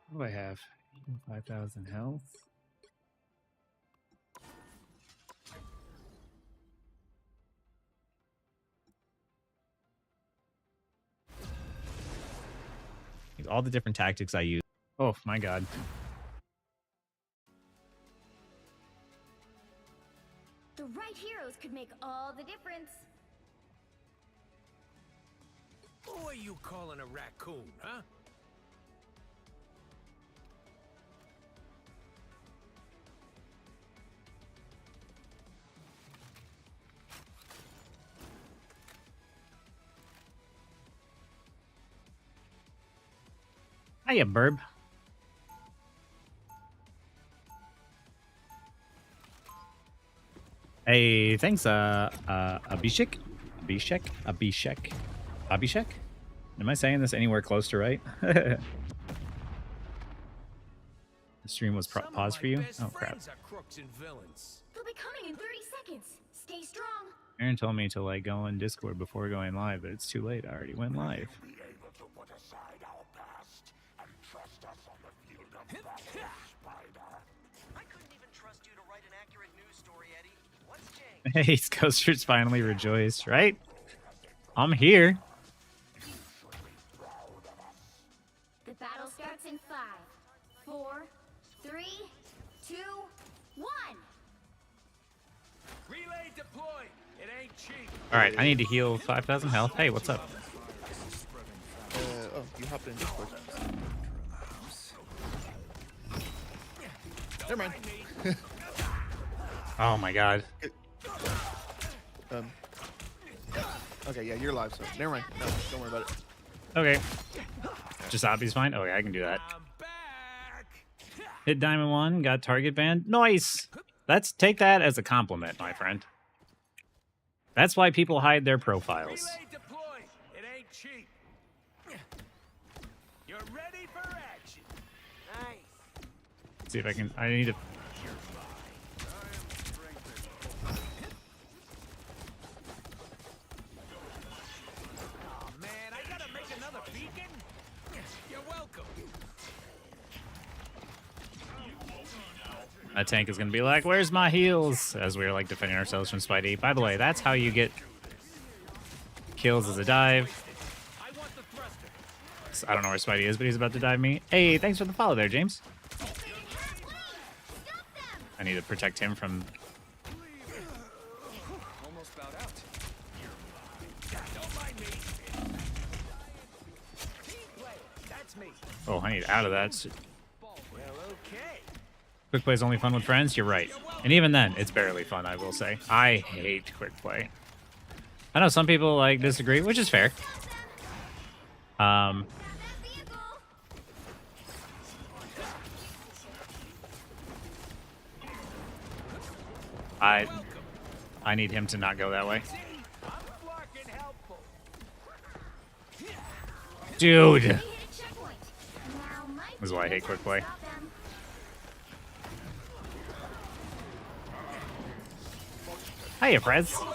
What do I have? 5,000 health. All the different tactics I use. Oh my god. The right heroes could make all the difference. Who are you calling a raccoon, huh? Hiya, burb. Hey, thanks, Abhishek? Abhishek? Am I saying this anywhere close to right? The stream was paused for you? Oh, crap. They'll be coming in 30 seconds. Stay strong. Aaron told me to, like, go on Discord before going live, but it's too late. I already went live. Hey, Coasters finally rejoiced, right? I'm here. The battle starts in 5, 4, 3, 2, 1. Relay deployed. It ain't cheap. All right, I need to heal 5,000 health. Hey, what's up? Oh, you hopped in Discord. Never mind. Oh my god. Okay, yeah, you're live, so never mind. No, don't worry about it. Okay. Just Obby's fine? Okay, I can do that. Hit Diamond 1, got target banned. Nice! Take that as a compliment, my friend. That's why people hide their profiles. Relay deployed. It ain't cheap. You're ready for action. Nice. Let's see if I can. I need to. Oh man, I gotta make another beacon. You're welcome. That tank is going to be like, where's my heals? As we're like defending ourselves from Spidey. By the way, that's how you get kills as a dive. So I don't know where Spidey is, but he's about to dive me. Hey, thanks for the follow there, James. I need to protect him from... Almost bowed out. Don't mind me. That's me. Oh, I need out of that. Well, okay. Quick play is only fun with friends? You're right. And even then, it's barely fun, I will say. I hate quick play. I know some people like disagree, which is fair. I need him to not go that way. Dude! This is why I hate quick play. Hiya, Prez. Are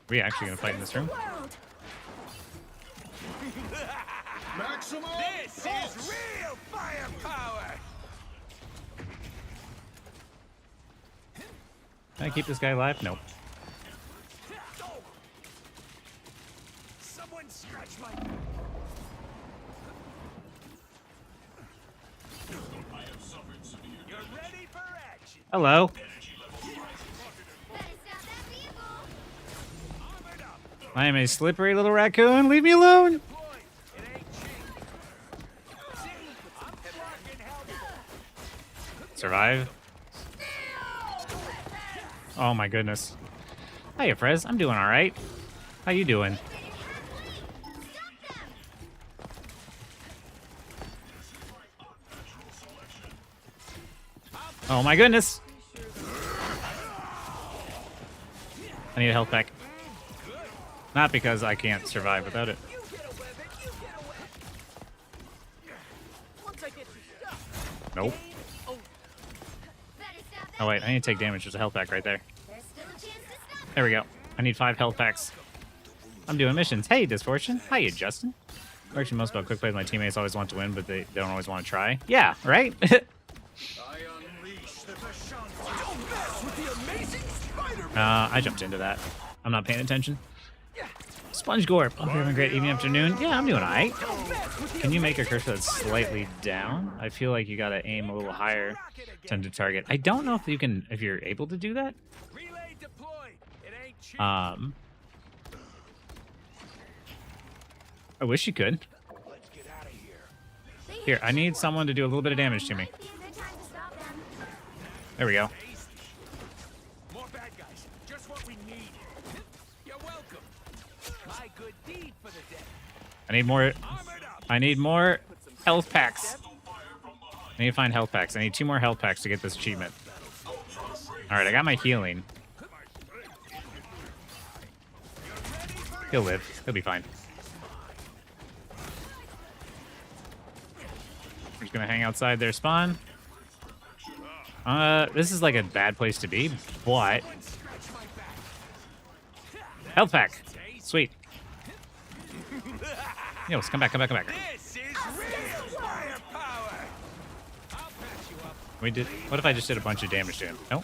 we actually gonna fight in this room? This is real firepower. Can I keep this guy alive? Nope. Someone scratch my. You're ready for action. Hello. I am a slippery little raccoon. Leave me alone. Survive. Oh my goodness. Hiya, Frez. I'm doing all right. How you doing? Oh my goodness. I need a health pack. Not because I can't survive without it. Nope. Oh wait, I need to take damage. There's a health pack right there. There we go. I need 5 health packs. I'm doing missions. Hey, Disfortune. Hiya, Justin. What actually most about quick play is my teammates always want to win, but they don't always want to try. Yeah, right? I jumped into that. I'm not paying attention. Sponge Gorp. Hope you're having a great evening, afternoon. Yeah, I'm doing alright. Can you make a cursor that's slightly down? I feel like you gotta aim a little higher. Tend to target. I don't know if you can, if you're able to do that. I wish you could. Here, I need someone to do a little bit of damage to me. There we go. More bad guys. Just what we need. You're welcome. My good deed for the day. I need more. I need more health packs. I need to find health packs. I need 2 more health packs to get this achievement. All right, I got my healing. He'll live. He'll be fine. We're just gonna hang outside their spawn. This is like a bad place to be, but health pack, sweet. Yo, come back, come back, come back. This is real firepower. I'll patch you up. We did. What if I just did a bunch of damage to him? No.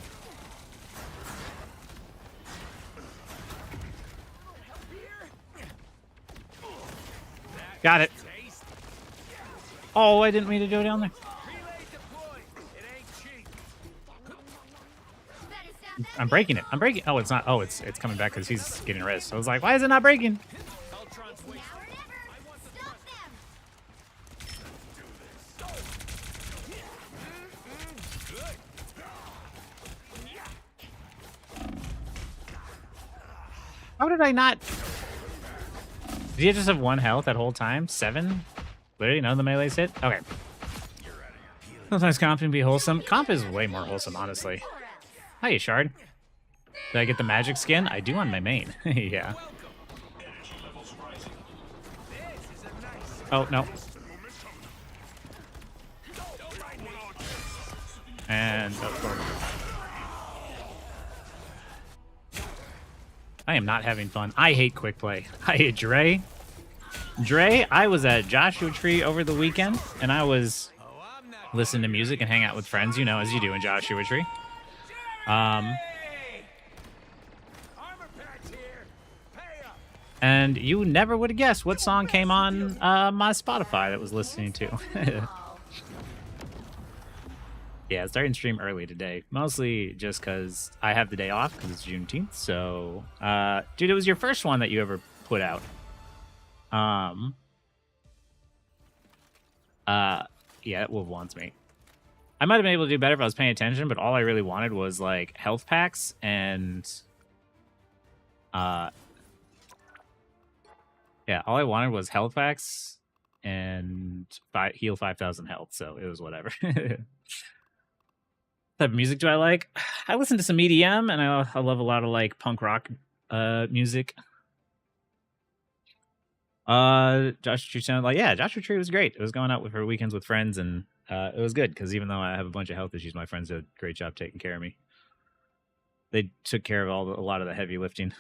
Got it. Oh, I didn't mean to do it down there. I'm breaking it. I'm breaking. Oh, it's not. Oh, it's coming back because he's getting res. So I was like, why is it not breaking? How did I not? Did he just have 1 health that whole time? 7? Literally none of the melees hit? Okay. Sometimes comp can be wholesome. Comp is way more wholesome, honestly. Hiya, Shard. Did I get the magic skin? I do on my main. Yeah. Oh, no. And... I am not having fun. I hate quick play. I hate Dre. Dre, I was at Joshua Tree over the weekend, and I was listening to music and hang out with friends, you know, as you do in Joshua Tree. And you never would have guessed what song came on my Spotify that was listening to. Yeah, starting stream early today, mostly just because I have the day off because it's Juneteenth. So, dude, it was your first one that you ever put out. Yeah, Wolf wants me. I might have been able to do better if I was paying attention, but all I really wanted was like health packs and, yeah, all I wanted was health packs and heal 5,000 health. So it was whatever. What type of music do I like? I listen to some EDM, and I love a lot of like punk rock music. Joshua Tree sounded like, yeah, Joshua Tree was great. It was going out for weekends with friends, and it was good because even though I have a bunch of health issues, my friends did a great job taking care of me. They took care of a lot of the heavy lifting,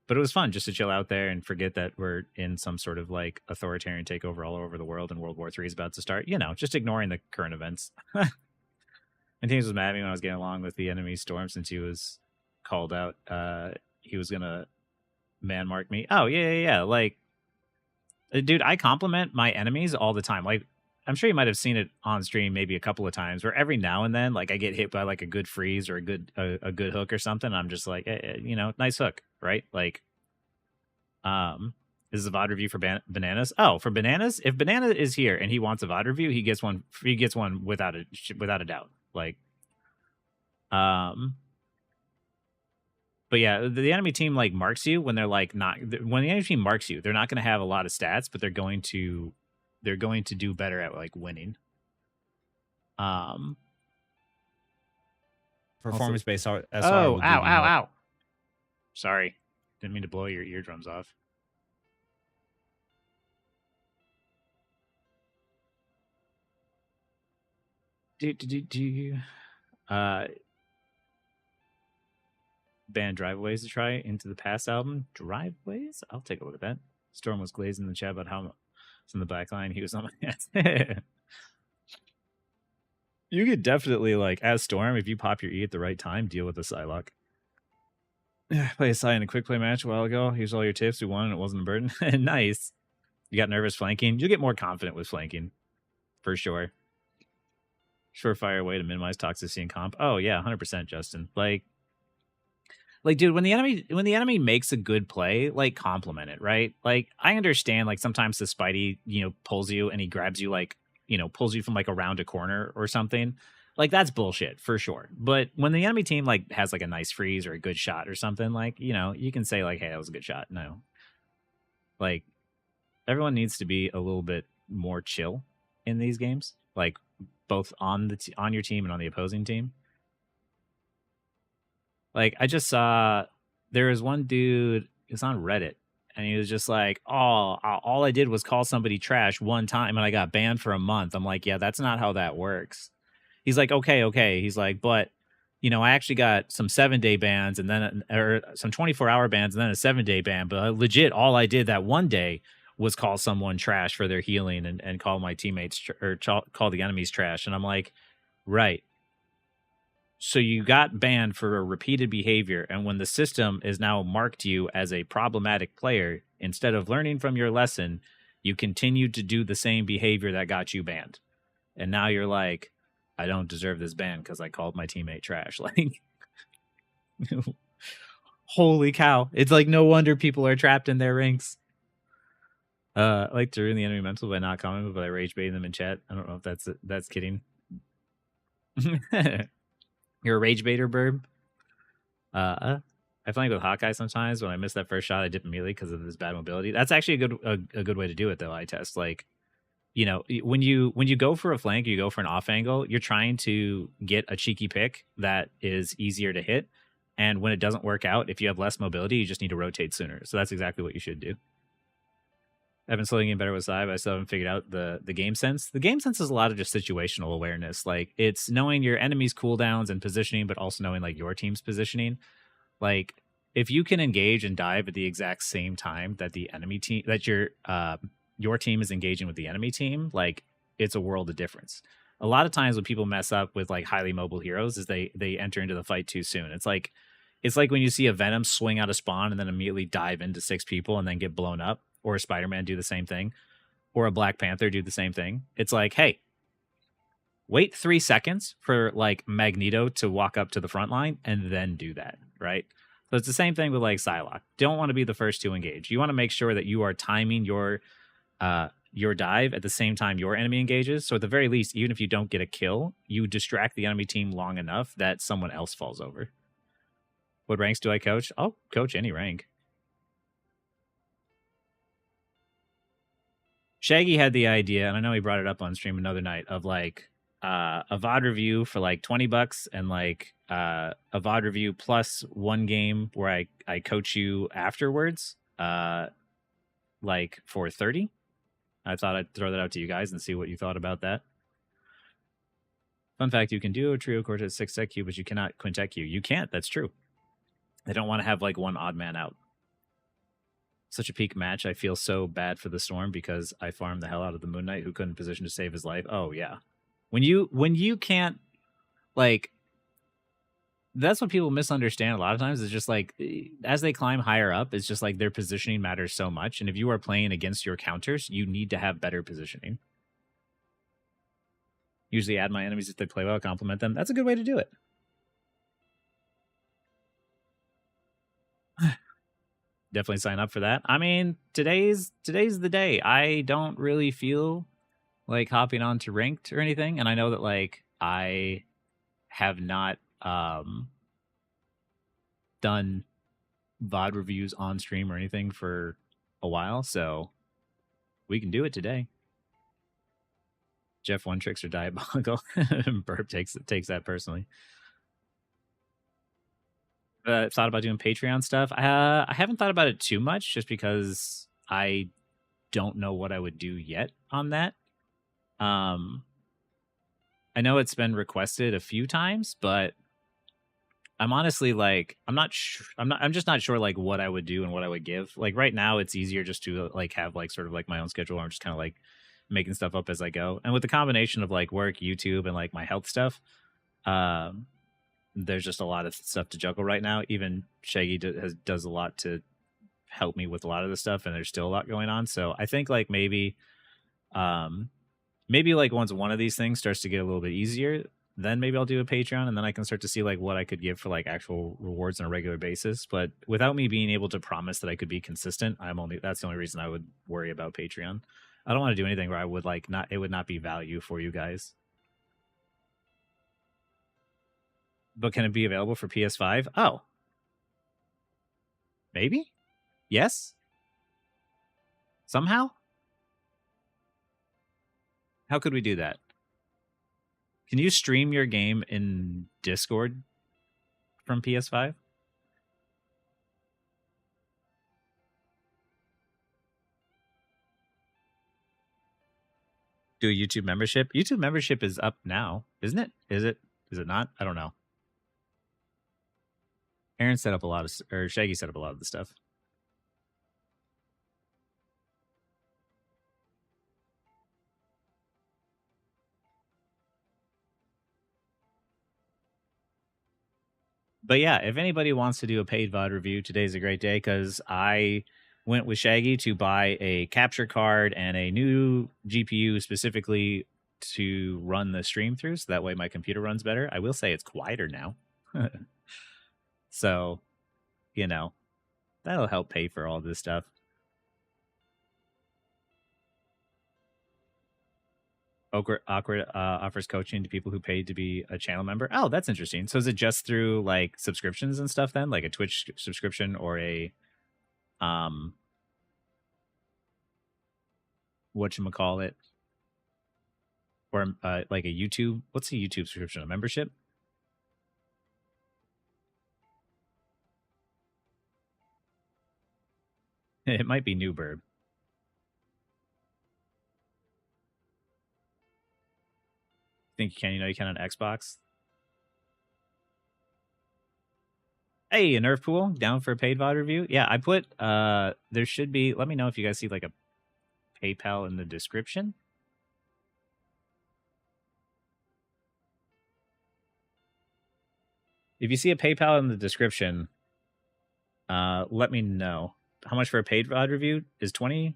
but it was fun just to chill out there and forget that we're in some sort of like authoritarian takeover all over the world, and World War III is about to start. You know, just ignoring the current events. And James was mad at me when I was getting along with the enemy Storm since he was called out. He was gonna man mark me. Oh yeah. Like, dude, I compliment my enemies all the time. Like, I'm sure you might have seen it on stream maybe a couple of times, where every now and then, like, I get hit by like a good freeze or a good hook or something. And I'm just like, you know, nice hook, right? Like, this is a VOD review for Bananas. Oh, for Bananas, if Banana is here and he wants a VOD review, he gets one. He gets one without a doubt. Like, but yeah, the enemy team like marks you when they're like not. When the enemy team marks you, they're not going to have a lot of stats, but they're going to do better at like winning. Performance based SR. Oh, ow. Sorry, didn't mean to blow your eardrums off. band Driveways to try into the past album. Driveways? I'll take a look at that. Storm was glazed in the chat about how it's in the back line. He was on my ass. You could definitely, like, as Storm, if you pop your E at the right time, deal with the Psylocke. Play a Psy in a quick play match a while ago. Here's all your tips. We won and it wasn't a burden. Nice. You got nervous flanking. You'll get more confident with flanking. For sure. Surefire way to minimize toxicity in comp. Oh, yeah, 100%, Justin. Like, dude, when the enemy makes a good play, like, compliment it, right? Like, I understand, like, sometimes the Spidey, you know, pulls you and he grabs you, like, you know, pulls you from, like, around a corner or something. Like, that's bullshit, for sure. But when the enemy team, like, has, like, a nice freeze or a good shot or something, like, you know, you can say, like, hey, that was a good shot. No. Like, everyone needs to be a little bit more chill in these games. Like, both on on your team and on the opposing team. Like, I just saw there was one dude, he was on Reddit, and he was just like, oh, all I did was call somebody trash one time and I got banned for a month. I'm like, yeah, that's not how that works. He's like, okay. He's like, but, you know, I actually got some 7-day bans and then, or some 24-hour bans and then a 7-day ban. But legit, all I did that one day was call someone trash for their healing and call my teammates or call the enemies trash. And I'm like, right. So you got banned for a repeated behavior. And when the system is now marked you as a problematic player, instead of learning from your lesson, you continue to do the same behavior that got you banned. And now you're like, I don't deserve this ban because I called my teammate trash. Like, holy cow. It's like, no wonder people are trapped in their ranks. I like to ruin the enemy mental by not commenting, but I rage baiting them in chat. I don't know if that's kidding. You're a rage baiter, Burb. I flank with Hawkeye sometimes. When I miss that first shot, I dip immediately because of his bad mobility. That's actually a good way to do it, though. I test, like, you know, when you go for a flank, you go for an off angle, you're trying to get a cheeky pick that is easier to hit. And when it doesn't work out, if you have less mobility, you just need to rotate sooner. So that's exactly what you should do. I've been slowly getting better with Sai, but I still haven't figured out the game sense. The game sense is a lot of just situational awareness. Like, it's knowing your enemy's cooldowns and positioning, but also knowing, like, your team's positioning. Like, if you can engage and dive at the exact same time that the enemy team, that your team is engaging with the enemy team, like, it's a world of difference. A lot of times when people mess up with, like, highly mobile heroes is they enter into the fight too soon. It's like when you see a Venom swing out of spawn and then immediately dive into 6 people and then get blown up, or a Spider-Man do the same thing, or a Black Panther do the same thing. It's like, hey, wait 3 seconds for, like, Magneto to walk up to the front line and then do that, right? So it's the same thing with, like, Psylocke. Don't want to be the first to engage. You want to make sure that you are timing your dive at the same time your enemy engages. So at the very least, even if you don't get a kill, you distract the enemy team long enough that someone else falls over. What ranks do I coach? I'll coach any rank. Shaggy had the idea, and I know he brought it up on stream another night, of, like, a VOD review for, like, $20 and, like, a VOD review plus one game where I coach you afterwards, like, for 30. I thought I'd throw that out to you guys and see what you thought about that. Fun fact, you can do a trio quartet 6 tech queue, but you cannot quintet queue. You can't, that's true. They don't want to have, like, one odd man out. Such a peak match. I feel so bad for the Storm because I farmed the hell out of the Moon Knight who couldn't position to save his life. Oh yeah. When you can't, like, that's what people misunderstand a lot of times. Is just like, as they climb higher up, it's just like their positioning matters so much. And if you are playing against your counters, you need to have better positioning. Usually add my enemies if they play well, compliment them. That's a good way to do it. Definitely sign up for that. I mean, today's the day. I don't really feel like hopping on to ranked or anything, and I know that, like, I have not done VOD reviews on stream or anything for a while, so we can do it today. Jeff One Tricks are diabolical. Burp takes that personally. Thought about doing Patreon stuff. I haven't thought about it too much just because I don't know what I would do yet on that. I know it's been requested a few times, but I'm honestly like, I'm just not sure like what I would do and what I would give. Like right now, it's easier just to like have like sort of like my own schedule. Or I'm just kind of like making stuff up as I go. And with the combination of like work, YouTube, and like my health stuff, um, there's just a lot of stuff to juggle right now. Even Shaggy does a lot to help me with a lot of this stuff, and there's still a lot going on. So I think like maybe like once one of these things starts to get a little bit easier, then maybe I'll do a Patreon, and then I can start to see like what I could give for like actual rewards on a regular basis. But without me being able to promise that I could be consistent, that's the only reason I would worry about Patreon. I don't want to do anything where I would like not, it would not be value for you guys. But can it be available for PS5? Oh. Maybe? Yes? Somehow? How could we do that? Can you stream your game in Discord from PS5? Do a YouTube membership? YouTube membership is up now, isn't it? Is it not? I don't know. Aaron set up a lot of, or Shaggy set up a lot of the stuff. But yeah, if anybody wants to do a paid VOD review, today's a great day because I went with Shaggy to buy a capture card and a new GPU specifically to run the stream through, so that way my computer runs better. I will say it's quieter now. So, you know, that'll help pay for all this stuff. Awkward offers coaching to people who paid to be a channel member. Oh, that's interesting. So is it just through like subscriptions and stuff then, like a Twitch subscription or a whatchamacallit, or like a YouTube? What's a YouTube subscription? A membership? It might be Newburb. Think you can? You know you can on Xbox. Hey, a Nerf pool down for a paid VOD review. Yeah, I put there should be. Let me know if you guys see like a PayPal in the description. If you see a PayPal in the description, let me know. How much for a paid VOD review? Is 20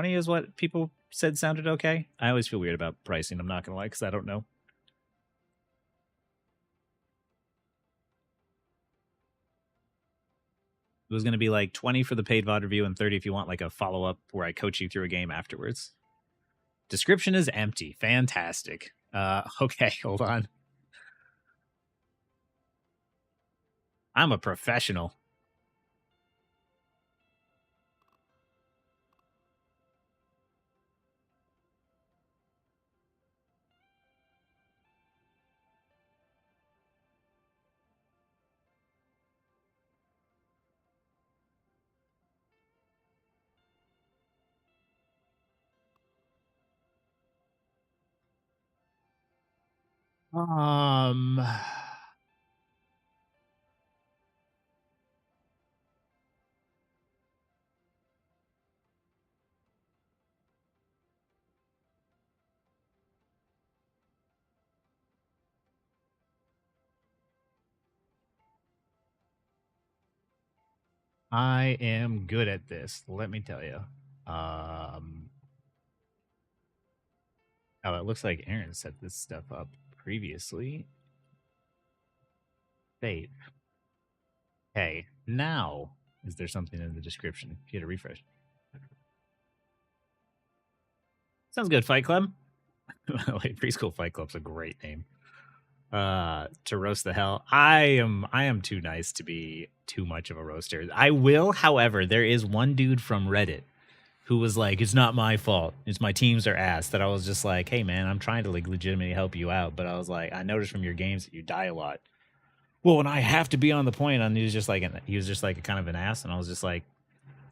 is what people said sounded okay. I always feel weird about pricing, I'm not gonna lie, because I don't know. It was gonna be like 20 for the paid VOD review and 30 if you want like a follow-up where I coach you through a game afterwards. Description is empty. Fantastic. Okay, hold on. I'm a professional. I am good at this, let me tell you. Oh, it looks like Aaron set this stuff up previously. Save. Okay, now, is there something in the description? Hit a refresh. Sounds good, Fight Club. Wait, Preschool Fight Club's a great name. To roast the hell. I am too nice to be too much of a roaster. I will, however, there is one dude from Reddit who was like, it's not my fault. It's my teams are ass. That I was just like, hey man, I'm trying to like legitimately help you out. But I was like, I noticed from your games that you die a lot. Well, and I have to be on the point. And he was just like a kind of an ass. And I was just like,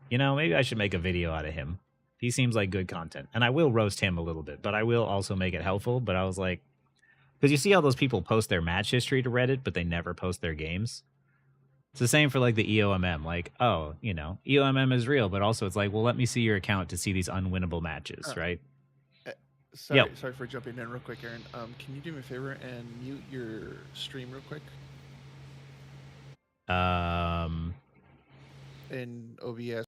you know, maybe I should make a video out of him. He seems like good content. And I will roast him a little bit, but I will also make it helpful. But I was like, Because you see all those people post their match history to Reddit, but they never post their games. It's the same for like the EOMM. Like, oh, you know, EOMM is real, but also it's like, well, let me see your account to see these unwinnable matches, right? Sorry for jumping in real quick, Aaron. Can you do me a favor and mute your stream real quick? In OBS.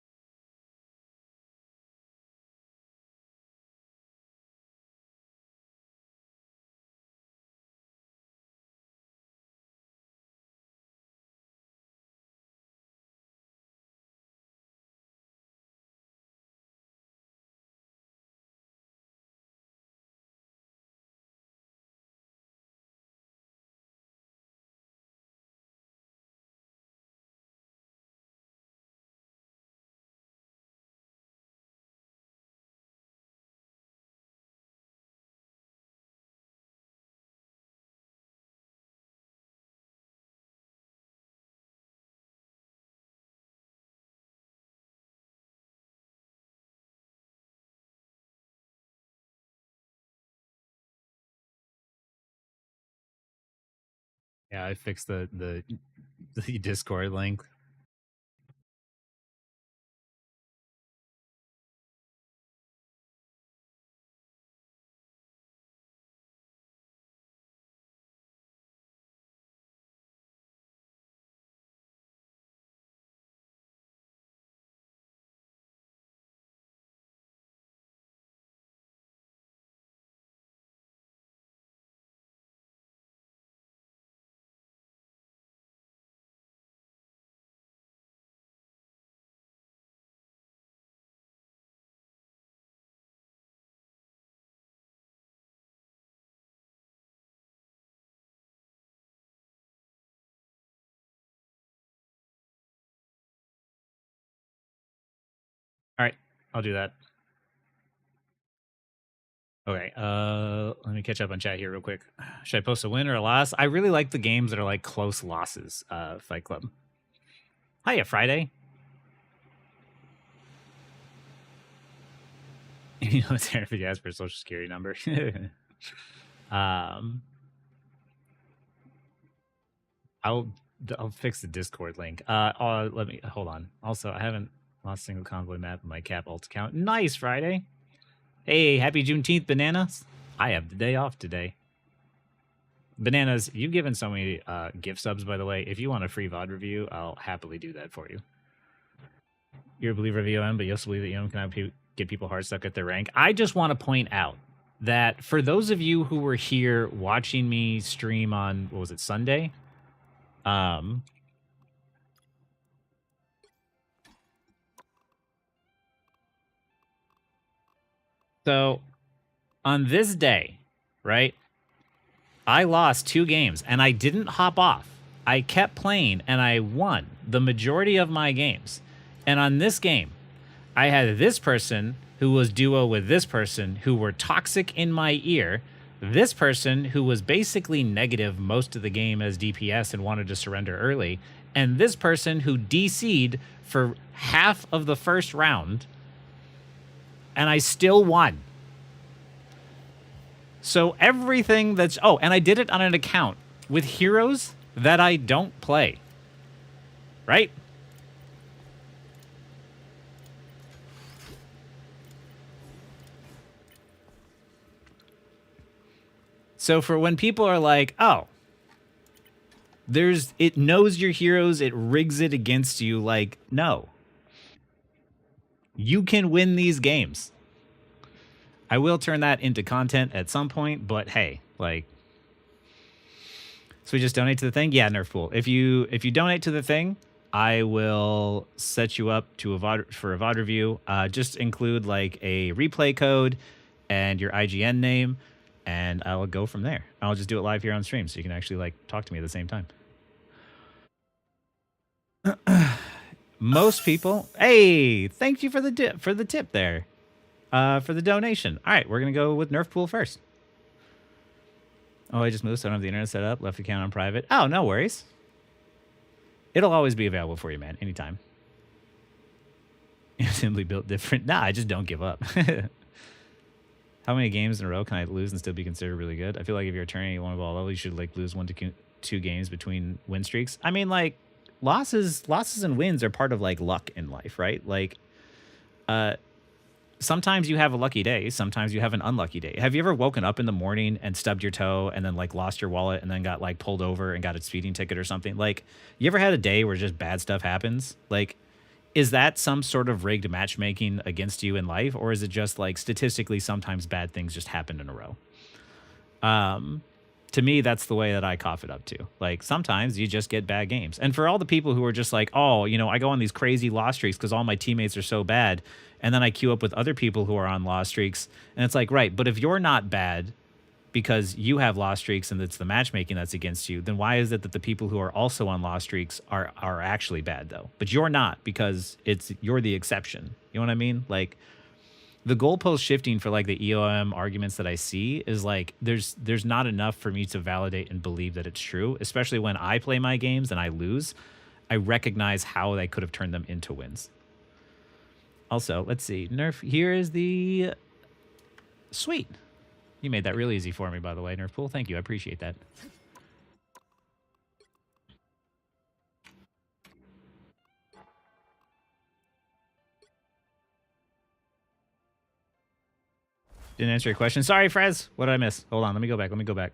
Yeah, I fixed the Discord link. All right, I'll do that. Okay, let me catch up on chat here real quick. Should I post a win or a loss? I really like the games that are like close losses. Fight Club. Hiya, Friday. You know, it's Aaron if you ask for a social security number. I'll fix the Discord link. Let me hold on. Also, I haven't lost a single convoy map in my cap alt account. Nice, Friday. Hey, happy Juneteenth, Bananas. I have the day off today. Bananas, you've given so many gift subs, by the way. If you want a free VOD review, I'll happily do that for you. You're a believer of EOM, but you also believe that EOM can get people hard stuck at their rank. I just want to point out that for those of you who were here watching me stream on, what was it, Sunday? So on this day, right, I lost 2 games and I didn't hop off. I kept playing and I won the majority of my games. And on this game, I had this person who was duo with this person who were toxic in my ear, this person who was basically negative most of the game as DPS and wanted to surrender early, and this person who DC'd for half of the first round, and I still won. So everything that's... Oh, and I did it on an account with heroes that I don't play. Right? So for when people are like, oh, it knows your heroes, it rigs it against you, like, no. You can win these games. I will turn that into content at some point, but hey, like, so we just donate to the thing? Yeah, Nerf Pool. If you donate to the thing, I will set you up to for a VOD review. Just include like a replay code and your IGN name, and I'll go from there. I'll just do it live here on stream, so you can actually like talk to me at the same time. Most people, hey, thank you for the tip there, for the donation. All right, we're gonna go with Nerf Pool first. Oh, I just moved, so I don't have the internet set up. Left account on private. Oh, no worries. It'll always be available for you, man. Anytime. Simply built different. Nah, I just don't give up. How many games in a row can I lose and still be considered really good? I feel like if you're a tourney at one ball level, you should like lose 1 to 2 games between win streaks. I mean, like losses and wins are part of like luck in life, right? Like, sometimes you have a lucky day. Sometimes you have an unlucky day. Have you ever woken up in the morning and stubbed your toe and then like lost your wallet and then got like pulled over and got a speeding ticket or something? Like, you ever had a day where just bad stuff happens? Like, is that some sort of rigged matchmaking against you in life? Or is it just like statistically sometimes bad things just happen in a row? To me, that's the way that I cough it up to. Like, sometimes you just get bad games. And for all the people who are just like, oh, you know, I go on these crazy loss streaks because all my teammates are so bad. And then I queue up with other people who are on loss streaks. And it's like, right, but if you're not bad because you have loss streaks and it's the matchmaking that's against you, then why is it that the people who are also on loss streaks are actually bad, though? But you're not, because you're the exception. You know what I mean? Like, the goalpost shifting for like the EOM arguments that I see is like there's not enough for me to validate and believe that it's true, especially when I play my games and I lose. I recognize how I could have turned them into wins. Also, let's see. Nerf, here is the... Sweet. You made that real easy for me, by the way, Nerf Pool. Thank you. I appreciate that. Didn't answer your question. Sorry, Frez. What did I miss? Hold on. Let me go back.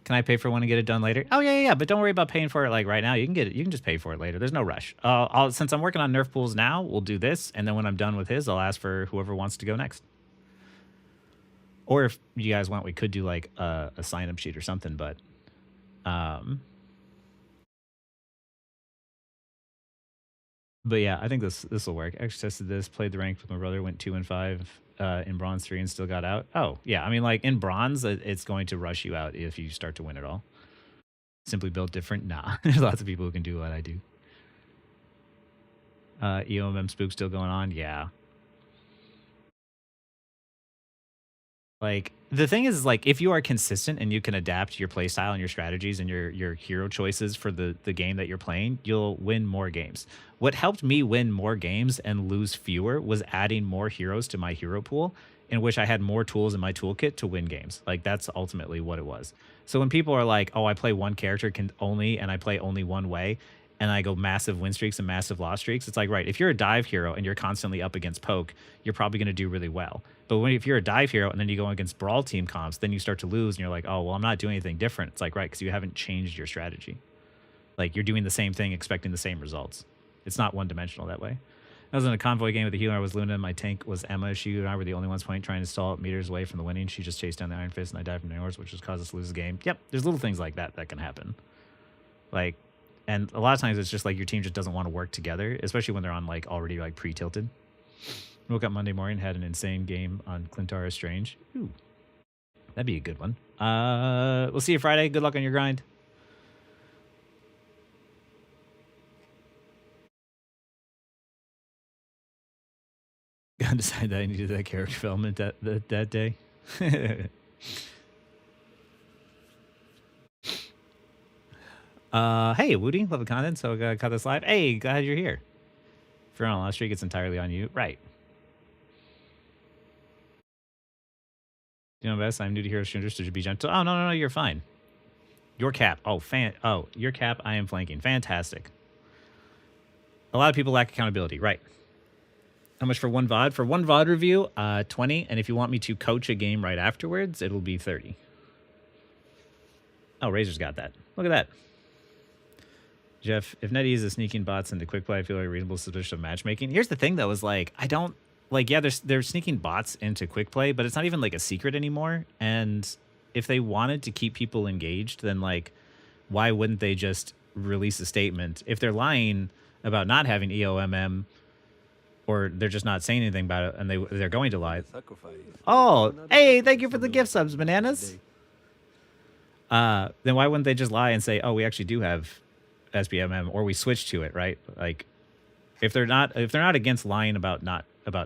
Can I pay for one and get it done later? Oh, yeah. But don't worry about paying for it like right now. You can get it. You can just pay for it later. There's no rush. Since I'm working on Nerf pools now, we'll do this. And then when I'm done with his, I'll ask for whoever wants to go next. Or if you guys want, we could do like a sign-up sheet or something. But yeah, I think this will work. Actually tested this, played the rank with my brother, went 2 and 5 in bronze 3 and still got out. Oh, yeah. I mean, like in bronze, it's going to rush you out if you start to win it all. Simply built different? Nah. There's lots of people who can do what I do. EOMM spook still going on? Yeah. Like, the thing is, like, if you are consistent and you can adapt your playstyle and your strategies and your hero choices for the game that you're playing, you'll win more games. What helped me win more games and lose fewer was adding more heroes to my hero pool, in which I had more tools in my toolkit to win games. Like, that's ultimately what it was. So when people are like, oh, I play one character and I play only one way, and I go massive win streaks and massive loss streaks, it's like, right, if you're a dive hero and you're constantly up against poke, you're probably going to do really well. But if you're a dive hero and then you go against brawl team comps, then you start to lose and you're like, oh, well, I'm not doing anything different. It's like, right, because you haven't changed your strategy. Like, you're doing the same thing, expecting the same results. It's not one-dimensional that way. I was in a convoy game with a healer. I was Luna, and my tank was Emma. She and I were the only ones trying to stall it meters away from the winning. She just chased down the Iron Fist, and I died from the horse, which just caused us to lose the game. Yep, there's little things like that can happen. Like, and a lot of times it's just like your team just doesn't want to work together, especially when they're on like already like pre-tilted. Woke up Monday morning, had an insane game on Clintara Strange. Ooh, that'd be a good one. We'll see you Friday. Good luck on your grind. Gotta decide that I needed that character development that day. Hey, Woody, love the content, so I cut this live. Hey, glad you're here. If you're on a lost streak, it's entirely on you. Right. You know best, I'm new to Hero Shooters, so should be gentle. Oh, no, you're fine. Your cap. Oh, your cap, I am flanking. Fantastic. A lot of people lack accountability. Right. How much for one VOD? For one VOD review, 20. And if you want me to coach a game right afterwards, it'll be 30. Oh, Razor's got that. Look at that. Jeff, if Netty is sneaking bots into quick play, I feel like a reasonable suspicion of matchmaking. Here's the thing, though, is like, I don't, like, yeah, they're sneaking bots into quick play, but it's not even like a secret anymore. And if they wanted to keep people engaged, then like, why wouldn't they just release a statement? If they're lying about not having EOMM, or they're just not saying anything about it, and they're going to lie. Oh, hey, thank you for the gift subs, bananas. Then why wouldn't they just lie and say, oh, we actually do have SBMM, or we switch to it, right? Like, if they're not against lying about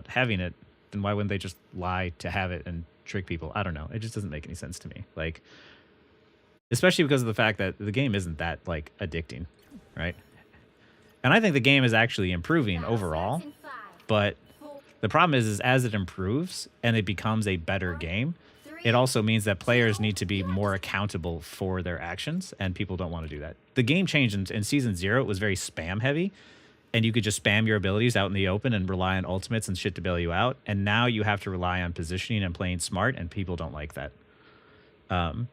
having it, then why wouldn't they just lie to have it and trick people? I don't know. It just doesn't make any sense to me. Like, especially because of the fact that the game isn't that like addicting, right? And I think the game is actually improving overall, but The problem is as it improves and it becomes a better game, it also means that players need to be more accountable for their actions, and people don't want to do that. The game changed in Season 0. It was very spam heavy, and you could just spam your abilities out in the open and rely on ultimates and shit to bail you out. And now you have to rely on positioning and playing smart, and people don't like that. And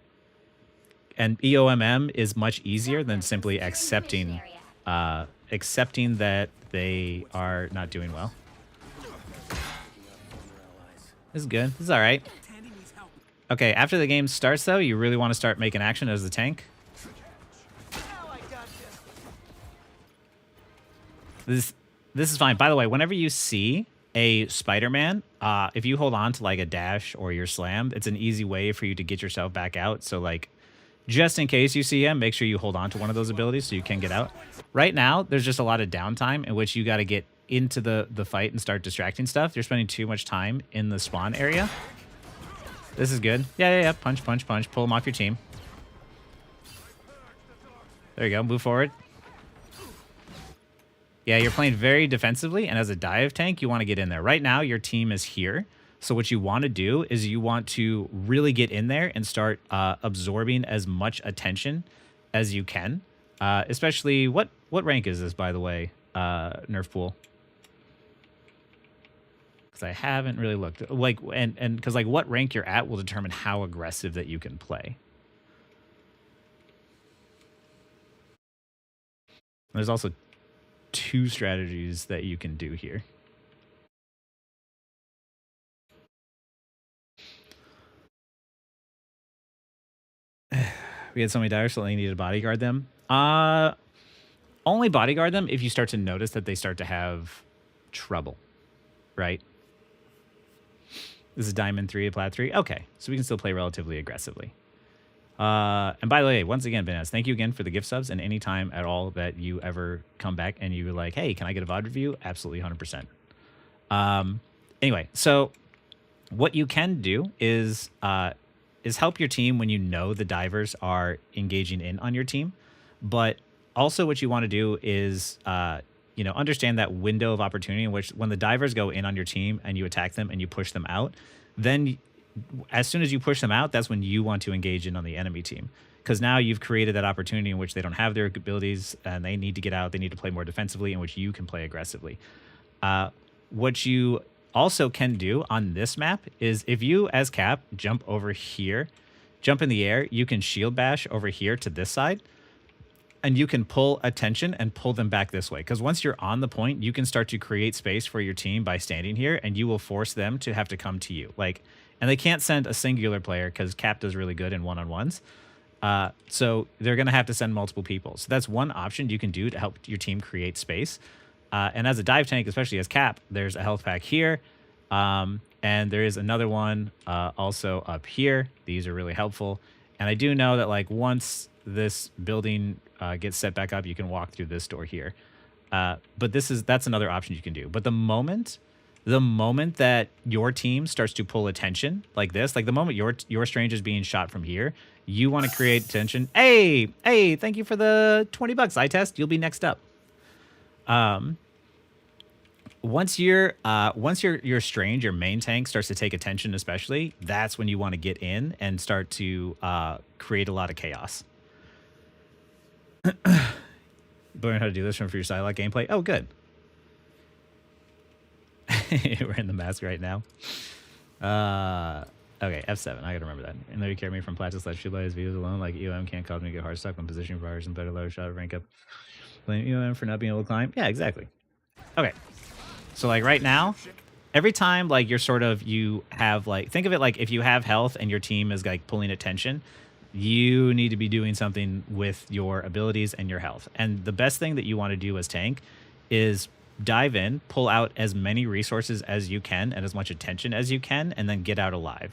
EOMM is much easier than simply accepting that they are not doing well. This is good. This is all right. Okay, after the game starts, though, you really want to start making action as the tank. This is fine. By the way, whenever you see a Spider-Man, if you hold on to like a dash or your slam, it's an easy way for you to get yourself back out. So like, just in case you see him, make sure you hold on to one of those abilities so you can get out. Right now, there's just a lot of downtime in which you got to get into the fight and start distracting stuff. You're spending too much time in the spawn area. This is good. Yeah. Punch, punch, punch. Pull him off your team. There you go. Move forward. Yeah, you're playing very defensively, and as a dive tank, you want to get in there. Right now, your team is here. So what you want to do is you want to really get in there and start absorbing as much attention as you can. Especially, what rank is this, by the way, Nerf Pool? Because I haven't really looked. Like, and because like what rank you're at will determine how aggressive that you can play. There's also 2 strategies that you can do here. We had so many divers, so they needed to bodyguard them. Only bodyguard them if you start to notice that they start to have trouble, right? This is Diamond 3 to Plat 3. Okay, so we can still play relatively aggressively. And by the way, once again, Banaz, thank you again for the gift subs, and any time at all that you ever come back and you're like, hey, can I get a VOD review? Absolutely 100%. Anyway, so what you can do is help your team when you know the divers are engaging in on your team. But also what you want to do is, understand that window of opportunity in which when the divers go in on your team and you attack them and you push them out, then as soon as you push them out, that's when you want to engage in on the enemy team. Because now you've created that opportunity in which they don't have their abilities and they need to get out. They need to play more defensively, in which you can play aggressively. What you also can do on this map is if you, as Cap, jump over here, jump in the air, you can shield bash over here to this side. And you can pull attention and pull them back this way. Because once you're on the point, you can start to create space for your team by standing here, and you will force them to have to come to you. And they can't send a singular player because Cap does really good in one-on-ones. So they're going to have to send multiple people. So that's one option you can do to help your team create space. And as a dive tank, especially as Cap, there's a health pack here. And there is another one also up here. These are really helpful. And I do know that once this building gets set back up, you can walk through this door here. But that's another option you can do. But the moment that your team starts to pull attention like this, like the moment your strange is being shot from here, you want to create tension. Hey, thank you for the $20, eye test. You'll be next up. Once your strange, your main tank starts to take attention, especially, that's when you want to get in and start to create a lot of chaos. Learn how to do this for your Psylocke gameplay. Oh, good. We're in the mask right now. Okay, F7. I gotta remember that. And there you carry me from Platis / Shield by his videos alone. Like EOM can't cause me to get hard stuck when positioning bars and better low shot rank up. Blame EOM for not being able to climb. Yeah, exactly. Okay. So right now, every time you have think of it if you have health and your team is pulling attention, you need to be doing something with your abilities and your health. And the best thing that you want to do as tank is dive in, pull out as many resources as you can and as much attention as you can, and then get out alive.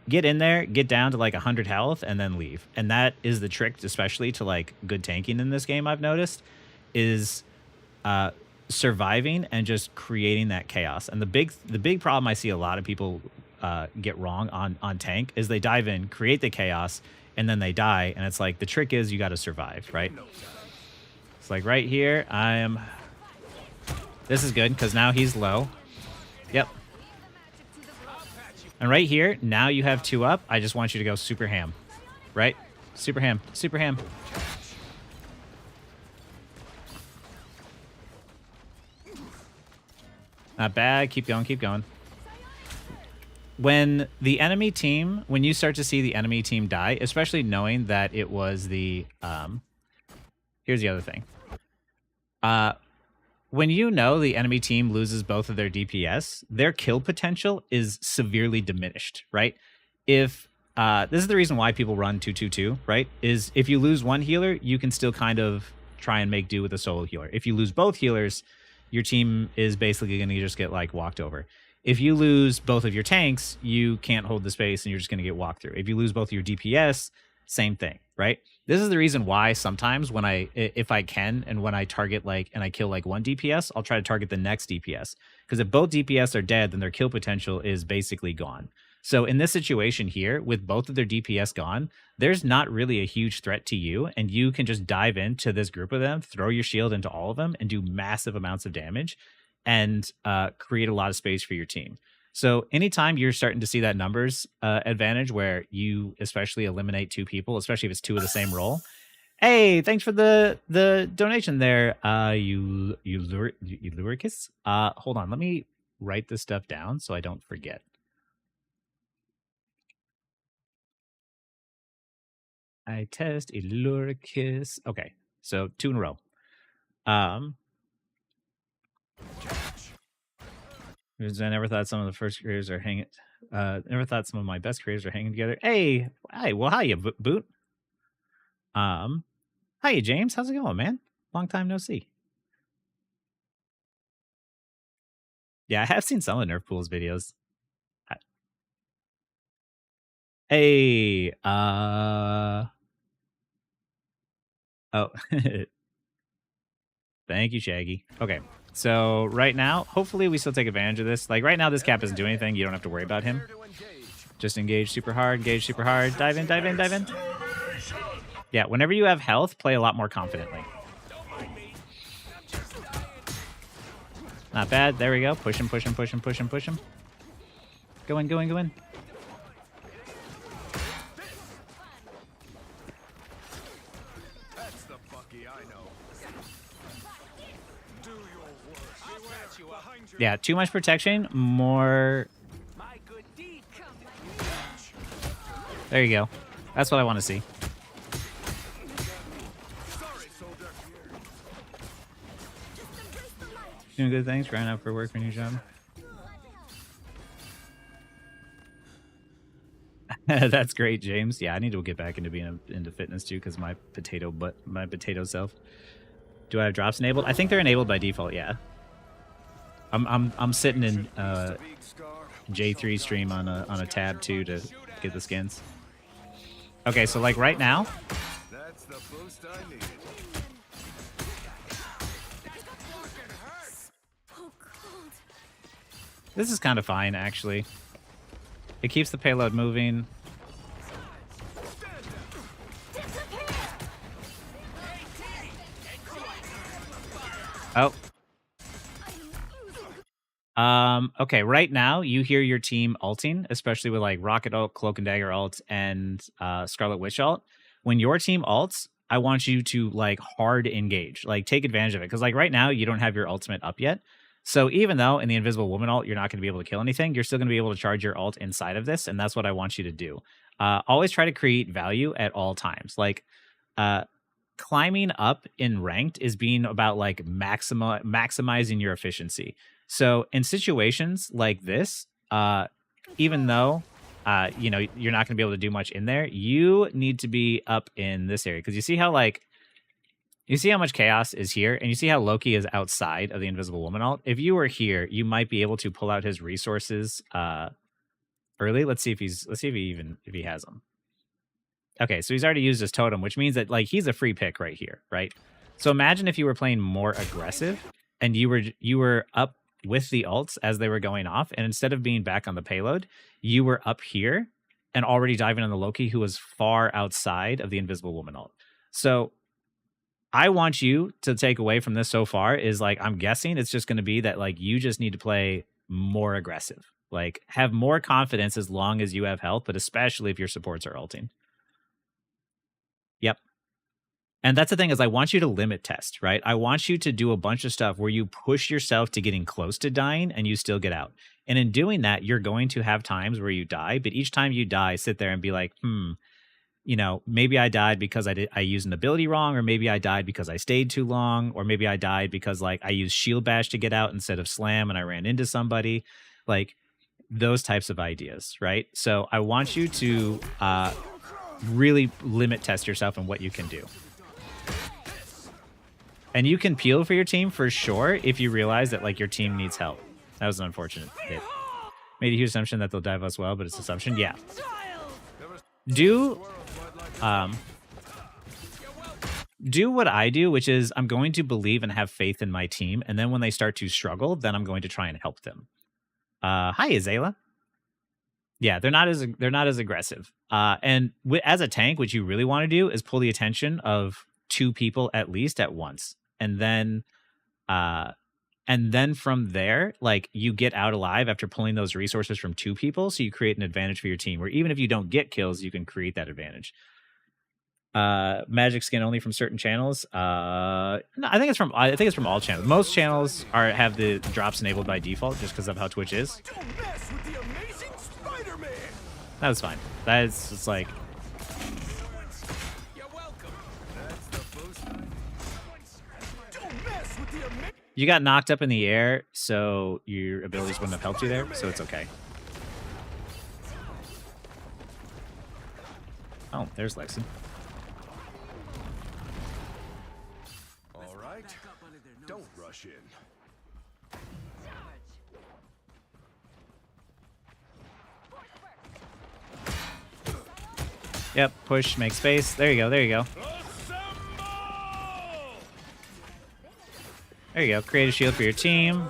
Get in there, get down to 100 health, and then leave. And that is the trick, especially to good tanking in this game, I've noticed, is surviving and just creating that chaos. And the big problem I see a lot of people get wrong on tank is they dive in, create the chaos, and then they die. And it's the trick is you got to survive, right? It's right here. This is good because now he's low. Yep. And right here, now you have 2 up. I just want you to go super ham. Right? Super ham. Super ham. Not bad. Keep going. Keep going. When the enemy team, when you start to see the enemy team die, especially knowing that it was the, here's the other thing. When you know the enemy team loses both of their DPS, their kill potential is severely diminished, right? If, this is the reason why people run 2-2-2, right? Is if you lose one healer, you can still kind of try and make do with a solo healer. If you lose both healers, your team is basically going to just get like walked over. If you lose both of your tanks, you can't hold the space and you're just going to get walked through. If you lose both of your DPS, same thing, right? This is the reason why sometimes when if I can, and when I target like, and I kill like one DPS, I'll try to target the next DPS. Because if both DPS are dead, then their kill potential is basically gone. So in this situation here, with both of their DPS gone, there's not really a huge threat to you, and you can just dive into this group of them, throw your shield into all of them, and do massive amounts of damage, and create a lot of space for your team. So anytime you're starting to see that numbers advantage where you especially eliminate 2 people, especially if it's 2 of the same role. Hey, thanks for the donation there, Uluricus. Hold on, let me write this stuff down so I don't forget. I test Uluricus. Okay, so 2 in a row. Because I never thought some of the first careers are hanging. Never thought some of my best careers are hanging together. Hey, well, hiya, Boot. Hiya, James. How's it going, man? Long time no see. Yeah, I have seen some of Nerf Pool's videos. Hey, oh, thank you, Shaggy. Okay. So right now, hopefully we still take advantage of this. Like right now, this cap doesn't do anything. You don't have to worry about him. Just engage super hard, engage super hard. Dive in, dive in, dive in. Yeah, whenever you have health, play a lot more confidently. Not bad. There we go. Push him, push him, push him, push him, push him. Go in, go in, go in. That's the Bucky I know. Do your worst. I'll patch you up. Yeah, too much protection, more... My good deed. There you go. That's what I want to see. Sorry, soldier. Doing good things, trying out for work for a new job. That's great, James. Yeah, I need to get back into being into fitness too, because my potato self. Do I have drops enabled? I think they're enabled by default. Yeah. I'm sitting in J3 stream on a tab too to get the skins. Okay, so like right now. That's the boost I needed. This is kind of fine, actually. It keeps the payload moving. Oh. Okay, right now you hear your team ulting, especially with like Rocket ult, Cloak and Dagger ult, and Scarlet Witch ult. When your team ults, I want you to like hard engage, like take advantage of it. Because like right now you don't have your ultimate up yet. So even though in the Invisible Woman ult, you're not going to be able to kill anything, you're still going to be able to charge your ult inside of this. And that's what I want you to do. Always try to create value at all times. Like climbing up in ranked is being about like maximizing your efficiency. So in situations like this, even though, you know, you're not going to be able to do much in there, you need to be up in this area. Because you see how like, you see how much chaos is here, and you see how Loki is outside of the Invisible Woman ult. If you were here, you might be able to pull out his resources early. Let's see if he has them. Okay, so he's already used his totem, which means that like he's a free pick right here, right? So imagine if you were playing more aggressive and you were up with the ults as they were going off, and instead of being back on the payload, you were up here and already diving on the Loki who was far outside of the Invisible Woman ult. So I want you to take away from this so far is like, I'm guessing it's just going to be that like you just need to play more aggressive. Like, have more confidence as long as you have health, but especially if your supports are ulting. Yep. And that's the thing is I want you to limit test, right? I want you to do a bunch of stuff where you push yourself to getting close to dying and you still get out. And in doing that, you're going to have times where you die, but each time you die, sit there and be like, you know, maybe I died because I used an ability wrong, or maybe I died because I stayed too long, or maybe I died because like I used shield bash to get out instead of slam and I ran into somebody. Like those types of ideas, right? So I want you to really limit test yourself and what you can do. And you can peel for your team for sure if you realize that like your team needs help. That was an unfortunate hit. Made a huge assumption that they'll dive us well, but it's assumption. Yeah. Do what I do, which is I'm going to believe and have faith in my team, and then when they start to struggle, then I'm going to try and help them. Hi, Azayla. Yeah, they're not as aggressive. And as a tank, what you really want to do is pull the attention of 2 people at least at once, and then from there, like you get out alive after pulling those resources from 2 people, so you create an advantage for your team. Where even if you don't get kills, you can create that advantage. Magic skin only from certain channels. No, I think it's from all channels. Most channels have the drops enabled by default just because of how Twitch is. Don't mess with the amazing Spider-Man. That was fine. That's just like. You're welcome. That's the boost. Don't mess with the amazing. You got knocked up in the air, so your abilities wouldn't have helped you there, so it's okay. Oh, there's Lexi. All right. Don't rush in. Yep, push, make space. There you go, there you go. There you go. Create a shield for your team.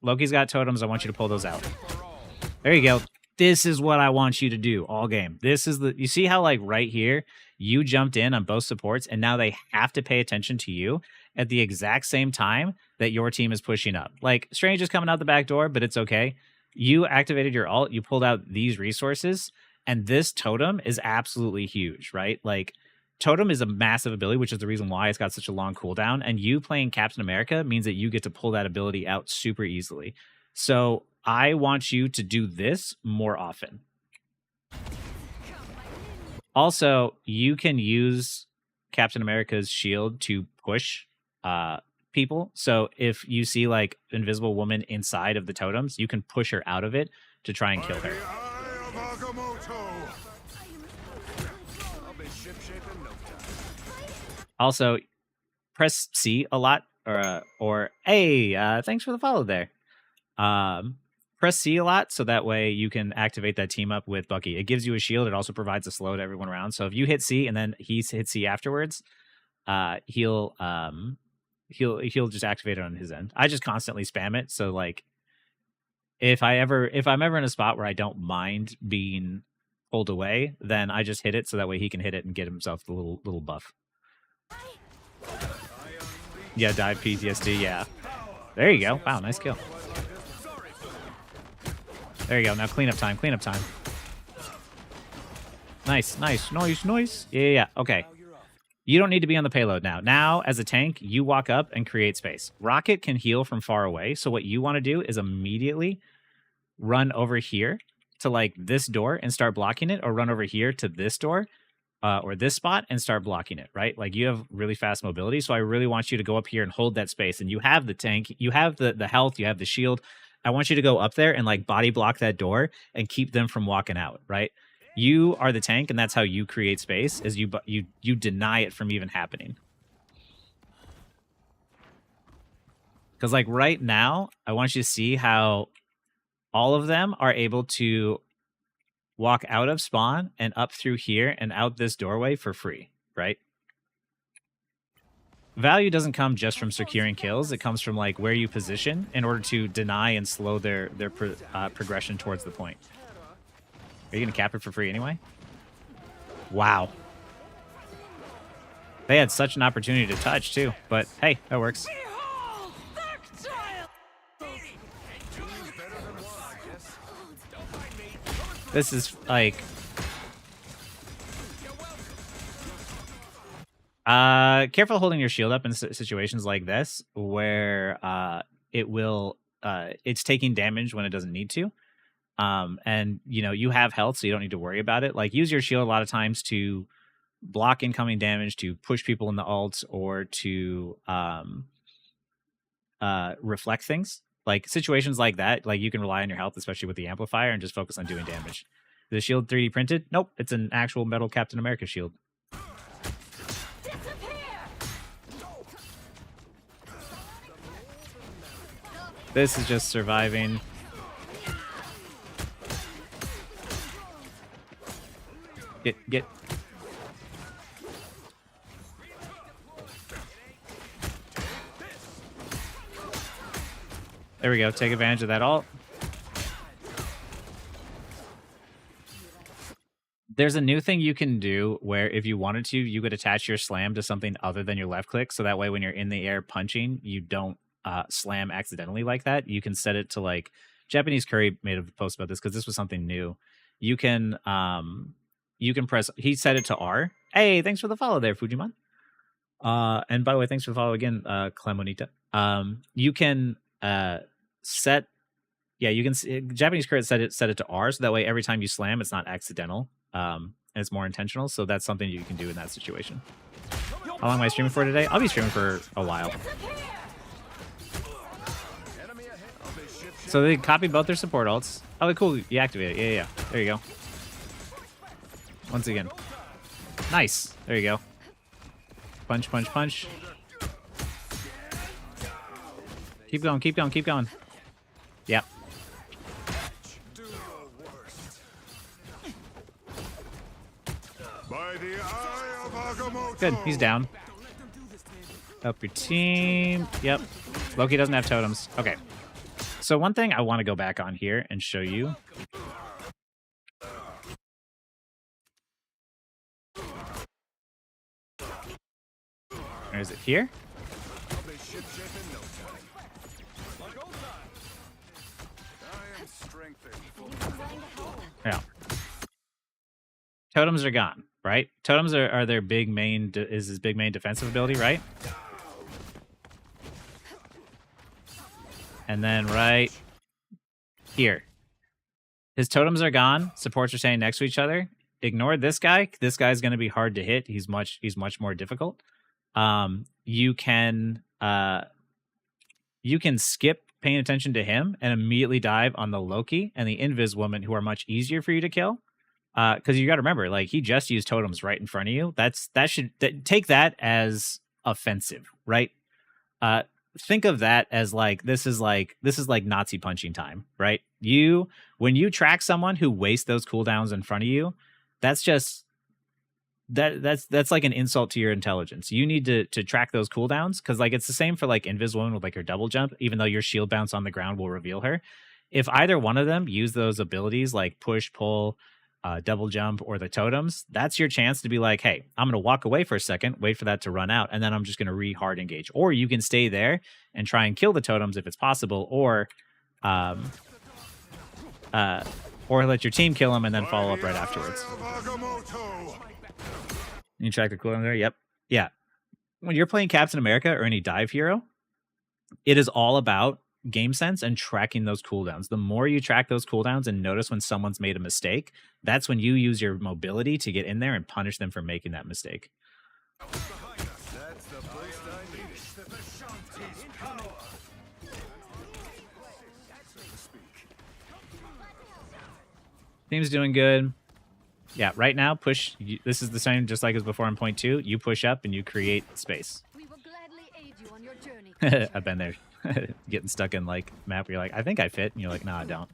Loki's got totems. I want you to pull those out. There you go. This is what I want you to do all game. This is you see how like right here, you jumped in on both supports and now they have to pay attention to you at the exact same time that your team is pushing up. Like Strange is coming out the back door, but it's okay. You activated your ult. You pulled out these resources and this totem is absolutely huge, right? Like Totem is a massive ability, which is the reason why it's got such a long cooldown. And you playing Captain America means that you get to pull that ability out super easily. So I want you to do this more often. Also, you can use Captain America's shield to push people. So if you see like Invisible Woman inside of the totems, you can push her out of it to try and kill her. Also, press C a lot, or hey, thanks for the follow there. Press C a lot so that way you can activate that team up with Bucky. It gives you a shield. It also provides a slow to everyone around. So if you hit C and then he hits C afterwards, he'll just activate it on his end. I just constantly spam it. So like, if I'm ever in a spot where I don't mind being pulled away, then I just hit it so that way he can hit it and get himself the little buff. Yeah, dive PTSD, yeah. There you go. Wow, nice kill. There you go. Now cleanup time, cleanup time. Nice. Yeah. Okay. You don't need to be on the payload now. Now, as a tank, you walk up and create space. Rocket can heal from far away, so what you want to do is immediately run over here to like this door and start blocking it, or run over here to this door or this spot and start blocking it, right? Like you have really fast mobility, so I really want you to go up here and hold that space. And you have the tank, you have the health, you have the shield. I want you to go up there and like body block that door and keep them from walking out, right? You are the tank, and that's how you create space, is you deny it from even happening. Because like right now, I want you to see how all of them are able to walk out of spawn and up through here and out this doorway for free, right? Value doesn't come just from securing kills. It comes from like where you position in order to deny and slow their progression towards the point. Are you going to cap it for free anyway? Wow. They had such an opportunity to touch too, but hey, that works. This is like... careful holding your shield up in situations like this where it's taking damage when it doesn't need to. And you know, you have health, so you don't need to worry about it. Like, use your shield a lot of times to block incoming damage, to push people in the ults, or to reflect things. Like, situations like that, like, you can rely on your health, especially with the amplifier, and just focus on doing damage. The shield 3D printed? Nope, it's an actual metal Captain America shield. This is just surviving. Get. There we go. Take advantage of that ult. There's a new thing you can do where if you wanted to, you could attach your slam to something other than your left click. So that way when you're in the air punching, you don't slam accidentally like that. You can set it to, like, Japanese Curry made a post about this because this was something new. You can press, he set it to R. Hey, thanks for the follow there, Fujimon. And by the way, thanks for the follow again, Clemonita. You can set, Japanese Curry set it to R, so that way every time you slam, it's not accidental. And it's more intentional, so that's something you can do in that situation. How long am I streaming for today? I'll be streaming for a while. So they copied both their support ults. Oh, cool. You activate it. Yeah. There you go. Once again. Nice. There you go. Punch, punch, punch. Keep going, keep going, keep going. Yep. Good, he's down. Help your team. Yep. Loki doesn't have totems. Okay. So one thing I want to go back on here and show you. Or is it here? Yeah. Totems are gone, right? Totems are their big main, is his big main defensive ability, right? And then right here. His totems are gone. Supports are staying next to each other. Ignore this guy. This guy's going to be hard to hit. He's much more difficult. You can skip paying attention to him and immediately dive on the Loki and the Invis woman, who are much easier for you to kill. Because you got to remember, like, he just used totems right in front of you. Take that as offensive, right? Think of that as this is like Nazi punching time, right? When you track someone who wastes those cooldowns in front of you, that's just that's like an insult to your intelligence. You need to track those cooldowns, because like it's the same for like Invisible with like her double jump. Even though your shield bounce on the ground will reveal her, if either one of them use those abilities like push, pull, double jump, or the totems, that's your chance to be like, hey, I'm going to walk away for a second, wait for that to run out, and then I'm just going to re-hard engage. Or you can stay there and try and kill the totems if it's possible, or let your team kill them and then follow up right afterwards. You track the cooldown there? Yep. Yeah. When you're playing Captain America or any dive hero, it is all about game sense and tracking those cooldowns. The more you track those cooldowns and notice when someone's made a mistake, that's when you use your mobility to get in there and punish them for making that mistake. Team's doing good. Yeah, right now, push. This is the same, just like as before in point 2. You push up and you create space. We will gladly aid you on your journey. I've been there. Getting stuck in like map where you're like, I think I fit, and you're like, no, I don't.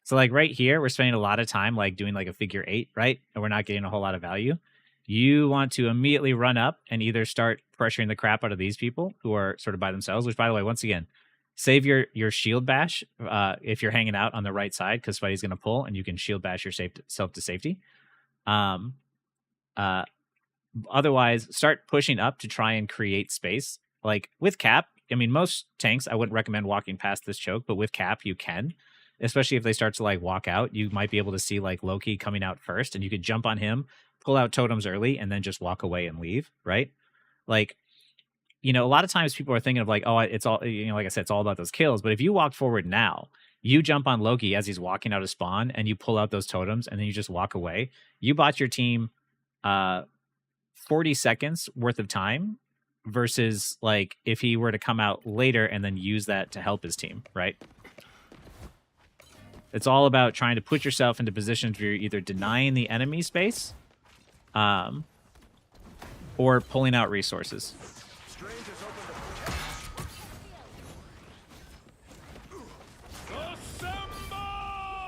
So like right here, we're spending a lot of time like doing like a figure 8, right? And we're not getting a whole lot of value. You want to immediately run up and either start pressuring the crap out of these people who are sort of by themselves, which by the way, once again, save your shield bash if you're hanging out on the right side, because Spidey's going to pull and you can shield bash yourself to safety. Otherwise, start pushing up to try and create space. Like with Cap, I mean, most tanks, I wouldn't recommend walking past this choke, but with Cap, you can. especially if they start to like walk out, you might be able to see like Loki coming out first, and you could jump on him, pull out totems early, and then just walk away and leave, right? Like, you know, a lot of times people are thinking of like, oh, it's all, you know, like I said, it's all about those kills. But if you walk forward now, you jump on Loki as he's walking out of spawn, and you pull out those totems, and then you just walk away. You bought your team 40 seconds worth of time versus like if he were to come out later and then use that to help his team, right? It's all about trying to put yourself into positions where you're either denying the enemy space or pulling out resources.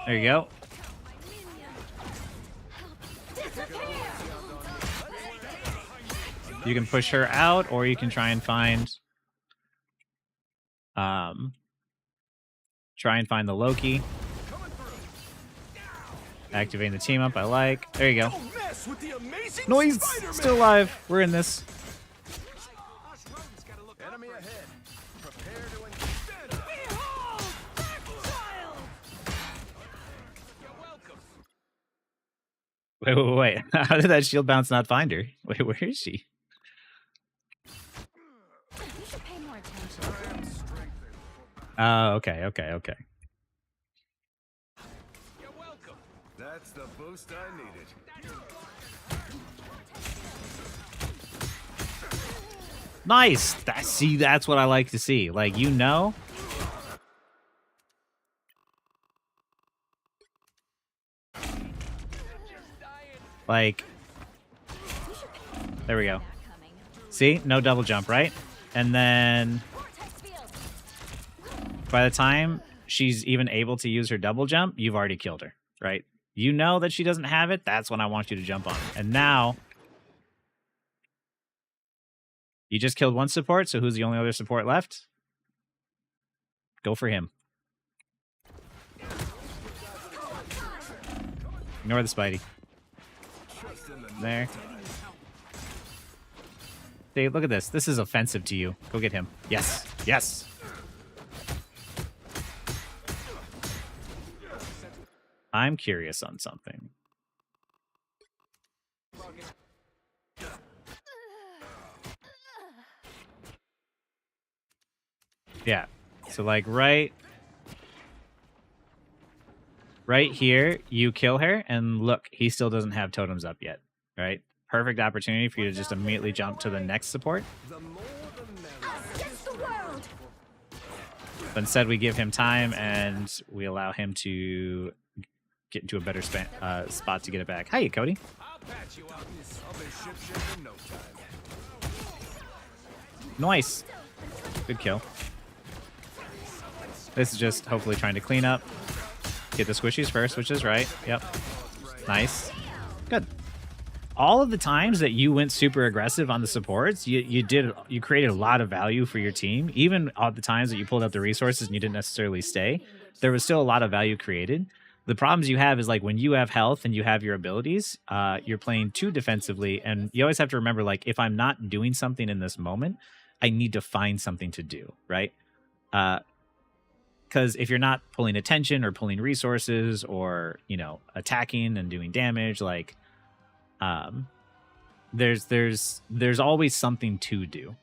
There you go. You can push her out, or you can try and find the Loki. Activating the team up, I like. There you go. Noise! Still alive. We're in this. Wait. How did that shield bounce not find her? Wait, where is she? You should pay more attention. Oh, okay. You're welcome. That's the boost I needed. Nice. See, that's what I like to see. Like, you know. Like, there we go. See? No double jump, right? And then by the time she's even able to use her double jump, you've already killed her, right? You know that she doesn't have it. That's when I want you to jump on. And now you just killed one support, so who's the only other support left? Go for him. Ignore the Spidey. There. See, look at this. This is offensive to you. Go get him. Yes. Yes. I'm curious on something. Yeah. So like right here, you kill her, and look, he still doesn't have totems up yet, right? Perfect opportunity for you to just immediately jump to the next support. But instead, we give him time, and we allow him to get into a better spot to get it back. Hiya, Cody. I'll patch you up. I'll be ship in no time. Nice. Good kill. This is just hopefully trying to clean up. Get the squishies first, which is right. Yep. Nice. Good. All of the times that you went super aggressive on the supports, you created a lot of value for your team. Even all the times that you pulled up the resources and you didn't necessarily stay, there was still a lot of value created. The problems you have is like when you have health and you have your abilities, you're playing too defensively, and you always have to remember, like, if I'm not doing something in this moment, I need to find something to do, right? Because if you're not pulling attention or pulling resources or, you know, attacking and doing damage, like, there's always something to do.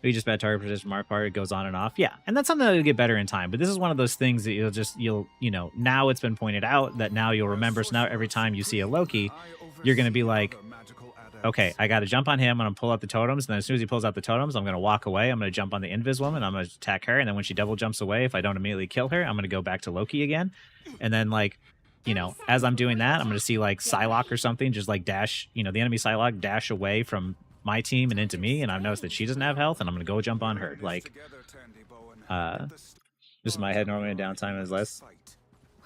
We just bad target position from our part. It goes on and off. Yeah, and that's something that'll get better in time. But this is one of those things that you'll you know, now it's been pointed out that now you'll remember. So now every time you see a Loki, you're going to be like, okay, I got to jump on him. I'm going to pull out the totems. And then as soon as he pulls out the totems, I'm going to walk away. I'm going to jump on the Invis woman. I'm going to attack her. And then when she double jumps away, if I don't immediately kill her, I'm going to go back to Loki again. And then, like, you know, as I'm doing that, I'm going to see like Psylocke or something just like dash, you know, the enemy Psylocke dash away from my team and into me. And I've noticed that she doesn't have health, and I'm going to go jump on her. Like, just in my head, normally in downtime is less.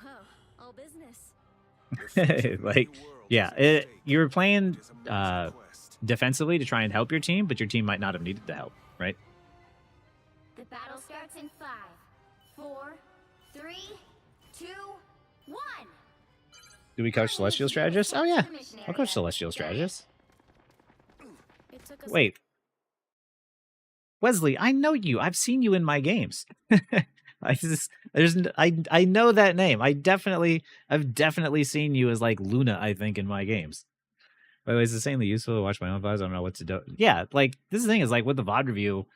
Whoa, all business. Like, yeah, you were playing defensively to try and help your team, but your team might not have needed the help, right? The battle starts in 5, 4, 3, 2, 1. Do we coach Celestial Strategists? Oh, yeah. I'll coach Celestial Strategists. Wait. Wesley, I know you. I've seen you in my games. I know that name. I've definitely seen you as like Luna, I think, in my games. By the way, it's insanely useful to watch my own VODs. I don't know what to do. Yeah, like this is the thing is like with the VOD review,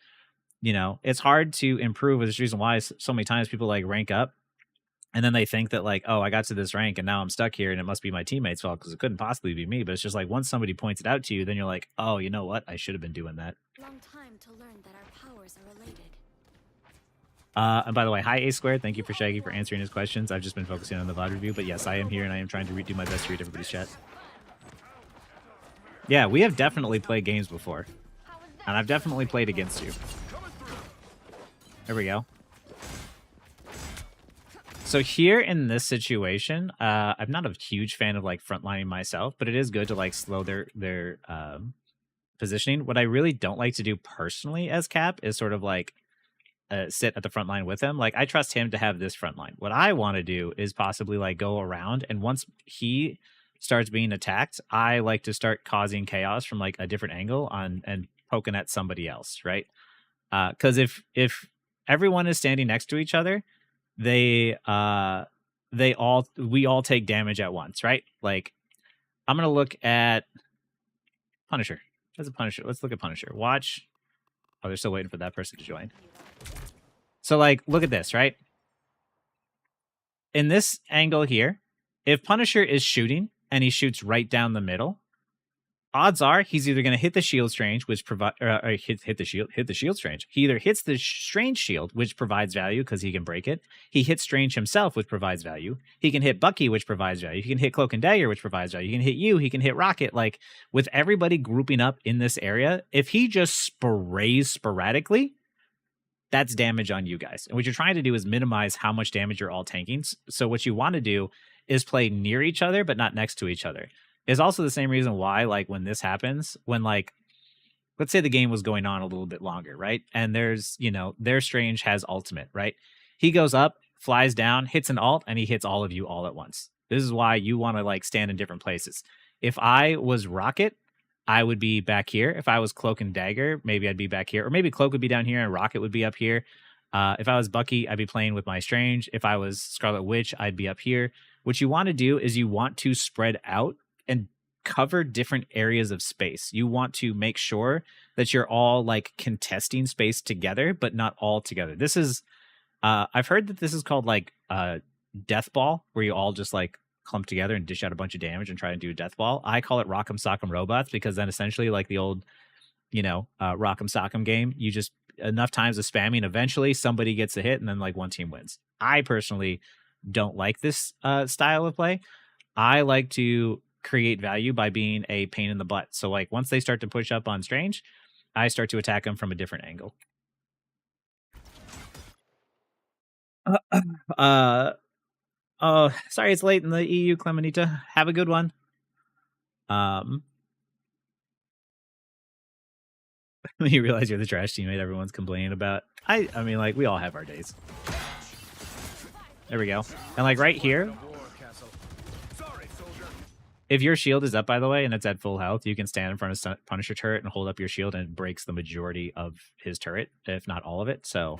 you know, it's hard to improve. There's a reason why so many times people like rank up and then they think that like, oh, I got to this rank and now I'm stuck here and it must be my teammates' fault because it couldn't possibly be me. But it's just like once somebody points it out to you, then you're like, oh, you know what? I should have been doing that. Long time to learn that our powers are related. And by the way, hi A Squared. Thank you for Shaggy for answering his questions. I've just been focusing on the VOD review, but yes, I am here and I am trying to do my best to read everybody's chat. Yeah, we have definitely played games before. And I've definitely played against you. There we go. So here in this situation, I'm not a huge fan of like frontlining myself, but it is good to like slow their positioning. What I really don't like to do personally as Cap is sort of like sit at the front line with him. Like I trust him to have this front line. What I want to do is possibly like go around, and once he starts being attacked, I like to start causing chaos from like a different angle and poking at somebody else, right? Because if everyone is standing next to each other, we all take damage at once, right? Like I'm gonna look at Punisher. That's a Punisher. Let's look at Punisher. Watch. Oh, they're still waiting for that person to join. So like, look at this, right? In this angle here, if Punisher is shooting and he shoots right down the middle, odds are he's either going to hit the shield strange, which provide hit the shield strange. He either hits the strange shield, which provides value because he can break it. He hits strange himself, which provides value. He can hit Bucky, which provides value. He can hit Cloak and Dagger, which provides value. He can hit you. He can hit Rocket. Like with everybody grouping up in this area, if he just sprays sporadically, that's damage on you guys. And what you're trying to do is minimize how much damage you're all tanking. So what you want to do is play near each other, but not next to each other. Is also the same reason why, like, when this happens, when, like, let's say the game was going on a little bit longer, right? And there's, you know, their Strange has ultimate, right? He goes up, flies down, hits an ult, and he hits all of you all at once. This is why you want to, like, stand in different places. If I was Rocket, I would be back here. If I was Cloak and Dagger, maybe I'd be back here. Or maybe Cloak would be down here and Rocket would be up here. If I was Bucky, I'd be playing with my Strange. If I was Scarlet Witch, I'd be up here. What you want to do is you want to spread out and cover different areas of space. You want to make sure that you're all like contesting space together, but not all together. This is, I've heard that this is called like death ball, where you all just like clump together and dish out a bunch of damage and try to do a death ball. I call it Rock'em Sock'em Robots because then essentially like the old, you know, Rock'em Sock'em game, you just enough times of spamming, eventually somebody gets a hit and then like one team wins. I personally don't like this style of play. I like to create value by being a pain in the butt. So like once they start to push up on Strange, I start to attack them from a different angle. Oh, sorry it's late in the EU, Clemenita. Have a good one. You realize you're the trash teammate everyone's complaining about. I mean, like, we all have our days. There we go. And like right here, if your shield is up, by the way, and it's at full health, you can stand in front of Punisher turret and hold up your shield, and it breaks the majority of his turret, if not all of it. So,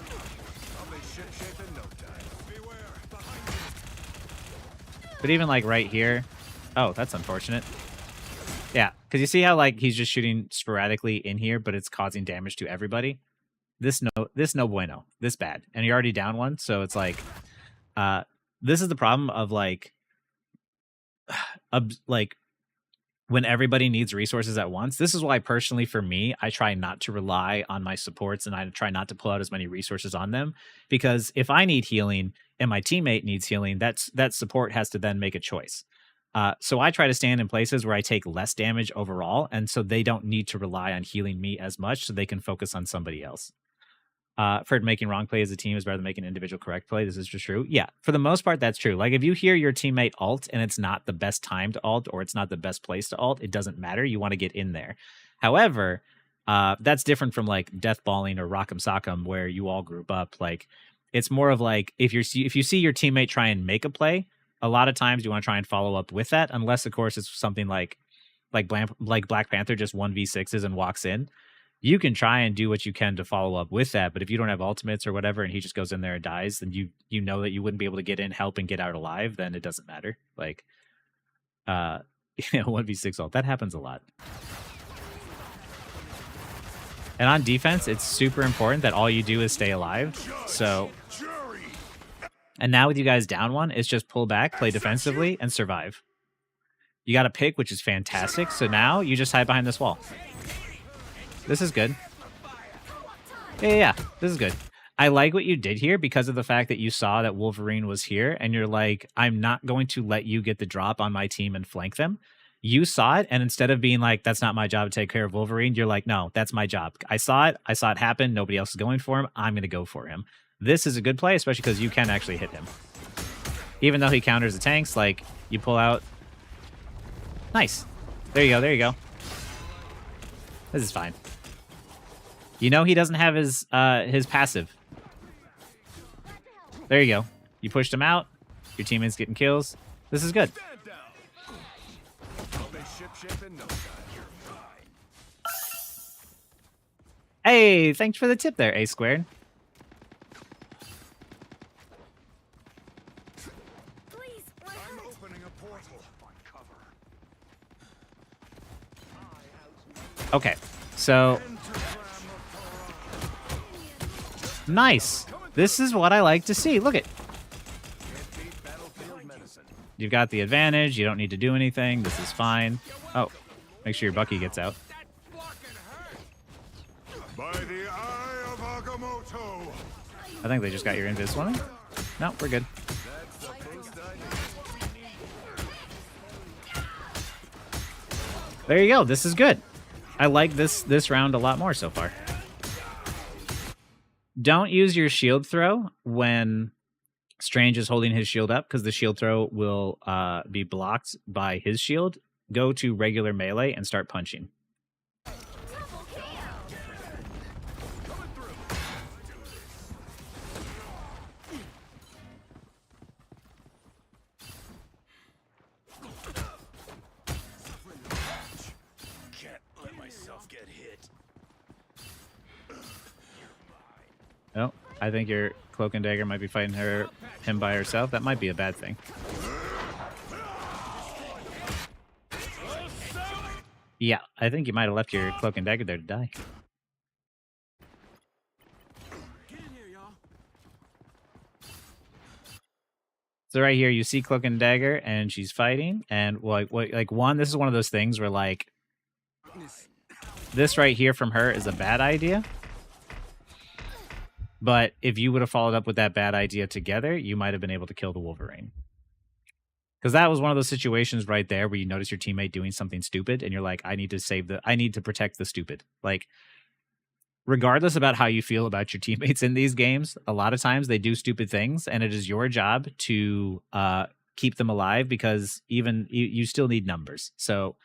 but even like right here, oh, that's unfortunate. Yeah, because you see how like he's just shooting sporadically in here, but it's causing damage to everybody. This no bueno, this bad, and you're already down one. So it's like, this is the problem of like when everybody needs resources at once. This is why personally for me, I try not to rely on my supports and I try not to pull out as many resources on them, because if I need healing and my teammate needs healing, that support has to then make a choice. So I try to stand in places where I take less damage overall, and so they don't need to rely on healing me as much, so they can focus on somebody else. For making wrong play as a team is better than making individual correct play. This is just true. Yeah, for the most part, that's true. Like if you hear your teammate ult and it's not the best time to ult, or it's not the best place to ult, it doesn't matter. You want to get in there. However, that's different from like death balling or Rock'em Sock'em, where you all group up. Like it's more of like if you see your teammate try and make a play, a lot of times you want to try and follow up with that, unless of course it's something like Black Panther just 1v6s and walks in. you can try and do what you can to follow up with that. But if you don't have ultimates or whatever, and he just goes in there and dies, then you know that you wouldn't be able to get in, help, and get out alive. Then it doesn't matter. Like, 1v6 ult, that happens a lot. And on defense, it's super important that all you do is stay alive. So, and now with you guys down one, it's just pull back, play defensively, and survive. You got a pick, which is fantastic. So now you just hide behind this wall. This is good. Yeah, this is good. I like what you did here because of the fact that you saw that Wolverine was here and you're like, I'm not going to let you get the drop on my team and flank them. You saw it, and instead of being like, that's not my job to take care of Wolverine, you're like, no, that's my job. I saw it happen. Nobody else is going for him. I'm going to go for him. This is a good play, especially because you can actually hit him. Even though he counters the tanks, like, you pull out. Nice. There you go. This is fine. You know he doesn't have his passive. There you go. You pushed him out. Your teammate's getting kills. This is good. Hey, thanks for the tip there, A squared. Please, I'm opening a portal. Okay, so nice. This is what I like to see. Look at. You've got the advantage. You don't need to do anything. This is fine. Oh, make sure your Bucky gets out. By the eye of Agamotto. I think they just got your invis one. No, we're good. There you go. This is good. I like this round a lot more so far. Don't use your shield throw when Strange is holding his shield up, because the shield throw will be blocked by his shield. Go to regular melee and start punching. Can't let myself get hit. Oh, I think your Cloak and Dagger might be fighting him by herself. That might be a bad thing. Yeah, I think you might have left your Cloak and Dagger there to die. So right here, you see Cloak and Dagger, and she's fighting. And like one, this is one of those things where like this right here from her is a bad idea. But if you would have followed up with that bad idea together, you might have been able to kill the Wolverine. Because that was one of those situations right there where you notice your teammate doing something stupid, and you're like, I need to protect the stupid. Like, regardless about how you feel about your teammates in these games, a lot of times they do stupid things, and it is your job to keep them alive, because even you still need numbers. So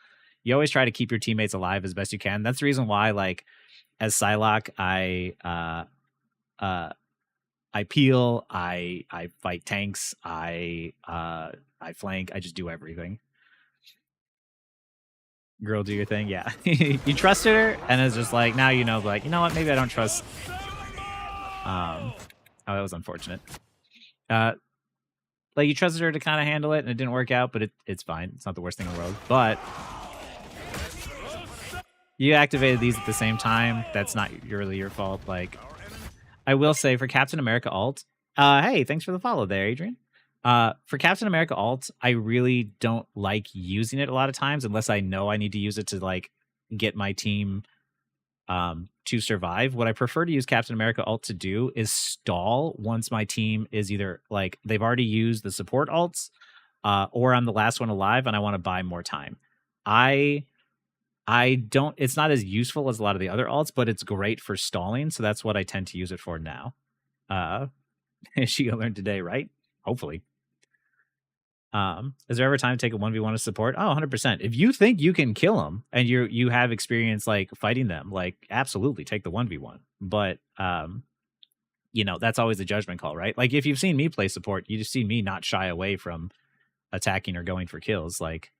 you always try to keep your teammates alive as best you can. That's the reason why, like, as Psylocke, I peel, I fight tanks, I flank, I just do everything. Girl, do your thing, yeah. You trusted her, and it's just like, now you know, like, you know what, maybe I don't trust. Oh, that was unfortunate. Like, you trusted her to kind of handle it, and it didn't work out, but it's fine. It's not the worst thing in the world. But you activated these at the same time. That's not really your fault. Like, I will say, for Captain America ult, hey, thanks for the follow there, Adrian. For Captain America ult, I really don't like using it a lot of times unless I know I need to use it to, like, get my team to survive. What I prefer to use Captain America ult to do is stall once my team is either, like, they've already used the support ults, or I'm the last one alive and I want to buy more time. It's not as useful as a lot of the other alts, but it's great for stalling, so that's what I tend to use it for now. She learned today, right? Hopefully. Is there ever time to take a 1v1 to support? Oh, 100%. If you think you can kill them and you have experience, like, fighting them, like, absolutely take the 1v1. But you know, that's always a judgment call, right? Like, if you've seen me play support, you just see me not shy away from attacking or going for kills. Like,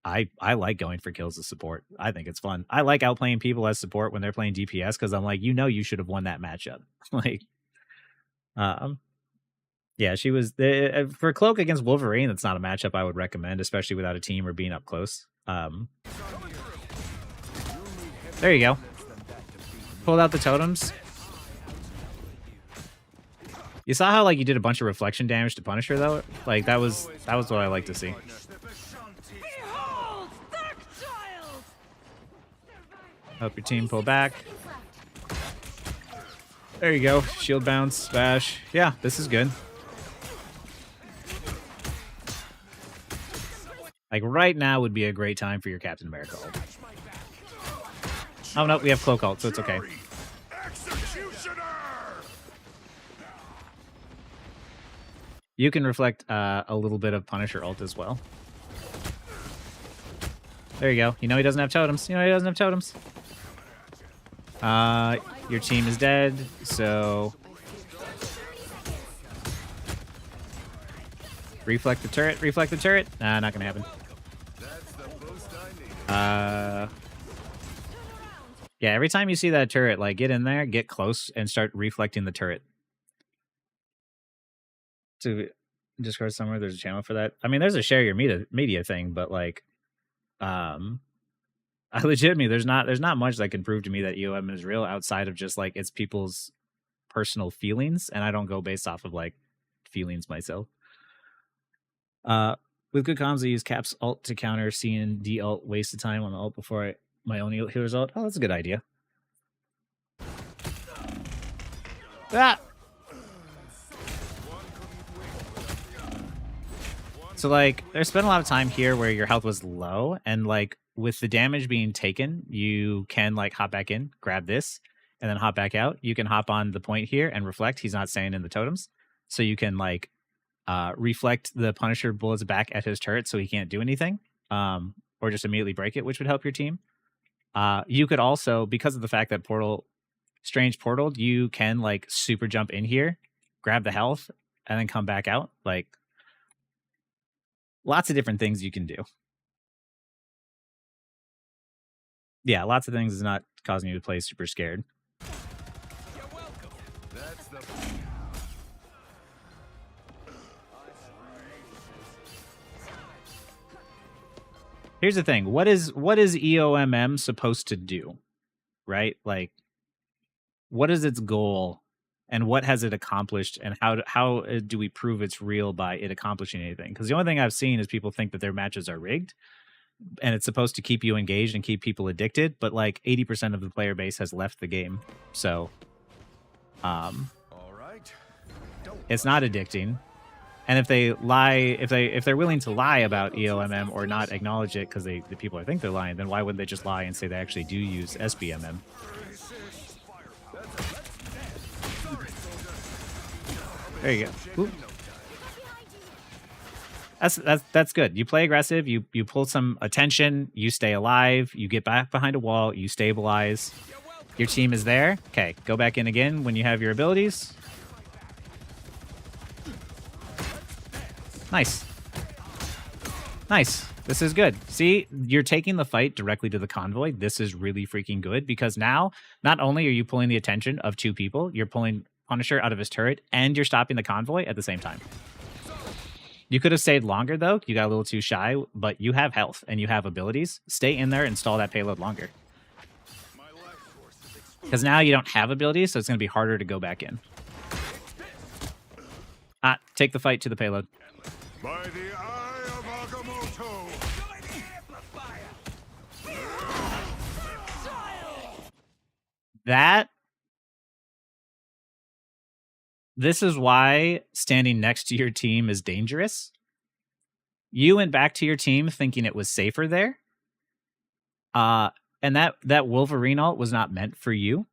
I like going for kills as support. I think it's fun. I like outplaying people as support when they're playing DPS because I'm like, you should have won that matchup. Like, yeah, she was for Cloak against Wolverine. That's not a matchup I would recommend, especially without a team or being up close. There you go. Pulled out the totems. You saw how like you did a bunch of reflection damage to Punisher though. Like that was what I like to see. Help your team pull back. There you go. Shield bounce, bash. Yeah, this is good. Like right now would be a great time for your Captain America ult. Oh no, we have Cloak ult, so it's okay. You can reflect a little bit of Punisher ult as well. There you go. You know he doesn't have totems. Your team is dead, so reflect the turret. Nah, not gonna happen. Yeah, every time you see that turret, like get in there, get close, and start reflecting the turret. To Discord somewhere, there's a channel for that. I mean, there's a share your media thing, but like, I legitimately there's not much that can prove to me that EOM is real outside of just like it's people's personal feelings, and I don't go based off of like feelings myself. With good comms, I use Cap's ult to counter C and D ult, waste of time on the ult before my own healer's ult. Oh, that's a good idea. Ah! So, like, there's been a lot of time here where your health was low, and, like, with the damage being taken, you can, like, hop back in, grab this, and then hop back out. You can hop on the point here and reflect. He's not staying in the totems. So you can, like, reflect the Punisher bullets back at his turret so he can't do anything, or just immediately break it, which would help your team. You could also, because of the fact that Strange portaled, you can, like, super jump in here, grab the health, and then come back out. Like, lots of different things you can do. Yeah, lots of things is not causing you to play super scared. You're welcome. That's the... Here's the thing. What is EOMM supposed to do? Right? Like, what is its goal? And what has it accomplished, and how do we prove it's real by it accomplishing anything? Because the only thing I've seen is people think that their matches are rigged, and it's supposed to keep you engaged and keep people addicted, but like 80% of the player base has left the game. So All right. it's not addicting. And if they lie, if they're willing to lie about EOMM or not acknowledge it because the people think they're lying, then why wouldn't they just lie and say they actually do use SBMM? There you go. Ooh. That's good. You play aggressive, you pull some attention, you stay alive, you get back behind a wall, you stabilize. Your team is there. Okay, go back in again when you have your abilities. Nice. Nice. This is good. See, you're taking the fight directly to the convoy. This is really freaking good because now not only are you pulling the attention of two people, you're pulling Punisher out of his turret, and you're stopping the convoy at the same time. You could have stayed longer, though. You got a little too shy, but you have health, and you have abilities. Stay in there and stall that payload longer. Because now you don't have abilities, so it's going to be harder to go back in. Take the fight to the payload. By the eye of Agamotto! This is why standing next to your team is dangerous. You went back to your team thinking it was safer there. And that Wolverine ult was not meant for you.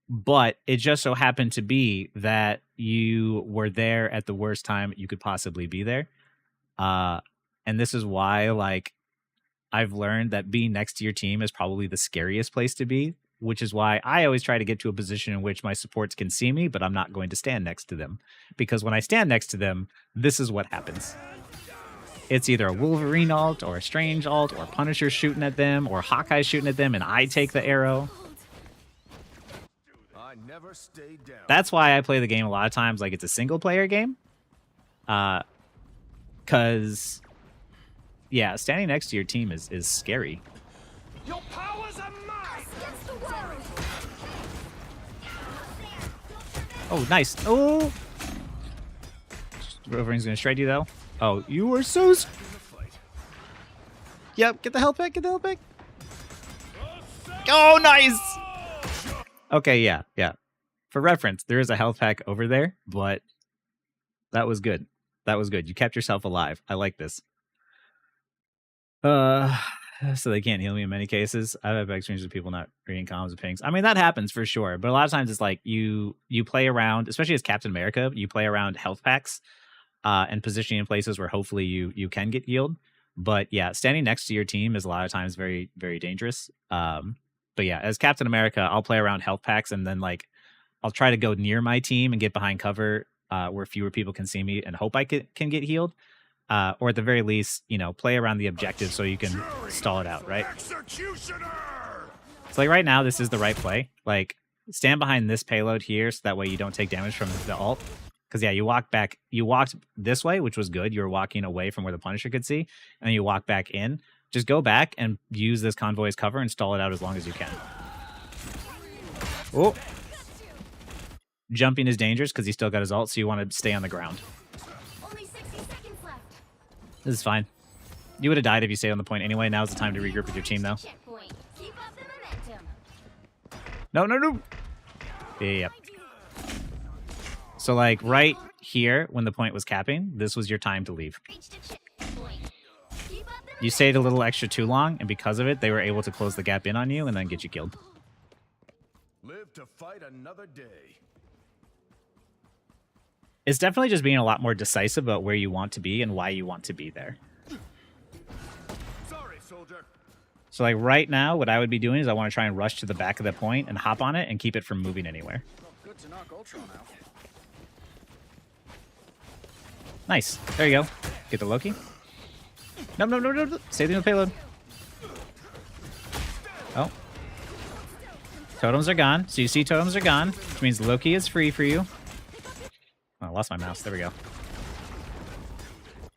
But it just so happened to be that you were there at the worst time you could possibly be there. And this is why, like, I've learned that being next to your team is probably the scariest place to be, which is why I always try to get to a position in which my supports can see me, but I'm not going to stand next to them. Because when I stand next to them, this is what happens. it's either a Wolverine ult or a Strange ult or Punisher shooting at them or Hawkeye shooting at them and I take the arrow. I never stay down. That's why I play the game a lot of times like it's a single player game. Cause yeah, standing next to your team is scary. Your powers are mine. Against the world. Oh, nice. Oh, Wolverine's gonna shred you though. Oh, you are so. Yep, get the health back. Get the health back. Oh, nice. Okay, yeah. For reference, there is a health pack over there, but that was good. That was good. You kept yourself alive. I like this. So they can't heal me in many cases. I've had experiences with people not reading comms and pings. I mean, that happens for sure. But a lot of times it's like you play around, especially as Captain America, you play around health packs and positioning in places where hopefully you can get healed. But yeah, standing next to your team is a lot of times very, very dangerous. But yeah, as Captain America, I'll play around health packs and then like I'll try to go near my team and get behind cover where fewer people can see me and hope I can get healed. Or at the very least, you know, play around the objective so you can stall it out, right? Executioner! So like right now, this is the right play. Like stand behind this payload here so that way you don't take damage from the ult. Because yeah, you walked this way, which was good. You were walking away from where the Punisher could see, and then you walk back in. Just go back and use this convoy as cover and stall it out as long as you can. Oh. Jumping is dangerous because he still got his ult, so you want to stay on the ground. Only 60 seconds left. This is fine. You would have died if you stayed on the point anyway. Now's the time to regroup with your team, though. Checkpoint. Keep up the momentum. No. Yeah. So, like, right here, when the point was capping, this was your time to leave. Reached a checkpoint. Keep up the You stayed a little extra too long, and because of it, they were able to close the gap in on you and then get you killed. Live to fight another day. It's definitely just being a lot more decisive about where you want to be and why you want to be there. Sorry, soldier. So, like, right now, what I would be doing is I want to try and rush to the back of the point and hop on it and keep it from moving anywhere. Good to knock Ultron out. Nice. There you go. Get the Loki. No. Stay in the payload. Oh. Totems are gone. So you see totems are gone, which means Loki is free for you. Oh, I lost my mouse. There we go.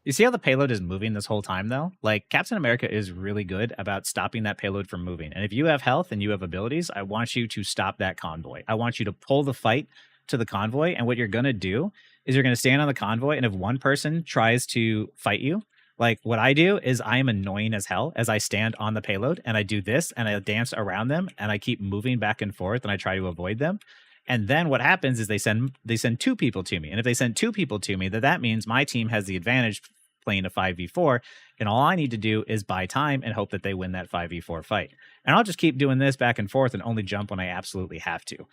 You see how the payload is moving this whole time, though? Like, Captain America is really good about stopping that payload from moving. And if you have health and you have abilities, I want you to stop that convoy. I want you to pull the fight to the convoy. And what you're going to do is you're going to stand on the convoy. And if one person tries to fight you, like what I do is I am annoying as hell as I stand on the payload and I do this and I dance around them and I keep moving back and forth and I try to avoid them. And then what happens is they send two people to me. And if they send two people to me, that means my team has the advantage playing a 5v4. And all I need to do is buy time and hope that they win that 5v4 fight. And I'll just keep doing this back and forth and only jump when I absolutely have to.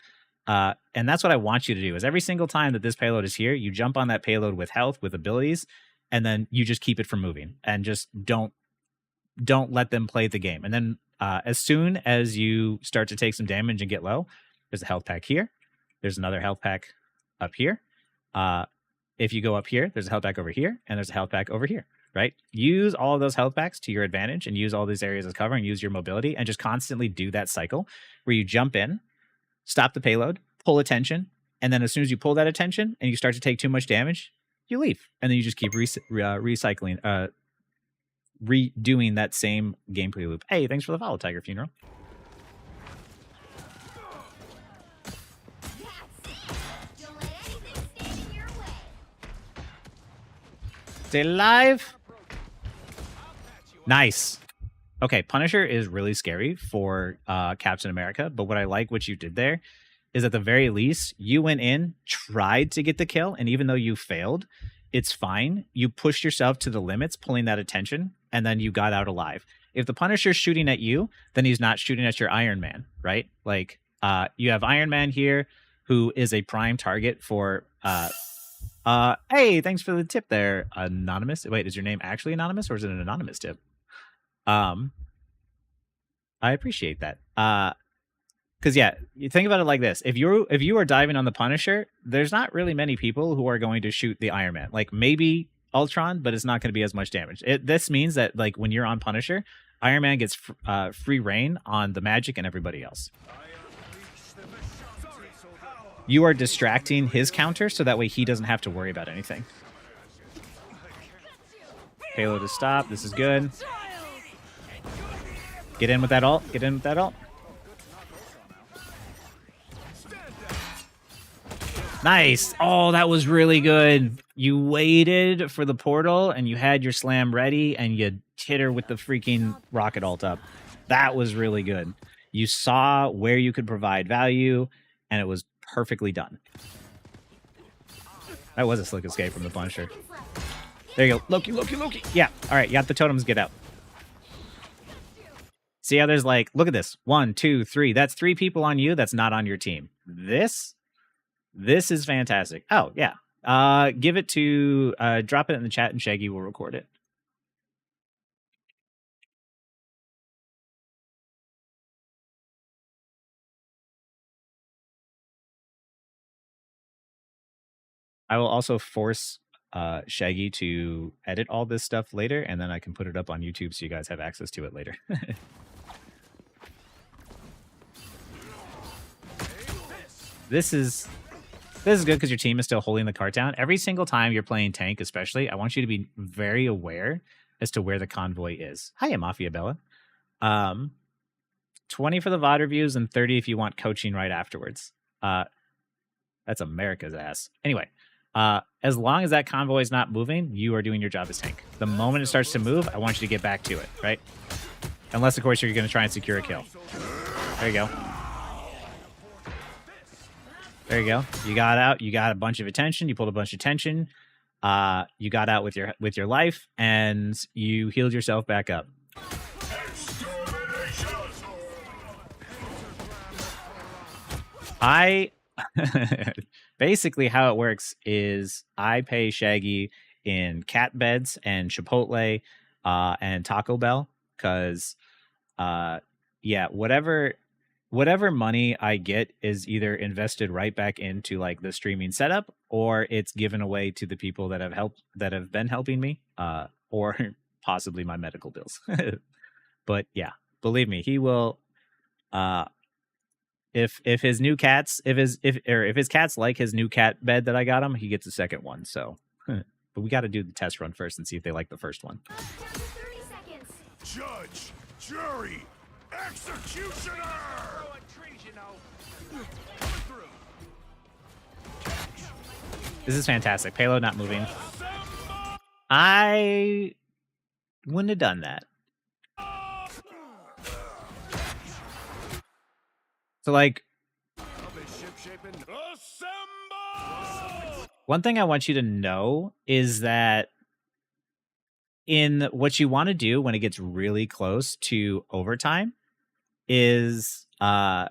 And that's what I want you to do is every single time that this payload is here, you jump on that payload with health, with abilities, and then you just keep it from moving and just don't let them play the game. And then as soon as you start to take some damage and get low, there's a health pack here. There's another health pack up here. If you go up here, there's a health pack over here, and there's a health pack over here, right? Use all of those health packs to your advantage and use all these areas as cover and use your mobility and just constantly do that cycle where you jump in, stop the payload, pull attention, and then as soon as you pull that attention and you start to take too much damage, you leave. And then you just keep recycling, redoing that same gameplay loop. Hey, thanks for the follow, Tiger Funeral. Don't let anything stand in your way. Stay alive. Nice. Okay, Punisher is really scary for Captain America, but what I like what you did there is at the very least, you went in, tried to get the kill, and even though you failed, it's fine. You pushed yourself to the limits, pulling that attention, and then you got out alive. If the Punisher's shooting at you, then he's not shooting at your Iron Man, right? Like, you have Iron Man here, who is a prime target for... hey, thanks for the tip there, Anonymous. Wait, is your name actually Anonymous, or is it an anonymous tip? I appreciate that. Because yeah, you think about it like this: if you are diving on the Punisher, there's not really many people who are going to shoot the Iron Man. Like maybe Ultron, but it's not going to be as much damage. This means that like when you're on Punisher, Iron Man gets free reign on the magic and everybody else. You are distracting his counter, so that way he doesn't have to worry about anything. Payload is stopped. This is good. Get in with that ult. Get in with that ult. Nice. Oh, that was really good. You waited for the portal, and you had your slam ready, and you hit her with the freaking rocket ult up. That was really good. You saw where you could provide value, and it was perfectly done. That was a slick escape from the Punisher. There you go. Loki, Loki, Loki. Yeah. All right. You got the totems. Get out. See how there's like, look at this. 1, 2, 3. That's 3 people on you. That's not on your team. This is fantastic. Oh, yeah. Give it to, drop it in the chat and Shaggy will record it. I will also force Shaggy to edit all this stuff later, and then I can put it up on YouTube so you guys have access to it later. This is good because your team is still holding the cart down. Every single time you're playing tank, especially, I want you to be very aware as to where the convoy is. Hiya, Mafia Bella. 20 for the VOD reviews and 30 if you want coaching right afterwards. That's America's ass. Anyway, as long as that convoy is not moving, you are doing your job as tank. The moment it starts to move, I want you to get back to it, right? Unless, of course, you're going to try and secure a kill. There you go. There you go. You got out. You got a bunch of attention. You pulled a bunch of attention. You got out with your life, and you healed yourself back up. Basically how it works is I pay Shaggy in cat beds and Chipotle and Taco Bell because yeah, whatever money I get is either invested right back into like the streaming setup, or it's given away to the people that have been helping me, or possibly my medical bills. But yeah, believe me, he will. If his cats like his new cat bed that I got him, he gets a second one. So, but we got to do the test run first and see if they like the first one. Judge, jury, executioner. This is fantastic. Payload not moving. I wouldn't have done that. So, like, one thing I want you to know is that in what you want to do when it gets really close to overtime is I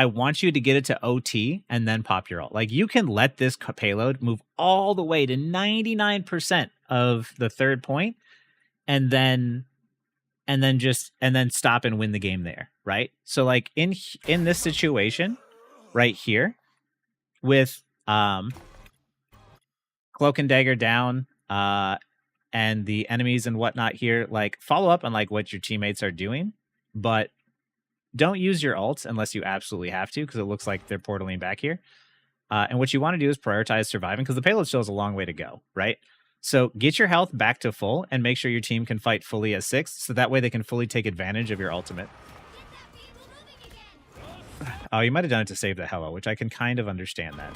want you to get it to OT and then pop your ult. Like, you can let this payload move all the way to 99% of the third point and then stop and win the game there, right? So like in this situation right here with Cloak and Dagger down and the enemies and whatnot here, like follow up on like what your teammates are doing, but don't use your ults unless you absolutely have to, because it looks like they're portaling back here. And what you want to do is prioritize surviving, because the payload still has a long way to go, right? So get your health back to full and make sure your team can fight fully as 6, so that way they can fully take advantage of your ultimate. Oh, you might have done it to save the Hello, which I can kind of understand that.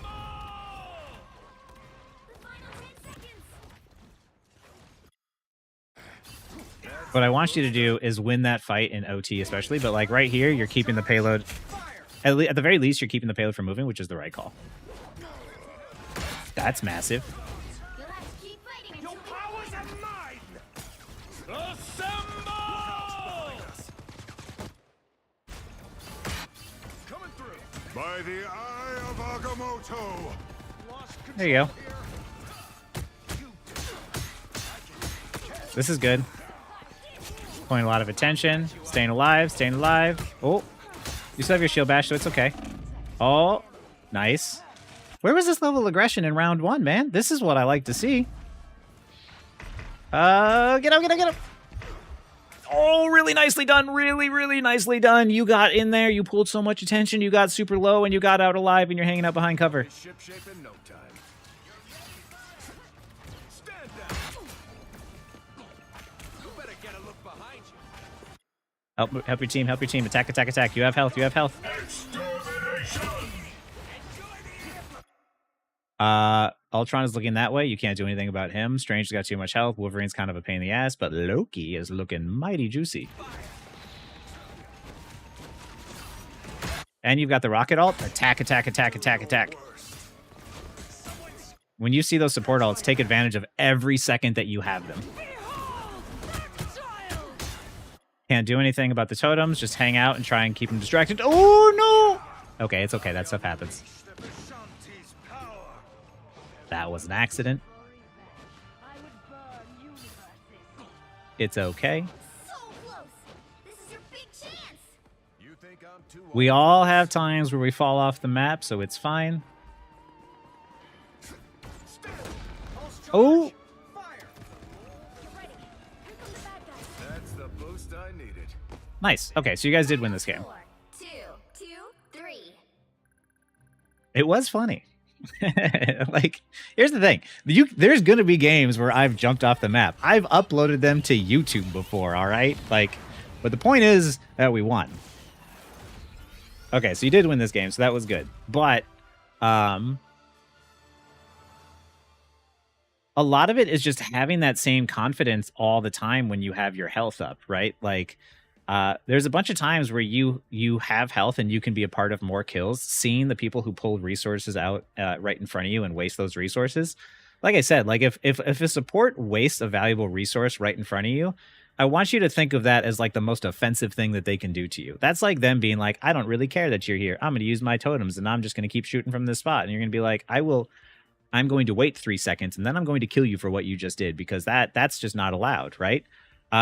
What I want you to do is win that fight in OT especially, but like right here, you're keeping the payload, at the very least, you're keeping the payload from moving, which is the right call. That's massive. By the eye of Agamotto. There you go. This is good. Pulling a lot of attention. Staying alive. Staying alive. Oh. You still have your shield bash, so it's okay. Oh. Nice. Where was this level of aggression in round 1, man? This is what I like to see. Get up. Oh, really nicely done. Really, really nicely done. You got in there. You pulled so much attention. You got super low, and you got out alive, and you're hanging out behind cover. Ship shape in no time. Stand down. You better get a look behind you. Help your team. Help your team. Attack, attack, attack. You have health. You have health. Ultron is looking that way. You can't do anything about him. Strange's got too much health. Wolverine's kind of a pain in the ass, but Loki is looking mighty juicy. And you've got the rocket ult. Attack, attack, attack, attack, attack. When you see those support ults, take advantage of every second that you have them. Can't do anything about the totems. Just hang out and try and keep them distracted. Oh, no! Okay, it's okay. That stuff happens. That was an accident. It's okay. So close. This is your big chance. You think I'm too We all have times where we fall off the map, so it's fine. Oh! Get ready. Here come the bad guys. That's the boost I needed. Nice. Okay, so you guys did win this game. 4, 2, 2, 3. It was funny. Like, here's the thing. There's going to be games where I've jumped off the map. I've uploaded them to YouTube before, all right? Like, but the point is that we won. Okay, so you did win this game, so that was good. But a lot of it is just having that same confidence all the time when you have your health up, right? Like, there's a bunch of times where you have health and you can be a part of more kills. Seeing the people who pull resources out right in front of you and waste those resources. Like I said, like if a support wastes a valuable resource right in front of you, I want you to think of that as like the most offensive thing that they can do to you. That's like them being like, I don't really care that you're here. I'm going to use my totems and I'm just going to keep shooting from this spot. And you're going to be like, I'm going to wait 3 seconds and then I'm going to kill you for what you just did, because that's just not allowed, right?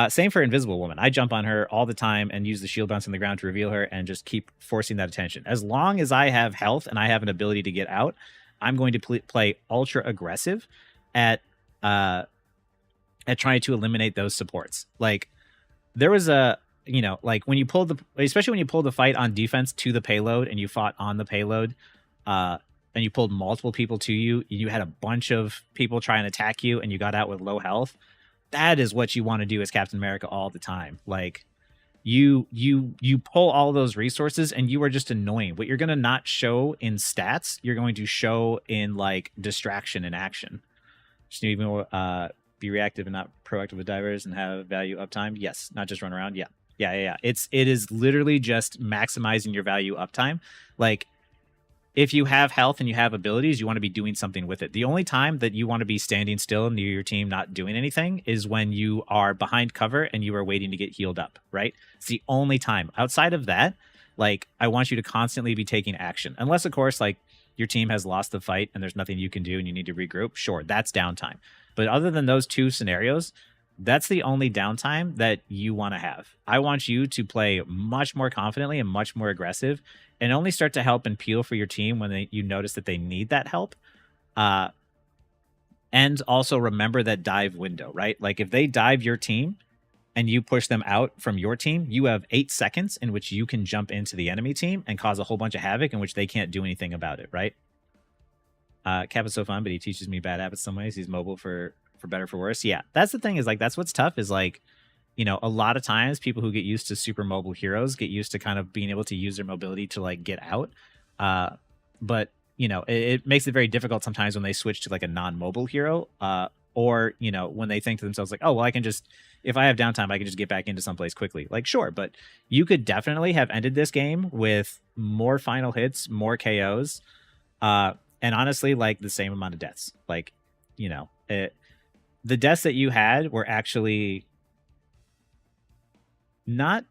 Same for Invisible Woman. I jump on her all the time and use the shield bounce on the ground to reveal her and just keep forcing that attention. As long as I have health and I have an ability to get out, I'm going to play ultra aggressive at trying to eliminate those supports. Like, there was like when you pulled especially when you pulled the fight on defense to the payload and you fought on the payload, and you pulled multiple people to you, you had a bunch of people try and attack you and you got out with low health. That is what you want to do as Captain America all the time. Like, you pull all those resources and you are just annoying. What you're going to not show in stats, you're going to show in like distraction and action. Just need to be reactive and not proactive with divers and have value uptime. Yes, not just run around. Yeah. It is literally just maximizing your value uptime. Like, if you have health and you have abilities, you want to be doing something with it. The only time that you want to be standing still near your team not doing anything is when you are behind cover and you are waiting to get healed up, right? It's the only time. Outside of that, like, I want you to constantly be taking action. Unless, of course, like, your team has lost the fight and there's nothing you can do and you need to regroup. Sure, that's downtime. But other than those two scenarios, that's the only downtime that you want to have. I want you to play much more confidently and much more aggressive, and only start to help and peel for your team when you notice that they need that help. And also remember that dive window, right? Like, if they dive your team and you push them out from your team, you have 8 seconds in which you can jump into the enemy team and cause a whole bunch of havoc in which they can't do anything about it, right? Cap is so fun, but he teaches me bad habits some ways. He's mobile for better, for worse. Yeah, that's the thing, is like, that's what's tough, is like, you know, a lot of times people who get used to super mobile heroes get used to kind of being able to use their mobility to like get out. But, you know, it makes it very difficult sometimes when they switch to like a non-mobile hero, or, you know, when they think to themselves like, oh, well, I can just, if I have downtime, I can just get back into someplace quickly. Like, sure, but you could definitely have ended this game with more final hits, more KOs, and honestly, like, the same amount of deaths. Like, you know, the deaths that you had were actually not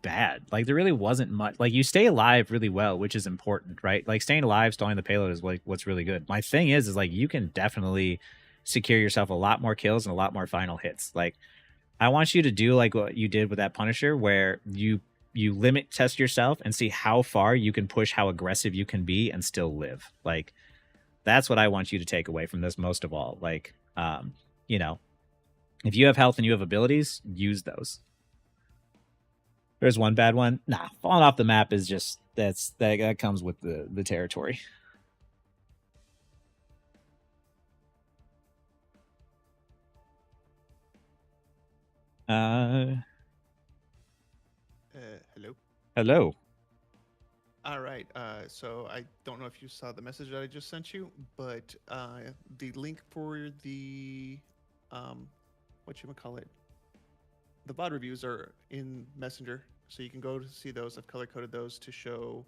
bad. Like, there really wasn't much. Like, you stay alive really well, which is important, right? Like, staying alive, stalling the payload is like what's really good. My thing is like, you can definitely secure yourself a lot more kills and a lot more final hits. Like, I want you to do like what you did with that Punisher, where you you limit test yourself and see how far you can push, how aggressive you can be and still live. Like, that's what I want you to take away from this most of all. Like, you know, if you have health and you have abilities, use those. There's one bad one. Nah, falling off the map is just that comes with the territory. Hello. Hello. All right. So I don't know if you saw the message that I just sent you, but the link for the whatchamacallit, the VOD reviews are in Messenger, so you can go to see those. I've color coded those to show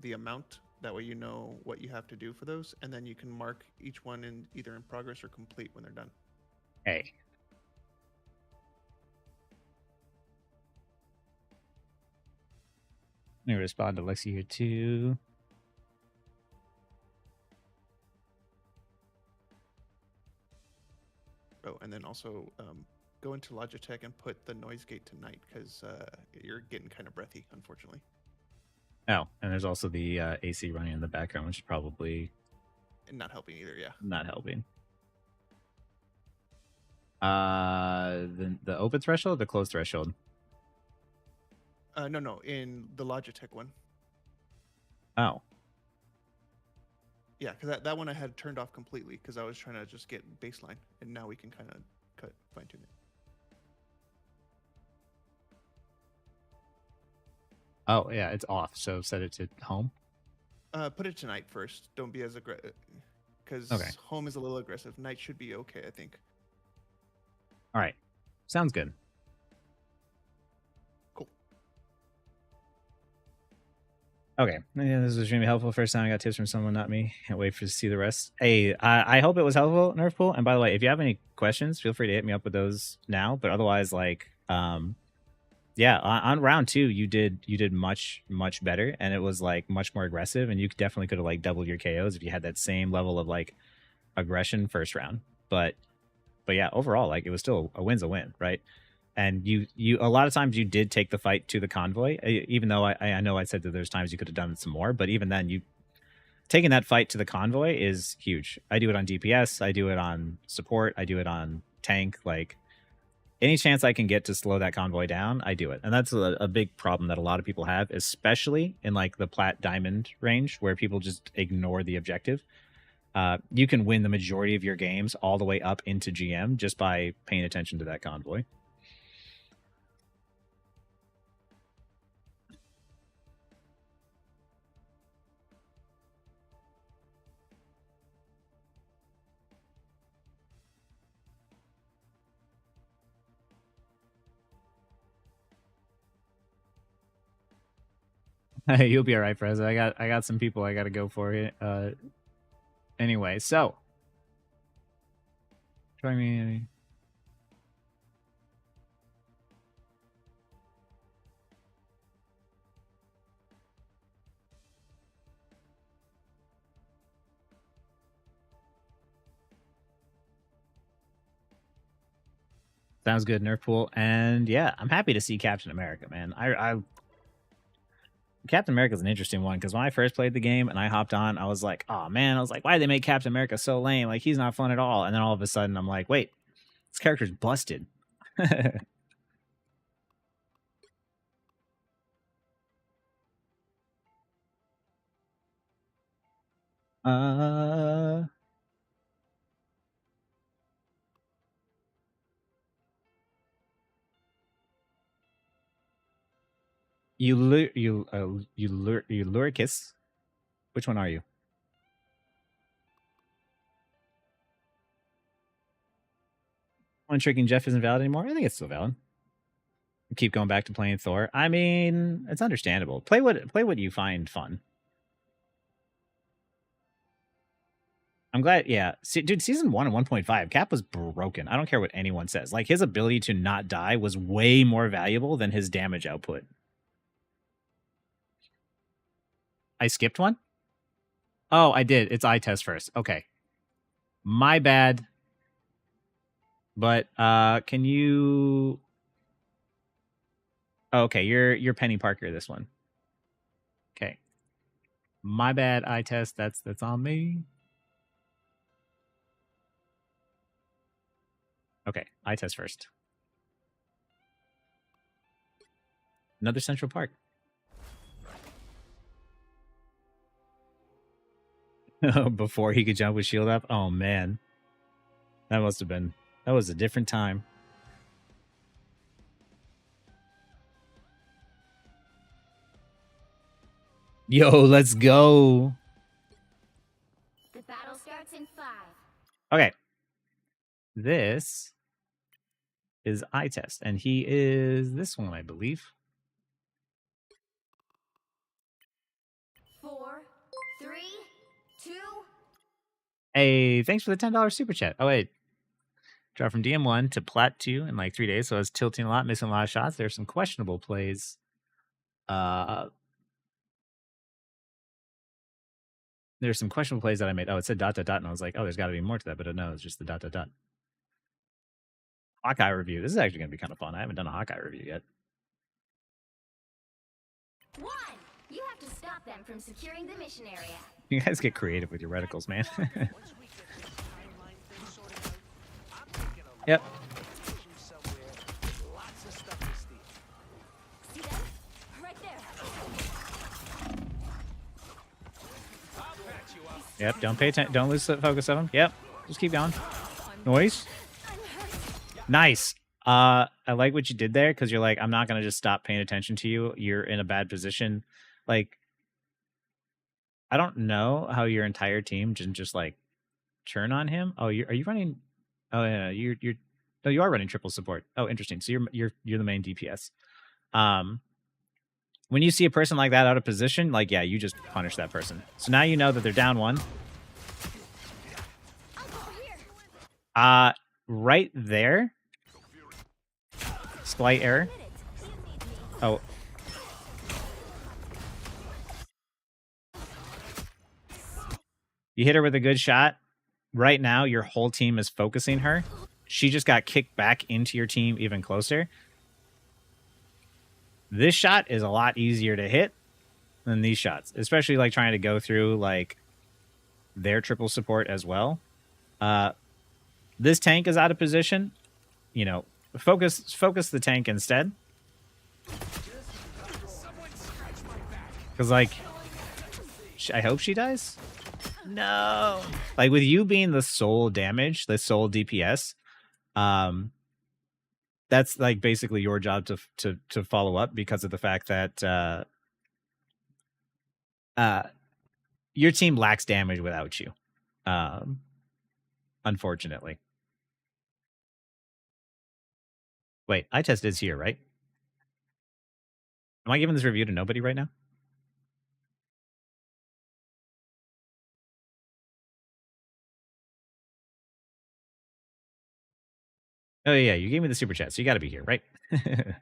the amount. That way you know what you have to do for those, and then you can mark each one in either in progress or complete when they're done. Hey. Let me respond to Lexi here too. Oh, and then also go into Logitech and put the noise gate to night, because you're getting kind of breathy, unfortunately. Oh, and there's also the AC running in the background, which is probably not helping either. Yeah, not helping. The open threshold, or the closed threshold. No, in the Logitech one. Oh. Yeah, because that one I had turned off completely because I was trying to just get baseline, and now we can kind of fine tune it. Oh yeah, it's off. So set it to home. Put it to night first. Don't be as aggressive, because home is a little aggressive. Night should be okay, I think. All right, sounds good. Okay, yeah, this was extremely helpful. First time I got tips from someone, not me. Can't wait to see the rest. Hey, I hope it was helpful, Nerfpool. And by the way, if you have any questions, feel free to hit me up with those now. But otherwise, like, yeah, on round 2, you did much better, and it was like much more aggressive, and you definitely could have like doubled your KOs if you had that same level of like aggression first round. But yeah, overall, like, it was still a win's a win, right? And you a lot of times you did take the fight to the convoy, even though I know I said that there's times you could have done some more, but even then, you taking that fight to the convoy is huge. I do it on DPS, I do it on support, I do it on tank. Like, any chance I can get to slow that convoy down, I do it. And that's a big problem that a lot of people have, especially in like the plat diamond range where people just ignore the objective. You can win the majority of your games all the way up into GM just by paying attention to that convoy. You'll be all right, Prez. I got some people I got to go for it. Anyway, so try me. Sounds good, Nerfpool. And yeah, I'm happy to see Captain America, man. Captain America is an interesting one because when I first played the game and I hopped on, I was like, oh man, I was like, why did they make Captain America so lame? Like, he's not fun at all. And then all of a sudden I'm like, wait, this character's busted. Luricus? Which one are you? One tricking Jeff isn't valid anymore? I think it's still valid. Keep going back to playing Thor. I mean, it's understandable. Play what you find fun. I'm glad, yeah. Dude, season 1 and 1.5, Cap was broken. I don't care what anyone says. Like, his ability to not die was way more valuable than his damage output. I skipped one? Oh, I did. It's eye test first. Okay. My bad. But can you Oh, okay, you're Penny Parker this one. Okay. My bad, eye test. That's on me. Okay, eye test first. Another Central Park. Before he could jump with shield up. Oh man. That was a different time. Yo, let's go. The battle starts in 5. Okay. This is eye test, and he is this one, I believe. 4, 3, 2. Hey, thanks for the $10 super chat. Oh wait. Drop from DM1 to Plat 2 in like 3 days, so I was tilting a lot, missing a lot of shots. There's some questionable plays. There's some questionable plays that I made. Oh, it said ... and I was like, oh, there's got to be more to that, but no, it's just the ... Hawkeye review. This is actually going to be kind of fun. I haven't done a Hawkeye review yet. 1. You have to stop them from securing the mission area. You guys get creative with your reticles, man. Yep. See them? Right there. Yep, don't pay attention. Don't lose the focus of them. Yep, just keep going. Noise. Nice. I like what you did there because you're like, I'm not going to just stop paying attention to you. You're in a bad position. Like, I don't know how your entire team didn't just like turn on him. Oh, are you running? Oh yeah, no, you are running triple support. Oh, interesting. So you're the main DPS. When you see a person like that out of position, like yeah, you just punish that person. So now you know that they're down one. Right there. Slight error. Oh. You hit her with a good shot. Right now, your whole team is focusing her. She just got kicked back into your team even closer. This shot is a lot easier to hit than these shots, especially like trying to go through like their triple support as well. This tank is out of position. You know, focus the tank instead. Because like, I hope she dies. No, like with you being the sole damage, the sole DPS, that's like basically your job to follow up because of the fact that your team lacks damage without you. Unfortunately. Wait, eye test is here, right? Am I giving this review to nobody right now? Oh yeah, you gave me the super chat, so you got to be here, right? I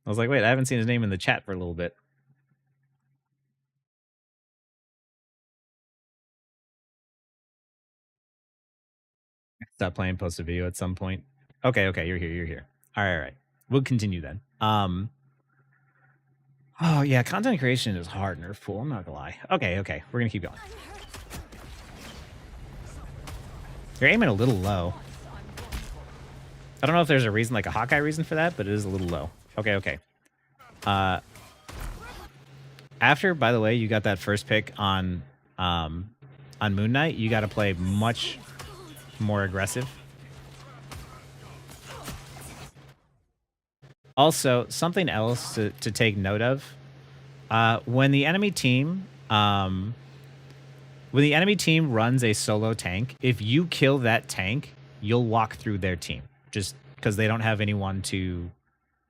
was like, wait, I haven't seen his name in the chat for a little bit. Stop playing, post a video at some point. Okay, you're here. All right. We'll continue then. Oh yeah, content creation is hard, Nerf pool. I'm not gonna lie. Okay, we're gonna keep going. You're aiming a little low. I don't know if there's a reason, like a Hawkeye reason for that, but it is a little low. Okay. After, by the way, you got that first pick on Moon Knight, you got to play much more aggressive. Also, something else to take note of: when the enemy team runs a solo tank, if you kill that tank, you'll walk through their team just because they don't have anyone to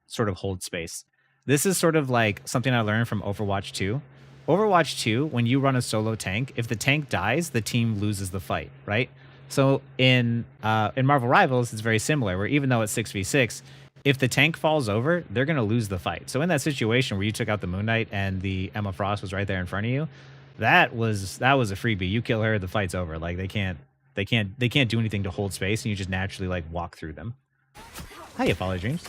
sort of hold space. This is sort of like something I learned from Overwatch 2. Overwatch 2, when you run a solo tank, if the tank dies, the team loses the fight, right? So in Marvel Rivals, it's very similar, where even though it's 6v6, if the tank falls over, they're going to lose the fight. So in that situation where you took out the Moon Knight and the Emma Frost was right there in front of you, that was a freebie. You kill her, the fight's over. Like they can't do anything to hold space, and you just naturally like walk through them. Hiya, Follow Dreams.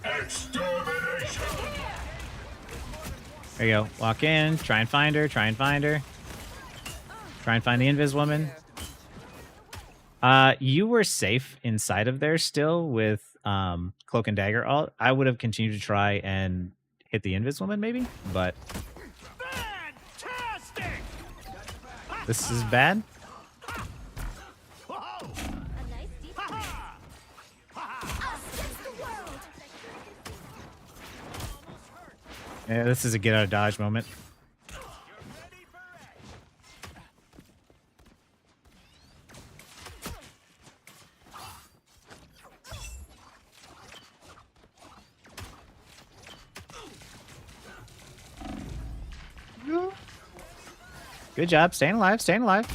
Extermination! There you go. Walk in. Try and find her. Try and find her. Try and find the invis woman. You were safe inside of there still with cloak and dagger alt. I would have continued to try and hit the invis woman maybe, but Fantastic! this is bad. A nice deep breath. Us against the world. Yeah, this is a get out of dodge moment. Good job, staying alive, staying alive.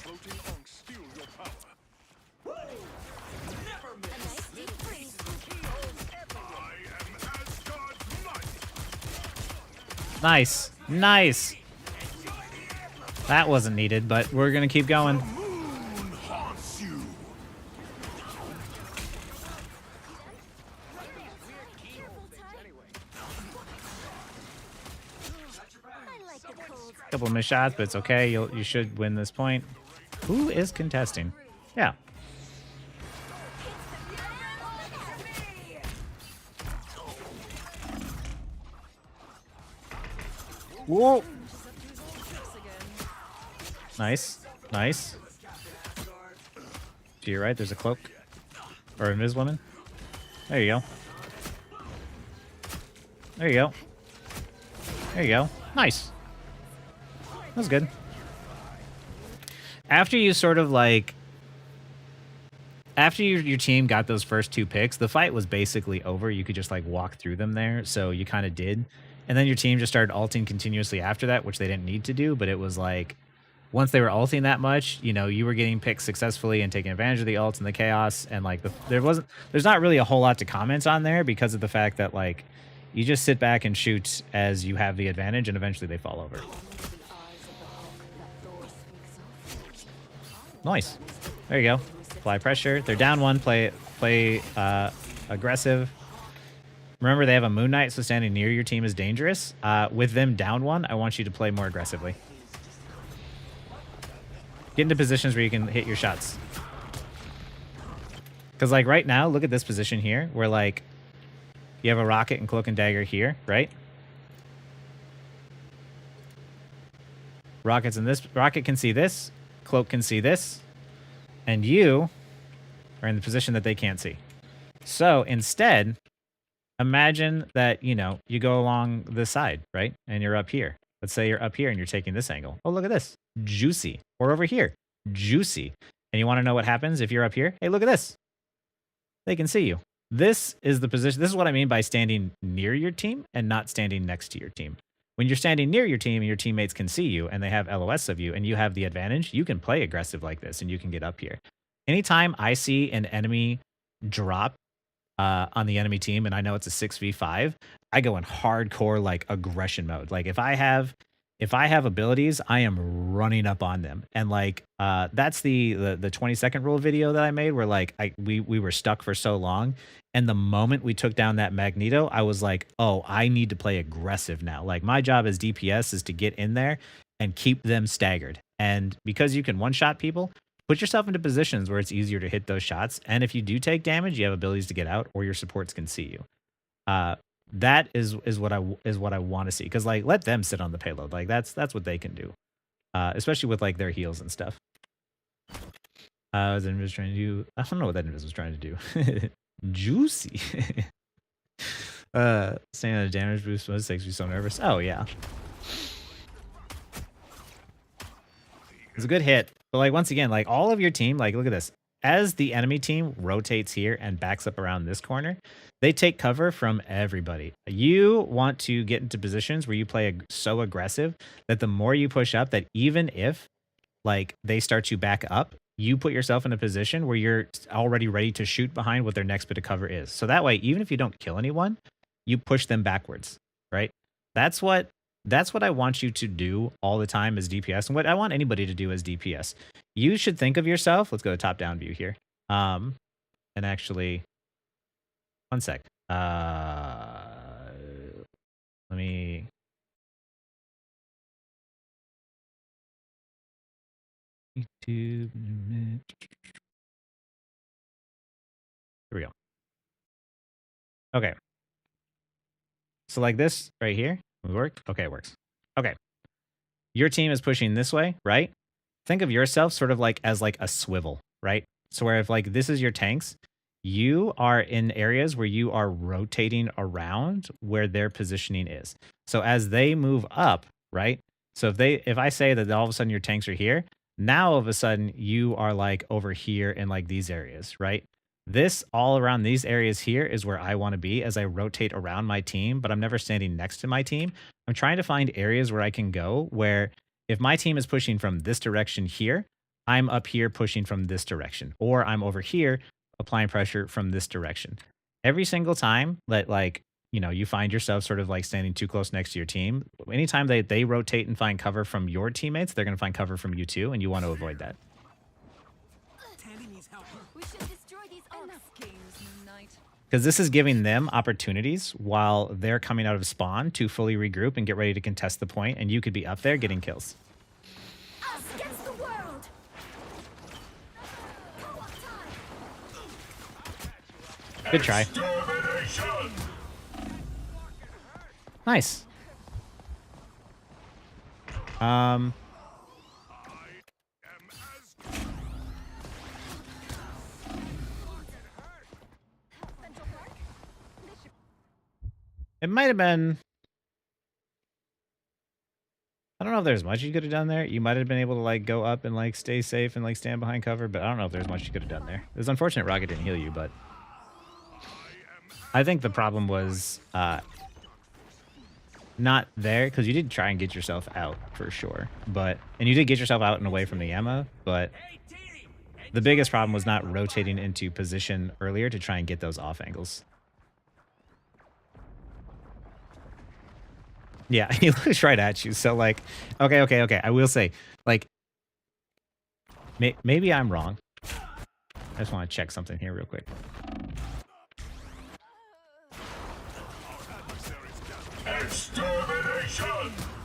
Floating on steel your power. A nice deep breath. I am Asgard's might. Nice, nice. That wasn't needed, but we're gonna keep going. Moon haunts you. I like the cold. Couple of missed shots, but it's okay. You should win this point. Who is contesting? Yeah. Whoa. Nice. Nice. To your right, there's a cloak. Or a Ms. Woman. There you go. There you go. There you go. Nice. That was good. After you sort of like... After your team got those first 2 picks, the fight was basically over. You could just like walk through them there. So you kind of did. And then your team just started ulting continuously after that, which they didn't need to do. But it was like, once they were ulting that much, you know, you were getting picks successfully and taking advantage of the ults and the chaos. And like, there's not really a whole lot to comment on there because of the fact that like, you just sit back and shoot as you have the advantage and eventually they fall over. Nice. There you go. Apply pressure. They're down 1. Play aggressive. Remember, they have a Moon Knight, so standing near your team is dangerous. With them down 1, I want you to play more aggressively. Get into positions where you can hit your shots. Because, like, right now, look at this position here, where, like, you have a rocket and cloak and dagger here, right? Rocket's in this. Rocket can see this. Cloak can see this. And you are in the position that they can't see. So, instead... Imagine that, you know, you go along this side, right? And you're up here. Let's say you're up here and you're taking this angle. Oh, look at this. Juicy. Or over here. Juicy. And you want to know what happens if you're up here? Hey, look at this. They can see you. This is the position. This is what I mean by standing near your team and not standing next to your team. When you're standing near your team and your teammates can see you and they have LOS of you and you have the advantage, you can play aggressive like this and you can get up here. Anytime I see an enemy drop on the enemy team and I know it's a 6v5, I go in hardcore like aggression mode. Like if I have abilities, I am running up on them. And like that's the 20-second rule video that I made where like we were stuck for so long, and the moment we took down that Magneto, I was like, oh, I need to play aggressive now. Like my job as DPS is to get in there and keep them staggered. And because you can one-shot people, put yourself into positions where it's easier to hit those shots. And if you do take damage, you have abilities to get out or your supports can see you. That is what I want to see. Because like, let them sit on the payload. Like that's what they can do. Especially with like their heals and stuff. Was Invis trying to do? I don't know what that Invis was trying to do. Juicy. Staying on a damage boost makes me so nervous. Oh yeah. It's a good hit. But like once again, like all of your team, like look at this. As the enemy team rotates here and backs up around this corner, they take cover from everybody. You want to get into positions where you play so aggressive that the more you push up, that even if like they start to back up, you put yourself in a position where you're already ready to shoot behind what their next bit of cover is. So that way, even if you don't kill anyone, you push them backwards, right? That's what I want you to do all the time as DPS, and what I want anybody to do as DPS. You should think of yourself. Let's go to top-down view here. and actually, one sec. Let me. YouTube. Here we go. Okay. So like this right here, will it work? Okay, it works. Okay. Your team is pushing this way, right? Think of yourself sort of like as like a swivel, right? So where if like this is your tanks, you are in areas where you are rotating around where their positioning is. So as they move up, right? So if I say that all of a sudden your tanks are here, now all of a sudden you are like over here in like these areas, right? This all around these areas here is where I want to be as I rotate around my team, but I'm never standing next to my team. I'm trying to find areas where I can go where if my team is pushing from this direction here, I'm up here pushing from this direction, or I'm over here applying pressure from this direction. Every single time that like, you know, you find yourself sort of like standing too close next to your team, anytime they rotate and find cover from your teammates, they're going to find cover from you too, and you want to avoid that. We should destroy these ops. Because this is giving them opportunities while they're coming out of spawn to fully regroup and get ready to contest the point, and you could be up there getting kills. Us against the world. Co-op time. Good try. Nice. It might have been. I don't know if there's much you could have done there. You might have been able to like go up and like stay safe and like stand behind cover, but I don't know if there's much you could have done there. It was unfortunate Rocket didn't heal you, but I think the problem was not there, because you did try and get yourself out for sure, and you did get yourself out and away from the Emma, but the biggest problem was not rotating into position earlier to try and get those off angles. Yeah, he looks right at you. So like, okay. I will say, like, maybe I'm wrong. I just want to check something here real quick.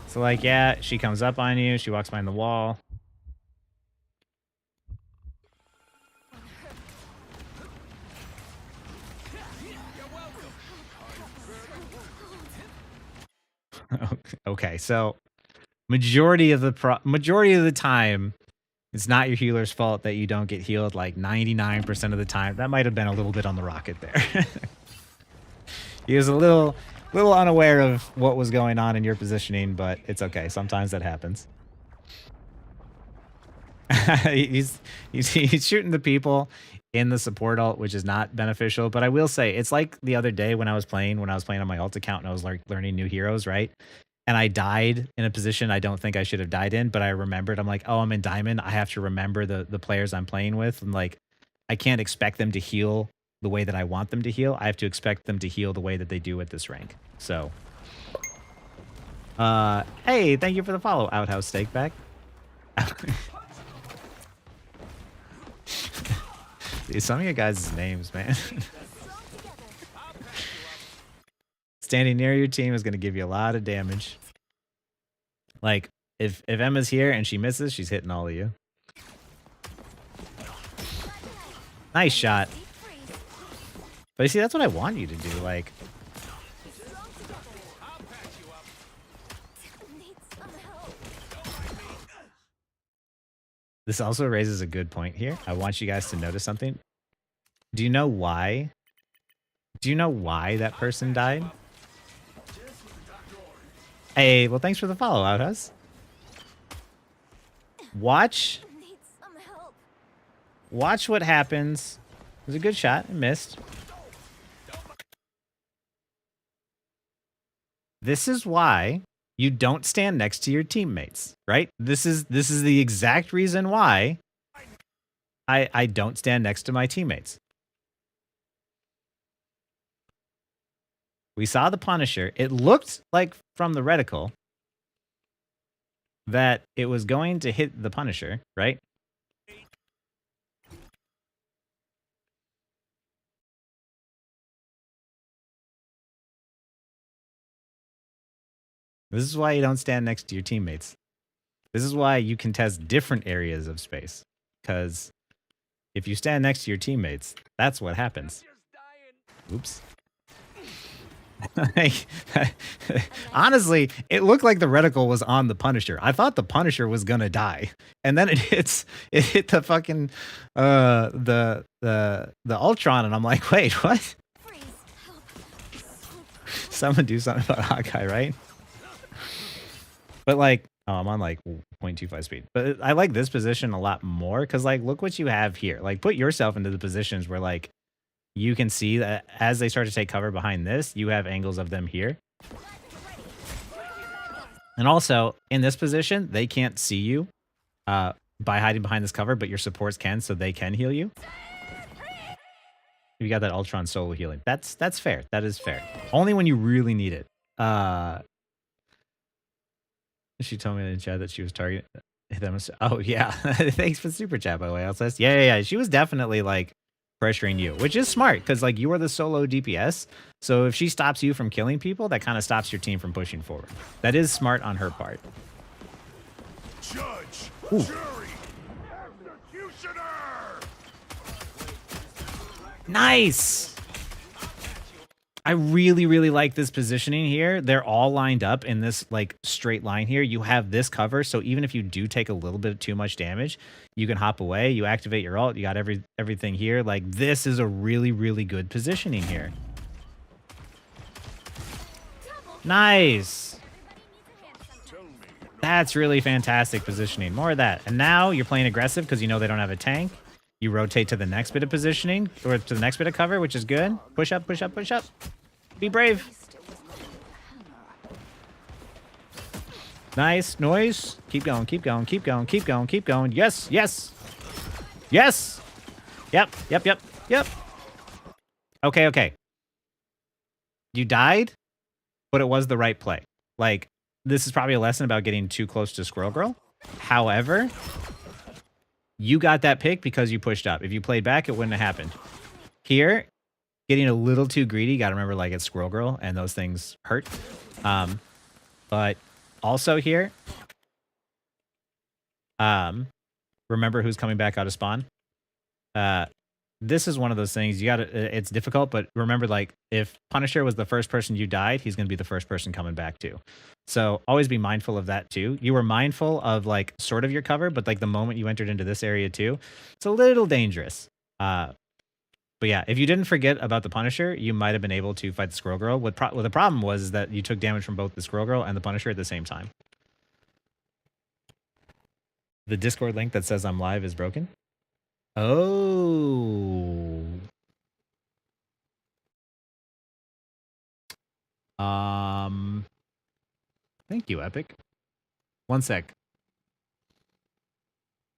So like, yeah, she comes up on you. She walks behind the wall. Okay, so majority of the time, it's not your healer's fault that you don't get healed. Like 99% of the time, that might have been a little bit on the Rocket there. He was a little unaware of what was going on in your positioning, but it's okay. Sometimes that happens. he's shooting the people in the support ult, which is not beneficial. But I will say, it's like the other day when I was playing on my ult account and I was learning new heroes, right? And I died in a position I don't think I should have died in, but I remembered, I'm like, oh, I'm in diamond. I have to remember the players I'm playing with. And like, I can't expect them to heal the way that I want them to heal. I have to expect them to heal the way that they do at this rank. So, hey, thank you for the follow, Outhouse Steakback. Dude, some of you guys' names, man. Standing near your team is going to give you a lot of damage. Like, if Emma's here and she misses, she's hitting all of you. Nice shot. But you see, that's what I want you to do. Like, this also raises a good point here. I want you guys to notice something. Do you know why? Do you know why that person died? Hey, well, thanks for the follow, Outhouse. Watch what happens. It was a good shot. It missed. This is why you don't stand next to your teammates, right? This is the exact reason why I don't stand next to my teammates. We saw the Punisher. It looked like from the reticle that it was going to hit the Punisher, right? This is why you don't stand next to your teammates. This is why you can test different areas of space. Because if you stand next to your teammates, that's what happens. Oops. Honestly, it looked like the reticle was on the Punisher. I thought the Punisher was gonna die, and then it hit the fucking the Ultron, and I'm like, wait, what? Freeze. Help. Someone do something about Hawkeye, right? But like, oh, I'm on like 0.25 speed. But I like this position a lot more because like, look what you have here. Like, put yourself into the positions where like you can see that as they start to take cover behind this, you have angles of them here. And also in this position, they can't see you by hiding behind this cover, but your supports can, so they can heal you. You got that Ultron solo healing. That's fair. That is fair. Only when you really need it. She told me in the chat that she was targeting them. Oh yeah. Thanks for the super chat, by the way, Alcest. Yeah. She was definitely like pressuring you, which is smart because like you are the solo DPS. So if she stops you from killing people, that kind of stops your team from pushing forward. That is smart on her part. Judge, Ooh. jury, executioner. Nice. I really like this positioning here. They're all lined up in this like straight line here. You have this cover, so even if you do take a little bit too much damage, you can hop away. You activate your ult. You got everything here. Like this is a really good positioning here. Nice. That's really fantastic positioning. More of that. And now you're playing aggressive because you know they don't have a tank. You rotate to the next bit of positioning or to the next bit of cover, which is good. Push up. Be brave. Nice. Noise. Keep going. Yes. Yep. Okay. You died, but it was the right play. Like, this is probably a lesson about getting too close to Squirrel Girl. However, you got that pick because you pushed up. If you played back, it wouldn't have happened. Here, getting a little too greedy. Got to remember, like, it's Squirrel Girl, and those things hurt. But also here, remember who's coming back out of spawn. This is one of those things you gotta. It's difficult, but remember, like, if Punisher was the first person you died, he's gonna be the first person coming back too. So always be mindful of that too. You were mindful of like sort of your cover, but like the moment you entered into this area too, it's a little dangerous. But yeah, if you didn't forget about the Punisher, you might have been able to fight the Squirrel Girl. What the problem was is that you took damage from both the Squirrel Girl and the Punisher at the same time. The Discord link that says I'm live is broken. Oh. Thank you, Epic. One sec.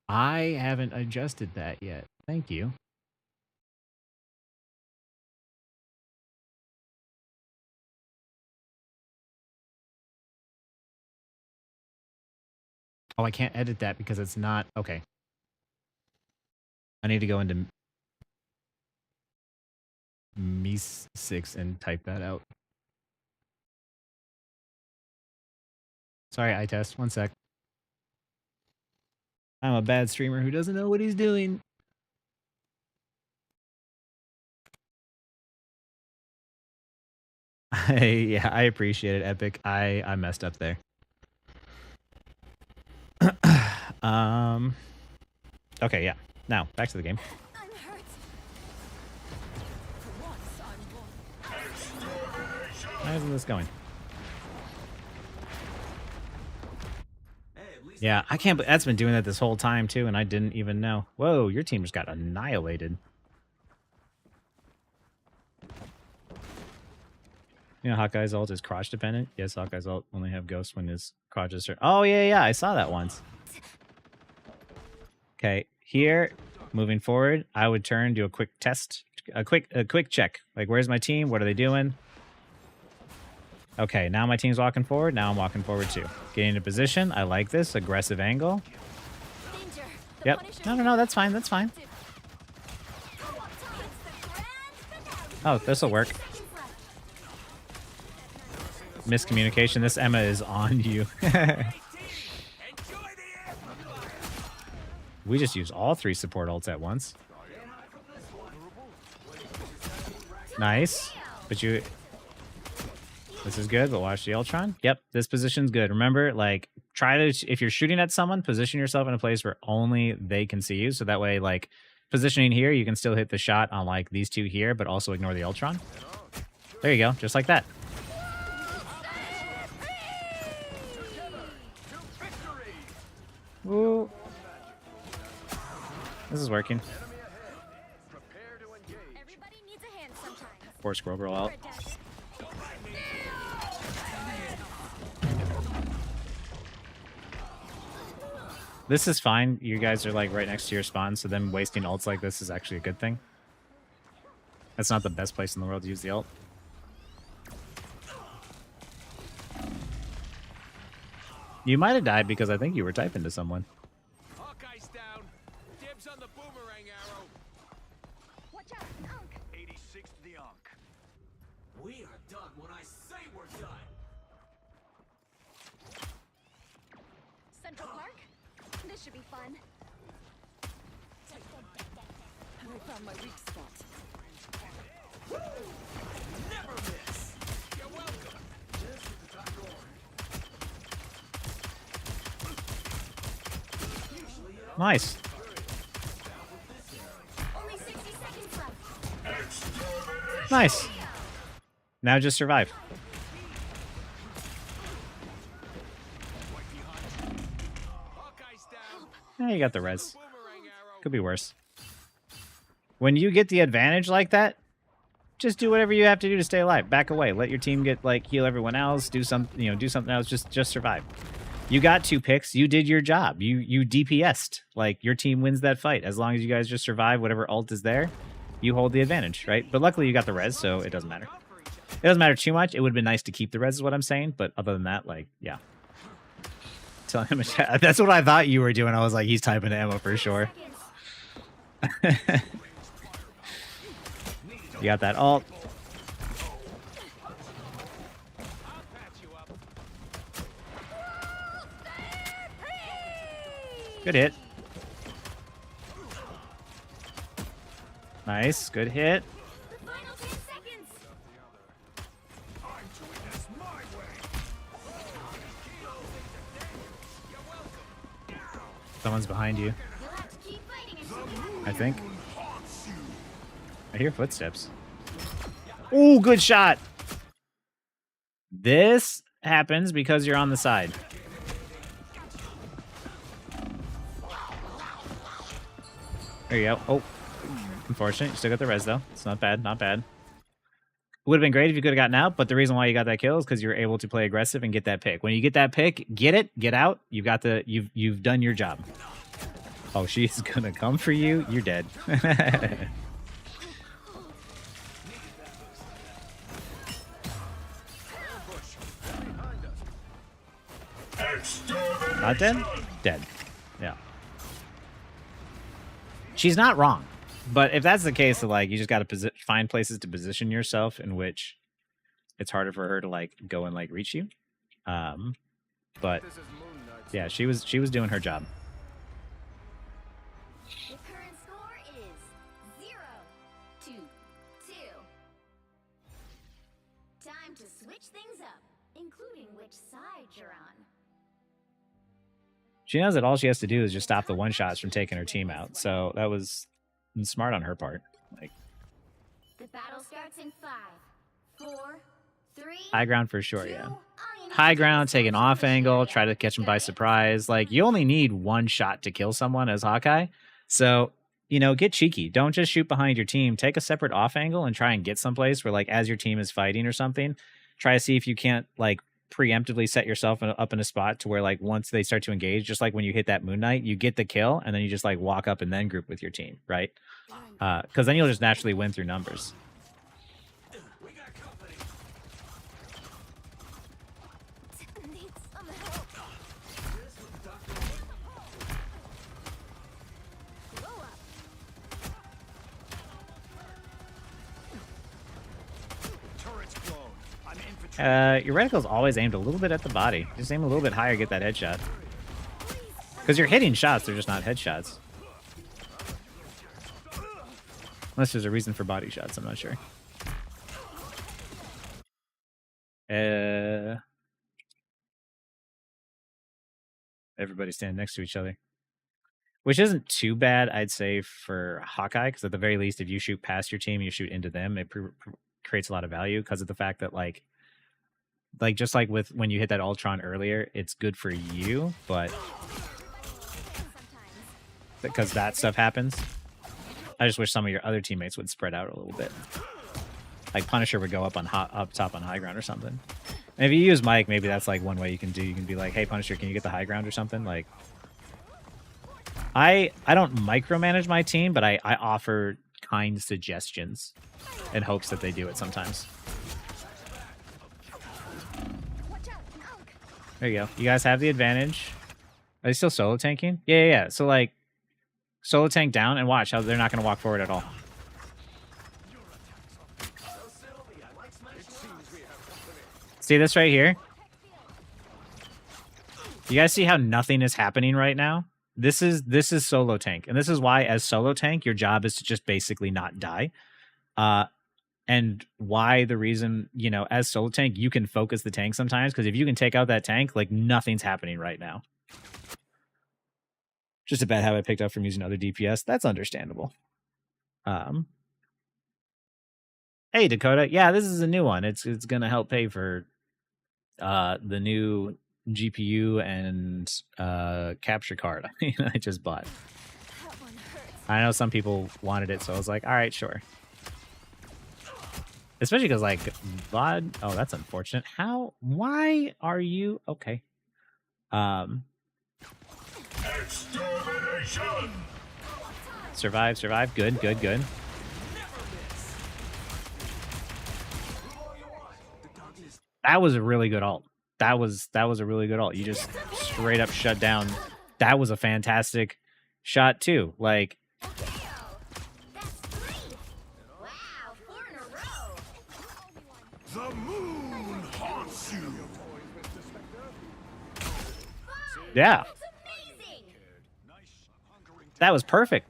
I haven't adjusted that yet. Thank you. Oh, I can't edit that because it's not... Okay. I need to go into Mies 6 and type that out. Sorry, iTest. One sec. I'm a bad streamer who doesn't know what he's doing. Yeah, I appreciate it, Epic. I messed up there. Okay, yeah. Now, back to the game. I'm hurt. How is this going? Yeah, I can't. That's been doing that this whole time too, and I didn't even know. Whoa, your team just got annihilated. You know, Hawkeye's ult is crotch dependent. Yes, Hawkeye's ult only have ghosts when his crotch is. Oh yeah, I saw that once. Okay, here, moving forward, I would turn, do a quick test, a quick check. Like, where's my team? What are they doing? Okay, now my team's walking forward. Now I'm walking forward too. Getting into position. I like this aggressive angle. Danger. The Yep. Punisher's No, that's fine. That's fine. active. Come on, Tom. It's the grand finale. Oh, this'll work. 30 seconds miscommunication. This Emma is on you. We just used all 3 support ults at once. Nice. But you... This is good, but watch the Ultron. Yep, this position's good. Remember, like, try to... If you're shooting at someone, position yourself in a place where only they can see you. So that way, like, positioning here, you can still hit the shot on, like, these 2 here, but also ignore the Ultron. There you go, just like that. Ooh. This is working. Everybody needs a hand sometimes. Poor Squirrel Girl out. This is fine. You guys are like right next to your spawn, so them wasting ults like this is actually a good thing. That's not the best place in the world to use the ult. You might have died because I think you were typing to someone. Hawkeye's down. Dibs on the boomerang arrow. Watch out, Unk. 86 to the Unk. We are done when I say we're done. Central Park? This should be fun. I found my weak spot. Never miss. You're welcome. Nice. Only 60 seconds left. Nice. Now just survive. Hawkeye's Eh, down. you got the res. Boomerang arrow. Could be worse. When you get the advantage like that, just do whatever you have to do to stay alive. Back away. Let your team get like heal everyone else. Do some, do something else. Just survive. You got 2 picks. You did your job. You DPS'd. Like your team wins that fight as long as you guys just survive whatever ult is there. You hold the advantage, right? But luckily you got the res, so it doesn't matter. It doesn't matter too much. It would have been nice to keep the res, is what I'm saying. But other than that, like, yeah. Tell him. That's what I thought you were doing. I was like, he's typing to Emma for sure. You got that ult. Good hit. Nice. Good hit. The final 10 seconds. I'm doing this my way. Someone's behind you, You'll have to keep fighting until I think. I hear footsteps. Ooh, good shot. This happens because you're on the side. There you go. Oh, unfortunate. You still got the res, though. It's not bad. Not bad. Would have been great if you could have gotten out, but the reason why you got that kill is because you were able to play aggressive and get that pick. When you get that pick, get it, get out. You got the you've done your job. Oh, she's gonna come for you. You're dead. Not dead? Dead. Yeah. She's not wrong. But if that's the case, like, you just got to find places to position yourself in which it's harder for her to, like, go and, like, reach you. But, yeah, she was doing her job. the current score is 0-2. Time to switch things up, including which side you're on. She knows that all she has to do is just stop the one-shots from taking her team out. So that was smart on her part. Like, The battle starts in 5, 4, 3. high ground for sure, 2. yeah. All you need High to do ground, is take an focus on off the angle, area. try to catch him by Got it? surprise. Like, you only need one shot to kill someone as Hawkeye. So, get cheeky. Don't just shoot behind your team. Take a separate off angle and try and get someplace where, like, as your team is fighting or something, try to see if you can't, like, preemptively set yourself up in a spot to where, like, once they start to engage, just like when you hit that Moon Knight, you get the kill and then you just, like, walk up and then group with your team, right? Because then you'll just naturally win through numbers. Need some help. Blow up. Turret's blown. I'm in for Your reticle's always aimed a little bit at the body. Just aim a little bit higher, get that headshot. Because you're hitting shots, they're just not headshots. Unless there's a reason for body shots, I'm not sure. Everybody standing next to each other. Which isn't too bad, I'd say, for Hawkeye, because at the very least, if you shoot past your team, you shoot into them, it creates a lot of value because of the fact that, like just like with when you hit that Ultron earlier, it's good for you, but because that stuff happens. I just wish some of your other teammates would spread out a little bit. Like Punisher would go up on up top on high ground or something. And if you use Mike, maybe that's like one way you can do. You can be like, hey Punisher, can you get the high ground or something? Like I don't micromanage my team, but I offer kind suggestions in hopes that they do it sometimes. There you go. You guys have the advantage. Are they still solo tanking? Yeah. So like solo tank down and watch how they're not going to walk forward at all. See this right here? You guys see how nothing is happening right now? This is solo tank. And this is why as solo tank, your job is to just basically not die. And why the reason, you know, as solo tank, you can focus the tank sometimes. Because if you can take out that tank, like nothing's happening right now. Just a bad habit I picked up from using other DPS. That's understandable. Hey, Dakota. Yeah, this is a new one. It's going to help pay for the new GPU and capture card I just bought. I know some people wanted it, so I was like, all right, sure. Especially because, like, VOD... Oh, that's unfortunate. How? Why are you... Okay. Extermination! Survive. Good. That was a really good ult. That was a really good ult. You just straight up shut down. That was a fantastic shot too. Like, The moon haunts you! yeah. That was perfect.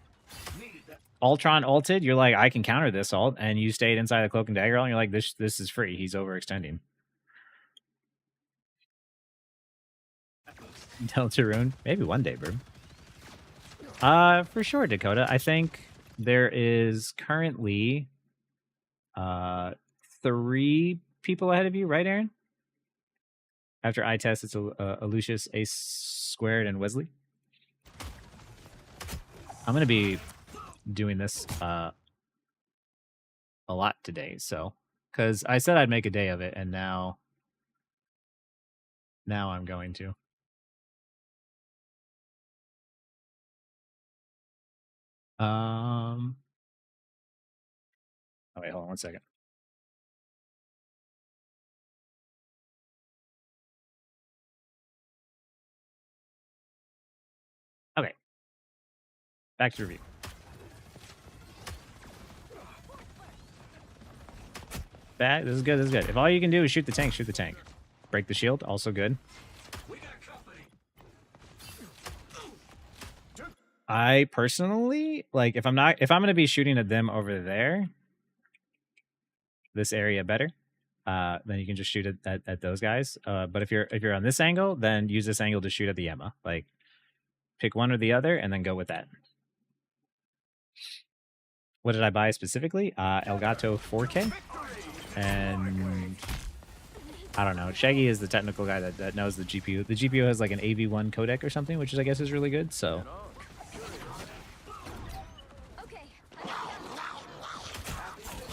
Ultron ulted, you're like, I can counter this ult, and you stayed inside the Cloak and Dagger ult, and you're like, this is free. He's overextending. Deltarune? Maybe one day, bro. For sure, Dakota. I think there is currently 3 people ahead of you, right, Aaron? After I test, it's Lucius, Ace Squared, and Wesley. I'm gonna be doing this a lot today, so because I said I'd make a day of it, and now I'm going to. Oh wait, hold on 1 second. Okay. Back to review. Back. This is good. If all you can do is shoot the tank, shoot the tank. Break the shield, also good. I personally, like, if I'm going to be shooting at them over there, this area better, then you can just shoot at those guys. But if you're on this angle, then use this angle to shoot at the Emma. Like, pick one or the other, and then go with that. What did I buy specifically? Elgato 4K. And I don't know. Shaggy is the technical guy that knows the GPU. The GPU has like an AV1 codec or something, which is, I guess, is really good. So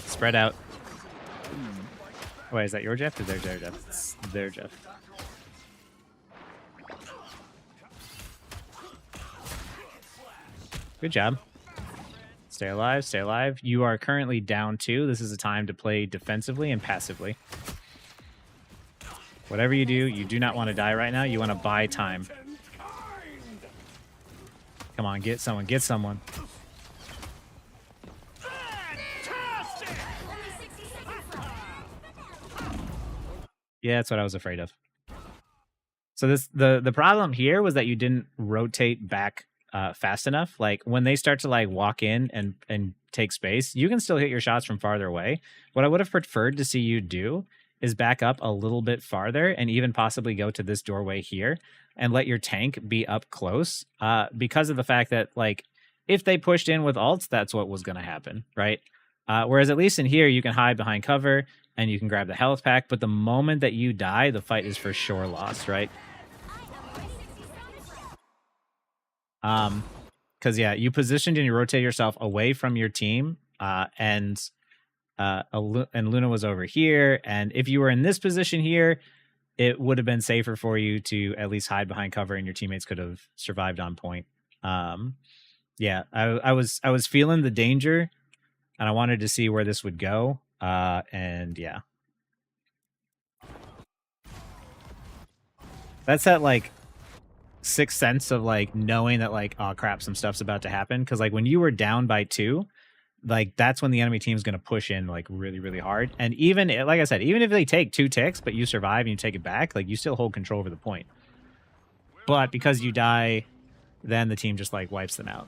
spread out. Wait, is that your Jeff or their Jeff? It's their Jeff. Good job. Stay alive, stay alive. You are currently down 2. This is a time to play defensively and passively. Whatever you do not want to die right now. You want to buy time. Come on, get someone, get someone. Yeah, that's what I was afraid of. So the problem here was that you didn't rotate back fast enough. Like when they start to like walk in and take space, you can still hit your shots from farther away. What I would have preferred to see you do is back up a little bit farther and even possibly go to this doorway here and let your tank be up close because of the fact that like if they pushed in with ults, that's what was going to happen, right? Whereas at least in here, you can hide behind cover and you can grab the health pack. But the moment that you die, the fight is for sure lost, right? Because yeah, you positioned and you rotate yourself away from your team, and Luna was over here. And if you were in this position here, it would have been safer for you to at least hide behind cover, and your teammates could have survived on point. Yeah, I was feeling the danger, and I wanted to see where this would go. And yeah, that's that like sixth sense of like knowing that like, oh crap, some stuff's about to happen. Because like when you were down by 2, like that's when the enemy team's going to push in like really, really hard. And even like I said, even if they take 2 ticks, but you survive and you take it back, like you still hold control over the point. But because you die, then the team just like wipes them out.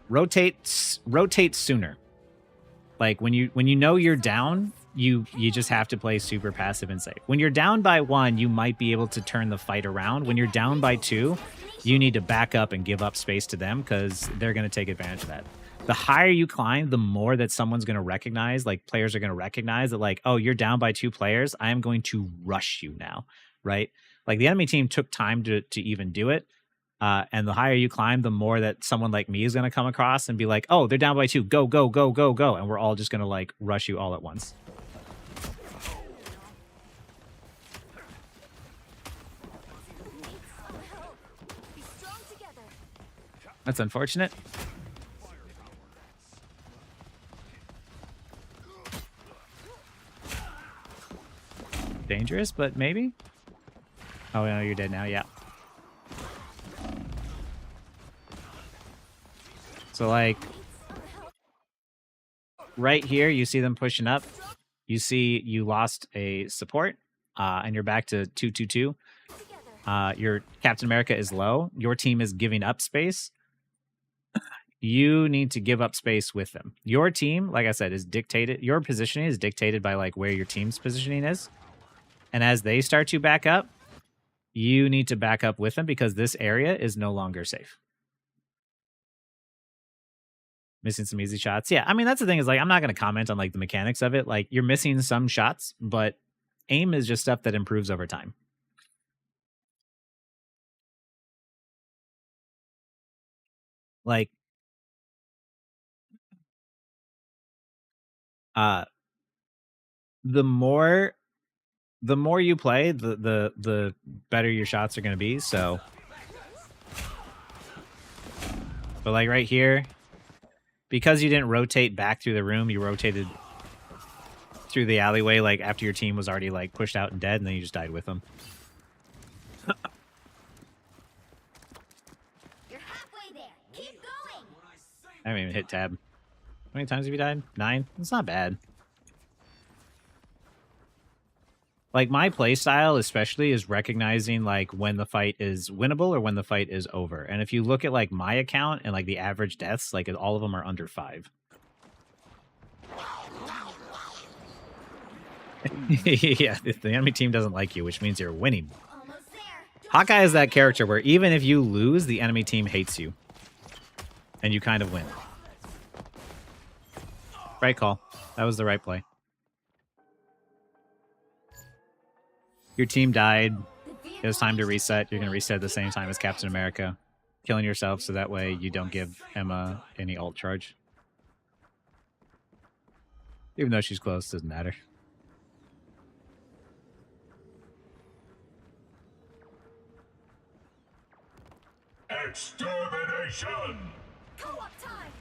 Rotate sooner. Like when you know you're down, you just have to play super passive and safe. When you're down by 1, you might be able to turn the fight around. When you're down by 2, you need to back up and give up space to them because they're going to take advantage of that. The higher you climb, the more that someone's going to recognize, like players are going to recognize that like, oh, you're down by 2 players. I am going to rush you now, right? Like the enemy team took time to even do it. And the higher you climb, the more that someone like me is going to come across and be like, oh, they're down by 2. Go, go, go, go, go. And we're all just going to like rush you all at once. That's unfortunate. Dangerous, but maybe. Oh, no, you're dead now. Yeah. So, like, right here, you see them pushing up. You see you lost a support, and you're back to 2-2-2. Your Captain America is low. Your team is giving up space. You need to give up space with them. Your team, like I said, is dictated. Your positioning is dictated by like where your team's positioning is. And as they start to back up, you need to back up with them because this area is no longer safe. Missing some easy shots. Yeah, I mean, that's the thing is like, I'm not going to comment on like the mechanics of it. Like you're missing some shots, but aim is just stuff that improves over time. Like, the more you play, the better your shots are going to be. So, but like right here, because you didn't rotate back through the room, you rotated through the alleyway, like after your team was already like pushed out and dead, and then you just died with them. You're halfway there. Keep going. I haven't even hit tab. How many times have you died? 9? It's not bad. Like my play style especially is recognizing like when the fight is winnable or when the fight is over. And if you look at like my account and like the average deaths, like all of them are under 5. Yeah, the enemy team doesn't like you, which means you're winning. Almost there. Hawkeye is that character where even if you lose, the enemy team hates you. And you kind of win. Right call. That was the right play. Your team died. It was time to reset. You're going to reset at the same time as Captain America. Killing yourself so that way you don't give Emma any ult charge. Even though she's close, doesn't matter. Extermination! Co-op time.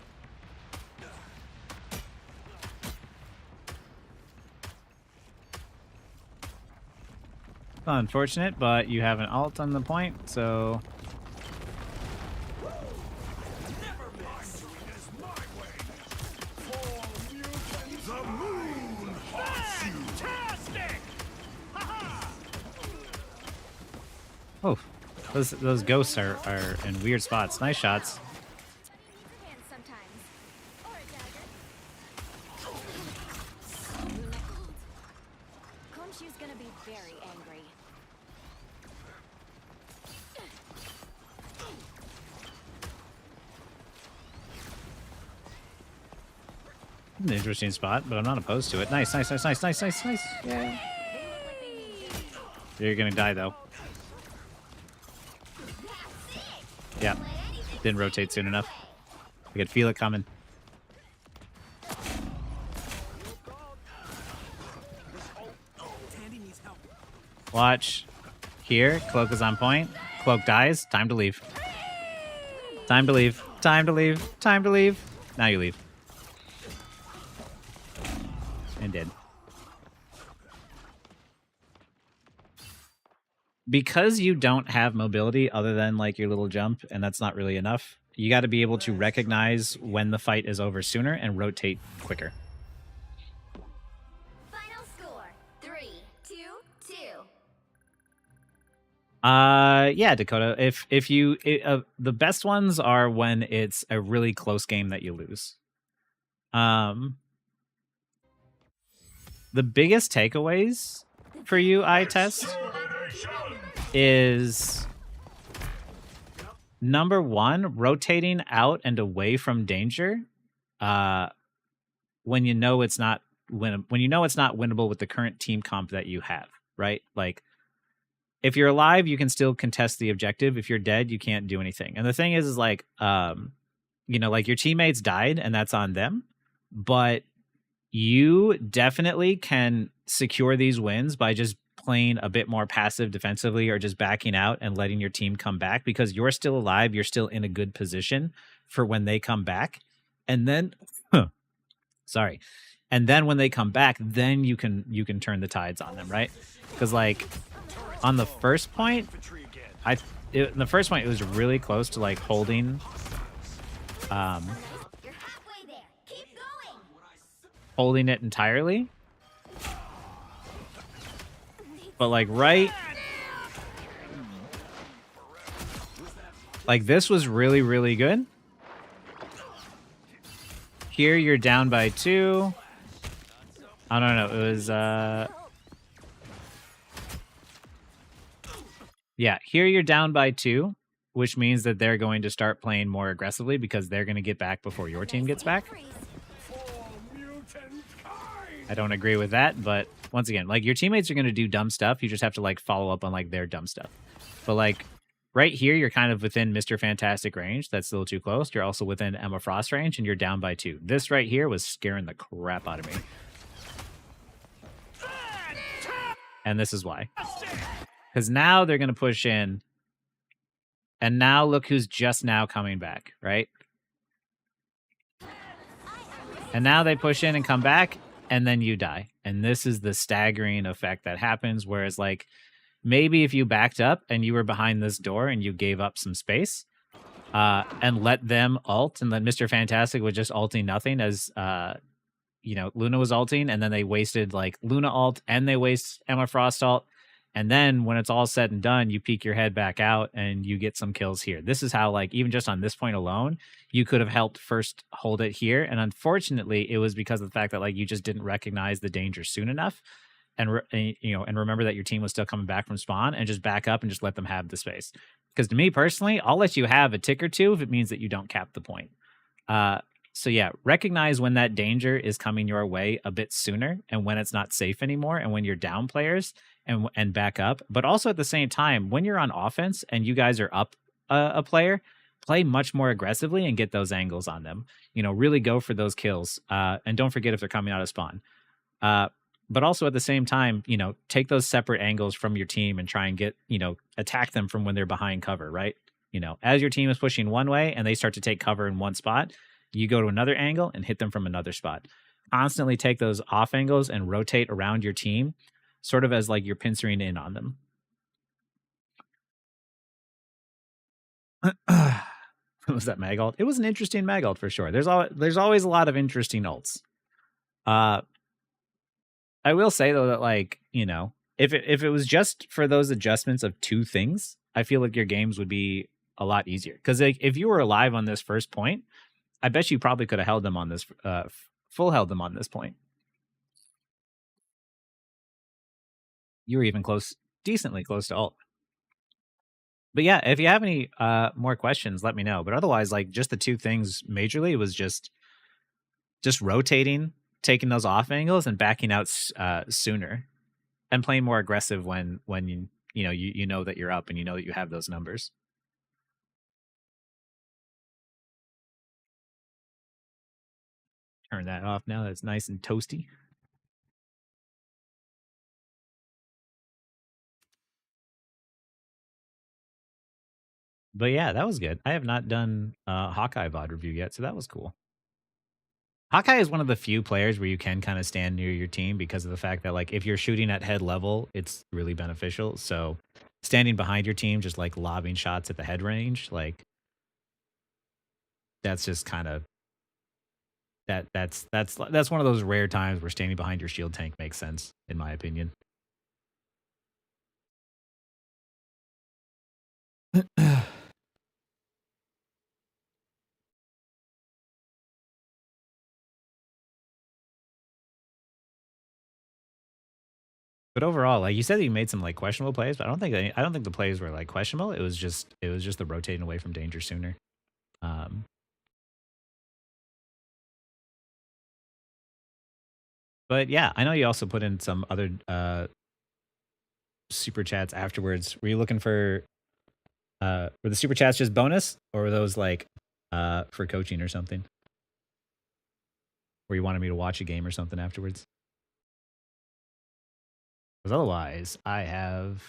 Unfortunate, but you have an ult on the point, so... Oh, those ghosts are in weird spots. Nice shots. Khonshu's gonna be very angry. An interesting spot, but I'm not opposed to it. Nice, nice, nice, nice, nice, nice, nice. Yeah. You're gonna die though. Yeah. Didn't rotate soon enough. I could feel it coming. Watch. Here, Cloak is on point. Cloak dies. Time to leave. Time to leave. Time to leave. Time to leave. Now you leave. And did. Because you don't have mobility other than like your little jump, and that's not really enough, you got to be able to recognize when the fight is over sooner and rotate quicker. Final score 3-2-2. Yeah, Dakota. If you the best ones are when it's a really close game that you lose. The biggest takeaways for you, I test, is number one, rotating out and away from danger. When you know it's not when you know it's not winnable with the current team comp that you have, right? Like, if you're alive, you can still contest the objective. If you're dead, you can't do anything. And the thing is like, you know, like your teammates died and that's on them, but you definitely can secure these wins by just playing a bit more passive defensively or just backing out and letting your team come back, because you're still alive. You're still in a good position for when they come back. And then, sorry. And then when they come back, then you can turn the tides on them, right? Because like on the first point, the first point, it was really close to like holding, You're halfway there. Keep going. holding it entirely. But like right, like this was really, really good. Here you're down by 2. I don't know. It was yeah, here you're down by 2, which means that they're going to start playing more aggressively because they're going to get back before your team gets back. I don't agree with that, but once again, like your teammates are going to do dumb stuff. You just have to like follow up on like their dumb stuff. But like right here, you're kind of within Mr. Fantastic range. That's a little too close. You're also within Emma Frost range, and you're down by 2. This right here was scaring the crap out of me. And this is why. Because now they're going to push in. And now look who's just now coming back, right? And now they push in and come back, and then you die. And this is the staggering effect that happens. Whereas like maybe if you backed up and you were behind this door and you gave up some space and let them ult, and then Mr. Fantastic was just ulting nothing as you know, Luna was ulting, and then they wasted like Luna ult and they waste Emma Frost ult. And then when it's all said and done, you peek your head back out and you get some kills here. This is how, like, even just on this point alone, you could have helped first hold it here. And unfortunately, it was because of the fact that, like, you just didn't recognize the danger soon enough. And you know, and remember that your team was still coming back from spawn, and just back up and just let them have the space. Because to me personally, I'll let you have a tick or two if it means that you don't cap the point. So yeah, recognize when that danger is coming your way a bit sooner, and when it's not safe anymore, and when you're down players, and back up. But also at the same time, when you're on offense and you guys are up a player, play much more aggressively and get those angles on them. You know, really go for those kills. And don't forget if they're coming out of spawn. But also at the same time, you know, take those separate angles from your team and try and get, you know, attack them from when they're behind cover, right? You know, as your team is pushing one way and they start to take cover in one spot, you go to another angle and hit them from another spot. Constantly take those off angles and rotate around your team, sort of as like you're pincering in on them. Was that mag ult? It was an interesting mag ult for sure. There's always a lot of interesting ults. I will say though that, like, you know, if it was just for those adjustments of 2 things, I feel like your games would be a lot easier. Because like, if you were alive on this first point, I bet you probably could have held them on this, full held them on this point. You were even close, decently close to ult. But yeah, if you have any more questions, let me know. But otherwise, like just the two things majorly was just rotating, taking those off angles, and backing out sooner, and playing more aggressive when you know that you're up and you know that you have those numbers. Turn that off now. That's nice and toasty. But yeah, that was good. I have not done Hawkeye VOD review yet, so that was cool. Hawkeye is one of the few players where you can kind of stand near your team because of the fact that like if you're shooting at head level, it's really beneficial. So standing behind your team, just like lobbing shots at the head range, like that's just kind of that's one of those rare times where standing behind your shield tank makes sense, in my opinion. But overall, like you said, that you made some like questionable plays, but I don't think the plays were like questionable. It was just the rotating away from danger sooner. But yeah, I know you also put in some other super chats afterwards. Were you looking for were the super chats just bonus, or were those like for coaching or something? Where you wanted me to watch a game or something afterwards? Because otherwise, I have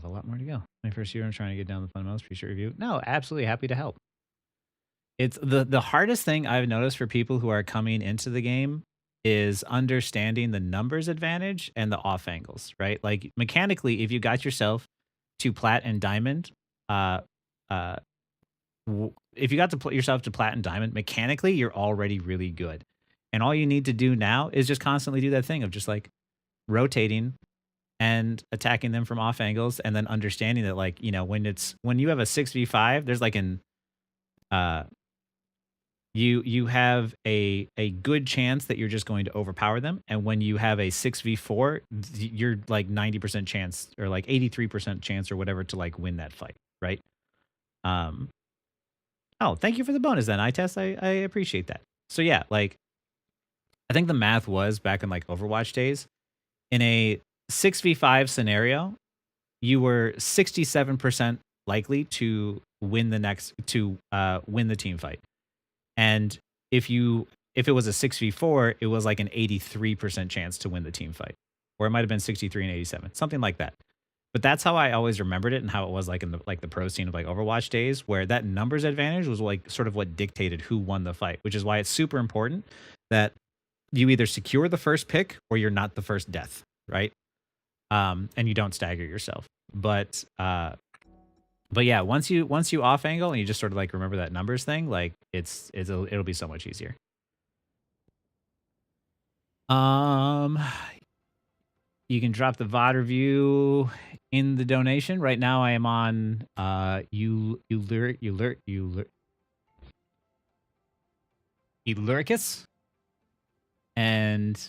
a lot more to go. My first year, I'm trying to get down the fundamentals. Pre-shirt review. No, absolutely happy to help. It's the hardest thing I've noticed for people who are coming into the game is understanding the numbers advantage and the off angles, right? Like mechanically, if you got yourself to plat and diamond, if you got to put yourself to plat and diamond, mechanically, you're already really good. And all you need to do now is just constantly do that thing of just like rotating and attacking them from off angles, and then understanding that like, when you have a 6v5, there's like an you have a good chance that you're just going to overpower them, and when you have a 6v4, you're like 90% chance or like 83% chance or whatever to like win that fight, right? Oh, thank you for the bonus then, I appreciate that. So yeah, like I think the math was back in like Overwatch days, in a 6v5 scenario, you were 67% likely to win win the team fight. And if it was a 6v4, it was like an 83% chance to win the team fight. Or it might have been 63 and 87, something like that. But that's how I always remembered it, and how it was like in the pro scene of like Overwatch days, where that numbers advantage was like sort of what dictated who won the fight, which is why it's super important that you either secure the first pick or you're not the first death, right? And you don't stagger yourself. But yeah, once you off angle and you just sort of like remember that numbers thing, like it'll be so much easier. You can drop the VOD review in the donation. Right now I am on Eluricus. And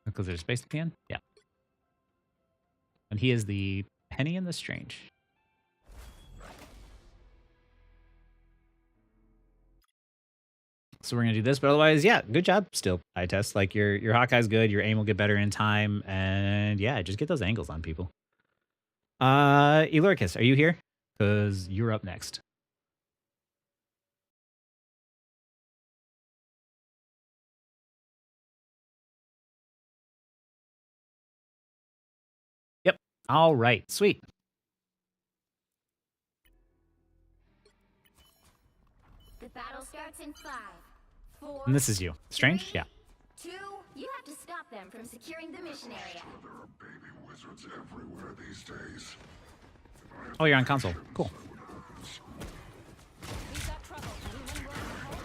because there's space at the end? Yeah. And he is the Penny and the Strange. So we're going to do this, but otherwise, yeah, good job still, I test. Like your Hawkeye's good, your aim will get better in time, and yeah, just get those angles on people. Eluricus, are you here? Because you're up next. Yep. All right. Sweet. The battle starts in 5, 4. And this is you. Strange? 3, Yeah. 2. You have to stop them from securing the mission area. There are baby wizards everywhere these days. Oh, you're on console. Cool. We've got trouble. Anyone willing to help?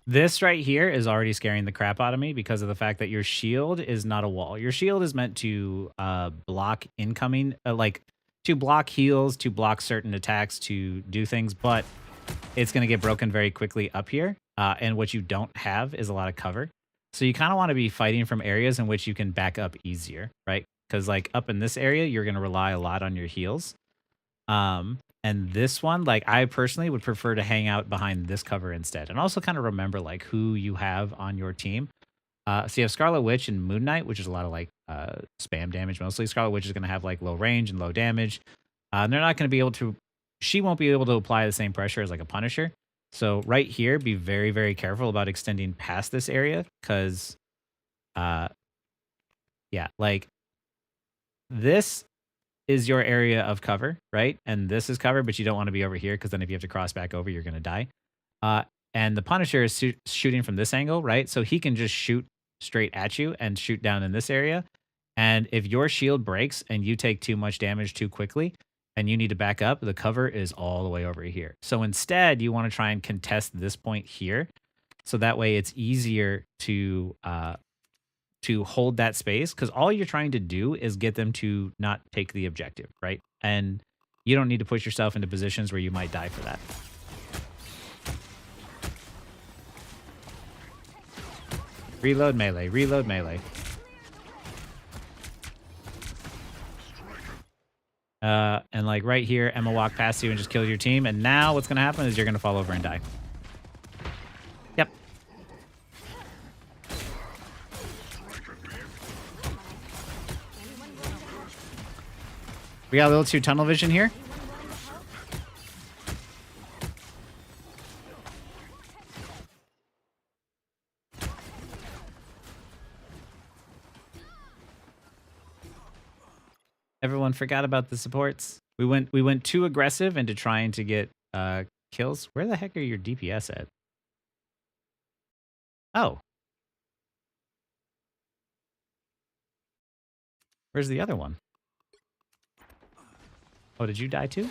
This right here is already scaring the crap out of me because of the fact that your shield is not a wall. Your shield is meant to block incoming, to block heals, to block certain attacks, to do things, but it's going to get broken very quickly up here. And what you don't have is a lot of cover. So you kind of want to be fighting from areas in which you can back up easier, right? Because like up in this area, you're going to rely a lot on your heals. And this one, like I personally would prefer to hang out behind this cover instead. And also kind of remember like who you have on your team. So you have Scarlet Witch and Moon Knight, which is a lot of like spam damage mostly. Scarlet Witch is going to have like low range and low damage. And they're not going to be able to, she won't be able to apply the same pressure as like a Punisher. So right here, be very, very careful about extending past this area because, yeah, like this is your area of cover, right? And this is cover, but you don't want to be over here because then if you have to cross back over, you're going to die. And the Punisher is shooting from this angle, right? So he can just shoot straight at you and shoot down in this area. And if your shield breaks and you take too much damage too quickly, and you need to back up, the cover is all the way over here. So instead, you want to try and contest this point here. So that way it's easier to hold that space because all you're trying to do is get them to not take the objective, right? And you don't need to push yourself into positions where you might die for that. Reload melee, reload melee. And like right here, Emma walked past you and just killed your team. And now what's going to happen is you're going to fall over and die. Yep. We got a little too tunnel vision here. Everyone forgot about the supports. We went too aggressive into trying to get kills. Where the heck are your DPS at? Oh. Where's the other one? Oh, did you die too?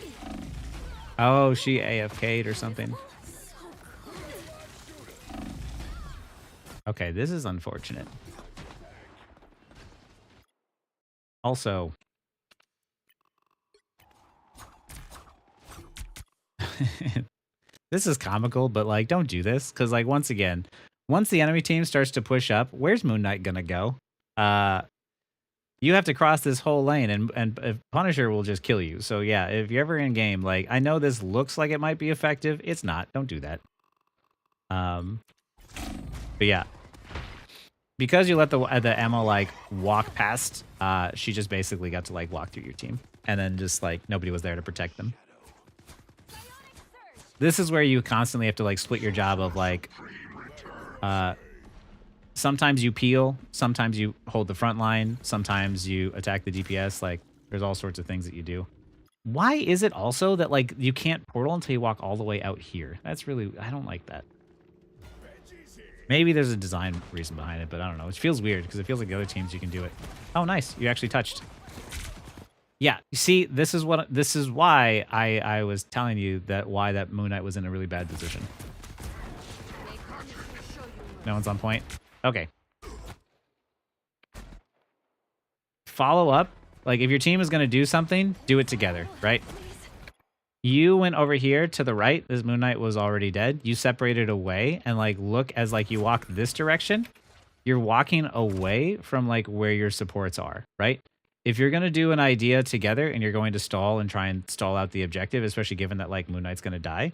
Oh, she AFK'd or something. Okay, this is unfortunate. Also, this is comical, but like, don't do this because, like, once again, once the enemy team starts to push up, where's Moon Knight gonna go? You have to cross this whole lane, and Punisher will just kill you. So yeah, if you're ever in game, like, I know this looks like it might be effective, it's not. Don't do that. But yeah, because you let the Emma like walk past, she just basically got to like walk through your team, and then just like nobody was there to protect them. This is where you constantly have to like split your job of like, sometimes you peel, sometimes you hold the front line, sometimes you attack the DPS. Like, there's all sorts of things that you do. Why is it also that like you can't portal until you walk all the way out here? That's really, I don't like that. Maybe there's a design reason behind it, but I don't know. It feels weird because it feels like the other teams you can do it. Oh, nice. You actually touched. Yeah, you see, this is why I was telling you why that Moon Knight was in a really bad position. No one's on point. Okay. Follow up. Like, if your team is going to do something, do it together, right? You went over here to the right. This Moon Knight was already dead. You separated away and like look as like you walk this direction. You're walking away from like where your supports are, right? If you're going to do an idea together and you're going to stall and try and stall out the objective, especially given that like Moon Knight's going to die,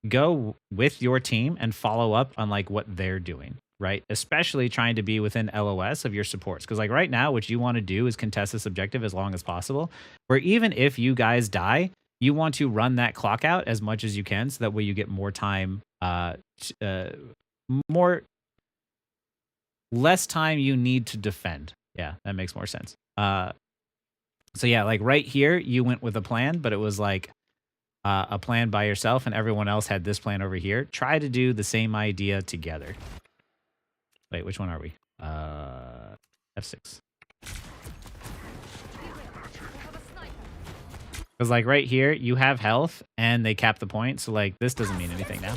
go with your team and follow up on like what they're doing, right? Especially trying to be within LOS of your supports. Because like right now, what you want to do is contest this objective as long as possible, where even if you guys die, you want to run that clock out as much as you can so that way you get more time, less time you need to defend. Yeah, that makes more sense. So yeah, like right here, you went with a plan, but it was like a plan by yourself and everyone else had this plan over here. Try to do the same idea together. Wait, which one are we? F6. Because like right here, you have health and they cap the point. So like this doesn't mean anything now.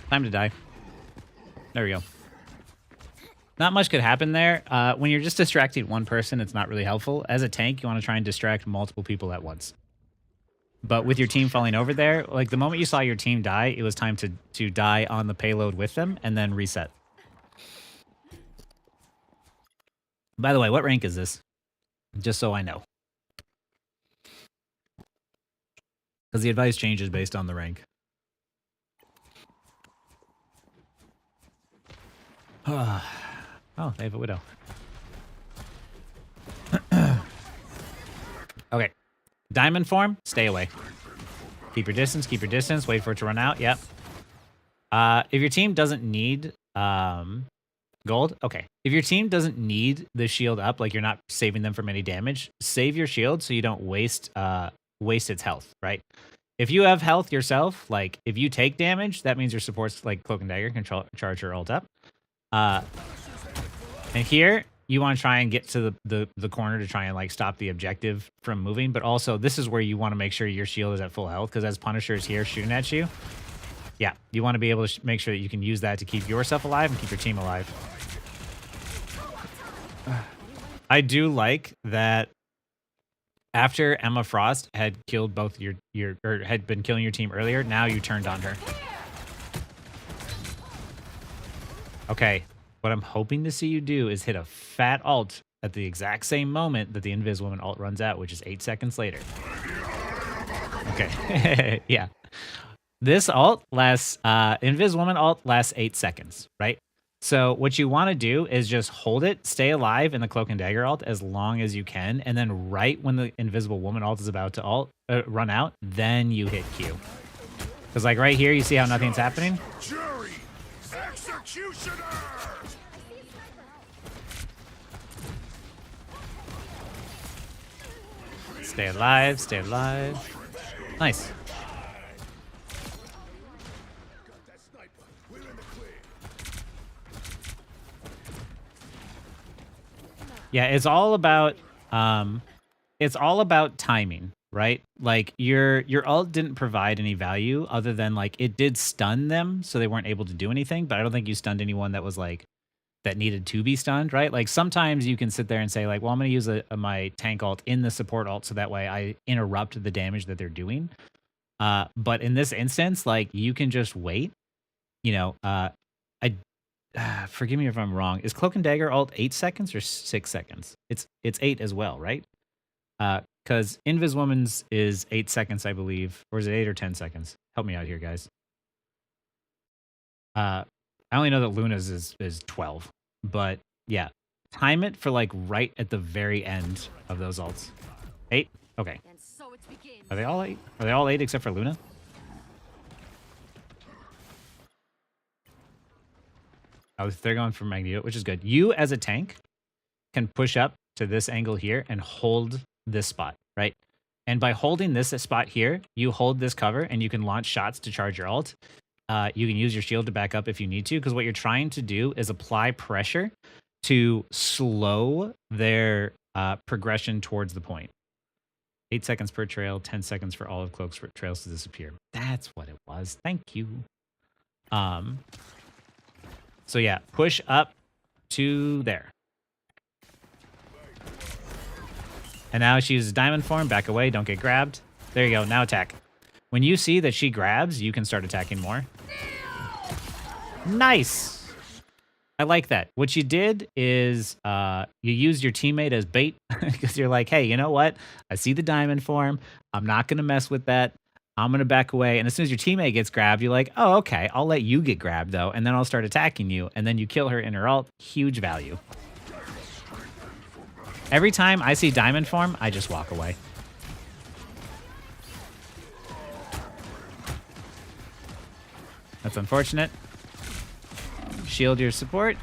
Time to die. There we go. Not much could happen there. When you're just distracting one person, it's not really helpful. As a tank, you want to try and distract multiple people at once. But with your team falling over there, like the moment you saw your team die, it was time to die on the payload with them and then reset. By the way, what rank is this? Just so I know. Because the advice changes based on the rank. Oh, they have a widow. Okay. Diamond form, stay away. Keep your distance, wait for it to run out. Yep. If your team doesn't need gold, okay. If your team doesn't need the shield up, like you're not saving them from any damage, save your shield so you don't waste its health, right? If you have health yourself, like if you take damage, that means your supports like Cloak and Dagger can charge your ult up. And here you want to try and get to the corner to try and like stop the objective from moving, but also this is where you want to make sure your shield is at full health, because as Punisher is here shooting at you, yeah, you want to be able to make sure that you can use that to keep yourself alive and keep your team alive. I do like that after Emma Frost had killed both or had been killing your team earlier, now you turned on her. Okay, what I'm hoping to see you do is hit a fat ult at the exact same moment that the Invis Woman ult runs out, which is 8 seconds later. Okay, yeah. This ult lasts, Invis Woman ult lasts 8 seconds, right? So what you want to do is just hold it, stay alive in the Cloak and Dagger ult as long as you can, and then right when the Invisible Woman ult is about to run out, then you hit Q. Because like right here, you see how nothing's happening? Jury, executioner. Stay alive, stay alive. Nice. Yeah, it's all about timing, right? Like your ult didn't provide any value other than like it did stun them, so they weren't able to do anything, but I don't think you stunned anyone that was like that needed to be stunned, right? Like sometimes you can sit there and say like, well, I'm going to use my tank ult in the support ult so that way I interrupt the damage that they're doing. But in this instance, like you can just wait, you know, forgive me if I'm wrong. Is Cloak and Dagger ult 8 seconds or 6 seconds? It's 8 as well, right? Because Invis Woman's is 8 seconds, I believe. Or is it 8 or 10 seconds? Help me out here, guys. I only know that Luna's is 12. But yeah, time it for like right at the very end of those ults. 8? Okay. Are they all 8? Are they all 8 except for Luna? Oh, they're going for Magneto, which is good. You, as a tank, can push up to this angle here and hold this spot, right? And by holding this spot here, you hold this cover and you can launch shots to charge your ult. You can use your shield to back up if you need to, because what you're trying to do is apply pressure to slow their progression towards the point. 8 seconds per trail, 10 seconds for all of Cloak's trails to disappear. That's what it was. Thank you. So yeah, push up to there. And now she uses diamond form. Back away. Don't get grabbed. There you go. Now attack. When you see that she grabs, you can start attacking more. Nice. I like that. What you did is you used your teammate as bait because you're like, hey, you know what? I see the diamond form. I'm not going to mess with that. I'm going to back away. And as soon as your teammate gets grabbed, you're like, oh, okay, I'll let you get grabbed, though. And then I'll start attacking you. And then you kill her in her ult. Huge value. Every time I see diamond form, I just walk away. That's unfortunate. Shield your support.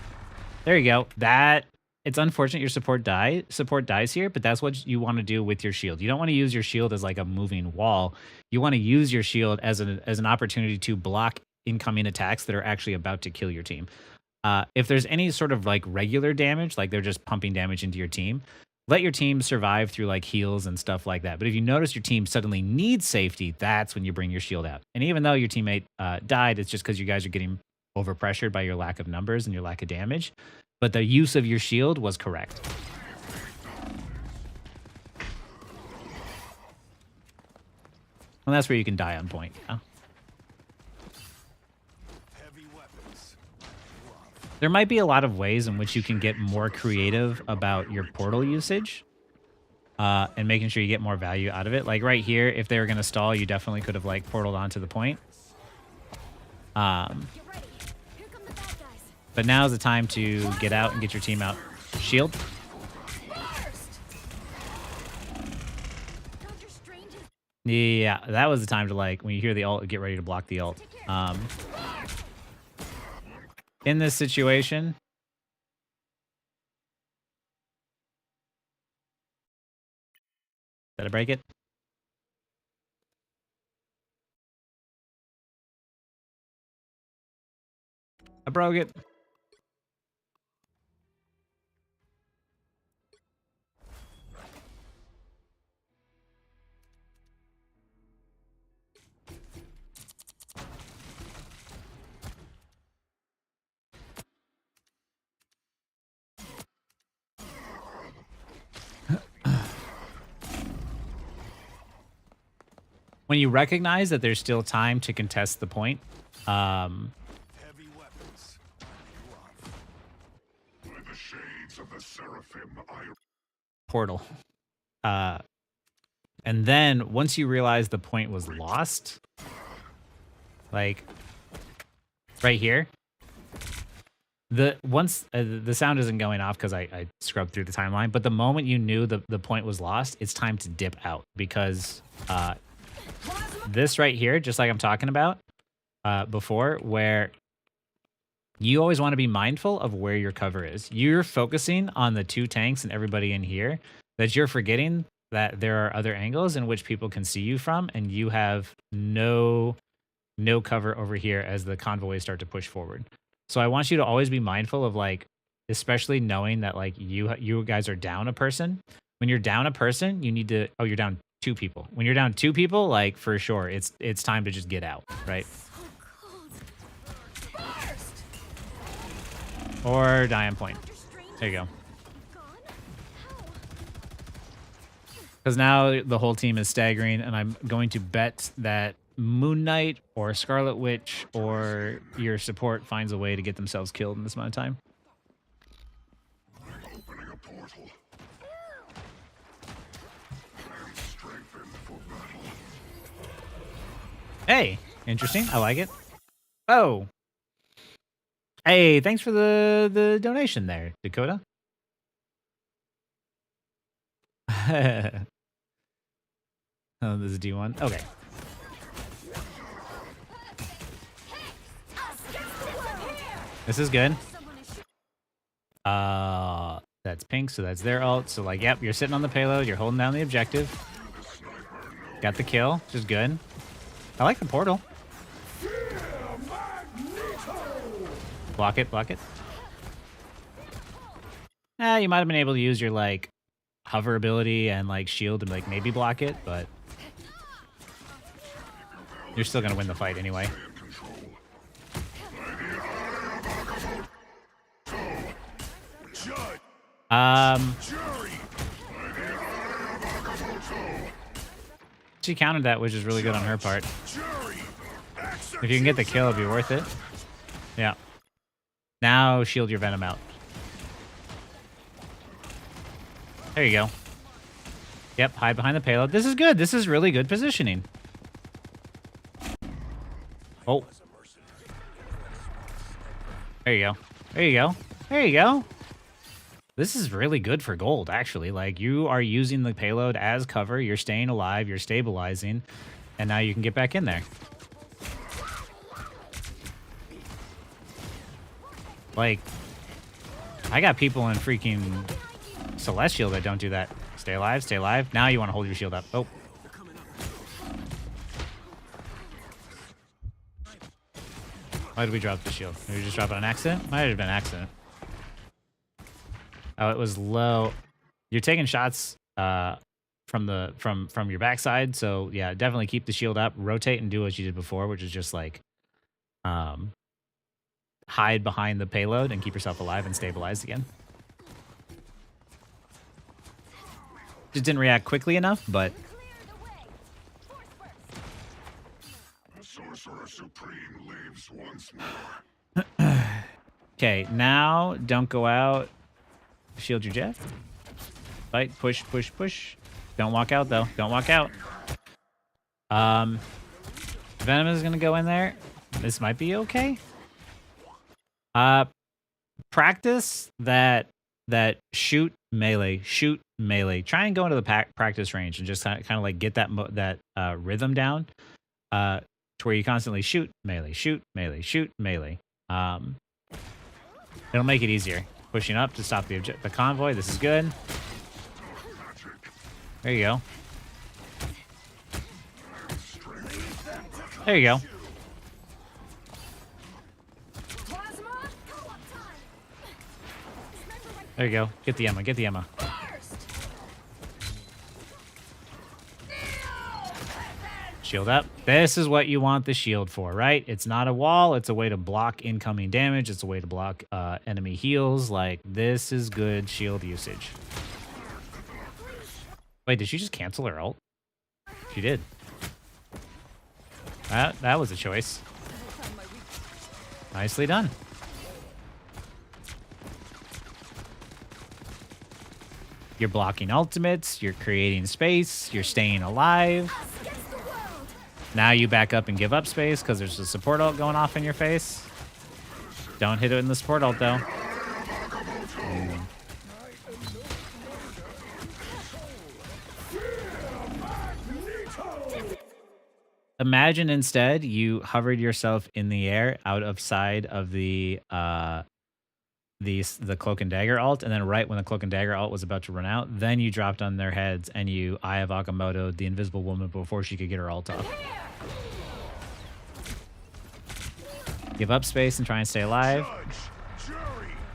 There you go. That it's unfortunate your support dies here, but that's what you want to do with your shield. You don't want to use your shield as like a moving wall. You want to use your shield as an opportunity to block incoming attacks that are actually about to kill your team. If there's any sort of like regular damage, like they're just pumping damage into your team, let your team survive through like heals and stuff like that. But if you notice your team suddenly needs safety, that's when you bring your shield out. And even though your teammate died, it's just because you guys are getting overpressured by your lack of numbers and your lack of damage. But the use of your shield was correct. And that's where you can die on point. Yeah? There might be a lot of ways in which you can get more creative about your portal usage and making sure you get more value out of it. Like right here, if they were going to stall, you definitely could have like portaled onto the point. But now's the time to get out and get your team out. Shield. Yeah, that was the time to like, when you hear the ult, get ready to block the ult. In this situation, did I break it? I broke it. When you recognize that there's still time to contest the point, Heavy weapons. By the shades of the seraphim, portal. And then once you realize the point was lost, like right here, the sound isn't going off because I scrubbed through the timeline, but the moment you knew the point was lost, it's time to dip out because this right here, just like I'm talking about before, where you always want to be mindful of where your cover is. You're focusing on the two tanks and everybody in here, that you're forgetting that there are other angles in which people can see you from, and you have no cover over here as the convoys start to push forward. So I want you to always be mindful of like, especially knowing that like you guys are down a person. When you're down a person, you need to, oh, you're down 2 people. When you're down 2 people, like for sure, it's time to just get out, right? Or die on point. There you go. Because now the whole team is staggering, and I'm going to bet that Moon Knight or Scarlet Witch or your support finds a way to get themselves killed in this amount of time. I'm opening a portal. I'm strengthened for battle. Hey, interesting. I like it. Oh. Hey, thanks for the donation there, Dakota. Oh, this is D1. Okay. This is good. That's pink, so that's their ult. So like, yep, you're sitting on the payload, you're holding down the objective. Got the kill, which is good. I like the portal. Block it, block it. You might have been able to use your like hover ability and like shield and like maybe block it, but you're still gonna win the fight anyway. She countered that, which is really good on her part. If you can get the kill, it'd be worth it. Yeah. Now shield your venom out. There you go. Yep, hide behind the payload. This is good. This is really good positioning. Oh. There you go. There you go. There you go. This is really good for gold, actually. Like, you are using the payload as cover. You're staying alive. You're stabilizing. And now you can get back in there. Like, I got people in freaking Celestial that don't do that. Stay alive, stay alive. Now you want to hold your shield up. Oh. Why did we drop the shield? Did we just drop it on accident? Might have been an accident. Oh, it was low. You're taking shots from your backside, so yeah, definitely keep the shield up, rotate and do what you did before, which is just like hide behind the payload and keep yourself alive and stabilized again. Just didn't react quickly enough, but The Sorcerer Supreme lives once more. okay, now don't go out. Shield your jet. Fight, push, push, push. Don't walk out though. Don't walk out. Venom is gonna go in there. This might be okay. Practice that shoot melee. Try and go into the practice range and just kind of like get that rhythm down. To where you constantly shoot melee. It'll make it easier. Pushing up to stop the convoy. This is good. There you go. There you go. There you go. Get the Emma. Get the Emma. Shield up. This is what you want the shield for, right? It's not a wall. It's a way to block incoming damage. It's a way to block enemy heals. Like, this is good shield usage. Wait, did she just cancel her ult? She did. That was a choice. Nicely done. You're blocking ultimates. You're creating space. You're staying alive. Now you back up and give up space because there's a support ult going off in your face. Don't hit it in the support ult, though. Imagine instead you hovered yourself in the air out of side of the cloak and dagger ult, and then right when the cloak and dagger ult was about to run out, then you dropped on their heads and you Eye of Agamotto the invisible woman before she could get her ult off. Give up space and try and stay alive.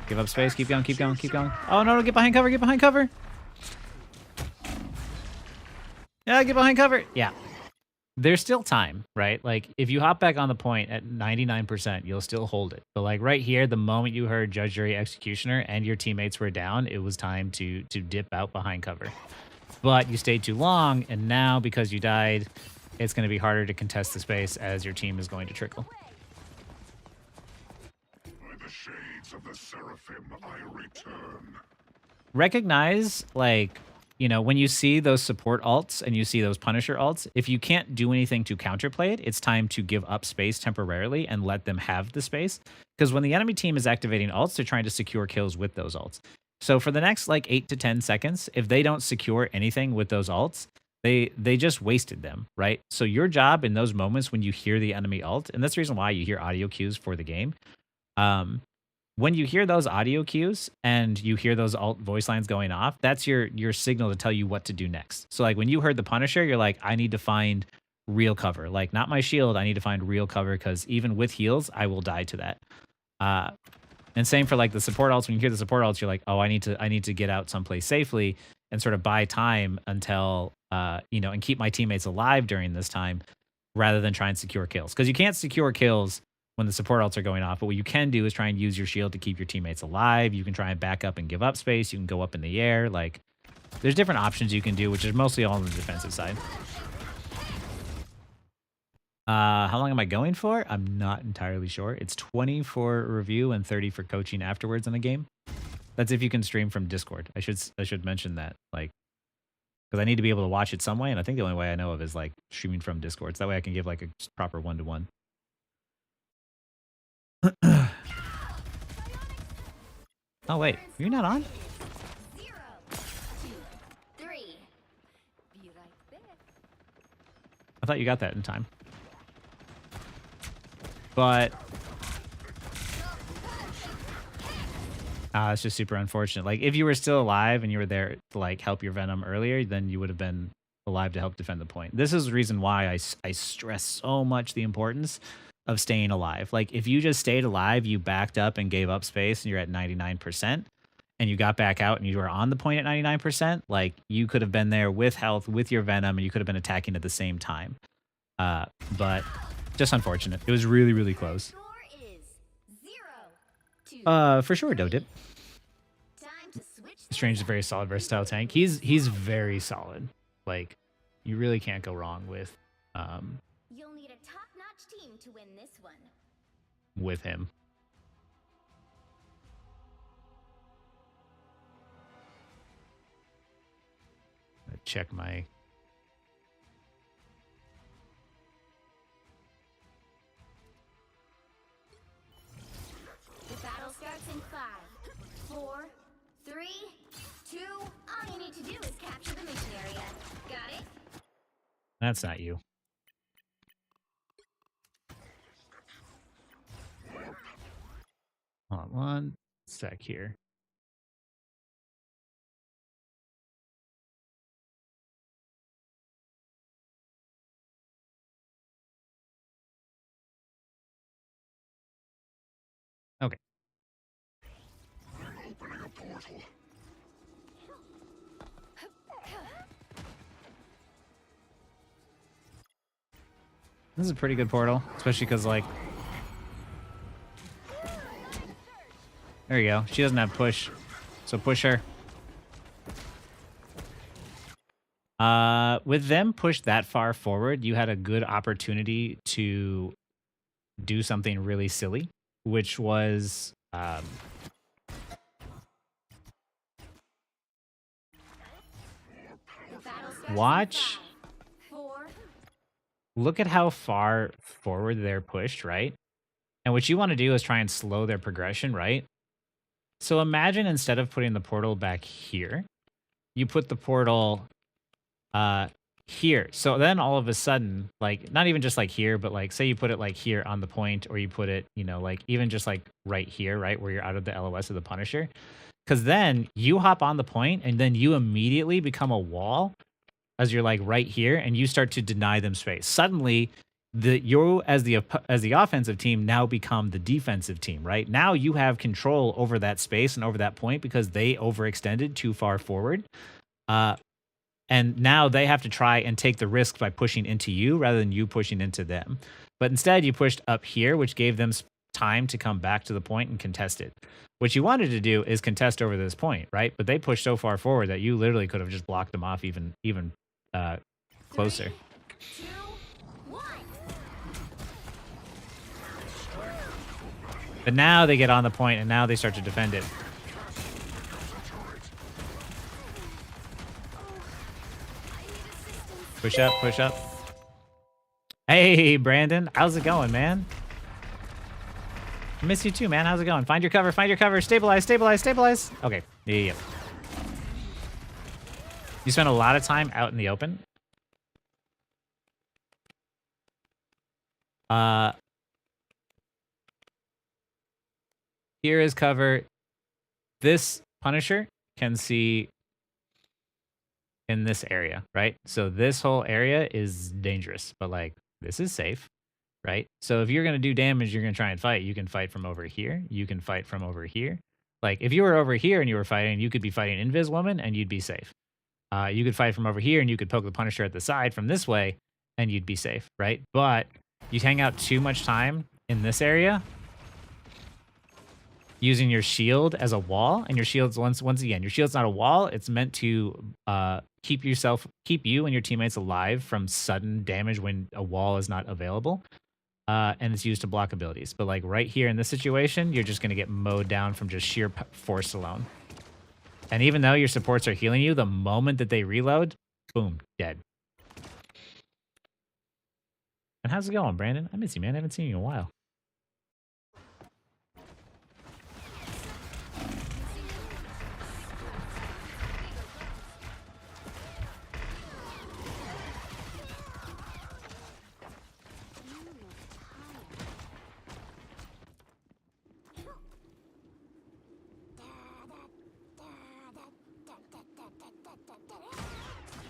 Give up space. Keep going. Keep going. Keep going. Oh no! Get behind cover. Get behind cover. Yeah, get behind cover. Yeah. There's still time, right? Like, if you hop back on the point at 99%, you'll still hold it. But, like, right here, the moment you heard Judge, Jury, Executioner and your teammates were down, it was time to dip out behind cover. But you stayed too long, and now, because you died, it's going to be harder to contest the space as your team is going to trickle. By the shades of the Seraphim, I return. Recognize, like, you know, when you see those support ults and you see those Punisher ults, if you can't do anything to counterplay it, it's time to give up space temporarily and let them have the space. Because when the enemy team is activating ults, they're trying to secure kills with those ults. So for the next like 8 to 10 seconds, if they don't secure anything with those ults, they just wasted them, right? So your job in those moments when you hear the enemy ult, and that's the reason why you hear audio cues for the game, when you hear those audio cues and you hear those alt voice lines going off, that's your signal to tell you what to do next. So like when you heard the Punisher, you're like, I need to find real cover. Like, not my shield, I need to find real cover because even with heals, I will die to that. And same for like the support ults. When you hear the support ults, you're like, oh, I need to get out someplace safely and sort of buy time until you know, and keep my teammates alive during this time rather than try and secure kills. Because you can't secure kills when the support ults are going off, but what you can do is try and use your shield to keep your teammates alive. You can try and back up and give up space. You can go up in the air. Like, there's different options you can do, which is mostly all on the defensive side. How long am I going for? I'm not entirely sure. It's 20 for review and 30 for coaching afterwards in the game. That's if you can stream from Discord. I should mention that, like, because I need to be able to watch it some way, and I think the only way I know of is like streaming from Discord. So that way I can give like a proper one-to-one. Oh wait, you're not on? 0, 2, 3. Be right there. I thought you got that in time. But It's just super unfortunate. Like, if you were still alive and you were there to, like, help your Venom earlier, then you would have been alive to help defend the point. This is the reason why I stress so much the importance of staying alive. Like, if you just stayed alive, you backed up and gave up space, and you're at 99%, and you got back out and you were on the point at 99%, like, you could have been there with health, with your Venom, and you could have been attacking at the same time. But just unfortunate. It was really, really close. Score is 0-2. For sure, Dodip. Time to switch Strange is a very solid, versatile tank. He's very solid. Like, you really can't go wrong with You'll need a top-notch team to win this one. with him. Check my. The battle starts in 5, 4, 3, 2. All you need to do is capture the mission area. Got it? That's not you. Hold on one sec here. Okay. Opening a portal. This is a pretty good portal, especially because, like, there you go. She doesn't have push, so push her. With them pushed that far forward, you had a good opportunity to do something really silly, which was The battle starts watch. in 5, 4. Look at how far forward they're pushed, right? And what you want to do is try and slow their progression, right? So imagine instead of putting the portal back here, you put the portal here. So then all of a sudden, like, not even just like here, but like, say you put it like here on the point, or you put it, you know, like even just like right here, right, where you're out of the LOS of the Punisher. Because then you hop on the point and then you immediately become a wall as you're like right here, and you start to deny them space. Suddenly, you as the offensive team now become the defensive team, right? Now you have control over that space and over that point because they overextended too far forward. And now they have to try and take the risk by pushing into you rather than you pushing into them. But instead, you pushed up here, which gave them time to come back to the point and contest it. What you wanted to do is contest over this point, right? But they pushed so far forward that you literally could have just blocked them off even closer. 3, 2, 1. But now they get on the point, and now they start to defend it. Push up, push up. Hey, Brandon. How's it going, man? I miss you too, man. How's it going? Find your cover, find your cover. Stabilize, stabilize, stabilize. Okay. Yeah. You spent a lot of time out in the open. Here is cover. This Punisher can see in this area, right? So this whole area is dangerous, but like this is safe, right? So if you're going to do damage, you're going to try and fight. You can fight from over here. You can fight from over here. Like if you were over here and you were fighting, you could be fighting Invis Woman and you'd be safe. You could fight from over here and you could poke the Punisher at the side from this way and you'd be safe, right? But you hang out too much time in this area using your shield as a wall, and your shield's once again, your shield's not a wall. It's meant to keep you and your teammates alive from sudden damage when a wall is not available. And it's used to block abilities. But like right here in this situation, you're just going to get mowed down from just sheer force alone. And even though your supports are healing you, the moment that they reload, boom, dead. And how's it going, Brandon? I miss you, man. I haven't seen you in a while.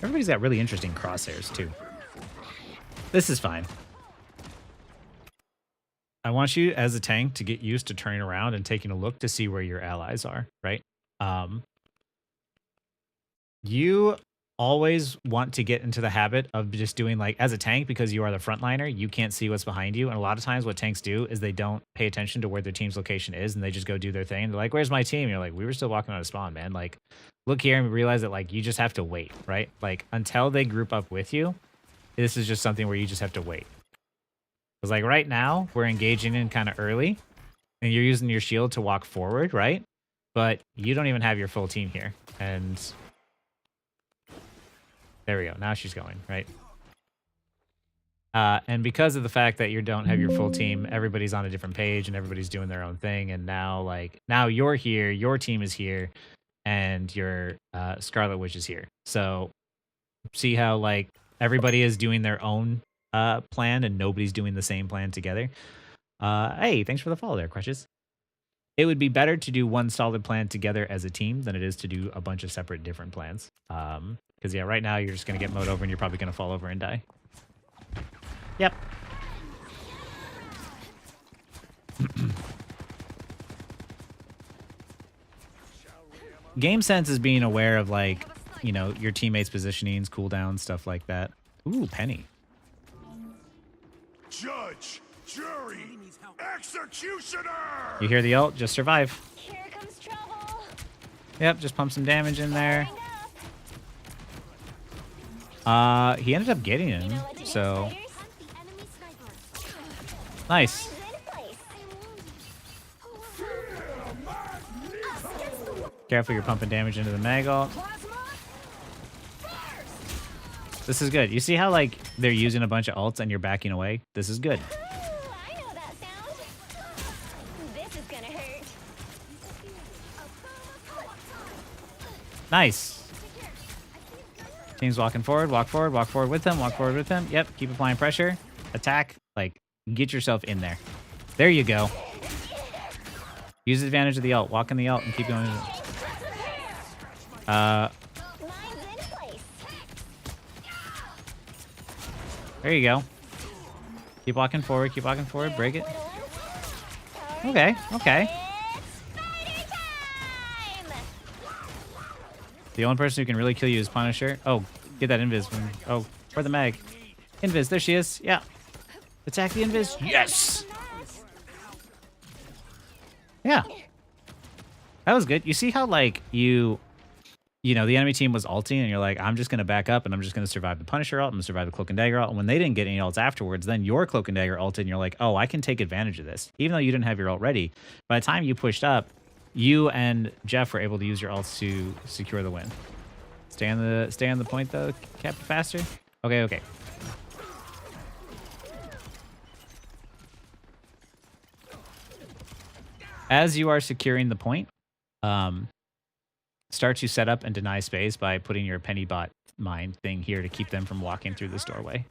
Everybody's got really interesting crosshairs, too. This is fine. I want you, as a tank, to get used to turning around and taking a look to see where your allies are, right? You always want to get into the habit of just doing, like, as a tank, because you are the frontliner, you can't see what's behind you. And a lot of times what tanks do is they don't pay attention to where their team's location is, and they just go do their thing. They're like, where's my team? And you're like, we were still walking out of spawn, man. Like, look here and realize that, like, you just have to wait, right? Like, until they group up with you, this is just something where you just have to wait. Because, like, right now, we're engaging in kind of early, and you're using your shield to walk forward, right? But you don't even have your full team here. And there we go. Now she's going, right? And because of the fact that you don't have your full team, everybody's on a different page and everybody's doing their own thing. And now, like, now you're here, your team is here, and your Scarlet Witch is here. So see how, like, everybody is doing their own plan and nobody's doing the same plan together. Hey, thanks for the follow there, Crutches. It would be better to do one solid plan together as a team than it is to do a bunch of separate different plans. Because, yeah, right now you're just going to get mowed over and you're probably going to fall over and die. Yep. Game sense is being aware of, like, you know, your teammates' positionings, cooldowns, stuff like that. Ooh, Penny. Judge, jury, executioner! You hear the ult? Just survive. Here comes trouble. Yep, just pump some damage in there. He ended up getting him, so nice. Careful, you're pumping damage into the mag ult. This is good. You see how, like, they're using a bunch of ults and you're backing away? This is good. I know that sound. This is gonna hurt. Nice. Team's walking forward. Walk forward. Walk forward with him. Walk forward with him. Yep. Keep applying pressure. Attack. Like, get yourself in there. There you go. Use the advantage of the ult. Walk in the ult and keep going. There you go. Keep walking forward. Keep walking forward. Break it. Okay. Okay. The only person who can really kill you is Punisher. Oh, get that invis. Oh, where the mag? Invis. There she is. Yeah. Attack the invis. Yes. Yeah. That was good. You see how, like, you know, the enemy team was ulting and you're like, I'm just going to back up and I'm just going to survive the Punisher ult. I'm going to survive the Cloak and Dagger ult. And when they didn't get any ults afterwards, then your Cloak and Dagger ulted and you're like, oh, I can take advantage of this. Even though you didn't have your ult ready, by the time you pushed up, you and Jeff were able to use your ults to secure the win. Stay on the point though, Captain Faster. Okay, okay. As you are securing the point, start to set up and deny space by putting your penny bot mine thing here to keep them from walking through this doorway.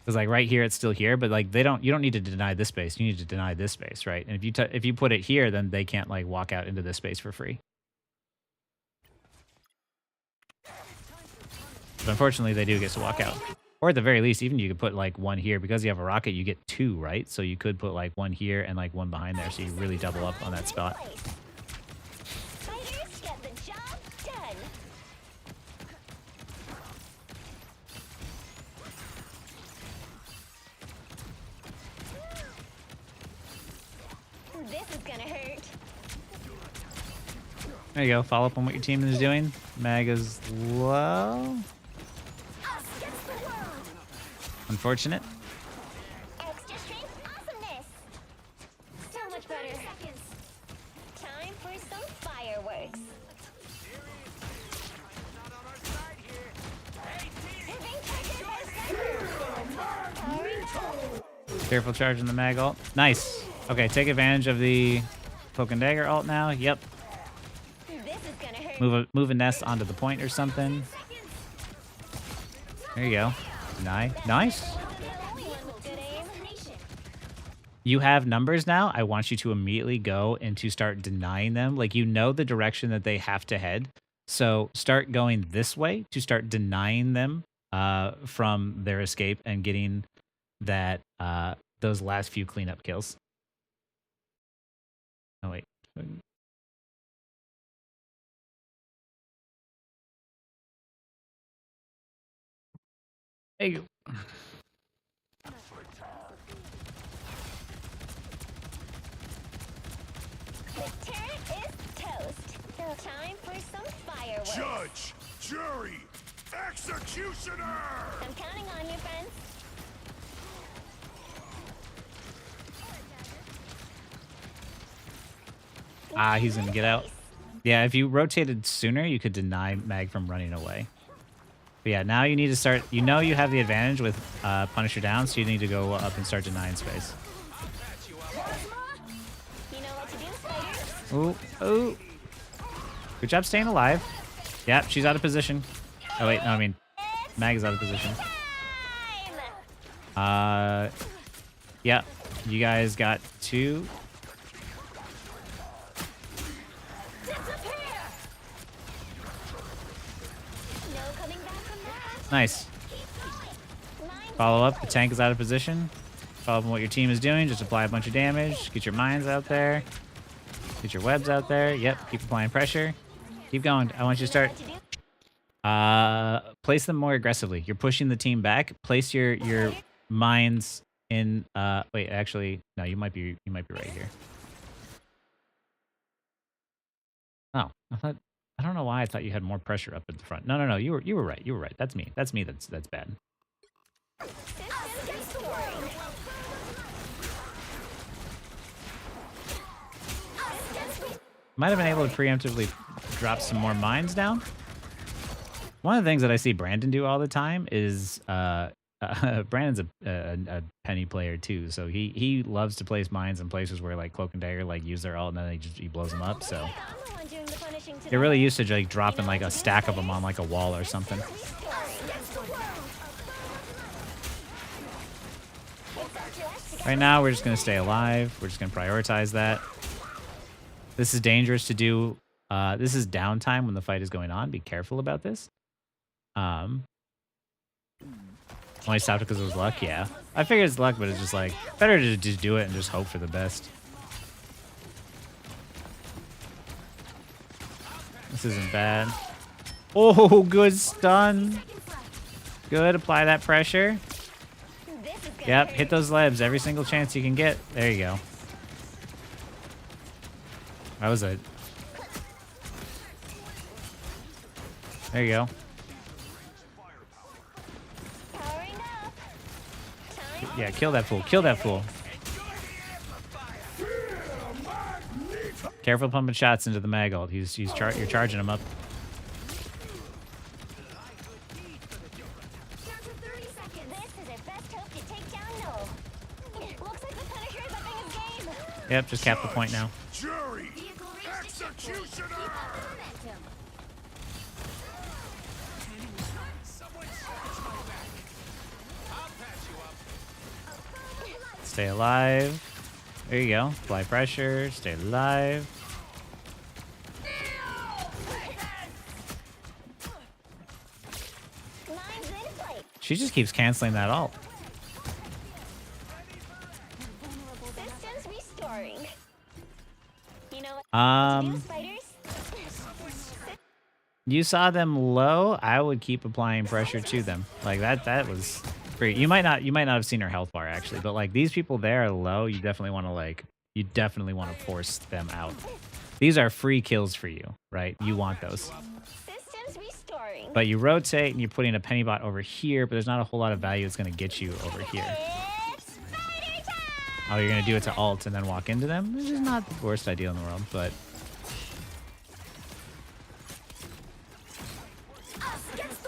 Because, like, right here, it's still here, but, like, you don't need to deny this space. You need to deny this space, right? And if you put it here, then they can't, like, walk out into this space for free. But unfortunately, they do get to walk out. Or at the very least, even you could put, like, one here. Because you have a rocket, you get two, right? So you could put, like, one here and, like, one behind there, so you really double up on that spot. Fighters get the job done. This is gonna hurt. There you go. Follow up on what your team is doing. Mag is low. Unfortunate. Extra strength awesomeness. So much better. Time for some fireworks. Careful charging the mag ult. Nice. Okay, take advantage of the Cloak and Dagger ult now. Yep. This is gonna hurt. Move a nest onto the point or something. There you go. Nice. you have numbers now. I want you to immediately go and to start denying them. Like, you know the direction that they have to head. So start going this way to start denying them from their escape and getting that those last few cleanup kills. Oh wait. There you go. The turret is toast. Now time for some fireworks. Judge, jury, executioner! I'm counting on you, friends. Ah, he's gonna get out. Yeah, if you rotated sooner, you could deny Mag from running away. But yeah, now you need to start. You know you have the advantage with Punisher down, so you need to go up and start denying space. You know what to do, spiders. Ooh, ooh. Good job staying alive. Yep, she's out of position. Oh wait, no, I mean, Mag is out of position. Yeah, you guys got 2. No coming back from that. Nice. Follow up. The tank is out of position. Follow up on what your team is doing. Just apply a bunch of damage. Get your mines out there. Get your webs out there. Yep. Keep applying pressure. Keep going. I want you to start. Place them more aggressively. You're pushing the team back. Place your mines in. Wait. Actually, no. You might be right here. Oh, I don't know why I thought you had more pressure up at the front. No. You were right. You were right. That's me. That's bad. Might have been able to preemptively drop some more mines down. One of the things that I see Brandon do all the time is Brandon's a penny player too, so he loves to place mines in places where like Cloak and Dagger like use their ult and then he blows them up. So they're really used to like dropping like a stack of them on like a wall or something. Right now we're just gonna stay alive. We're just gonna prioritize that. This is dangerous to do. This is downtime when the fight is going on. Be careful about this. Only stopped because it was luck. Yeah, I figured it's luck, but it's just like better to just do it and just hope for the best. This isn't bad. Oh, good stun. Good. Apply that pressure. Yep. Hit those lebs every single chance you can get. There you go. That was it. There you go. Yeah, kill that fool. Kill that fool. Careful pumping shots into the mag ult. You're charging him up. Yep, just cap the point now. Jury, executioner! Stay alive. There you go. Apply pressure. Stay alive. She just keeps canceling that ult. You saw them low. I would keep applying pressure to them. Like that was great. You might not have seen her health bar actually, but like these people there are low. You definitely want to force them out. These are free kills for you, right? You want those. But you rotate and you're putting a penny bot over here, but there's not a whole lot of value it's going to get you over here. Oh, you're going to do it to ult and then walk into them? Which is not the worst idea in the world, but...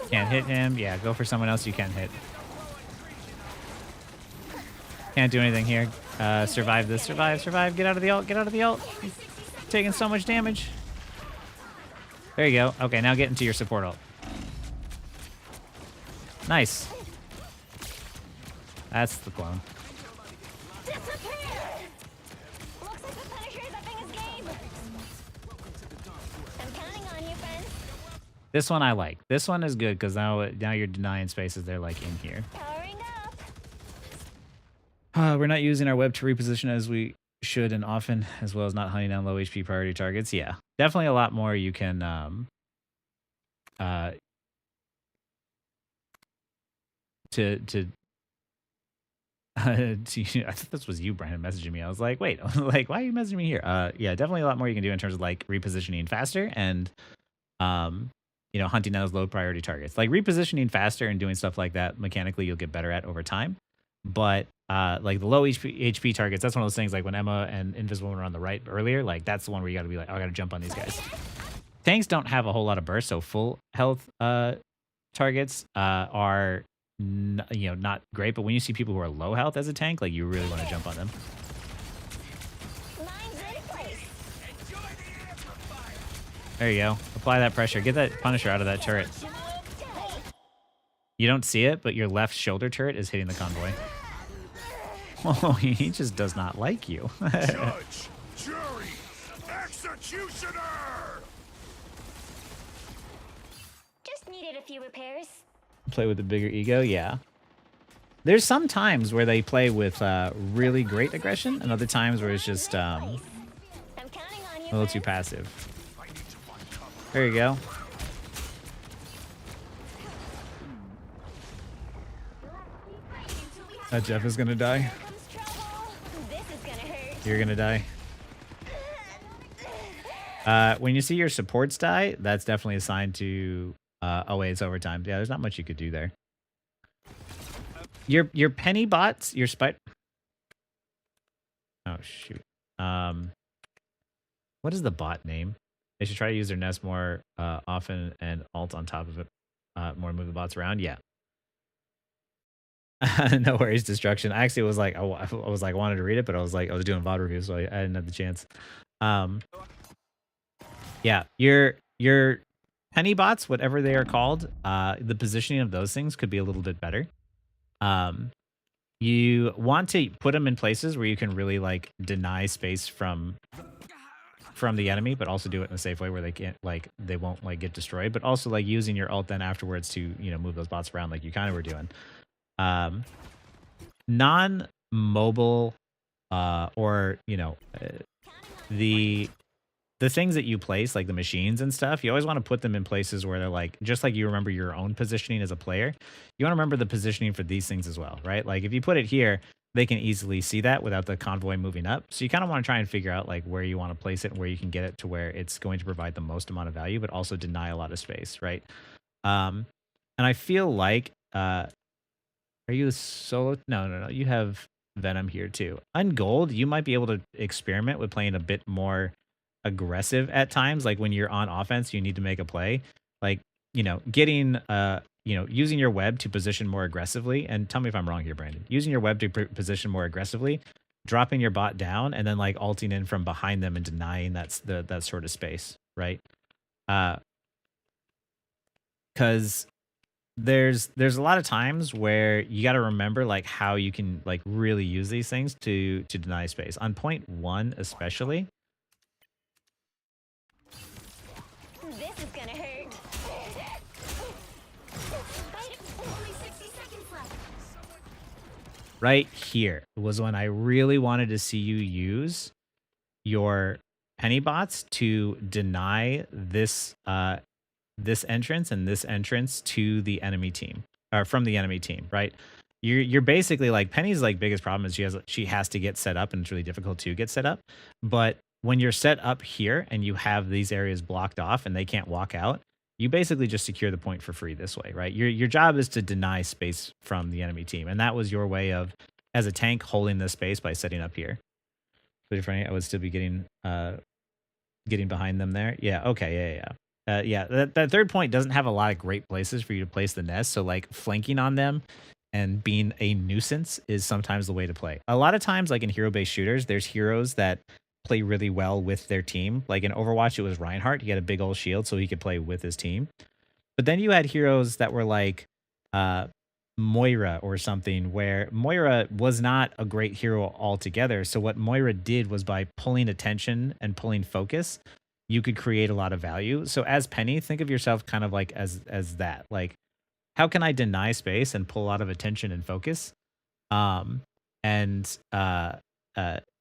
Can't hit him. Yeah, go for someone else you can hit. Can't do anything here. Survive this. Survive. Get out of the ult. Get out of the ult. You're taking so much damage. There you go. Okay, now get into your support ult. Nice. That's the clone. This one I like. This one is good because now you're denying spaces. They're like in here. Powering up. We're not using our web to reposition as we should and often, as well as not hunting down low HP priority targets. Yeah, definitely a lot more you can to I think this was you, Brandon, messaging me. I was like, wait, like, why are you messaging me here? Yeah, definitely a lot more you can do in terms of like repositioning faster and, hunting those low priority targets. Like repositioning faster and doing stuff like that mechanically, you'll get better at over time. But like the low HP targets, that's one of those things. Like when Emma and Invisible were on the right earlier, like that's the one where you got to be like, oh, I got to jump on these guys. Tanks don't have a whole lot of burst, so full health targets are not great, but when you see people who are low health as a tank, like you really want to jump on them. There you go. Apply that pressure. Get that Punisher out of that turret. You don't see it, but your left shoulder turret is hitting the convoy. Oh, he just does not like you. Judge, jury, executioner! Just needed a few repairs. Play with a bigger ego, yeah. There's some times where they play with really great aggression, and other times where it's just I'm counting on you. a little too passive. There you go. Jeff is gonna die. This is gonna hurt. You're gonna die. When you see your supports die, that's definitely a sign to oh wait, it's overtime. Yeah, there's not much you could do there. Your penny bots, your spite. Oh shoot. What is the bot name? They should try to use their nest more often and alt on top of it. More move the bots around. Yeah. No worries, destruction. I actually was like, I wanted to read it, but I was doing VOD reviews, so I didn't have the chance. Yeah, your penny bots, whatever they are called, the positioning of those things could be a little bit better. You want to put them in places where you can really like deny space from the enemy, but also do it in a safe way where they can't they won't like get destroyed, but also like using your ult then afterwards to move those bots around like you kind of were doing. Non-mobile or the things that you place, like the machines and stuff, you always want to put them in places where they're like, just like you remember your own positioning as a player, you want to remember the positioning for these things as well, right? Like if you put it here, they can easily see that without the convoy moving up. So you kind of want to try and figure out like where you want to place it and where you can get it to where it's going to provide the most amount of value, but also deny a lot of space, right? And I feel like, are you a solo? No. You have Venom here too. On gold, you might be able to experiment with playing a bit more aggressive at times. Like when you're on offense, you need to make a play. Like, getting, using your web to position more aggressively. And tell me if I'm wrong here, Brandon. Using your web to position more aggressively, dropping your bot down, and then like ulting in from behind them and denying that sort of space, right? Because there's a lot of times where you got to remember like how you can like really use these things to deny space. On point 1 especially. This is gonna hurt. Only 60 seconds left. Right here was when I really wanted to see you use your penny bots to deny this this entrance and this entrance to the enemy team, or from the enemy team, right? You're basically like, Penny's like biggest problem is she has to get set up, and it's really difficult to get set up. But when you're set up here and you have these areas blocked off and they can't walk out, you basically just secure the point for free this way, right? Your job is to deny space from the enemy team, and that was your way of, as a tank, holding the space by setting up here. Pretty funny. I would still be getting behind them there. Yeah. Okay. Yeah. That third point doesn't have a lot of great places for you to place the nest. So like flanking on them and being a nuisance is sometimes the way to play. A lot of times, like in hero-based shooters, there's heroes that play really well with their team. Like in Overwatch, it was Reinhardt. He had a big old shield so he could play with his team. But then you had heroes that were like Moira or something, where Moira was not a great hero altogether. So what Moira did was, by pulling attention and pulling focus, you could create a lot of value. So as Penny, think of yourself kind of like as that. Like, how can I deny space and pull a lot of attention and focus, um, and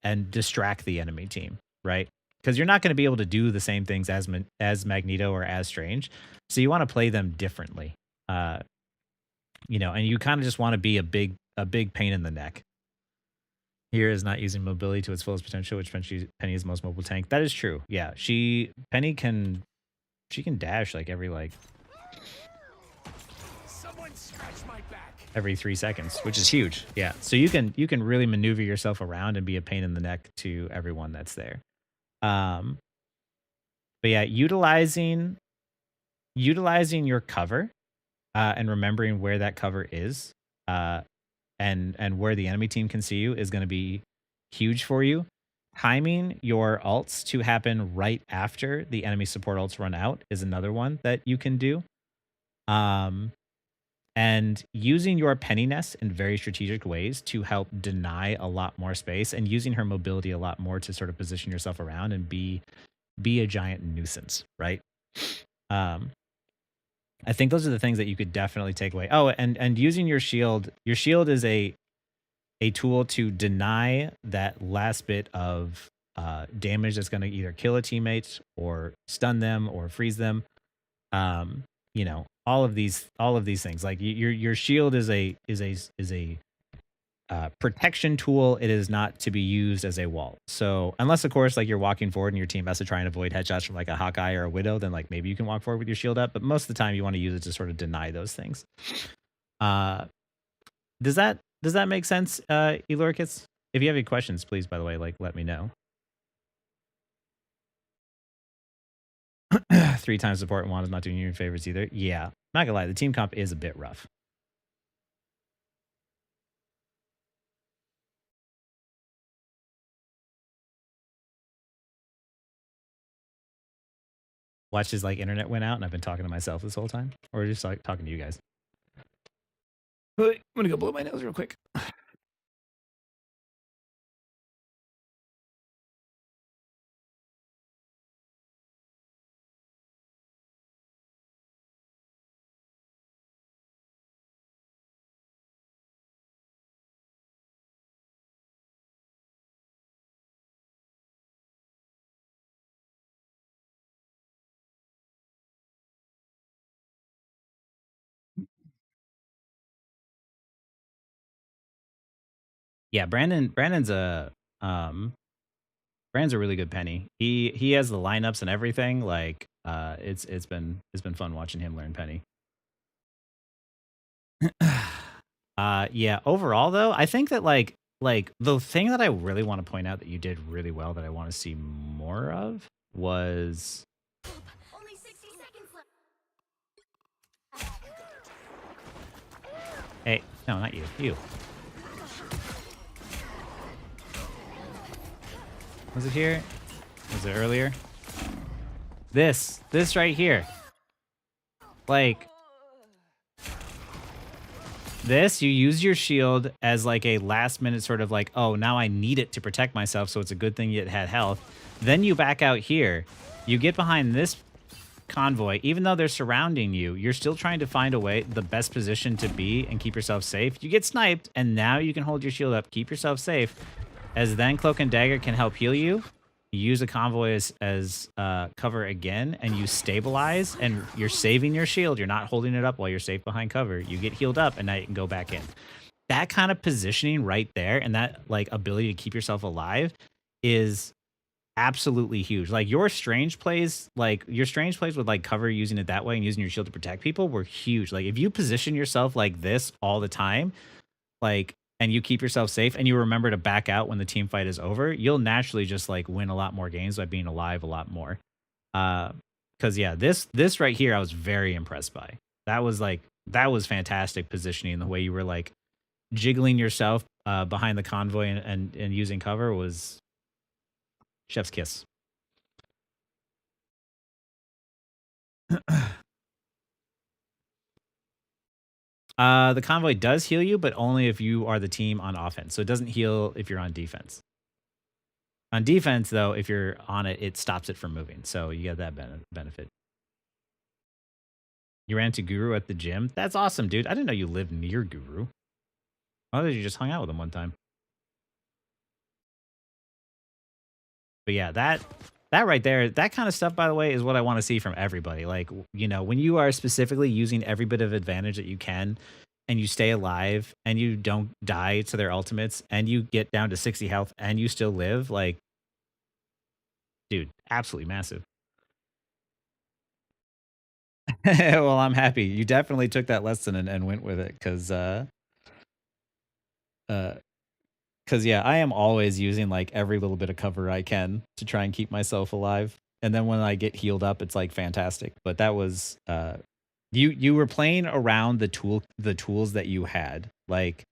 and distract the enemy team, right? Because you're not going to be able to do the same things as Magneto or as Strange, so you want to play them differently, uh, and you kind of just want to be a big pain in the neck. Here is not using mobility to its fullest potential, which Penny is the most mobile tank. That is true. Yeah, Penny can dash like Someone scratch my back. every 3 seconds, which is huge. Yeah, so you can really maneuver yourself around and be a pain in the neck to everyone that's there. Um, but yeah, utilizing your cover, and remembering where that cover is, uh, and where the enemy team can see you is going to be huge for you. Timing your ults to happen right after the enemy support ults run out is another one that you can do. Um, and using your penniness in very strategic ways to help deny a lot more space, and using her mobility a lot more to sort of position yourself around and be a giant nuisance, right? Um, I think those are the things that you could definitely take away. Oh, and using your shield. Your shield is a tool to deny that last bit of damage that's going to either kill a teammate or stun them or freeze them. All of these things. Like your shield is a protection tool. It is not to be used as a wall. So unless, of course, like you're walking forward and your team has to try and avoid headshots from like a Hawkeye or a Widow, then like maybe you can walk forward with your shield up. But most of the time, you want to use it to sort of deny those things. Does that make sense, Elorkits? If you have any questions, please, by the way, like let me know. 3 times support and Wanda's not doing you any favors either. Yeah, not gonna lie, the team comp is a bit rough. Watch his like internet went out, and I've been talking to myself this whole time, or just like talking to you guys. I'm gonna go blow my nose real quick. Yeah, Brandon's a really good penny. He has the lineups and everything. Like it's been fun watching him learn penny. Yeah, overall though, I think that like the thing that I really want to point out that you did really well that I want to see more of was Only 60 seconds left. hey, no, not you. You. Was it here? Was it earlier? This right here. Like this, you use your shield as like a last minute sort of like, oh, now I need it to protect myself, so it's a good thing it had health. Then you back out here. You get behind this convoy. Even though they're surrounding you, you're still trying to find a way, the best position to be and keep yourself safe. You get sniped, and now you can hold your shield up, keep yourself safe, as then Cloak and Dagger can help heal you. You use a convoy as cover again, and you stabilize, and you're saving your shield. You're not holding it up while you're safe behind cover. You get healed up, and now you can go back in. That kind of positioning right there, and that like ability to keep yourself alive, is absolutely huge. Like your strange plays with like cover using it that way and using your shield to protect people were huge. Like if you position yourself like this all the time, like, and you keep yourself safe and you remember to back out when the team fight is over, you'll naturally just like win a lot more games by being alive a lot more. Cause yeah, this right here I was very impressed by. That was fantastic positioning. The way you were like jiggling yourself behind the convoy and using cover was chef's kiss. The convoy does heal you, but only if you are the team on offense. So it doesn't heal if you're on defense. On defense, though, if you're on it, it stops it from moving. So you get that benefit. You ran to Guru at the gym? That's awesome, dude. I didn't know you lived near Guru. I thought you just hung out with him one time. But yeah, that right there, that kind of stuff, by the way, is what I want to see from everybody. Like, you know, when you are specifically using every bit of advantage that you can and you stay alive and you don't die to their ultimates and you get down to 60 health and you still live, like, dude, absolutely massive. Well, I'm happy. You definitely took that lesson and went with it because yeah, I am always using like every little bit of cover I can to try and keep myself alive. And then when I get healed up, it's like fantastic. But that was you were playing around the tools that you had. Like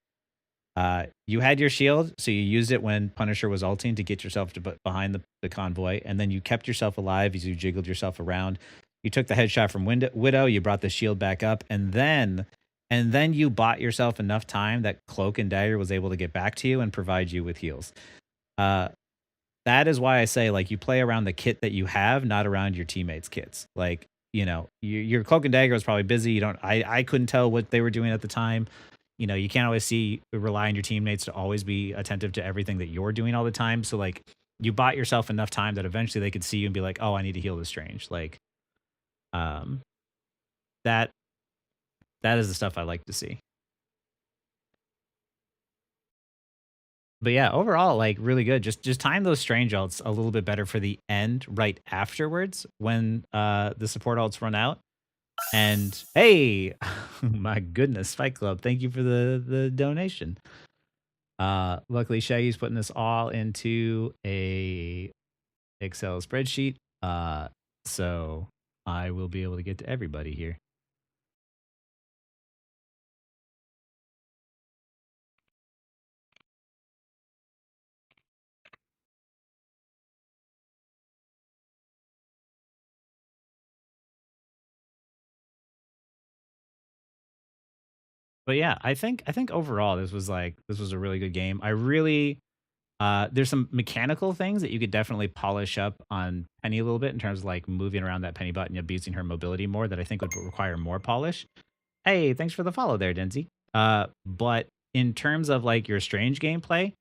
you had your shield, so you used it when Punisher was ulting to get yourself to behind the convoy, and then you kept yourself alive as you jiggled yourself around. You took the headshot from Widow, you brought the shield back up, and then you bought yourself enough time that Cloak and Dagger was able to get back to you and provide you with heals. That is why I say, like, you play around the kit that you have, not around your teammates' kits. Like, you know, your Cloak and Dagger was probably busy. I couldn't tell what they were doing at the time. You know, you can't always rely on your teammates to always be attentive to everything that you're doing all the time. So, like, you bought yourself enough time that eventually they could see you and be like, oh, I need to heal this Strange. Like, that is the stuff I like to see. But yeah, overall, like, really good. Just time those Strange ults a little bit better for the end right afterwards when the support ults run out. And hey, my goodness, Fight Club, thank you for the donation. Luckily, Shaggy's putting this all into a Excel spreadsheet. So I will be able to get to everybody here. But yeah, I think overall this was a really good game. I really there's some mechanical things that you could definitely polish up on Penny a little bit in terms of like moving around that Penny button, abusing her mobility more, that I think would require more polish. Hey, thanks for the follow there, Denzi. But in terms of like your Strange gameplay,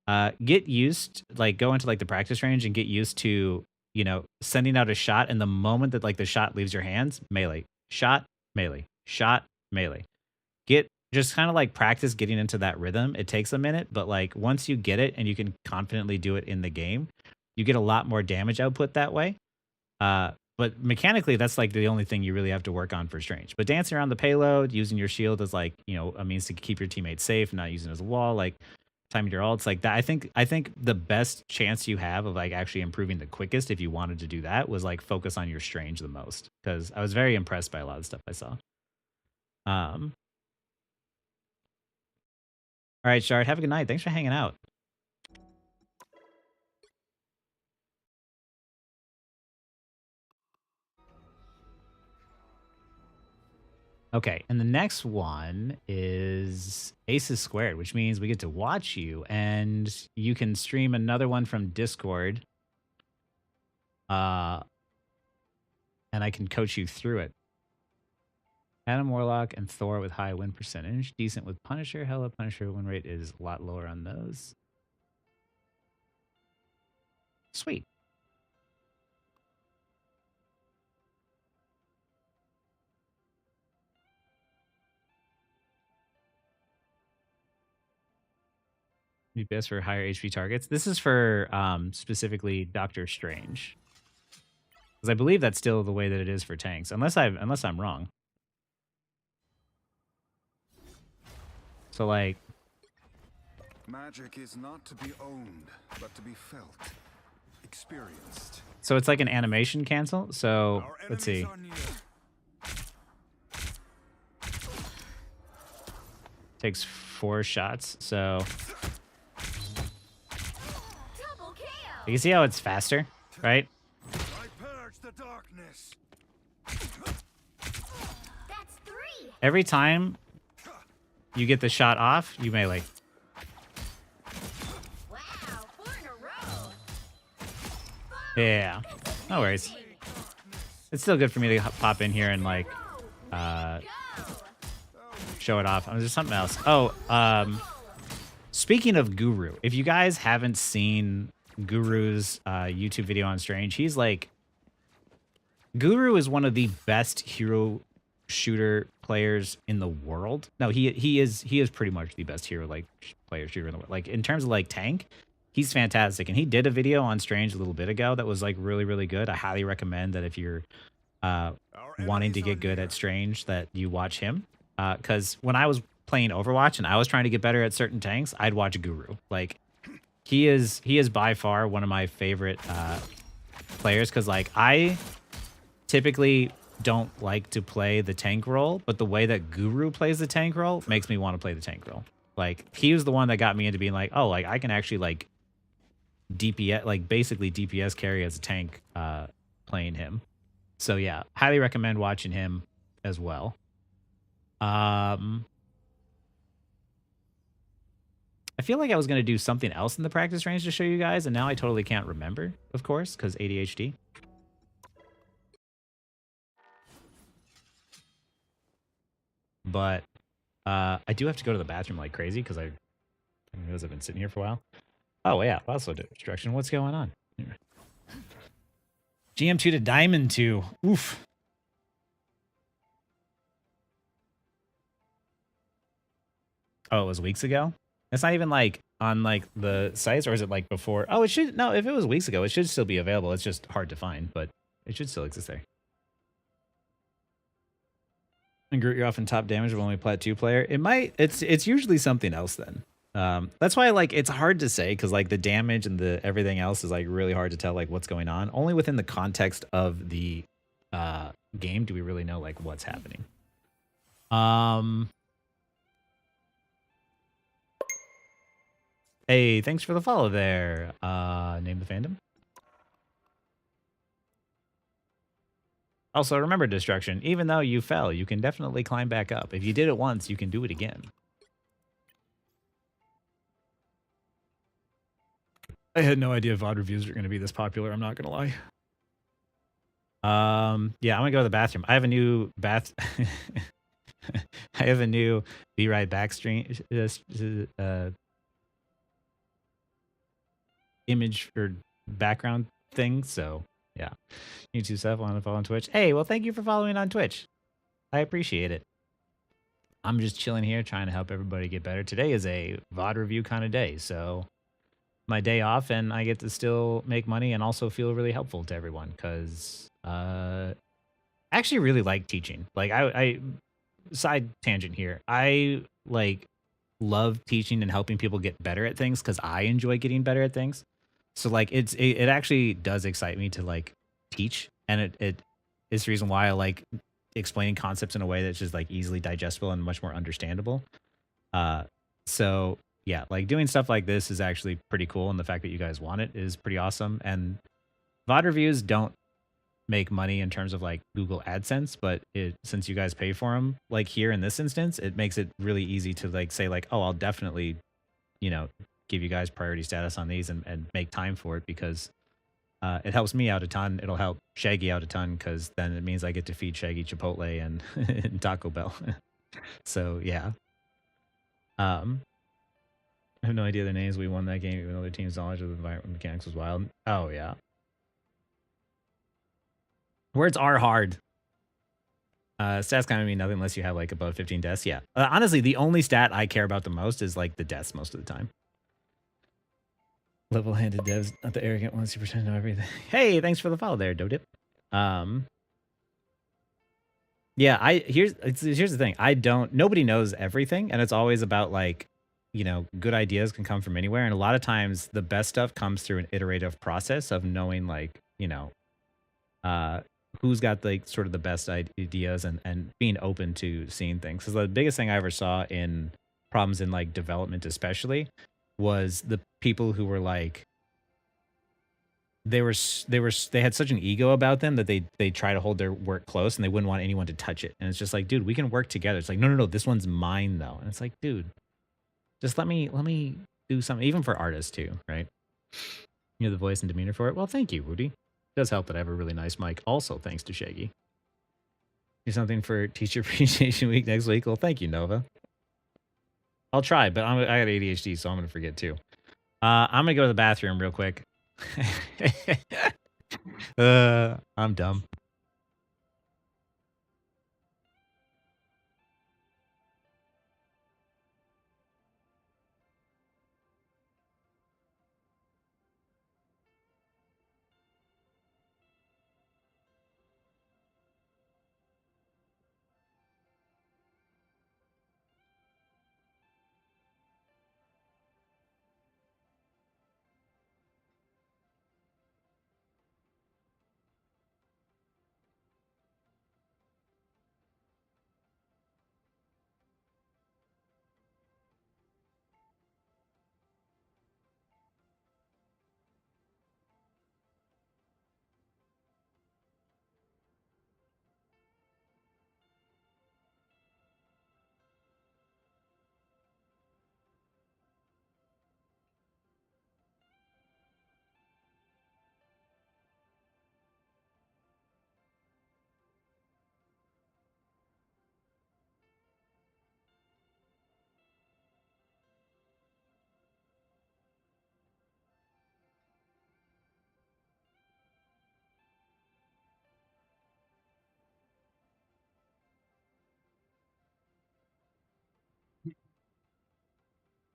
get used, like go into like the practice range and get used to, you know, sending out a shot, and the moment that like the shot leaves your hands, melee, shot, melee, shot, melee. Just kind of like practice getting into that rhythm. It takes a minute, but like once you get it and you can confidently do it in the game, you get a lot more damage output that way. But mechanically, that's like the only thing you really have to work on for Strange. But dancing around the payload, using your shield as like, you know, a means to keep your teammates safe, not using it as a wall, like timing your ults, like that. I think the best chance you have of like actually improving the quickest, if you wanted to do that, was like focus on your Strange the most, because I was very impressed by a lot of stuff I saw. All right, Shard, have a good night. Thanks for hanging out. Okay, and the next one is Aces Squared, which means we get to watch you, and you can stream another one from Discord. And I can coach you through it. Adam Warlock and Thor with high win percentage. Decent with Punisher. Hella Punisher win rate is a lot lower on those. Sweet. Be best for higher HP targets. This is for specifically Doctor Strange, because I believe that's still the way that it is for tanks, unless I'm wrong. So like, magic is not to be owned, but to be felt, experienced. So it's like an animation cancel. So let's see. Takes 4 shots. So you can see how it's faster, right? I purge the darkness. That's 3. Every time you get the shot off, you melee. Wow, 4 in a row. Yeah, no worries. It's still good for me to pop in here and like show it off. There's something else. Oh, speaking of Guru, if you guys haven't seen Guru's YouTube video on Strange, he's like, Guru is one of the best hero shooter players in the world. No, he is pretty much the best hero like player shooter in the world. Like in terms of like tank, he's fantastic. And he did a video on Strange a little bit ago that was like really, really good. I highly recommend that if you're wanting to get good at Strange, that you watch him. Because when I was playing Overwatch and I was trying to get better at certain tanks, I'd watch Guru. Like he is by far one of my favorite players, because like I typically don't like to play the tank role, but the way that Guru plays the tank role makes me want to play the tank role. Like he was the one that got me into being like, oh, like I can actually like DPS, like basically DPS carry as a tank playing him. So yeah, highly recommend watching him as well. I feel like I was going to do something else in the practice range to show you guys, and now I totally can't remember, of course, because ADHD. But I do have to go to the bathroom like crazy because I realize I've been sitting here for a while. Oh, yeah. Also destruction. What's going on? Here. GM2 to Diamond 2. Oof. Oh, it was weeks ago? It's not even like on like the sites, or is it like before? Oh, it should. No, if it was weeks ago, it should still be available. It's just hard to find, but it should still exist there. And Groot, you're often top damage when we play 2-player. It might. It's usually something else then. That's why like it's hard to say, because like the damage and the everything else is like really hard to tell like what's going on. Only within the context of the game do we really know like what's happening. Hey, thanks for the follow there. Name the fandom. Also, remember, Destruction, even though you fell, you can definitely climb back up. If you did it once, you can do it again. I had no idea VOD reviews are going to be this popular, I'm not going to lie. Yeah, I'm going to go to the bathroom. I have a new I have a new Be Right Back stream image or background thing, so yeah. YouTube stuff, want to follow on Twitch. Hey, well, thank you for following on Twitch. I appreciate it. I'm just chilling here trying to help everybody get better. Today is a VOD review kind of day, so my day off, and I get to still make money and also feel really helpful to everyone, because I actually really like teaching. Like I side tangent here. I like love teaching and helping people get better at things because I enjoy getting better at things. So like it actually does excite me to like teach, and it is the reason why I like explaining concepts in a way that's just like easily digestible and much more understandable. So yeah, like doing stuff like this is actually pretty cool, and the fact that you guys want it is pretty awesome. And VOD reviews don't make money in terms of like Google AdSense, but since you guys pay for them, like here in this instance, it makes it really easy to like say like, oh, I'll definitely, you know, give you guys priority status on these and make time for it, because it helps me out a ton. It'll help Shaggy out a ton, because then it means I get to feed Shaggy Chipotle and Taco Bell. So yeah. I have no idea their names. We won that game even though their team's knowledge of the environment mechanics was wild. Oh yeah. Words are hard. Stats kind of mean nothing unless you have like above 15 deaths. Yeah. Honestly, the only stat I care about the most is like the deaths most of the time. Level-handed devs, not the arrogant ones who pretend to know everything. Hey, thanks for the follow there, Dodip. Yeah, here's the thing. Nobody knows everything, and it's always about like, you know, good ideas can come from anywhere, and a lot of times the best stuff comes through an iterative process of knowing like, you know, who's got like sort of the best ideas and being open to seeing things. Because the biggest thing I ever saw in problems in like development especially was the people who were like, they had such an ego about them that they try to hold their work close, and they wouldn't want anyone to touch it. And it's just like, dude, we can work together. It's like, no, this one's mine though. And it's like, dude, just let me do something, even for artists too, right? You have the voice and demeanor for it. Well, thank you, Rudy. does help that I have a really nice mic. Also, thanks to Shaggy. Do something for Teacher Appreciation Week next week. Well, thank you, Nova. I'll try, but I got ADHD, so I'm gonna forget too. I'm gonna go to the bathroom real quick. I'm dumb.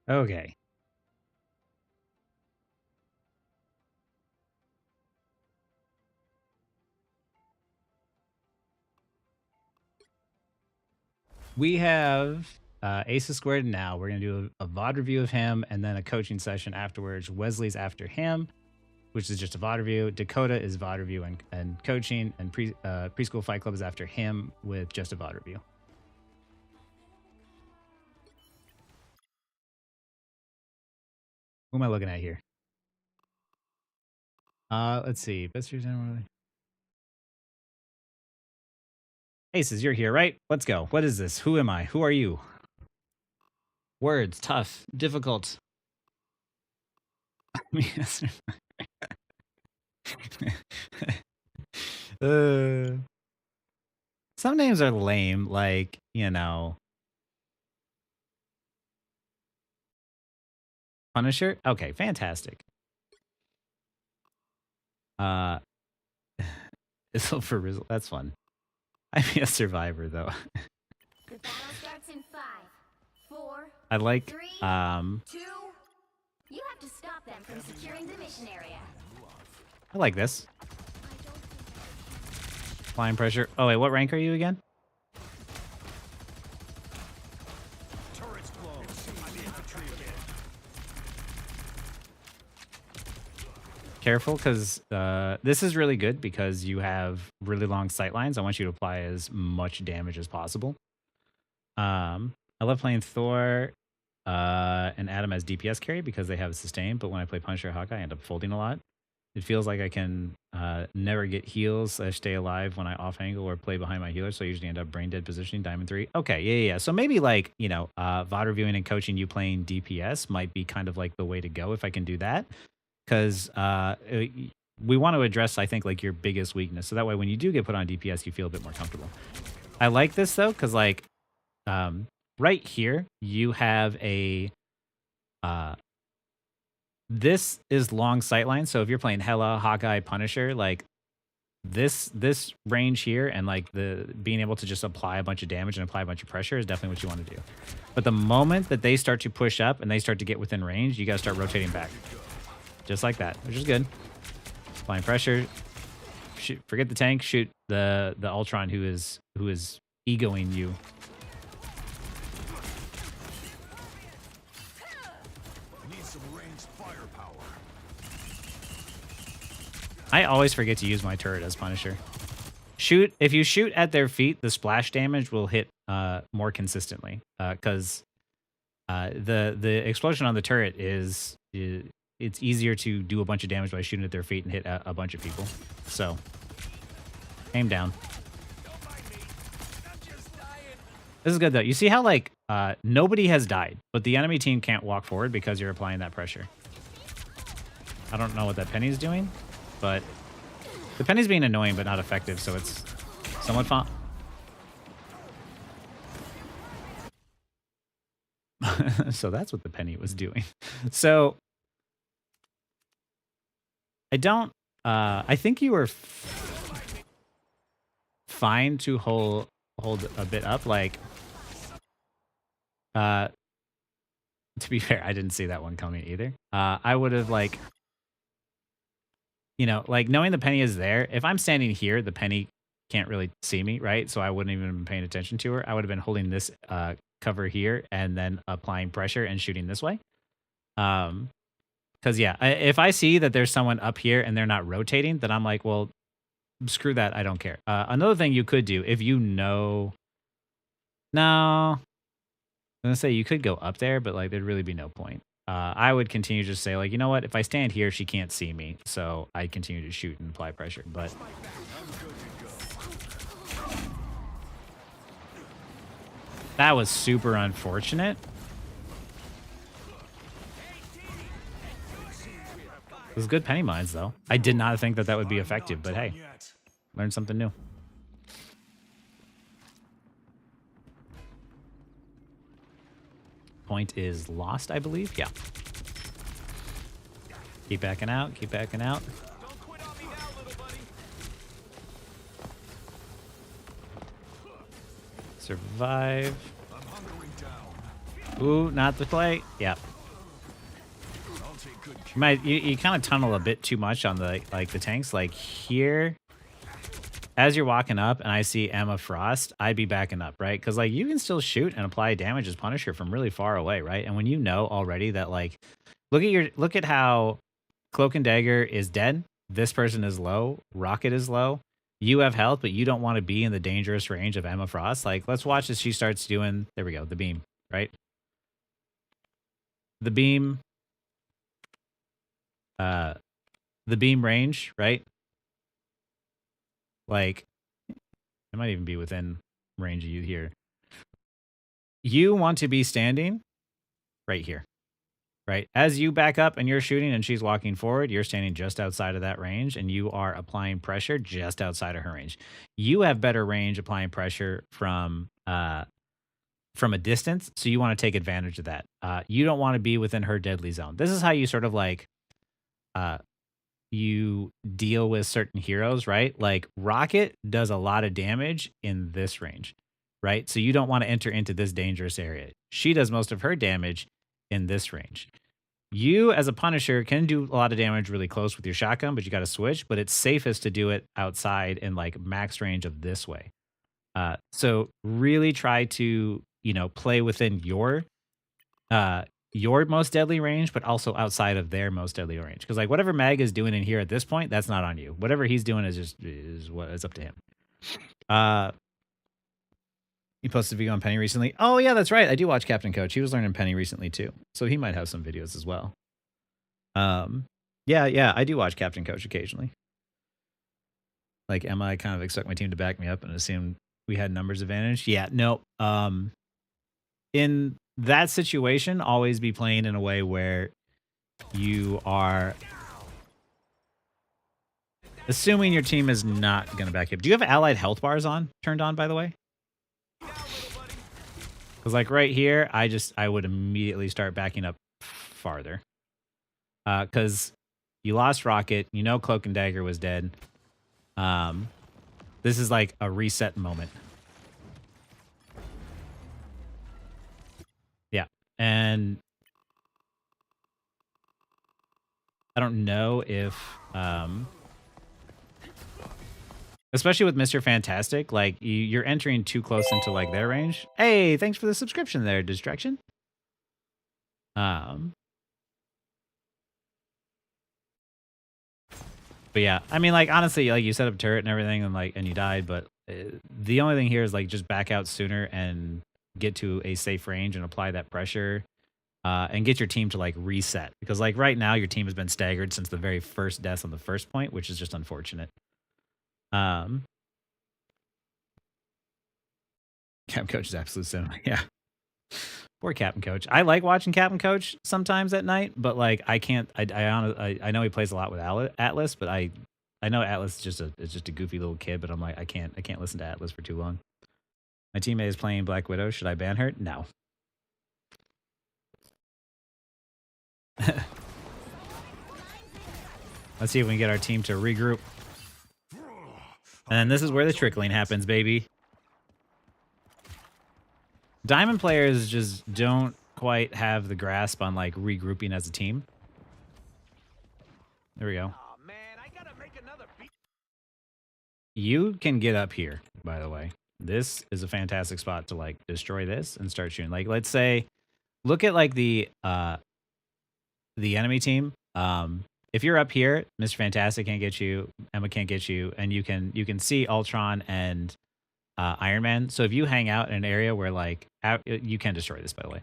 Okay. We have Aces Squared now. We're going to do a VOD review of him and then a coaching session afterwards. Wesley's after him, which is just a VOD review. Dakota is VOD review and coaching. And Preschool Fight Club is after him with just a VOD review. Who am I looking at here? Let's see. Best years generally. Aces, you're here, right? Let's go. What is this? Who am I? Who are you? Words, tough, difficult. Some names are lame, like, you know. Punisher? Okay, fantastic. Izzle for Rizzle. That's fun. I'm a survivor, though. The battle starts in 5, 4, I like, 3, 2. You have to stop them from securing the mission area. I like this. Flying pressure. Oh, wait, what rank are you again? Turret's close. I'm the infantry again. Careful, because this is really good because you have really long sight lines. I want you to apply as much damage as possible. I love playing Thor and Adam as DPS carry because they have a sustain, but when I play Punisher or Hawkeye, I end up folding a lot. It feels like I can never get heals, stay alive when I off angle or play behind my healer, so I usually end up brain dead positioning, Diamond 3. Okay, yeah. So maybe like, you know, VOD reviewing and coaching you playing DPS might be kind of like the way to go if I can do that. Because we want to address, I think, like your biggest weakness. So that way when you do get put on DPS, you feel a bit more comfortable. I like this, though, because like right here, you have a... this is long sightline. So if you're playing Hela, Hawkeye, Punisher, like this range here and like the being able to just apply a bunch of damage and apply a bunch of pressure is definitely what you want to do. But the moment that they start to push up and they start to get within range, you got to start rotating back. Just like that, which is good. Applying pressure. Shoot, forget the tank. Shoot the Ultron who is egoing you. Need some ranged firepower. I always forget to use my turret as Punisher. If you shoot at their feet, the splash damage will hit more consistently because the explosion on the turret is it's easier to do a bunch of damage by shooting at their feet and hit a bunch of people. So aim down. This is good though. You see how like nobody has died, but the enemy team can't walk forward because you're applying that pressure. I don't know what that penny is doing, but The penny's being annoying but not effective, so it's somewhat fun. So that's what the penny was doing. So I think you were fine to hold a bit up. Like, to be fair, I didn't see that one coming either. I would have like, like knowing the penny is there. If I'm standing here, the penny can't really see me, right? So I wouldn't even have been paying attention to her. I would have been holding this cover here and then applying pressure and shooting this way. Because yeah, if I see that there's someone up here and they're not rotating, then I'm like, well, screw that. I don't care. Another thing you could do if you know, no, I'm gonna say you could go up there, but like there'd really be no point. I would continue to say like, you know what? If I stand here, she can't see me, so I continue to shoot and apply pressure. But that was super unfortunate. It was good penny mines, though. I did not think that that would be effective, but hey, learned something new. Point is lost, I believe. Yeah. Keep backing out. Keep backing out. Don't quit on me now, little buddy. Survive. I'm hunkering down. Ooh, not the play. Yeah. I'll take good care. You kind of tunnel a bit too much on the the tanks. Like here, as you're walking up and I see Emma Frost, I'd be backing up, right? Because like you can still shoot and apply damage as Punisher from really far away, right? And when you know already that like, look at how Cloak and Dagger is dead. This person is low. Rocket is low. You have health, but you don't want to be in the dangerous range of Emma Frost. Like, let's watch as she starts doing. There we go. The beam, right? The beam. The beam range, right? Like, it might even be within range of you here. You want to be standing right here, right? As you back up and you're shooting and she's walking forward, you're standing just outside of that range and you are applying pressure just outside of her range. You have better range applying pressure from a distance, so you want to take advantage of that. You don't want to be within her deadly zone. This is how you sort of like you deal with certain heroes, right? Like Rocket does a lot of damage in this range, right? So you don't want to enter into this dangerous area. She does most of her damage in this range. You as a Punisher can do a lot of damage really close with your shotgun, but you got to switch, but it's safest to do it outside in like max range of this way. So really try to, play within your most deadly range, but also outside of their most deadly range. Because like whatever Mag is doing in here at this point, that's not on you. Whatever he's doing is what is up to him. You posted a video on Penny recently. Oh yeah, that's right. I do watch Captain Coach. He was learning Penny recently too, so he might have some videos as well. Yeah, I do watch Captain Coach occasionally. Like Emma, I kind of expect my team to back me up and assume we had numbers advantage. Yeah, no. In that situation, always be playing in a way where you are assuming your team is not going to back you up. Do you have allied health bars turned on, by the way? Because like right here, I would immediately start backing up farther. Because you lost Rocket. Cloak and Dagger was dead. This is like a reset moment. Yeah. And I don't know if, especially with Mr. Fantastic, like you're entering too close into like their range. Hey, thanks for the subscription there, Distraction. But yeah, I mean, like honestly, like you set up turret and everything, and you died. But the only thing here is like just back out sooner and get to a safe range and apply that pressure, and get your team to like reset. Because like right now, your team has been staggered since the very first death on the first point, which is just unfortunate. Captain Coach is absolute cinema. Yeah. Poor Captain Coach. I like watching Captain Coach sometimes at night, but like I can't. I know he plays a lot with Atlas, but I I know Atlas is just a goofy little kid, but I'm like I can't listen to Atlas for too long. My teammate is playing Black Widow. Should I ban her? No. Let's see if we can get our team to regroup. And this is where the trickling happens, baby. Diamond players just don't quite have the grasp on like regrouping as a team. There we go. Oh man, I gotta make another beat. You can get up here, by the way. This is a fantastic spot to like destroy this and start shooting. Like, let's say, look at like the enemy team. If you're up here, Mr. Fantastic can't get you, Emma can't get you, and you can see Ultron and Iron Man. So if you hang out in an area where like you can destroy this, by the way.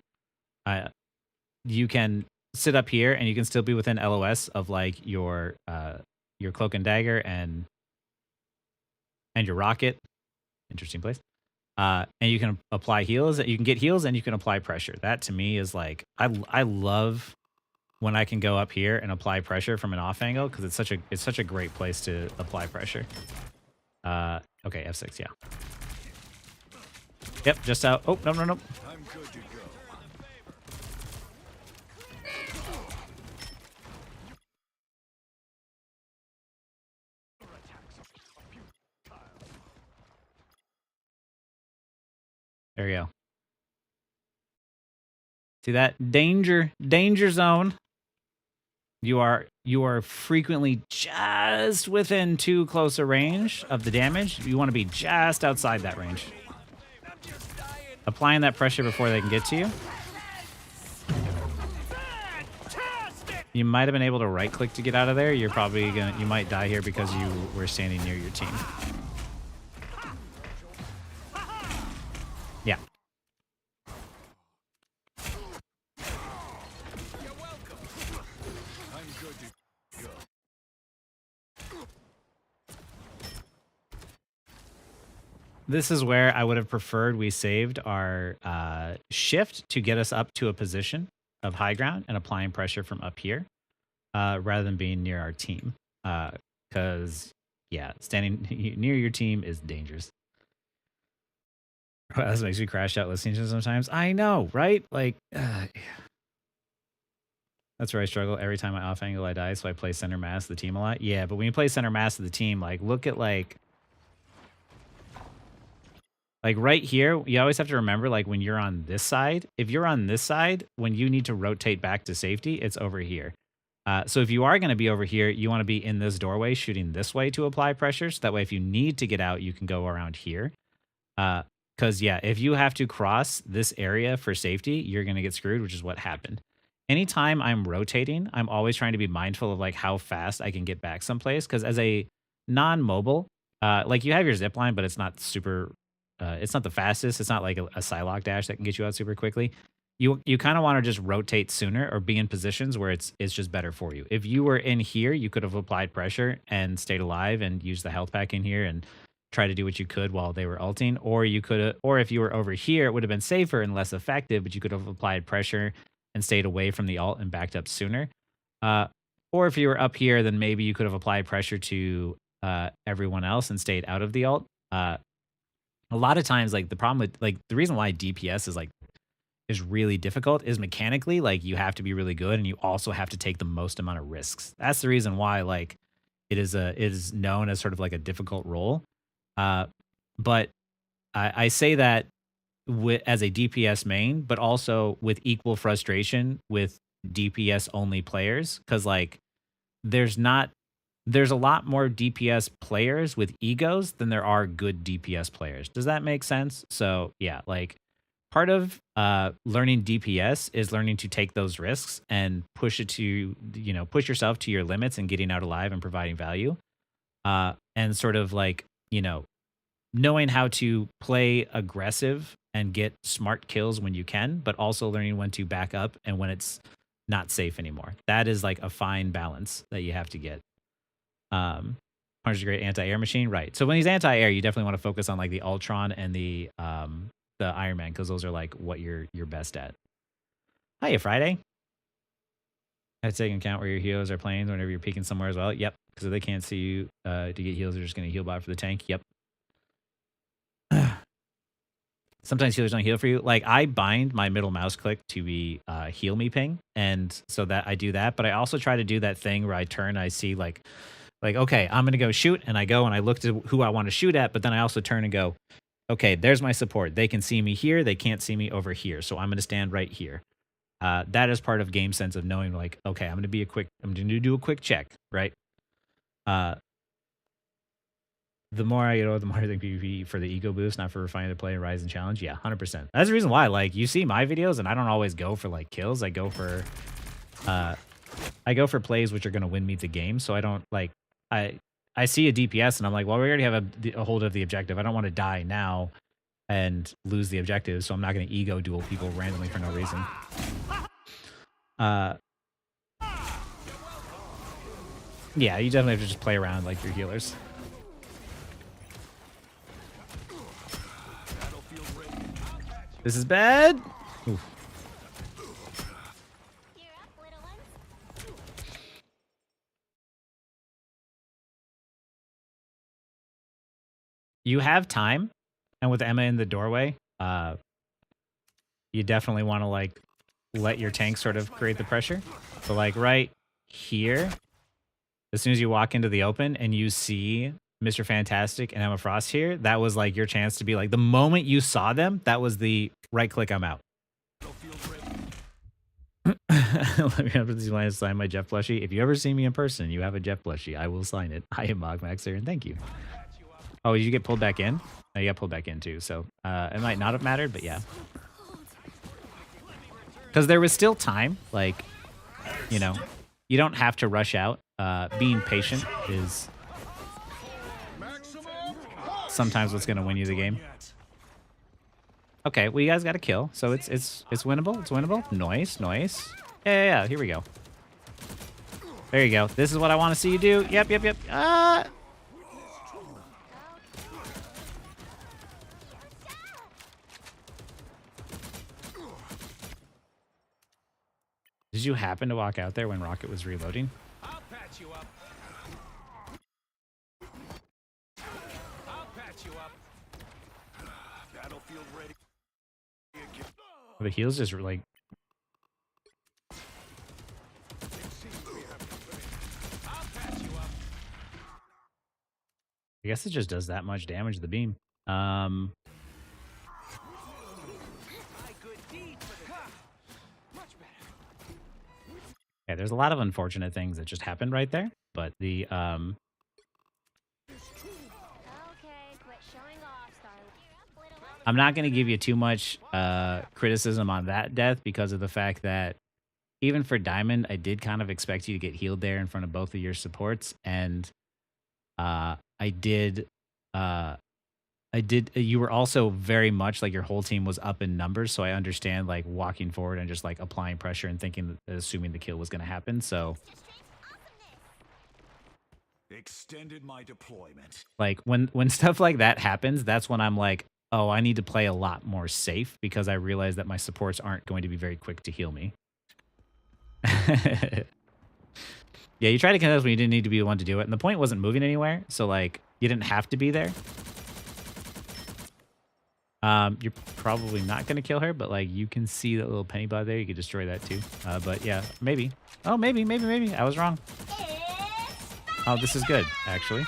You can sit up here and you can still be within LOS of like your cloak and dagger and your rocket. Interesting place. And you can apply heals. You can get heals and you can apply pressure. That to me is like I love when I can go up here and apply pressure from an off angle because it's such a great place to apply pressure. Okay, F6, yeah. Yep, just out. Oh, no. I'm good to go. There you go. See that? Danger zone. You are frequently just within too close a range of the damage. You want to be just outside that range. Applying that pressure before they can get to you. You might have been able to right click to get out of there. You might die here because you were standing near your team. Yeah. I'm good to go. This is where I would have preferred we saved our shift to get us up to a position of high ground and applying pressure from up here rather than being near our team. Because, yeah, standing near your team is dangerous. This makes me crash out listening to it sometimes. I know, right? Like, that's where I struggle. Every time I off angle, I die, so I play center mass of the team a lot. Yeah, but when you play center mass of the team, like, look at, like right here, you always have to remember, like, when you're on this side, if you're on this side, when you need to rotate back to safety, it's over here. So if you are going to be over here, you want to be in this doorway, shooting this way to apply pressure. So that way, if you need to get out, you can go around here. Because, yeah, if you have to cross this area for safety, you're going to get screwed, which is what happened. Anytime I'm rotating, I'm always trying to be mindful of, like, how fast I can get back someplace. Because as a non-mobile, like, you have your zip line, but it's not super... it's not the fastest. It's not like a Psylocke dash that can get you out super quickly. You kind of want to just rotate sooner or be in positions where it's just better for you. If you were in here, you could have applied pressure and stayed alive and used the health pack in here and try to do what you could while they were ulting. Or if you were over here, it would have been safer and less effective, but you could have applied pressure and stayed away from the ult and backed up sooner. Or if you were up here, then maybe you could have applied pressure to everyone else and stayed out of the ult. A lot of times, like, the problem with, like, the reason why DPS is really difficult is mechanically, like, you have to be really good and you also have to take the most amount of risks. That's the reason why, like, it is known as sort of like a difficult role. But I say that as a DPS main, but also with equal frustration with DPS only players, because, like, there's a lot more DPS players with egos than there are good DPS players. Does that make sense? So yeah, like, part of learning DPS is learning to take those risks and push yourself to your limits and getting out alive and providing value. And sort of like, knowing how to play aggressive and get smart kills when you can, but also learning when to back up and when it's not safe anymore. That is like a fine balance that you have to get. Punch is a great anti-air machine, right? So when he's anti-air, you definitely want to focus on like the Ultron and the Iron Man, because those are like what you're best at. Hiya, Friday. I'd take into account where your healers are playing whenever you're peeking somewhere as well. Yep, because if they can't see you to get heals, they're just going to heal bot for the tank. Yep. Sometimes healers don't heal for you. Like, I bind my middle mouse click to be heal me ping, and so that I do that. But I also try to do that thing where I turn, I see like okay, I'm gonna go shoot, and I go and I look to who I want to shoot at. But then I also turn and go, okay, there's my support. They can see me here. They can't see me over here. So I'm gonna stand right here. That is part of game sense of knowing like, okay, I'm gonna do a quick check, right? The more I the more I think PvP for the ego boost, not for refining the play and rise and challenge. Yeah, 100%. That's the reason why, like, you see my videos and I don't always go for like kills. I go for plays which are going to win me the game. So I don't like, I see a DPS and I'm like, well, we already have a hold of the objective. I don't want to die now and lose the objective. So I'm not going to ego duel people randomly for no reason. Yeah, you definitely have to just play around like your healers. This is bad. Oof. You're up, little ones. You have time, and with Emma in the doorway, you definitely want to like let your tank sort of create the pressure. So like right here, as soon as you walk into the open and you see Mr. Fantastic and Emma Frost here, that was like your chance to be like, the moment you saw them, that was the right click, I'm out. Let me know these lines, sign my Jeff plushie. If you ever see me in person, you have a Jeff plushie, I will sign it. I am Mogmaxer, and thank you. Oh, did you get pulled back in? Oh, you got pulled back in too, so it might not have mattered, but yeah. Because there was still time, like, you know, you don't have to rush out. Being patient is sometimes what's going to win you the game. Okay, well, you guys got a kill, so it's winnable. It's winnable. Nice, nice. Yeah, here we go. There you go. This is what I want to see you do. Yep. Did you happen to walk out there when Rocket was reloading? I'll patch you up. Battlefield ready. The heals just like. I guess it just does that much damage to the beam. Yeah, there's a lot of unfortunate things that just happened right there, but the Okay, quit showing off, Starlight. You're up, little ones. I'm not going to give you too much criticism on that death because of the fact that even for Diamond, I did kind of expect you to get healed there in front of both of your supports, and you were also very much like your whole team was up in numbers, so I understand like walking forward and just like applying pressure and thinking, assuming the kill was going to happen. So Extended my deployment. like when stuff like that happens, that's when I'm like, oh, I need to play a lot more safe because I realize that my supports aren't going to be very quick to heal me. Yeah, you tried to contest when you didn't need to be the one to do it, and the point wasn't moving anywhere, so like you didn't have to be there. You're probably not going to kill her, but like you can see that little penny bot there. You could destroy that too. But yeah, maybe. Oh, maybe. I was wrong. Oh, this is good, actually.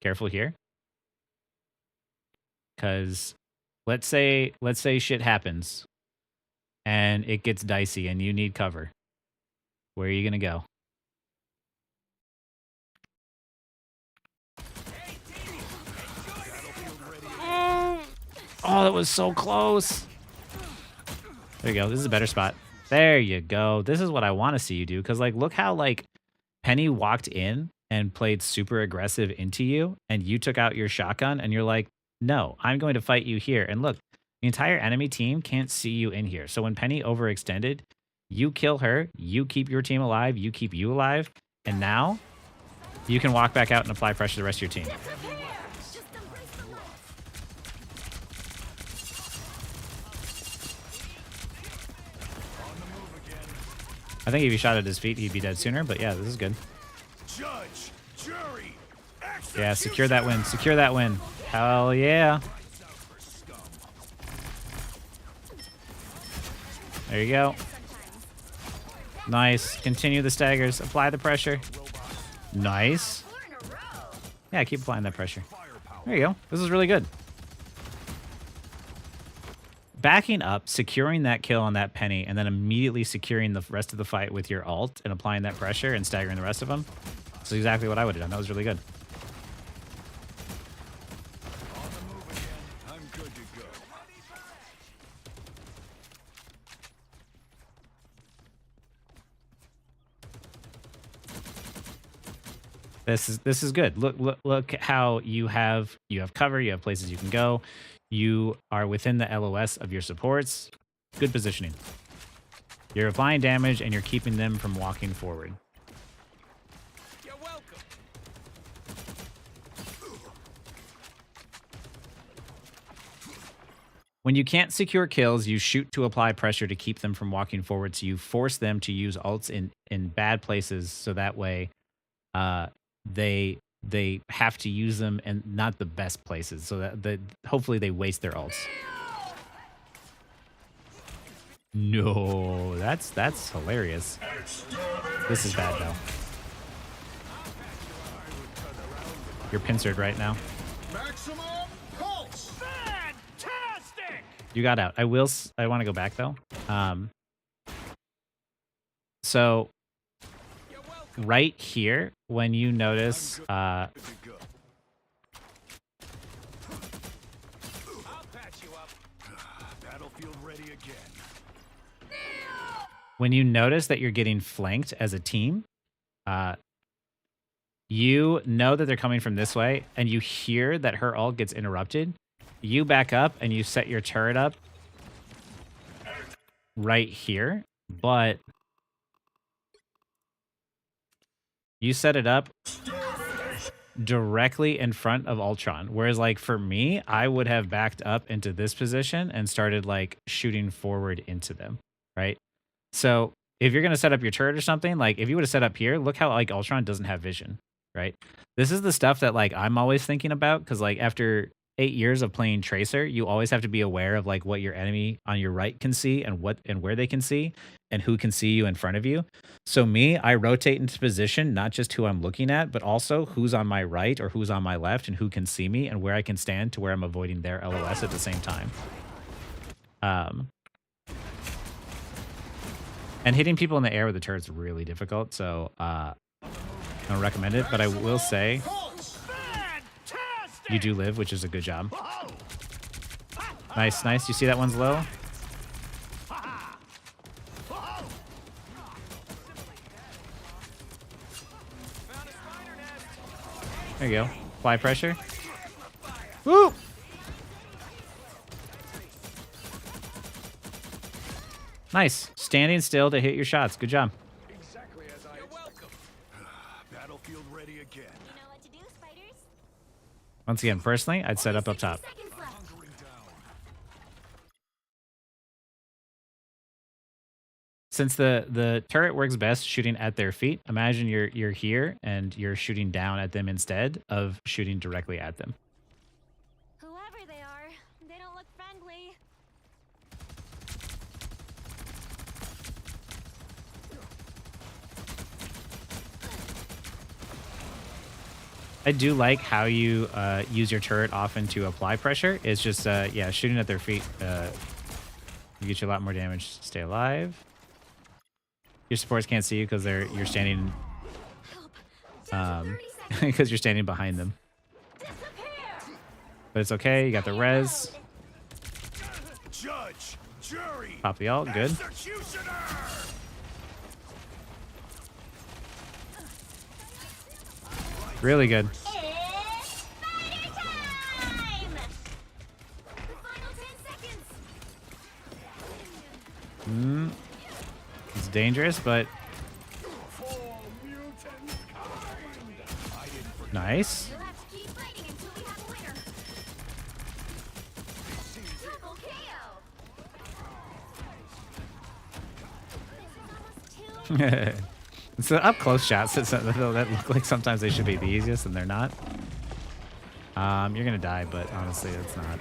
Careful here. Because let's say shit happens and it gets dicey and you need cover. Where are you going to go? Oh, that was so close. There you go. This is a better spot. There you go. This is what I want to see you do. Because, like, look how, like, Penny walked in and played super aggressive into you, and you took out your shotgun, and you're like, no, I'm going to fight you here. And look, the entire enemy team can't see you in here. So when Penny overextended, you kill her, you keep your team alive, you keep you alive, and now you can walk back out and apply pressure to the rest of your team. I think if you shot at his feet, he'd be dead sooner. But yeah, this is good. Judge, jury, Yeah, secure that win. Secure that win. Hell yeah. There you go. Nice. Continue the staggers. Apply the pressure. Nice. Yeah, keep applying that pressure. There you go. This is really good. Backing up, securing that kill on that penny, and then immediately securing the rest of the fight with your ult and applying that pressure and staggering the rest of them. That's exactly what I would have done. That was really good. On the move again. I'm good to go. This is good. Look how you have cover, you have places you can go. You are within the LOS of your supports. Good positioning. You're applying damage and you're keeping them from walking forward. You're welcome. When you can't secure kills, you shoot to apply pressure to keep them from walking forward. So you force them to use ults in bad places, so that way they have to use them in not the best places, so that hopefully they waste their ults. No, that's hilarious. This is bad though. You're pincered right now. Maximum pulse. Fantastic! You got out. I want to go back though. So You're welcome. right here, when you notice, Good to go. I'll patch you up. Battlefield ready again. when you notice that you're getting flanked as a team, you know that they're coming from this way, and you hear that her ult gets interrupted. You back up and you set your turret up right here, but you set it up directly in front of Ultron. Whereas, like, for me, I would have backed up into this position and started, like, shooting forward into them, right? So if you're going to set up your turret or something, like, if you would have set up here, look how, like, Ultron doesn't have vision, right? This is the stuff that, like, I'm always thinking about, because, like, after 8 years of playing Tracer, you always have to be aware of, like, what your enemy on your right can see and where they can see and who can see you in front of you. So me, I rotate into position, not just who I'm looking at, but also who's on my right or who's on my left and who can see me and where I can stand to where I'm avoiding their LOS at the same time. And hitting people in the air with the turret's really difficult, so I don't recommend it, but I will say you do live, which is a good job. Nice, nice. You see that one's low? There you go. Apply pressure. Woo! Nice. Standing still to hit your shots. Good job. Exactly as I. You're welcome. Battlefield ready again. You know what to do, spiders? Once again, personally, I'd set up 60 top. seconds left. Hunkering down. Since the turret works best shooting at their feet, imagine you're here and you're shooting down at them instead of shooting directly at them. Whoever they are, they don't look friendly. I do like how you use your turret often to apply pressure. It's just, yeah, shooting at their feet, you get you a lot more damage. Stay alive. Your supports can't see you because you're standing, Help. 30 seconds. because you're standing behind them. Disappear. But it's okay. You got the res. Judge, jury, Pop the ult. Good. executioner. Really good. It's spider time! The final 10 seconds. It's dangerous, but For mutant kind. I didn't forget. nice. You'll have to keep fighting until we have a winner. Triple KO. This is almost too It's the up close shots that look like sometimes they should be the easiest and they're not. You're gonna die, but honestly, it's not.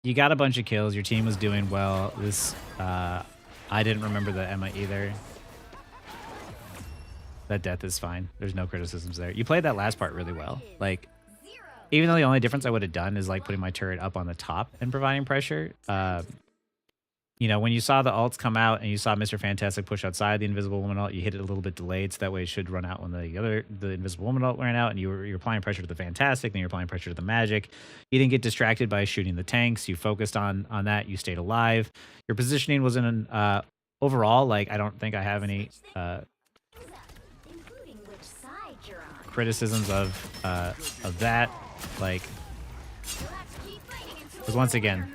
You got a bunch of kills. Your team was doing well. This, I didn't remember the Emma either. That death is fine. There's no criticisms there. You played that last part really well. Like, even though the only difference I would have done is like putting my turret up on the top and providing pressure. You know, when you saw the ults come out and you saw Mr. Fantastic push outside the Invisible Woman ult, you hit it a little bit delayed, so that way it should run out when the Invisible Woman ult ran out, and you're applying pressure to the Fantastic, then you're applying pressure to the Magic. You didn't get distracted by shooting the tanks. You focused on that. You stayed alive. Your positioning was in an overall, like, I don't think I have any Including which side you're on. criticisms of that. Like, Let's keep fighting until because once again,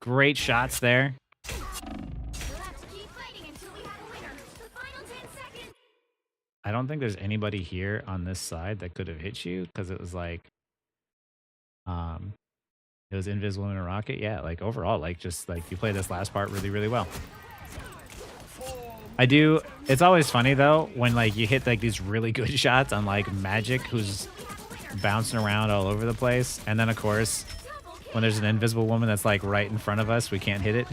great shots there. Let's keep fighting until we have a winner. The final 10 seconds. I don't think there's anybody here on this side that could have hit you, because it was like, it was Invisible in a Rocket. Yeah, like overall, like just like you played this last part really, really well. I do. It's always funny though when like you hit like these really good shots on like Magic, who's bouncing around all over the place, and then of course when there's an Invisible Woman that's like right in front of us, we can't hit it.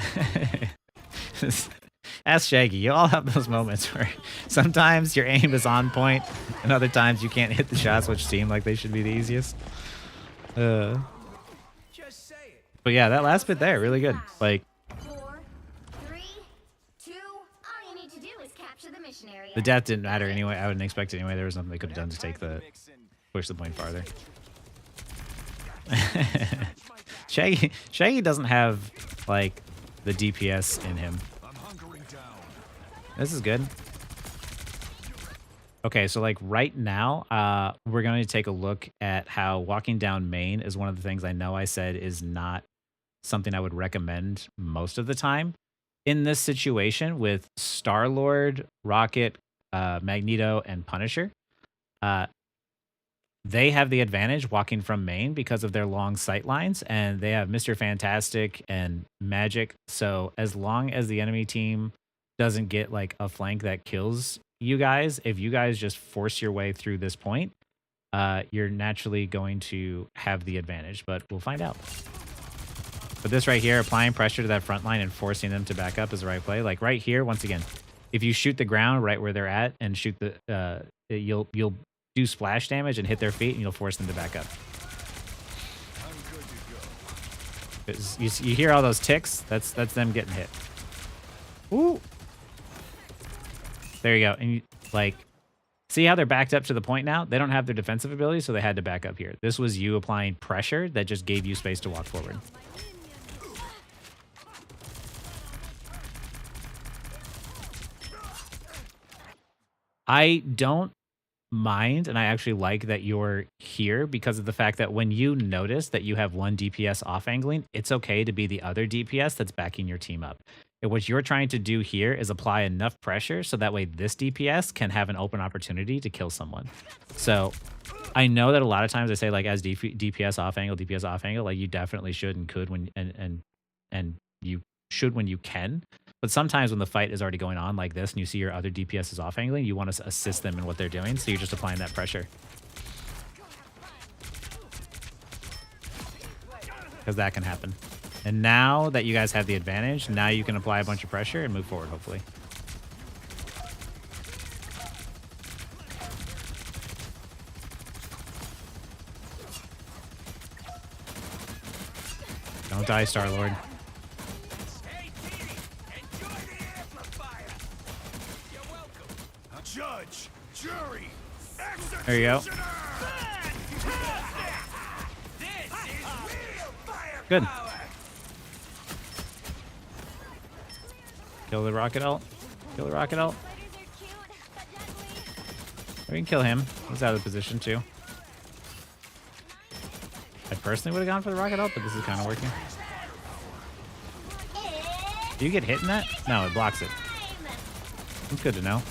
Ask Shaggy. You all have those moments where sometimes your aim is on point, and other times you can't hit the shots which seem like they should be the easiest. Just say it. But yeah, that last bit there, really good. Like 4, 3, 2. All you need to do is capture the mission area. the death didn't matter anyway. I wouldn't expect it anyway. There was nothing they could have done to take the push the point farther. Shaggy doesn't have like the DPS in him. I'm hunkering down. This is good. Okay, so like right now, we're going to take a look at how walking down main is one of the things I know I said is not something I would recommend most of the time. In this situation with Star-Lord, Rocket, Magneto, and Punisher, they have the advantage walking from main because of their long sight lines, and they have Mr. Fantastic and Magic. So as long as the enemy team doesn't get like a flank that kills you guys, if you guys just force your way through this point, you're naturally going to have the advantage, but we'll find out. But this right here, applying pressure to that front line and forcing them to back up is the right play. Like right here, once again, if you shoot the ground right where they're at and shoot the, you'll do splash damage and hit their feet, and you'll force them to back up. You hear all those ticks? That's them getting hit. Ooh. There you go. And you, like, see how they're backed up to the point now? They don't have their defensive ability, so they had to back up here. This was you applying pressure that just gave you space to walk forward. I don't mind, and I actually like that you're here because of the fact that when you notice that you have one DPS off angling, it's okay to be the other DPS that's backing your team up. And what you're trying to do here is apply enough pressure so that way this DPS can have an open opportunity to kill someone. So I know that a lot of times I say like as DPS off angle, like you definitely should and could when and you should when you can. But sometimes when the fight is already going on like this and you see your other DPS is off angling, you want to assist them in what they're doing. So you're just applying that pressure. Because that can happen. And now that you guys have the advantage, now you can apply a bunch of pressure and move forward, hopefully. Don't die, Star-Lord. Hey, Petey, enjoy the amplifier. You're welcome. Judge, jury, executioner. There you go. This is real fire Good. power. Kill the rocket ult. Kill the rocket ult. We can kill him. He's out of the position too. I personally would have gone for the rocket ult, but this is kind of working. Do you get hit in that? No, it blocks it. That's good to know.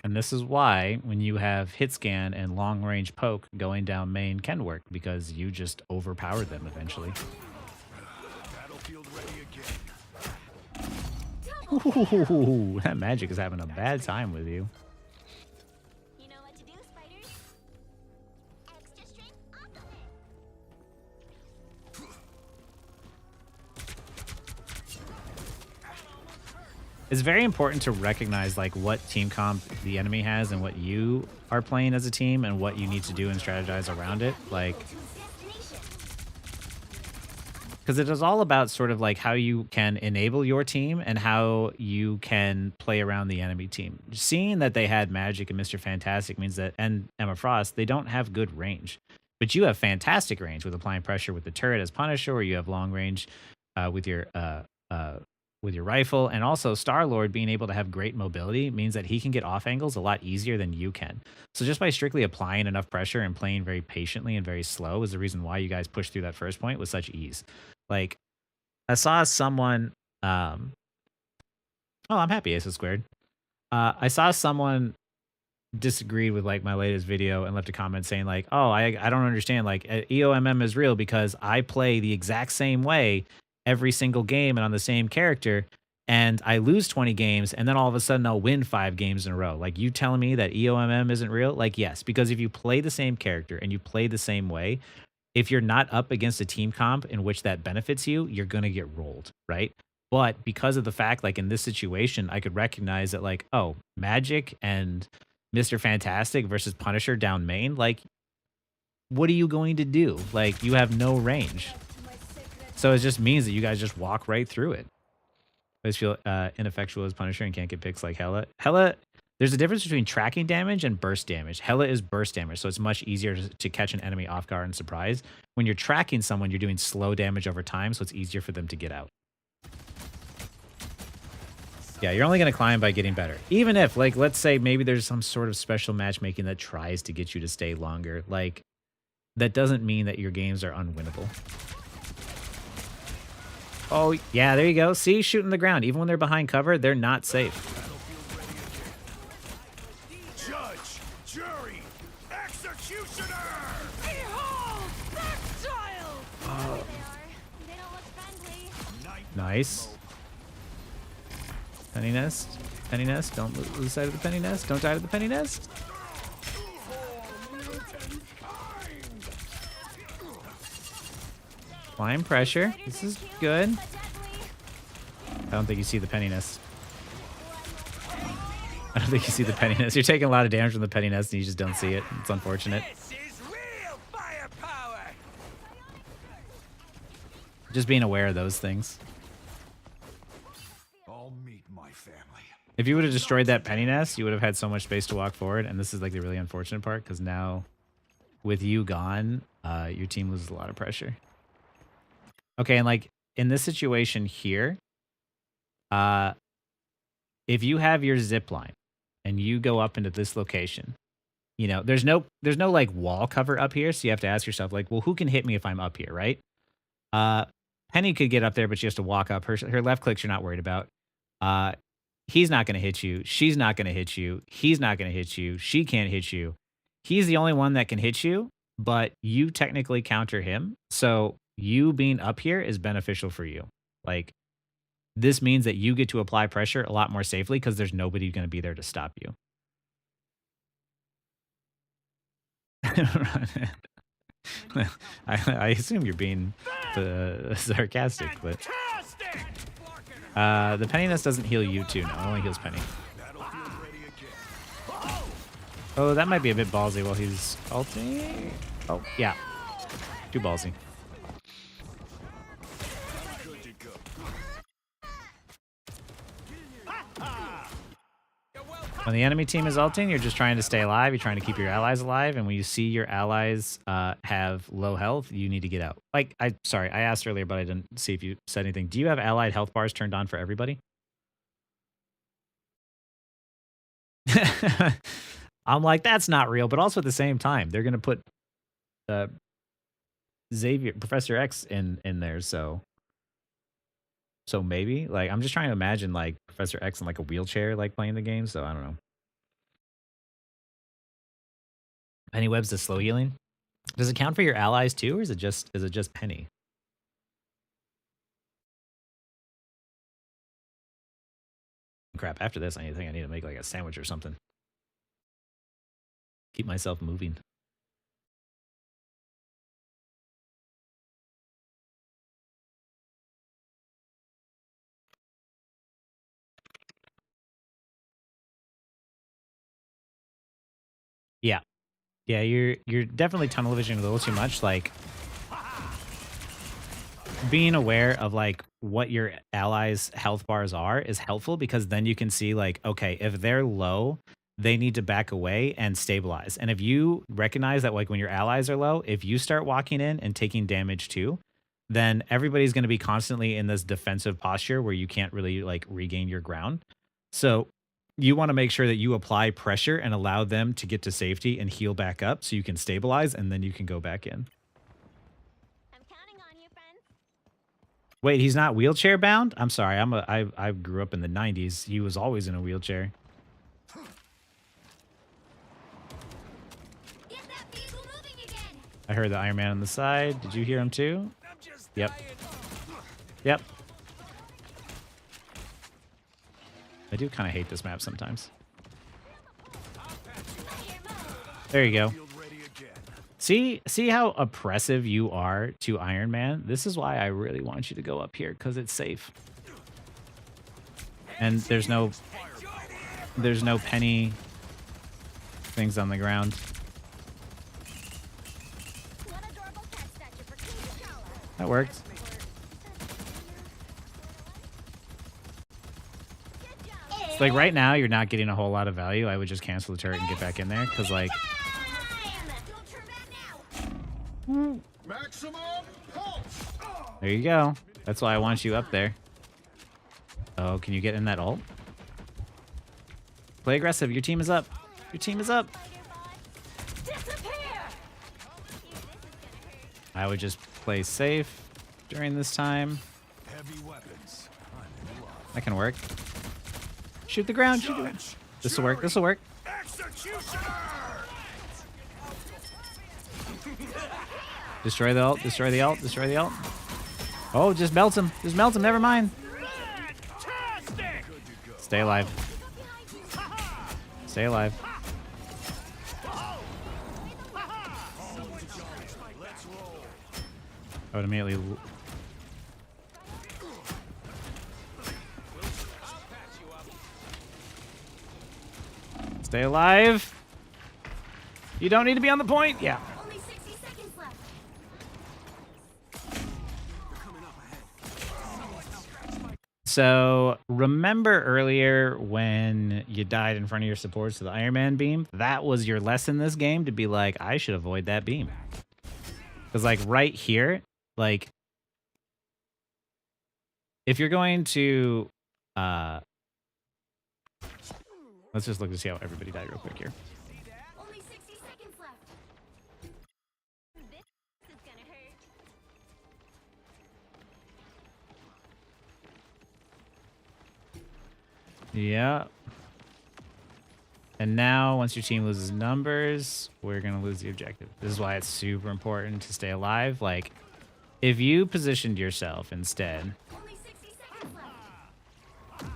And this is why when you have hit scan and long range poke, going down main can work because you just overpower them eventually. Battlefield ready again. Ooh, that magic is having a bad time with you. You know what to do, spiders. Extra strength ultimate. It's very important to recognize like what team comp the enemy has and what you are playing as a team and what you need to do and strategize around it. Like, To its destination. because it is all about sort of like how you can enable your team and how you can play around the enemy team. Seeing that they had Magic and Mr. Fantastic means that, and Emma Frost, they don't have good range. But you have fantastic range with applying pressure with the turret as Punisher, or you have long range with your rifle, and also Star-Lord being able to have great mobility means that he can get off angles a lot easier than you can. So just by strictly applying enough pressure and playing very patiently and very slow is the reason why you guys pushed through that first point with such ease. Like, I saw someone oh, I'm happy Ace is squared. I saw someone disagreed with like my latest video and left a comment saying like, oh, I don't understand, like EOMM is real because I play the exact same way every single game and on the same character, and I lose 20 games and then all of a sudden I'll win 5 games in a row. Like, you telling me that EOMM isn't real? Like, yes, because if you play the same character and you play the same way, if you're not up against a team comp in which that benefits you, you're going to get rolled, right? But because of the fact, like in this situation, I could recognize that like, oh, Magic and Mr. Fantastic versus Punisher down main, like, what are you going to do? Like, you have no range. So it just means that you guys just walk right through it. I just feel ineffectual as Punisher and can't get picks like Hela. Hela, there's a difference between tracking damage and burst damage. Hela is burst damage, so it's much easier to catch an enemy off guard and surprise. When you're tracking someone, you're doing slow damage over time, so it's easier for them to get out. Yeah, you're only going to climb by getting better. Even if, like, let's say maybe there's some sort of special matchmaking that tries to get you to stay longer. Like, that doesn't mean that your games are unwinnable. Oh, yeah, there you go. See, shooting the ground. Even when they're behind cover, they're not safe. Judge, jury, executioner! Behold, that child! There they are. They don't look friendly. Nice. Penny nest. Penny nest. Don't lose sight of the penny nest. Don't die to the penny nest. Applying pressure. This is good. I don't think you see the penny nest. I don't think you see the penny nest. You're taking a lot of damage from the penny nest and you just don't see it. It's unfortunate. This is real firepower! Just being aware of those things. I'll meet my family. If you would have destroyed that penny nest, you would have had so much space to walk forward. And this is like the really unfortunate part because now with you gone, your team loses a lot of pressure. Okay, and like in this situation here, if you have your zip line and you go up into this location, you know, there's no like wall cover up here, so you have to ask yourself like, well, who can hit me if I'm up here, right? Penny could get up there, but she has to walk up. Her left clicks you're not worried about. He's not going to hit you. She's not going to hit you. He's not going to hit you. She can't hit you. He's the only one that can hit you, but you technically counter him. So you being up here is beneficial for you. Like, this means that you get to apply pressure a lot more safely because there's nobody going to be there to stop you. I assume you're being sarcastic, but Fantastic! the penny nest doesn't heal you too. No, it only heals Penny. Battlefield ready again. Oh, that might be a bit ballsy while he's ulting. Oh, yeah. Too ballsy. Good to go. When the enemy team is ulting, you're just trying to stay alive. You're trying to keep your allies alive. And when you see your allies have low health, you need to get out. Like, sorry, I asked earlier, but I didn't see if you said anything. Do you have allied health bars turned on for everybody? I'm like, that's not real. But also at the same time, they're going to put Professor X in there. So maybe, like, I'm just trying to imagine like Professor X in like a wheelchair, like playing the game. So I don't know. Penny web's the slow healing. Does it count for your allies too, or is it just Penny? Crap, after this, I think I need to make like a sandwich or something. Keep myself moving. Yeah. Yeah, you're definitely tunnel visioning a little too much. Like, being aware of like what your allies' health bars are is helpful, because then you can see like, okay, if they're low, they need to back away and stabilize. And if you recognize that, like when your allies are low, if you start walking in and taking damage too, then everybody's going to be constantly in this defensive posture where you can't really like regain your ground. So you want to make sure that you apply pressure and allow them to get to safety and heal back up so you can stabilize, and then you can go back in. I'm counting on you, friends. Wait, he's not wheelchair bound? I'm sorry. I grew up in the 90s. He was always in a wheelchair. Get that vehicle moving again. I heard the Iron Man on the side. Did you hear him too? I'm just Yep. dying. Yep. I do kind of hate this map sometimes. There you go. Field ready again. See how oppressive you are to Iron Man? This is why I really want you to go up here, because it's safe. And there's no Penny things on the ground. What adorable cat statue for King T'Challa. That worked. Good job. It's like right now, you're not getting a whole lot of value. I would just cancel the turret and get back in there, because like, Don't turn back now. Maximum pulse! there you go. That's why I want you up there. Oh, can you get in that ult? Play aggressive. Your team is up. Your team is up. Disappear. I would just play safe during this time. Heavy weapons. I'm in love. That can work. Shoot the ground. Shoot the ground. This will work. This will work. Executioner! Destroy the ult. Destroy the ult. Destroy the ult. Oh, just melt him. Just melt him. Never mind. Fantastic! Stay alive. Stay alive. I would immediately. Stay alive. You don't need to be on the point. Yeah. Only 60 seconds left. So remember earlier when you died in front of your supports to the Iron Man beam? That was your lesson this game, to be like, I should avoid that beam. Because like right here, like if you're going to let's just look to see how everybody died real quick here. Only 60 seconds left. This is gonna hurt. Yeah. And now, once your team loses numbers, we're going to lose the objective. This is why it's super important to stay alive. Like, if you positioned yourself instead, Only 60 seconds left. Some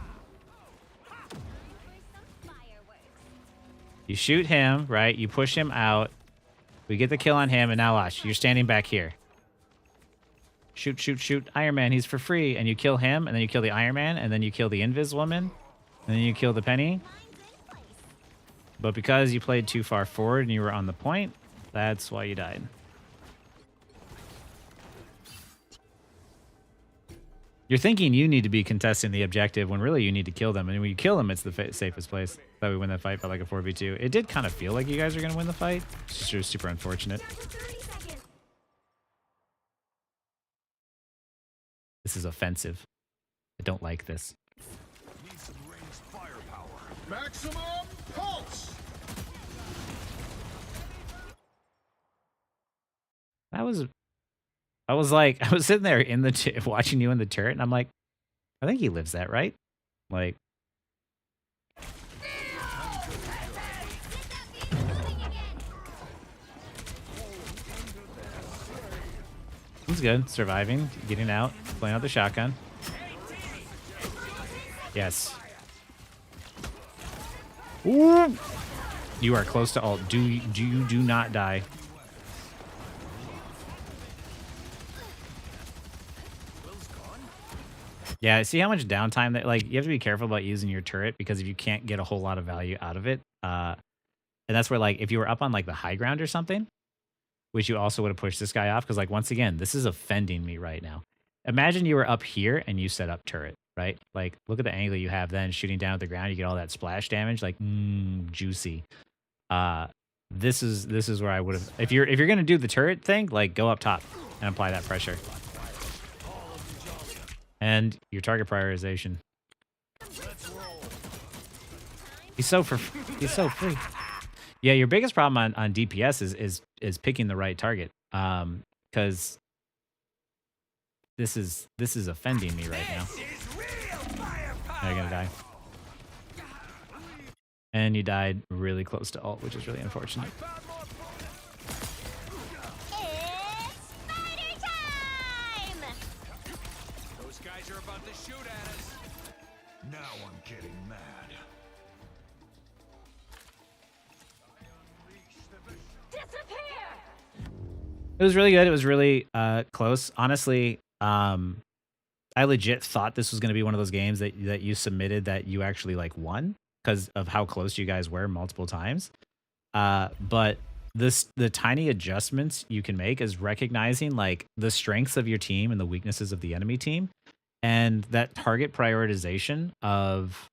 fireworks. you shoot him, right? You push him out. We get the kill on him, and now watch. You're standing back here. Shoot, shoot, shoot. Iron Man, he's for free. And you kill him, and then you kill the Iron Man, and then you kill the Invis woman, and then you kill the Penny. Mine's in place. But because you played too far forward and you were on the point, that's why you died. You're thinking you need to be contesting the objective when really you need to kill them. And when you kill them, it's the safest place. That we win that fight by like a 4v2. It did kind of feel like you guys are going to win the fight. It's just super unfortunate. Down to 30 seconds. This is offensive. I don't like this. Need some ranged firepower. Maximum pulse! That was... I was like... I was sitting there in the watching you in the turret, and I'm like, I think he lives that, right? Like... Get that vehicle moving again. He's good. Surviving, getting out, playing out the shotgun. Yes. Ooh. You are close to ult. Do not die. Yeah, see how much downtime that, like, you have to be careful about using your turret because if you can't get a whole lot of value out of it, and that's where, like, if you were up on like the high ground or something, which you also would have pushed this guy off because, like, once again, this is offending me right now. Imagine you were up here and you set up turret, right? Like, look at the angle you have then shooting down at the ground. You get all that splash damage, like, juicy. This is where I would have, if you're gonna do the turret thing, like, go up top and apply that pressure. And your target prioritization. He's so free. Yeah, your biggest problem on DPS is picking the right target. Because this is offending me right now. Now you're gonna die. And you died really close to ult, which is really unfortunate. Guys are about to shoot at us. Now I'm getting mad. It was really good. It was really close. Honestly, I legit thought this was going to be one of those games that you submitted that you actually like won because of how close you guys were multiple times. But the tiny adjustments you can make is recognizing like the strengths of your team and the weaknesses of the enemy team. And that target prioritization of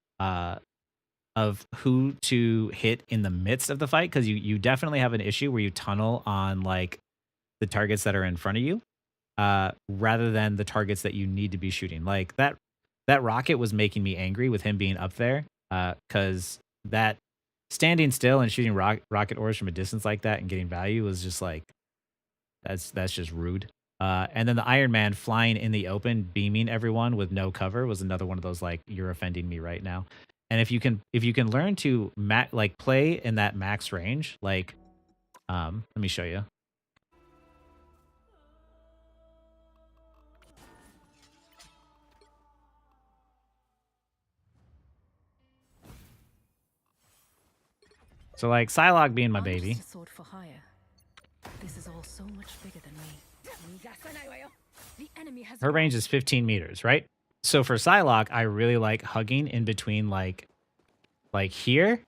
who to hit in the midst of the fight, because you definitely have an issue where you tunnel on like the targets that are in front of you, rather than the targets that you need to be shooting. Like that rocket was making me angry with him being up there, because that standing still and shooting rocket ores from a distance like that and getting value was just like that's just rude. And then the Iron Man flying in the open, beaming everyone with no cover was another one of those like you're offending me right now. And if you can learn to like play in that max range, like let me show you. So like Psylocke being my baby. This is all so much bigger than me. The enemy has Her range is 15 meters, right? So for Psylocke, I really like hugging in between like here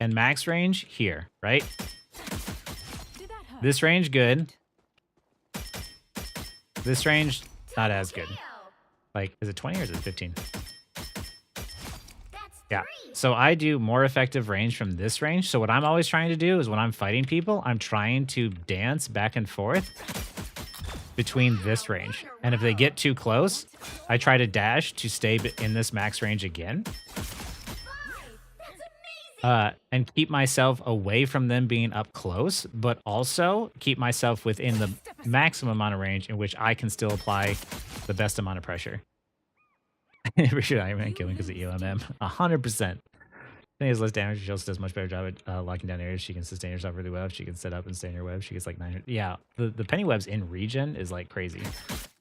and max range here, right? This range good. This range not as good. Like, is it 20 or is it 15? Yeah. So I do more effective range from this range. So what I'm always trying to do is when I'm fighting people, I'm trying to dance back and forth between this range. And if they get too close, I try to dash to stay in this max range again. And keep myself away from them being up close, but also keep myself within the maximum amount of range in which I can still apply the best amount of pressure. Richard Iron Man killing because of ELMM. 100%. Thing is, less damage. She also does a much better job at locking down areas. She can sustain herself really well. If she can set up and stay in her web, she gets like 900. Yeah, the penny webs in regen is like crazy.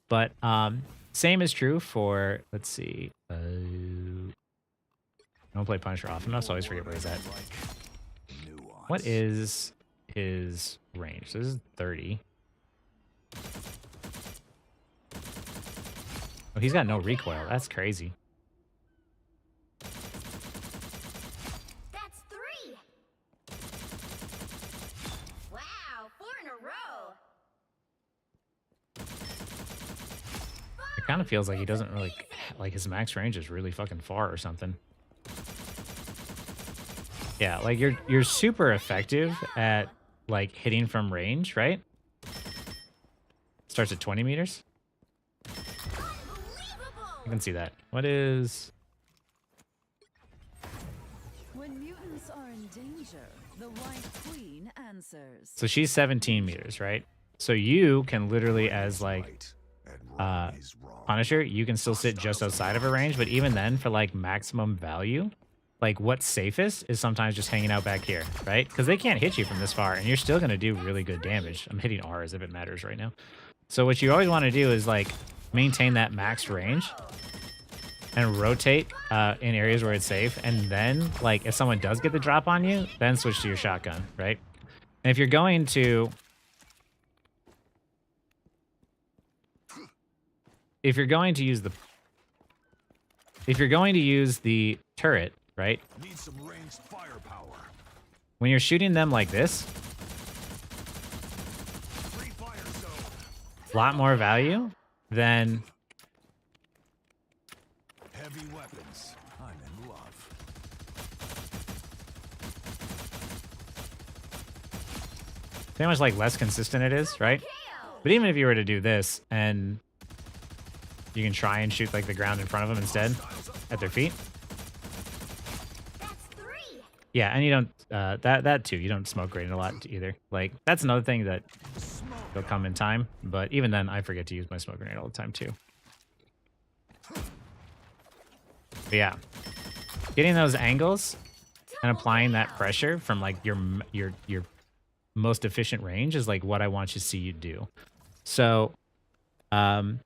But same is true for, let's see. I don't play Punisher often enough, so I always forget where he's at. What is his range? So this is 30. Oh, he's got no recoil. That's crazy. That's 3. Wow, 4 in a row. It kind of feels like he doesn't really, like his max range is really fucking far or something. Yeah, like you're super effective at like hitting from range, right? Starts at 20 meters. I can see that. What is... When mutants are in danger, the White Queen answers. So she's 17 meters, right? So you can literally, as like Punisher, you can still sit just outside of her range, but even then, for like maximum value, like what's safest is sometimes just hanging out back here, right? Because they can't hit you from this far, and you're still going to do really good damage. I'm hitting R as if it matters right now. So what you always want to do is like maintain that max range and rotate in areas where it's safe. And then like if someone does get the drop on you, then switch to your shotgun, right? And if you're going to use the turret, right? Need some ranged firepower. When you're shooting them like this, Free fire zone. a lot more value than Heavy weapons. I'm in love. pretty much like less consistent it is, right? But even if you were to do this and you can try and shoot like the ground in front of them instead at their feet. That's 3. Yeah, and you don't that too. You don't smoke grenade a lot either. Like that's another thing that will come in time. But even then, I forget to use my smoke grenade all the time too. But yeah, getting those angles and applying that pressure from like your most efficient range is like what I want you to see you do. So, do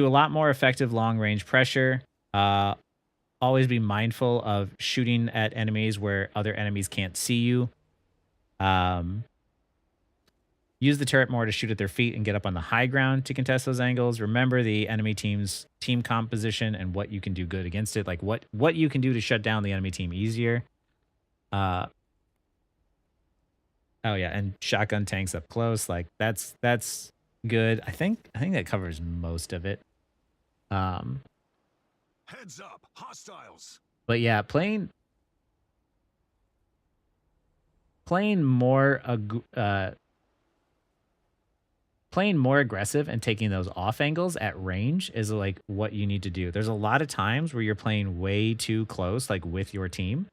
a lot more effective long range pressure. Always be mindful of shooting at enemies where other enemies can't see you. Use the turret more to shoot at their feet and get up on the high ground to contest those angles. Remember the enemy team's team composition and what you can do good against it. Like what you can do to shut down the enemy team easier. Oh yeah, and shotgun tanks up close. Like that's good. I think that covers most of it. Heads up, hostiles. But yeah, playing more aggressive and taking those off angles at range is like what you need to do. There's a lot of times where you're playing way too close, like with your team,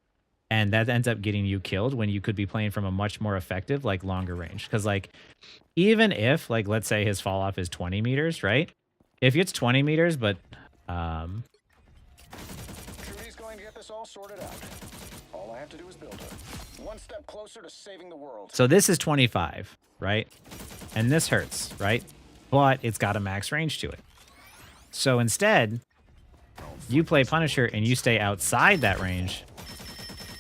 and that ends up getting you killed when you could be playing from a much more effective, like longer range. Because like, even if like, let's say his fall off is 20 meters, right? If it's 20 meters, but Trudy's going to get this all sorted out. All I have to do is build her. One step closer to saving the world. so this is 25, right? And this hurts, right? But it's got a max range to it. So instead, you play Punisher and you stay outside that range.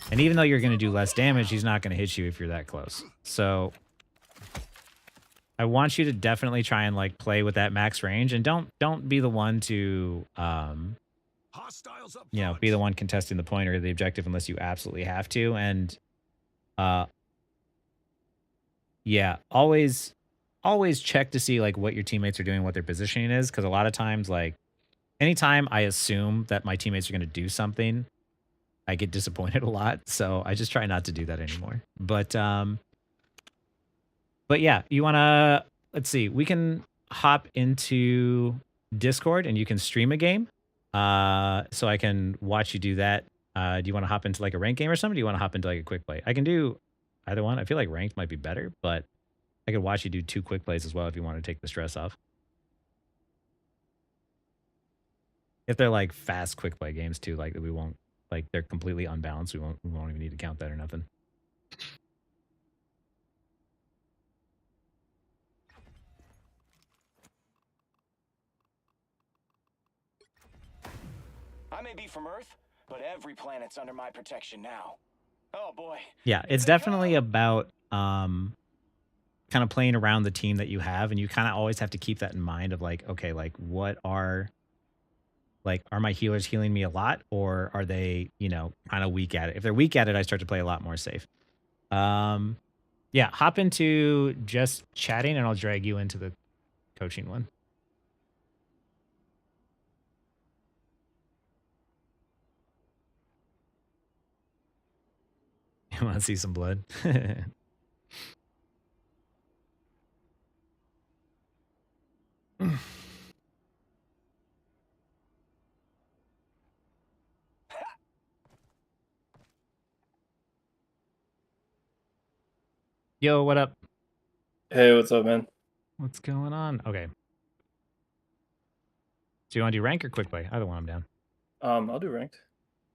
And even though you're going to do less damage, he's not going to hit you if you're that close. So I want you to definitely try and like play with that max range, and don't be the one to Hostiles up you know, front. be the one contesting the point or the objective unless you absolutely have to. And yeah, always check to see like what your teammates are doing, what their positioning is, because a lot of times, like anytime I assume that my teammates are going to do something, I get disappointed a lot. So I just try not to do that anymore. But yeah, you want to, let's see, we can hop into Discord and you can stream a game. So I can watch you do that. Do you want to hop into like a ranked game or something? Do you want to hop into like a quick play? I can do either one. I feel like ranked might be better, but I could watch you do 2 quick plays as well if you want to take the stress off. If they're like fast quick play games too, like we won't, like they're completely unbalanced. We won't even need to count that or nothing. I may be from Earth, but every planet's under my protection now. Oh boy. Yeah, it's definitely about kind of playing around the team that you have, and you kind of always have to keep that in mind of like, okay, like what are my healers healing me a lot, or are they, you know, kind of weak at it? If they're weak at it, I start to play a lot more safe. Yeah, hop into just chatting and I'll drag you into the coaching one. You want to see some blood? Yo, what up? Hey, what's up, man? What's going on? Okay. So you want to do rank or quick play? Either one, I'm down. I'll do ranked.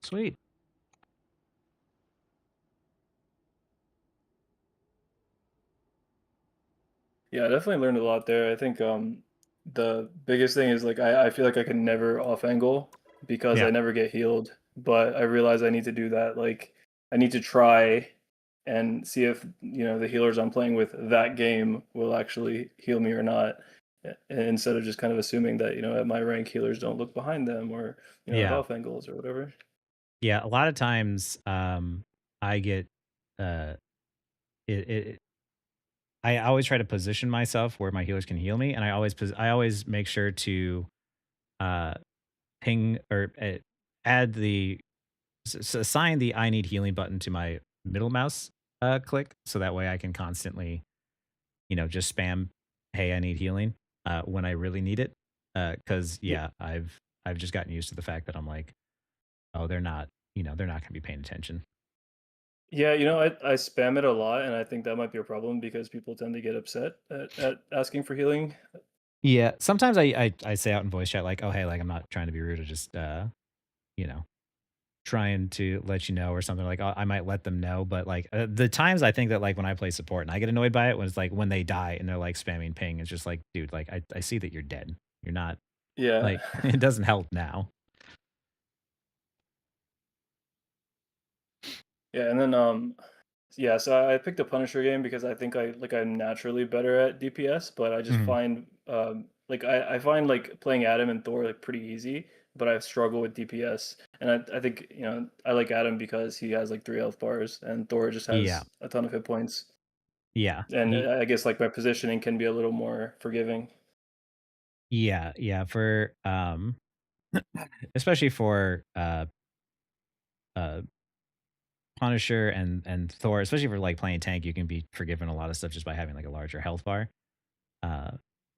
Sweet. Yeah, I definitely learned a lot there. I think the biggest thing is like I feel like I can never off angle because Yeah. I never get healed. But I realize I need to do that. Like I need to try and see if the healers I'm playing with that game will actually heal me or not. Instead of just kind of assuming that at my rank healers don't look behind them or have Yeah. off angles or whatever. Yeah. A lot of times, I get, uh, it I always try to position myself where my healers can heal me, and I always make sure to uh ping or add the assign the I need healing button to my middle mouse click, so that way I can constantly just spam, hey, I need healing when I really need it. Because Yeah, yeah, I've just gotten used to the fact that I'm like, oh, they're not gonna be paying attention. yeah, I spam it a lot, and I think that might be a problem because people tend to get upset at asking for healing. Yeah, sometimes I say out in voice chat like, "Oh, hey, like I'm not trying to be rude, or just you know, trying to let you know," or something like, I might let them know, but like the times I think that like when I play support and I get annoyed by it when it's like when they die and they're like spamming ping, it's just like, dude, like I see that you're dead. You're not Yeah. like it doesn't help now. Yeah, and then yeah, so I picked a Punisher game because I think I'm naturally better at DPS, but I just Mhm. find like I find like playing Adam and Thor like pretty easy, but I struggle with DPS. And I think, I like Adam because he has like 3 health bars and Thor just Yeah, has a ton of hit points. yeah, And I guess like my positioning can be a little more forgiving. yeah. For especially for uh Punisher and Thor, especially for like playing tank, you can be forgiven a lot of stuff just by having like a larger health bar. Uh,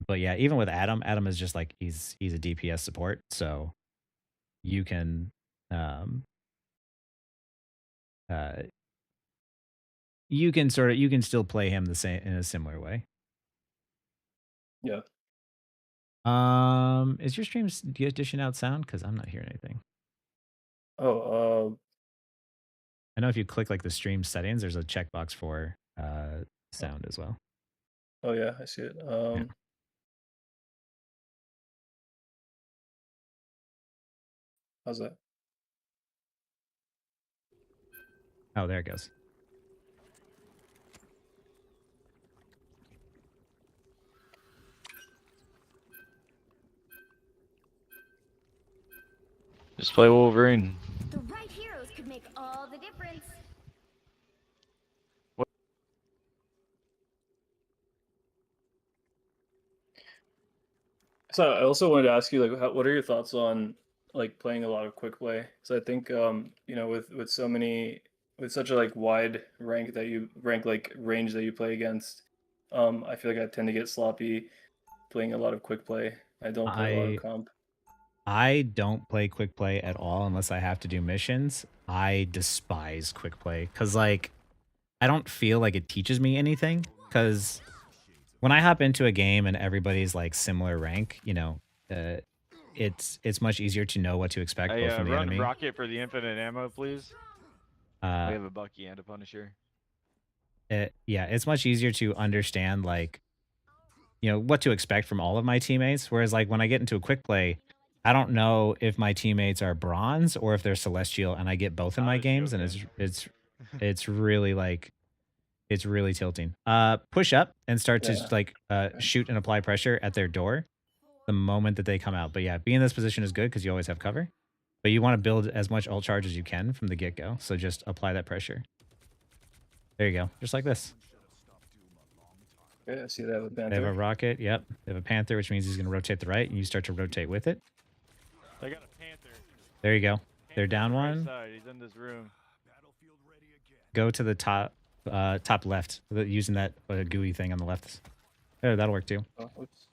but yeah, even with Adam, Adam is just like he's a DPS support, so you can um uh you can still play him the same in a similar way. Yeah. Is your stream dishing out sound? Because I'm not hearing anything. Oh, I know if you click like the stream settings, there's a checkbox for sound as well. oh yeah, I see it. Yeah. How's that? Oh, there it goes. Just play Wolverine. The right heroes could make all the difference. So I also wanted to ask you, like, what are your thoughts on like playing a lot of quick play? So I think, with with such a like wide rank like range that you play against, I feel like I tend to get sloppy playing a lot of quick play. I don't play a lot of I comp. I don't play quick play at all unless I have to do missions. I despise quick play because like I don't feel like it teaches me anything. Because when I hop into a game and everybody's like similar rank, uh, it's much easier to know what to expect Hey, both from the run enemy. rocket for the infinite ammo, please. We Uh, have a Bucky and a Punisher. yeah, it's much easier to understand like what to expect from all of my teammates. Whereas like when I get into a quick play, I don't know if my teammates are bronze or if they're celestial, and I get both in I my was games, and joking. it's really like it's really tilting. Push up and start to Yeah. like shoot and apply pressure at their door the moment that they come out. But yeah, being in this position is good because you always have cover. But you want to build as much ult charge as you can from the get go. So just apply that pressure. There you go, just like this. Yeah, I see that with They have a Panther. rocket. Yep, they have a panther, which means he's going to rotate the right, and you start to rotate with it. They got a Panther. There you go. They're Panther's down on the right one. side. He's in this room. Go to the top left using that gooey thing on the left. There, that'll work too. Oh, oops.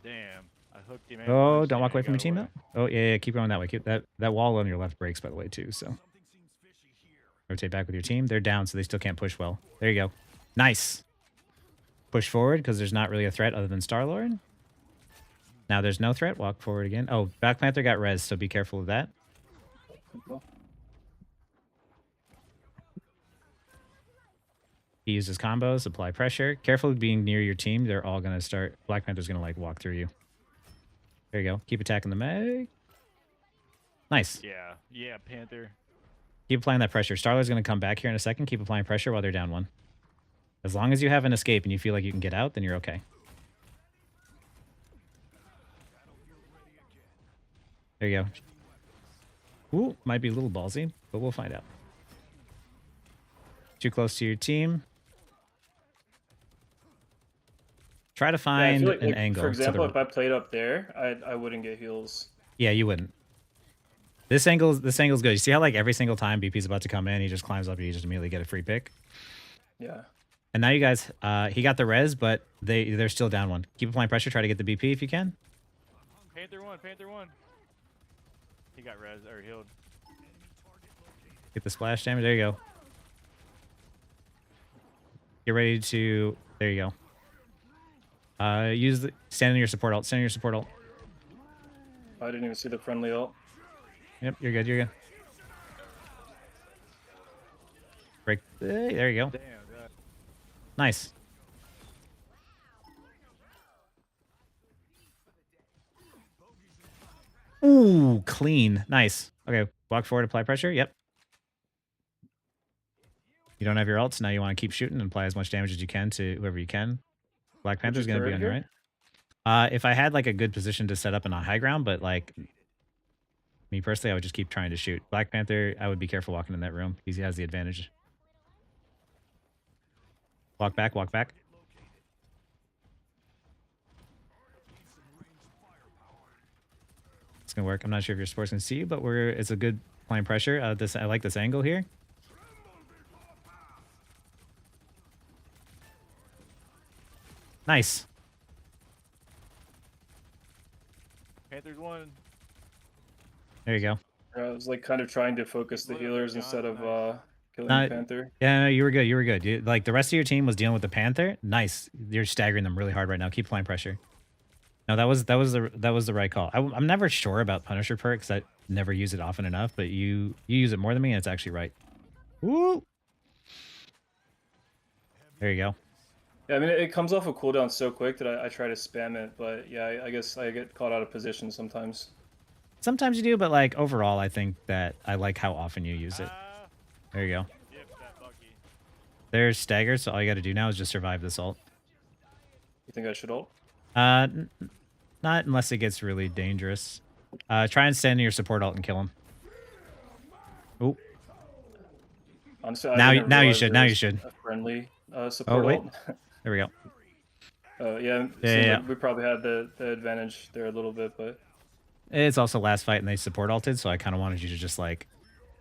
Damn. I hooked him and Oh, punched don't him walk and away from your got team away. though. Oh yeah, keep going that way. Keep that wall on your left breaks, by the way, too. So rotate back with your team. They're down, so they still can't push well. There you go. Nice. Push forward because there's not really a threat other than Star-Lord. Now there's no threat. Walk forward again. Oh, Black Panther got res, so be careful of that. He uses combos, apply pressure. Careful being near your team. They're all going to start. Black Panther's going to like walk through you. There you go. Keep attacking the Meg. Nice. Yeah. Yeah, Panther. Keep applying that pressure. Starler's going to come back here in a second. Keep applying pressure while they're down one. As long as you have an escape and you feel like you can get out, then you're okay. There you go. Ooh, might be a little ballsy, but we'll find out. Too close to your team. Try to find an angle. For example, to if I played up there, I wouldn't get heals. Yeah, you wouldn't. This angle's good. You see how like every single time BP's about to come in, he just climbs up and you just immediately get a free pick? Yeah. And now you guys, he got the res, but they're still down one. Keep applying pressure. Try to get the BP if you can. Panther 1, Panther 1. He got res or healed. Get the splash damage. There you go. Get ready to. There you go. Use the stand in your support ult. Stand in your support ult. I didn't even see the friendly ult. Yep, you're good. You're good. Break. There you go. Damn. Nice. Ooh, clean. Nice. Okay, walk forward, apply pressure. Yep. You don't have your ults. Now you want to keep shooting and apply as much damage as you can to whoever you can. Black Panther's going to be on your right. If I had like a good position to set up in a high ground, but like me personally, I would just keep trying to shoot. Black Panther, I would be careful walking in that room. He has the advantage. Walk back, walk back. It's gonna work. I'm not sure if your sports can see you, but it's a good applying pressure. I like this angle here. Nice. Panthers 1. There you go. I was like kind of trying to focus the healers instead of killing the Panther. Yeah, no, you were good. You were good. Like the rest of your team was dealing with the Panther. Nice. You're staggering them really hard right now. Keep applying pressure. No, that was the right call. I'm never sure about Punisher perk because I never use it often enough, but you use it more than me, and it's actually right. Woo! There you go. Yeah, I mean it comes off a cooldown so quick that I try to spam it, but yeah, I guess I get caught out of position sometimes. Sometimes you do, but like overall, I think that I like how often you use it. There you go. There's staggers, so all you got to do now is just survive this ult. You think I should ult? Not unless it gets really dangerous. Try and stand in your support ult and kill him. Ooh. Honestly, now you should. Now you should. A friendly support wait. ult. There we go. Yeah. Like we probably had the advantage there a little bit, but it's also last fight and they support ulted, so I kind of wanted you to just like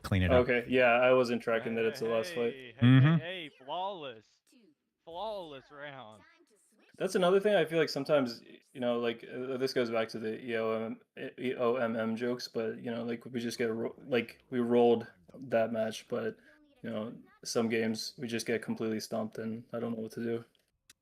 clean it up. Okay, yeah, I wasn't tracking that it's the last fight. Hey, flawless round. That's another thing I feel like sometimes, you know, like this goes back to the EOMM jokes, but you know, like we just get we rolled that match, but you know, some games we just get completely stomped and I don't know what to do.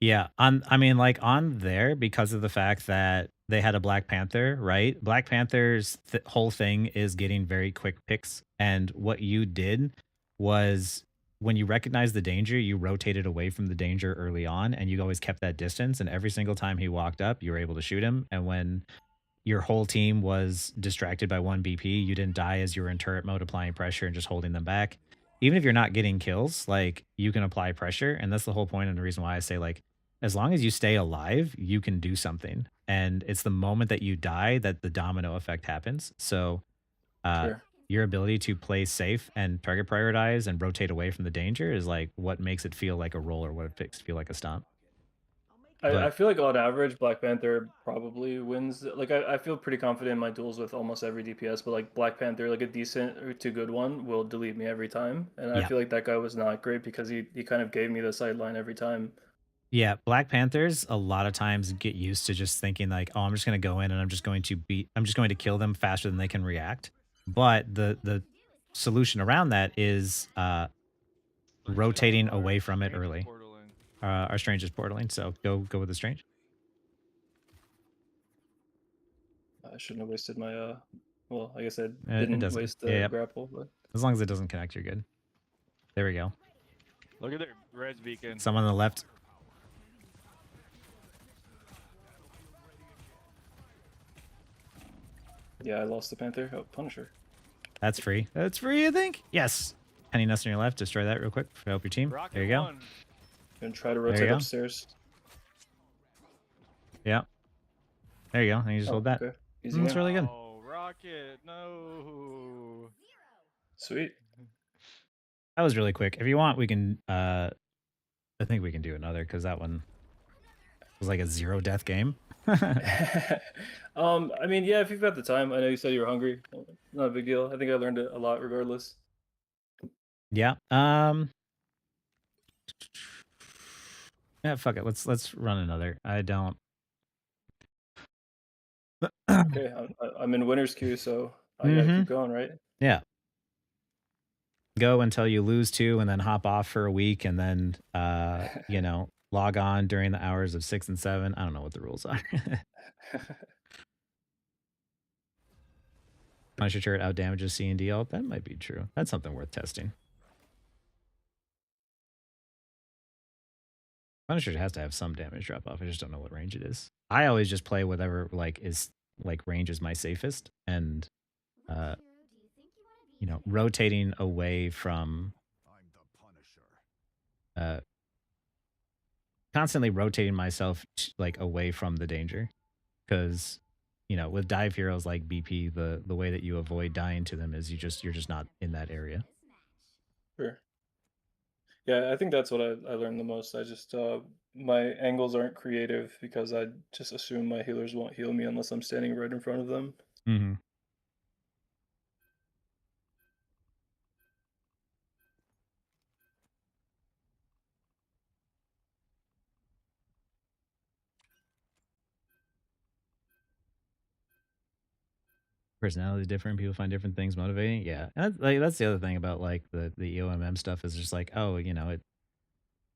Yeah, I mean, like on there, because of the fact that they had a Black Panther, right? Black Panther's whole thing is getting very quick picks, and what you did was when you recognized the danger, you rotated away from the danger early on, and you always kept that distance. And every single time he walked up, you were able to shoot him. And when your whole team was distracted by one BP, you didn't die as you were in turret mode, applying pressure and just holding them back. Even if you're not getting kills, like you can apply pressure, and that's the whole point and the reason why I say like, as long as you stay alive, you can do something. And it's the moment that you die that the domino effect happens. So Sure. Your ability to play safe and target prioritize and rotate away from the danger is like what makes it feel like a roll or what it makes it feel like a stomp. I feel like on average, Black Panther probably wins. Like I feel pretty confident in my duels with almost every DPS, but like Black Panther, like a decent or to good one, will delete me every time. And I feel like that guy was not great because he kind of gave me the sideline every time. Yeah, Black Panthers a lot of times get used to just thinking like, oh, I'm just going to go in and I'm just going to kill them faster than they can react. But the solution around that is rotating away from it early. Our Strange is portaling, so go with the Strange. I shouldn't have wasted my well, I guess I didn't waste the grapple, but as long as it doesn't connect, you're good. There we go. Look at their res beacon. Someone on the left. Yeah, I lost the Panther. Oh, Punisher. That's free. That's free, I think. Yes. Penny nest on your left. Destroy that real quick. Help your team. Rocket There you go. one. Gonna try to There you rotate go. upstairs. Yeah. There you go. And you just hold that. Okay. Easy That's win. really good. Oh, rocket! No. Sweet. That was really quick. If you want, we can. I think we can do another because that one was like a 0 death game. I mean, yeah, if you've got the time. I know you said you were hungry. Not a big deal. I think I learned a lot regardless. Yeah. Yeah. Fuck it. Let's run another. I don't. Okay, I'm in winner's queue, so I gotta keep going, right? Yeah. Go until you lose 2 and then hop off for a week and then you know, log on during the hours of 6 and 7. I don't know what the rules are. Punisher turret out damages C and D. Oh, that might be true. That's something worth testing. Punisher has to have some damage drop off. I just don't know what range it is. I always just play whatever like is like range is my safest, and you know, rotating away from constantly rotating myself like away from the danger, because you know, with dive heroes like BP, the way that you avoid dying to them is you're just not in that area. Sure. Yeah, I think that's what I learned the most. I just my angles aren't creative because I just assume my healers won't heal me unless I'm standing right in front of them. Mm-hmm. Personality is different. People find different things motivating. Yeah, and that's the other thing about like the EOMM stuff is just like, oh, you know,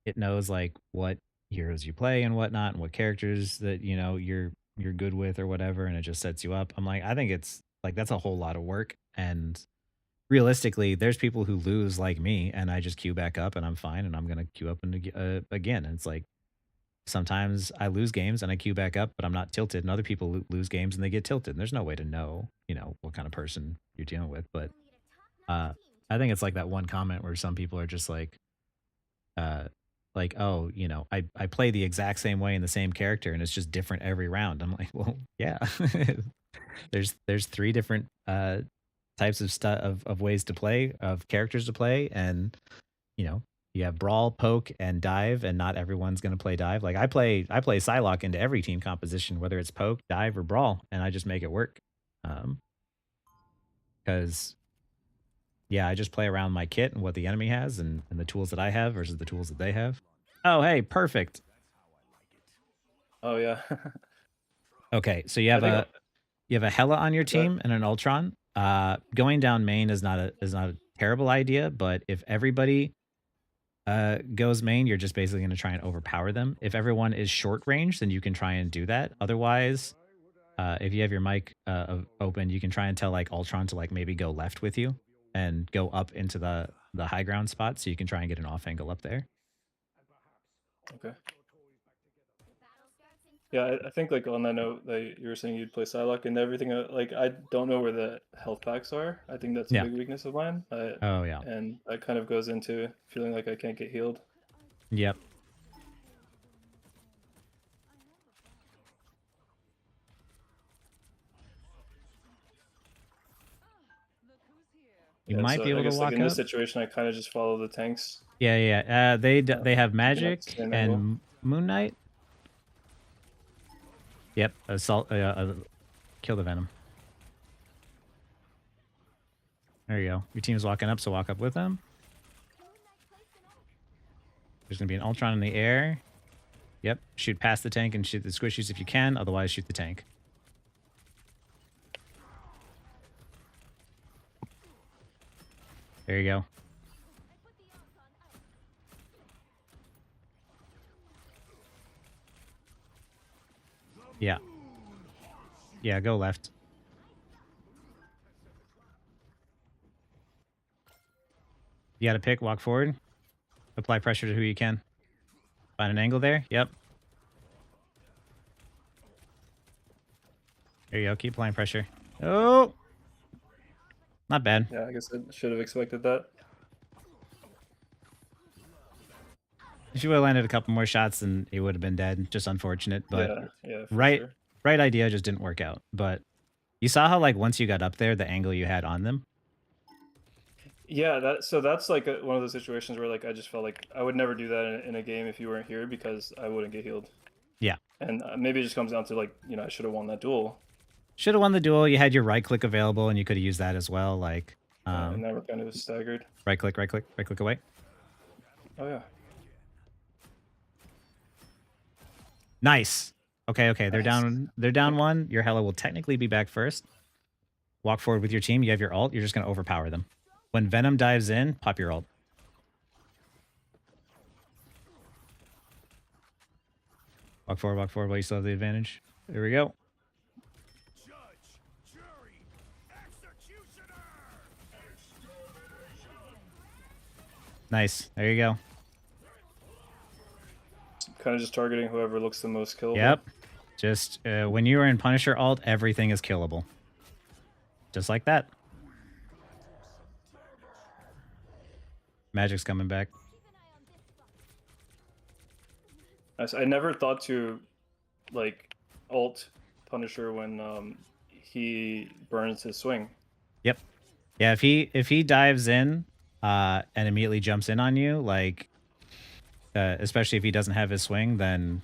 it knows like what heroes you play and whatnot, and what characters that you know you're good with or whatever, and it just sets you up. I'm like, I think it's like that's a whole lot of work, and realistically, there's people who lose like me, and I just queue back up, and I'm fine, and I'm gonna queue up and again. And it's like sometimes I lose games and I queue back up, but I'm not tilted, and other people lose games and they get tilted. And there's no way to know, you know, what kind of person you're dealing with. But I think it's like that one comment where some people are just like, oh, you know, I play the exact same way in the same character and it's just different every round. I'm like, well, yeah. there's 3 different types of ways to play, of characters to play, and you know, you have brawl, poke, and dive, and not everyone's going to play dive. Like I play Psylocke into every team composition, whether it's poke, dive, or brawl, and I just make it work. Because yeah, I just play around my kit and what the enemy has, and the tools that I have versus the tools that they have. Oh, hey, perfect. Oh yeah. Okay, so you have a Hela on your team and an Ultron. Going down main is not a terrible idea, but if everybody goes main, you're just basically going to try and overpower them. If everyone is short range, then you can try and do that. Otherwise, if you have your mic open, you can try and tell like Ultron to like maybe go left with you and go up into the high ground spot, so you can try and get an off angle up there. Okay. Yeah, I think like on that note, that you were saying you'd play Psylocke and everything. Like I don't know where the health packs are. I think that's a Yeah. big weakness of mine. Oh yeah. And that kind of goes into feeling like I can't get healed. Yep. You Yeah, might so be I able to guess, walk like, in up. this situation, I kind of just follow the tanks. Yeah. They have magic same angle. and Moon Knight. Yep. Assault. Kill the Venom. There you go. Your team's walking up, so walk up with them. There's gonna be an Ultron in the air. Yep. Shoot past the tank and shoot the squishies if you can. Otherwise, shoot the tank. There you go. Yeah. Yeah, go left. You got to pick, walk forward. Apply pressure to who you can. Find an angle there. Yep. There you go. Keep applying pressure. Oh! Not bad. Yeah, I guess I should have expected that. If you would have landed a couple more shots, then he would have been dead. Just unfortunate, but yeah, for right, sure. right idea just didn't work out. But you saw how like once you got up there, the angle you had on them. Yeah, that's like one of those situations where like I just felt like I would never do that in a game if you weren't here because I wouldn't get healed. Yeah. And maybe it just comes down to like, you know, I should have won that duel. Should have won the duel. You had your right click available, and you could have used that as well. Like, And then we're kind of staggered. right click away. Oh yeah. Nice. Okay. They're Nice. down one. Your Hela will technically be back first. Walk forward with your team. You have your ult. You're just gonna overpower them. When Venom dives in, pop your ult. Walk forward while you still have the advantage. There we go. Nice. There you go. Kind of just targeting whoever looks the most killable. Yep. Just when you are in Punisher ult, everything is killable. Just like that. Magic's coming back. I never thought to like ult Punisher when he burns his swing. Yep. Yeah, if he dives in and immediately jumps in on you, like especially if he doesn't have his swing, then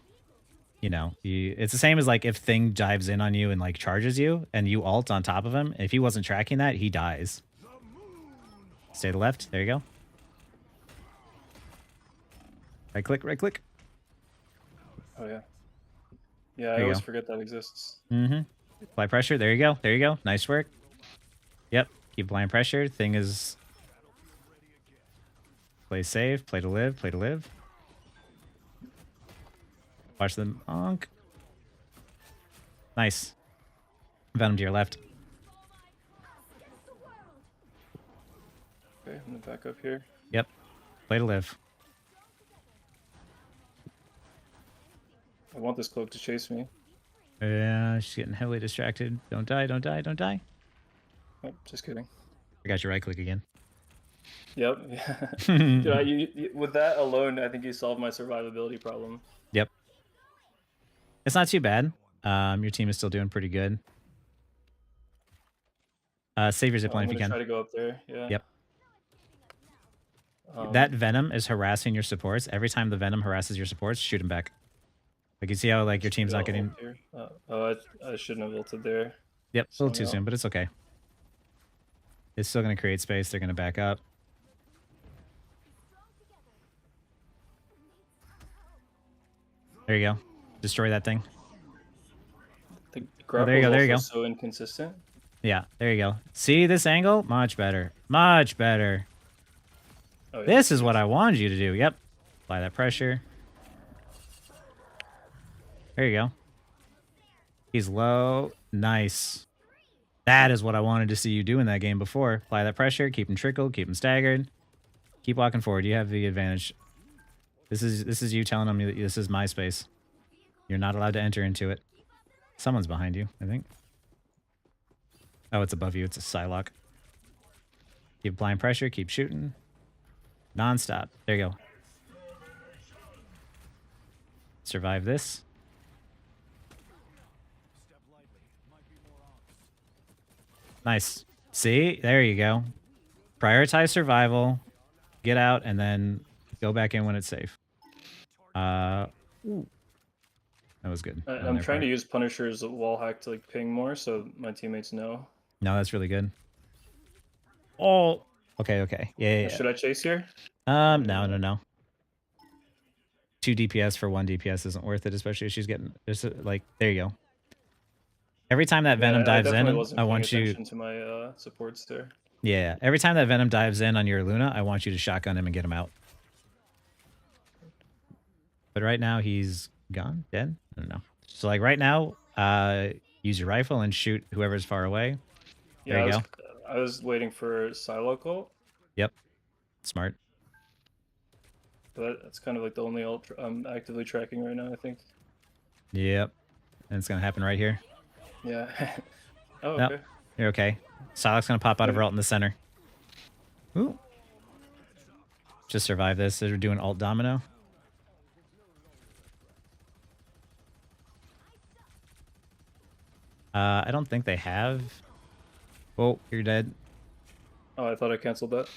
you know, it's the same as like if Thing dives in on you and like charges you and you ult on top of him. If he wasn't tracking that, he dies. Stay to the left. There you go. Right click. Oh yeah. Yeah, I always forget that exists. Mm-hmm. Apply pressure. There you go. Nice work. Yep. Keep applying pressure. Thing is play safe. Play to live. Watch the monk. Nice. Venom to your left. Okay, I'm gonna back up here. Yep. Play to live. I want this cloak to chase me. Yeah, she's getting heavily distracted. Don't die. Oh, just kidding. I got your right click again. Yep. Yeah. Dude, you, with that alone, I think you solved my survivability problem. Yep. It's not too bad. Your team is still doing pretty good. Save your zipline if you can. Try to go up there. Yeah. Yep. That Venom is harassing your supports. Every time the Venom harasses your supports, shoot him back. Like you see how like your team's not getting. I shouldn't have ulted there. Yep, a little too soon, but it's okay. It's still going to create space. They're going to back up. There you go. Destroy that thing. The there you go. So inconsistent. Yeah, there you go. See this angle? Much better. Oh, yeah. This is what I wanted you to do. Yep. Apply that pressure. There you go. He's low. Nice. That is what I wanted to see you do in that game before. Apply that pressure. Keep him trickled. Keep him staggered. Keep walking forward. You have the advantage. This is you telling them that this is my space. You're not allowed to enter into it. Someone's behind you, I think. Oh, it's above you. It's a Psylocke. Keep applying pressure. Keep shooting. Non-stop. There you go. Survive this. Nice. See? There you go. Prioritize survival. Get out, and then go back in when it's safe. Ooh. That was good. I'm trying to use Punisher's wall hack to like ping more, so my teammates know. No, that's really good. Oh. Okay. Yeah. Should I chase here? No. 2 DPS for 1 DPS isn't worth it, especially if she's getting like. There you go. Every time that Venom dives in, I want you to my supports there. Yeah, every time that Venom dives in on your Luna, I want you to shotgun him and get him out. But right now he's gone, dead. I don't know. So like right now, use your rifle and shoot whoever's far away. Yeah, there you go. I was waiting for Psylocke ult. Yep, smart. But that's kind of like the only ult I'm actively tracking right now, I think. Yep. And it's gonna happen right here. Yeah. Oh, Nope. okay. You're okay. Psylocke's gonna pop out of her ult in the center. Ooh. Just survive this. They're doing alt domino. I don't think they have. Oh, you're dead. Oh, I thought I canceled that.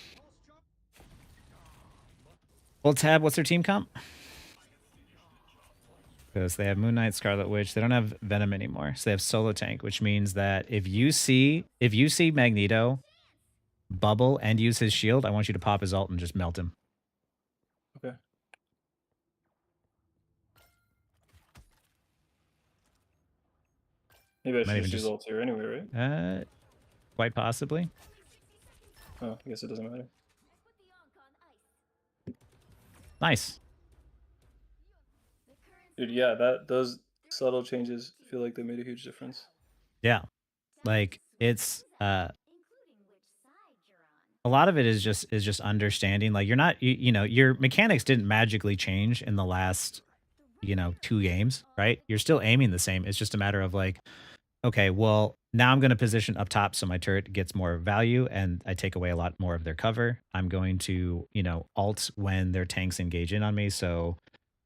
Well, Tab, what's their team comp? Because they have Moon Knight, Scarlet Witch. They don't have Venom anymore. So they have Solo Tank, which means that if you see Magneto bubble and use his shield, I want you to pop his ult and just melt him. Okay. Maybe I should just use ults here anyway, right? Quite possibly. Oh, I guess it doesn't matter. Nice. Dude, yeah, those subtle changes feel like they made a huge difference. Yeah. Like it's a lot of it is just understanding. Like you're not you know, your mechanics didn't magically change in the last 2 games, right? You're still aiming the same. It's just a matter of like, okay, well, now I'm going to position up top so my turret gets more value and I take away a lot more of their cover. I'm going to, ult when their tanks engage in on me so,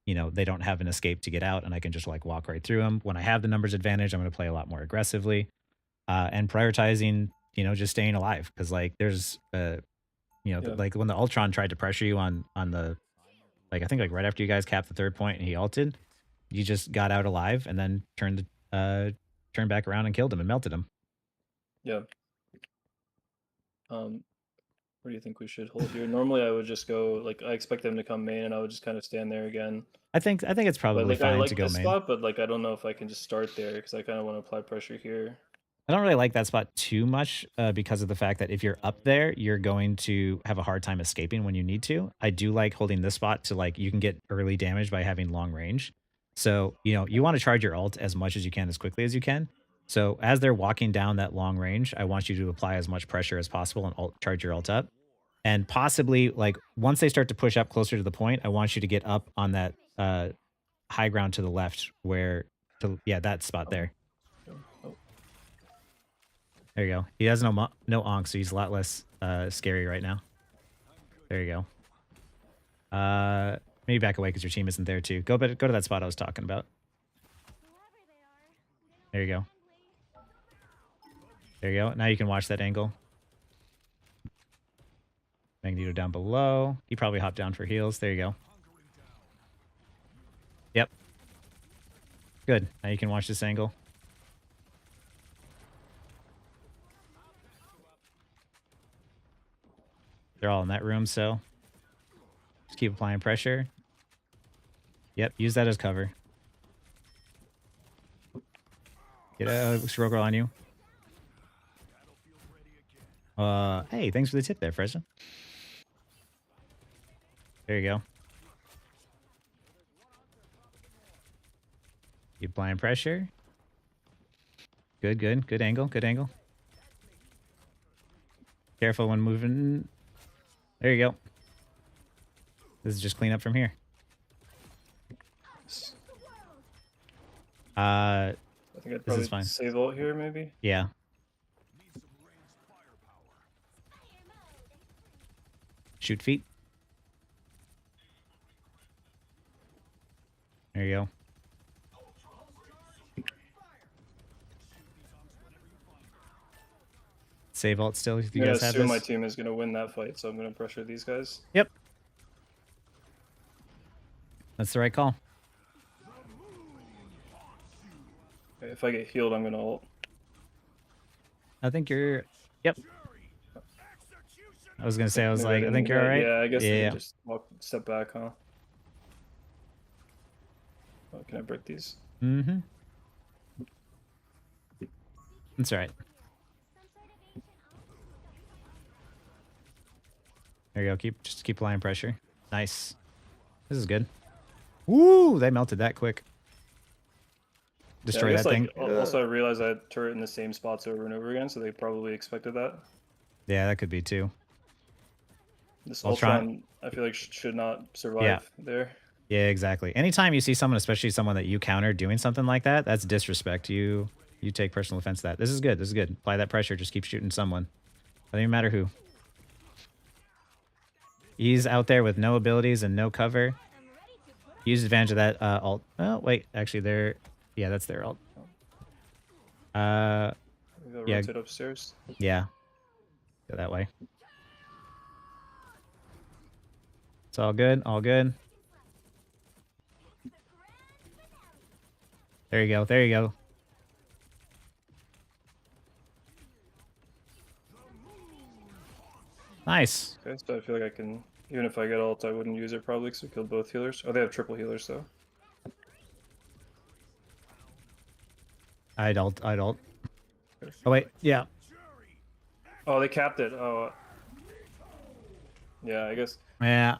they don't have an escape to get out and I can just like walk right through them. When I have the numbers advantage, I'm going to play a lot more aggressively and prioritizing, just staying alive because like there's, like when the Ultron tried to pressure you on the, like I think like right after you guys capped the 3rd point and he ulted, you just got out alive and then turned back around and killed him and melted him. Yeah. Where do you think we should hold here? Normally, I would just go like I expect them to come main, and I would just kind of stand there again. I think it's probably like, fine I like to go this main. spot, but like I don't know if I can just start there because I kind of want to apply pressure here. I don't really like that spot too much because of the fact that if you're up there, you're going to have a hard time escaping when you need to. I do like holding this spot to like you can get early damage by having long range. So, you want to charge your ult as much as you can as quickly as you can. So as they're walking down that long range, I want you to apply as much pressure as possible and charge your ult up. And possibly like once they start to push up closer to the point, I want you to get up on that high ground to the left that spot there. There you go. He has no onk, so he's a lot less scary right now. There you go. Maybe back away because your team isn't there too. Go to that spot I was talking about. There you go. There you go. Now you can watch that angle. Magneto down below. He probably hopped down for heals. There you go. Yep. Good. Now you can watch this angle. They're all in that room, so just keep applying pressure. Yep, use that as cover. Get a scroll girl on you. Hey, thanks for the tip there, Fresno. There you go. Keep applying pressure. Good angle, good angle. Careful when moving. There you go. This is just clean up from here. I think I'd this is probably fine. save ult here, maybe. Yeah. Shoot feet. There you go. Save ult still if you guys have this. My team is going to win that fight, so I'm going to pressure these guys. Yep. That's the right call. Okay, if I get healed, I'm going to ult. I think you're... Yep. I was going to say, I think you're all right. Yeah, I guess I can just step back, huh? Oh, can I break these? Mm-hmm. That's all right. There you go. Just keep applying pressure. Nice. This is good. Woo! They melted that quick. Destroy that thing. Also, I realized I had turret in the same spots over and over again, so they probably expected that. Yeah, that could be too. This Ultron- Ultron, I feel like should not survive there. Yeah, exactly. Anytime you see someone, especially someone that you counter doing something like that, that's disrespect. You take personal offense to that. This is good. This is good. Apply that pressure. Just keep shooting someone. Doesn't even matter who. He's out there with no abilities and no cover. Use advantage of that alt. Oh, wait. Actually, yeah, that's their alt. We go Yeah. rotate upstairs. Yeah. Go that way. It's all good. All good. There you go. There you go. Nice. Okay, so I feel like I can, even if I get ult, I wouldn't use it probably because we killed both healers. Oh, they have triple healers though. I'd ult. I'd ult. Oh, wait. Yeah. Oh, they capped it. Oh. Yeah, I guess. Yeah.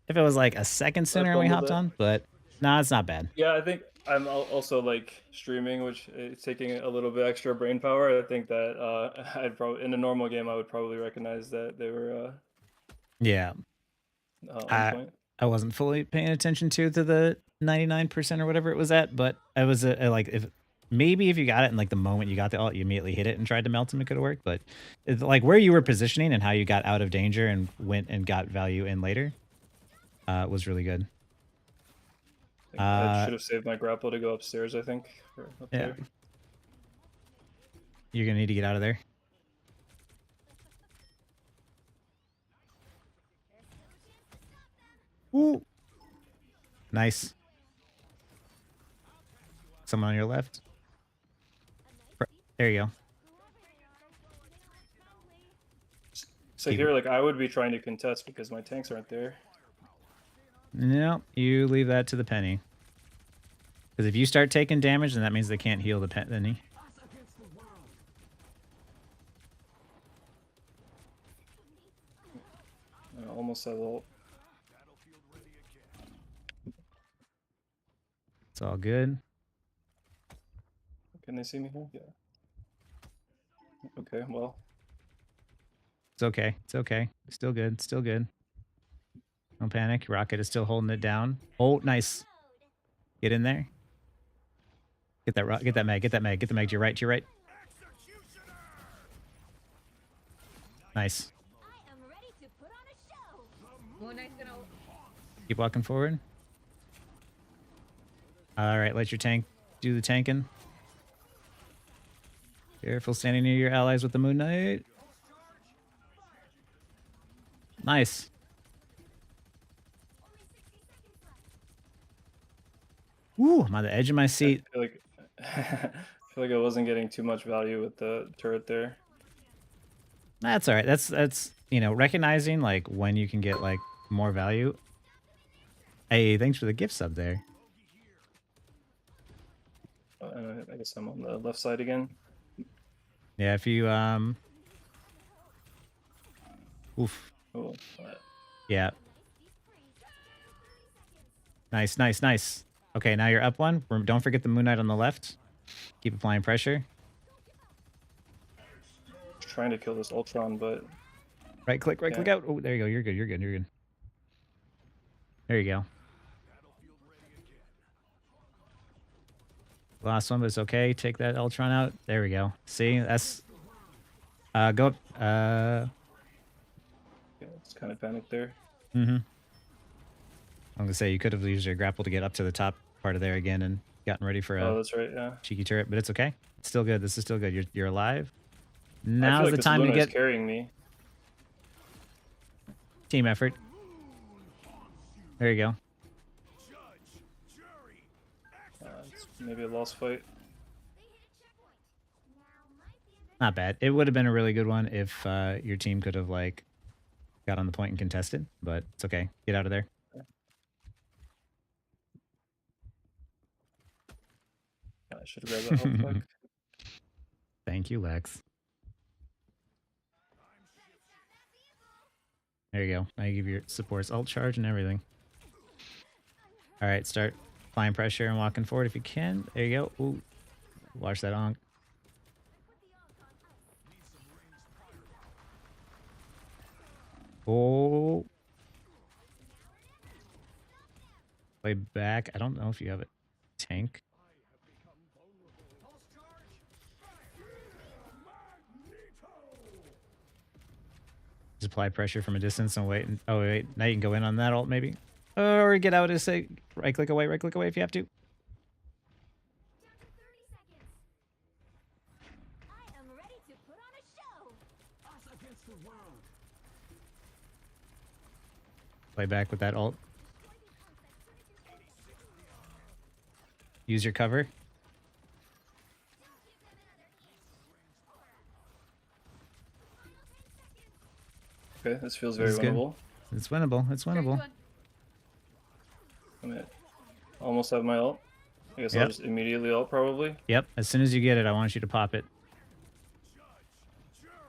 If it was like a second sooner we fumbled hopped it. on, but nah, it's not bad. Yeah, I think I'm also like streaming, which is taking a little bit extra brain power. I think that I'd probably, in a normal game, I would probably recognize that they were Yeah. on point. I wasn't fully paying attention to the 99% or whatever it was at, but I was like, if you got it in like the moment you got the ult, you immediately hit it and tried to melt him, it could have worked. But it's like where you were positioning and how you got out of danger and went and got value in later was really good. I should have saved my grapple to go upstairs, I think. Or up Yeah. there. You're gonna need to get out of there. Ooh. Nice. Someone on your left. There you go. So Keep here, like, I would be trying to contest because my tanks aren't there. No, you leave that to the penny. Because if you start taking damage, then that means they can't heal the penny. I almost have ult. It's all good. Can they see me here? Yeah. Okay, well. It's okay. It's okay. Still good. Still good. Don't panic. Rocket is still holding it down. Oh, nice. Get in there. Get that get that mag. Get that mag. Get the mag to your right. To your right. Nice. Keep walking forward. All right. Let your tank do the tanking. Careful standing near your allies with the Moon Knight. Nice. Ooh, I'm on the edge of my seat. I feel like I wasn't getting too much value with the turret there. That's all right. That's recognizing like when you can get like more value. Hey, thanks for the gift sub there. I guess I'm on the left side again. Yeah, if you oof. Oh, Yeah. Nice, nice, nice. Okay, now you're up one. Don't forget the Moon Knight on the left. Keep applying pressure. trying to kill this Ultron, but Right click out. Oh, there you go. You're good. You're good. You're good. There you go. Last one, but it's okay. Take that Ultron out. There we go. See, that's go up. yeah, it's kind of panicked there. I'm gonna say you could have used your grapple to get up to the top part of there again and gotten ready for Oh, a that's right. Yeah. cheeky turret, but it's okay. It's still good. This is still good. You're alive. I feel Now's like the this time to Luna is get carrying me. team effort. There you go. It's maybe a lost fight. Not bad. It would have been a really good one if your team could have like got on the point and contested, but it's okay. Get out of there. Yeah, I should have grabbed that health pack. Thank you, Lex. There you go. Now you give your supports ult charge and everything. All right, start applying pressure and walking forward if you can. There you go. Ooh, watch that onk. Oh, Play back. I don't know if you have a tank. Just apply pressure from a distance and wait. Oh, wait. Now you can go in on that ult, maybe. Or get out and say right click away if you have to. Down to 30 seconds. I am ready to put on a show. Us against the world. Play back with that ult. Use your cover. Okay, this feels very This is good. winnable. It's winnable. It's winnable. I almost have my ult. I guess I'll Yep. just immediately ult probably. Yep. As soon as you get it, I want you to pop it.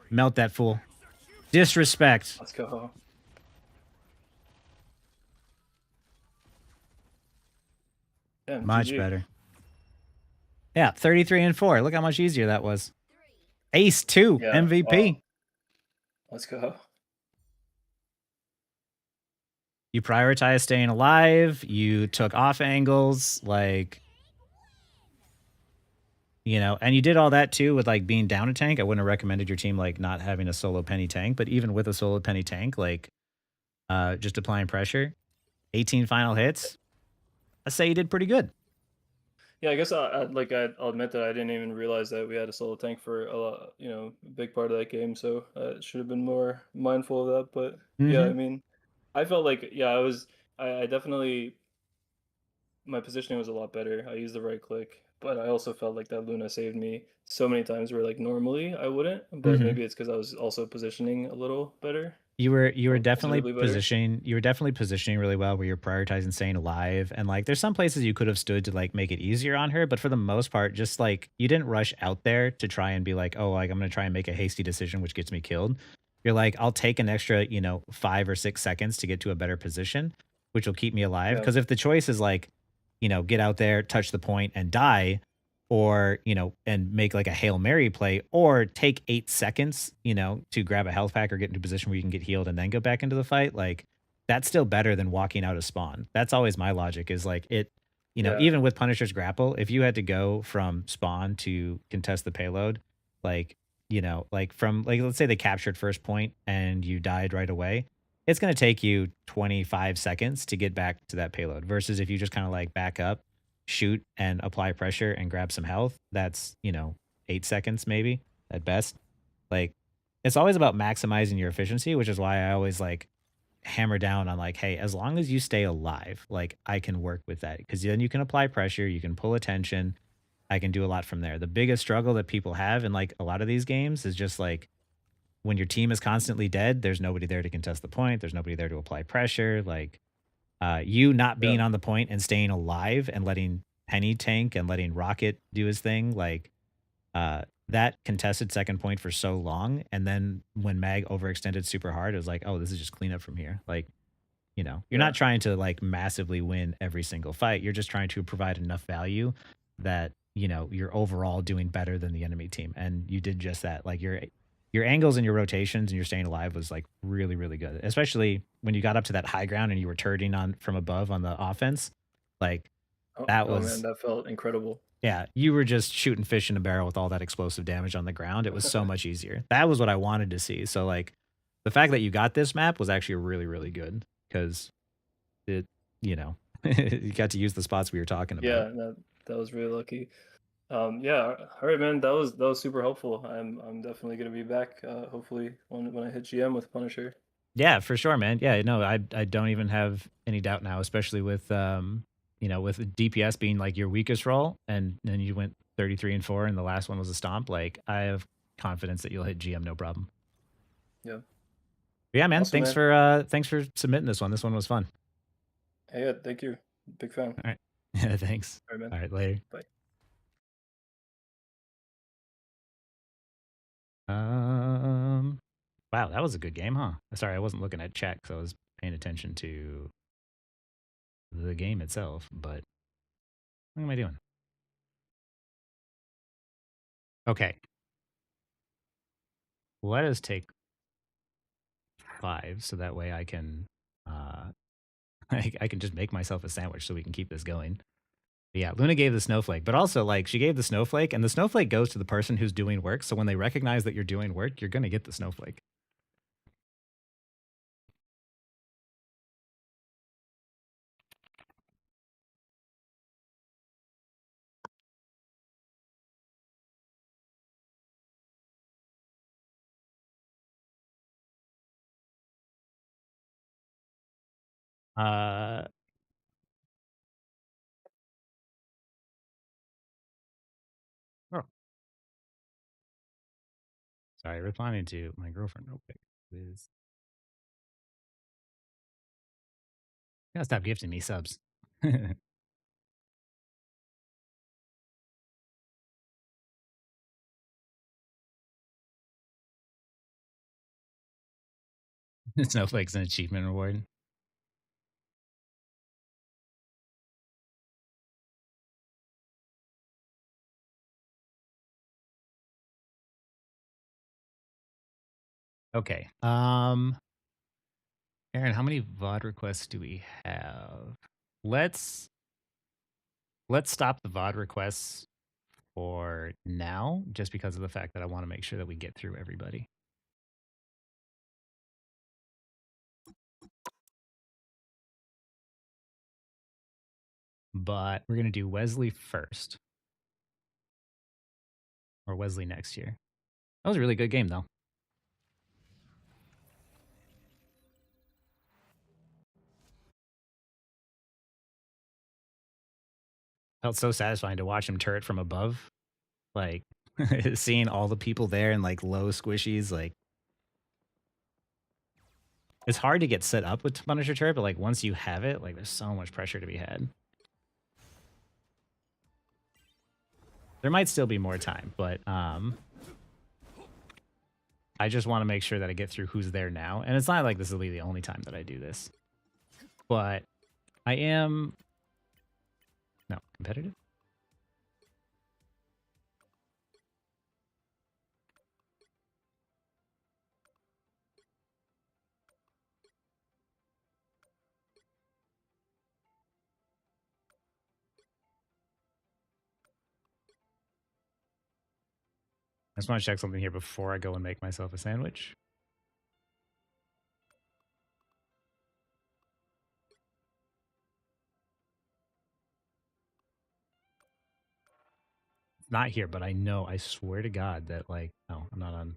Melt that fool. Disrespect. Let's go. Damn, Much GG. better. Yeah, 33 and 4. Look how much easier that was. Ace 2, Yeah, MVP. wow. Let's go. You prioritized staying alive. You took off angles, like, you know, and you did all that too with like being down a tank. I wouldn't have recommended your team like not having a solo penny tank, but even with a solo penny tank, like just applying pressure, 18 final hits. I say you did pretty good. Yeah, I guess I'll admit that I didn't even realize that we had a solo tank for a lot, a big part of that game. So I should have been more mindful of that. But yeah, I mean, I felt like I definitely my positioning was a lot better. I used the right click, but I also felt like that Luna saved me so many times where like normally I wouldn't. But maybe it's because I was also positioning a little better. You were definitely considerably better. positioning really well where you're prioritizing staying alive. And like there's some places you could have stood to like make it easier on her, but for the most part, just like you didn't rush out there to try and be like, oh, like I'm gonna try and make a hasty decision which gets me killed. You're like, I'll take an extra, 5 or 6 seconds to get to a better position, which will keep me alive. Yeah. Because if the choice is like, get out there, touch the point, and die, or and make like a Hail Mary play, or take 8 seconds to grab a health pack or get into a position where you can get healed and then go back into the fight, like that's still better than walking out of spawn. That's always my logic, is like it Yeah. even with Punisher's grapple, if you had to go from spawn to contest the payload, like like from like let's say they captured first point and you died right away, it's going to take you 25 seconds to get back to that payload, versus if you just kind of like back up, shoot and apply pressure and grab some health, that's 8 seconds maybe at best. Like it's always about maximizing your efficiency, which is why I always like hammer down on like, hey, as long as you stay alive, like I can work with that, because then you can apply pressure, you can pull attention, I can do a lot from there. The biggest struggle that people have in like a lot of these games is just like when your team is constantly dead, there's nobody there to contest the point, there's nobody there to apply pressure. Like you not being on the point and staying alive and letting Penny tank and letting Rocket do his thing, like that contested second point for so long, and then when Mag overextended super hard, it was like, oh, this is just cleanup from here. Like, you're not trying to like massively win every single fight. You're just trying to provide enough value that you're overall doing better than the enemy team, and you did just that. Like your angles and your rotations and your staying alive was like really, really good, especially when you got up to that high ground and you were turning on from above on the offense. Like that Oh was, man, that felt incredible. yeah, you were just shooting fish in a barrel with all that explosive damage on the ground. It was so much easier. That was what I wanted to see. So like the fact that you got this map was actually really, really good, because it, you got to use the spots we were talking about. Yeah, that was really lucky. Yeah, all right, man. That was super helpful. I'm definitely gonna be back. Hopefully when I hit GM with Punisher. Yeah, for sure, man. Yeah, no, I don't even have any doubt now, especially with with DPS being like your weakest role, and then you went 33 and 4 and the last one was a stomp. Like I have confidence that you'll hit GM no problem. Yeah. But yeah, man, Awesome, thanks for submitting this one. This one was fun. Hey, yeah, thank you. Big fan. All right. Yeah, thanks. All right, man. All right, later. Bye. Wow, that was a good game, huh? Sorry, I wasn't looking at chat because I was paying attention to the game itself, but what am I doing? Okay. Let us take 5 so that way I can I can just make myself a sandwich so we can keep this going. But yeah, Luna gave the snowflake, but also like she gave the snowflake, and the snowflake goes to the person who's doing work. So when they recognize that you're doing work, you're gonna get the snowflake. Uh, oh, sorry, responding to my girlfriend real quick. Liz. You gotta stop gifting me subs. Snowflake's an achievement reward. Okay. Aaron, how many VOD requests do we have? Let's stop the VOD requests for now, just because of the fact that I want to make sure that we get through everybody. But we're gonna do Wesley first. Or Wesley next year. That was a really good game though. Felt so satisfying to watch him turret from above. Like seeing all the people there and like low squishies, like it's hard to get set up with Punisher turret, but like once you have it, like there's so much pressure to be had. There might still be more time, but I just want to make sure that I get through who's there now. And it's not like this will be the only time that I do this. But I am competitive. I just want to check something here before I go and make myself a sandwich. It's not here, but I know, I swear to God that like, no, I'm not on.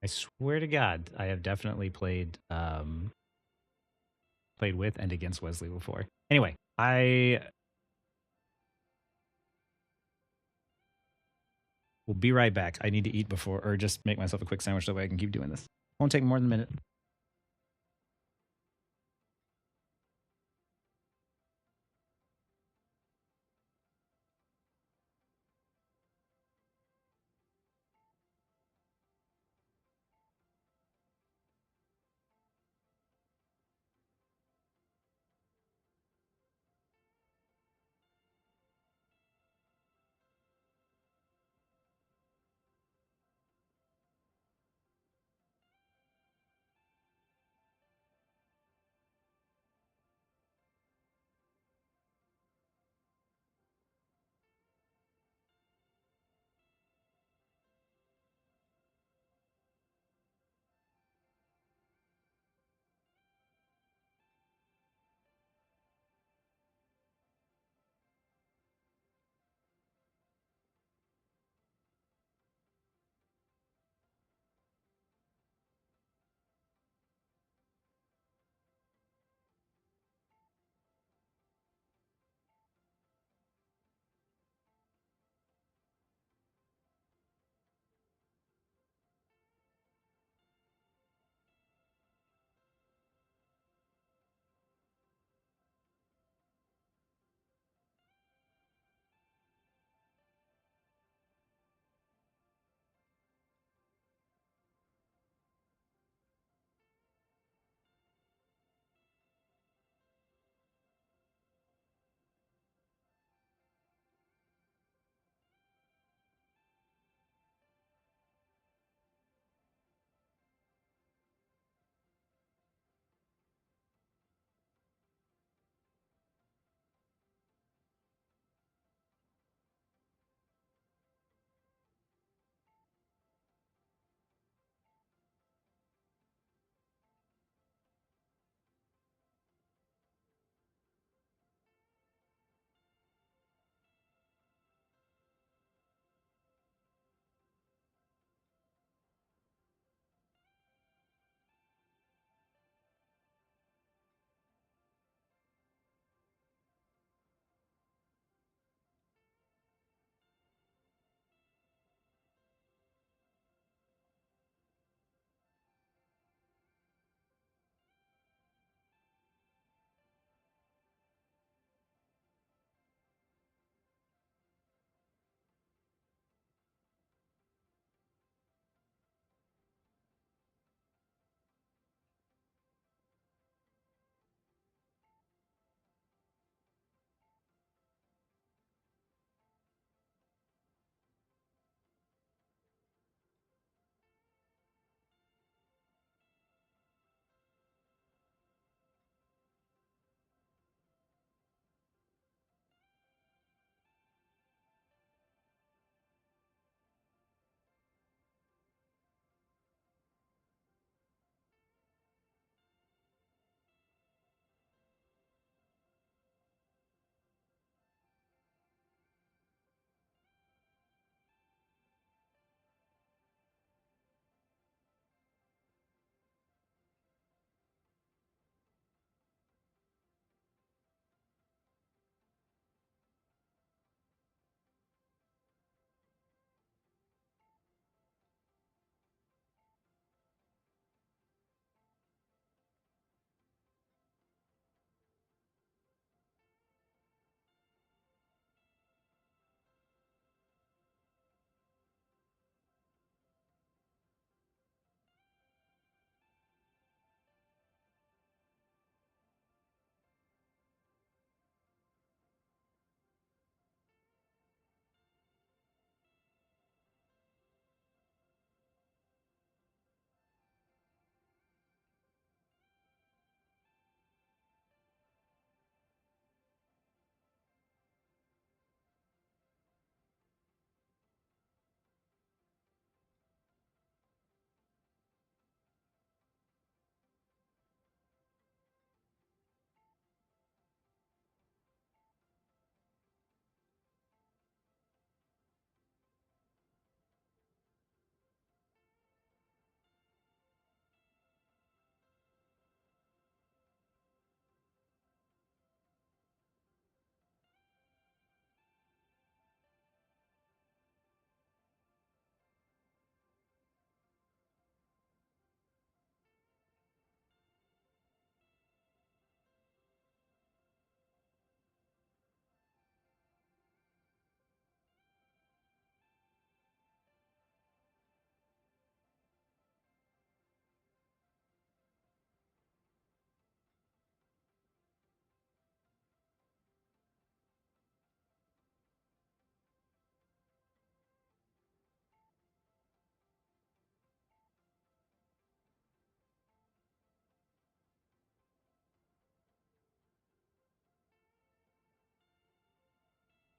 I swear to God, I have definitely played played with and against Wesley before. Anyway, I will be right back. I need to eat before, or just make myself a quick sandwich so that way I can keep doing this. Won't take more than a minute.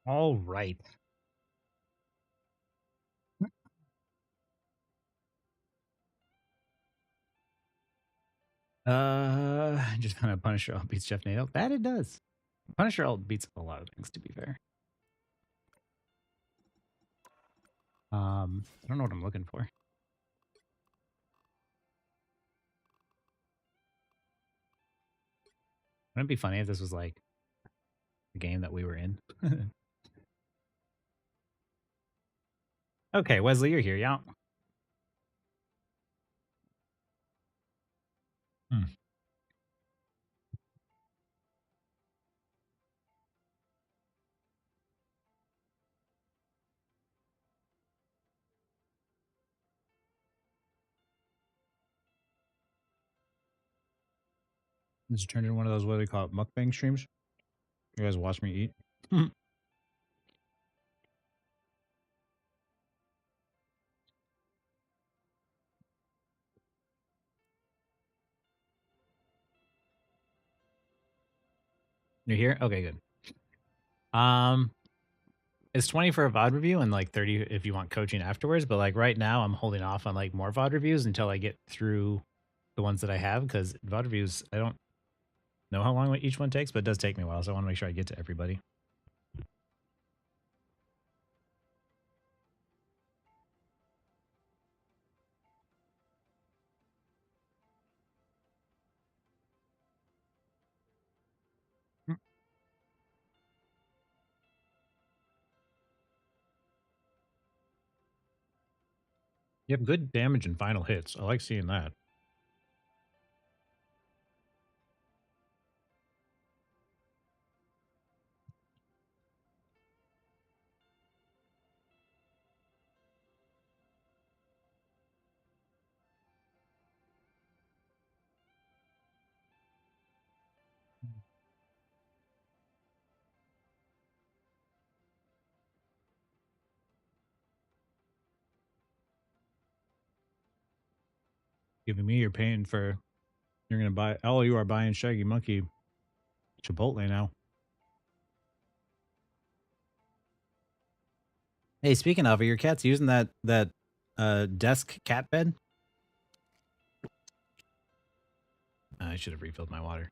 All right. Just kind of Punisher ult beats Jeff Nato. That it does. Punisher ult beats a lot of things, to be fair. I don't know what I'm looking for. Wouldn't it be funny if this was like the game that we were in? Okay, Wesley, you're here, yeah. Hmm. This just turned into one of those, what do they call it, mukbang streams? You guys watch me eat? You're here? Okay, good. It's 20 for a VOD review and like 30 if you want coaching afterwards. But like right now, I'm holding off on like more VOD reviews until I get through the ones that I have, because VOD reviews, I don't know how long each one takes, but it does take me a while. So I want to make sure I get to everybody. You have good damage and final hits. I like seeing that. Giving me your pain for you're gonna buy. Oh, you are buying Shaggy Monkey Chipotle now. Hey, speaking of, are your cats using that desk cat bed? I should have refilled my water.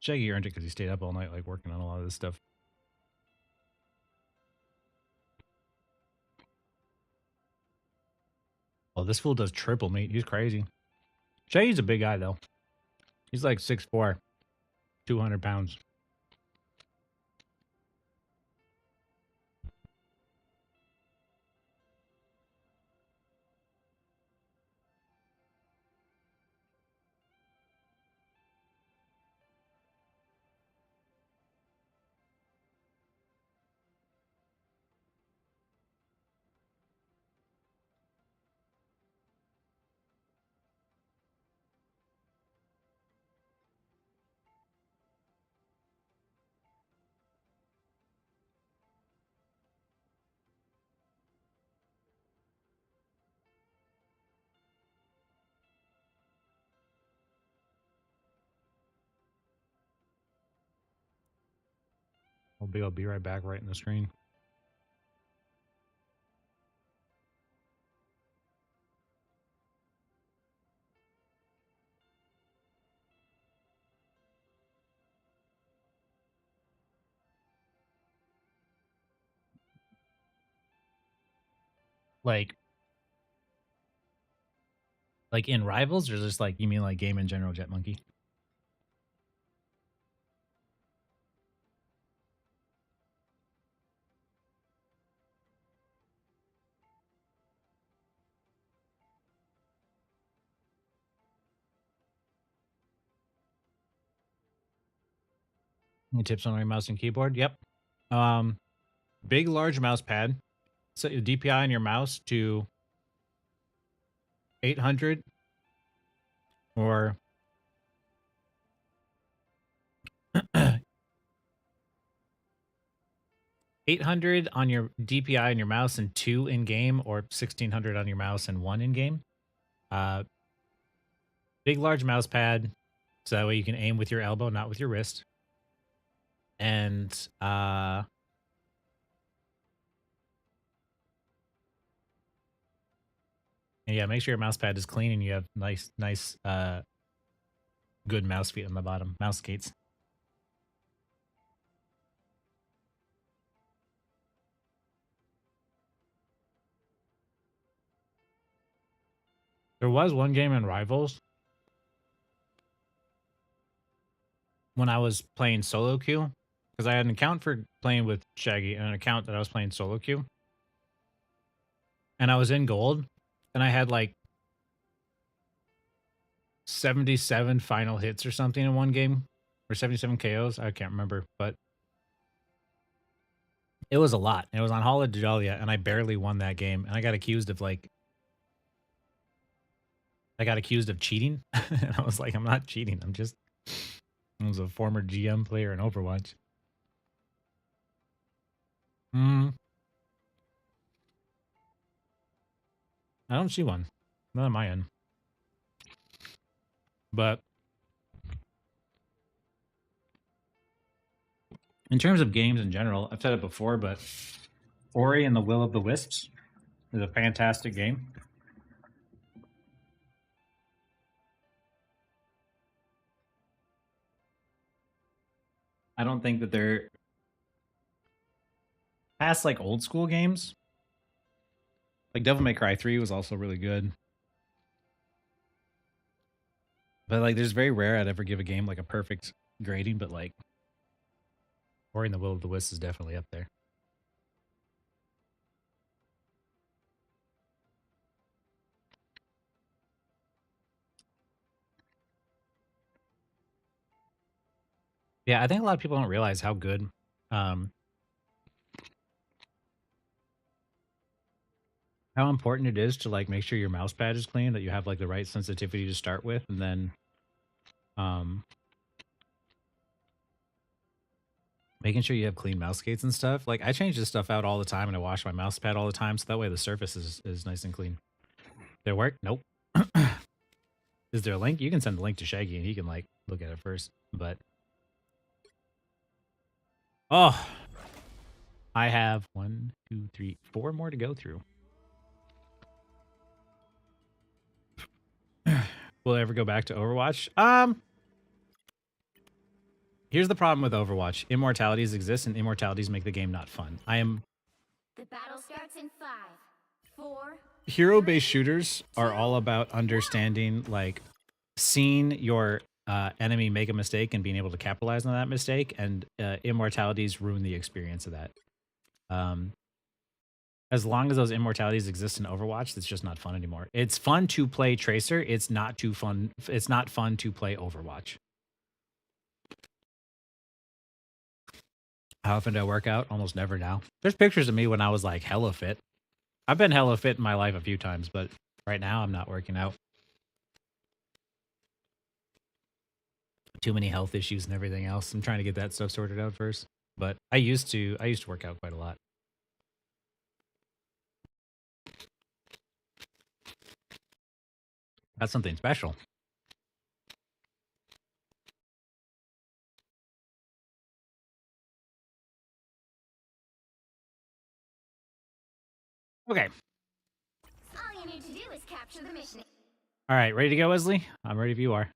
Shaggy earned it because he stayed up all night, like working on a lot of this stuff. Oh, this fool does triple meat. He's crazy. Shaggy's a big guy though. He's like 6'4", 200 pounds. I'll be right back right in the screen. Like in Rivals, or just like, you mean like game in general, Jet Monkey? Tips on your mouse and keyboard. Yep. Big, large mouse pad. Set your DPI on your mouse to 800 or 800 on your DPI on your mouse and 2 in game, or 1600 on your mouse and 1 in game. Big, large mouse pad, so that way you can aim with your elbow, not with your wrist. And yeah, make sure your mouse pad is clean and you have nice, good mouse feet on the bottom, mouse skates. There was one game in Rivals when I was playing solo queue, because I had an account for playing with Shaggy and an account that I was playing solo queue. And I was in gold, and I had like 77 final hits or something in one game, or 77 KOs. I can't remember, but it was a lot. It was on Hall of Dajalia, and I barely won that game. And I got accused of cheating. And I was like, I'm not cheating. I was a former GM player in Overwatch. I don't see one. Not on my end. But in terms of games in general, I've said it before, but Ori and the Will of the Wisps is a fantastic game. I don't think that they're past like old school games. Like Devil May Cry 3 was also really good. But like there's very rare I'd ever give a game like a perfect grading, but like Ori and the Will of the Wisps is definitely up there. Yeah, I think a lot of people don't realize how good how important it is to like make sure your mouse pad is clean, that you have like the right sensitivity to start with, and then making sure you have clean mouse skates and stuff. Like I change this stuff out all the time, and I wash my mouse pad all the time, so that way the surface is nice and clean. Did it work? Nope. Is there a link? You can send the link to Shaggy and he can like look at it first. But oh, I have 1, 2, 3, 4 more to go through. Will I ever go back to Overwatch? Here's the problem with Overwatch. Immortalities exist, and immortalities make the game not fun. The battle starts in 5, 4. Hero-based shooters are all about understanding, like, seeing your enemy make a mistake and being able to capitalize on that mistake, and immortalities ruin the experience of that. As long as those immortalities exist in Overwatch, it's just not fun anymore. It's fun to play Tracer. It's not fun to play Overwatch. How often do I work out? Almost never now. There's pictures of me when I was like hella fit. I've been hella fit in my life a few times, but right now I'm not working out. Too many health issues and everything else. I'm trying to get that stuff sorted out first. But I used to work out quite a lot. That's something special. Okay. All you need to do is capture the mission. All right, ready to go, Wesley? I'm ready if you are.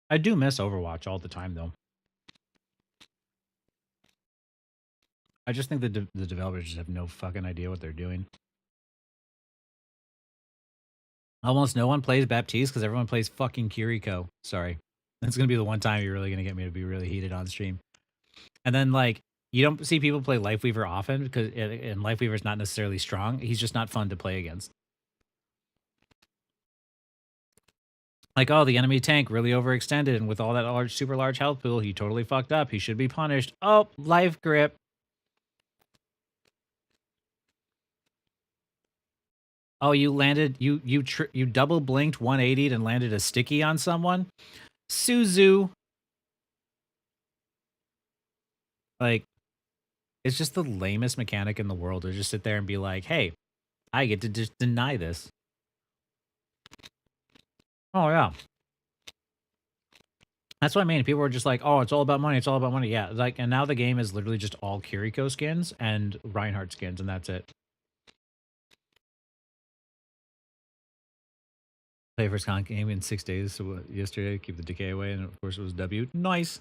I do miss Overwatch all the time, though. I just think the developers just have no fucking idea what they're doing. Almost no one plays Baptiste because everyone plays fucking Kiriko. Sorry. That's going to be the one time you're really going to get me to be really heated on stream. And then, like, you don't see people play Lifeweaver often because and Lifeweaver's not necessarily strong. He's just not fun to play against. Like, oh, the enemy tank really overextended, and with all that large, super large health pool, he totally fucked up. He should be punished. Oh, life grip. Oh, you landed, you double blinked 180'd and landed a sticky on someone? Suzu. Like, it's just the lamest mechanic in the world to just sit there and be like, hey, I get to just deny this. Oh, yeah. That's what I mean. People are just like, oh, it's all about money. It's all about money. Yeah, like, and now the game is literally just all Kiriko skins and Reinhardt skins, and that's it. Play first con game in 6 days. So yesterday, keep the decay away, and of course it was W. Nice.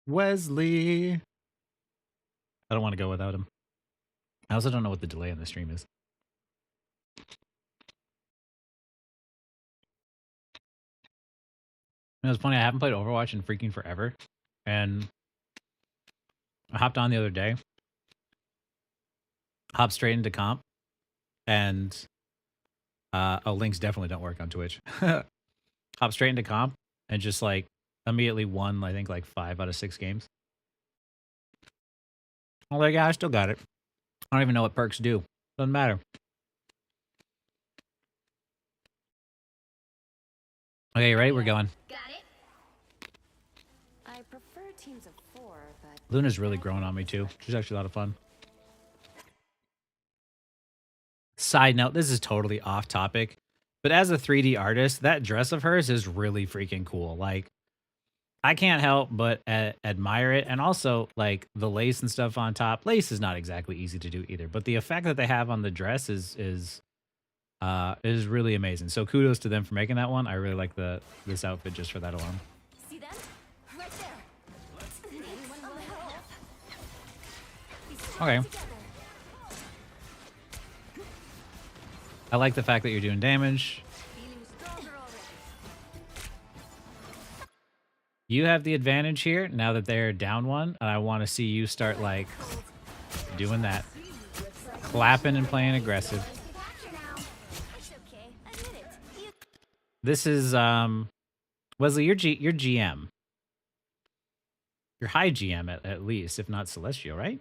Wesley. I don't want to go without him. I also don't know what the delay on the stream is. It was funny. I haven't played Overwatch in freaking forever, and I hopped on the other day, hopped straight into comp, and links definitely don't work on Twitch. Hopped straight into comp and just like immediately won, I think, like 5 out of 6 games. I'm like, yeah, I still got it. I don't even know what perks do. Doesn't matter. Okay, you ready? We're going. Got it. I prefer teams of 4, but Luna's really growing on me too. She's actually a lot of fun. Side note, this is totally off topic, but as a 3D artist, that dress of hers is really freaking cool. Like, I can't help but admire it. And also, like, the lace and stuff on top. Lace is not exactly easy to do either, but the effect that they have on the dress is really amazing. So kudos to them for making that one. I really like this outfit just for that alone. See them? Right there. Anyone want help? Okay. I like the fact that you're doing damage. Feeling stronger already. You have the advantage here now that they're down one, and I want to see you start like doing that, clapping and playing aggressive. It's okay. Admit it. You This is Wesley, you're GM. You're high GM at least, if not Celestial, right?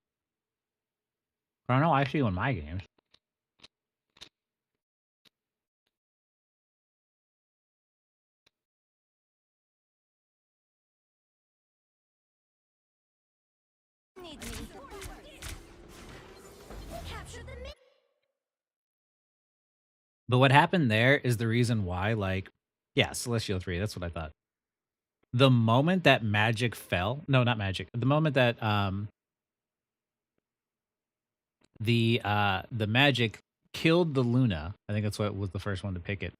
I don't know. I see you in my games. need me. Capture the mi- But what happened there is the reason why, like, yeah, Celestial 3, that's what I thought. The moment that magic fell, no, not magic. The moment that the magic killed the Luna, I think that's what was the first one to pick it.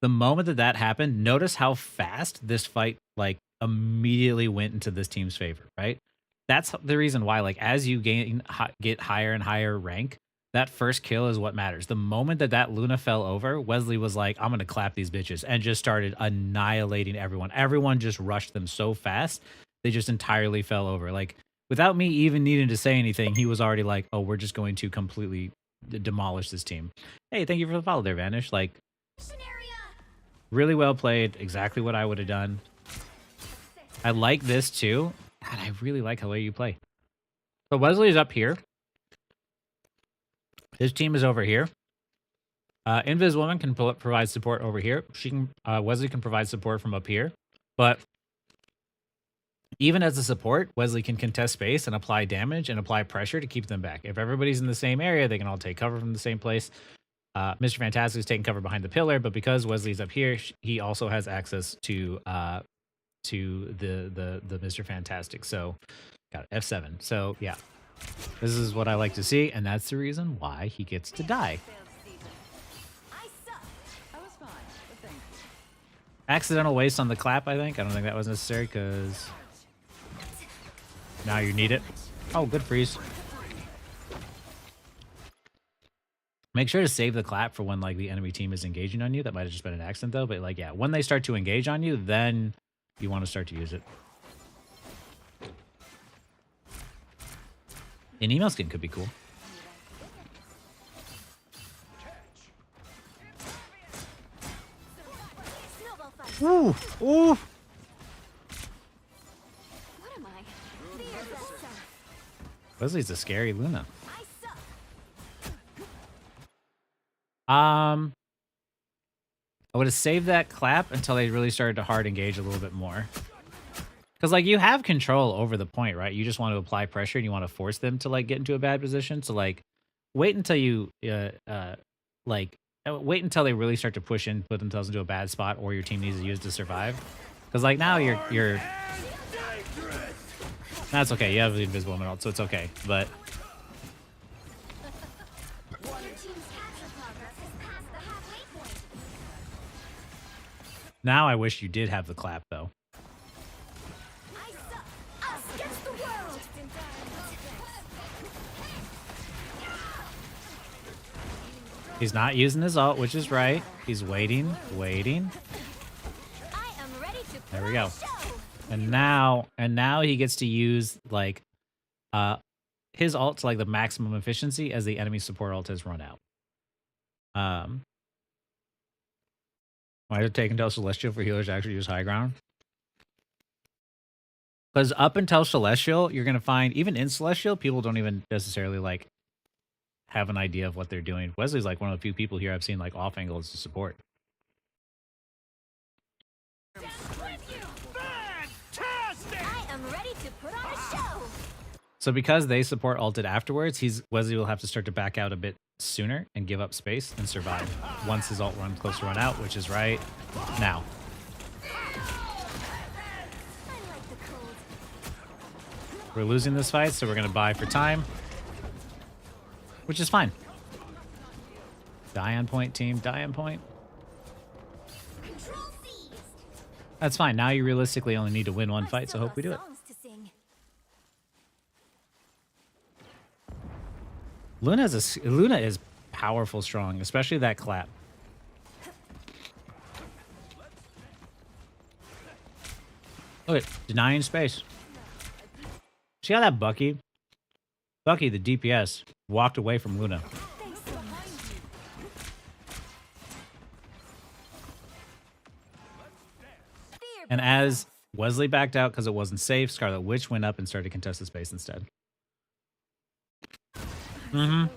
The moment that that happened, notice how fast this fight like immediately went into this team's favor, right? That's the reason why, like, as you get higher and higher rank, that first kill is what matters. The moment that that Luna fell over, Wesley was like, I'm going to clap these bitches, and just started annihilating everyone. Everyone just rushed them so fast, they just entirely fell over. Like, without me even needing to say anything, he was already like, oh, we're just going to completely demolish this team. Hey, thank you for the follow there, Vanish. Like, really well played. Exactly what I would have done. I like this too. God, I really like the way you play. So Wesley is up here. His team is over here. Invis Woman can provide support over here. She can. Wesley can provide support from up here. But even as a support, Wesley can contest space and apply damage and apply pressure to keep them back. If everybody's in the same area, they can all take cover from the same place. Mr. Fantastic is taking cover behind the pillar, but because Wesley's up here, he also has access to the Mr. Fantastic. So got it, F7. So yeah, this is what I like to see, and that's the reason why he gets to die. Accidental waste on the clap, I think. I don't think that was necessary because now you need it. Oh, good freeze. Make sure to save the clap for when, like, the enemy team is engaging on you. That might have just been an accident, though. But, like, yeah, when they start to engage on you, then you want to start to use it. An email skin could be cool. Snowball fight. Ooh, ooh. What am I? There's that suck. Wesley's a scary Luna. I suck. I would have saved that clap until they really started to hard engage a little bit more. Because, like, you have control over the point, right? You just want to apply pressure and you want to force them to, like, get into a bad position. So, like, wait until you, wait until they really start to push in, put themselves into a bad spot, or your team needs to use to survive. Because, like, now you're... That's okay. You have the invisible emerald, so it's okay. But Your team's capture progress has passed the halfway point. now I wish you did have the clap, though. I suck. Us against the world. He's not using his ult, which is right. He's waiting. I am ready to put There we on go. a show. And now he gets to use, like, his ult to, like, the maximum efficiency as the enemy support ult has run out. Might have taken until Celestial for healers to actually use high ground. Because up until Celestial, you're going to find, even in Celestial, people don't even necessarily, like, have an idea of what they're doing. Wesley's, like, one of the few people here I've seen, like, off angles to support. I am ready to put on a show. So because they support ulted afterwards, Wesley will have to start to back out a bit sooner and give up space and survive once his ult runs close to run out, which is right now. I like the cold. We're losing this fight, so we're going to buy for time, which is fine. Die on point, team. Die on point. Control seized. That's fine. Now you realistically only need to win one fight, so hope we do it. Songs to sing. Luna is powerful strong, especially that clap. Look at denying space. See how that Bucky, the DPS, walked away from Luna. Thanks so much. Fear And burns as off. Wesley backed out because it wasn't safe, Scarlet Witch went up and started to contest the space instead. Me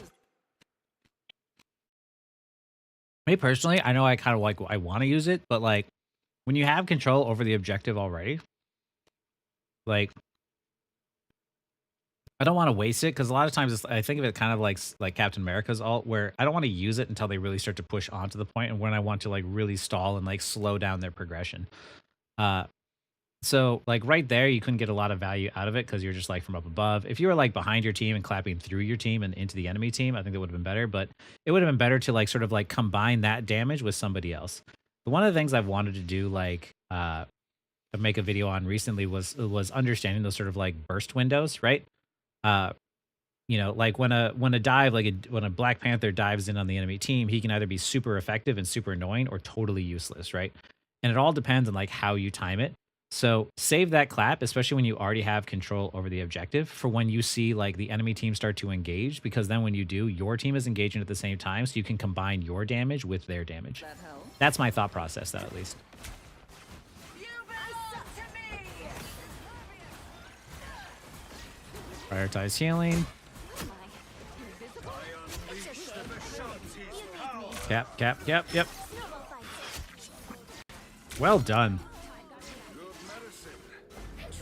personally, I know I kind of like, I want to use it, but like when you have control over the objective already, like I don't want to waste it because a lot of times I think of it kind of like Captain America's ult, where I don't want to use it until they really start to push onto the point and when I want to like really stall and like slow down their progression. So like right there, you couldn't get a lot of value out of it because you're just like from up above. If you were like behind your team and clapping through your team and into the enemy team, I think that would have been better. But it would have been better to like sort of like combine that damage with somebody else. But one of the things I've wanted to do, like to make a video on recently, was understanding those sort of like burst windows, right? You know, like when a dive, when a Black Panther dives in on the enemy team, he can either be super effective and super annoying or totally useless, right? And it all depends on like how you time it. So save that clap, especially when you already have control over the objective, for when you see like the enemy team start to engage, because then when you do, your team is engaging at the same time, so you can combine your damage with their damage. That's my thought process, though, at least. Prioritize healing. Cap, yep. Well done.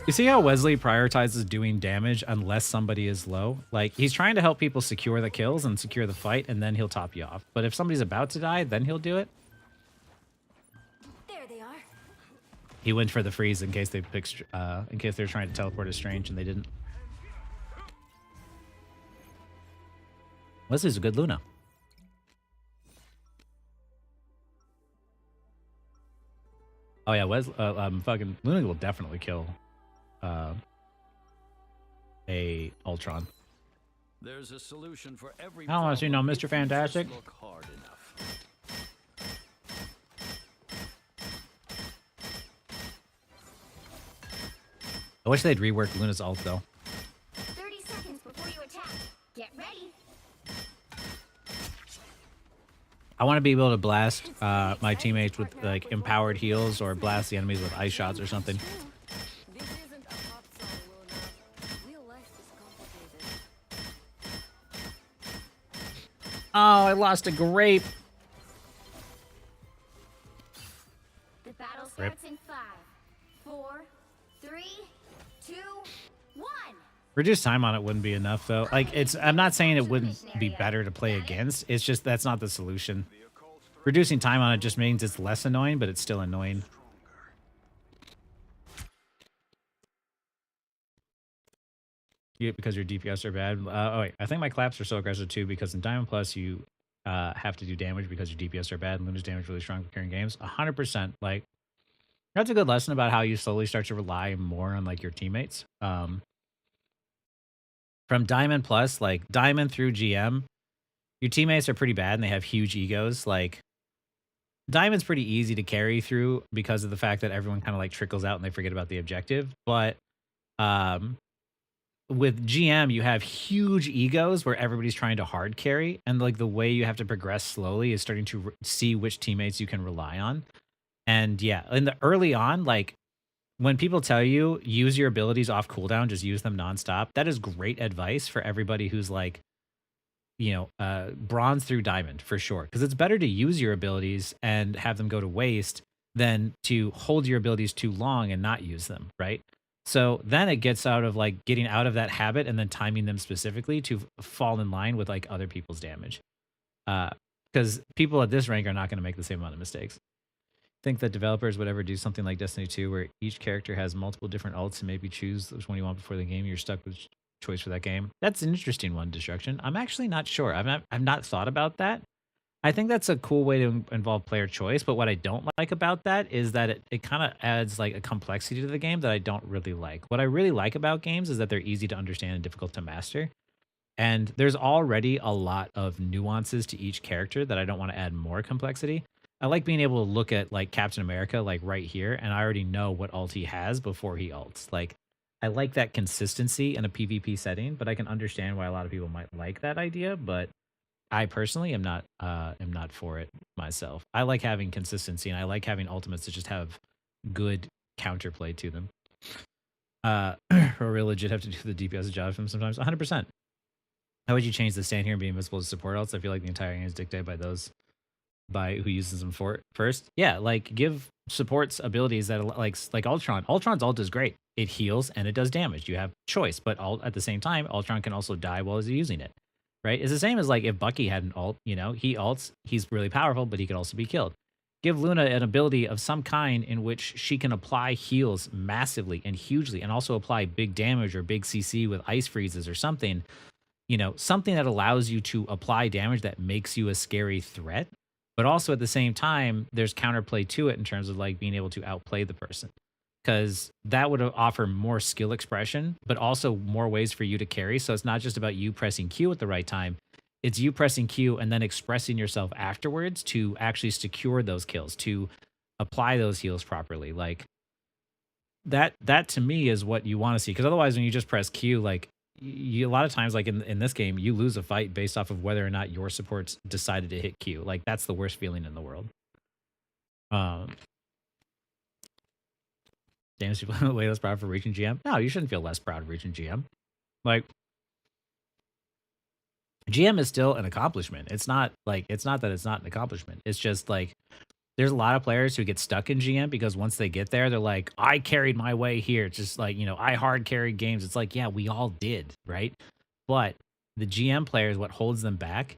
You see how Wesley prioritizes doing damage unless somebody is low? Like, he's trying to help people secure the kills and secure the fight, and then he'll top you off. But if somebody's about to die, then he'll do it. There they are. He went for the freeze in case they picked, in case they were trying to teleport a Strange and they didn't. Wesley's a good Luna. Oh yeah, fucking Luna will definitely kill a Ultron. There's a solution for every I don't want to see no problem Mr. if you just Fantastic. look hard enough. I wish they'd rework Luna's ult though. 30 seconds before you attack. I want to be able to blast my teammates with like empowered heals or blast the enemies with ice shots or something. This isn't a pop song, Luna. Real life is complicated. Oh, I lost a grape. The battle Rip. starts in 5, 4, 3, 2, 1. Reduced time on it wouldn't be enough though. Like I'm not saying it wouldn't be better to play against. It's just that's not the solution. Reducing time on it just means it's less annoying, but it's still annoying. Yeah, because your DPS are bad. Oh wait, I think my claps are so aggressive too because in Diamond Plus you have to do damage because your DPS are bad and Luna's damage really strong for carrying games. 100%. Like that's a good lesson about how you slowly start to rely more on like your teammates. From Diamond Plus, like Diamond through GM, your teammates are pretty bad and they have huge egos. Like Diamond's pretty easy to carry through because of the fact that everyone kind of like trickles out and they forget about the objective. But with GM, you have huge egos where everybody's trying to hard carry. And like the way you have to progress slowly is starting to see which teammates you can rely on. And yeah, in the early on, like when people tell you use your abilities off cooldown, just use them nonstop, that is great advice for everybody who's like, you know, bronze through diamond for sure. Because it's better to use your abilities and have them go to waste than to hold your abilities too long and not use them, right? So then it gets out of like getting out of that habit and then timing them specifically to fall in line with like other people's damage. Because people at this rank are not going to make the same amount of mistakes. Think that developers would ever do something like Destiny 2 where each character has multiple different ults and maybe choose which one you want before the game. You're stuck with choice for that game. That's an interesting one, Destruction. I'm actually not sure. I've not thought about that. I think that's a cool way to involve player choice, but what I don't like about that is that it kind of adds like a complexity to the game that I don't really like. What I really like about games is that they're easy to understand and difficult to master. And there's already a lot of nuances to each character that I don't want to add more complexity. I like being able to look at like Captain America like right here and I already know what ult he has before he ults. Like I like that consistency in a PvP setting, but I can understand why a lot of people might like that idea, but I personally am not for it myself. I like having consistency and I like having ultimates that just have good counterplay to them. Or we legit have to do the DPS job for them sometimes. 100%. How would you change the stand here and be invisible to support ults? I feel like the entire game is dictated by who uses them for first. Yeah, like give supports abilities that like Ultron. Ultron's ult is great. It heals and it does damage. You have choice, but at the same time, Ultron can also die while he's using it. Right? It's the same as like if Bucky had an ult, you know, he ults, he's really powerful, but he could also be killed. Give Luna an ability of some kind in which she can apply heals massively and hugely and also apply big damage or big CC with ice freezes or something, you know, something that allows you to apply damage that makes you a scary threat. But also at the same time, there's counterplay to it in terms of like being able to outplay the person. Because that would offer more skill expression, but also more ways for you to carry. So it's not just about you pressing Q at the right time. It's you pressing Q and then expressing yourself afterwards to actually secure those kills, to apply those heals properly. Like that to me is what you want to see. Because otherwise, when you just press Q, like a lot of times, like in this game, you lose a fight based off of whether or not your supports decided to hit Q. Like that's the worst feeling in the world. Damn, people way less proud for reaching GM. No, you shouldn't feel less proud of reaching GM. Like GM is still an accomplishment. It's not that it's not an accomplishment. It's just like there's a lot of players who get stuck in GM because once they get there, they're like, I carried my way here. It's just like, you know, I hard carried games. It's like, yeah, we all did, right? But the GM players, what holds them back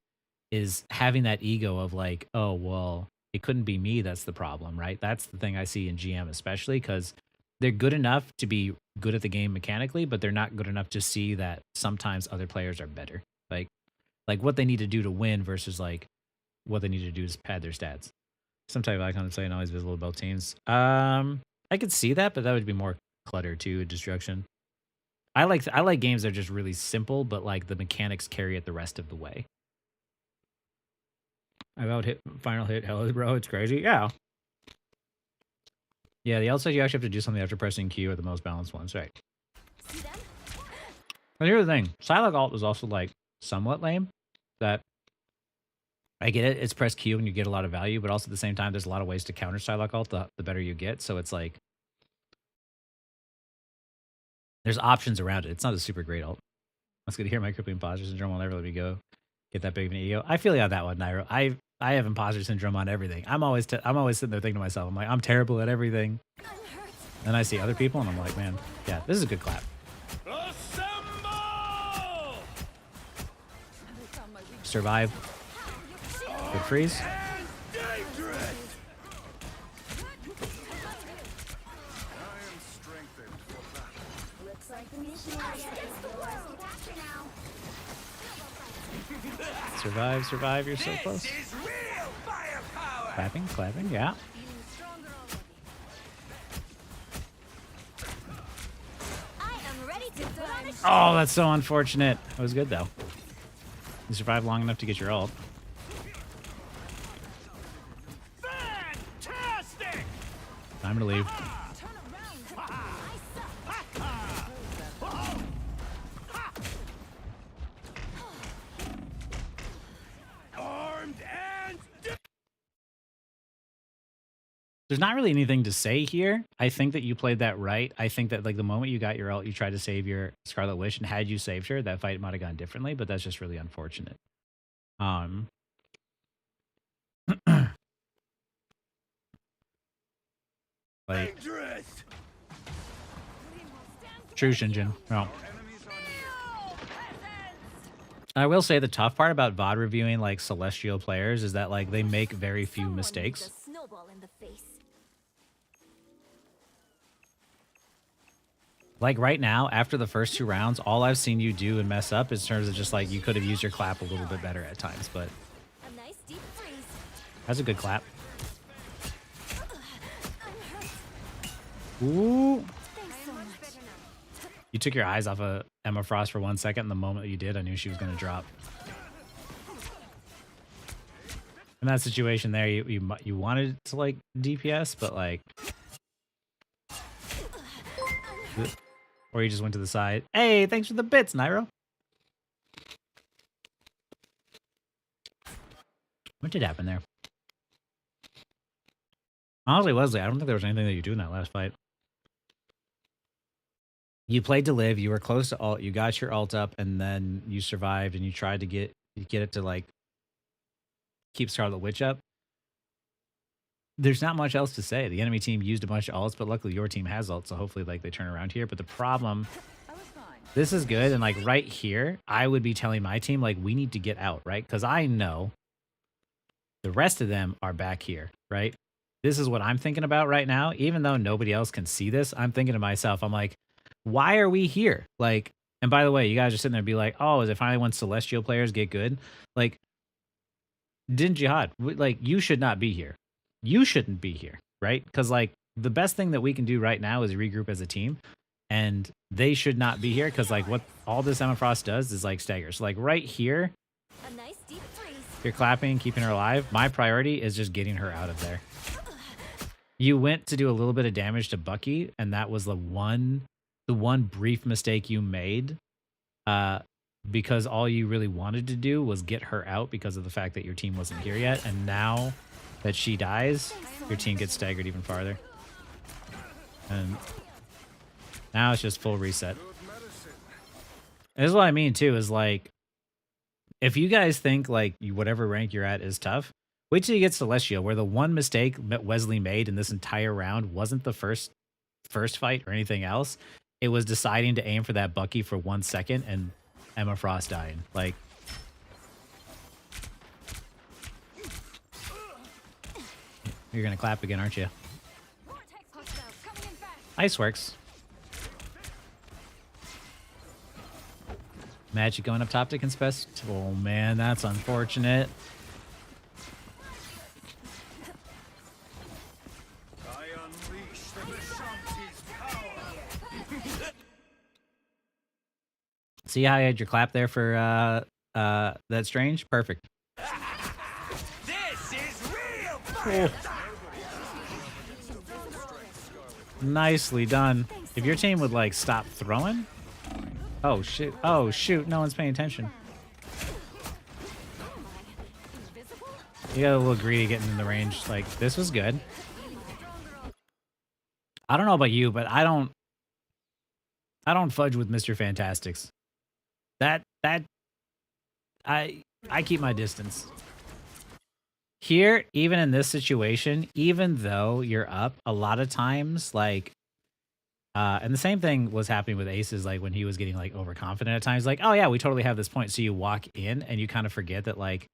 is having that ego of like, oh, well, it couldn't be me. That's the problem, right? That's the thing I see in GM, especially because they're good enough to be good at the game mechanically, but they're not good enough to see that sometimes other players are better. Like what they need to do to win versus like what they need to do to pad their stats. Some type of icon saying always visible to both teams. I could see that, but that would be more clutter too, destruction. I like games that are just really simple, but like the mechanics carry it the rest of the way. I've out hit final hit. Hello, bro. It's crazy. Yeah. Yeah, the outside you actually have to do something after pressing Q are the most balanced ones, right? But here's the thing. Psylocke ult was also like somewhat lame. That I get it. It's press Q and you get a lot of value, but also at the same time, there's a lot of ways to counter Psylocke ult the better you get. So it's like there's options around it. It's not a super great ult. That's good to hear. My crippling imposter syndrome will never let me go get that big of an ego. I feel you on that one, Nairo. I have imposter syndrome on everything. I'm always sitting there thinking to myself, I'm like, I'm terrible at everything. Then I see other people and I'm like, man, yeah, this is a good clap. Assemble! Survive. Good freeze. Dangerous! I am strengthened for battle. Looks like the mission area is yours to capture now. Survive, survive. You're so close. This is real firepower! Clapping, clapping, yeah. I am ready to put on a show. Oh, that's so unfortunate. It was good though. You survived long enough to get your ult. Fantastic! Time to leave. Armed and There's not really anything to say here. I think that you played that right. I think that like the moment you got your ult, you tried to save your Scarlet Witch, and had you saved her, that fight might have gone differently, but that's just really unfortunate. Like dangerous! true Shinjin. No. Enemies on you. I will say the tough part about VOD reviewing like Celestial players is that like they make very few mistakes. A snowball in the face. Like right now, after the first 2 rounds, all I've seen you do and mess up is in terms of just like you could have used your clap a little bit better at times, but A nice deep freeze. that's a good clap. Ooh. Thanks so much. You took your eyes off of Emma Frost for 1 second, and the moment you did, I knew she was going to drop. In that situation there, you wanted to like DPS, but like, or you just went to the side. Hey, thanks for the bits, Nairo. What did happen there? Honestly, Wesley, I don't think there was anything that you do in that last fight. You played to live, you were close to ult, you got your ult up, and then you survived, and you tried to get it to like keep Scarlet Witch up. There's not much else to say. The enemy team used a bunch of ults, but luckily your team has ults, so hopefully like they turn around here. But the problem, this is good, and like right here, I would be telling my team like we need to get out, right? Because I know the rest of them are back here, right? This is what I'm thinking about right now. Even though nobody else can see this, I'm thinking to myself, I'm like, why are we here? Like, and by the way, you guys are sitting there and be like, oh, is it finally when Celestial players get good? Like, Din Jihad, like, you should not be here. You shouldn't be here, right? Because, like, the best thing that we can do right now is regroup as a team, and they should not be here because, like, what all this Emma Frost does is, like, stagger. So, like, right here, A nice deep freeze. you're clapping, keeping her alive. My priority is just getting her out of there. You went to do a little bit of damage to Bucky, and that was the one brief mistake you made, because all you really wanted to do was get her out because of the fact that your team wasn't here yet. And now that she dies, your team gets staggered even farther. And now it's just full reset. This is what I mean too, is like, if you guys think like whatever rank you're at is tough, wait till you get Celestial, where the one mistake Wesley made in this entire round wasn't the first fight or anything else. It was deciding to aim for that Bucky for 1 second and Emma Frost dying. Like, you're gonna clap again, aren't you? Ice works. Magic going up top to contest. Oh man, that's unfortunate. I unleash the Vishanti's power. See how I had your clap there for that Strange? Perfect. This is real fire! Nicely done. If your team would like stop throwing. Oh shoot. Oh shoot, no one's paying attention. You got a little greedy getting in the range. Like, this was good. I don't know about you, but I don't fudge with Mr. Fantastics. I keep my distance. Here, even in this situation, even though you're up, a lot of times, like, and the same thing was happening with Aces, like, when he was getting, like, overconfident at times, like, oh, yeah, we totally have this point. So you walk in, and you kind of forget that, like,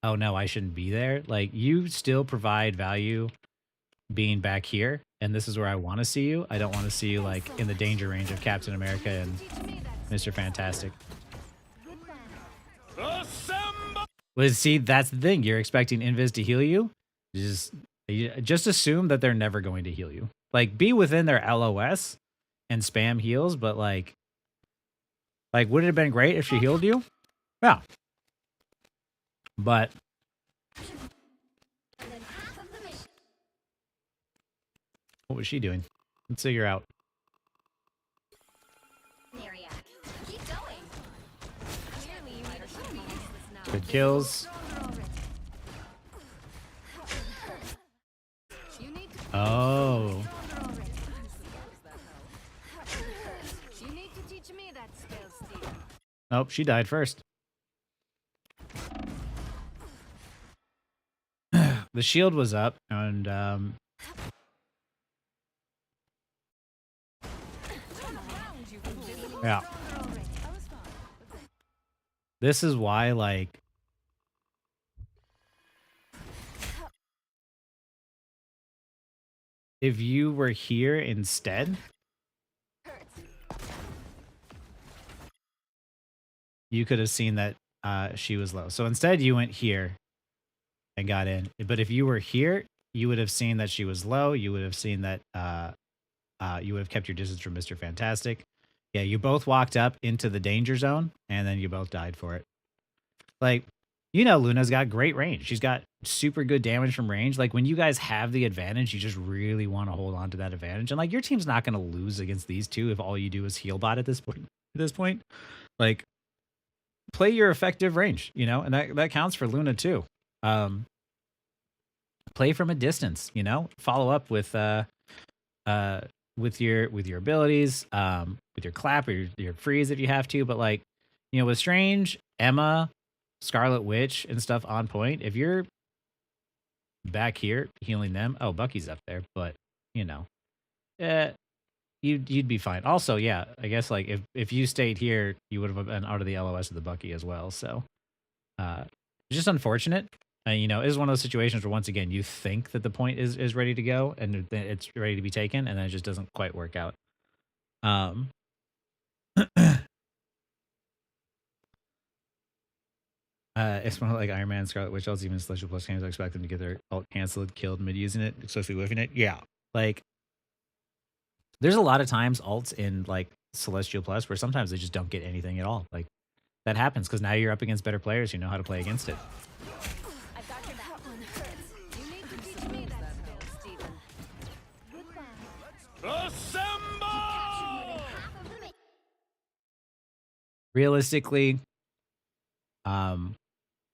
oh, no, I shouldn't be there. Like, you still provide value being back here, and this is where I want to see you. I don't want to see you, like, in the danger range of Captain America and Mr. Fantastic. Well, see, that's the thing. You're expecting Invis to heal you. Just assume that they're never going to heal you. Like, be within their LOS and spam heals, but like, would it have been great if she healed you? Yeah. But what was she doing? Let's figure out. Good kills. Oh. Nope, she died first. The shield was up, and yeah. This is why, like, if you were here instead, you could have seen that she was low. So instead, you went here and got in. But if you were here, you would have seen that she was low. You would have seen that you would have kept your distance from Mr. Fantastic. Yeah, you both walked up into the danger zone, and then you both died for it. Like, you know, Luna's got great range. She's got super good damage from range. Like, when you guys have the advantage, you just really want to hold on to that advantage. And, like, your team's not going to lose against these two if all you do is heal bot at this point. Like, play your effective range, you know? And that counts for Luna, too. Play from a distance, you know? Follow up with your abilities, with your clap or your freeze if you have to. But, like, you know, with Strange, Emma, Scarlet Witch and stuff on point, if you're back here healing them, oh, Bucky's up there, but you know, you'd be fine. Also, yeah, I guess, like, if you stayed here, you would have been out of the LOS of the Bucky as well. So it's just unfortunate. You know, it's one of those situations where, once again, you think that the point is ready to go and it's ready to be taken, and then it just doesn't quite work out. It's more like Iron Man, Scarlet Witch, else even Celestial Plus games. I expect them to get their ult canceled, killed mid using it, especially whiffing it. Yeah, like, there's a lot of times ults in, like, Celestial Plus where sometimes they just don't get anything at all. Like, that happens because now you're up against better players who know how to play against it. Realistically,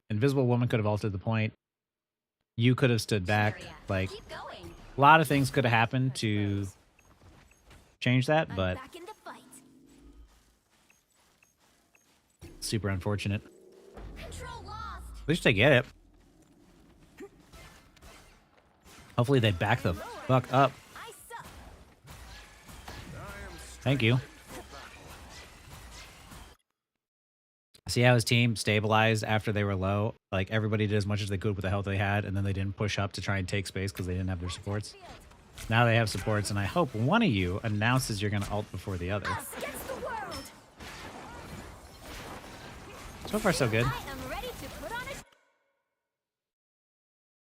Invisible Woman could have altered the point. You could have stood back. Like, a lot of things could have happened to change that, but super unfortunate. At least they get it. Hopefully they back the fuck up. Thank you. See how his team stabilized after they were low? Like, everybody did as much as they could with the health they had, and then they didn't push up to try and take space because they didn't have their supports. Now they have supports, and I hope one of you announces you're going to ult before the other. So far, so good.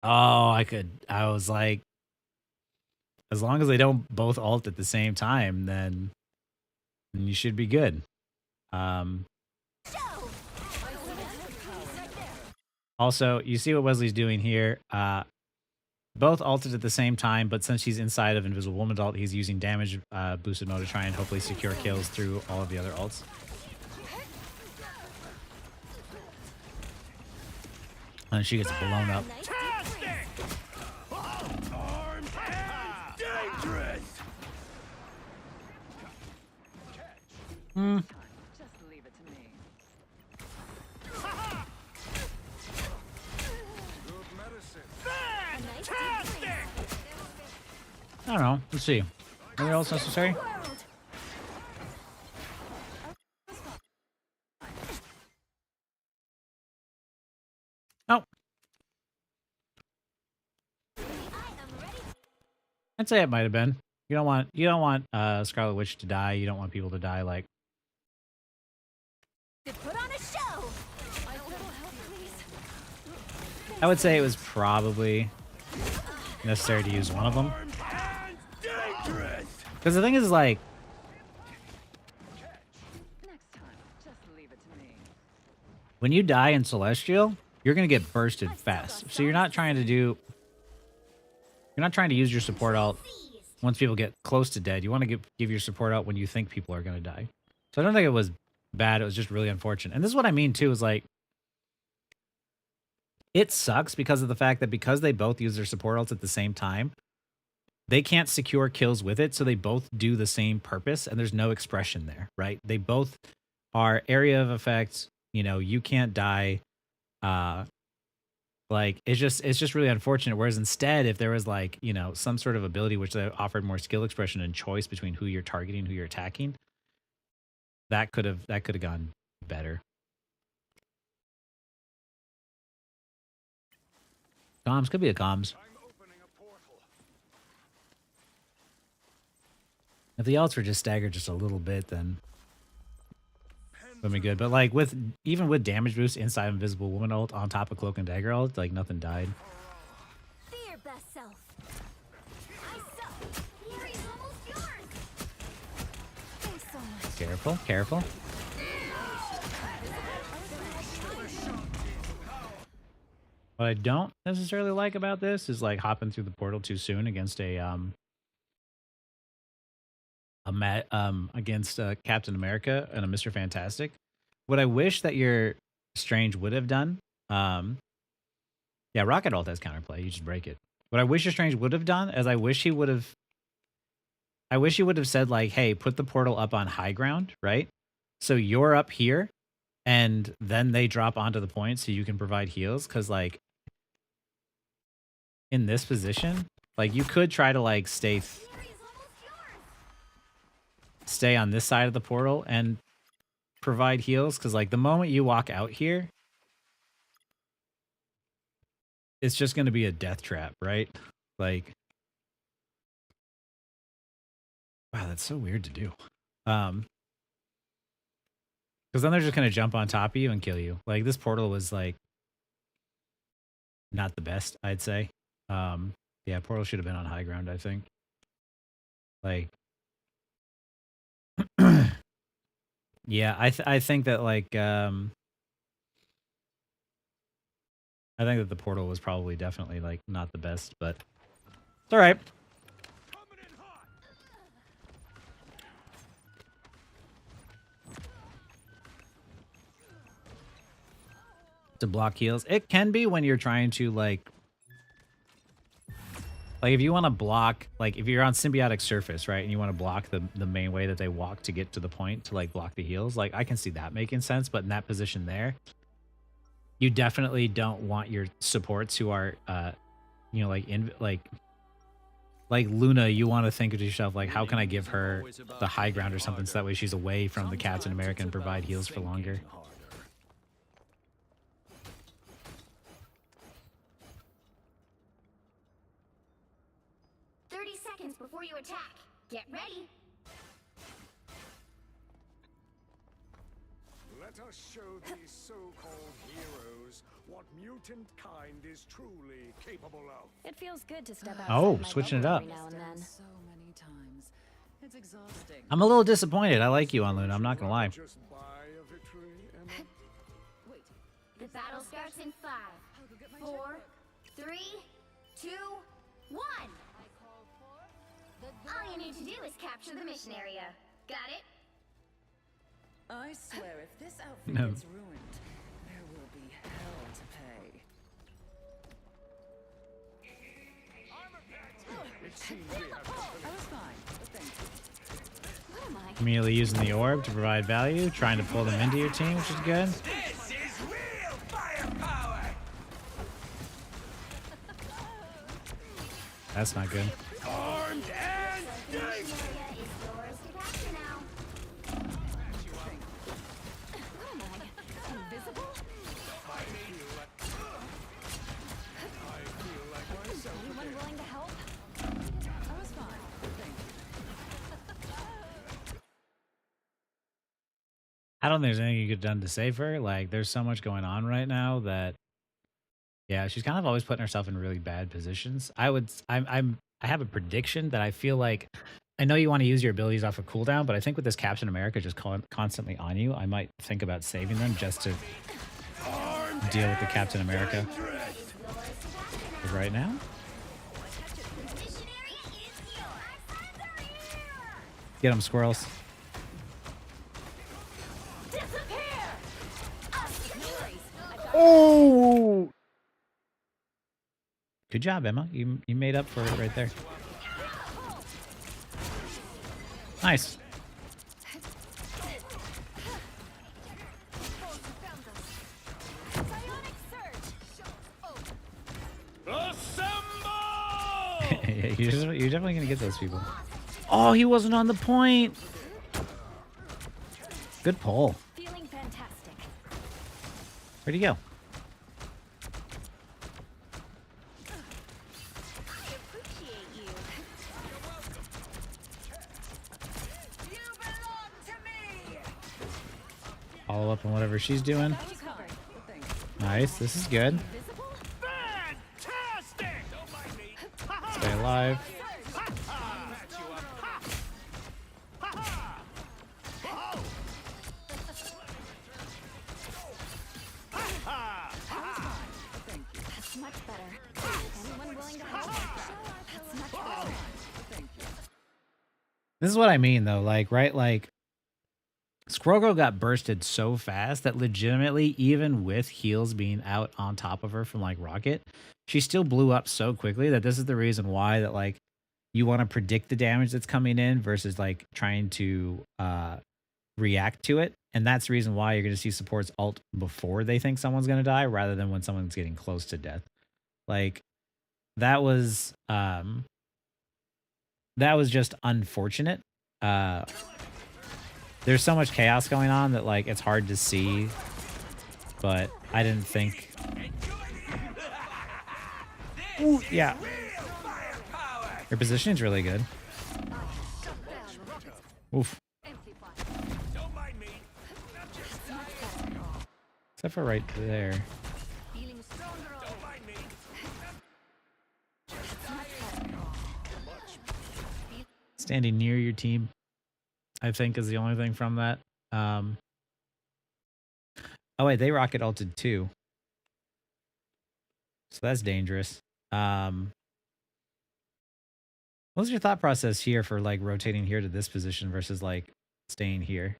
Oh, I was like, as long as they don't both ult at the same time, then you should be good. Also, you see what Wesley's doing here. Both ulted at the same time, but since he's inside of Invisible Woman's ult, he's using damage boosted mode to try and hopefully secure kills through all of the other ults. And she gets blown up. Nice deep freeze. Armed and dangerous! Just leave it to me. Good medicine. A nice deep freeze. I don't know. Let's see. Anything else necessary? World. Oh, I am ready. I'd say it might have been. You don't want Scarlet Witch to die. You don't want people to die like. To put on a show. A little help, please. I would say it was probably necessary to use one of them. Armed and dangerous! Because the thing is, like, Next time, just leave it to me. when you die in Celestial, you're gonna get bursted fast. So you're not trying to use your support ult once people get close to dead. You want to give your support ult when you think people are gonna die. So I don't think it was bad. It was just really unfortunate. And this is what I mean too. Is like, it sucks because of the fact that because they both use their support ults at the same time, they can't secure kills with it. So they both do the same purpose, and there's no expression there, right? They both are area of effect. You know, you can't die. Like it's just really unfortunate. Whereas instead, if there was like, you know, some sort of ability which they offered more skill expression and choice between who you're targeting, who you're attacking, that could have gone better. Comms could be a comms. I'm opening a portal. If the ults were just staggered just a little bit, then would be good. But like even with damage boost inside Invisible Woman ult on top of Cloak and Dagger ult, like nothing died. Be your best self. I suck. Fury's almost yours. Thanks so much. Careful, careful. What I don't necessarily like about this is like hopping through the portal too soon against against Captain America and a Mr. Fantastic. What I wish that your Strange would have done, yeah, Rocket ult has counterplay. You just break it. What I wish your Strange would have done is I wish he would have said like, hey, put the portal up on high ground, right? So you're up here, and then they drop onto the point so you can provide heals. Because like in this position, like you could try to like stay on this side of the portal and provide heals, because like the moment you walk out here, it's just going to be a death trap, right? Like, wow, that's so weird to do. Because then they're just going to jump on top of you and kill you. Like this portal was like not the best, I'd say. Yeah, portal should have been on high ground, I think. Like, yeah, I think that like I think that the portal was probably definitely like not the best, but it's all right. Coming in hot! To block heals, it can be when you're trying to like if you want to block, like if you're on symbiotic surface, right, and you want to block the main way that they walk to get to the point to like block the heals, like I can see that making sense. But in that position there, you definitely don't want your supports who are you know, like Luna, you want to think to yourself like, how can I give her the high ground or something so that way she's away from the Captain America and provide heals for longer. 30 seconds before you attack. Get ready. Let us show these so-called heroes what mutant kind is truly capable of. It feels good to step out. Oh, switching it up. Every now and then. So many times. It's exhausting. I'm a little disappointed. I like you on Luna, I'm not gonna lie. Just buy a victory, Emma. Wait. The battle starts in 5, 4, 3, 2, 1. All you need to do is capture the mission area. Got it? I swear if this outfit No. gets ruined, there will be hell to pay. What am I? Immediately using the orb to provide value, trying to pull them into your team, which is good. This is real firepower. That's not good. Armed and The dangerous. mission area is yours to capture now. What am I? Invisible? Anyone willing to help? I was fine. Thank you. I don't think there's anything you could have done to save her. Like, there's so much going on right now that, yeah, she's kind of always putting herself in really bad positions. I have a prediction that I feel like, I know you want to use your abilities off of cooldown, but I think with this Captain America just constantly on you, I might think about saving them just to deal with the Captain America right now. The mission area is yours. Our friends are here. Get them, squirrels. Disappear. Oh! Good job, Emma. You made up for it right there. Nice. Psionic surge. Assemble! You're definitely gonna get those people. Oh, he wasn't on the point. Good pull. Feeling fantastic. Where'd he go? I appreciate you. You belong to me. Follow up on whatever she's doing. Got you covered. Thank you. Nice. This is good. Invisible? Fantastic! Don't mind me. Stay alive. That's much better. Anyone willing to help? That's much better. Thank you. This is what I mean, though. Like, right? Like, Squirrel Girl got bursted so fast that legitimately, even with heals being out on top of her from, like, Rocket, she still blew up so quickly that this is the reason why that, like, you want to predict the damage that's coming in versus, like, trying to react to it. And that's the reason why you're going to see supports ult before they think someone's going to die rather than when someone's getting close to death. Like, that was just unfortunate. There's so much chaos going on that, like, it's hard to see, but I didn't think. Ooh, yeah. Her positioning's really good. Oof. Don't mind me. Except for right there. Feeling stronger Don't mind me. Standing near your team, I think, is the only thing from that. Oh wait, they rocket ulted too, so that's dangerous. What's your thought process here for, like, rotating here to this position versus, like, staying here?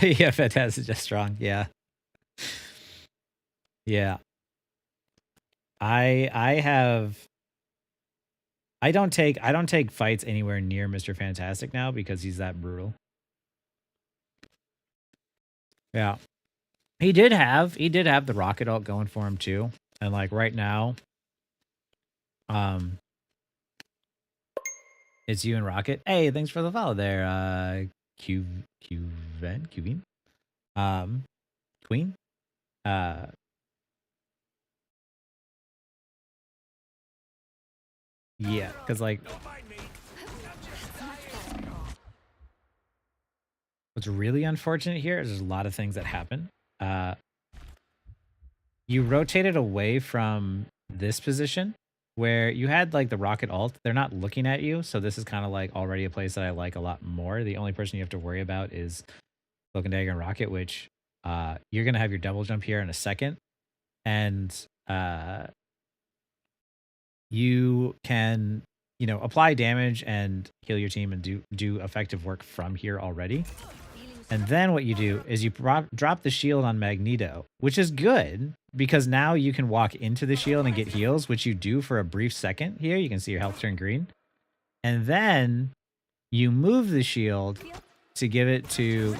Yeah, fantastic, just strong. Yeah. Yeah. I don't take fights anywhere near Mr. Fantastic now because he's that brutal. Yeah. He did have the rocket ult going for him too. And, like, right now, it's you and Rocket. Hey, thanks for the follow there. Qveen. Queen. Yeah, because, like, what's really unfortunate here is there's a lot of things that happen. You rotated away from this position where you had, like, the rocket ult. They're not looking at you, so this is kind of, like, already a place that I like a lot more. The only person you have to worry about is Cloak and Dagger and Rocket, which you're gonna have your double jump here in a second, and you can, you know, apply damage and heal your team and do effective work from here already. And then what you do is you drop the shield on Magneto, which is good because now you can walk into the shield and get heals, which you do for a brief second here. You can see your health turn green. And then you move the shield to give it to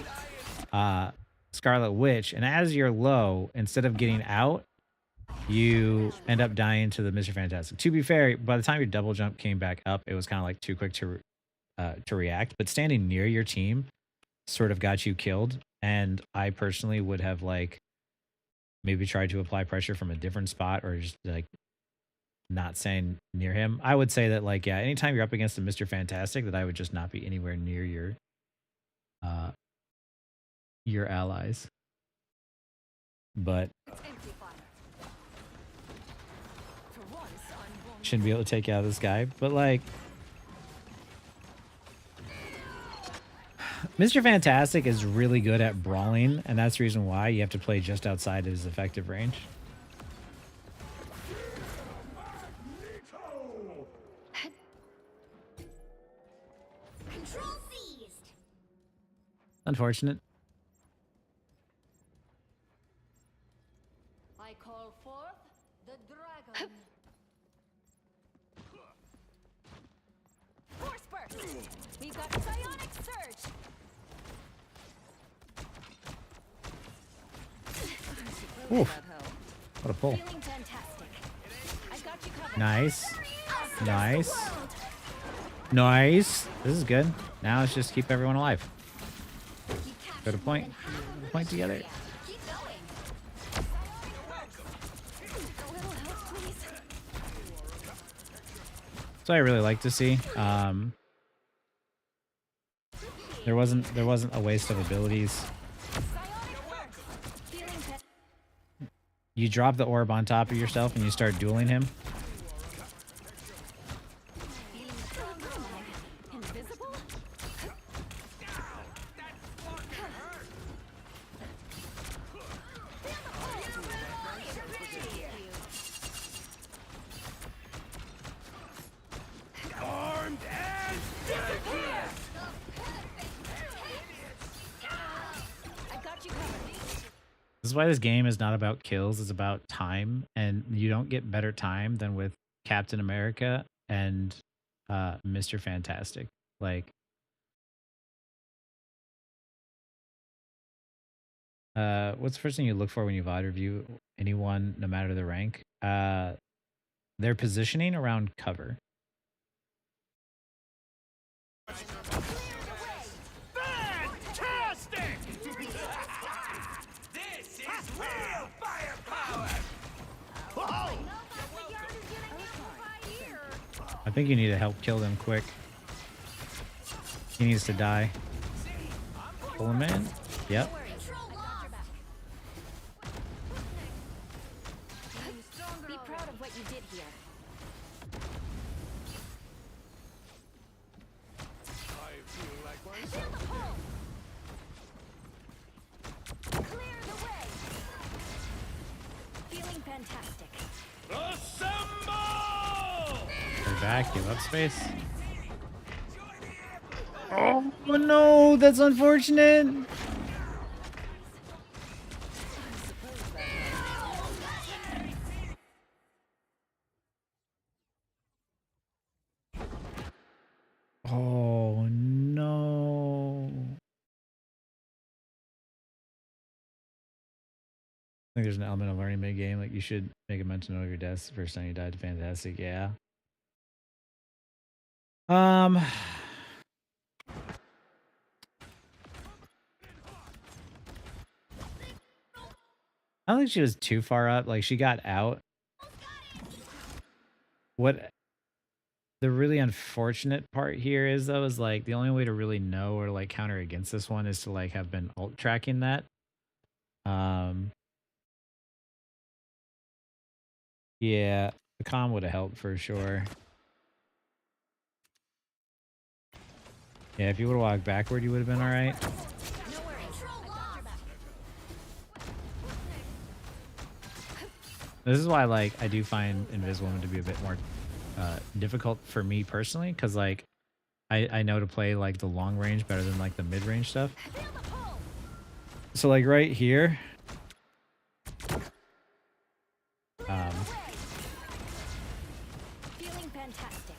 Scarlet Witch. And as you're low, instead of getting out, you end up dying to the Mr. Fantastic. To be fair, by the time your double jump came back up, it was kind of like too quick to react. But standing near your team sort of got you killed, and I personally would have like maybe tried to apply pressure from a different spot or just like not staying near him. I would say that like, yeah, anytime you're up against a Mr. Fantastic, that I would just not be anywhere near your allies. But shouldn't be able to take out this guy. But like Mr. Fantastic is really good at brawling, and that's the reason why you have to play just outside of his effective range. Control seized. Unfortunate. I call forth the dragon. Force burst. We've got psionic surge. Oof. What a pull. Feeling fantastic. I got you covered. Nice. Nice. Nice. This is good. Now let's just keep everyone alive. Go to point. Point together. Keep going. A little help, please. So I really like to see. There wasn't a waste of abilities. You drop the orb on top of yourself and you start dueling him. Invisible? Armed and disappear! I got you covered. This is why this game is not about kills, it's about time, and you don't get better time than with Captain America and Mr. Fantastic. Like what's the first thing you look for when you VOD review anyone, no matter the rank? Their positioning around cover. Fantastic! This is real firepower! Whoa! I think you need to help kill them quick. He needs to die. Pull him in. Yep. Be proud of what you did here. I feel like myself. Clear the way. Feeling fantastic. Assemble! They're back. Give up space. Oh no, that's unfortunate. Oh no. I think there's an element of learning mid-game. Like you should make a mental note of your deaths the first time you died to Fantastic. Yeah. I don't think she was too far up. Like she got out. What the really unfortunate part here is though is like the only way to really know or like counter against this one is to like have been ult tracking that. Yeah, the comm would have helped for sure. Yeah, if you would have walked backward, you would have been all right. This is why, like, I do find Inviswoman to be a bit more difficult for me personally, because, like, I know to play, like, the long range better than, like, the mid-range stuff. So like right here. Feeling fantastic.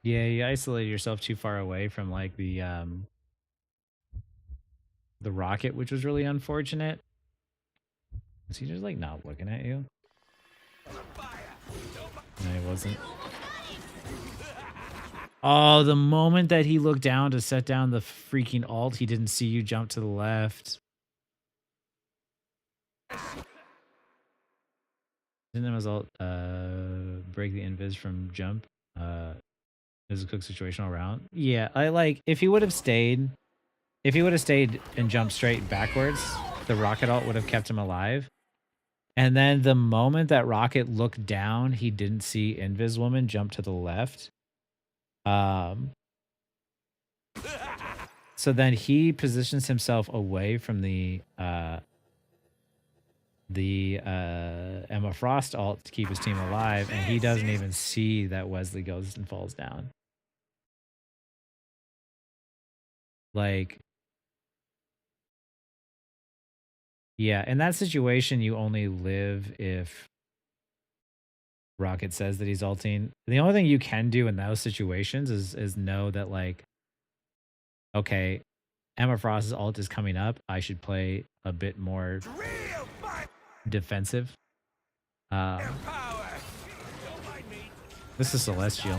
Yeah, you isolated yourself too far away from like the rocket, which was really unfortunate. Is he just like not looking at you? No, he wasn't. Oh, the moment that he looked down to set down the freaking ult, he didn't see you jump to the left. Didn't his ult break the invis from jump? It was a quick situational round. Yeah, I like if he would have stayed and jumped straight backwards, the rocket ult would have kept him alive. And then the moment that rocket looked down, he didn't see Invis Woman jump to the left. So then he positions himself away from the Emma Frost ult to keep his team alive, and he doesn't even see that Wesley goes and falls down. Like, yeah, in that situation, you only live if Rocket says that he's ulting. The only thing you can do in those situations is know that, like, okay, Emma Frost's ult is coming up. I should play a bit more defensive. This is Celestial.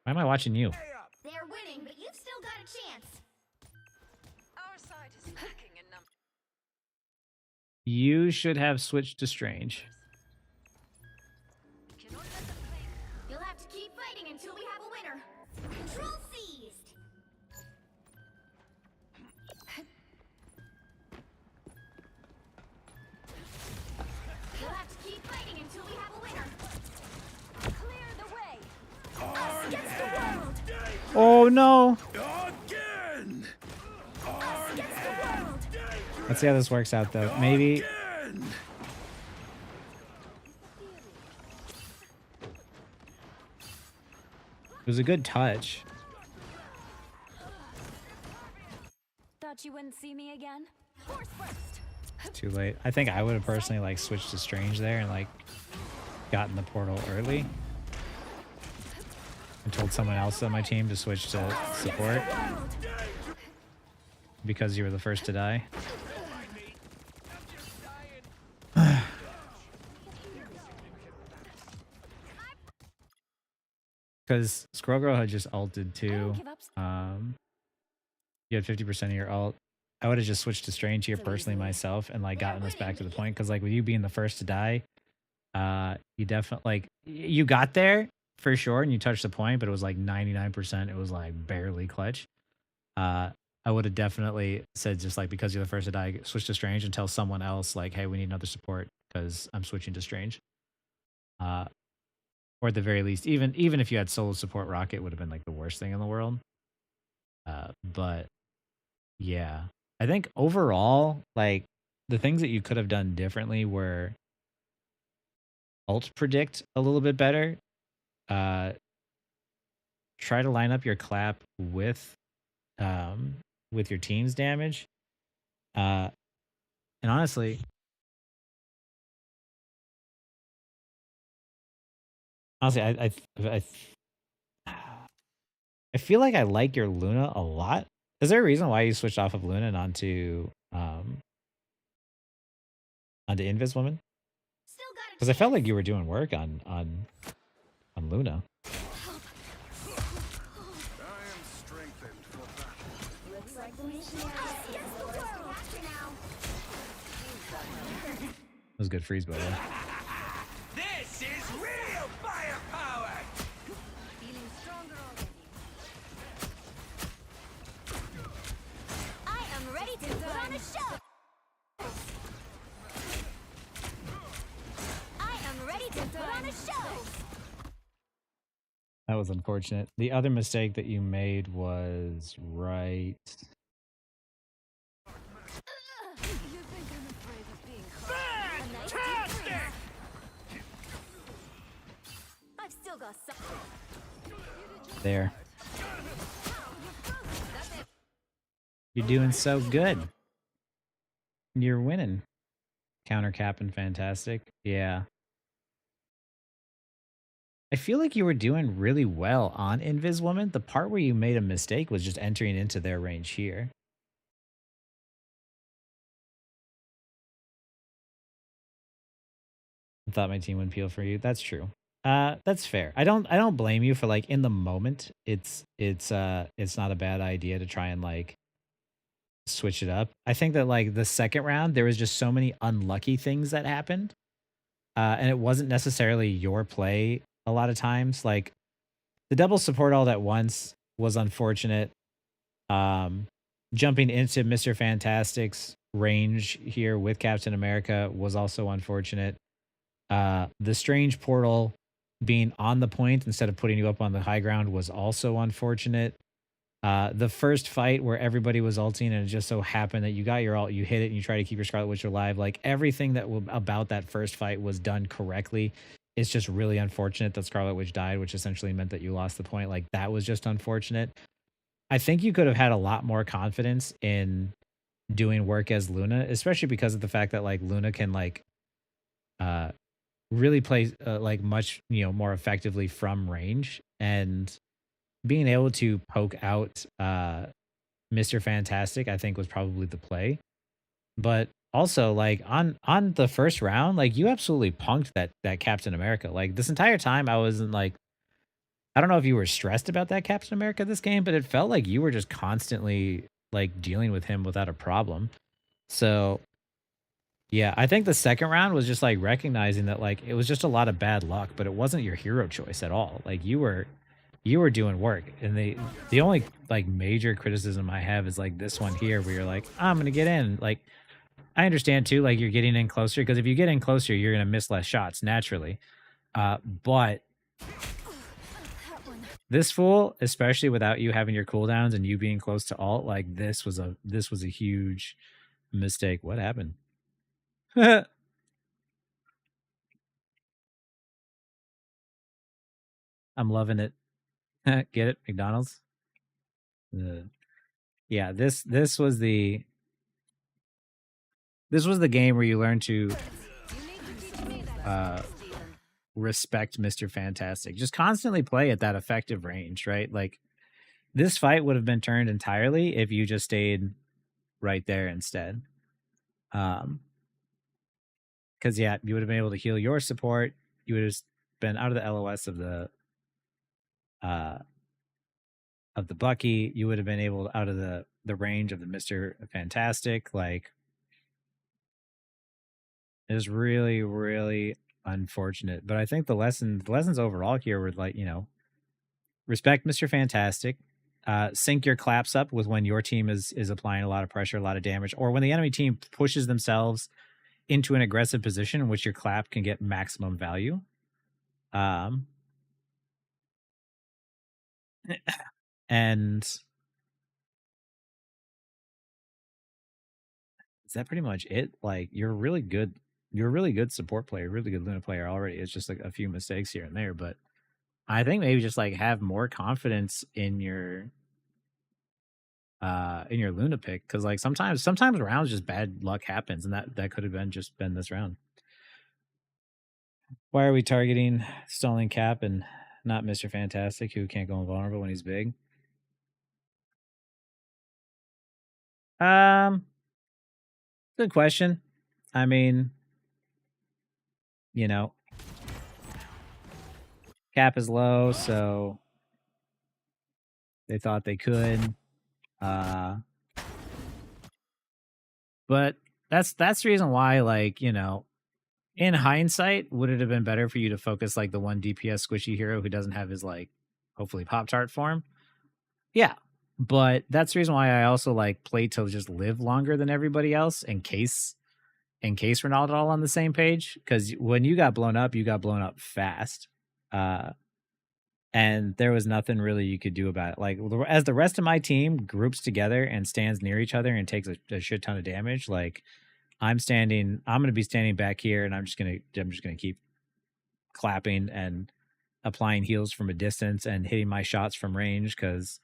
Why am I watching you? They're winning, but you've still got a chance. Our side is lacking in numbers. You should have switched to Strange. You'll have to keep fighting until we have a winner. Control seized. You'll have to keep fighting until we have a winner. Clear the way. Us against the world. Oh no! Again! Us against the world. Let's see how this works out, though. Maybe. It was a good touch. Thought you wouldn't see me again? Force burst. Too late. I think I would have personally like switched to Strange there and like gotten the portal early. And told someone else on my team to switch to support. Because you were the first to die. Because Squirrel Girl had just ulted too. You had 50% of your ult. I would have just switched to Strange here personally myself and like gotten us back to the point. Because like with you being the first to die, you definitely like you got there for sure and you touched the point, but it was like 99%. It was like barely clutch. I would have definitely said just like because you're the first to die, switch to Strange and tell someone else like, hey, we need another support because I'm switching to Strange. Or at the very least, even if you had solo support Rocket, would have been like the worst thing in the world. But yeah, I think overall, like the things that you could have done differently were ult predict a little bit better. Try to line up your clap with your team's damage. And honestly, I feel like I like your Luna a lot. Is there a reason why you switched off of Luna and onto Invis Woman? Because I felt like you were doing work on Luna. I am strengthened for battle. Looks like the missionary us against the world. After now. That was a good freeze, by the way. This is real firepower! Feeling stronger already. I am ready to put on a show. I am ready to put on a show. That was unfortunate. The other mistake that you made was right. I've still got some. There. You're doing so good. You're winning. Counter capping fantastic. Yeah. I feel like you were doing really well on Invis Woman. The part where you made a mistake was just entering into their range here. I thought my team would peel for you. That's true. That's fair. I don't blame you for like in the moment. It's not a bad idea to try and like switch it up. I think that like the second round there was just so many unlucky things that happened. And it wasn't necessarily your play a lot of times. Like the double support all at once was unfortunate. Jumping into Mr. Fantastic's range here with Captain America was also unfortunate. The strange portal being on the point instead of putting you up on the high ground was also unfortunate. The first fight where everybody was ulting and it just so happened that you got your ult, you hit it, and you try to keep your Scarlet Witch alive. Like everything that about that first fight was done correctly. It's just really unfortunate that Scarlet Witch died, which essentially meant that you lost the point. Like that was just unfortunate. I think you could have had a lot more confidence in doing work as Luna, especially because of the fact that like Luna can like really play like much more effectively from range, and being able to poke out Mr. Fantastic I think was probably the play. But also like on the first round, like you absolutely punked that Captain America. Like this entire time I wasn't like, I don't know if you were stressed about that Captain America this game, but it felt like you were just constantly like dealing with him without a problem. So yeah, I think the second round was just like recognizing that like it was just a lot of bad luck, but it wasn't your hero choice at all. Like you were doing work. And the only like major criticism I have is like this one here where you're like, I'm gonna get in. Like I understand too, like you're getting in closer, because if you get in closer, you're gonna miss less shots naturally. But this fool, especially without you having your cooldowns and you being close to alt, like this was a huge mistake. What happened? I'm loving it. Get it? McDonald's? Yeah, this was the game where you learn to respect Mr. Fantastic. Just constantly play at that effective range, right? Like this fight would have been turned entirely if you just stayed right there instead. Because yeah, you would have been able to heal your support. You would have been out of the LOS of the Bucky. You would have been able out of the range of the Mr. Fantastic. Like it was really, really unfortunate. But I think the lessons overall here were like, respect Mr. Fantastic. Sync your claps up with when your team is applying a lot of pressure, a lot of damage, or when the enemy team pushes themselves into an aggressive position in which your clap can get maximum value. And is that pretty much it? Like you're a really good support player, really good Luna player already. It's just like a few mistakes here and there, but I think maybe just like have more confidence in your Luna pick, because like sometimes rounds just bad luck happens, and that could have been this round. Why are we targeting stalling Cap and not Mr. Fantastic, who can't go invulnerable when he's big? Good question. I mean, Cap is low, so they thought they could. But that's the reason why, like, in hindsight, would it have been better for you to focus like the one DPS squishy hero who doesn't have his like hopefully Pop-Tart form? Yeah. But that's the reason why I also like play to just live longer than everybody else in case we're not all on the same page. Because when you got blown up fast. and there was nothing really you could do about it. Like as the rest of my team groups together and stands near each other and takes a shit ton of damage, like I'm going to be standing back here, and I'm just going to keep clapping and applying heals from a distance and hitting my shots from range because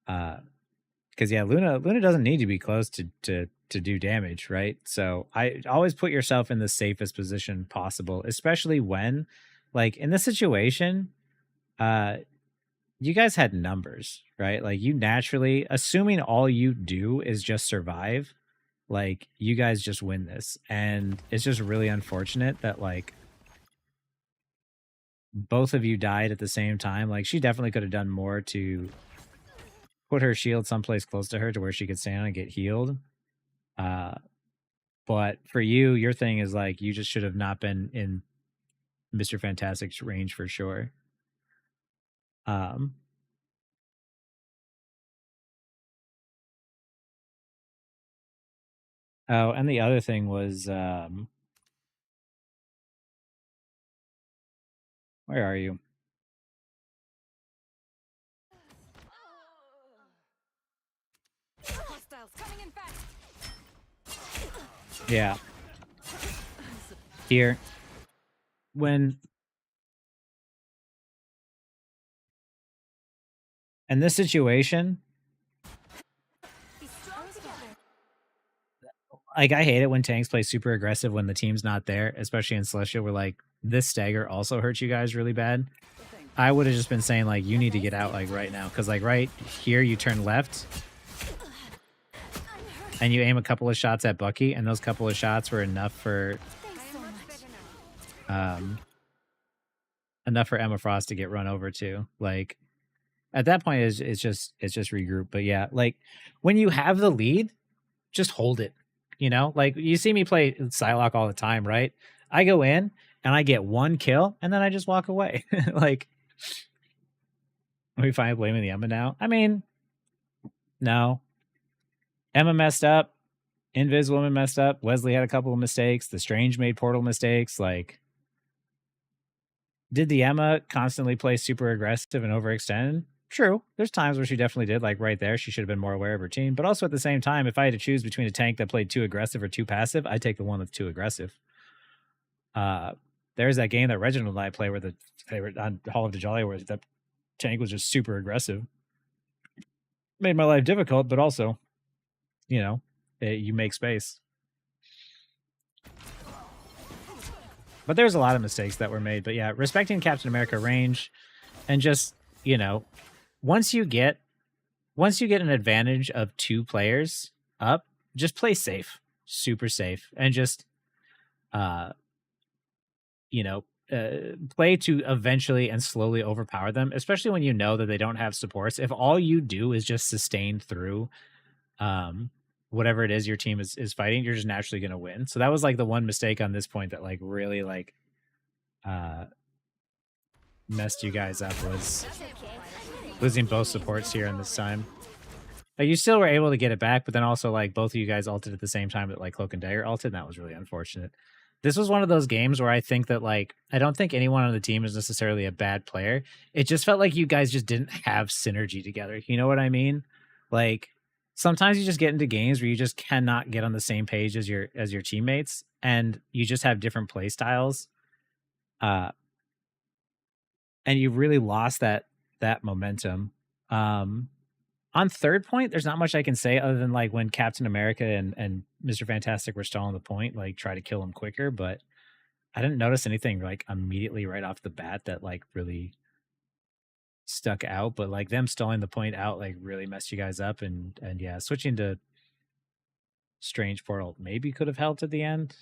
yeah, Luna doesn't need to be close to do damage, right? So I always put yourself in the safest position possible, especially when, like, in this situation, you guys had numbers, right? Like, you naturally, assuming all you do is just survive, like, you guys just win this. And it's just really unfortunate that, like, both of you died at the same time. Like, she definitely could have done more to put her shield someplace close to her to where she could stand and get healed. But for you, your thing is, like, you just should have not been in Mr. Fantastic's range for sure. Oh, and the other thing was, where are you? Hostiles coming in fast. Yeah. Here. When in this situation, Be strong together. like, I hate it when tanks play super aggressive when the team's not there, especially in Celestial, where, like, this stagger also hurts you guys really bad. I would have just been saying, like, you need to get out, like, right now. Because, like, right here, you turn left, and you aim a couple of shots at Bucky, and those couple of shots were enough for enough for Emma Frost to get run over to. Like, at that point, it's just regroup. But yeah, like, when you have the lead, just hold it. You know, like, you see me play Psylocke all the time, right? I go in and I get one kill and then I just walk away. Like, are we finally blaming the Emma now? I mean, no. Emma messed up. Invis Woman messed up. Wesley had a couple of mistakes. The Strange made portal mistakes. Like, did the Emma constantly play super aggressive and overextend? True. There's times where she definitely did. Like, right there, she should have been more aware of her team. But also at the same time, if I had to choose between a tank that played too aggressive or too passive, I'd take the one that's too aggressive. There's that game that Reginald and I play where they were on Hall of Dajali, where that tank was just super aggressive. Made my life difficult, but also, you know, you make space. But there's a lot of mistakes that were made. But yeah, respecting Captain America range and just, you know, once you get an advantage of 2 players up, just play safe, super safe, and just, you know, play to eventually and slowly overpower them, especially when you know that they don't have supports. If all you do is just sustain through whatever it is your team is fighting, you're just naturally going to win. So that was, like, the one mistake on this point that, like, really, like, messed you guys up, was losing both supports here in this time. Like, you still were able to get it back, but then also, like, both of you guys ulted at the same time that, like, Cloak and Dagger ulted, and that was really unfortunate. This was one of those games where I think that, like, I don't think anyone on the team is necessarily a bad player. It just felt like you guys just didn't have synergy together. You know what I mean? Like, sometimes you just get into games where you just cannot get on the same page as your teammates, and you just have different play styles. And you really lost that momentum. On third point, there's not much I can say other than, like, when Captain America and Mr. Fantastic were stalling the point, like, try to kill him quicker, but I didn't notice anything, like, immediately right off the bat that, like, really stuck out. But, like, them stalling the point out, like, really messed you guys up. And yeah, switching to Strange Portal maybe could have helped at the end.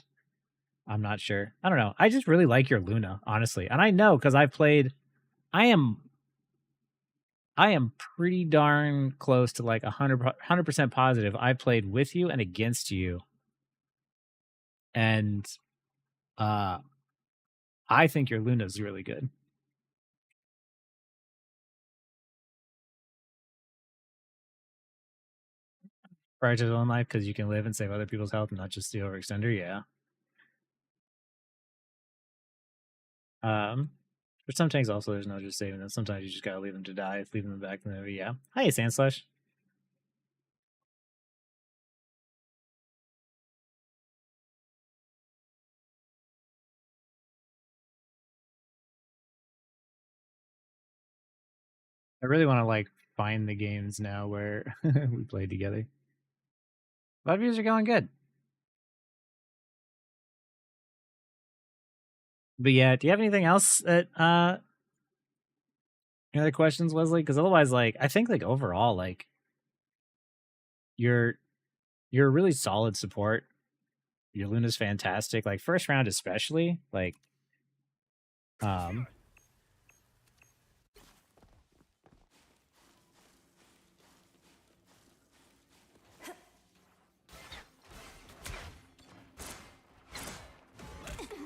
I'm not sure. I don't know. I just really like your Luna, honestly. And I know, because I've played, I am pretty darn close to, like, 100% positive I played with you and against you. And I think your Luna's really good. Prior to his own life, because you can live and save other people's health and not just the overextender, yeah. But some tanks also there's no just saving them. Sometimes you just gotta leave them to die, leave them back in the yeah. Hi, Sandslash. I really want to like find the games now where we played together. A lot of views are going good. But yeah, do you have anything else that any other questions, Wesley? Because otherwise, like I think like overall, like you're a really solid support. Your Luna's fantastic. Like first round especially, like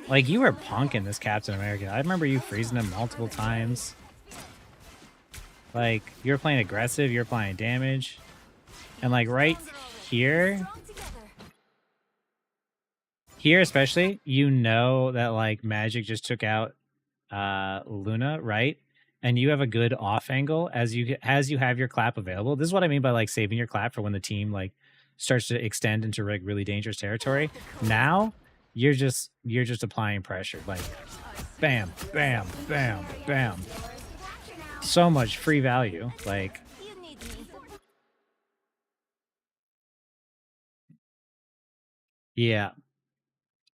like you were punking this Captain America. I remember you freezing him multiple times. Like you were playing aggressive, you were applying damage. And like right here especially, you know that like Magic just took out Luna, right? And you have a good off angle as you have your clap available. This is what I mean by like saving your clap for when the team like starts to extend into like really dangerous territory. Now you're just applying pressure, like bam, bam, bam, bam. So much free value, like. Yeah.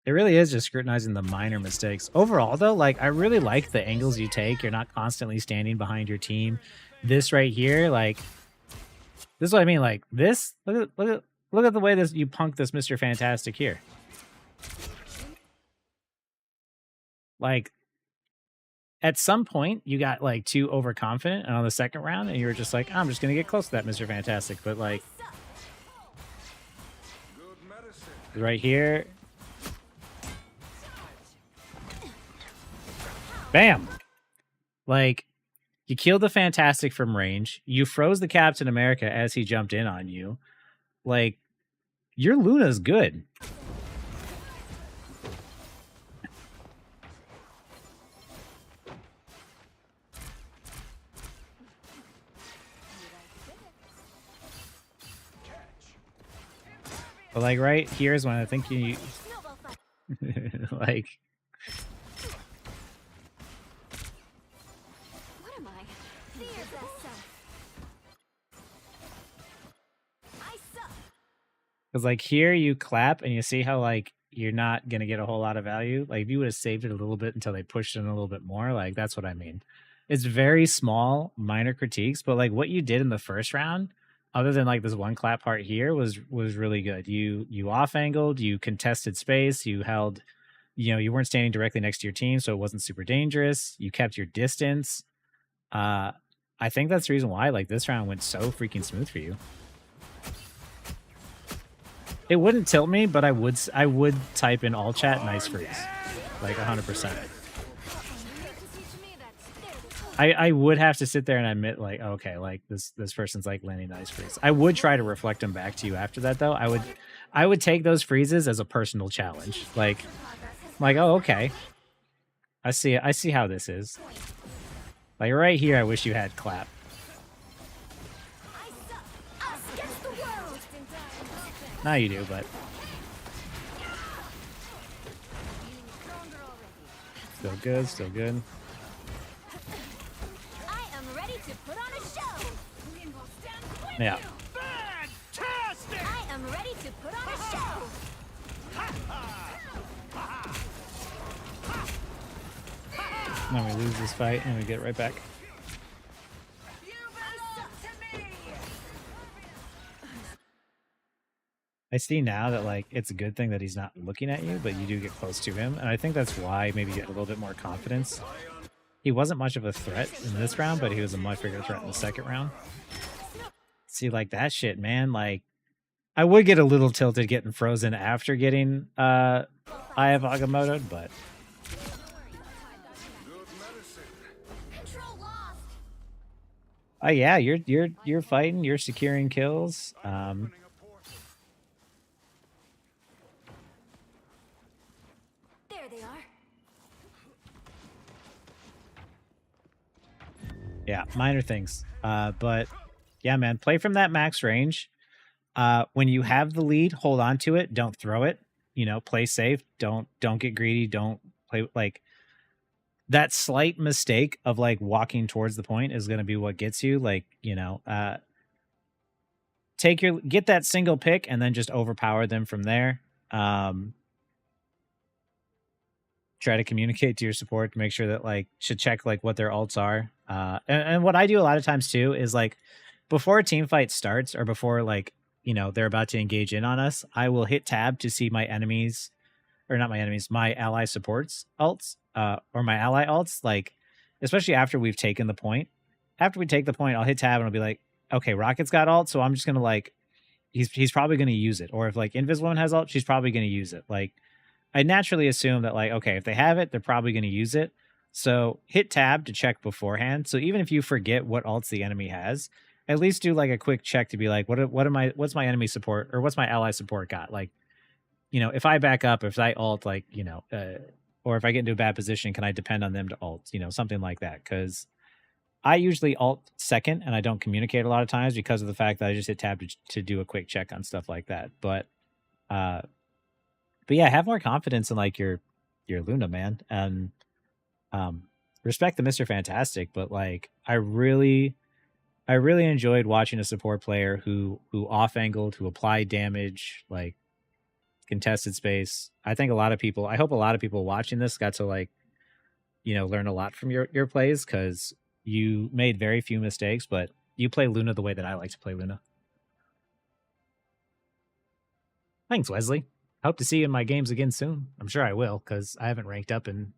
It really is just scrutinizing the minor mistakes. Overall, though, like I really like the angles you take. You're not constantly standing behind your team. This right here, like this is what I mean. Like this, look at the way this you punk this Mr. Fantastic here. Like at some point you got like too overconfident, and on the second round, and you were just like, I'm just gonna get close to that Mr. Fantastic. But like right here. Bam! Like, you killed the Fantastic from range. You froze the Captain America as he jumped in on you. Like, your Luna's good. But, like, right here's when I think you... like... Because, like, here you clap and you see how, like, you're not going to get a whole lot of value. Like, if you would have saved it a little bit until they pushed it in a little bit more, like, that's what I mean. It's very small, minor critiques, but, like, what you did in the first round, other than, like, this one clap part here, was really good. You off-angled, you contested space, you held, you know, you weren't standing directly next to your team, so it wasn't super dangerous. You kept your distance. I think that's the reason why, like, this round went so freaking smooth for you. It wouldn't tilt me, but I would type in all chat nice freeze. Like 100%. I would have to sit there and admit like, okay, like this person's like landing nice freeze. I would try to reflect them back to you after that though. I would take those freezes as a personal challenge. Like oh okay. I see how this is. Like right here I wish you had clap. Now you do, but still good, still good. I am ready to put on a show. Yeah. Fantastic! I am ready to put on a show. Then we lose this fight and we get right back. I see now that like it's a good thing that he's not looking at you, but you do get close to him, and I think that's why maybe you get a little bit more confidence. He wasn't much of a threat in this round, but he was a much bigger threat in the second round. See, like that shit, man. Like, I would get a little tilted getting frozen after getting Eye of Agamotto, but yeah, you're fighting, you're securing kills. Yeah, minor things. But yeah, man, play from that max range. When you have the lead, hold on to it. Don't throw it. You know, play safe. Don't get greedy. Don't play like that slight mistake of like walking towards the point is going to be what gets you. Like, you know, get that single pick and then just overpower them from there. Try to communicate to your support to make sure that like should check like what their ults are. And what I do a lot of times too is like before a team fight starts or before like, you know, they're about to engage in on us, I will hit tab to see my enemies or not my enemies, my ally supports ults, or my ally ults, like especially after we've taken the point. After we take the point, I'll hit tab and I'll be like, okay, Rocket's got ult, so I'm just gonna like he's probably gonna use it. Or if like Invisible Woman has ult, she's probably gonna use it. Like I naturally assume that like, okay, if they have it, they're probably gonna use it. So hit tab to check beforehand. So even if you forget what ults the enemy has, at least do like a quick check to be like, what's my enemy support or what's my ally support got? Like, you know, if I back up, if I ult, like, you know, or if I get into a bad position, can I depend on them to ult? You know, something like that. Because I usually ult second and I don't communicate a lot of times because of the fact that I just hit tab to do a quick check on stuff like that. But yeah, have more confidence in like your Luna, man. And respect the Mr. Fantastic, but like I really enjoyed watching a support player who off angled, who applied damage, like contested space. I hope a lot of people watching this got to like, you know, learn a lot from your plays because you made very few mistakes, but you play Luna the way that I like to play Luna. Thanks, Wesley. Hope to see you in my games again soon. I'm sure I will because I haven't ranked up in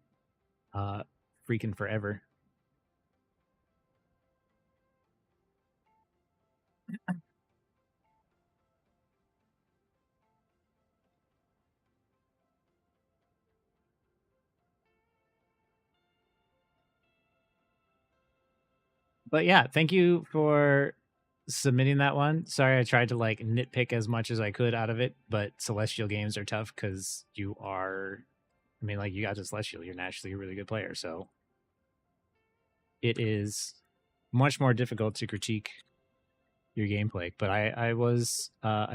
freaking forever. But yeah, thank you for submitting that one. Sorry, I tried to like nitpick as much as I could out of it, but Celestial games are tough because you got to Celestial, you're naturally a really good player, so it is much more difficult to critique your gameplay. But I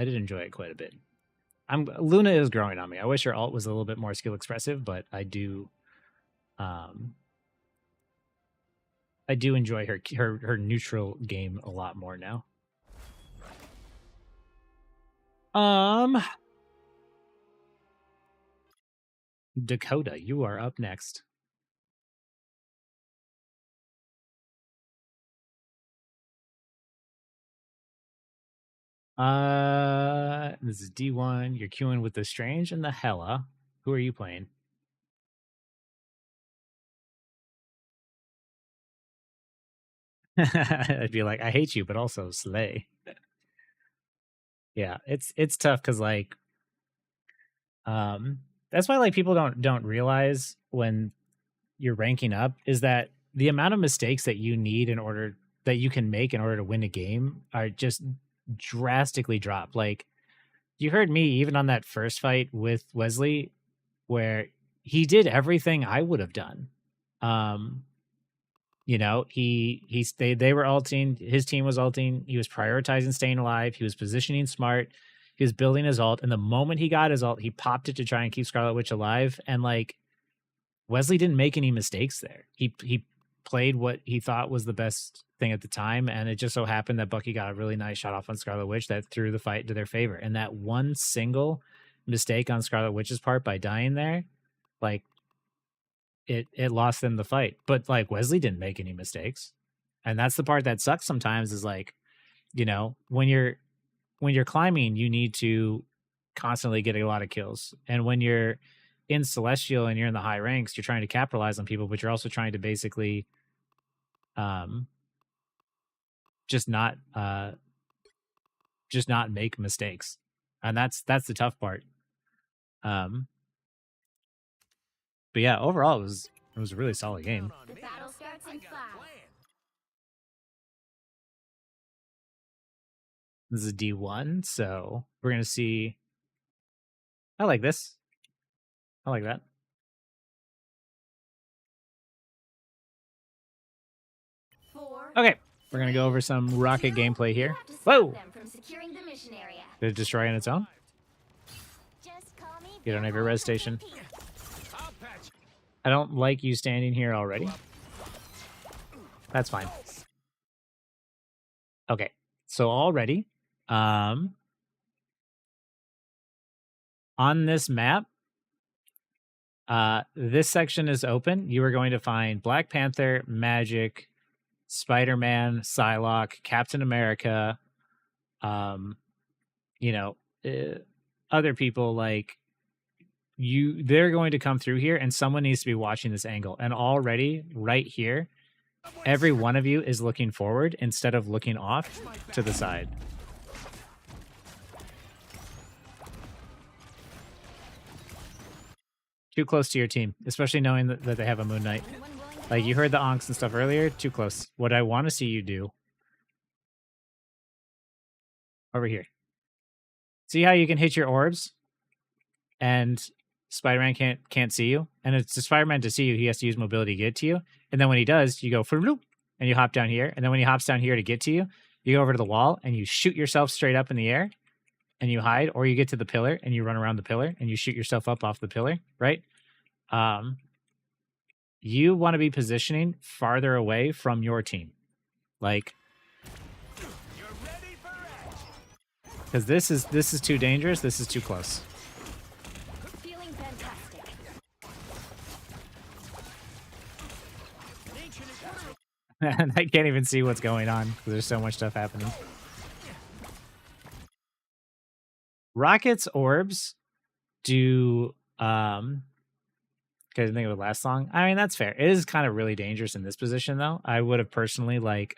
did enjoy it quite a bit. Luna is growing on me. I wish her ult was a little bit more skill expressive, but I do enjoy her neutral game a lot more now. Dakota, you are up next. This is D1. You're queuing with the Strange and the Hella. Who are you playing? I'd be like, I hate you, but also slay. Yeah, it's tough because like, that's why like people don't realize when you're ranking up is that the amount of mistakes that you need that you can make in order to win a game are just drastically dropped. Like you heard me even on that first fight with Wesley, where he did everything I would have done. You know, he stayed. They were ulting. His team was ulting. He was prioritizing staying alive. He was positioning smart. He was building his ult. And the moment he got his ult, he popped it to try and keep Scarlet Witch alive. And like Wesley didn't make any mistakes there. He played what he thought was the best thing at the time, and it just so happened that Bucky got a really nice shot off on Scarlet Witch that threw the fight to their favor. And that one single mistake on Scarlet Witch's part by dying there, like it lost them the fight. But like Wesley didn't make any mistakes, and that's the part that sucks sometimes. Is like, you know, when you're climbing, you need to constantly get a lot of kills, and when you're in Celestial and you're in the high ranks, you're trying to capitalize on people, but you're also trying to basically just not make mistakes. And that's the tough part. But yeah, overall it was a really solid game. The battle starts in 5. This is D1, so we're gonna see. I like this. I like that. Four, Okay, we're gonna go over some rocket gameplay here. You have to stop Whoa! them from securing the mission area. Did it destroy on its own? Just call me You don't have your res station. I'll patch. I don't like you standing here already. That's fine. Okay, so already, on this map, this section is open. You are going to find Black Panther, Magic, Spider-Man, Psylocke, Captain America, you know, other people like you. They're going to come through here, and someone needs to be watching this angle. And already, right here, every one of you is looking forward instead of looking off to the side. Too close to your team, especially knowing that they have a Moon Knight. Like, you heard the onks and stuff earlier. Too close. What I want to see you do... Over here. See how you can hit your orbs? And Spider-Man can't see you? And it's to Spider-Man to see you, he has to use mobility to get to you. And then when he does, you go floop, and you hop down here. And then when he hops down here to get to you, you go over to the wall, and you shoot yourself straight up in the air. And you hide, or you get to the pillar and you run around the pillar and you shoot yourself up off the pillar, right? You want to be positioning farther away from your team. Like, because this is too dangerous, this is too close. Feeling fantastic. And I can't even see what's going on because there's so much stuff happening. Rocket's orbs do because I think it would last long. I mean, that's fair. It is kind of really dangerous in this position though. I would have personally like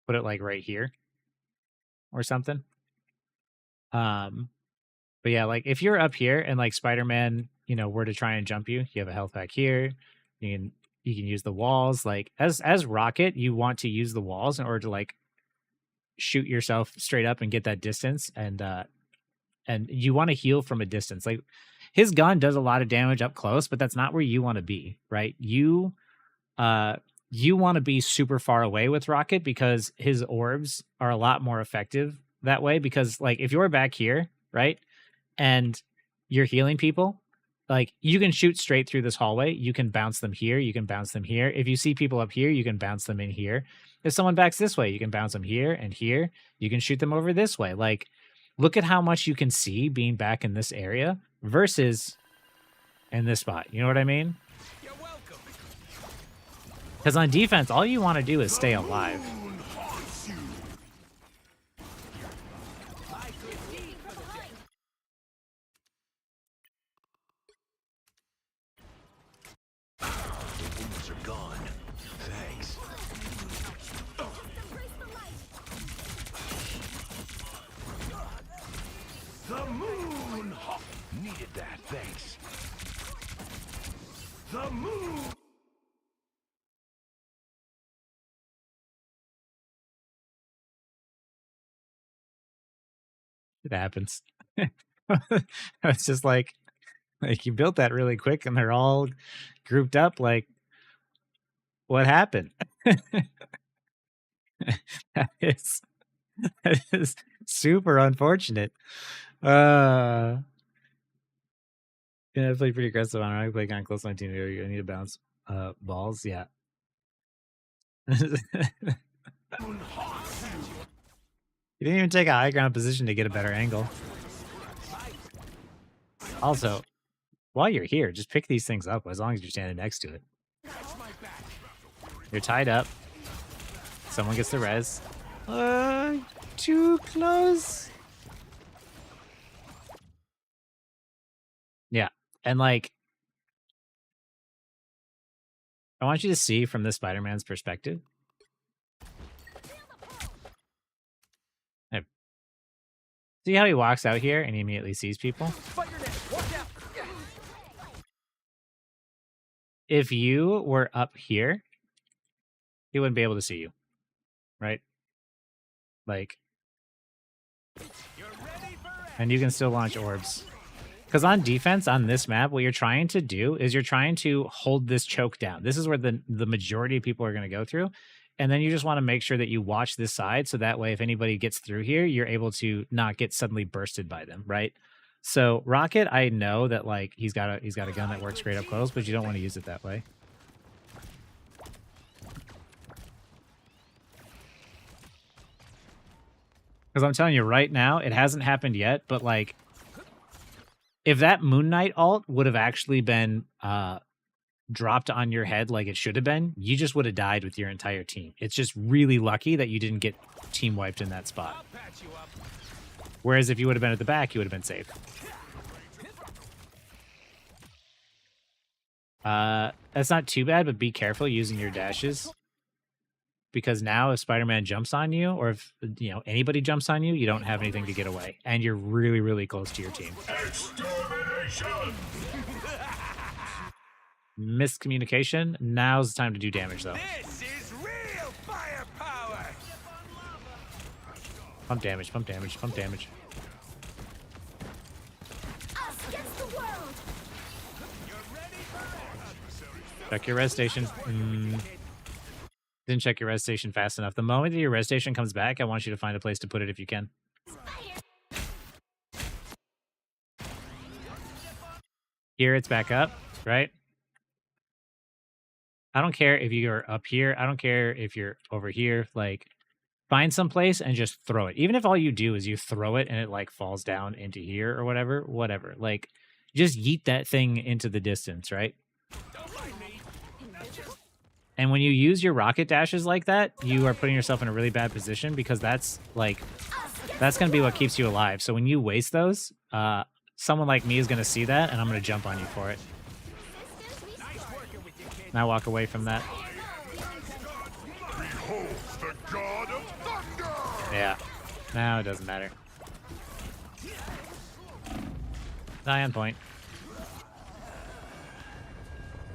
put it like right here or something. But yeah, like if you're up here and like Spider-Man, you know, were to try and jump you, you have a health pack here. You can use the walls. Like as Rocket, you want to use the walls in order to like shoot yourself straight up and get that distance, and you want to heal from a distance. Like his gun does a lot of damage up close, but that's not where you want to be, right? You want to be super far away with Rocket because his orbs are a lot more effective that way. Because like if you're back here, right, and you're healing people, like you can shoot straight through this hallway. You can bounce them here. You can bounce them here. If you see people up here, you can bounce them in here. If someone backs this way, you can bounce them here and here. You can shoot them over this way. Like, look at how much you can see being back in this area versus in this spot. You know what I mean? You're welcome. Because on defense, all you want to do is stay alive. My good deed for the day. Wounds are gone. Thanks. The moon hawk needed that. Thanks. The moon. It happens. It's just like you built that really quick and they're all grouped up. Like, what happened? that is super unfortunate. Yeah, I played pretty aggressive on it. I played kind of close to my team. You need to bounce balls. Yeah. You didn't even take a high ground position to get a better angle. Also, while you're here, just pick these things up as long as you're standing next to it. You're tied up. Someone gets the res. Too close. Yeah, and like, I want you to see from the Spider-Man's perspective. See how he walks out here and he immediately sees people? If you were up here, he wouldn't be able to see you, right? Like, and you can still launch orbs. Because on defense, on this map, what you're trying to do is you're trying to hold this choke down. This is where the majority of people are going to go through. And then you just want to make sure that you watch this side. So that way, if anybody gets through here, you're able to not get suddenly bursted by them, right? So Rocket, I know that like he's got a gun that works great up close, but you don't want to use it that way. Because I'm telling you right now, it hasn't happened yet, but like, if that Moon Knight ult would have actually been dropped on your head like it should have been, you just would have died with your entire team. It's just really lucky that you didn't get team wiped in that spot. Whereas if you would have been at the back, you would have been safe. That's not too bad, but be careful using your dashes. Because now if Spider-Man jumps on you, or if anybody jumps on you, you don't have anything to get away. And you're really, really close to your team. Miscommunication. Now's the time to do damage, though. This is real firepower. Pump damage, pump damage, pump damage. Us against the world. Check your res station. Didn't check your res station fast enough. The moment that your res station comes back, I want you to find a place to put it if you can. Here it's back up, right? I don't care if you're up here. I don't care if you're over here. Like, find some place and just throw it. Even if all you do is you throw it and it like falls down into here or whatever. Like, just yeet that thing into the distance, right? And when you use your rocket dashes like that, you are putting yourself in a really bad position because that's going to be what keeps you alive. So when you waste those, someone like me is going to see that, and I'm going to jump on you for it. Now walk away from that. Yeah. Now it doesn't matter. Die on point.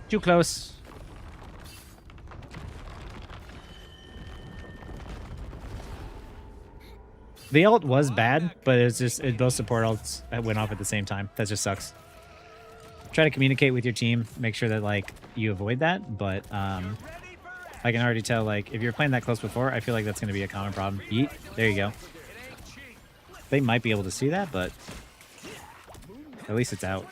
Too close. The ult was bad, but it's just both support ults went off at the same time. That just sucks. Try to communicate with your team, make sure that like you avoid that. But I can already tell like if you're playing that close before, I feel like that's going to be a common problem. Yeet. There you go. They might be able to see that, but at least it's out.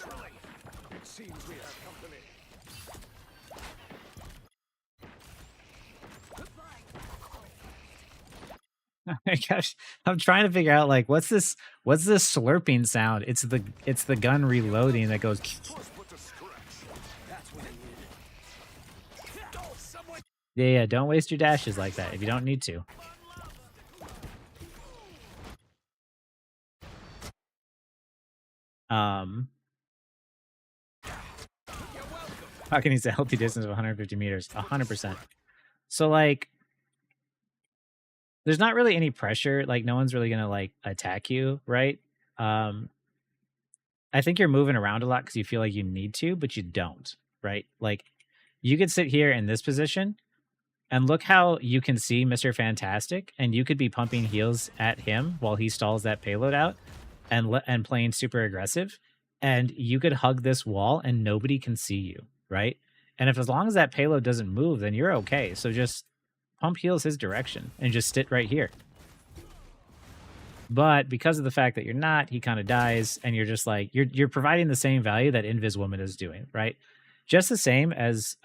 Gosh, I'm trying to figure out like what's this slurping sound? It's the gun reloading that goes. Yeah, don't waste your dashes like that if you don't need to. How can he say healthy distance of 150 meters? 100%. So like, there's not really any pressure. Like no one's really gonna like attack you, right? I think you're moving around a lot because you feel like you need to, but you don't, right? Like you could sit here in this position and look how you can see Mr. Fantastic, and you could be pumping heals at him while he stalls that payload out and playing super aggressive, and you could hug this wall and nobody can see you, right? And if as long as that payload doesn't move, then you're okay. So just pump heals his direction and just sit right here. But because of the fact that you're not, he kind of dies, and you're just like you're providing the same value that Invis Woman is doing, right? Just the same as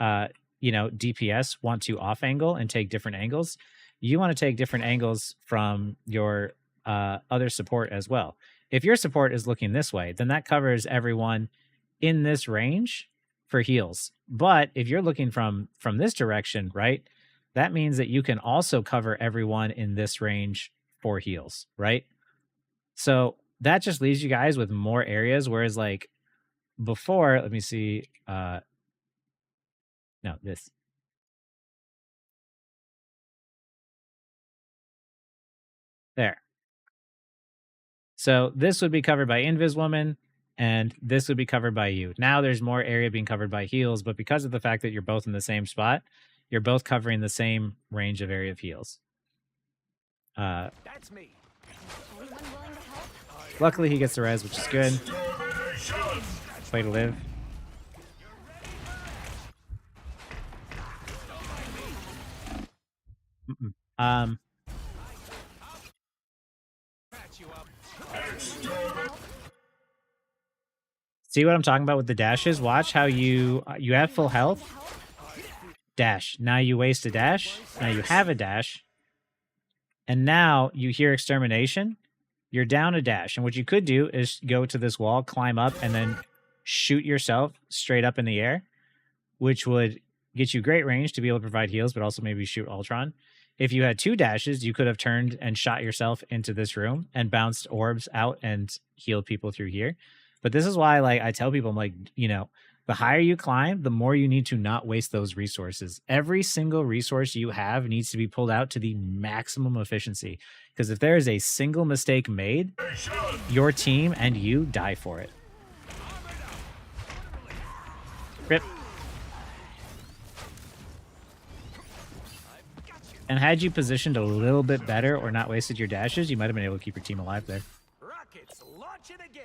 DPS want to off angle and take different angles. You want to take different angles from your other support as well. If your support is looking this way, then that covers everyone in this range for heals. But if you're looking from this direction, right? That means that you can also cover everyone in this range for heals, right? So that just leaves you guys with more areas, whereas like before, let me see. No, this. There. So this would be covered by Invis Woman, and this would be covered by you. Now there's more area being covered by heals, but because of the fact that you're both in the same spot, you're both covering the same range of area of heals. That's me. Anyone willing to help? Luckily, he gets the res, which is good. Play to live. See what I'm talking about with the dashes? Watch how you have full health. Dash. Now you waste a dash. Now you have a dash. And now you hear extermination. You're down a dash. And what you could do is go to this wall, climb up, and then shoot yourself straight up in the air, which would get you great range to be able to provide heals, but also maybe shoot Ultron. If you had 2 dashes, you could have turned and shot yourself into this room and bounced orbs out and healed people through here. But this is why, like, I tell people, I'm like, you know, the higher you climb, the more you need to not waste those resources. Every single resource you have needs to be pulled out to the maximum efficiency. Because if there is a single mistake made, your team and you die for it. Rip. And had you positioned a little bit better or not wasted your dashes, you might have been able to keep your team alive there. Rockets launching again.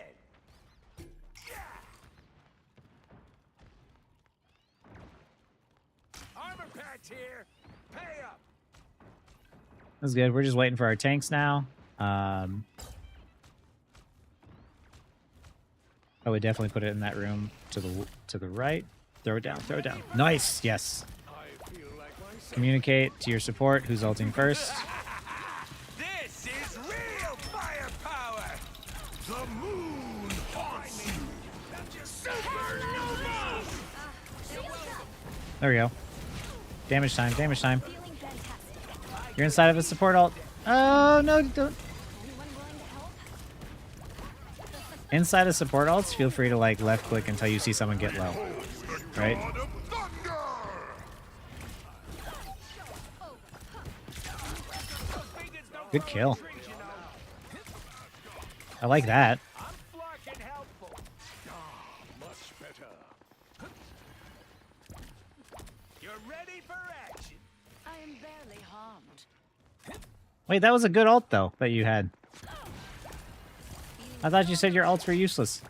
Armor patch here. Pay up. That's good. We're just waiting for our tanks now. I would definitely put it in that room to the right. Throw it down. Throw it down. Nice. Yes. Communicate to your support who's ulting first. This is real firepower. The moon haunts you. Supernova! There we go. Damage time. Damage time. You're inside of a support ult. Oh, no, don't. Inside of support ults, feel free to, like, left click until you see someone get low. Right? Good kill. I like that. Much better. You're ready for action. I am barely harmed. Wait, that was a good ult, though, that you had. I thought you said your ults were useless.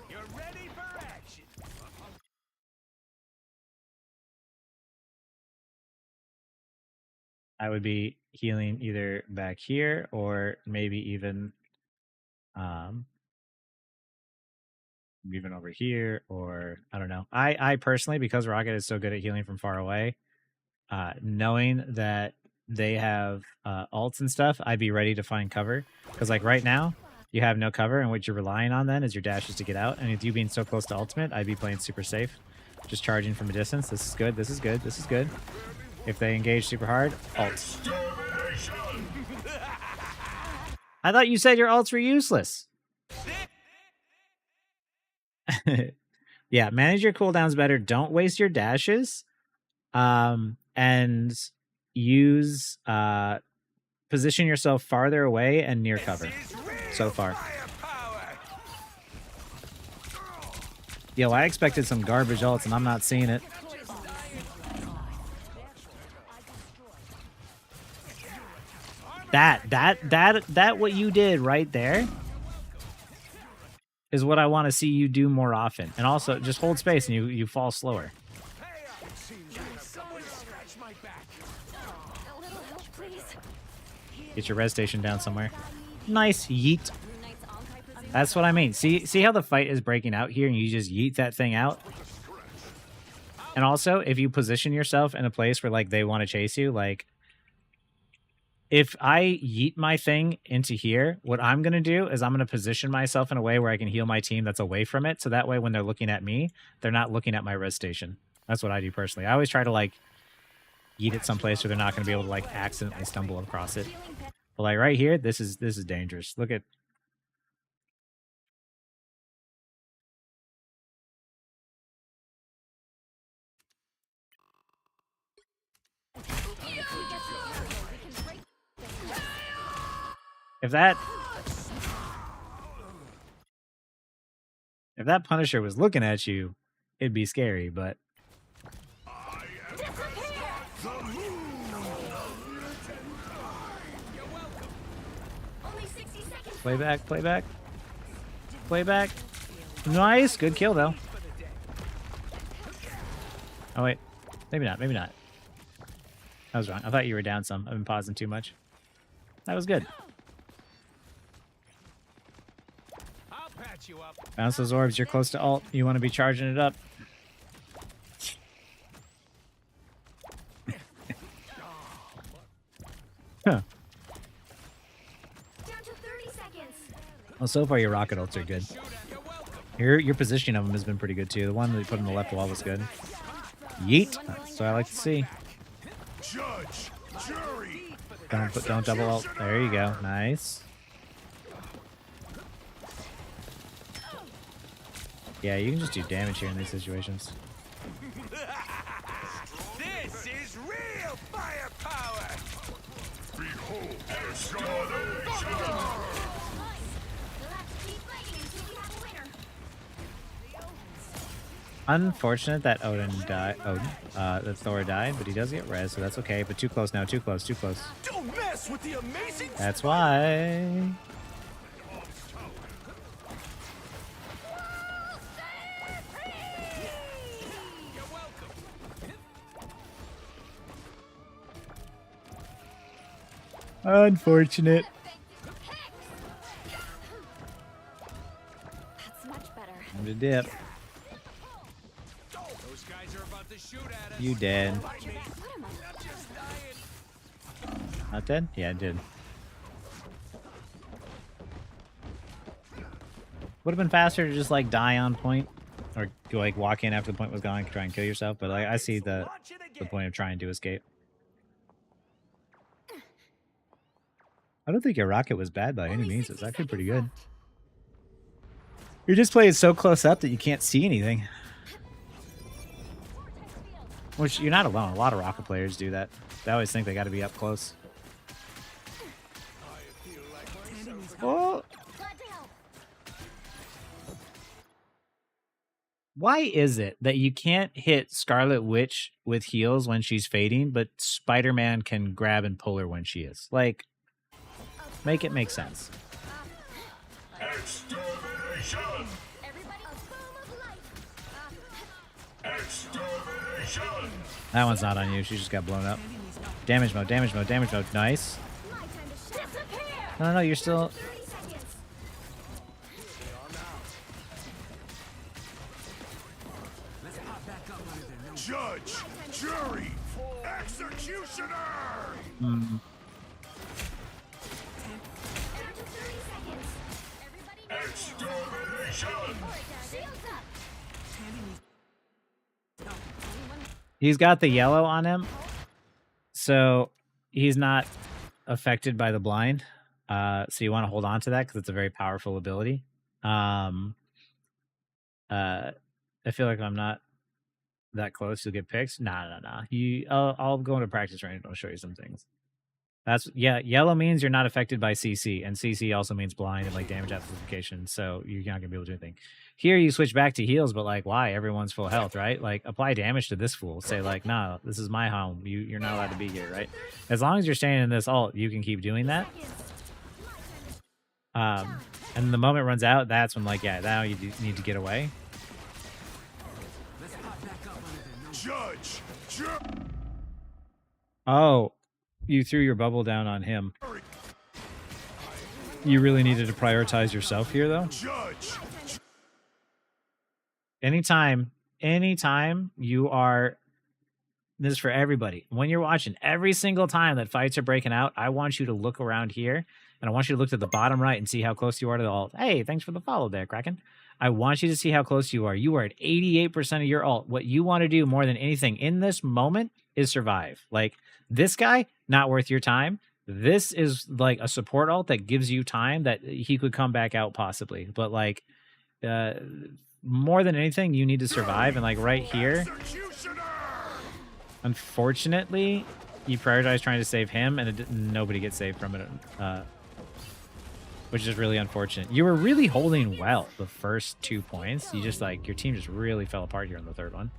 You're ready for action. I would be healing either back here or maybe even over here, or I don't know. I personally, because Rocket is so good at healing from far away, knowing that they have ults and stuff, I'd be ready to find cover. Because like right now, you have no cover, and what you're relying on then is your dashes to get out. And with you being so close to ultimate, I'd be playing super safe. Just charging from a distance. This is good, this is good, this is good. If they engage super hard, ult. I thought you said your ults were useless. Yeah, manage your cooldowns better. Don't waste your dashes. And use position yourself farther away and near cover. So far. Yo, I expected some garbage ults and I'm not seeing it. That what you did right there is what I want to see you do more often. And also just hold space and you fall slower. Get your res station down somewhere. Nice yeet. That's what I mean. See how the fight is breaking out here and you just yeet that thing out? And also, if you position yourself in a place where like they want to chase you, like if I yeet my thing into here, what I'm going to do is I'm going to position myself in a way where I can heal my team that's away from it. So that way when they're looking at me, they're not looking at my res station. That's what I do personally. I always try to like yeet it someplace where they're not going to be able to like accidentally stumble across it. But like right here, this is dangerous. Look at. If that Punisher was looking at you, it'd be scary, but Play back, play back. Play back. Nice. Good kill, though. Oh, wait. Maybe not. Maybe not. I was wrong. I thought you were down some. I've been pausing too much. That was good. I'll patch you up. Bounce those orbs. You're close to ult. You want to be charging it up. Huh. Down to 30 seconds. Well, so far your rocket ults are good. Your positioning of them has been pretty good too. The one that you put on the left wall was good. Yeet. That's what I like to see. Judge, jury. Don't double ult. There you go. Nice. Yeah, you can just do damage here in these situations. This is real firepower. Behold the Scarlet. We'll have to keep fighting until we have a winner. Unfortunate that Odin died. That Thor died, but he does get res, so that's okay. But too close now. Too close. Too close. Don't mess with the amazing. That's why. You're welcome. Unfortunate. That's much better. Time to dip. Those guys are about to shoot at us. You dead. What am I? I'm just dying. Not dead? Yeah, I did. Would have been faster to just like die on point, or like walk in after the point was gone, try and kill yourself. But like, I see the point of trying to escape. I don't think your rocket was bad by any Only means. It's 60 actually pretty seconds good. left. You're just playing so close up that you can't see anything. Which you're not alone. A lot of rocket players do that. They always think they got to be up close. Oh. Glad to help. Why is it that you can't hit Scarlet Witch with heals when she's fading, but Spider-Man can grab and pull her when she is? Like, make it make sense. Extermination. Everybody, a boom of light. Extermination. That one's not on you. She just got blown up. Damage mode, damage mode, damage mode. Nice. My time to shine. Disappear. No, you're still... 30 seconds. Judge, jury, executioner. Mm. Down to 30 seconds. Everybody knows Extermination. shields up. He's got the yellow on him, so he's not affected by the blind. So you want to hold on to that because it's a very powerful ability. I feel like I'm not that close to get picked. Nah. I'll go into practice range and I'll show you some things. Yellow means you're not affected by CC, and CC also means blind and like damage amplification, so you're not gonna be able to do anything. Here you switch back to heals, but like why? Everyone's full health, right? Like apply damage to this fool. Say like, nah, this is my home. You're not allowed to be here, right? As long as you're staying in this ult, you can keep doing that. And the moment it runs out, that's when like, yeah, now you need to get away. Judge, Oh, you threw your bubble down on him. You really needed to prioritize yourself here, though. judge. Anytime you are... This is for everybody. When you're watching, every single time that fights are breaking out, I want you to look around here, and I want you to look to the bottom right and see how close you are to the ult. Hey, thanks for the follow there, Kraken. I want you to see how close you are. You are at 88% of your ult. What you want to do more than anything in this moment is survive. Like, this guy, not worth your time. This is like a support ult that gives you time that he could come back out possibly. But like, more than anything, you need to survive. And like right here, unfortunately, you prioritize trying to save him, and nobody gets saved from it. Which is really unfortunate. You were really holding well the first 2 points. You just like, your team just really fell apart here in the third one.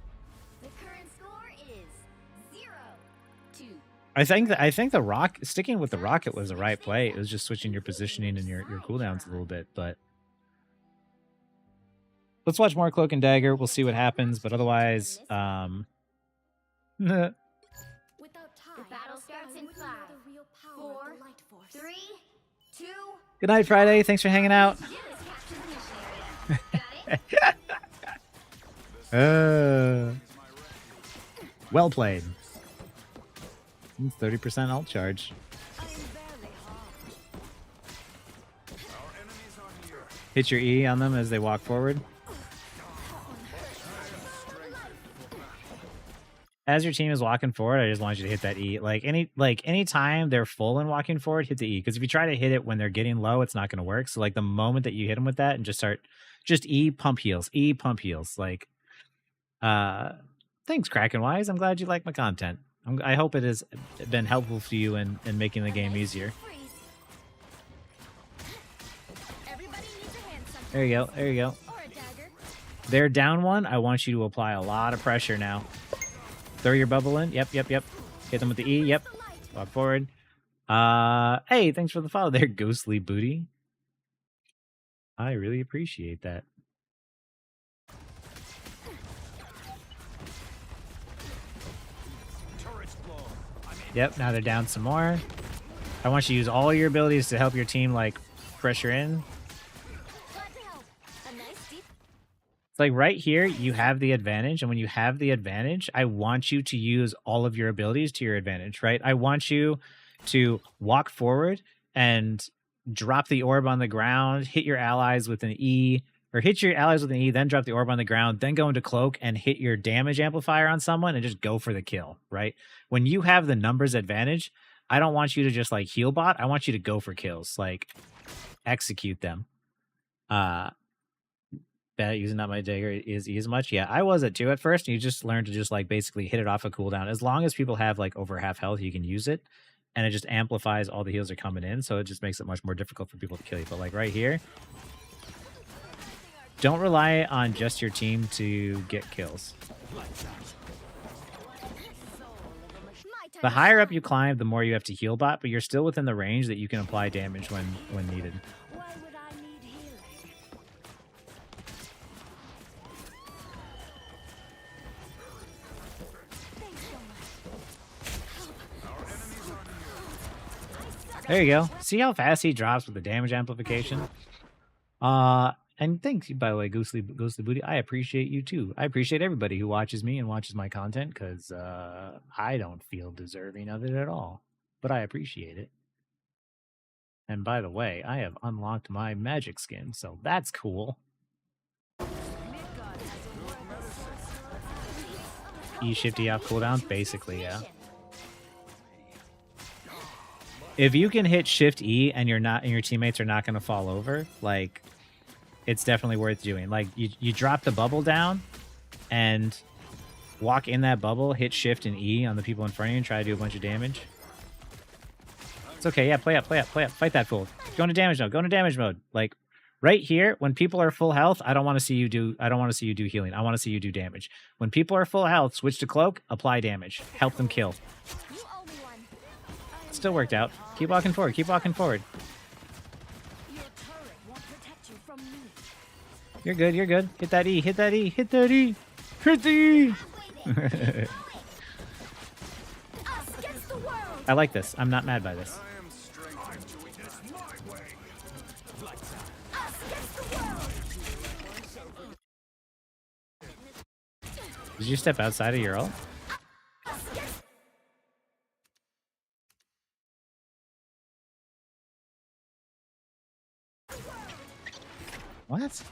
The current score is 0-2. I think the sticking with the rocket was the right play. It was just switching your positioning and your cooldowns a little bit, but let's watch more Cloak and Dagger. We'll see what happens, but otherwise, Without time, the battle starts in 5, 4, 3, 2. Good night, Friday. Thanks for hanging out. Do is capture the mission area. Got it? Well played. 30% alt charge. Hit your E on them as they walk forward. As your team is walking forward, I just want you to hit that E. Any time they're full and walking forward, hit the E. Because if you try to hit it when they're getting low, it's not going to work. So like the moment that you hit them with that and just E pump heals. E pump heals. Like, thanks, Kraken Wise. I'm glad you like my content. I hope it has been helpful for you in making the game easier. There you go. There you go. They're down one. I want you to apply a lot of pressure now. Throw your bubble in. Yep. Hit them with the E. Yep. Walk forward. Hey, thanks for the follow there, Ghostly Booty. I really appreciate that. Yep, now they're down some more. I want you to use all your abilities to help your team, like, pressure in. It's like right here, you have the advantage. And when you have the advantage, I want you to use all of your abilities to your advantage, right? I want you to walk forward and drop the orb on the ground, hit your allies with an E, or hit your allies with an E, then drop the orb on the ground, then go into cloak and hit your damage amplifier on someone and just go for the kill, right? When you have the numbers advantage, I don't want you to just like heal bot. I want you to go for kills, like execute them. Using not my dagger is E as much. Yeah, I was it too at first. And you just learn to just like basically hit it off a cooldown. As long as people have like over half health, you can use it. And it just amplifies all the heals are coming in. So it just makes it much more difficult for people to kill you. But like right here, don't rely on just your team to get kills. The higher up you climb, the more you have to heal bot, but you're still within the range that you can apply damage when needed. There you go. See how fast he drops with the damage amplification? And thanks, by the way, Ghostly Booty. I appreciate you too. I appreciate everybody who watches me and watches my content because I don't feel deserving of it at all. But I appreciate it. And by the way, I have unlocked my magic skin, so that's cool. E shift E off cooldown? Basically, yeah. If you can hit Shift E and your teammates are not going to fall over, like, it's definitely worth doing. Like, you drop the bubble down and walk in that bubble, hit Shift and E on the people in front of you and try to do a bunch of damage. It's okay. Yeah, play up. Fight that fool. Go into damage mode. Go into damage mode. Like, right here, when people are full health, I don't want to see you do healing. I want to see you do damage. When people are full health, switch to cloak, apply damage. Help them kill. Still worked out. Keep walking forward. Keep walking forward. You're good. You're good. Hit that E. Hit that E. Hit that E. Hit the E. I like this. I'm not mad by this. Did you step outside of your ult? What?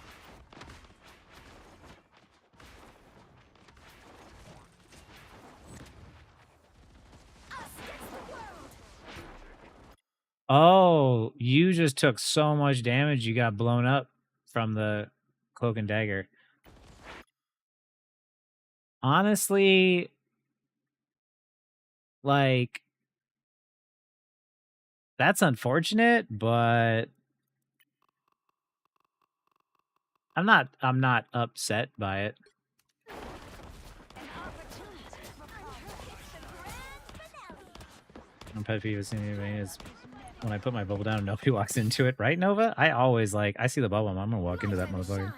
Oh, you just took so much damage you got blown up from the cloak and dagger. Honestly, like, that's unfortunate, but I'm not upset by it. My pet peeve is when I put my bubble down and nobody walks into it, right, Nova? I always like, I see the bubble, I'm gonna walk into that motherfucker.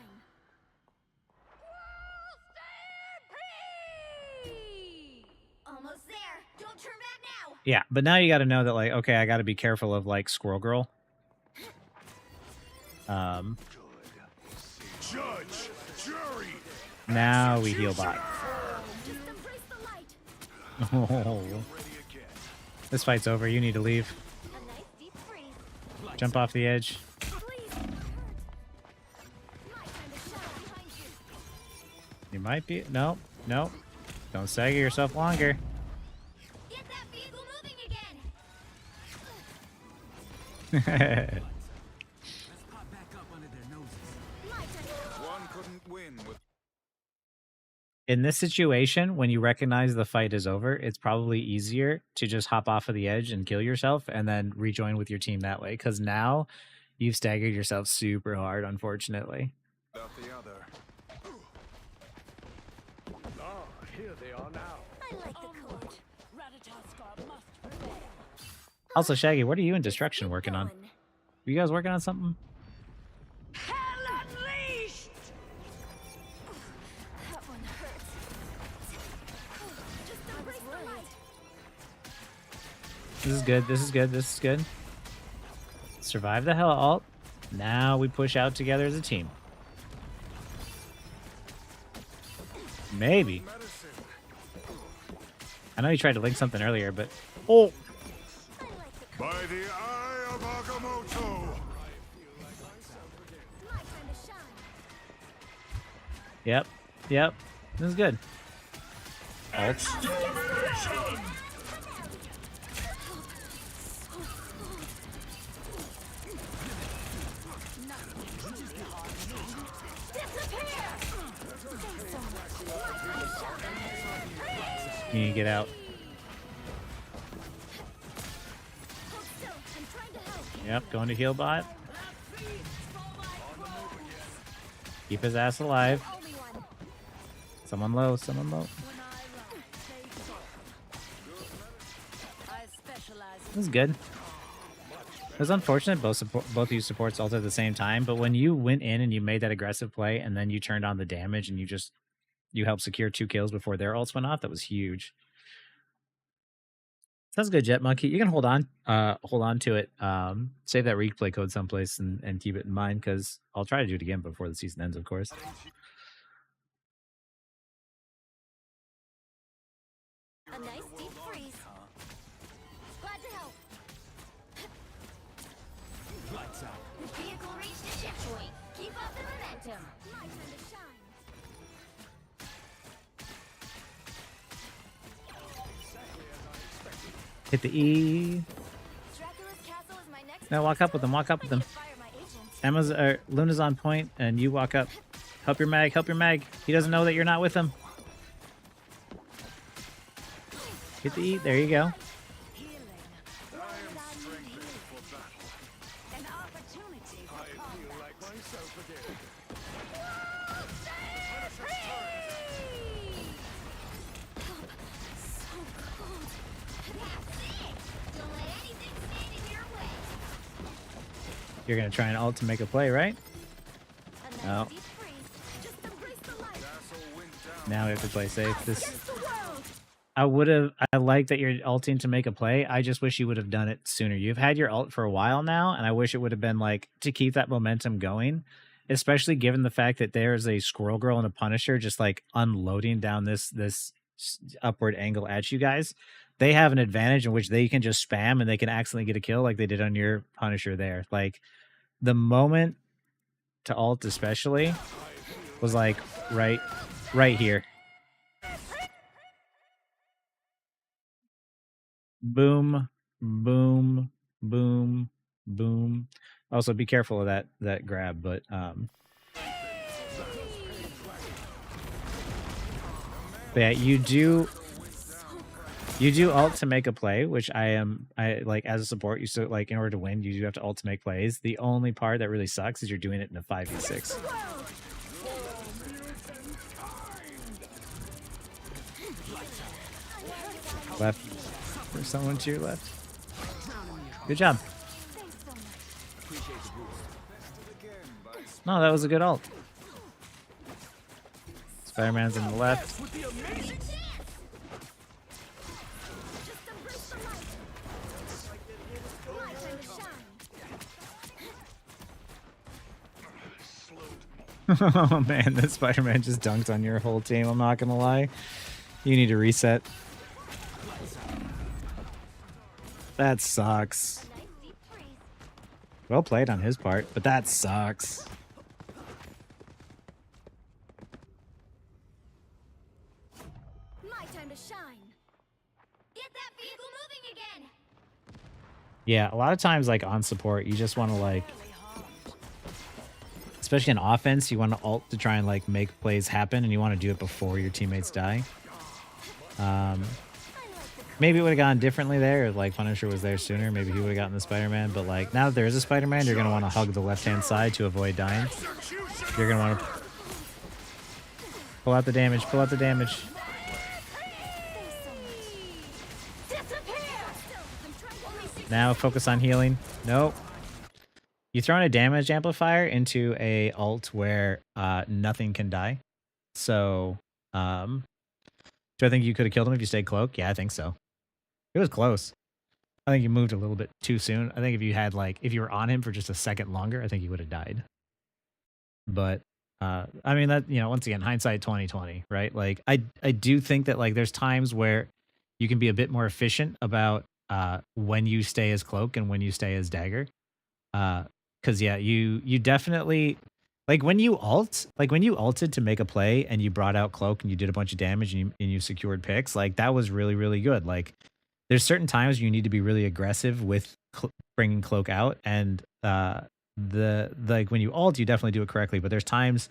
Almost there. Don't turn back now. Yeah, but now you got to know that, like, okay, I got to be careful of like Squirrel Girl. Judge, jury. Now we heal bot. Just embrace the light. Oh, this fight's over. You need to leave. A nice deep freeze. Jump off the edge. Please. My kind of shot behind you. You might be. Nope. Nope. Don't stagger yourself longer. Get that vehicle moving again. One couldn't win with In this situation, when you recognize the fight is over, it's probably easier to just hop off of the edge and kill yourself and then rejoin with your team that way. Because now you've staggered yourself super hard, unfortunately. the other. Ah, here they are now. I like the coach. Also, Shaggy, what are you and Destruction working on? You guys working on something? Hell unleashed. That one hurts. Just embrace the light. This is good. This is good. This is good. Survive the hell alt. Now we push out together as a team. Maybe. I know you tried to link something earlier, but oh, By the eye of Agamotto. My time to shine. yep, yep. This is good. Alt. You need to get out. Hold still. I'm trying to help. Yep, going to heal bot. Keep his ass alive. Only one. Someone low, someone low. This is good. It was unfortunate both of you supports ulted at the same time, but when you went in and you made that aggressive play and then you turned on the damage and you helped secure 2 kills before their ults went off, that was huge. Sounds good, Jet Monkey. You can hold on to it. Save that replay code someplace and keep it in mind, because I'll try to do it again before the season ends, of course. A nice deep freeze. Glad to help. Lights out. Vehicle reached a checkpoint. Keep up the momentum. My time to shine. Hit the E. Dracula's castle is my next. Now walk up with them. Walk up with them. Fire my agent. Luna's on point, and you walk up. Help your mag. Help your mag. He doesn't know that you're not with him. Hit the E. There you go. An opportunity for combat. So cold. That's it. Don't let anything stand in your way. You're gonna try and ult to make a play, right? A nice No. deep freeze. Just embrace the light. Now we have to play safe. Against the world. I like that you're ulting to make a play. I just wish you would have done it sooner. You've had your ult for a while now, and I wish it would have been like to keep that momentum going, especially given the fact that there's a Squirrel Girl and a Punisher just like unloading down this upward angle at you guys. They have an advantage in which they can just spam and they can accidentally get a kill like they did on your Punisher there. Like the moment to ult especially was like right here. Boom, boom, boom, boom. Also, be careful of that grab, but yeah, you do ult to make a play, which I like as a support. You still like in order to win, you do have to ult to make plays. The only part that really sucks is you're doing it in a 5v6. Left. There's someone to your left. Good job. No, that was a good ult. Spider-Man's on the left. Oh man, this Spider-Man just dunked on your whole team. I'm not gonna lie. You need to reset. That sucks. Well played on his part, but that sucks. My time to shine. Get that vehicle moving again. Yeah, a lot of times, like on support, you just want to like, especially in offense, you want to ult to try and like make plays happen, and you want to do it before your teammates die. Maybe it would have gone differently there if like Punisher was there sooner. Maybe he would have gotten the Spider-Man, but like now that there is a Spider-Man, you're gonna want to hug the left-hand side to avoid dying. You're gonna want to pull out the damage. Pull out the damage. Now focus on healing. Nope. You throw in a damage amplifier into a ult where nothing can die. So, do I think you could have killed him if you stayed cloak? Yeah, I think so. It was close. I think you moved a little bit too soon. I think if you had like, if you were on him for just a second longer, I think he would have died. But I mean that, you know, once again, hindsight 2020, right? Like I do think that like there's times where you can be a bit more efficient about when you stay as cloak and when you stay as dagger. Cause yeah, you definitely like when you ulted to make a play and you brought out cloak and you did a bunch of damage and you secured picks, like that was really, really good. Like there's certain times you need to be really aggressive with bringing cloak out, and like when you ult, you definitely do it correctly. But there's times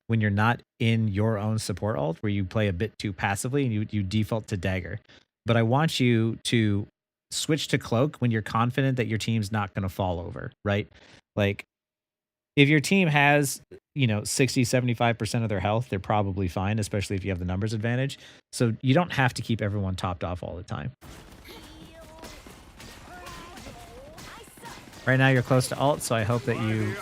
when you're not in your own support ult where you play a bit too passively and you default to dagger. But I want you to switch to cloak when you're confident that your team's not going to fall over, right? Like if your team has, you know, 60-75% of their health, they're probably fine, especially if you have the numbers advantage. So you don't have to keep everyone topped off all the time. Right now you're close to ult, so I hope that you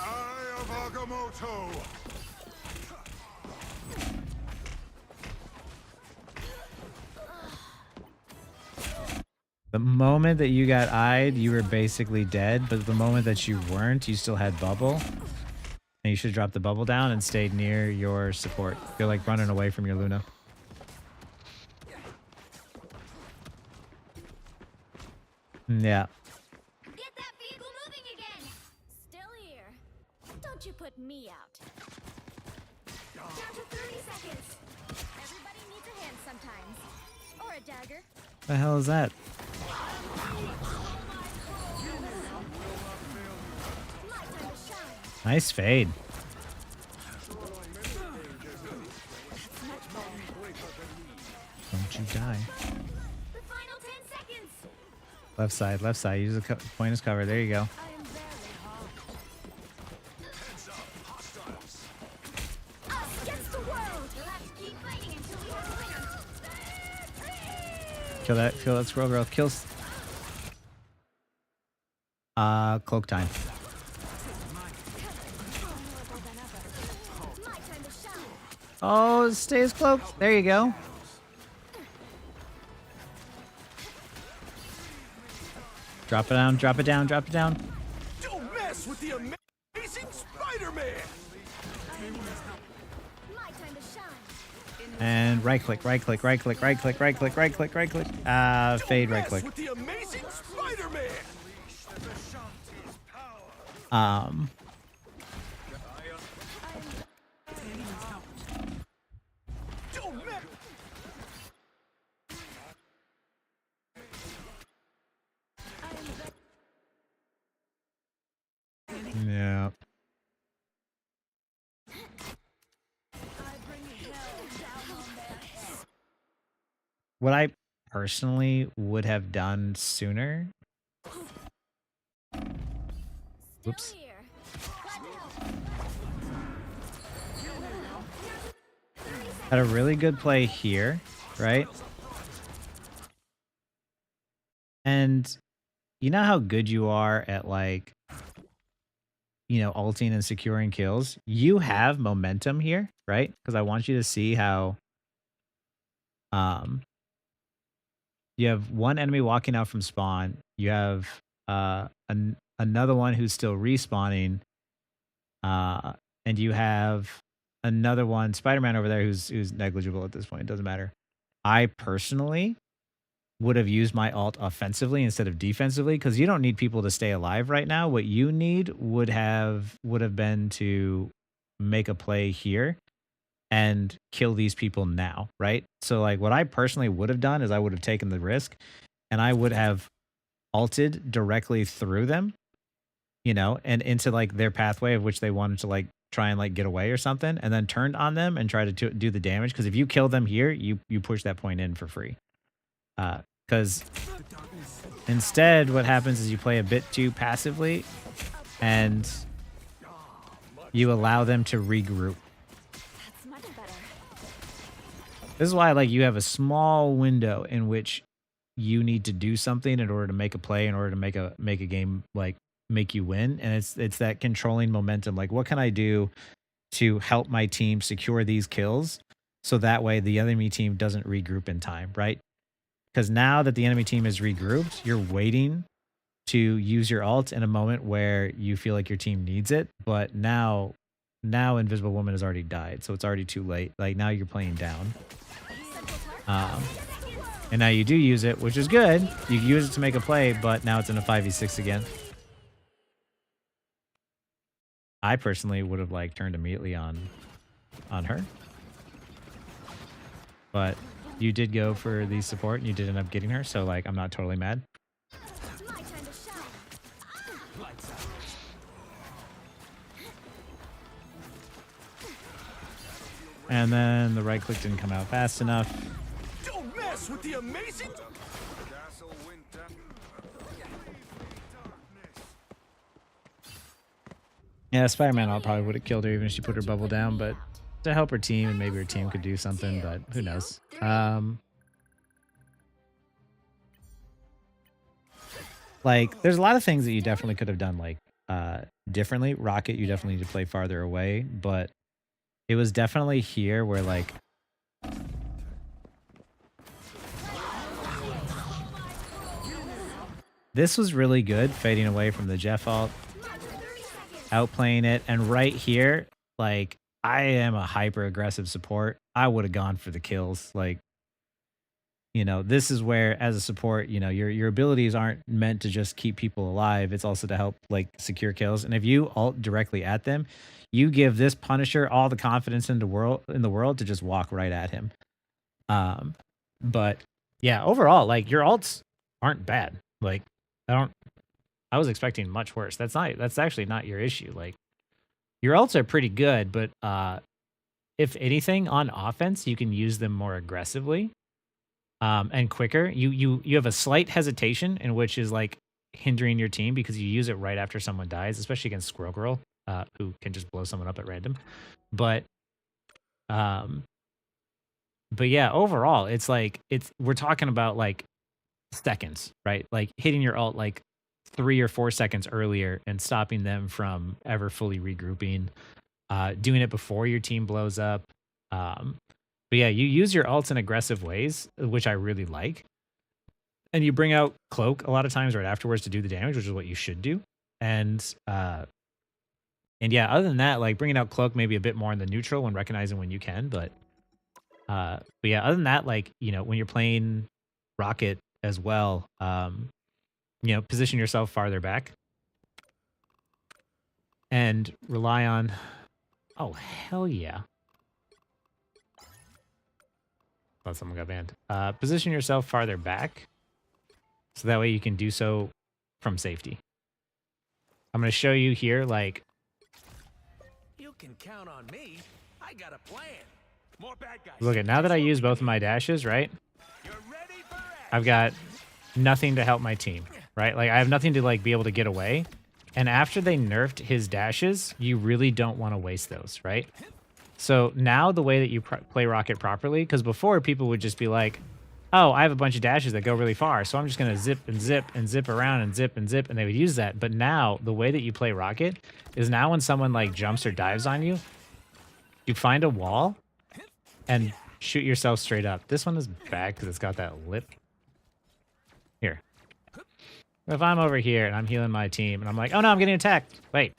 the moment that you got eyed, you were basically dead, but the moment that you weren't, you still had bubble. And you should drop the bubble down and stayed near your support. You're like running away from your Luna. Yeah. Get that vehicle moving again. Still here. Don't you put me out. Down to 30 seconds. Everybody needs a hand sometimes. Or a dagger. The hell is that? Nice fade. Don't you die. The final 10 seconds. Left side, left side. Use the point as cover. There you go. Us against the world. You'll have to keep fighting until we have a winner. Kill that squirrel girl. Kills. Cloak time. Oh, stays cloak. There you go. Drop it down, drop it down, drop it down. Don't mess with the amazing Spider-Man! My time to shine. And right click, right click, right click, right click, right click, right click, right click. Fade right click. With the amazing Spider-Man! Yeah. What I personally would have done sooner. Oops. Had a really good play here, right? And you know how good you are at like, you know, ulting and securing kills? You have momentum here, right? Because I want you to see how um you have one enemy walking out from spawn. You have another one who's still respawning. And you have another one, Spider-Man over there, who's negligible at this point. It doesn't matter. I personally would have used my ult offensively instead of defensively because you don't need people to stay alive right now. What you need would have been to make a play here and kill these people now, right? So like what I personally would have done is I would have taken the risk and I would have ulted directly through them, you know, and into like their pathway of which they wanted to like try and like get away or something, and then turned on them and try to do the damage. Because if you kill them here, you push that point in for free. Because instead, what happens is you play a bit too passively, and you allow them to regroup. That's much better. This is why like you have a small window in which you need to do something in order to make a play, in order to make a game like make you win. And it's that controlling momentum. Like, what can I do to help my team secure these kills so that way the enemy team doesn't regroup in time, right? Because now that the enemy team is regrouped, you're waiting to use your ult in a moment where you feel like your team needs it. But now Invisible Woman has already died, so it's already too late. Like, now you're playing down. And now you do use it, which is good. You use it to make a play, but now it's in a 5v6 again. I personally would have like turned immediately on her. But you did go for the support and you did end up getting her, so like I'm not totally mad. It's my turn to shine. And then the right click didn't come out fast enough. Don't mess with the amazing. Yeah, Spider-Man probably would have killed her even if she put her bubble down, but to help her team and maybe her team could do something, but who knows. Like there's a lot of things that you definitely could have done like differently. Rocket, you definitely need to play farther away, but it was definitely here where like this was really good, fading away from the Jeff ult, outplaying it, and right here, like I am a hyper aggressive support. I would have gone for the kills. Like, you know, this is where as a support, you know, your abilities aren't meant to just keep people alive. It's also to help like secure kills. And if you ult directly at them, you give this Punisher all the confidence in the world to just walk right at him. But yeah, overall, like your ults aren't bad. Like I was expecting much worse. That's actually not your issue. Like your ults are pretty good, but if anything on offense, you can use them more aggressively and quicker. You have a slight hesitation in which is like hindering your team because you use it right after someone dies, especially against Squirrel Girl, who can just blow someone up at random. But yeah, overall, it's like we're talking about like seconds, right? Like hitting your ult like 3 or 4 seconds earlier and stopping them from ever fully regrouping, doing it before your team blows up. But yeah, you use your ults in aggressive ways, which I really like. And you bring out Cloak a lot of times right afterwards to do the damage, which is what you should do. And yeah, other than that, like bringing out Cloak maybe a bit more in the neutral when recognizing when you can. But yeah, other than that, like, you know, when you're playing Rocket as well, you know, position yourself farther back and rely on, oh, hell yeah. Thought someone got banned. Position yourself farther back so that way you can do so from safety. I'm going to show you here, like, You can count on me. I got a plan. More bad guys. look at now that I use both of my dashes, right? You're ready for action. I've got nothing to help my team, right? Like I have nothing to like be able to get away. And after they nerfed his dashes, you really don't want to waste those, right? So now the way that you play Rocket properly, because before people would just be like, oh, I have a bunch of dashes that go really far, so I'm just going to zip and zip and zip around and zip, and they would use that. But now, the way that you play Rocket is now when someone, like, jumps or dives on you, you find a wall and shoot yourself straight up. This one is bad because it's got that lip. Here. If I'm over here and I'm healing my team and I'm like, oh no, I'm getting attacked. Wait.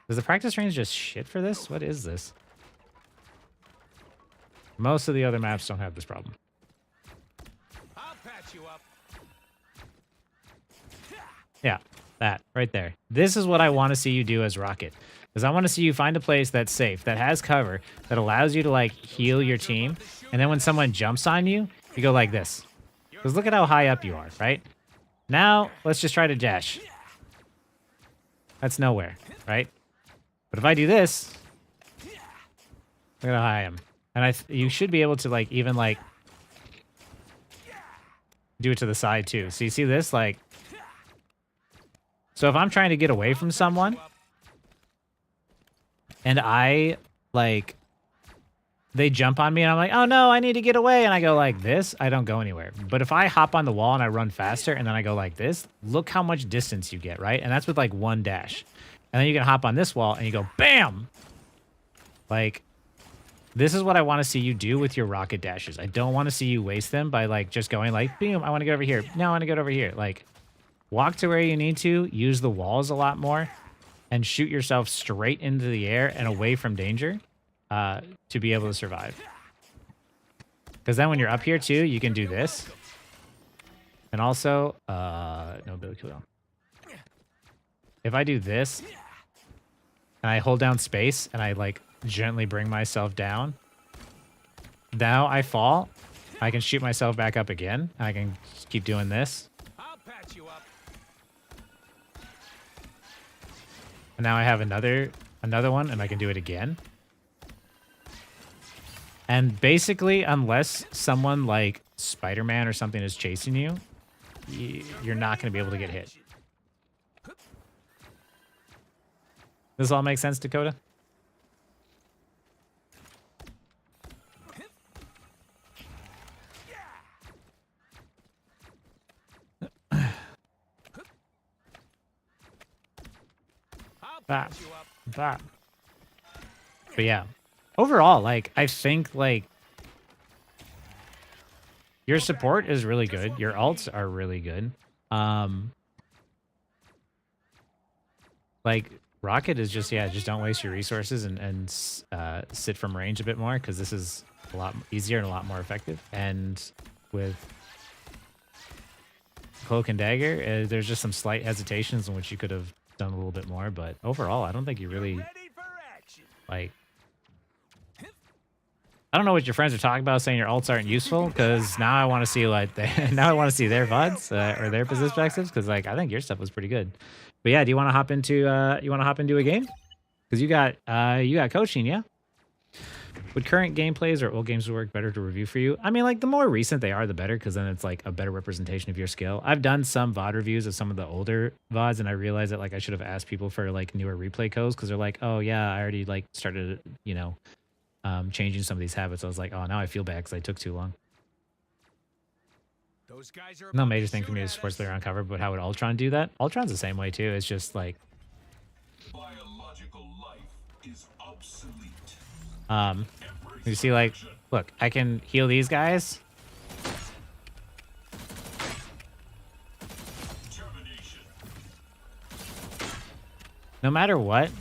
Does the practice range just shit for this? What is this? Most of the other maps don't have this problem. I'll patch you up. Yeah, that right there. This is what I want to see you do as Rocket. Because I want to see you find a place that's safe, that has cover, that allows you to, like, heal your team. And then when someone jumps on you, you go like this. Because look at how high up you are, right? Now, let's just try to dash. That's nowhere, right? But if I do this, look at how high I am. And you should be able to, like, even, like, do it to the side, too. So you see this? Like, so if I'm trying to get away from someone, and I, like, they jump on me and I'm like, oh no, I need to get away. And I go like this, I don't go anywhere. But if I hop on the wall and I run faster and then I go like this, look how much distance you get, right? And that's with like one dash. And then you can hop on this wall and you go bam. Like, this is what I want to see you do with your rocket dashes. I don't want to see you waste them by like just going like, boom, I want to get over here. No, I want to get over here. Like, walk to where you need to, use the walls a lot more, and shoot yourself straight into the air and away from danger to be able to survive. Because then when you're up here too, you can do this. And also, no ability cooldown. If I do this, and I hold down space, and I like gently bring myself down, now I fall, I can shoot myself back up again, and I can keep doing this. I'll patch you up. And now I have another one, and I can do it again. And basically, unless someone like Spider-Man or something is chasing you, you're not going to be able to get hit. This all make sense, Dakota? That. But yeah, overall, like, I think, like, your support is really good. Your ults are really good. Like, Rocket is just, yeah, just don't waste your resources and sit from range a bit more, because this is a lot easier and a lot more effective. And with Cloak and Dagger, there's just some slight hesitations in which you could have done a little bit more, but overall, I don't think you really, like, I don't know what your friends are talking about saying your ults aren't useful, because now I want to see like now I want to see their VODs or their perspectives, because like I think your stuff was pretty good. But yeah, do you want to hop into a game? Because you got coaching, yeah? Would current gameplays or old games work better to review for you? I mean, like, the more recent they are, the better, because then it's like a better representation of your skill. I've done some VOD reviews of some of the older VODs, and I realized that like I should have asked people for like newer replay codes, because they're like, oh yeah, I already like started, you know, changing some of these habits. I was like, oh, now I feel bad because I took too long. Those guys are No major thing for me is sports player on cover, but how would Ultron do that? Ultron's the same way too. It's just like Biological life is obsolete. you see, like, look, I can heal these guys. No matter what,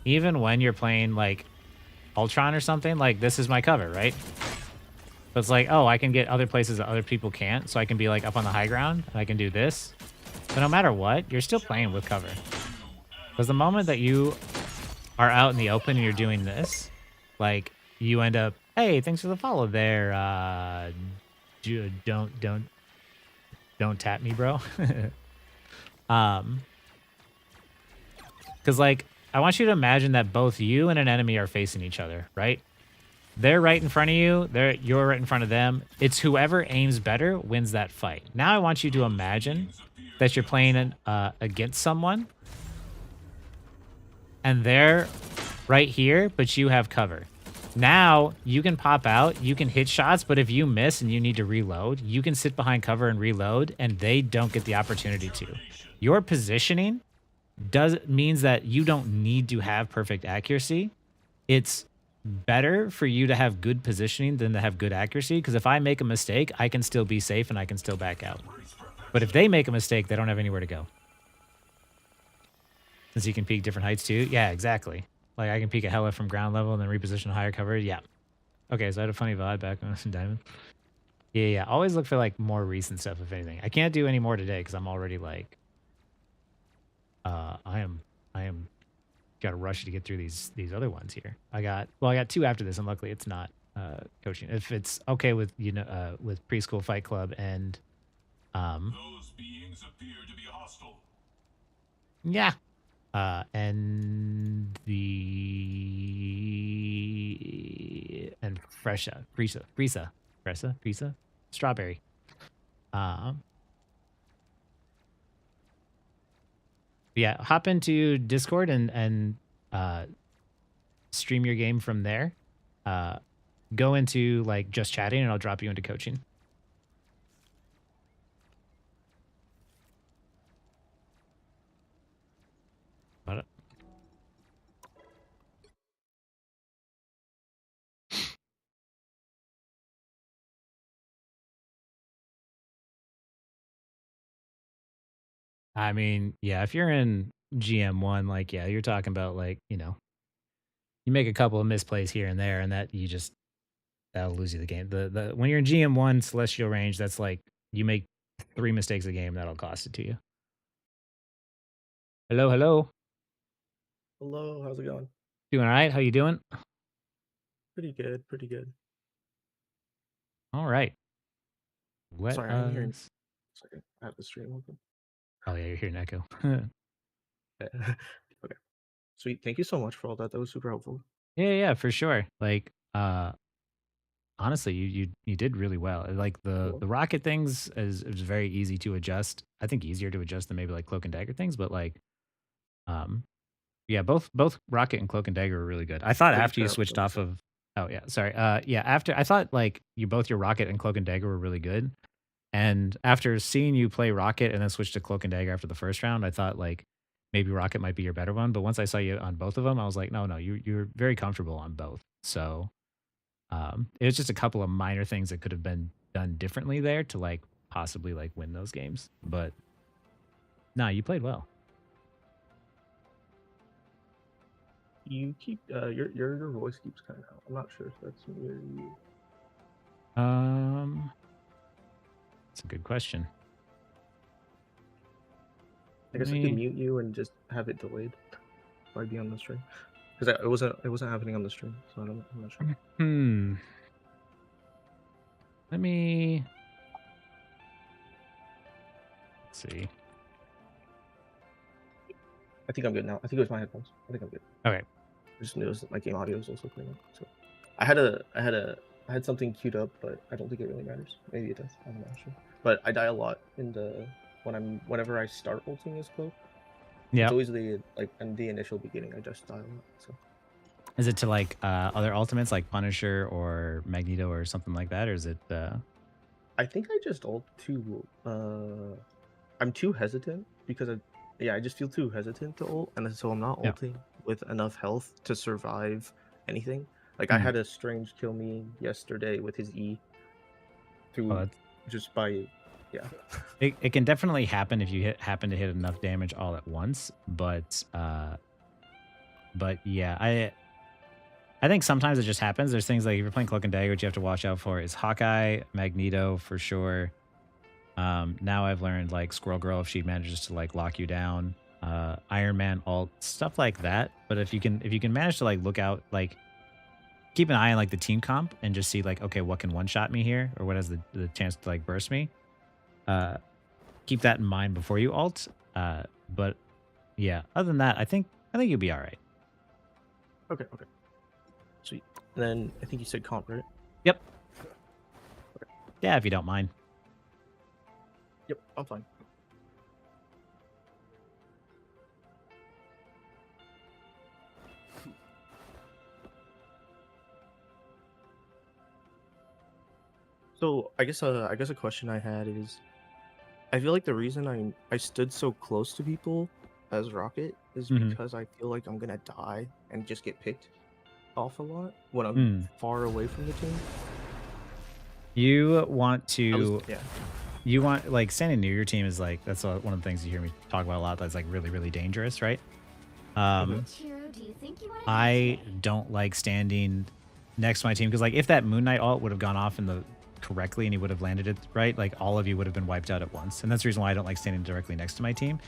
even when you're playing like Ultron or something, like, this is my cover, right? But it's like, oh, I can get other places that other people can't, so I can be like up on the high ground and I can do this. But no matter what, you're still playing with cover. Because the moment that you are out in the open and you're doing this, like, you end up, hey, thanks for the follow there. Don't tap me, bro. Because, like, I want you to imagine that both you and an enemy are facing each other, right? They're right in front of you. You're right in front of them. It's whoever aims better wins that fight. Now I want you to imagine that you're playing against someone, and they're right here, but you have cover. Now you can pop out, you can hit shots, but if you miss and you need to reload, you can sit behind cover and reload, and they don't get the opportunity to. Your positioning means that you don't need to have perfect accuracy. It's better for you to have good positioning than to have good accuracy, because if I make a mistake, I can still be safe and I can still back out. But if they make a mistake, they don't have anywhere to go. Since you can peek different heights too. Yeah, exactly. Like I can peek a hella from ground level and then reposition higher cover. Yeah. Okay, so I had a funny VOD back when I was in Diamond. Yeah. Always look for like more recent stuff, if anything. I can't do any more today because I'm already like I am gotta rush to get through these other ones here. I got 2 after this, and luckily it's not coaching. If it's okay with with preschool fight club and Those beings appear to be hostile. yeah. And Fresa, strawberry. Yeah, hop into Discord and stream your game from there. Go into like just chatting, and I'll drop you into coaching. Got it. I mean, yeah, if you're in GM1, like, yeah, you're talking about like, you make a couple of misplays here and there, and that'll lose you the game. The when you're in GM1 celestial range, that's like you make 3 mistakes a game, that'll cost it to you. Hello. Hello, how's it going? Doing all right? How you doing? Pretty good, pretty good. All right. Sorry, I'm hearing. Second, I have the stream open. Oh yeah, you're hearing echo. Okay, sweet. Thank you so much for all that. That was super helpful. Yeah, for sure. Like, honestly, you did really well. Like the rocket things is very easy to adjust. I think easier to adjust than maybe like cloak and dagger things, but like, yeah, both rocket and cloak and dagger were really good. I thought Pretty after you fair, switched so- off of, oh yeah, sorry, yeah, after I thought like your rocket and cloak and dagger were really good, and after seeing you play rocket and then switch to cloak and dagger after the first round, I thought like maybe rocket might be your better one. But once I saw you on both of them, I was like, no, you're very comfortable on both. So it was just a couple of minor things that could have been done differently there to like possibly like win those games. But nah, you played well. You keep your voice keeps cutting out. I'm not sure if that's me or you. That's a good question. I guess I could mute you and just have it delayed. If I'd be on the stream, because it wasn't happening on the stream, so I'm not sure. Let me. Let's see. I think I'm good now. I think it was my headphones. I think I'm good. Okay. I just noticed that my game audio is also playing up. So I had something queued up, but I don't think it really matters. Maybe it does. I'm not sure. But I die a lot in the whenever I start ulting as cloak. Yeah. It's always in the initial beginning. I just die a lot. So. Is it to like other ultimates like Punisher or Magneto or something like that, or is it? I think I just ult too. I'm too hesitant because I just feel too hesitant to ult, and so I'm not ulting with enough health to survive anything. Like I had a strange kill me yesterday with his E. Just by. Yeah. It can definitely happen if you happen to hit enough damage all at once, but yeah, I think sometimes it just happens. There's things like if you're playing Cloak and Dagger, what you have to watch out for is Hawkeye, Magneto for sure. Now I've learned like Squirrel Girl if she manages to like lock you down, Iron Man ult, stuff like that. But if you can manage to like look out, like keep an eye on like the team comp and just see like, okay, what can one shot me here, or what has the chance to like burst me. Keep that in mind before you ult. But yeah, other than that, I think you'll be all right. Okay. Sweet. And then I think you said comp, right? Yep. Okay. Yeah, if you don't mind. Yep, I'm fine. So I guess a question I had is, I feel like the reason I stood so close to people as Rocket is because I feel like I'm gonna die and just get picked off a lot when I'm far away from the team. You want to, Yeah. you want, like, standing near your team is like, that's one of the things you hear me talk about a lot. That's like really, really dangerous, right? Hero, do you think you wanna I don't like standing next to my team because, like, if that Moon Knight ult would have gone off in the correctly and he would have landed it right, like, all of you would have been wiped out at once. And that's the reason why I don't like standing directly next to my team.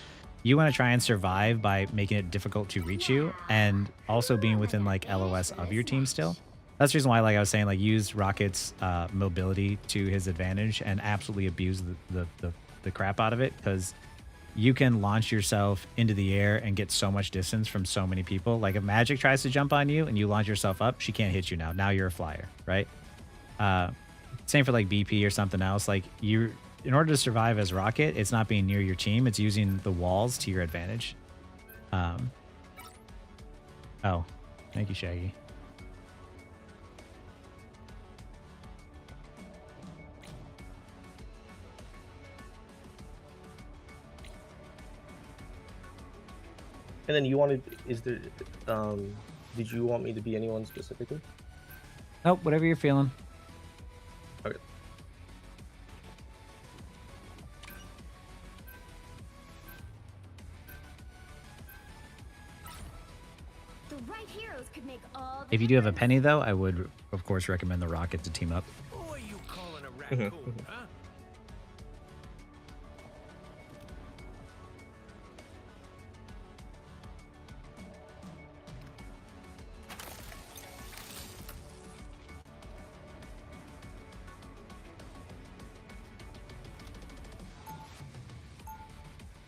You want to try and survive by making it difficult to reach you and also being within, like, LOS of your team still. That's the reason why, like I was saying, like, use Rocket's mobility to his advantage and absolutely abuse the crap out of it, because you can launch yourself into the air and get so much distance from so many people. Like, if Magic tries to jump on you and you launch yourself up, she can't hit you now. Now you're a flyer, right? Same for like BP or something else. Like, in order to survive as Rocket, it's not being near your team. It's using the walls to your advantage. Oh, thank you, Shaggy. And then you wanted, did you want me to be anyone specifically? Oh, whatever you're feeling. Okay. The right heroes could make all the If you do have a penny, though, I would, of course, recommend the Rocket to team up. Who are you calling a raccoon, huh?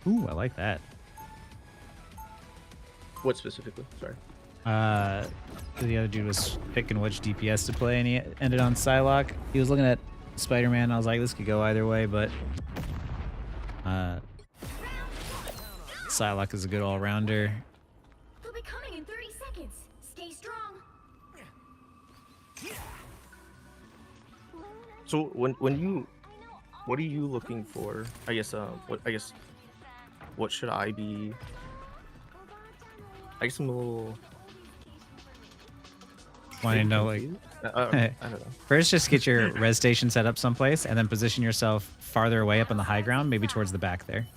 Ooh, I like that. What specifically? Sorry. The other dude was picking which DPS to play, and he ended on Psylocke. He was looking at Spider-Man. I was like, this could go either way, but Psylocke is a good all-rounder. They'll be coming in 30 seconds. Stay strong. So when you, what are you looking for? I guess what should I be? I guess I'm a little. Want to know, like, I don't know. First, just get your res station set up someplace, and then position yourself farther away up on the high ground, maybe towards the back there.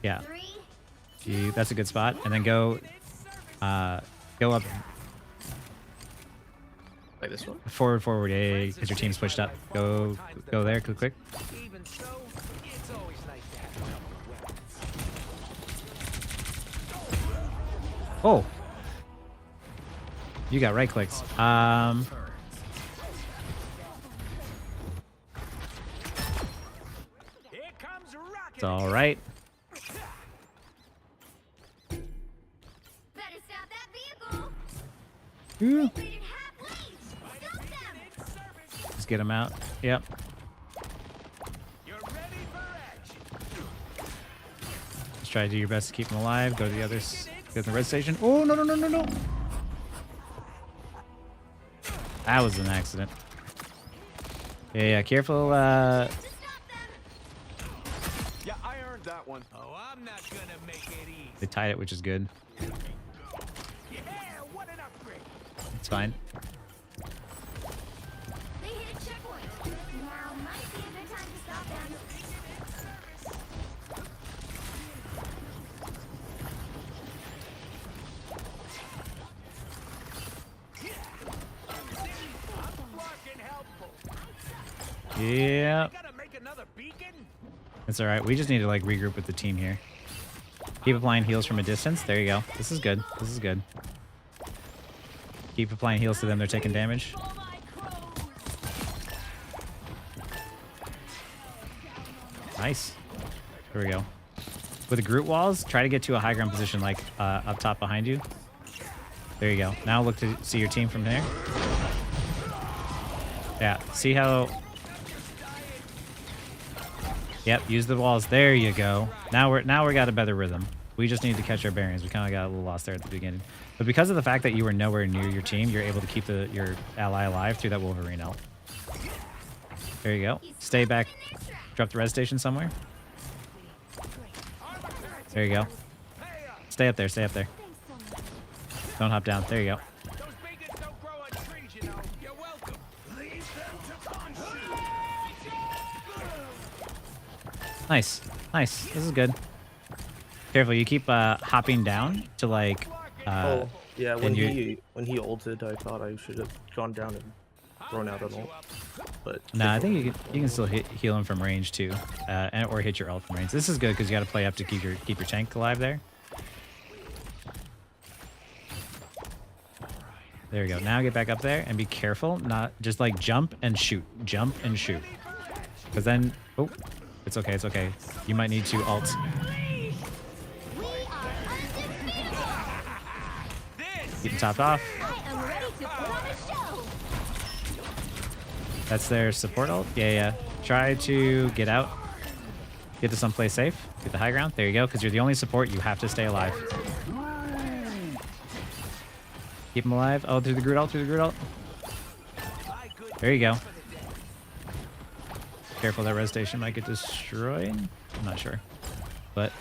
Yeah, that's a good spot. And then go up. Like this one. Forward, yeah, because your team's pushed up. Go there, quick. Even so, it's always nice to have weapons. Oh, you got right clicks. It's all right. Better stop that vehicle. Ooh. Rated half leads. Stop them. Just get him out. Yep. You're ready for action. Just try to do your best to keep him alive. Go to the others. Go to the red station. Oh, no. That was an accident. Yeah, careful. Yeah, I earned that one. Oh, I'm not gonna make it easy. They tied it, which is good. Yeah, what an upgrade. It's fine. They hit a checkpoint. Now might be a good time to stop them. Yeah. Gotta make another beacon? It's all right. We just need to, like, regroup with the team here. Keep applying heals from a distance. There you go. This is good. This is good. Keep applying heals to them. They're taking damage. Nice. Here we go. With the Groot walls, try to get to a high ground position, like up top behind you. There you go. Now look to see your team from there. Yeah. See how... Yep, use the walls. There you go. Now we got a better rhythm. We just need to catch our bearings. We kind of got a little lost there at the beginning. But because of the fact that you were nowhere near your team, you're able to keep your ally alive through that Wolverine ult. There you go. Stay back. Drop the res station somewhere. There you go. Stay up there. Stay up there. Don't hop down. There you go. Those beacons don't grow on trees, you know. You're welcome. Leave them to conscience. Nice. Nice. This is good. Careful. You keep hopping down to like... oh, yeah. When and he ulted, I thought I should have gone down and thrown out an ult. But no, I think you can still heal him from range too, or hit your ult from range. This is good because you got to play up to keep your tank alive there. There we go. Now get back up there and be careful. Not just like jump and shoot, because then it's okay. It's okay. You might need to ult. Keep him topped off. I am ready to put on a show. That's their support ult. Yeah. Try to get out. Get to someplace safe. Get the high ground. There you go. Because you're the only support. You have to stay alive. Keep him alive. Oh, through the Groot ult. There you go. Careful, that res station might get destroyed. I'm not sure. But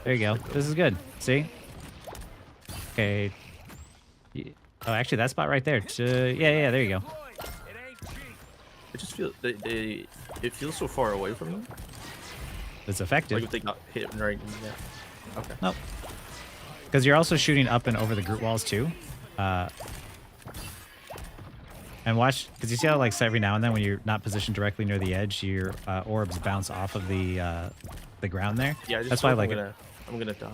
there you go. This is good. See? Okay. Oh, actually, that spot right there. Yeah, there you go. I just feel it feels so far away from them. It's effective. Like if they got hit right in there. Okay. Nope. Because you're also shooting up and over the Groot walls too. And watch, because you see how like every now and then when you're not positioned directly near the edge, your orbs bounce off of the ground there. Yeah, that's why like I'm gonna die.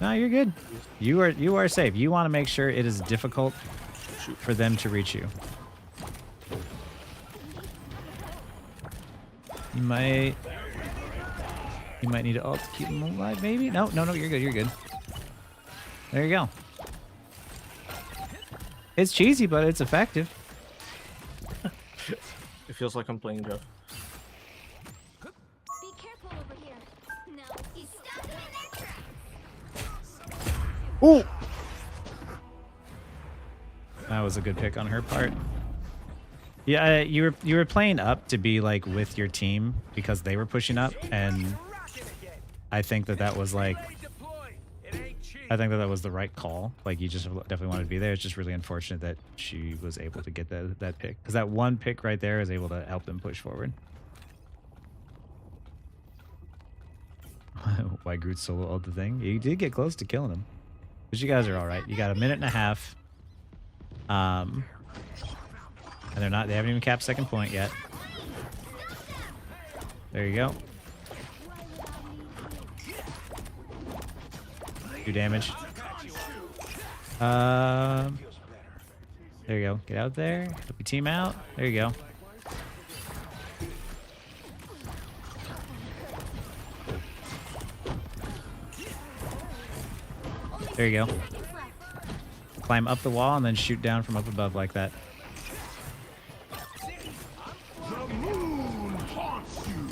No, you're good. You are safe. You want to make sure it is difficult for them to reach you. You might need to ult to keep them alive, maybe? No, you're good. There you go. It's cheesy, but it's effective. It feels like I'm playing Jeff. Be careful over here. No, he's stuck in their trap. Ooh! That was a good pick on her part. Yeah, you were playing up to be like with your team because they were pushing up, and I think that was like, I think that was the right call. Like you just definitely wanted to be there. It's just really unfortunate that she was able to get that pick, because that one pick right there is able to help them push forward. Why Groot solo ult the thing? You did get close to killing him, but you guys are all right. You got a minute and a half. And they haven't even capped second point yet. There you go. Do damage. There you go. Get out there. Help your team out. There you go. There you go. Climb up the wall and then shoot down from up above like that. The moon haunts you.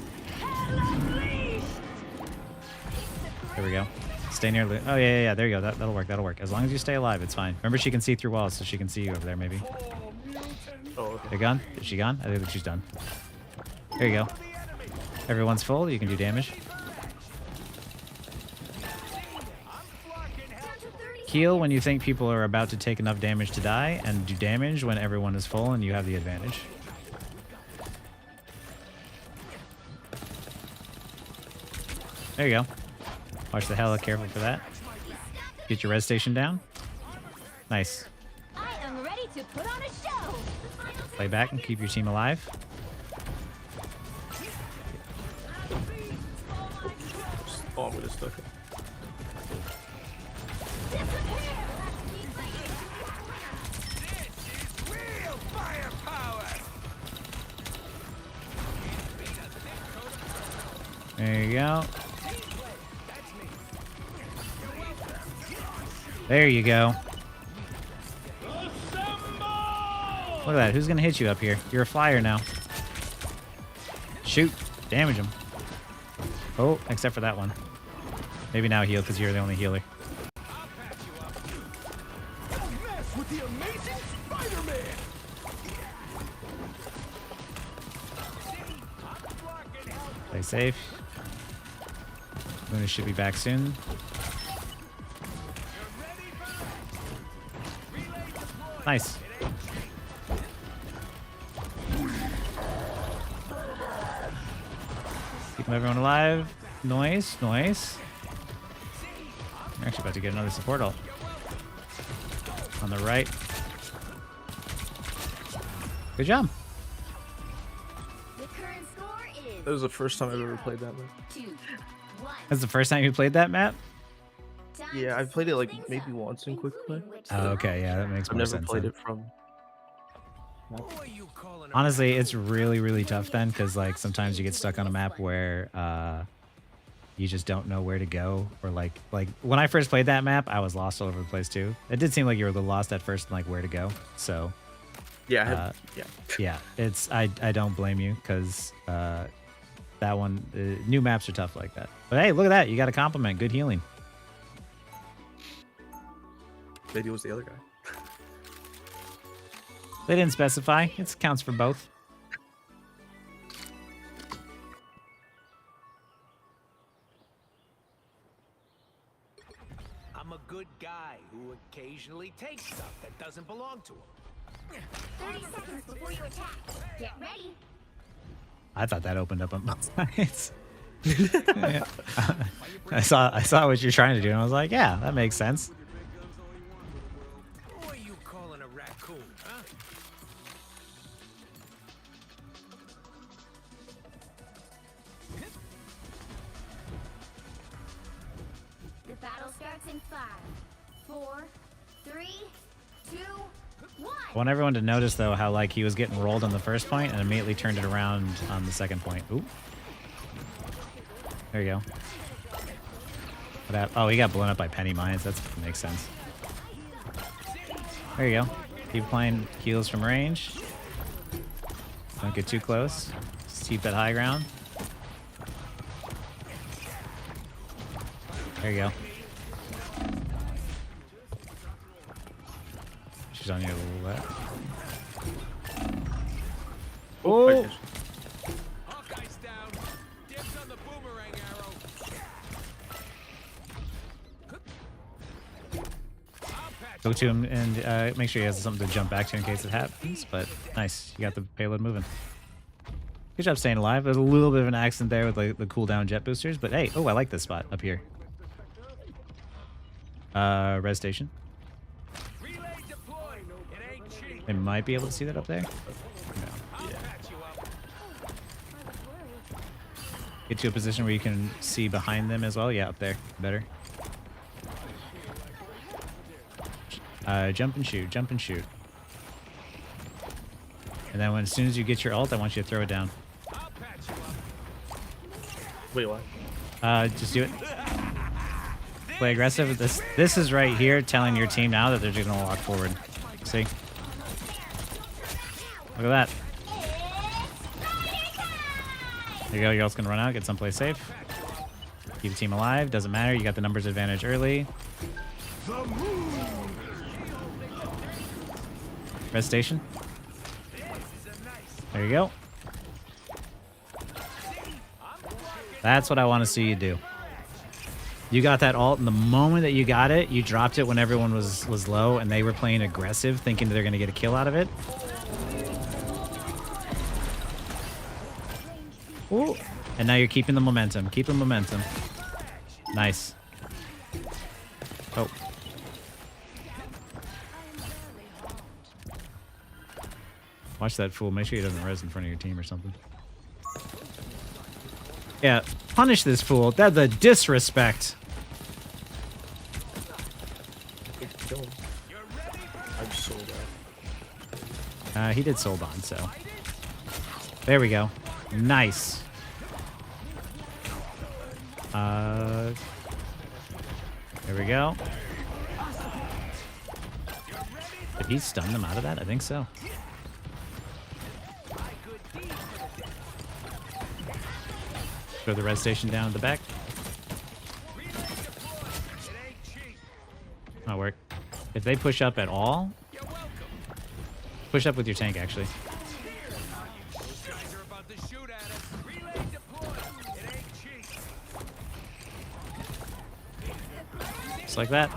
There we go. Stay near. Oh yeah. There you go. That'll work. That'll work. As long as you stay alive, it's fine. Remember, she can see through walls, so she can see you over there. Maybe. Oh, okay. They're gone. Is she gone? I think that she's done. There you go. Everyone's full. You can do damage. Heal when you think people are about to take enough damage to die, and do damage when everyone is full and you have the advantage. There you go. Watch the hella, careful for that. Get your res station down. Nice. I am ready to put on a show. Play back and keep your team alive. Oh, I'm gonna stuck it. There you go. There you go. Look at that. Who's gonna hit you up here? You're a flyer now. Shoot. Damage him. Oh, except for that one. Maybe now heal because you're the only healer. Don't mess with the amazing Spider-Man. Play safe. Luna should be back soon. Nice. Keeping everyone alive. Nice, nice. We're actually about to get another support ult. On the right. Good job. The current score is That was the first time I've ever played that map. 2-1. That's the first time you played that map? Time Yeah, to I've played it switch like things maybe up, once in quick play. including which Oh, okay, yeah, that makes I've more never sense. played then. it from. Who are you calling a Honestly, it's raccoon? really, really tough then, because like sometimes you get stuck on a map where you just don't know where to go, or like when I first played that map, I was lost all over the place too. It did seem like you were a little lost at first, like where to go. So Yeah, I have, yeah. yeah, it's I don't blame you, because that one new maps are tough like that. But hey, look at that, you got a compliment. Good healing. Maybe it was the other guy. They didn't specify. It counts for both. I'm a good guy who occasionally takes stuff that doesn't belong to him. 30 seconds before you attack. Get ready. I thought that opened up on both sides. Yeah. I saw what you're trying to do, and I was like, yeah, that makes sense. Who are you calling a raccoon, huh? The battle starts in 5, 4, 3, 2, 1. I want everyone to notice though how like he was getting rolled on the first point and immediately turned it around on the second point. Ooh. There you go. Oh, he got blown up by penny mines. That makes sense. There you go. Keep applying heals from range. Don't get too close. Just keep that high ground. There you go. She's on your left. Oh! Hawkeye's down. Dibs on the boomerang arrow. I'll patch Go to him and make sure he has something to jump back to in case it happens. But nice, you got the payload moving. Good job staying alive. There's a little bit of an accident there with like the cooldown jet boosters, but hey, oh, I like this spot up here. Res station. relay deployed. It ain't cheap. They might be able to see that up there. No. I'll patch you up. Get to a position where you can see behind them as well. Yeah, up there. Better. Jump and shoot. Jump and shoot. And then as soon as you get your ult, I want you to throw it down. I'll patch you up. Wait, what? Just do it. Play aggressive. This is right here telling your team now that they're just gonna walk forward. See? Look at that. There you go. You're also gonna run out, get someplace safe. Keep the team alive. Doesn't matter. You got the numbers advantage early. Res station. There you go. That's what I want to see you do. You got that ult, and the moment that you got it, you dropped it when everyone was low, and they were playing aggressive, thinking they're going to get a kill out of it. Ooh. And now you're keeping the momentum. Keep the momentum. Nice. Oh. Watch that fool. Make sure he doesn't res in front of your team or something. Yeah, punish this fool. That's the disrespect. Kill him. I've sold out. He did sold on, so. There we go. Nice. There we go. Did he stun them out of that? I think so. Throw the res station down at the back. That'll work. If they push up at all, push up with your tank, actually. Those guys are about to shoot at us. Relay deployed. just like that.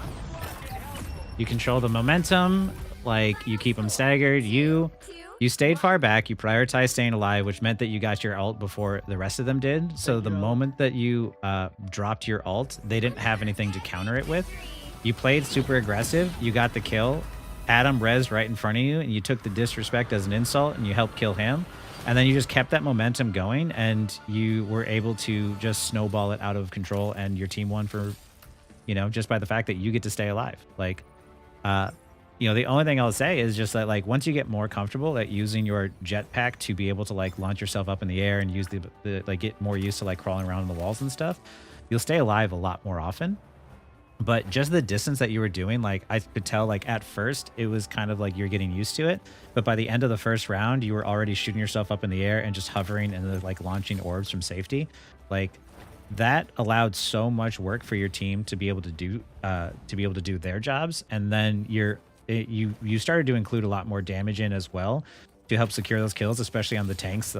You control the momentum, like you keep them staggered. You stayed far back. You prioritized staying alive, which meant that you got your ult before the rest of them did. So the moment that you dropped your ult, they didn't have anything to counter it with. You played super aggressive. You got the kill. Adam res right in front of you, and you took the disrespect as an insult, and you helped kill him. And then you just kept that momentum going, and you were able to just snowball it out of control, and your team won for, you know, just by the fact that you get to stay alive. Like, you know, the only thing I'll say is just that, like, once you get more comfortable at using your jetpack to be able to, like, launch yourself up in the air and use the like, get more used to, like, crawling around on the walls and stuff, you'll stay alive a lot more often. But just the distance that you were doing, like, I could tell, like, at first it was kind of like you're getting used to it. But by the end of the first round, you were already shooting yourself up in the air and just hovering and then, like, launching orbs from safety. Like, that allowed so much work for your team to be able to do their jobs. And then you started to include a lot more damage in as well to help secure those kills, especially on the tanks.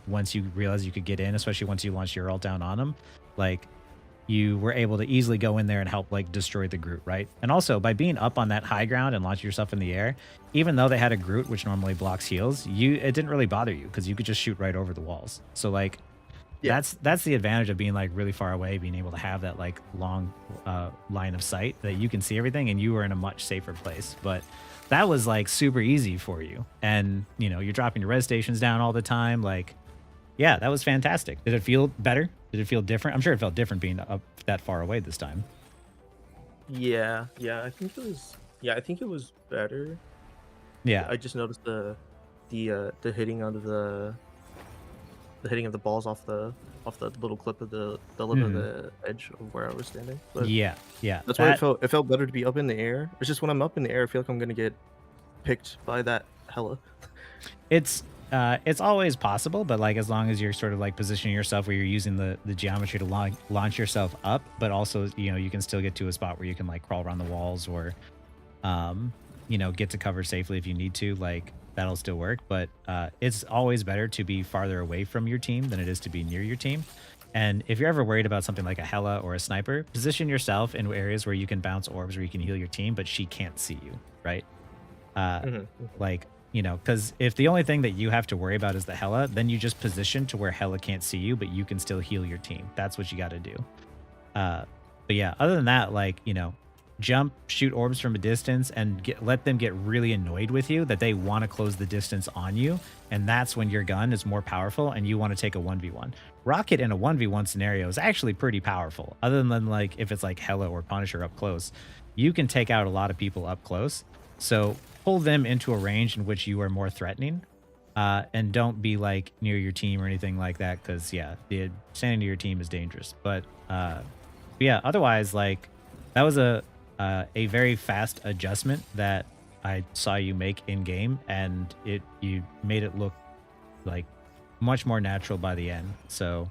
Once you realized you could get in, especially once you launched your ult down on them, like, you were able to easily go in there and help, like, destroy the Groot, right? And also, by being up on that high ground and launching yourself in the air, even though they had a Groot, which normally blocks heals, it didn't really bother you because you could just shoot right over the walls. So, like, yeah, that's the advantage of being, like, really far away, being able to have that, like, long line of sight that you can see everything, and you were in a much safer place. But that was, like, super easy for you. And, you know, you're dropping your res stations down all the time. Like, yeah, that was fantastic. Did it feel better? Did it feel different? I'm sure it felt different being up that far away this time. Yeah, I think it was. Yeah, I think it was better. Yeah, I just noticed the hitting of the hitting of the balls off the little clip of the lip of the edge of where I was standing. But yeah. that's why it felt better to be up in the air. It's just when I'm up in the air, I feel like I'm gonna get picked by that hella. It's always possible, but, like, as long as you're sort of, like, positioning yourself where you're using the geometry to launch yourself up, but also, you know, you can still get to a spot where you can, like, crawl around the walls or, you know, get to cover safely if you need to. Like, that'll still work. But it's always better to be farther away from your team than it is to be near your team. And if you're ever worried about something like a Hela or a sniper, position yourself in areas where you can bounce orbs, where you can heal your team, but she can't see you, right? Like, you know, because if the only thing that you have to worry about is the Hela, then you just position to where Hela can't see you, but you can still heal your team. That's what you got to do. But yeah, other than that, like, you know, jump, shoot orbs from a distance, and let them get really annoyed with you that they want to close the distance on you. And that's when your gun is more powerful and you want to take a 1v1. Rocket in a 1v1 scenario is actually pretty powerful. Other than, like, if it's like Hela or Punisher up close, you can take out a lot of people up close. So pull them into a range in which you are more threatening, and don't be, like, near your team or anything like that, because, yeah, standing near your team is dangerous. But yeah, otherwise, like, that was a very fast adjustment that I saw you make in game, and you made it look, like, much more natural by the end. So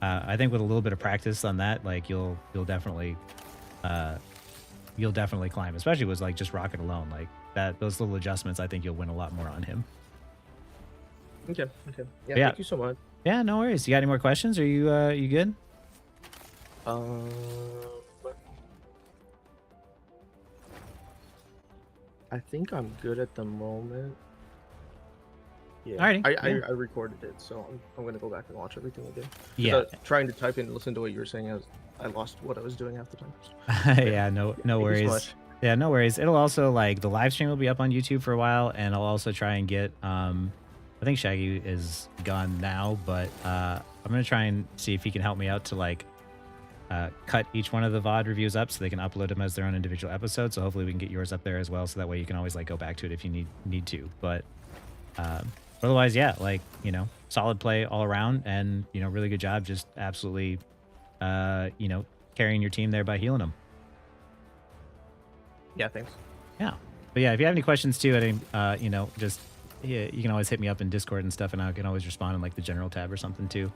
I think with a little bit of practice on that, like, you'll definitely climb, especially with, like, just Rocket alone. Like, those little adjustments, I think you'll win a lot more on him. Okay. Yeah, thank you so much. Yeah, no worries. You got any more questions? Are you good? I think I'm good at the moment. Yeah, Alrighty. I recorded it, so I'm gonna go back and watch everything again. Yeah. Trying to type in and listen to what you were saying, I lost what I was doing half the time. Yeah, no worries. Yeah, no worries. It'll also, like, the live stream will be up on YouTube for a while, and I'll also try and get, I think Shaggy is gone now, but I'm going to try and see if he can help me out to, like, cut each one of the VOD reviews up so they can upload them as their own individual episodes. So hopefully we can get yours up there as well, so that way you can always, like, go back to it if you need to. But otherwise, yeah, like, you know, solid play all around, and, you know, really good job, just absolutely, you know, carrying your team there by healing them. Yeah, thanks. Yeah. But yeah, if you have any questions too, you know, just, yeah, you can always hit me up in Discord and stuff, and I can always respond in, like, the general tab or something too.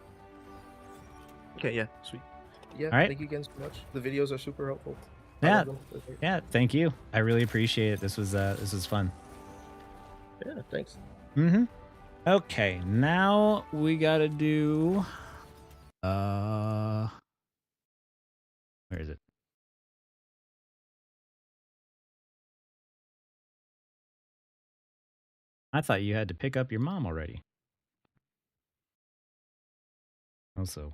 Okay, yeah, sweet. Yeah, all right. Thank you again so much. The videos are super helpful. Yeah, thank you. I really appreciate it. This was fun. Yeah, thanks. Okay, now we gotta do where is it? I thought you had to pick up your mom already. Also,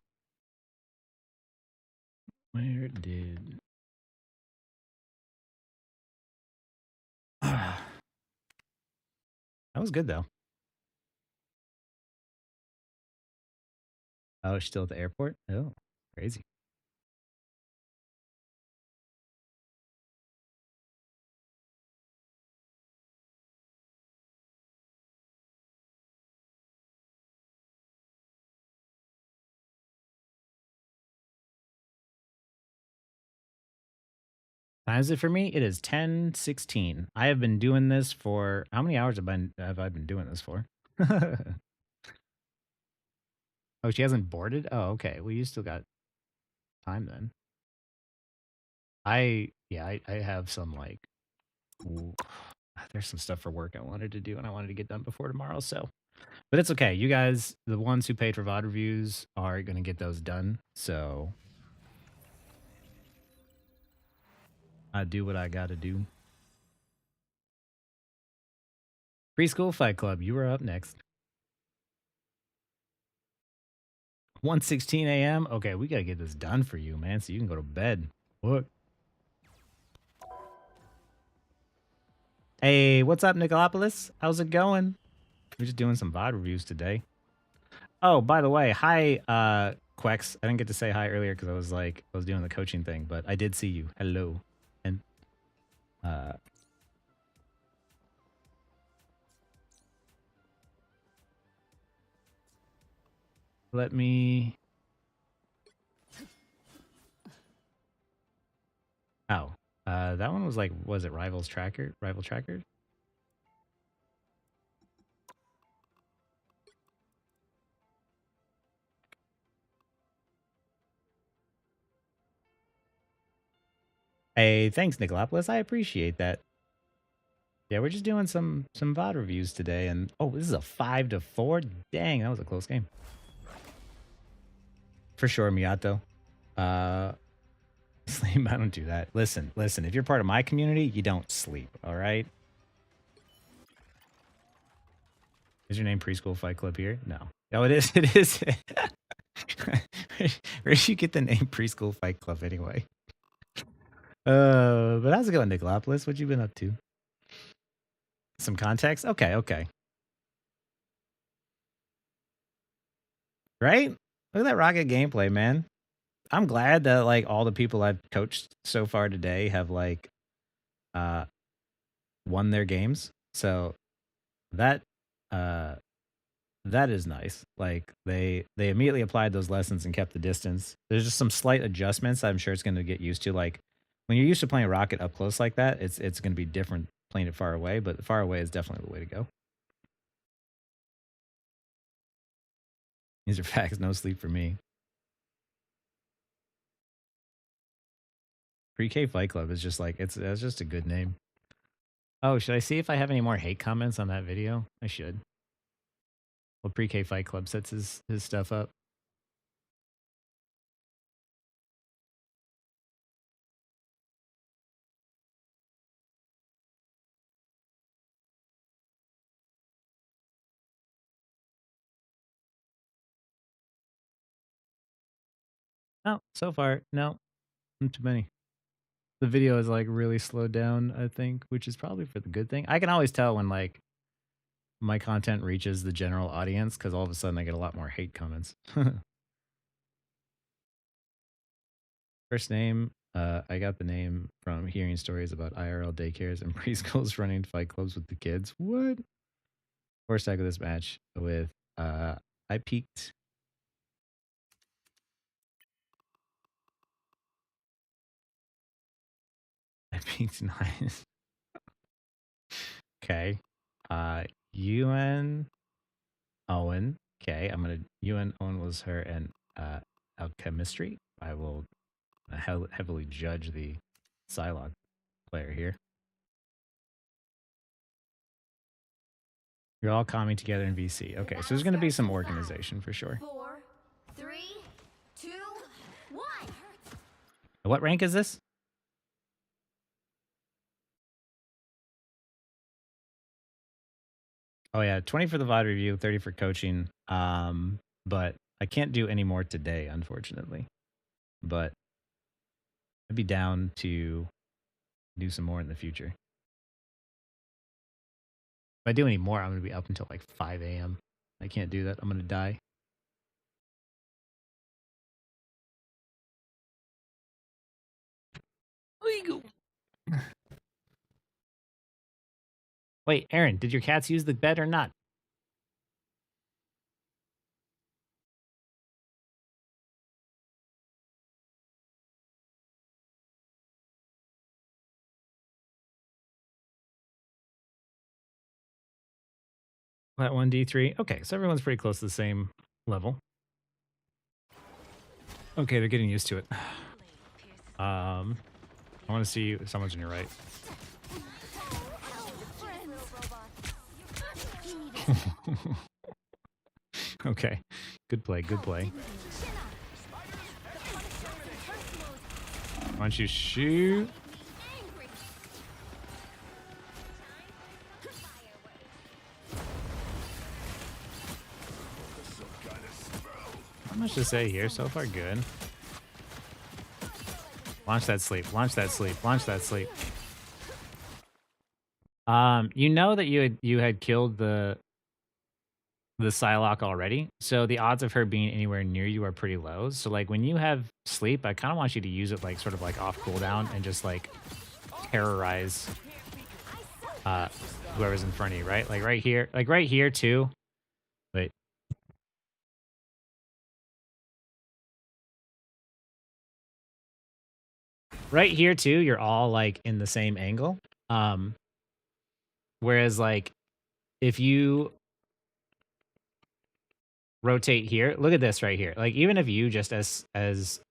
where did... that was good, though. Oh, she's still at the airport? Oh, crazy. Time is it for me? It is 10:16. I have been doing this for... How many hours have I been doing this for? Oh, she hasn't boarded? Oh, okay. Well, you still got time then. I have some like... ooh, there's some stuff for work I wanted to do and I wanted to get done before tomorrow, so... But it's okay. You guys, the ones who paid for VOD reviews, are going to get those done, so... I do what I gotta do. Preschool Fight Club, you are up next. 1:16 a.m. Okay, we gotta get this done for you, man, so you can go to bed. What? Hey, what's up, Nicolopolis? How's it going? We're just doing some VOD reviews today. Oh, by the way, hi, Quex. I didn't get to say hi earlier because I was doing the coaching thing, but I did see you. Hello. And let me... Oh, that one was like, was it Rival Tracker? Hey, thanks, Nicolopolis. I appreciate that. Yeah, we're just doing some VOD reviews today, and oh, this is a 5-4. Dang, that was a close game. For sure, Miyato. Sleep, I don't do that. Listen, if you're part of my community, you don't sleep, all right? Is your name Preschool Fight Club here? No. Oh, it is. It is. Where did you get the name Preschool Fight Club anyway? But how's it going, Nicolopolis? What you been up to? Some context? Okay. Right? Look at that rocket gameplay, man. I'm glad that like all the people I've coached so far today have like won their games. So that is nice. Like they immediately applied those lessons and kept the distance. There's just some slight adjustments I'm sure it's going to get used to. Like when you're used to playing rocket up close like that, it's going to be different playing it far away, but far away is definitely the way to go. These are facts. No sleep for me. Pre-K Fight Club is just like, it's just a good name. Oh, should I see if I have any more hate comments on that video? I should. Well, Pre-K Fight Club sets his stuff up. No, so far, no. Not too many. The video is like really slowed down, I think, which is probably for the good thing. I can always tell when like my content reaches the general audience because all of a sudden I get a lot more hate comments. First name, I got the name from hearing stories about IRL daycares and preschools running fight clubs with the kids. What? First tag of this match with I peaked. I peaked 9. Okay. UN Owen. Okay, I'm gonna... UN Owen was her and alchemistry. I will heavily judge the Psylocke player here. You're all coming together in VC. Okay, so there's gonna be some organization for sure. 4, 3, 2, 1. What rank is this? Oh yeah, 20 for the VOD review, 30 for coaching. But I can't do any more today, unfortunately. But I'd be down to do some more in the future. If I do any more, I'm gonna be up until like 5 a.m. I can't do that. I'm gonna die. Legal. Wait, Aaron, did your cats use the bed or not? That one D3. Okay, so everyone's pretty close to the same level. Okay, they're getting used to it. I want to see if someone's on your right. Okay, good play, good play. Why don't you shoot? Not much to say here. So far, good. Launch that sleep. Launch that sleep. Launch that sleep. You know that you had killed the Psylocke already, so the odds of her being anywhere near you are pretty low. So like when you have sleep, I kind of want you to use it like sort of like off cooldown and just like terrorize whoever's in front of you, right? Like right here too. Wait. Right here too, you're all like in the same angle. Whereas like if you rotate here, look at this right here. Like even if you just as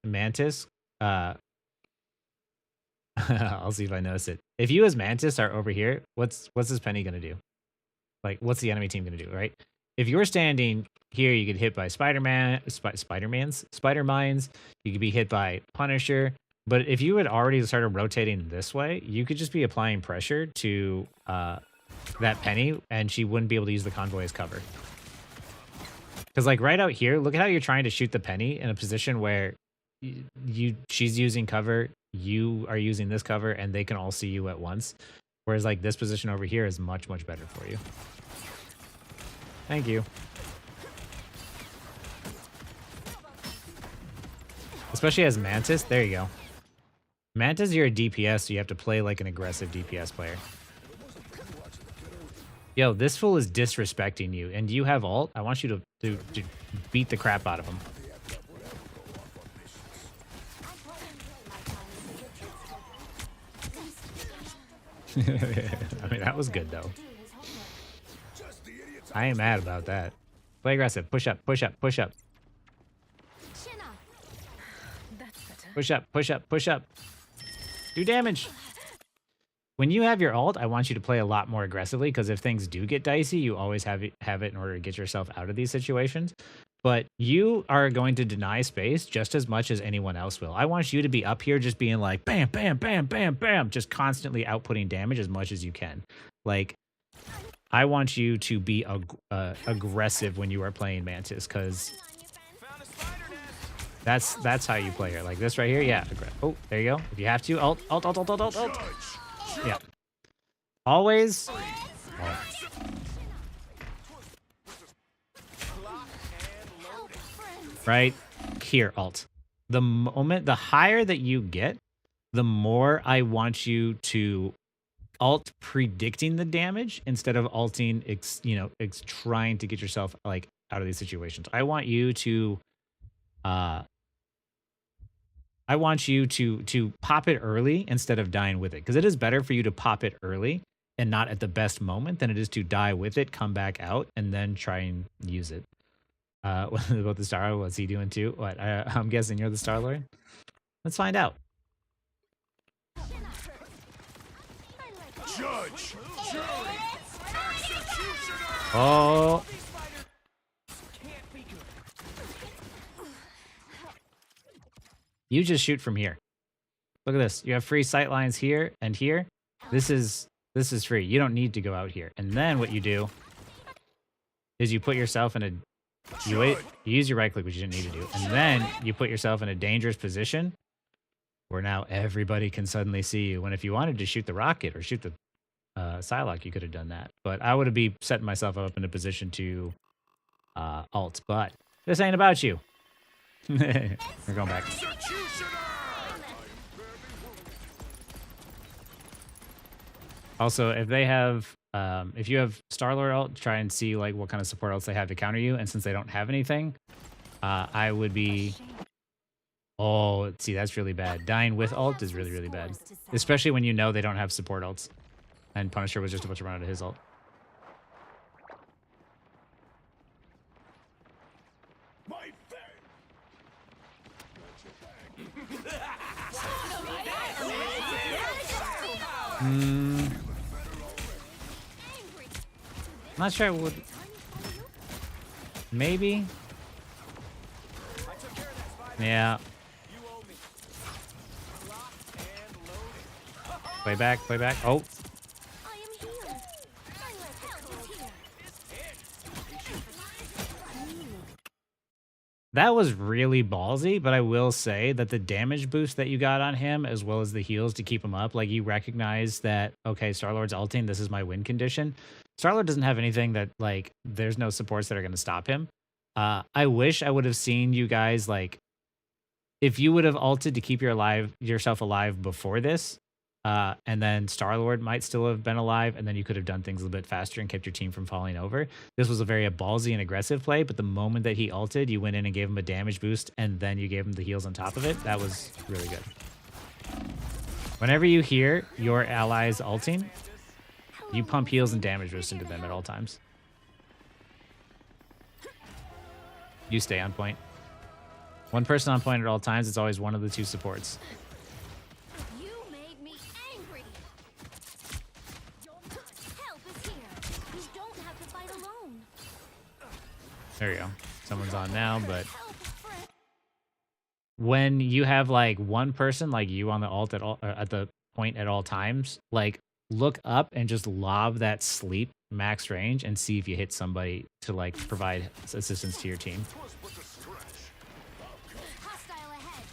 Mantis, I'll see if I notice it. If you as Mantis are over here, what's this penny gonna do? Like what's the enemy team gonna do, right? If you're standing here, you get hit by Spider Mines. You could be hit by Punisher. But if you had already started rotating this way, you could just be applying pressure to that penny, and she wouldn't be able to use the convoy as cover. Because like right out here, look at how you're trying to shoot the penny in a position where she's using cover, you are using this cover, and they can all see you at once. Whereas like this position over here is much, much better for you. Thank you. Especially as Mantis. There you go. Mantis, you're a DPS, so you have to play like an aggressive DPS player. Yo, this fool is disrespecting you, and you have ult. I want you to beat the crap out of him. I mean, that was good, though. I ain't mad about that. Play aggressive. Push up, push up, push up. Push up, push up, push up. Do damage. When you have your ult, I want you to play a lot more aggressively, because if things do get dicey, you always have it in order to get yourself out of these situations. But you are going to deny space just as much as anyone else will. I want you to be up here just being like, bam, bam, bam, bam, bam, just constantly outputting damage as much as you can. Like, I want you to be aggressive when you are playing Mantis, because that's how you play her. Like this right here, yeah. Oh, there you go. If you have to, ult. Yeah. Always. Right here, ult. The higher that you get, the more I want you to ult predicting the damage instead of ulting, trying to get yourself like out of these situations. I want you to pop it early instead of dying with it, because it is better for you to pop it early and not at the best moment than it is to die with it, come back out, and then try and use it. What about the Star Lord? What's he doing too? What? I'm guessing you're the Star Lord. Let's find out. Judge, jury, executioner. Oh. You just shoot from here. Look at this. You have free sight lines here and here. This is free. You don't need to go out here. And then what you do is you put yourself in a you use your right click, which you didn't need to do, and then you put yourself in a dangerous position where now everybody can suddenly see you. When if you wanted to shoot the rocket or shoot the Psylocke, you could have done that. But I would be setting myself up in a position to alt. But this ain't about you. We're going back. Also, if they have, if you have Star-Lord ult, try and see like what kind of support ults they have to counter you. And since they don't have anything, I would be. Oh, see, that's really bad. Dying with ult is really, really bad, especially when you know they don't have support ults. And Punisher was just about to run out of his ult. Not sure I would. Maybe. Yeah. Play back, play back. Oh. That was really ballsy, but I will say that the damage boost that you got on him, as well as the heals to keep him up, like you recognize that, okay, Star-Lord's ulting, this is my win condition. Star-Lord doesn't have anything that, like, there's no supports that are going to stop him. I wish I would have seen you guys, like, if you would have ulted to keep yourself alive before this, and then Star-Lord might still have been alive, and then you could have done things a little bit faster and kept your team from falling over. This was a very ballsy and aggressive play, but the moment that he ulted, you went in and gave him a damage boost, and then you gave him the heals on top of it. That was really good. Whenever you hear your allies ulting, you pump heals and damage boost into them at all times. You stay on point. One person on point at all times, it's always one of the two supports. There you go. Someone's on now, but when you have like one person like you on the ult at the point at all times, like look up and just lob that sleep max range and see if you hit somebody to like provide assistance to your team.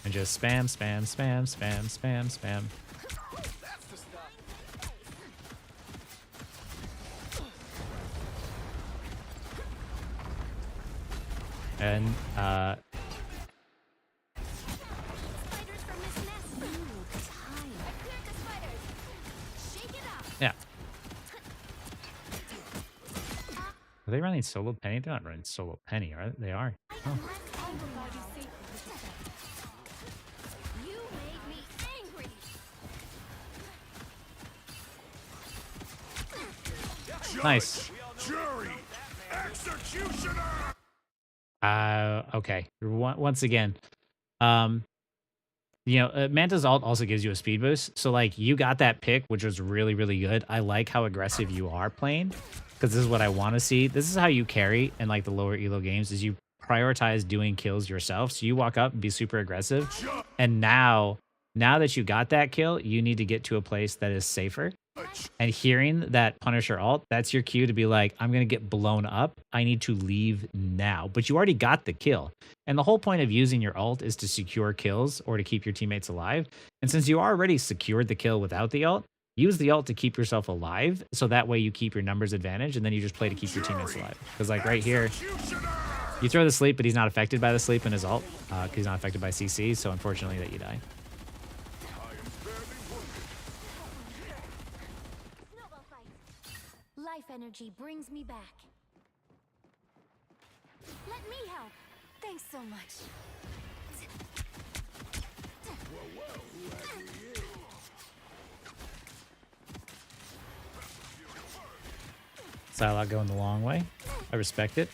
And just spam, spam, spam, spam, spam, spam. And yeah. Are they running solo Penny? They're not running solo Penny, are they? They are. Oh. Nice. Okay. Once again, you know, Manta's ult also gives you a speed boost. So like you got that pick, which was really, really good. I like how aggressive you are playing because this is what I want to see. This is how you carry in like the lower elo games is you prioritize doing kills yourself. So you walk up and be super aggressive. And now that you got that kill, you need to get to a place that is safer. And hearing that Punisher ult, that's your cue to be like, I'm going to get blown up. I need to leave now. But you already got the kill. And the whole point of using your ult is to secure kills or to keep your teammates alive. And since you already secured the kill without the ult, use the ult to keep yourself alive. So that way you keep your numbers advantage and then you just play to keep your teammates alive. Because like right here, you throw the sleep, but he's not affected by the sleep in his ult. Because he's not affected by CC. So unfortunately that you die. Life energy brings me back. Let me help. Thanks so much. Psylocke going the long way. I respect it.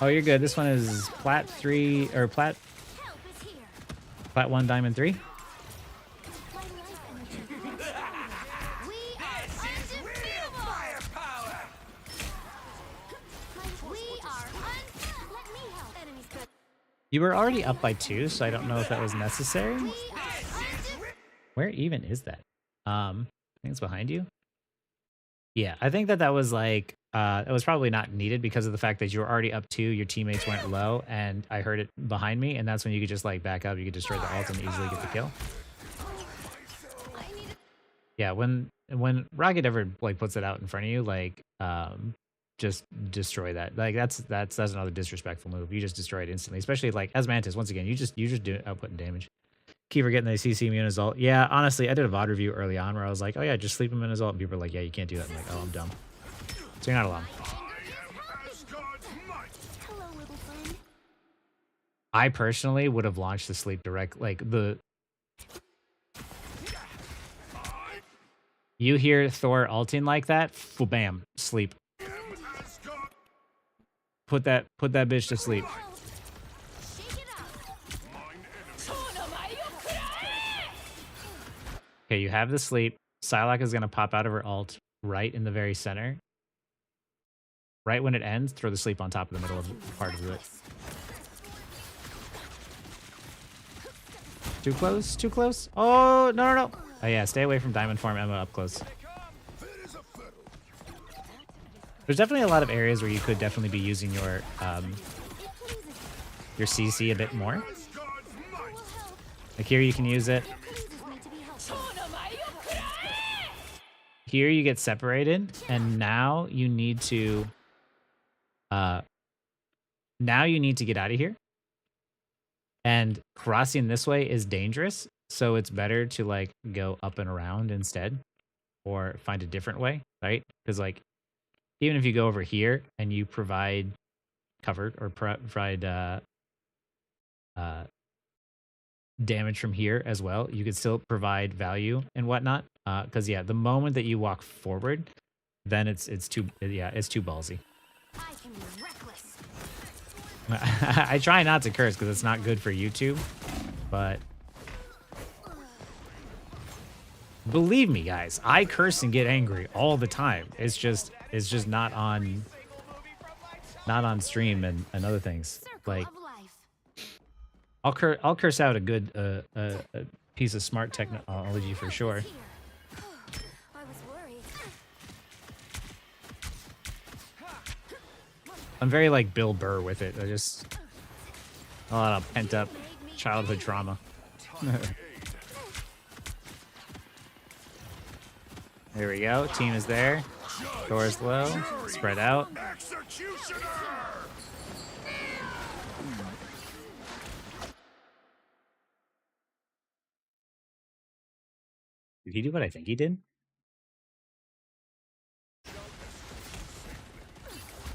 Oh, you're good. This one is plat 3 or plat 1 diamond 3. You were already up by 2, so I don't know if that was necessary. Where even is that? I think it's behind you. Yeah, I think that was like it was probably not needed because of the fact that you were already up 2, your teammates went low, and I heard it behind me, and that's when you could just like back up, you could destroy the ult and easily get the kill. Yeah, when Rocket ever like puts it out in front of you, like just destroy that. Like that's another disrespectful move. You just destroy it instantly, especially like as Mantis. Once again, you just do outputting damage. Keep forgetting they CC me in his ult. Yeah, honestly, I did a VOD review early on where I was like, oh yeah, just sleep him in his ult, and people were like, yeah, you can't do that. I'm like, oh, I'm dumb. So you're not alone. Hello, little friend. I personally would have launched the sleep direct, like the. You hear Thor ulting like that, bam, sleep. Put that bitch to sleep. Okay, you have the sleep. Psylocke is gonna pop out of her ult right in the very center. Right when it ends, throw the sleep on top of the middle of the part of it. Too close? Too close? Oh, no. Oh yeah, stay away from Diamond Form Emma up close. There's definitely a lot of areas where you could definitely be using your CC a bit more. Like here you can use it. Here you get separated, and now you need to get out of here. And crossing this way is dangerous, so it's better to like go up and around instead, or find a different way, right? Because like even if you go over here and you provide cover or provide damage from here as well, you could still provide value and whatnot. Because yeah, the moment that you walk forward, then it's too ballsy. I can be reckless. I try not to curse because it's not good for YouTube, but believe me, guys, I curse and get angry all the time. It's just not on stream and other things. Like I'll curse out a good a piece of smart technology for sure. I was worried. I'm very like Bill Burr with it. I just a lot of pent up childhood trauma. There we go. Team is there. Doors low. Spread out. Did he do what I think he did?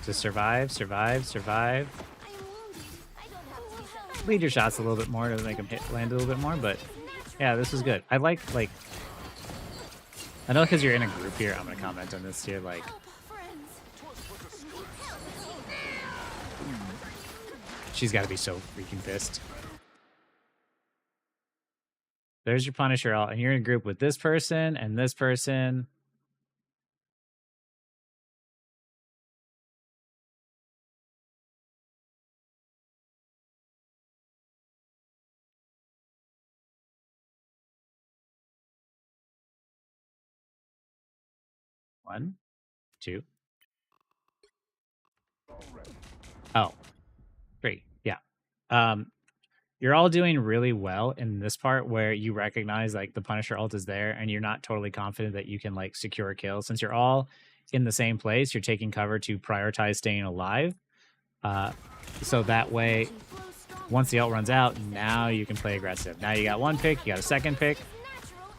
Just survive. Lead your shots a little bit more to make them land a little bit more, but yeah, this was good. I like I know because you're in a group here, I'm gonna comment on this here, like she's gotta be so freaking pissed. There's your Punisher ult, and you're in a group with this person and this person. One, two. Oh, great. Yeah. You're all doing really well in this part where you recognize like the Punisher ult is there and you're not totally confident that you can like secure a kill. Since you're all in the same place, you're taking cover to prioritize staying alive. So that way, once the ult runs out, now you can play aggressive. Now you got one pick, you got a second pick.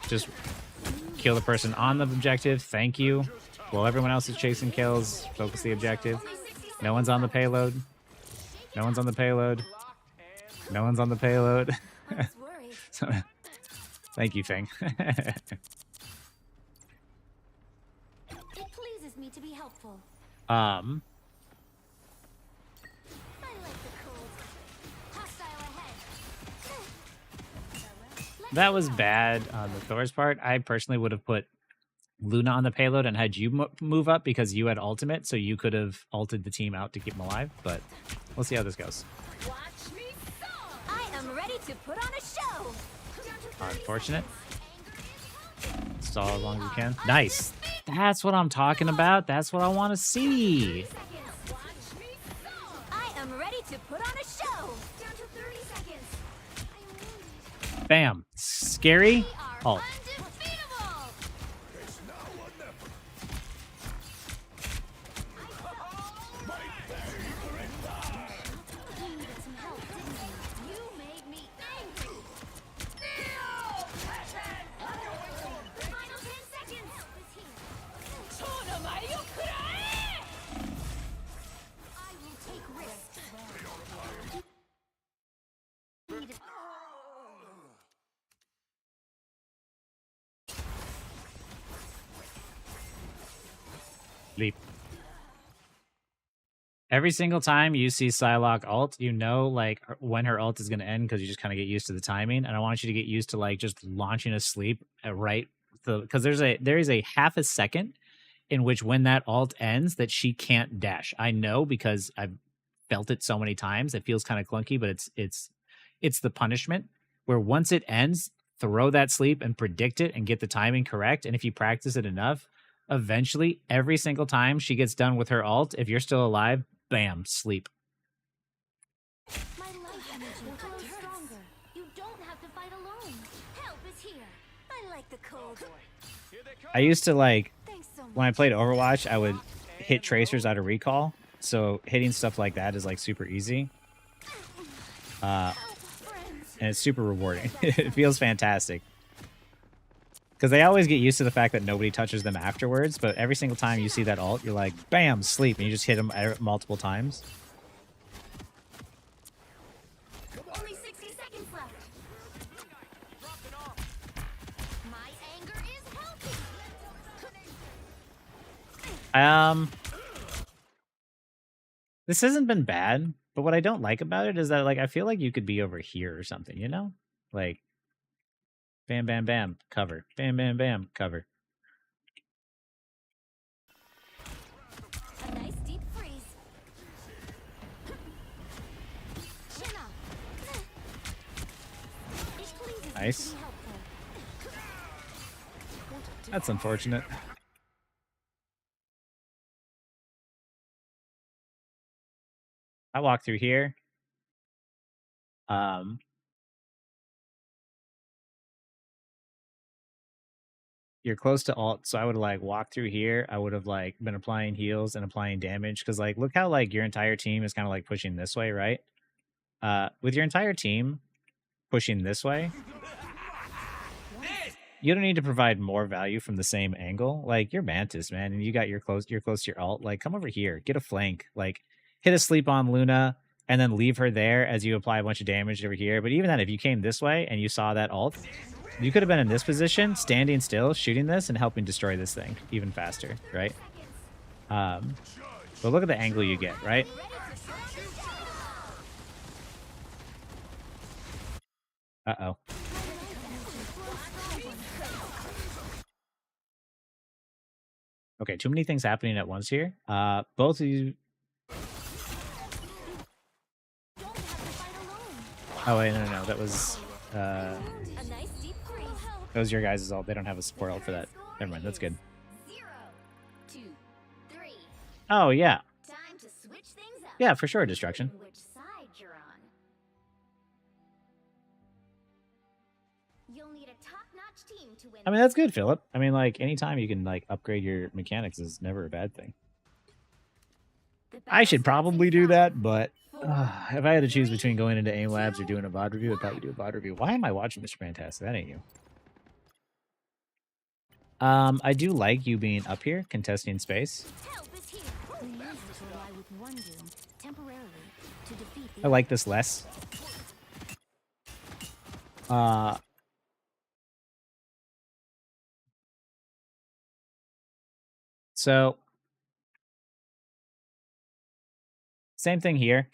Just kill the person on the objective. Thank you. While everyone else is chasing kills, focus the objective. No one's on the payload. No one's on the payload. No one's on the payload. So, thank you, Feng. It pleases me to be helpful. I like the cold. Hostile ahead. That was bad on the Thor's part. I personally would have put Luna on the payload and had you move up because you had ultimate, so you could have ulted the team out to keep them alive, but we'll see how this goes. Watch me I am ready to put on a show. Unfortunate. Stall as long as you can. Nice. That's what I'm talking about. That's what I want to see. I am ready to put on a show. Down to 30 seconds. I'm wounded. Bam. Scary. Oh. Undefeatable. You needed some help, didn't you? You made me angry. Final 10 seconds. I will take risks. Leap. Every single time you see Psylocke ult, you know like when her ult is going to end because you just kind of get used to the timing. And I want you to get used to like just launching a sleep right, because there is a half a second in which when that ult ends that she can't dash. I know because I've felt it so many times. It feels kind of clunky, but it's the punishment where once it ends, throw that sleep and predict it and get the timing correct. And if you practice it enough, eventually every single time she gets done with her ult, if you're still alive, bam, sleep. My life energy grows stronger. You don't have to fight alone. Help is here. I like the cold. I used to like, Thanks so much. when I played Overwatch, I would hit tracers out of recall. So hitting stuff like that is like super easy. And it's super rewarding. It feels fantastic. Because they always get used to the fact that nobody touches them afterwards, but every single time you see that ult, you're like, bam, sleep, and you just hit them multiple times. Only 60 seconds left. My anger is healthy. This hasn't been bad, but what I don't like about it is that like I feel like you could be over here or something, you know? Like bam, bam, bam, cover. Bam, bam, bam, cover. A nice deep freeze. Chin up. It pleases me to Nice. be helpful. That's unfortunate. I walk through here. You're close to ult, so I would like walk through here. I would have like been applying heals and applying damage because like look how like your entire team is kind of like pushing this way, right? With your entire team pushing this way, you don't need to provide more value from the same angle. Like you're Mantis, man, and you're close to your ult. Like come over here, get a flank, like hit a sleep on Luna, and then leave her there as you apply a bunch of damage over here. But even then, if you came this way and you saw that ult, you could have been in this position, standing still, shooting this, and helping destroy this thing even faster, right? But look at the angle you get, right? Uh-oh. Okay, too many things happening at once here. Both of you... Oh, wait, no. That was... that was your guys' ult. They don't have a support ult for that. Never mind, that's good. 0, 2, 3. Oh, yeah. Time to switch things up. Yeah, for sure, Destruction. Which side you're on. You'll need a top-notch team to win. I mean, that's good, Philip. I mean, like, anytime you can, like, upgrade your mechanics is never a bad thing. I should probably do that, but if I had to choose between going into AIM Labs or doing a VOD review, I'd probably do a VOD review. Why am I watching Mr. Fantastic? That ain't you. I do like you being up here, contesting space. I like this less. So, same thing here.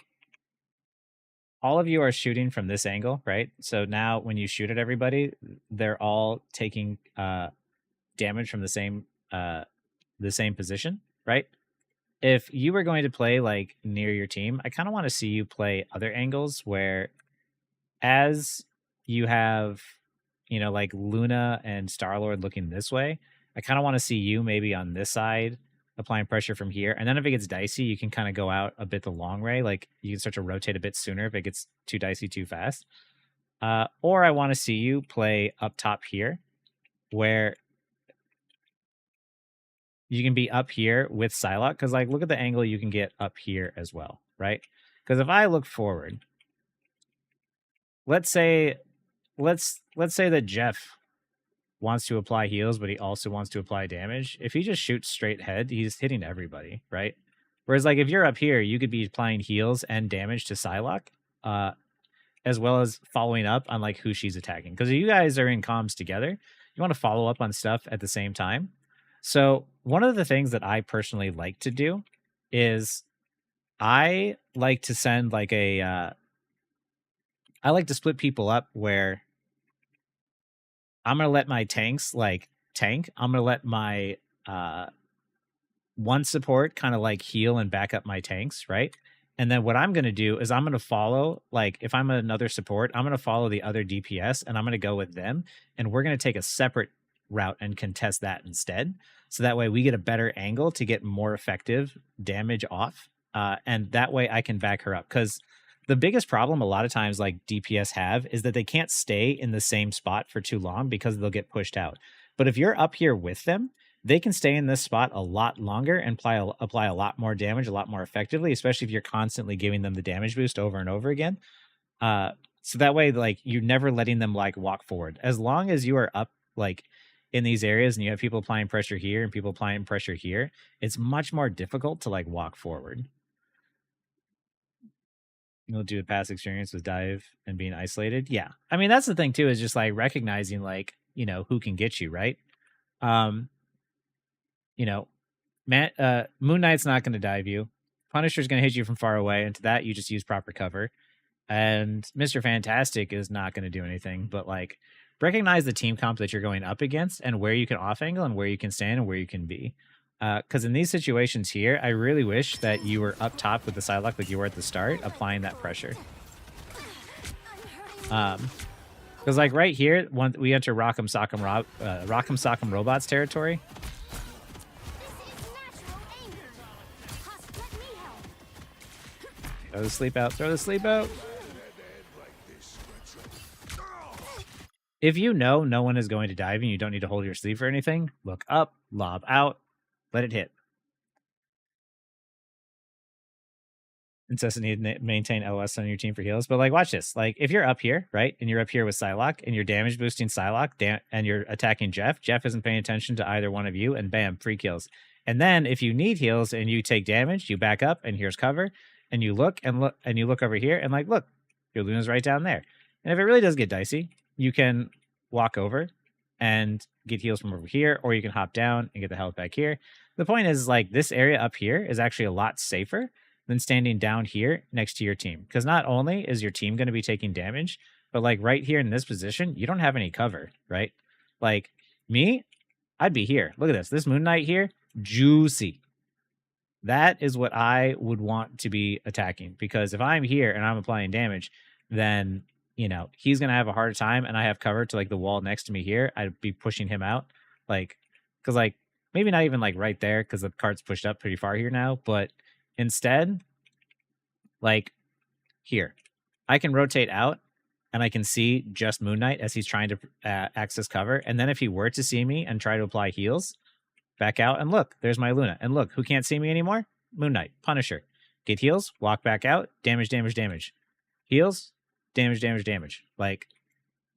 All of you are shooting from this angle, right? So now when you shoot at everybody, they're all taking damage from the same position, right? If you were going to play like near your team, I kind of want to see you play other angles where as you have, you know, like Luna and Star-Lord looking this way, I kind of want to see you maybe on this side applying pressure from here. And then if it gets dicey, you can kind of go out a bit the long way. Like you can start to rotate a bit sooner if it gets too dicey too fast. Or I want to see you play up top here where you can be up here with Psylocke. Because like, look at the angle you can get up here as well, right? Because if I look forward, let's say that Jeff wants to apply heals, but he also wants to apply damage. If he just shoots straight head, he's hitting everybody, right? Whereas like if you're up here, you could be applying heals and damage to Psylocke, as well as following up on like who she's attacking. Because if you guys are in comms together, you want to follow up on stuff at the same time. So one of the things that I personally like to do is I like to send like I like to split people up where I'm going to let my tanks like tank. I'm going to let my one support kind of like heal and back up my tanks, right? And then what I'm going to do is I'm going to follow, like if I'm another support, I'm going to follow the other DPS and I'm going to go with them. And we're going to take a separate route and contest that instead. So that way we get a better angle to get more effective damage off. And that way I can back her up. Because the biggest problem a lot of times like DPS have is that they can't stay in the same spot for too long because they'll get pushed out. But if you're up here with them, they can stay in this spot a lot longer and apply a lot more damage, a lot more effectively, especially if you're constantly giving them the damage boost over and over again. So that way, like you're never letting them like walk forward. As long as you are up like in these areas and you have people applying pressure here and people applying pressure here, it's much more difficult to like walk forward. You'll do a past experience with dive and being isolated. Yeah. I mean, that's the thing too, is just like recognizing like, you know, who can get you, right? You know, Moon Knight's not going to dive you. Punisher's going to hit you from far away. And to that, you just use proper cover. And Mr. Fantastic is not going to do anything, but like recognize the team comp that you're going up against and where you can off angle and where you can stand and where you can be. Because in these situations here, I really wish that you were up top with the Psylocke like you were at the start, applying that pressure. Because like right here, when we enter Rock'em Sock'em Robots territory. Throw the sleep out. Throw the sleep out. If you know no one is going to dive and you don't need to hold your sleep for anything, look up, lob out, let it hit. Incessant need to maintain LS on your team for heals. But like, watch this. Like, if you're up here, right, and you're up here with Psylocke, and you're damage boosting Psylocke, and you're attacking Jeff, Jeff isn't paying attention to either one of you, and bam, free kills. And then if you need heals and you take damage, you back up, and here's cover, and you look over here, and like, look, your Luna's right down there. And if it really does get dicey, you can walk over and get heals from over here, or you can hop down and get the health back here. The point is, like, this area up here is actually a lot safer than standing down here next to your team. Because not only is your team going to be taking damage, but like right here in this position, you don't have any cover, right? Like me, I'd be here. Look at this. This Moon Knight here, juicy. That is what I would want to be attacking. Because if I'm here and I'm applying damage, then, you know, he's going to have a harder time and I have cover to like the wall next to me here. I'd be pushing him out. Like, because like, maybe not even like right there because the cart's pushed up pretty far here now. But instead, like here, I can rotate out and I can see just Moon Knight as he's trying to access cover. And then if he were to see me and try to apply heals, back out and look, there's my Luna. And look, who can't see me anymore? Moon Knight, Punisher. Get heals, walk back out, damage, damage, damage. Heals, damage, damage, damage. Like,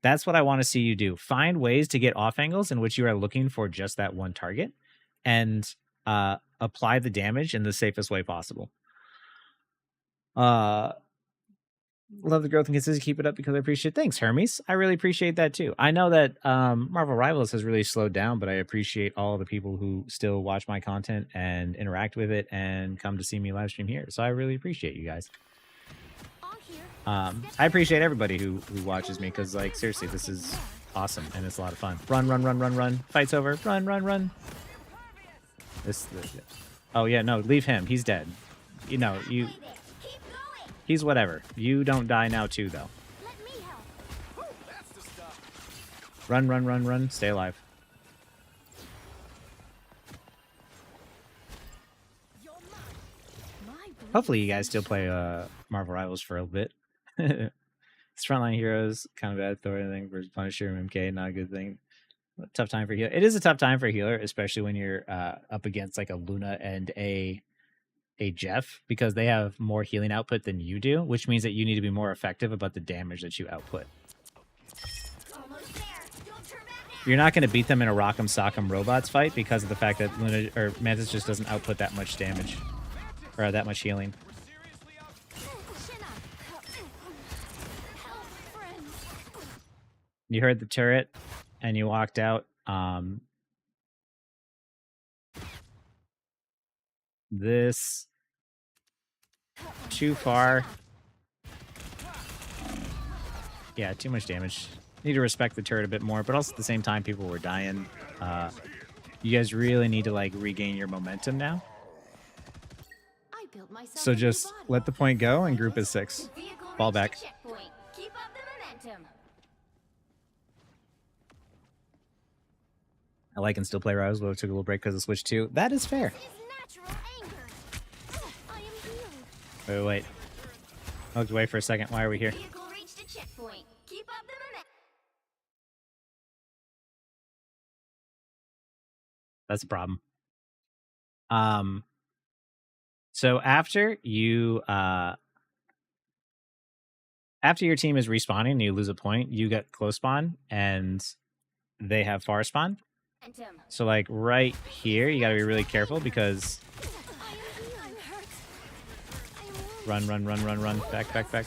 that's what I want to see you do. Find ways to get off angles in which you are looking for just that one target and apply the damage in the safest way possible. Love the growth and consistency. Keep it up because I appreciate it. Thanks, Hermes. I really appreciate that too. I know that Marvel Rivals has really slowed down, but I appreciate all the people who still watch my content and interact with it and come to see me live stream here. So I really appreciate you guys. I appreciate everybody who watches me because, like, seriously, this is awesome and it's a lot of fun. Run, run, run, run, run. Fight's over. Run, run, run. Oh yeah, no, leave him. He's dead. You know, he's whatever. You don't die now too, though. Run, run, run, run. Stay alive. Hopefully you guys still play Marvel Rivals for a bit. It's Frontline Heroes, kind of bad Thor thing versus Punisher and MK, not a good thing. Tough time for healer. It is a tough time for a healer, especially when you're up against like a Luna and a Jeff, because they have more healing output than you do, which means that you need to be more effective about the damage that you output. You're not going to beat them in a Rock'em Sock'em Robots fight because of the fact that Luna or Mantis just doesn't output that much damage or that much healing. You heard the turret and you walked out. This too far. Yeah, too much damage. Need to respect the turret a bit more, but also at the same time, people were dying. You guys really need to like regain your momentum now. So just let the point go and group is 6. Ball back. Keep up the momentum. I like and still play Rise, but I took a little break because of Switch 2. That is fair. Wait. I looked away for a second. Why are we here? That's a problem. So after you after your team is respawning and you lose a point, you get close spawn and they have far spawn. So like right here, you got to be really careful because run. Back.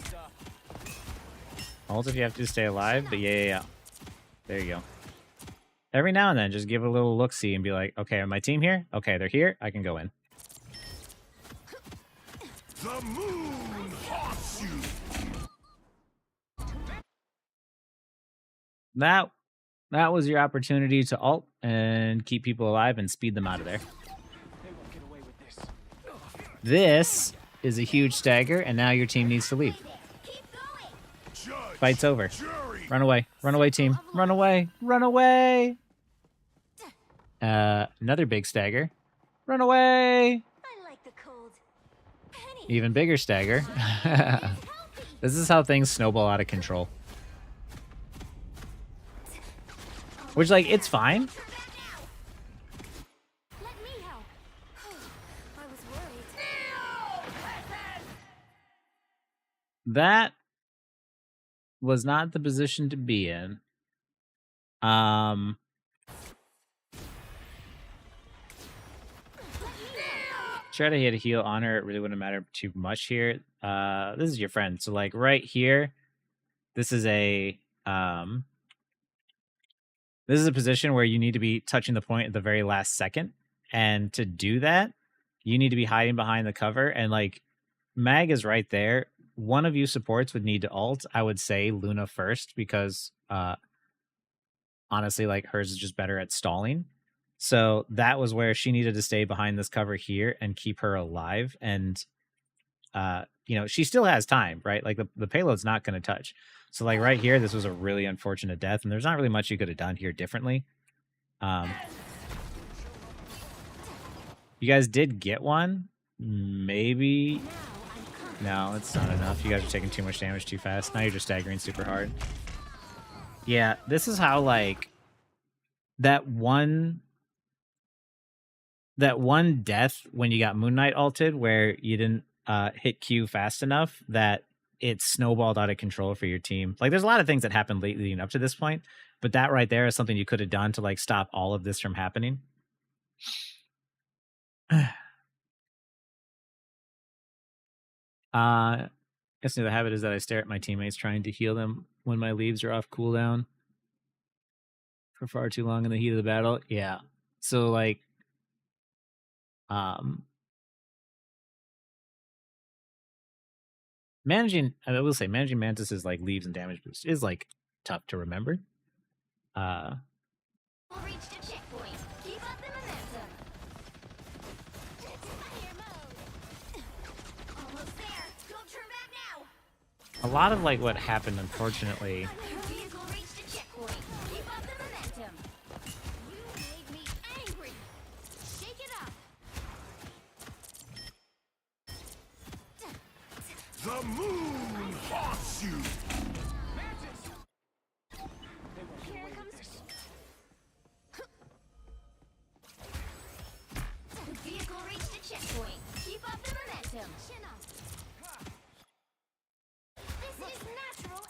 Ult if you have to stay alive, but yeah. There you go. Every now and then, just give a little look-see and be like, okay, are my team here? Okay, they're here. I can go in. The moon haunts you. That was your opportunity to ult and keep people alive and speed them out of there. This is a huge stagger, and now your team needs to leave. Fight's over. Run away. Run away, team. Run away. Run away. Another big stagger. Run away. Even bigger stagger. This is how things snowball out of control. Which, like, it's fine. That was not the position to be in. Try to hit a heal on her. It really wouldn't matter too much here. This is your friend. So, like, right here, this is a position where you need to be touching the point at the very last second. And to do that, you need to be hiding behind the cover. And, like, Mag is right there. One of you supports would need to ult. I would say Luna first because, honestly, like, hers is just better at stalling. So that was where she needed to stay behind this cover here and keep her alive. And, you know, she still has time, right? Like, the payload's not going to touch. So, like, right here, this was a really unfortunate death, and there's not really much you could have done here differently. You guys did get one. Maybe. No, it's not enough. You guys are taking too much damage too fast. Now you're just staggering super hard. Yeah, this is how, like, that one death when you got Moon Knight ulted where you didn't hit Q fast enough that it snowballed out of control for your team. Like, there's a lot of things that happened leading up to this point, but that right there is something you could have done to, like, stop all of this from happening. Guess the habit is that I stare at my teammates trying to heal them when my leaves are off cooldown for far too long in the heat of the battle. Yeah. So, like, managing Mantis's, like, leaves and damage boost is, like, tough to remember. A lot of, like, what happened, unfortunately. The moon haunts you. Here it comes. The vehicle reached a checkpoint. Keep up the momentum. Chin up. This is natural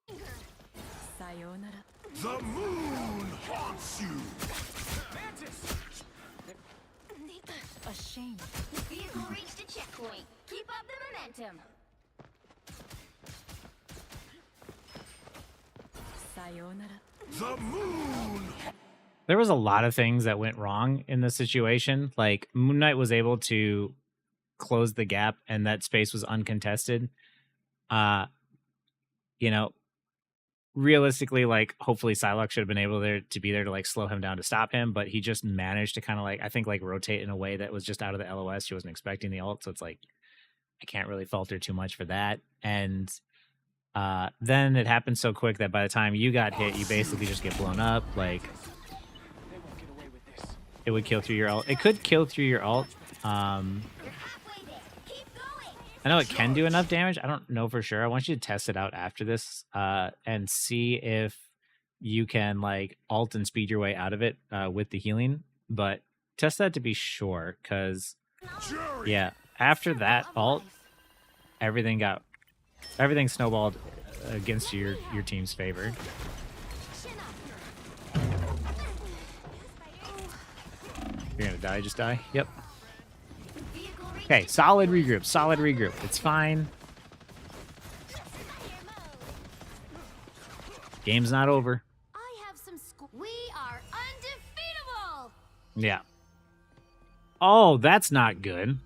anger. Sayonara. The moon haunts you. A shame. The vehicle reached a checkpoint. Keep up the momentum. Sayonara. The moon. There was a lot of things that went wrong in this situation. Like Moon Knight was able to close the gap and that space was uncontested. You know, realistically, like hopefully Psylocke should have been able to be there to like slow him down to stop him, but he just managed to kind of like, I think, like rotate in a way that was just out of the LOS. She wasn't expecting the ult, so it's like I can't really fault her too much for that. And then it happened so quick that by the time you got hit, you basically just get blown up. Like it would kill through your ult. It could kill through your ult. I know it can do enough damage. I don't know for sure. I want you to test it out after this and see if you can like ult and speed your way out of it with the healing. But test that to be sure, because yeah, after that ult, everything snowballed against your team's favor. You're gonna die, just die. Yep. Okay, solid regroup, solid regroup. It's fine. Game's not over. I have some we are undefeatable. Yeah. Oh, that's not good.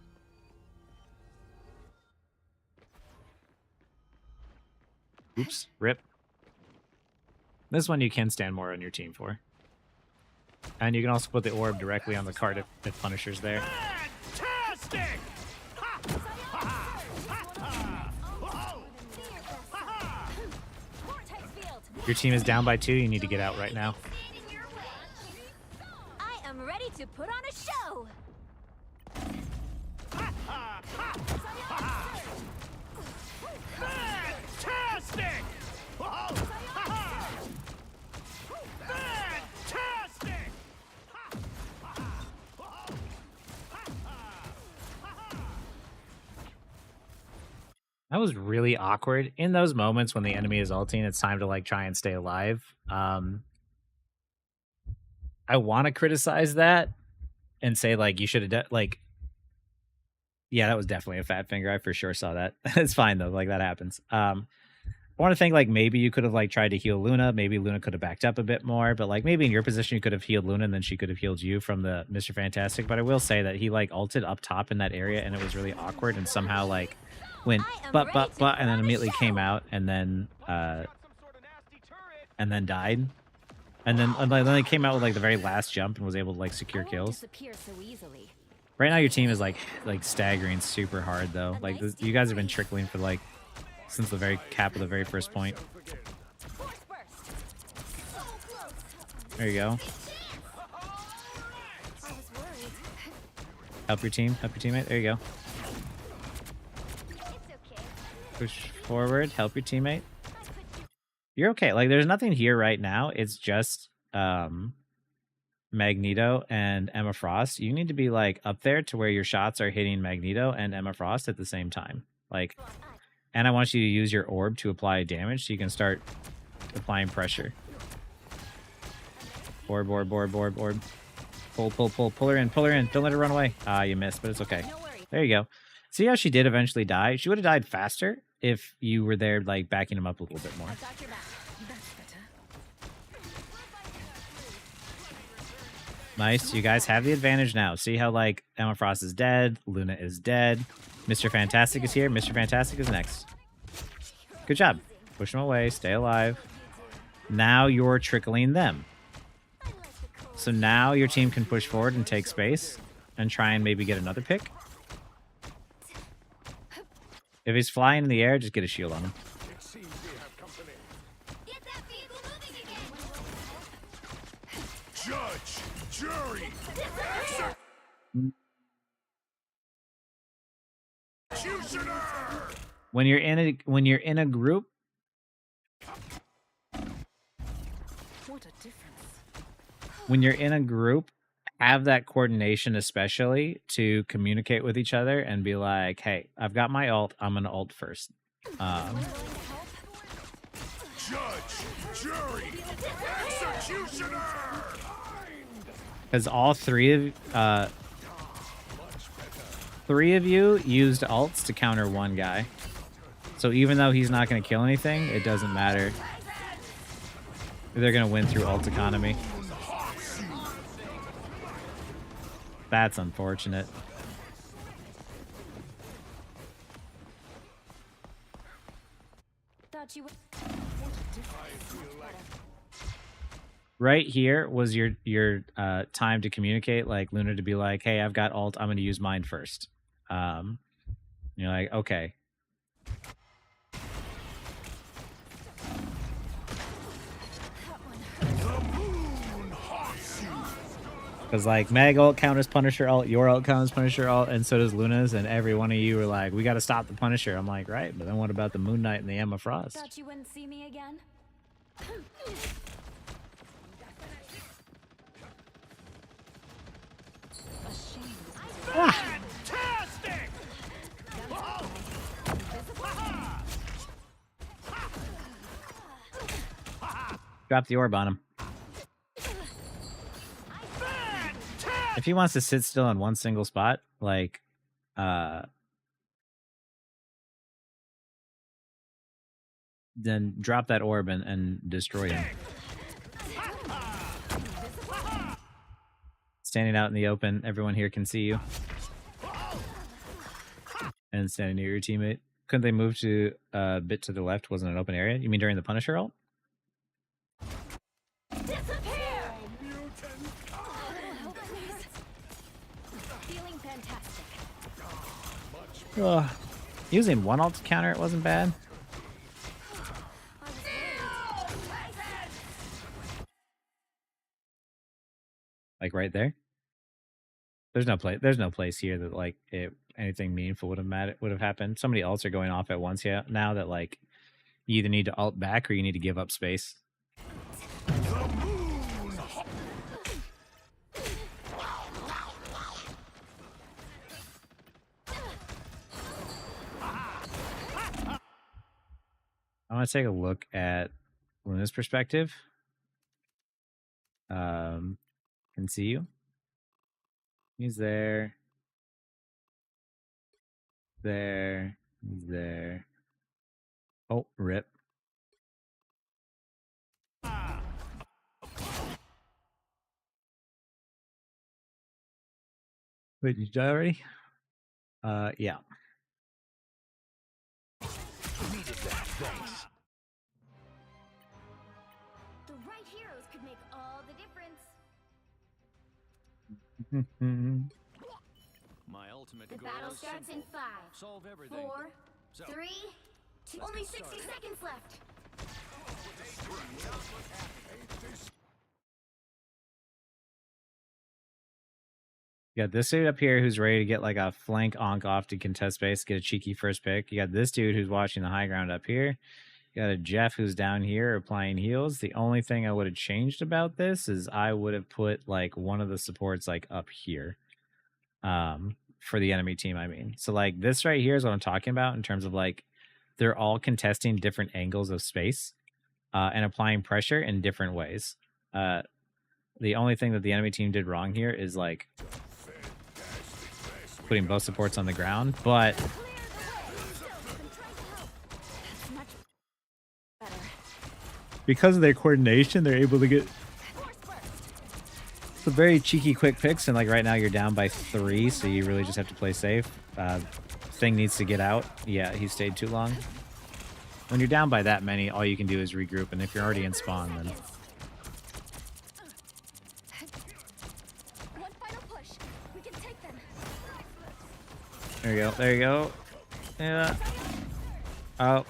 Oops, rip. This one you can stand more on your team for. And you can also put the orb directly on the card if Punisher's there. Fantastic! Your team is down by 2. You need to get out right now. I am ready to put on a show. Fantastic! Fantastic! That was really awkward. In those moments when the enemy is ulting, it's time to like try and stay alive. I want to criticize that and say like you should have like, yeah, that was definitely a fat finger. I for sure saw that. It's fine though, like that happens. I want to think like maybe you could have like tried to heal Luna. Maybe Luna could have backed up a bit more, but like maybe in your position you could have healed Luna and then she could have healed you from the Mr. Fantastic. But I will say that he like ulted up top in that area and it was really awkward and somehow like went but and then immediately came out and then died. And then he came out with like the very last jump and was able to like secure kills. Right now your team is like staggering super hard though. Like you guys have been trickling for like since the very cap of the very first point. There you go. Help your team, help your teammate. There you go. Push forward, help your teammate. You're okay. Like there's nothing here right now. It's just Magneto and Emma Frost. You need to be like up there to where your shots are hitting Magneto and Emma Frost at the same time. Like, and I want you to use your orb to apply damage so you can start applying pressure. Orb. Pull her in. Don't let her run away. Ah, you missed, but it's okay. There you go. See how she did eventually die? She would have died faster if you were there, like, backing him up a little bit more. Nice. You guys have the advantage now. See how, like, Emma Frost is dead. Luna is dead. Mr. Fantastic is here. Mr. Fantastic is next. Good job. Push them away. Stay alive. Now you're trickling them. So now your team can push forward and take space and try and maybe get another pick. If he's flying in the air, just get a shield on him. Judge, jury. when you're in a group, What a difference. when you're in a group, have that coordination, especially to communicate with each other and be like, "Hey, I've got my ult. I'm gonna ult first." Judge, jury, executioner. Because all three of you used ults to counter one guy. So even though he's not going to kill anything, it doesn't matter. They're going to win through ult economy. That's unfortunate. Thought you would. Right here was your time to communicate, like Luna to be like, "Hey, I've got ult. I'm going to use mine first." You're like, "Okay." Because like Meg ult counters Punisher ult, your ult counters Punisher ult, and so does Luna's, and every one of you were like, "We got to stop the Punisher." I'm like, "Right, but then what about the Moon Knight and the Emma Frost?" Thought you wouldn't see me again. Fantastic! Drop the orb on him. If he wants to sit still in one single spot, like, then drop that orb and destroy him. Standing out in the open, everyone here can see you. And standing near your teammate. Couldn't they move to a bit to the left? Wasn't an open area? You mean during the Punisher ult? Feeling fantastic. Ugh. Using one ult to counter it wasn't bad. Like right there. There's no place here that like anything meaningful would have happened. So many ults are going off at once now that like you either need to ult back or you need to give up space. I want to take a look at Luna's perspective. Can see you. He's there. There. He's there. Oh, rip. Wait, did you die already? Yeah. Needed that, thanks. The right heroes could make all the difference. My ultimate The goal battle is starts in simple. 5, Solve everything. 4, So, 3, 2. Only 60 started. seconds left. You got this dude up here who's ready to get like a flank onk off to contest space, get a cheeky first pick. You got this dude who's watching the high ground up here. You got a Jeff who's down here applying heals. The only thing I would have changed about this is I would have put like one of the supports like up here. For the enemy team, I mean. So like this right here is what I'm talking about in terms of like they're all contesting different angles of space and applying pressure in different ways. The only thing that the enemy team did wrong here is like putting both supports on the ground, but because of their coordination, they're able to get some very cheeky quick picks. And like right now you're down by 3, so you really just have to play safe. Thing needs to get out. Yeah, he stayed too long. When you're down by that many, all you can do is regroup, and if you're already in spawn, then One final push. We can take them. there you go. There you go. Yeah. Oh.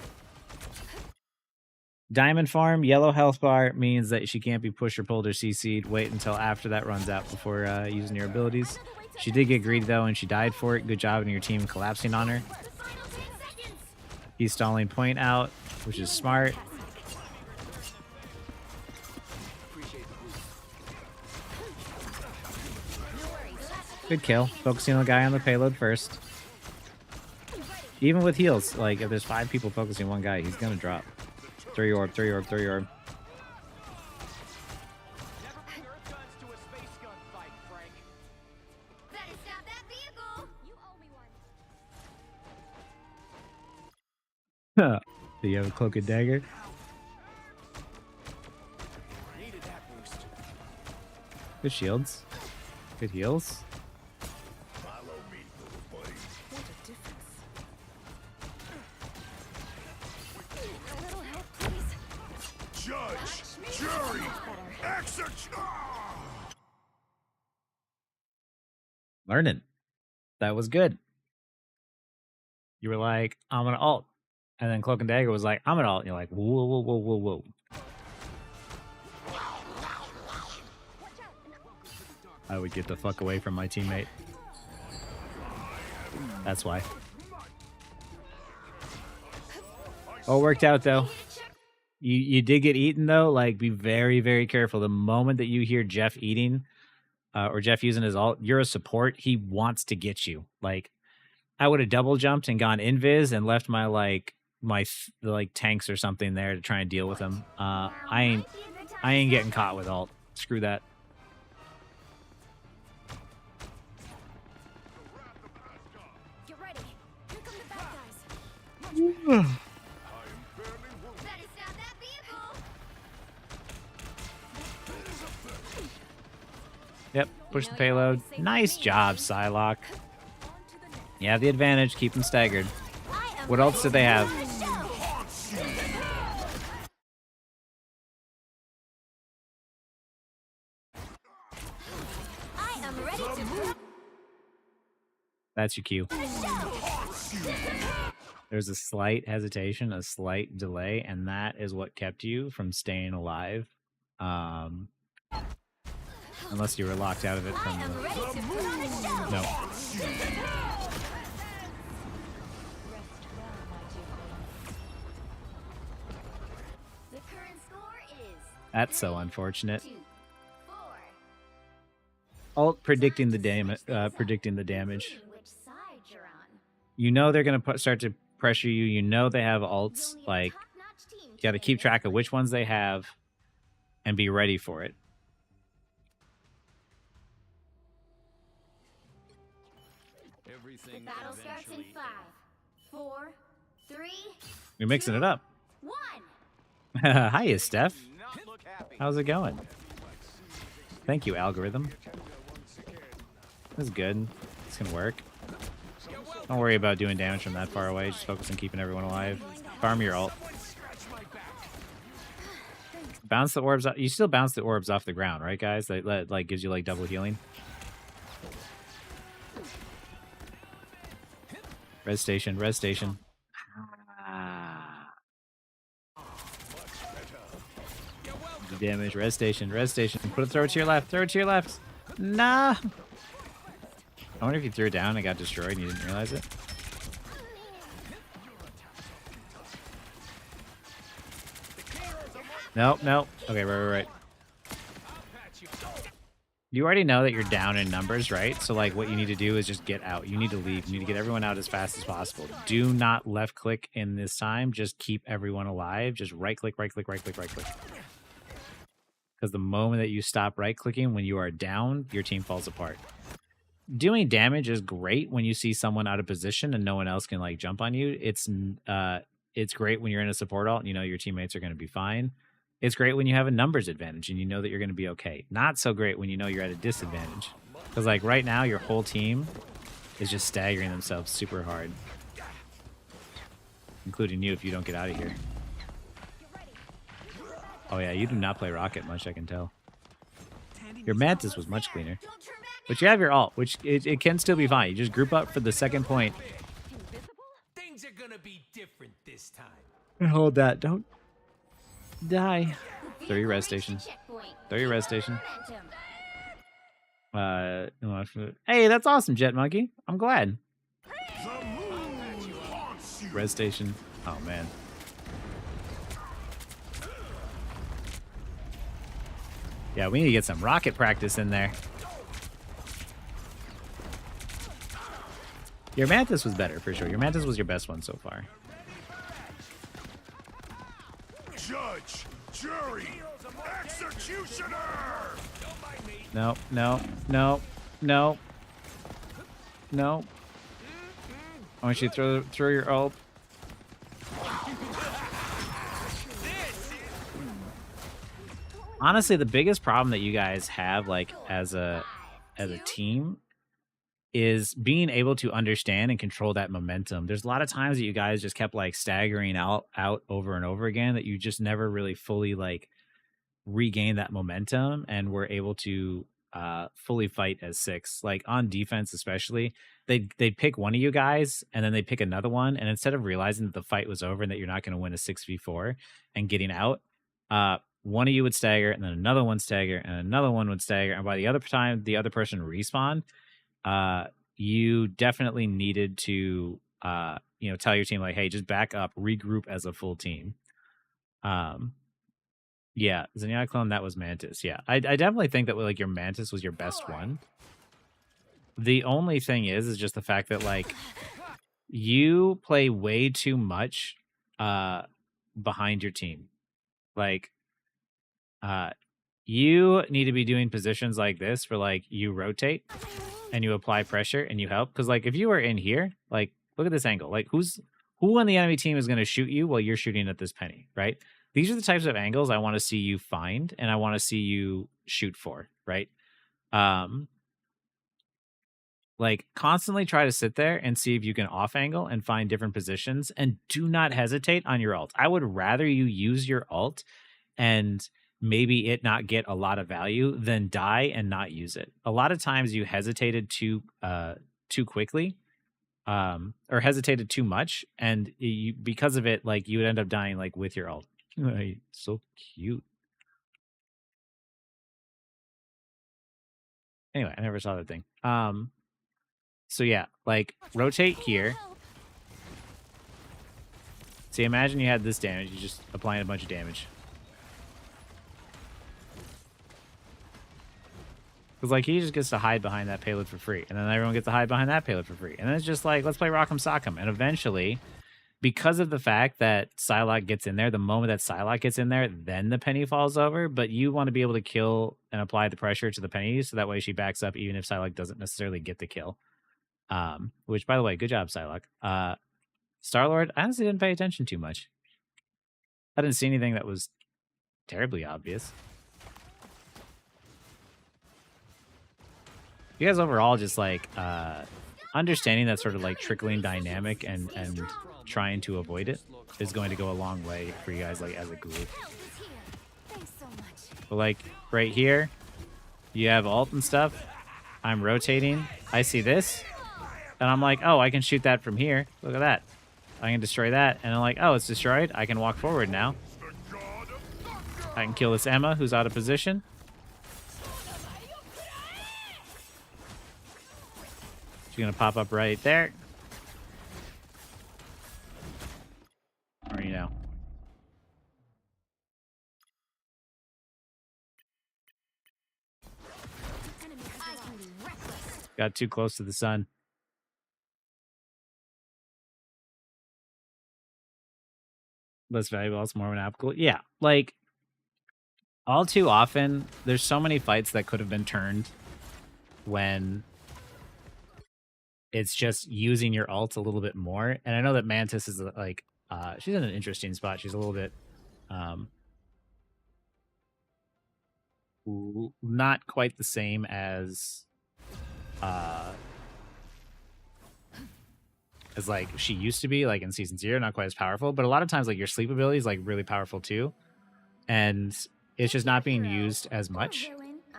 Diamond farm, yellow health bar means that she can't be pushed or pulled or CC'd. Wait until after that runs out before using your abilities. She did get greedy though, and she died for it. Good job in your team collapsing on her. He's stalling point out, which is smart. Good kill. Focusing on the guy on the payload first. Even with heals, like if there's 5 people focusing one guy, he's gonna drop. Throw your orb, throw your orb, throw your orb. Do you have a cloak and dagger? Good shields. Good heals. Judge, jury, execute. Learning. That was good. You were like, I'm gonna ult. And then Cloak and Dagger was like, I'm gonna ult. And you're like, whoa, whoa, whoa, whoa, whoa. I would get the fuck away from my teammate. That's why. Oh, worked out though. You did get eaten though. Like, be very, very careful. The moment that you hear Jeff eating, or Jeff using his ult, you're a support. He wants to get you. Like, I would have double jumped and gone invis and left my tanks or something there to try and deal with him. I ain't getting caught with ult. Screw that. Get ready. Here come the bad guys. Yep, push the payload. Nice job, Psylocke. You have the advantage. Keep them staggered. What else did they have? That's your cue. There's a slight hesitation, a slight delay, and that is what kept you from staying alive. Unless you were locked out of it from the... No. That's so unfortunate. Ult predicting the damage. You know they're gonna start to pressure you. You know they have ults. Like, you got to keep track of which ones they have, and be ready for it. The battle starts in 5, 4, 3. You're mixing it up. 1. Hiya, Steph. How's it going? Thank you, algorithm. This is good. It's gonna work. Don't worry about doing damage from that far away. Just focus on keeping everyone alive. Farm your ult. Bounce the orbs. You still bounce the orbs off the ground, right, guys? That like gives you like double healing. Res station. Res station. Damage. Res station. Res station. Throw it to your left. Throw it to your left. Nah. I wonder if you threw it down and it got destroyed and you didn't realize it. Nope. Nope. Okay. Right. You already know that you're down in numbers, right? So, like, what you need to do is just get out. You need to leave. You need to get everyone out as fast as possible. Do not left click in this time. Just keep everyone alive. Just right click. Because the moment that you stop right clicking when you are down, your team falls apart. Doing damage is great when you see someone out of position and no one else can like jump on you. It's great when you're in a support ult and you know your teammates are going to be fine. It's great when you have a numbers advantage and you know that you're going to be okay. Not so great when you know you're at a disadvantage. Because like right now, your whole team is just staggering themselves super hard. Including you if you don't get out of here. Oh yeah, you do not play Rocket much, I can tell. Your Mantis was much cleaner. But you have your ult, which it can still be fine. You just group up for the second point. Things are gonna be different this time. And hold that. Don't die. Throw your res station. Throw your res station. Hey, that's awesome, Jet Monkey. I'm glad. Res station. Oh, man. Yeah, we need to get some rocket practice in there. Your Mantis was better, for sure. Your Mantis was your best one so far. Judge, jury, executioner! No, no, no, no. No. I want you to throw your ult. Honestly, the biggest problem that you guys have, like, as a team is being able to understand and control that momentum. There's a lot of times that you guys just kept like staggering out over and over again that you just never really fully like regain that momentum and were able to fully fight as 6. Like on defense especially, they'd pick one of you guys and then they'd pick another one, and instead of realizing that the fight was over and that you're not going to win a 6v4 and getting out, one of you would stagger and then another one stagger and another one would stagger, and by the other time the other person respawned, you definitely needed to tell your team like, hey, just back up, regroup as a full team. Yeah, Zenyatta clone, that was Mantis. Yeah, I definitely think that like your Mantis was your best one. The only thing is just the fact that like you play way too much behind your team. Like you need to be doing positions like this where like you rotate and you apply pressure and you help. Because like if you were in here, like look at this angle. Like who on the enemy team is going to shoot you while you're shooting at this penny, right? These are the types of angles I want to see you find and I want to see you shoot for, right? Like constantly try to sit there and see if you can off angle and find different positions, and do not hesitate on your ult. I would rather you use your ult and maybe it not get a lot of value than die and not use it. A lot of times you hesitated too quickly, or hesitated too much, and because of it, like you would end up dying like with your ult. So cute. Anyway, I never saw that thing. So yeah, like rotate here. See, imagine you had this damage, you just applying a bunch of damage. Because like he just gets to hide behind that payload for free, and then everyone gets to hide behind that payload for free, and then it's just like, let's play Rock'em Sock'em. And eventually, because of the fact that Psylocke gets in there, the moment that Psylocke gets in there, then the penny falls over. But you want to be able to kill and apply the pressure to the penny, so that way she backs up even if Psylocke doesn't necessarily get the kill. Which, by the way, good job, Psylocke. Star-Lord, I honestly didn't pay attention too much. I didn't see anything that was terribly obvious. You guys overall just like understanding that sort of like trickling dynamic and trying to avoid it is going to go a long way for you guys like as a group. But like right here, you have ult and stuff. I'm rotating. I see this. And I'm like, oh, I can shoot that from here. Look at that. I can destroy that. And I'm like, oh, it's destroyed. I can walk forward now. I can kill this Emma who's out of position. She's going to pop up right there. Or, you know. Got too close to the sun. Less valuable, it's more of an applicable. Yeah, like all too often, there's so many fights that could have been turned when it's just using your ult a little bit more. And I know that Mantis is like, she's in an interesting spot. She's a little bit not quite the same as like she used to be, like in Season 0, not quite as powerful, but a lot of times like your sleep ability is like really powerful too, and it's just not being used as much.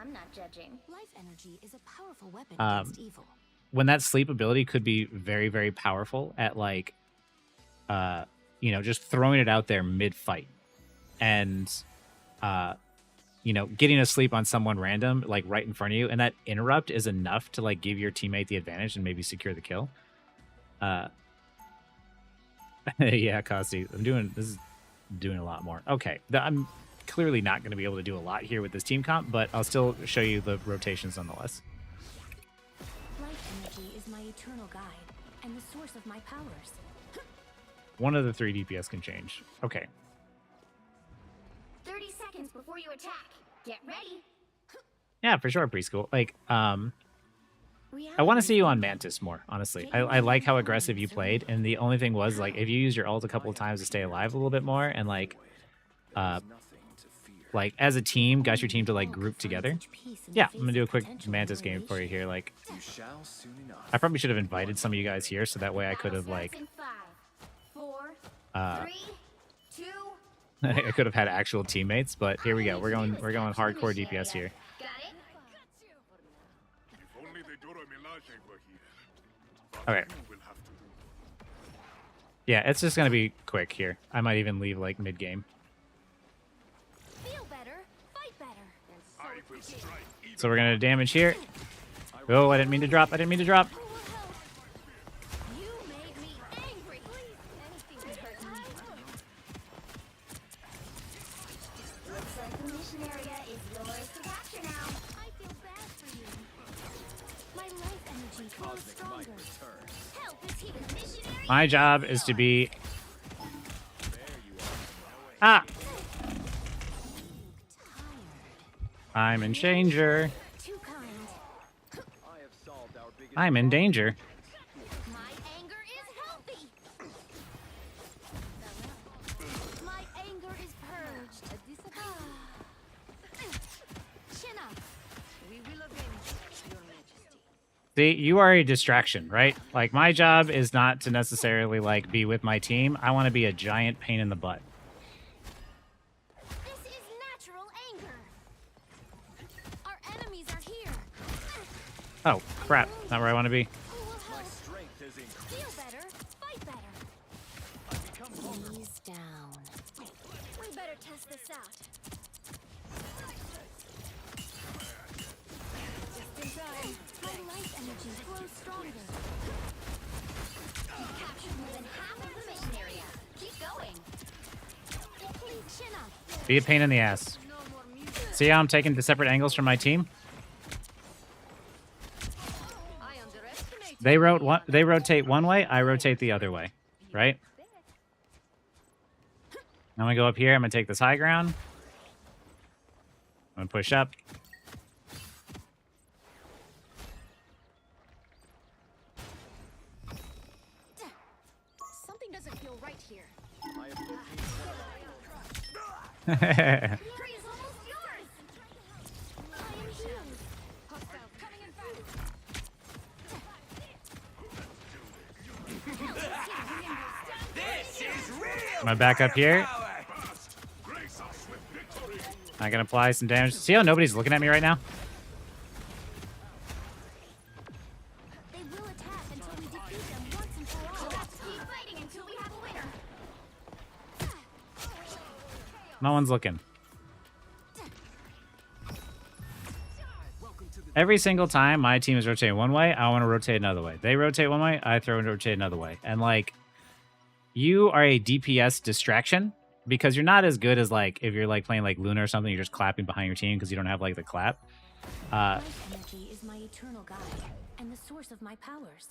I'm not judging. Life energy is a powerful weapon against evil. When that sleep ability could be very, very powerful at like just throwing it out there mid-fight and getting a sleep on someone random like right in front of you, and that interrupt is enough to like give your teammate the advantage and maybe secure the kill. Yeah, Costi. This is doing a lot more. Okay. I'm clearly not going to be able to do a lot here with this team comp, but I'll still show you the rotations nonetheless. Life energy is my eternal guide and the source of my powers. One of the 3 DPS can change. Okay. 30 seconds before you attack. Get ready. Yeah, for sure, preschool. Like, I want to see you on Mantis more, honestly. I like how aggressive you played, and the only thing was, like, if you use your ult a couple of times to stay alive a little bit more, and, like, as a team, got your team to, like, group together. Yeah, I'm gonna do a quick Mantis game for you here. Like, I probably should have invited some of you guys here, so that way I could have, like, 5, 4, 3, 2, I could have had actual teammates, but here we go. We're going hardcore DPS here. got it? If only the Dora Milaje were here. Okay. Yeah, it's just gonna be quick here. I might even leave like mid game. Feel better, fight better. I will strike even So we're gonna damage here. Oh, I didn't mean to drop. You made me angry. Anything to hurt me. Looks like the mission area is yours to capture now. I feel bad for you. My life energy grows stronger. Help is here. Missionary. My job is to be. Ah! I'm in danger. Too kind. I'm in danger. My anger is healthy. My anger is purged. Chin up. We will avenge your majesty. See, you are a distraction, right? Like, my job is not to necessarily, like, be with my team. I want to be a giant pain in the butt. This is natural anger. Our enemies are here. Oh, crap. Not where I want to be. Who will help? Feel better, fight better. Ease down. We better test this out. Just in time. My life energy grows stronger. You've captured more than half of the mission area. Keep going. Please chin up. Be a pain in the ass. No more music. See how I'm taking the separate angles from my team? I underestimate. They rotate one way, I rotate the other way, right? I'm gonna go up here. I'm gonna take this high ground. I'm gonna push up. Something doesn't feel right here. All Tree is almost yours. I am healed. Hostiles coming in fast. This is real. I'm gonna back up here. grace us with victory. I can apply some damage. See how nobody's looking at me right now? They will attack until we defeat them once and for all. Let's keep fighting until we have a winner. No one's looking. Every single time my team is rotating one way, I want to rotate another way. They rotate one way, I throw and rotate another way. And, like, you are a DPS distraction because you're not as good as, like, if you're, like, playing, like, Luna or something, you're just clapping behind your team because you don't have, like, the clap. Life energy is my eternal guide and the source of my powers.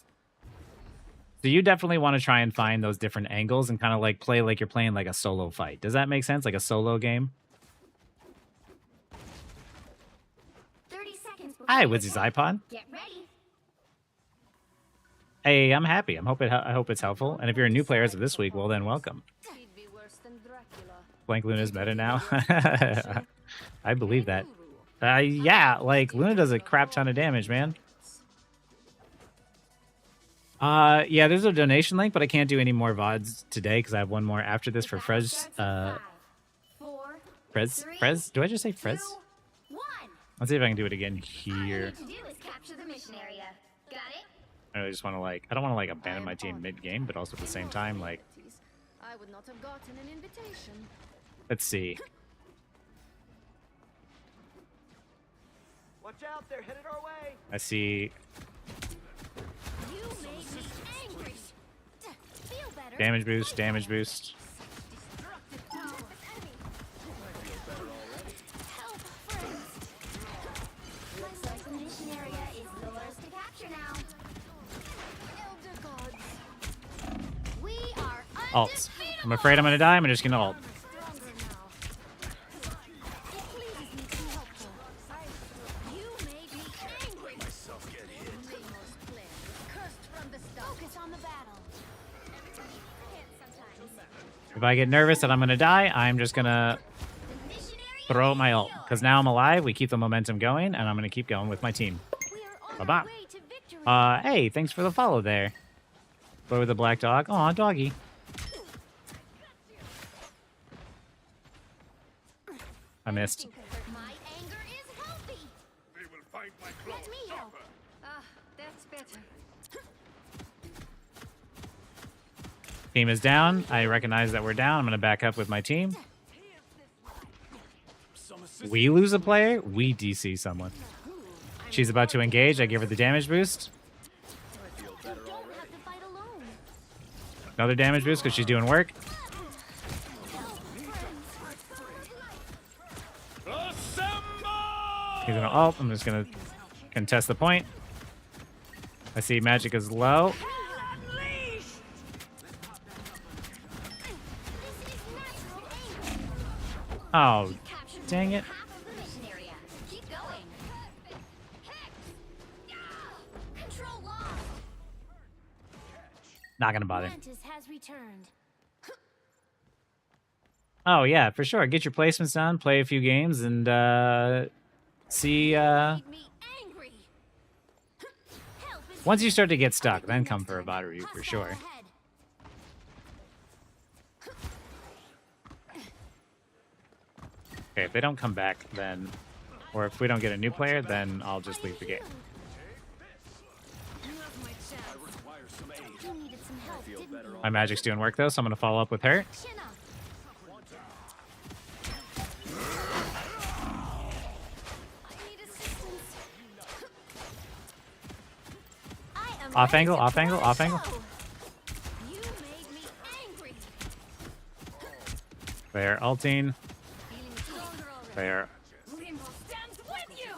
So you definitely want to try and find those different angles and kind of, like, play like you're playing, like, a solo fight. Does that make sense? Like a solo game? 30 seconds before Hi, you Wizzy's attack. iPod. Get ready. Hey, I'm happy. I hope it's helpful. And if you're a new player as of this week, well then welcome. He'd be worse than Dracula. Blank Luna's meta now. I believe that. Yeah, like Luna does a crap ton of damage, man. Yeah, there's a donation link, but I can't do any more VODs today because I have one more after this for Frez. Frez? Do I just say Frez? 1. Let's see if I can do it again All you here. need to do is capture the mission area. Got it? I really just want to I don't want to abandon my team mid-game, but also at the same time, I would not have gotten an invitation. let's see. Watch out, they're headed our way. I see. You made me angry. Feel better, Damage boost, damage boost. Looks like the mission area is yours to capture now. Elder gods. We are Alts. I'm afraid I'm gonna die. I'm just gonna ult. stronger now. It pleases me to be helpful. You made me angry. Myself get hit. Ramos' plan was cursed from the start. Focus on the battle. Everybody needs a hand sometimes. If I get nervous that I'm gonna die, I'm just gonna The mission area throw is my ult. yours. Because now I'm alive, we keep the momentum going, and I'm gonna keep going with my team. We are on Bye-bye. our way to victory. Hey, thanks for the follow there. Boy with the black dog. Aw, doggy. I missed. My anger is healthy. They will find my Let clothes me help. sharper. That's better. Team is down. I recognize that we're down. I'm gonna back up with my team. Some assist. We lose a player, we DC someone. She's about to engage. I give her the damage boost. You don't have to fight alone. Another damage boost because she's doing work. He's gonna ult. I'm just gonna contest the point. I see magic is low. This is natural anger. Oh, Capture dang it. half of the mission area. Keep going. Hex. Control lost. Not gonna bother. Mantis has returned. Oh yeah, for sure. Get your placements done, play a few games, and see. Made me angry. Help is Once you start to get stuck, then come for a VOD review for hostile sure. ahead. Okay, if they don't come back, then, or if we don't get a new player, then I'll just leave the game. You have my chance. Require some aid. You needed some help, didn't you? My magic's doing work though, so I'm gonna follow up with her. Chin up. I need assistance. I am Off ready angle, to off put angle, on a off angle. show. You made me angry. They're ulting. Feeling stronger already. They're. Rainbow stands with you.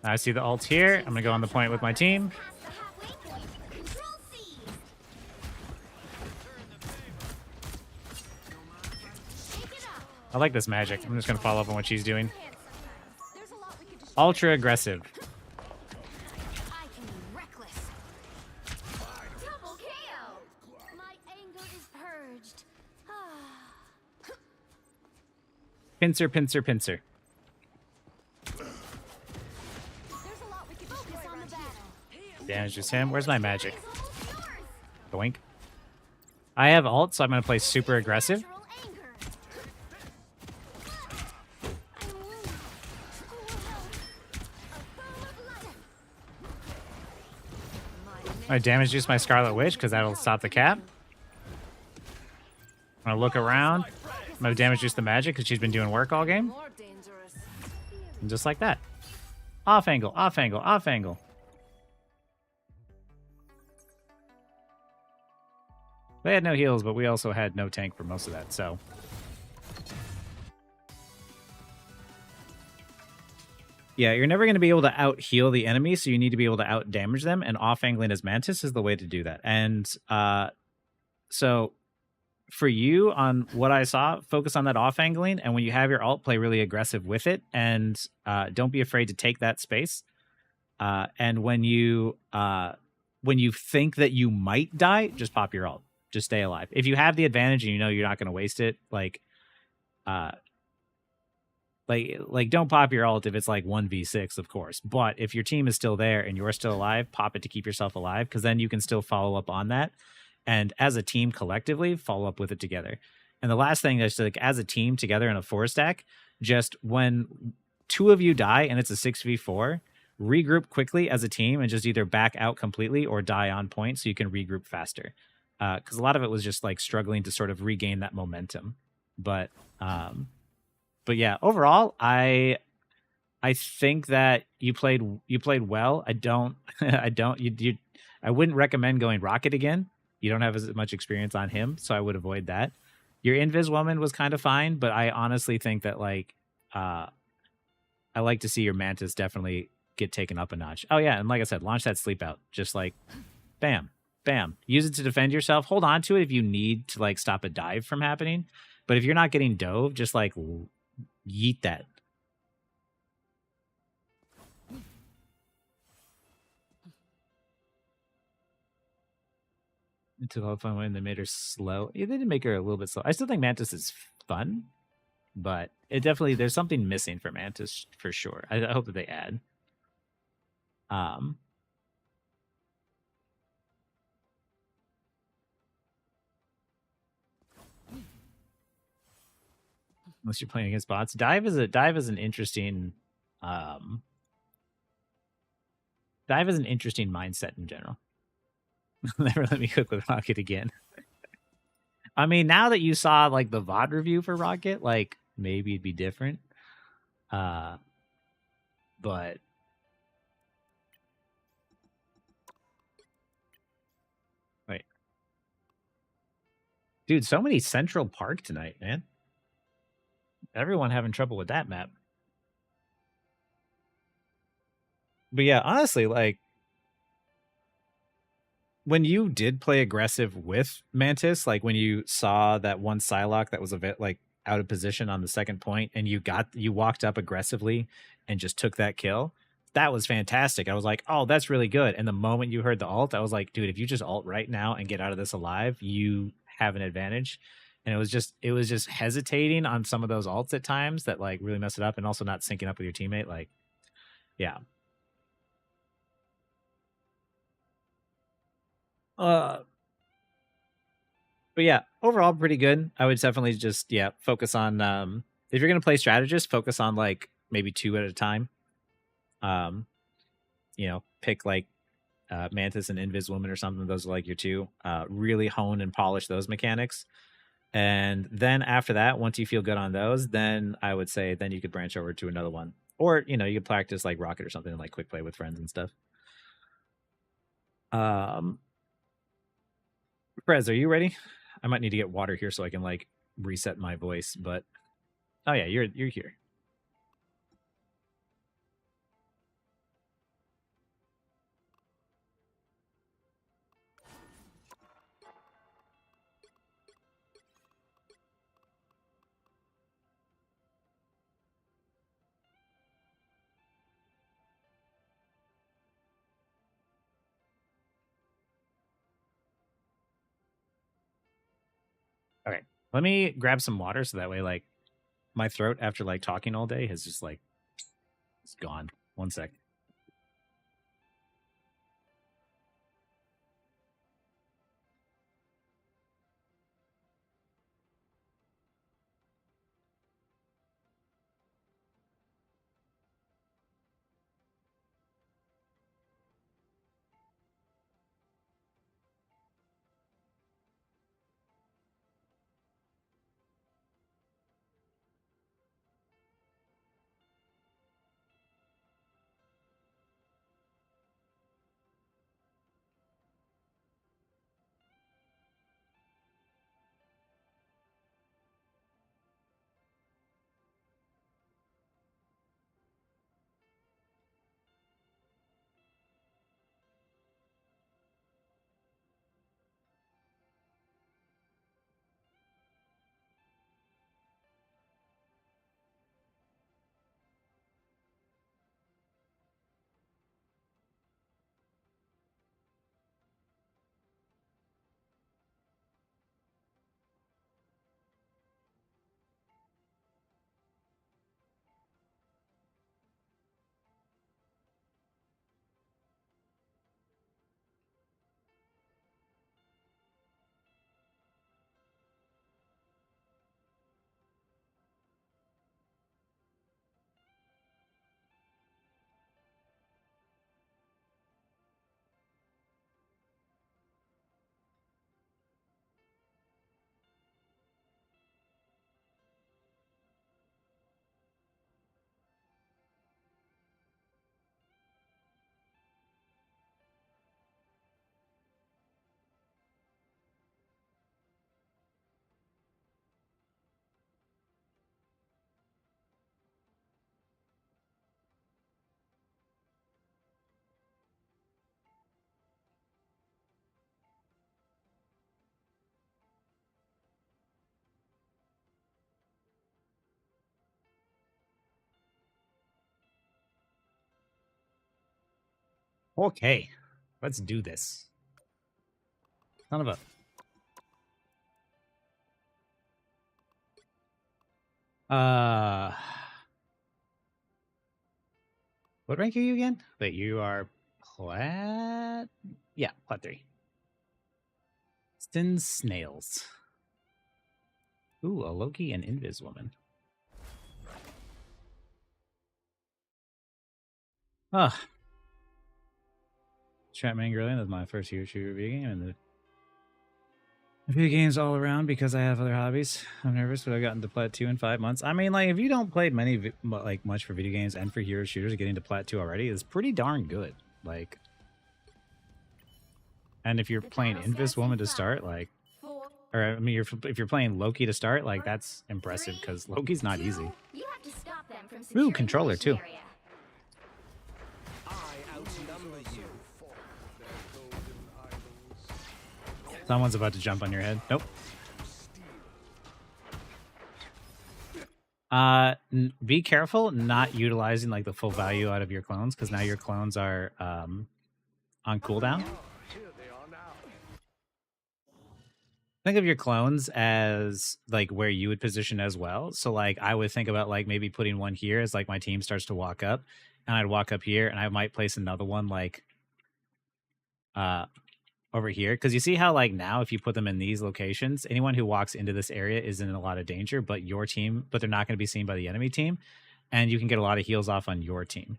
I see the ult here. I'm gonna go on the point with my team. Past the halfway point. Control C. Shake it up. I like this magic. I'm just gonna follow up on what she's doing. Hand sometimes. There's a lot we could just Ultra aggressive. I can be reckless. Double KO. My anger is purged. Pincer, pincer, pincer. There's a lot we could focus on the battle. Damage just him. Where's my magic? It's almost yours. Doink. I have ult, so I'm gonna play super aggressive. Natural anger. I'm wounded. Who will help? A bow of light. I damage juice my Scarlet Witch because that'll stop the cap. I'm gonna look around. I'm gonna damage juice the magic because she's been doing work all game. More dangerous. And just like that. Off angle, off angle, off angle. They had no heals, but we also had no tank for most of that, so. Yeah, you're never going to be able to out-heal the enemy, so you need to be able to out-damage them, and off-angling as Mantis is the way to do that. And so for you, on what I saw, focus on that off-angling, and when you have your ult, play really aggressive with it, and don't be afraid to take that space. And when you think that you might die, just pop your ult. Just stay alive. If you have the advantage and you know you're not going to waste it, like don't pop your ult if it's like 1v6, of course. But if your team is still there and you're still alive, pop it to keep yourself alive, because then you can still follow up on that. And as a team collectively, follow up with it together. And the last thing is, like, as a team together in a 4-stack, just when 2 of you die and it's a 6v4, regroup quickly as a team and just either back out completely or die on point so you can regroup faster. Because a lot of it was just like struggling to sort of regain that momentum. But yeah, overall, I think that you played well. I don't I wouldn't recommend going Rocket again. You don't have as much experience on him, so I would avoid that. Your Invis Woman was kind of fine, but I honestly think that like I like to see your Mantis definitely get taken up a notch. Oh yeah, and like I said, launch that sleep out. Just like bam, bam. Use it to defend yourself. Hold on to it if you need to like stop a dive from happening. But if you're not getting dove, just like yeet that. It took all the fun when they made her slow. Yeah, they did make her a little bit slow. I still think Mantis is fun, but it definitely there's something missing for Mantis for sure. I hope that they add. Unless you're playing against bots, dive is an interesting dive is an interesting mindset in general. Never let me cook with Rocket again. I mean, now that you saw like the VOD review for Rocket, like maybe it'd be different. But wait. Dude, so many Central Park tonight, man. Everyone having trouble with that map. But yeah, honestly, like when you did play aggressive with Mantis, like when you saw that one Psylocke that was a bit like out of position on the second point and you walked up aggressively and just took that kill, that was fantastic. I was like, oh, that's really good. And the moment you heard the ult, I was like, dude, if you just ult right now and get out of this alive, you have an advantage. And it was just hesitating on some of those ults at times that like really mess it up, and also not syncing up with your teammate. Like, yeah. But yeah, overall pretty good. I would definitely just focus on if you're gonna play strategist, focus on like maybe 2 at a time. Pick like Mantis and Invis Woman or something. Those are like your 2. Really hone and polish those mechanics. And then after that, once you feel good on those, then I would say then you could branch over to another one. Or, you could practice like Rocket or something, like quick play with friends and stuff. Prez, are you ready? I might need to get water here so I can like reset my voice, but oh yeah, you're here. Okay, let me grab some water so that way like my throat after like talking all day has just like it's gone. 1 sec. Okay, let's do this. Son of a... What rank are you again? Wait, you are plat... Yeah, plat 3. Stin Snails. Ooh, a Loki and Invis woman. Ah. Trapman Grillian is my first hero shooter video game, and the video games all around because I have other hobbies. I'm nervous, but I've gotten to Plat 2 in 5 months. I mean, like, if you don't play much for video games and for hero shooters, getting to Plat 2 already is pretty darn good. Like, and if you're playing Invis Woman to start, like, or I mean, if you're playing Loki to start, like, that's impressive because Loki's not easy. You have to stop them from Ooh, securing controller the too. area. Someone's about to jump on your head. Nope. Be careful not utilizing like the full value out of your clones, because now your clones are on cooldown. Think of your clones as like where you would position as well. So like I would think about like maybe putting one here as like my team starts to walk up, and I'd walk up here and I might place another one like over here, because you see how like now if you put them in these locations, anyone who walks into this area is in a lot of danger, but they're not going to be seen by the enemy team, and you can get a lot of heals off on your team.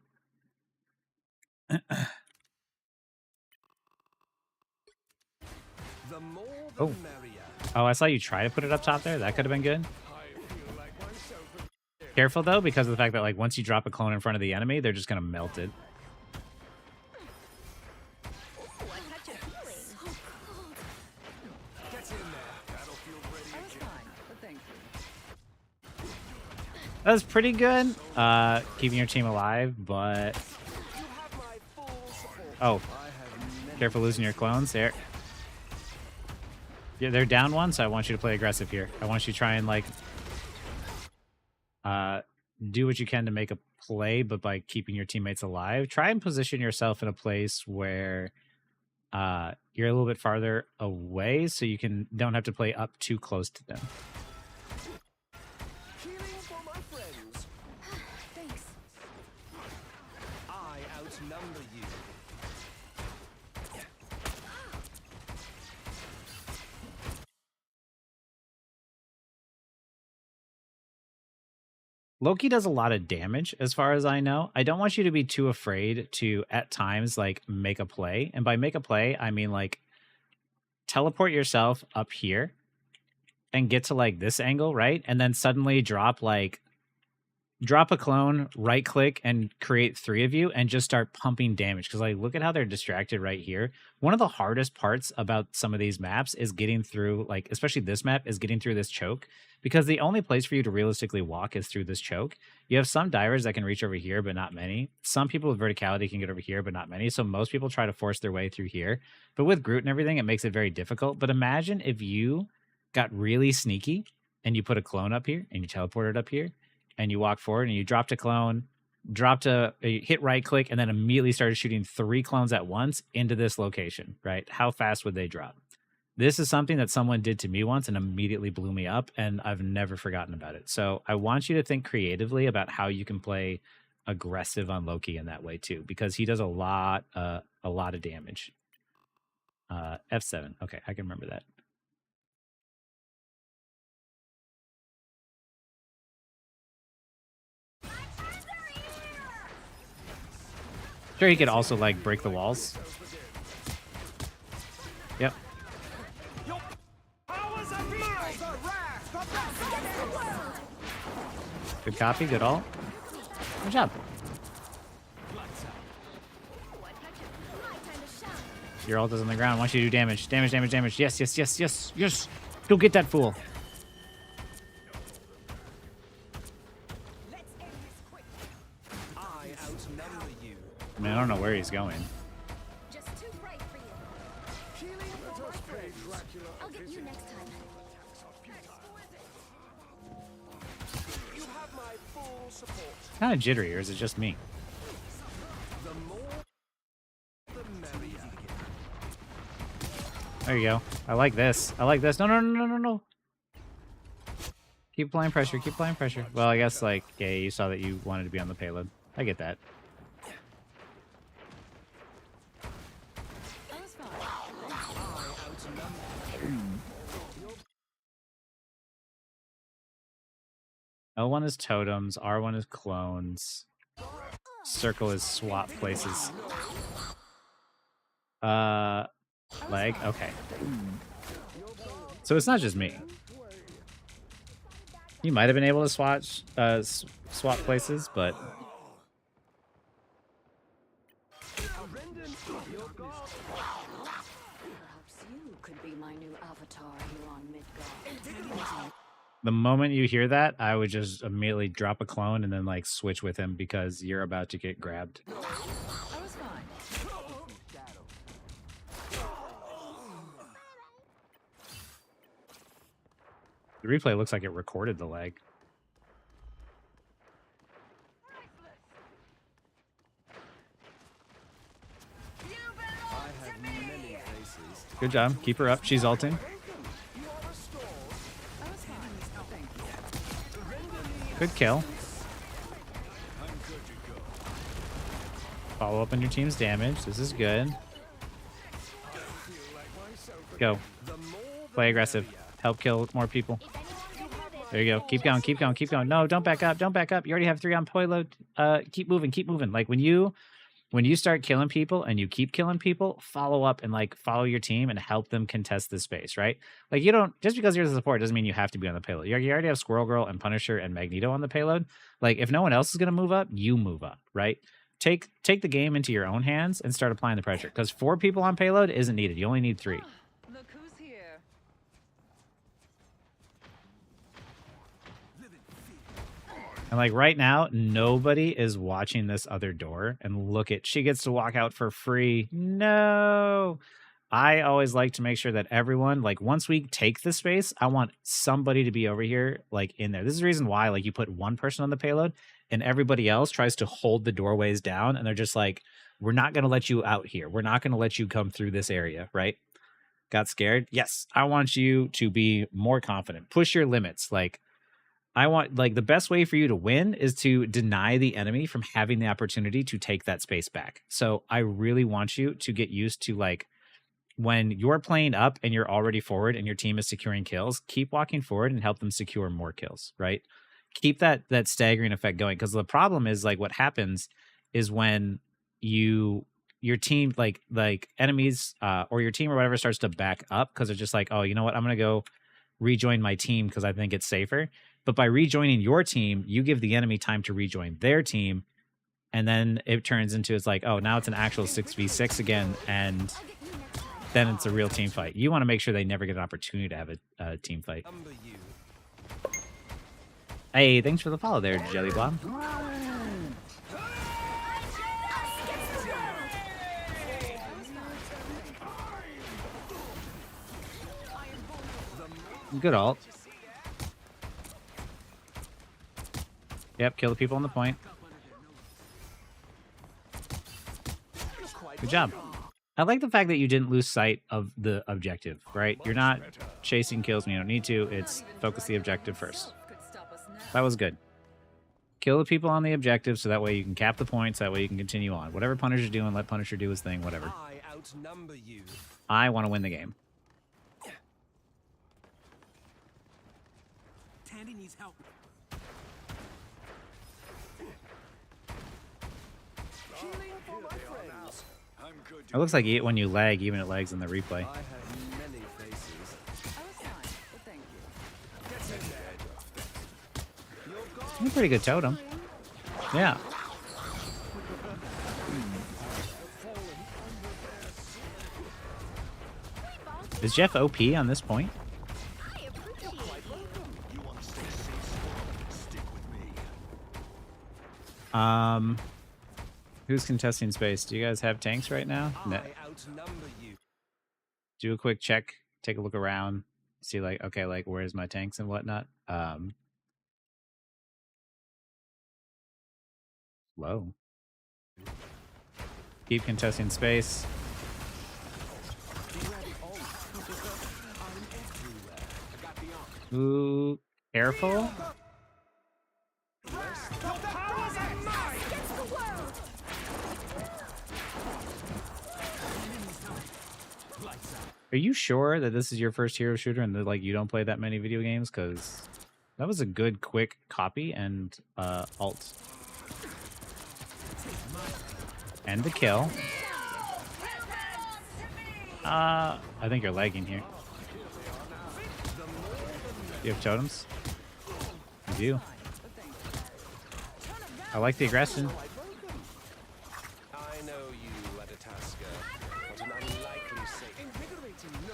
Oh, I saw you try to put it up top there. That could have been good. Careful though, because of the fact that like once you drop a clone in front of the enemy, they're just going to melt it. That was pretty good, keeping your team alive, but... Oh, careful losing your clones there. Yeah, they're down one, so I want you to play aggressive here. I want you to try and, like, do what you can to make a play, but by keeping your teammates alive. Try and position yourself in a place where you're a little bit farther away, so you don't have to play up too close to them. Loki does a lot of damage, as far as I know. I don't want you to be too afraid to, at times, like, make a play. And by make a play, I mean, like, teleport yourself up here and get to, like, this angle, right? And then suddenly drop a clone, right-click, and create 3 of you and just start pumping damage. Because, like, look at how they're distracted right here. One of the hardest parts about some of these maps is getting through, like, especially this map, is getting through this choke. Because the only place for you to realistically walk is through this choke. You have some divers that can reach over here, but not many. Some people with verticality can get over here, but not many. So most people try to force their way through here. But with Groot and everything, it makes it very difficult. But imagine if you got really sneaky and you put a clone up here and you teleported up here and you walk forward and you dropped a clone, hit right click, and then immediately started shooting 3 clones at once into this location, right? How fast would they drop? This is something that someone did to me once and immediately blew me up, and I've never forgotten about it. So I want you to think creatively about how you can play aggressive on Loki in that way too, because he does a lot of damage. F7. Okay, I can remember that. Sure, he could also like break the walls. Yep. Good copy, good all. Good job. Your ult is on the ground. I want you to do damage. Damage, damage, damage. Yes, yes, yes, yes, yes. Go get that fool. I mean, I don't know where he's going. Just too bright for you. I'll get you next time. You have my full support. Kind of jittery, or is it just me? There you go. I like this. I like this. No, no, no, no, no, no. Keep applying pressure. Keep applying pressure. Well, I guess, like, yeah, you saw that you wanted to be on the payload. I get that. L1 is totems. R1 is clones. Circle is swap places. Leg? Okay. So it's not just me. You might have been able to swap places, but... The moment you hear that, I would just immediately drop a clone and then like switch with him because you're about to get grabbed. The replay looks like it recorded the lag. Good job. Keep her up. She's ulting. Good kill. Follow up on your team's damage. This is good. Go. Play aggressive. Help kill more people. There you go. Keep going, keep going, keep going. No, don't back up. Don't back up. You already have 3 on payload. Keep moving, keep moving. Like when you start killing people and you keep killing people, follow up and like follow your team and help them contest this space, right? Like you don't, just because you're the support doesn't mean you have to be on the payload. You already have Squirrel Girl and Punisher and Magneto on the payload. Like if no one else is going to move up, you move up, right? Take the game into your own hands and start applying the pressure because 4 people on payload isn't needed. You only need 3. Look who's here. And like right now, nobody is watching this other door. And look at, she gets to walk out for free. No. I always like to make sure that everyone, like once we take the space, I want somebody to be over here, like in there. This is the reason why, like you put one person on the payload and everybody else tries to hold the doorways down. And they're just like, we're not going to let you out here. We're not going to let you come through this area, right? Got scared? Yes. I want you to be more confident. Push your limits. Like, I want, like, the best way for you to win is to deny the enemy from having the opportunity to take that space back. So I really want you to get used to, like, when you're playing up and you're already forward and your team is securing kills, keep walking forward and help them secure more kills, right? Keep that staggering effect going. Because the problem is, like, what happens is when your team, like enemies or your team or whatever starts to back up because they're just like, oh, you know what? I'm going to go rejoin my team because I think it's safer. But by rejoining your team, you give the enemy time to rejoin their team. And then it turns into, it's like, oh, now it's an actual 6v6 again. And then it's a real team fight. You want to make sure they never get an opportunity to have a team fight. Hey, thanks for the follow there, Jelly Blob. Good ult. Yep, kill the people on the point. Good job. I like the fact that you didn't lose sight of the objective, right? You're not chasing kills when you don't need to. It's focus the objective first. That was good. Kill the people on the objective so that way you can cap the points. That way you can continue on. Whatever Punisher's doing, let Punisher do his thing, whatever. I want to win the game. Tandy needs help. It looks like when you lag, even it lags in the replay. You're a pretty good totem. Yeah. Is Jeff OP on this point? Who's contesting space? Do you guys have tanks right now? No. Do a quick check, take a look around, see like, okay, like where's my tanks and whatnot. Low. Keep contesting space. Ooh, careful. Are you sure that this is your first hero shooter and that like you don't play that many video games? Because that was a good quick copy and alt. And the kill. I think you're lagging here. Do you have totems? You do. I like the aggression. I know you, Ladataska, but an unlikely safe. Invigorating, no.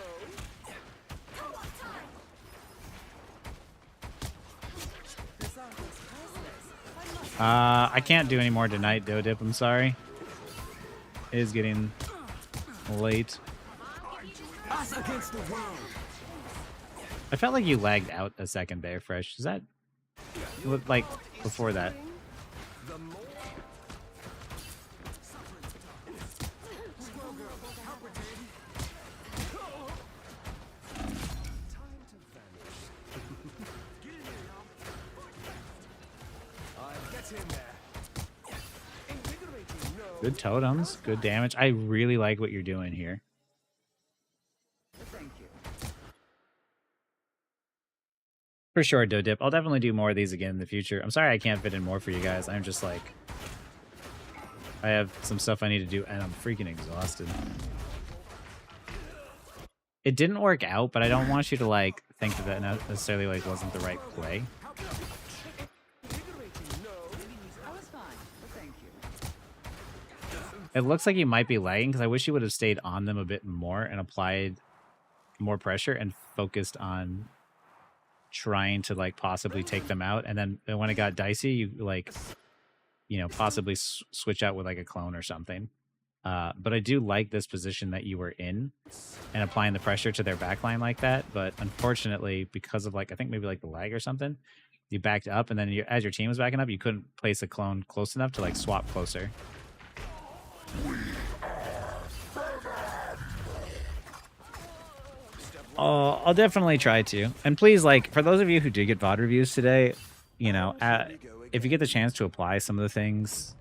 I can't do any more tonight, Dodip. I'm sorry. It is getting late. Us against the world. I felt like you lagged out a second there, Fresh. Is that like before that? Good totems, good damage. I really like what you're doing here. For sure, Dodip. I'll definitely do more of these again in the future. I'm sorry I can't fit in more for you guys. I'm just like... I have some stuff I need to do, and I'm freaking exhausted. It didn't work out, but I don't want you to, like, think that that necessarily, like, wasn't the right play. It looks like you might be lagging, because I wish you would have stayed on them a bit more and applied more pressure and focused on trying to, like, possibly take them out. And then when it got dicey, you, like, you know, possibly switch out with, like, a clone or something. But I do like this position that you were in and applying the pressure to their backline like that. But unfortunately, because of, like, I think maybe, like, the lag or something, you backed up. And then as your team was backing up, you couldn't place a clone close enough to, like, swap closer. Oh, I'll definitely try to. And please, like, for those of you who did get VOD reviews today, you know, if you get the chance to apply some of the things,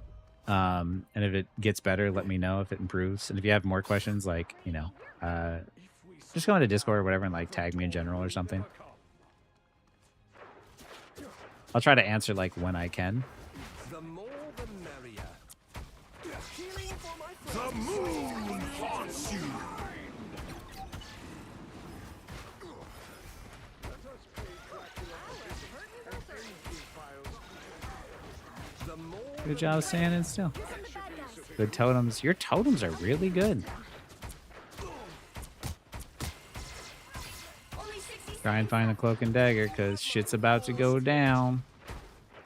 and if it gets better, let me know if it improves. And if you have more questions, like, you know, just go into Discord or whatever and, like, tag me in general or something. I'll try to answer, like, when I can. The more the merrier. The moon haunts you. Good job standing still. Good totems. Your totems are really good. Try and find the cloak and dagger, because shit's about to go down.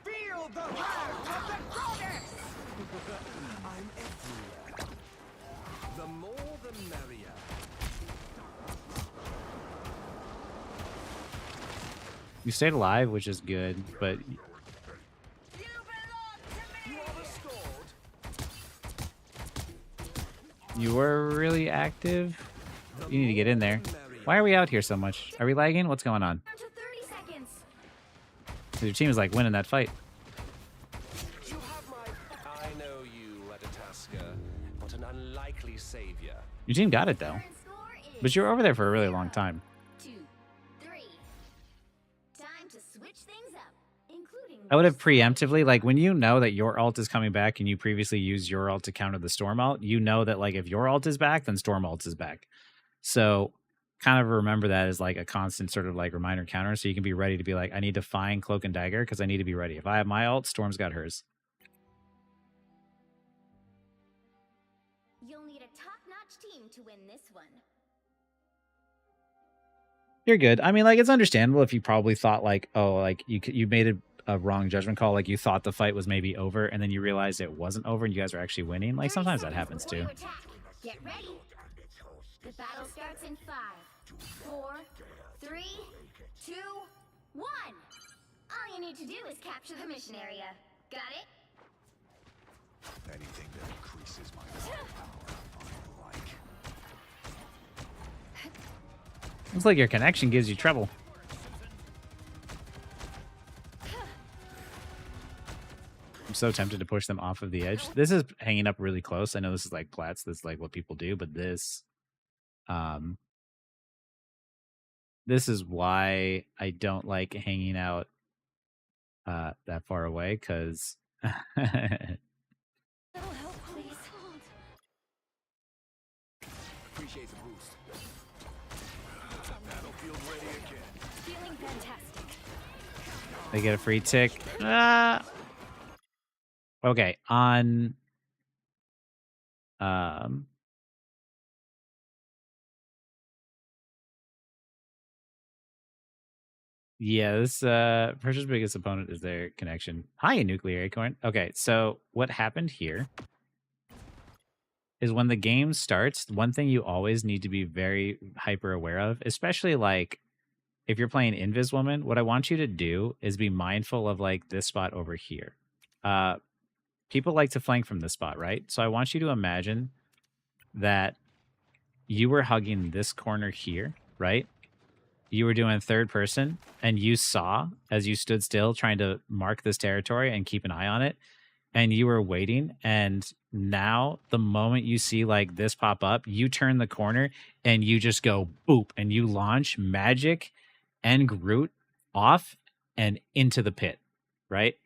Feel the wrath of the goddess. I'm everywhere. The more the merrier. You stayed alive, which is good, but you were really active. You need to get in there. Why are we out here so much? Are we lagging? What's going on? 30 seconds. Your team is like winning that fight. You have my... I know you, Ladataska, but an unlikely savior. Your team got it though. But you were over there for a really long time. 2, 3. Time to switch things up, including. I would have preemptively, like, when you know that your ult is coming back and you previously used your ult to counter the Storm ult, you know that, like, if your ult is back, then Storm ult is back. So kind of remember that as, like, a constant sort of, like, reminder counter, so you can be ready to be like, I need to find Cloak and Dagger because I need to be ready. If I have my ult, Storm's got hers. You'll need a top-notch team to win this one. You're good. I mean, like, it's understandable if you probably thought, like, oh, like, you made a wrong judgment call, like you thought the fight was maybe over and then you realized it wasn't over and you guys were actually winning. Like, sometimes that happens too. Get ready. The battle starts in 5, 4, 3, 2, 1. All you need to do is capture the mission area. Got it? Anything that increases my firepower, I like. Looks like your connection gives you trouble. I'm so tempted to push them off of the edge. This is hanging up really close. I know this is like plats. This is like what people do, but this is why I don't like hanging out that far away, because Appreciate the boost. Battlefield ready again. Feeling fantastic. they get a free tick. Okay, on yeah, this Persia's biggest opponent is their connection. Hi, nuclear acorn. Okay, so what happened here is when the game starts, one thing you always need to be very hyper aware of, especially like if you're playing Invis Woman, what I want you to do is be mindful of like this spot over here. People like to flank from this spot, right? So I want you to imagine that you were hugging this corner here, right? You were doing third person, and you saw as you stood still trying to mark this territory and keep an eye on it, and you were waiting, and now the moment you see like this pop up, you turn the corner and you just go boop, and you launch Magic and Groot off and into the pit, right?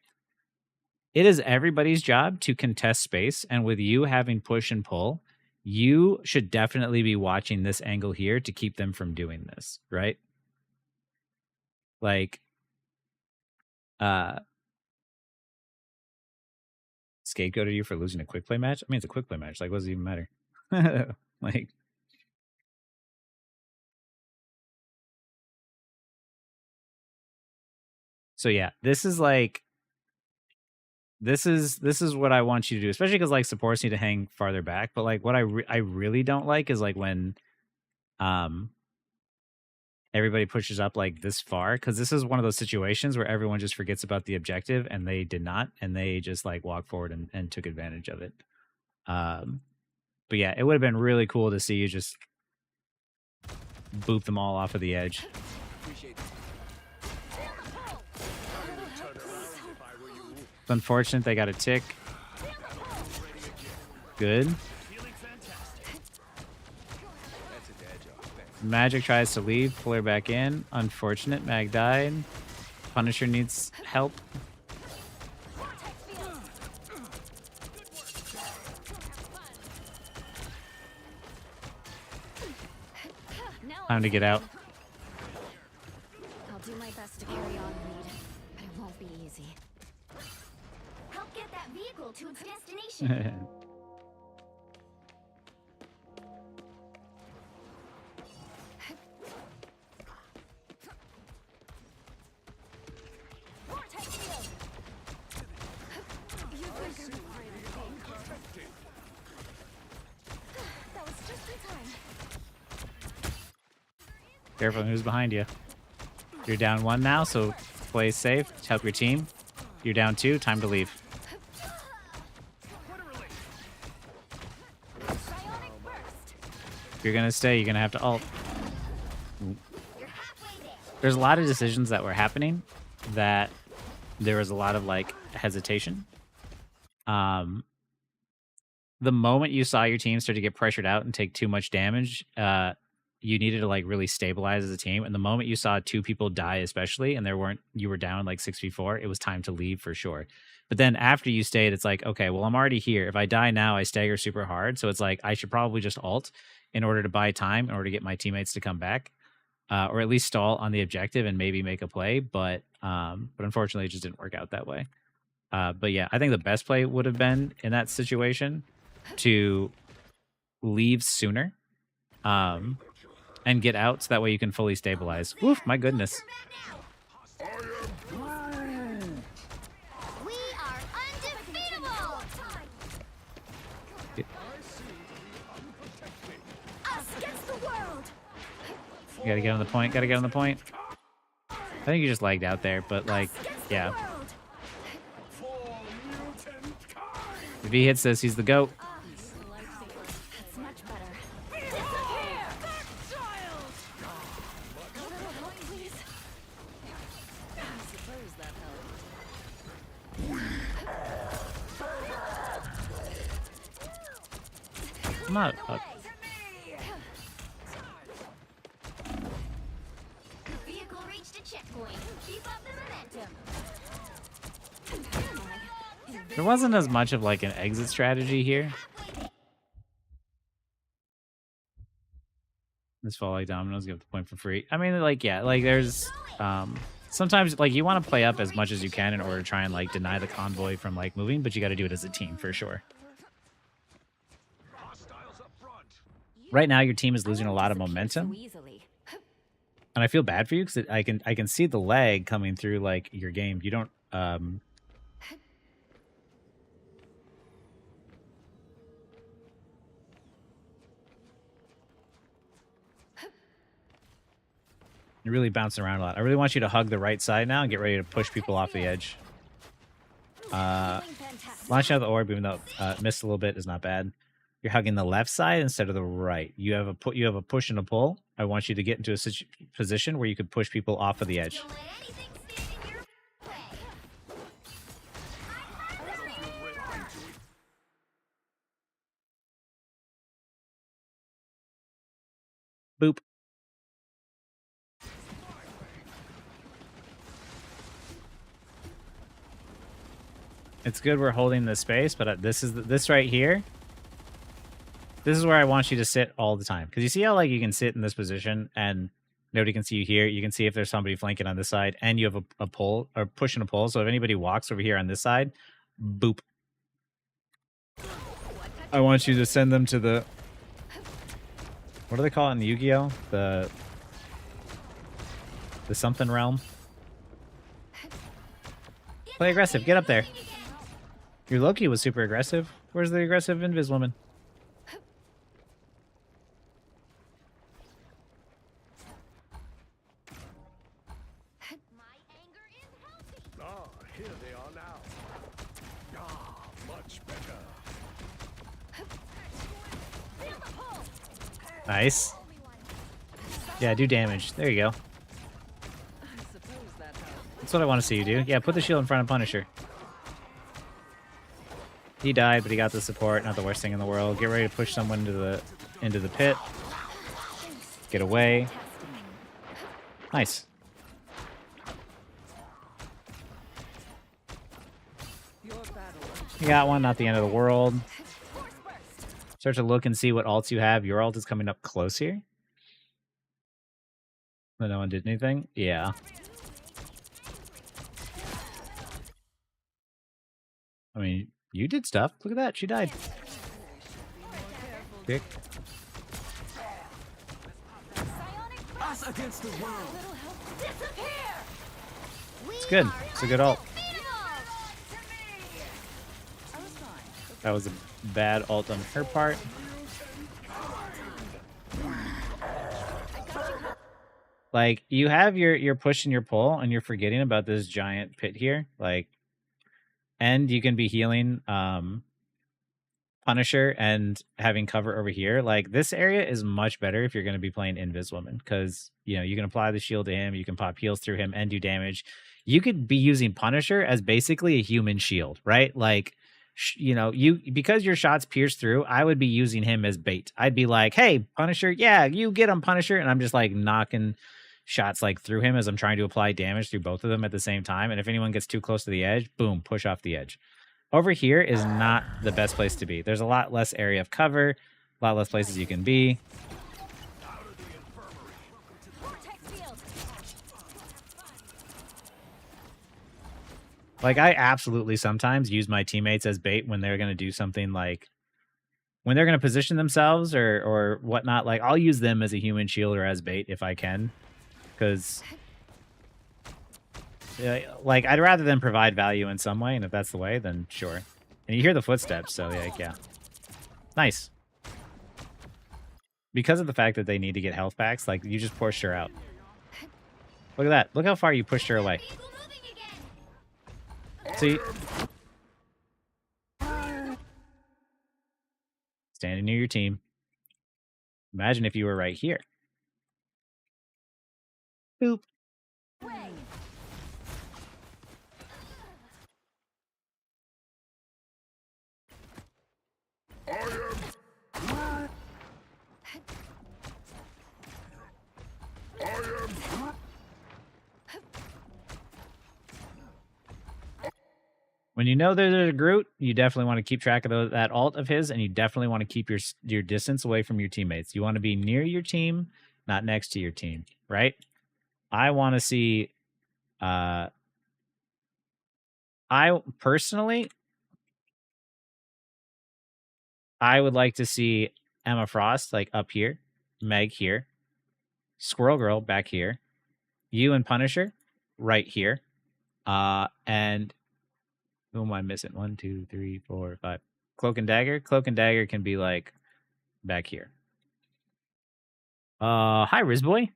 It is everybody's job to contest space, and with you having push and pull, you should definitely be watching this angle here to keep them from doing this, right? Like, scapegoated you for losing a quick play match? I mean, it's a quick play match. Like, what does it even matter? Like, so yeah, this is like, this is what I want you to do, especially because like supports need to hang farther back. But like, what I really don't like is like when everybody pushes up like this far, because this is one of those situations where everyone just forgets about the objective, and they did not, and they just like walked forward and took advantage of it. But yeah, it would have been really cool to see you just boop them all off of the edge. It's unfortunate they got a tick. Good. Magic tries to leave, pull her back in. Unfortunate, Mag died. Punisher needs help. Time to get out. I'll do my best to carry on, lead, but it won't be easy. Help get that vehicle to its destination. That was just in time. Careful who's behind you. You're down 1 now, so play safe. Help your team. You're down 2. Time to leave. If you're going to stay, you're going to have to ult. There's a lot of decisions that were happening that there was a lot of like hesitation. The moment you saw your team start to get pressured out and take too much damage, you needed to like really stabilize as a team. And the moment you saw 2 people die, especially, and you were down like 6v4, it was time to leave for sure. But then after you stayed, it's like, okay, well, I'm already here. If I die now, I stagger super hard. So it's like, I should probably just ult in order to buy time, in order to get my teammates to come back, or at least stall on the objective and maybe make a play. But unfortunately, it just didn't work out that way. But yeah, I think the best play would have been in that situation to leave sooner and get out, so that way you can fully stabilize. Woof, my goodness. We are undefeatable! Us against the world! You gotta get on the point, gotta get on the point. I think you just lagged out there, but like, yeah. If he hits this, he's the GOAT. That's much better. Please. I suppose that helped. I'm not. Vehicle reached a checkpoint. Keep up the momentum. There wasn't as much of like an exit strategy here. This fall like dominoes, give the point for free. I mean, like, yeah, like there's sometimes like you want to play up as much as you can in order to try and like deny the convoy from like moving, but you got to do it as a team for sure. Right now, your team is losing a lot of momentum, and I feel bad for you because I can see the lag coming through like your game. You don't You're really bouncing around a lot. I really want you to hug the right side now and get ready to push people off the edge. Launching out the orb, even though missed a little bit, is not bad. You're hugging the left side instead of the right. You have a push and a pull. I want you to get into a position where you could push people off of the edge. Boop. It's good we're holding the space, but this right here. This is where I want you to sit all the time. Because you see how like you can sit in this position and nobody can see you here. You can see if there's somebody flanking on this side, and you have a pull or push and a pull. So if anybody walks over here on this side, boop. I want you to send them to the, what do they call it in Yu-Gi-Oh? The something realm. Play aggressive. Get up there. Your Loki was super aggressive. Where's the aggressive Invis woman? Ah, here they are now. Ah, much better. Nice. Yeah, do damage. There you go. That's what I want to see you do. Yeah, put the shield in front of Punisher. He died, but he got the support. Not the worst thing in the world. Get ready to push someone into the pit. Get away. Nice. You got one. Not the end of the world. Start to look and see what alts you have. Your alt is coming up close here. But no one did anything? Yeah. I mean, you did stuff. Look at that. She died. Kick. Us against the world. It's good. It's a good ult. That was a bad ult on her part. Like, you have your push and your pull, and you're forgetting about this giant pit here. Like, and you can be healing Punisher and having cover over here. Like, this area is much better if you're going to be playing Invis Woman, because, you know, you can apply the shield to him, you can pop heals through him and do damage. You could be using Punisher as basically a human shield, right? Like, you know, because your shots pierce through, I would be using him as bait. I'd be like, hey, Punisher, yeah, you get him, Punisher, and I'm just like knocking shots like through him as I'm trying to apply damage through both of them at the same time. And if anyone gets too close to the edge, boom, push off the edge. Over here is not the best place to be. There's a lot less area of cover, a lot less places you can be. Like, I absolutely sometimes use my teammates as bait when they're going to do something like, when they're going to position themselves or whatnot. Like, I'll use them as a human shield or as bait if I can. Because, like, I'd rather than provide value in some way, and if that's the way, then sure. And you hear the footsteps, so, like, yeah. Nice. Because of the fact that they need to get health packs, like, you just pushed her out. Look at that. Look how far you pushed her away. See? Standing near your team. Imagine if you were right here. Boop. When you know there's a Groot, you definitely want to keep track of that ult of his, and you definitely want to keep your distance away from your teammates. You want to be near your team, not next to your team, right? I want to see... I personally... I would like to see Emma Frost, like, up here. Meg here. Squirrel Girl back here. You and Punisher right here. And... Who am I missing? 1, 2, 3, 4, 5. Cloak and Dagger. Cloak and Dagger can be like back here. Hi, Rizboy.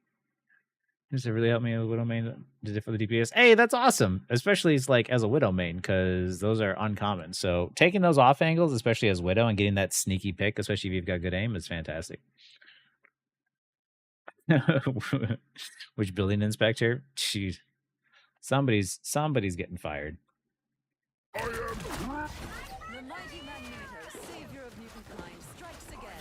This really helped me with Widow main. Did it for the DPS. Hey, that's awesome. Especially it's like as a Widow main, because those are uncommon. So taking those off angles, especially as Widow, and getting that sneaky pick, especially if you've got good aim, is fantastic. Which building inspector? Jeez. Somebody's getting fired. The mighty Magneto, savior of mutant kind, strikes again.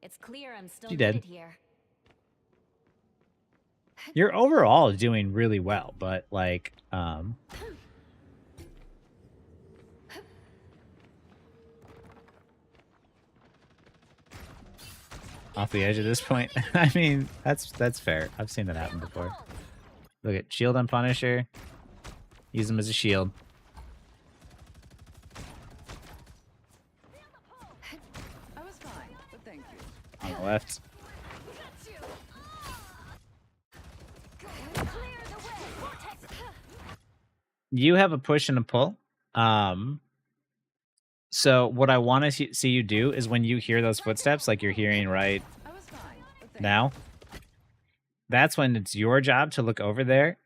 It's clear I'm still You dead. needed here. You're overall doing really well, but like, off the edge at this point. I mean, that's fair. I've seen that happen before. Look at shield on Punisher. Use him as a shield. I was fine, but thank you. On the left. You have a push and a pull. So what I want to see you do is when you hear those footsteps, like you're hearing right now, that's when it's your job to look over there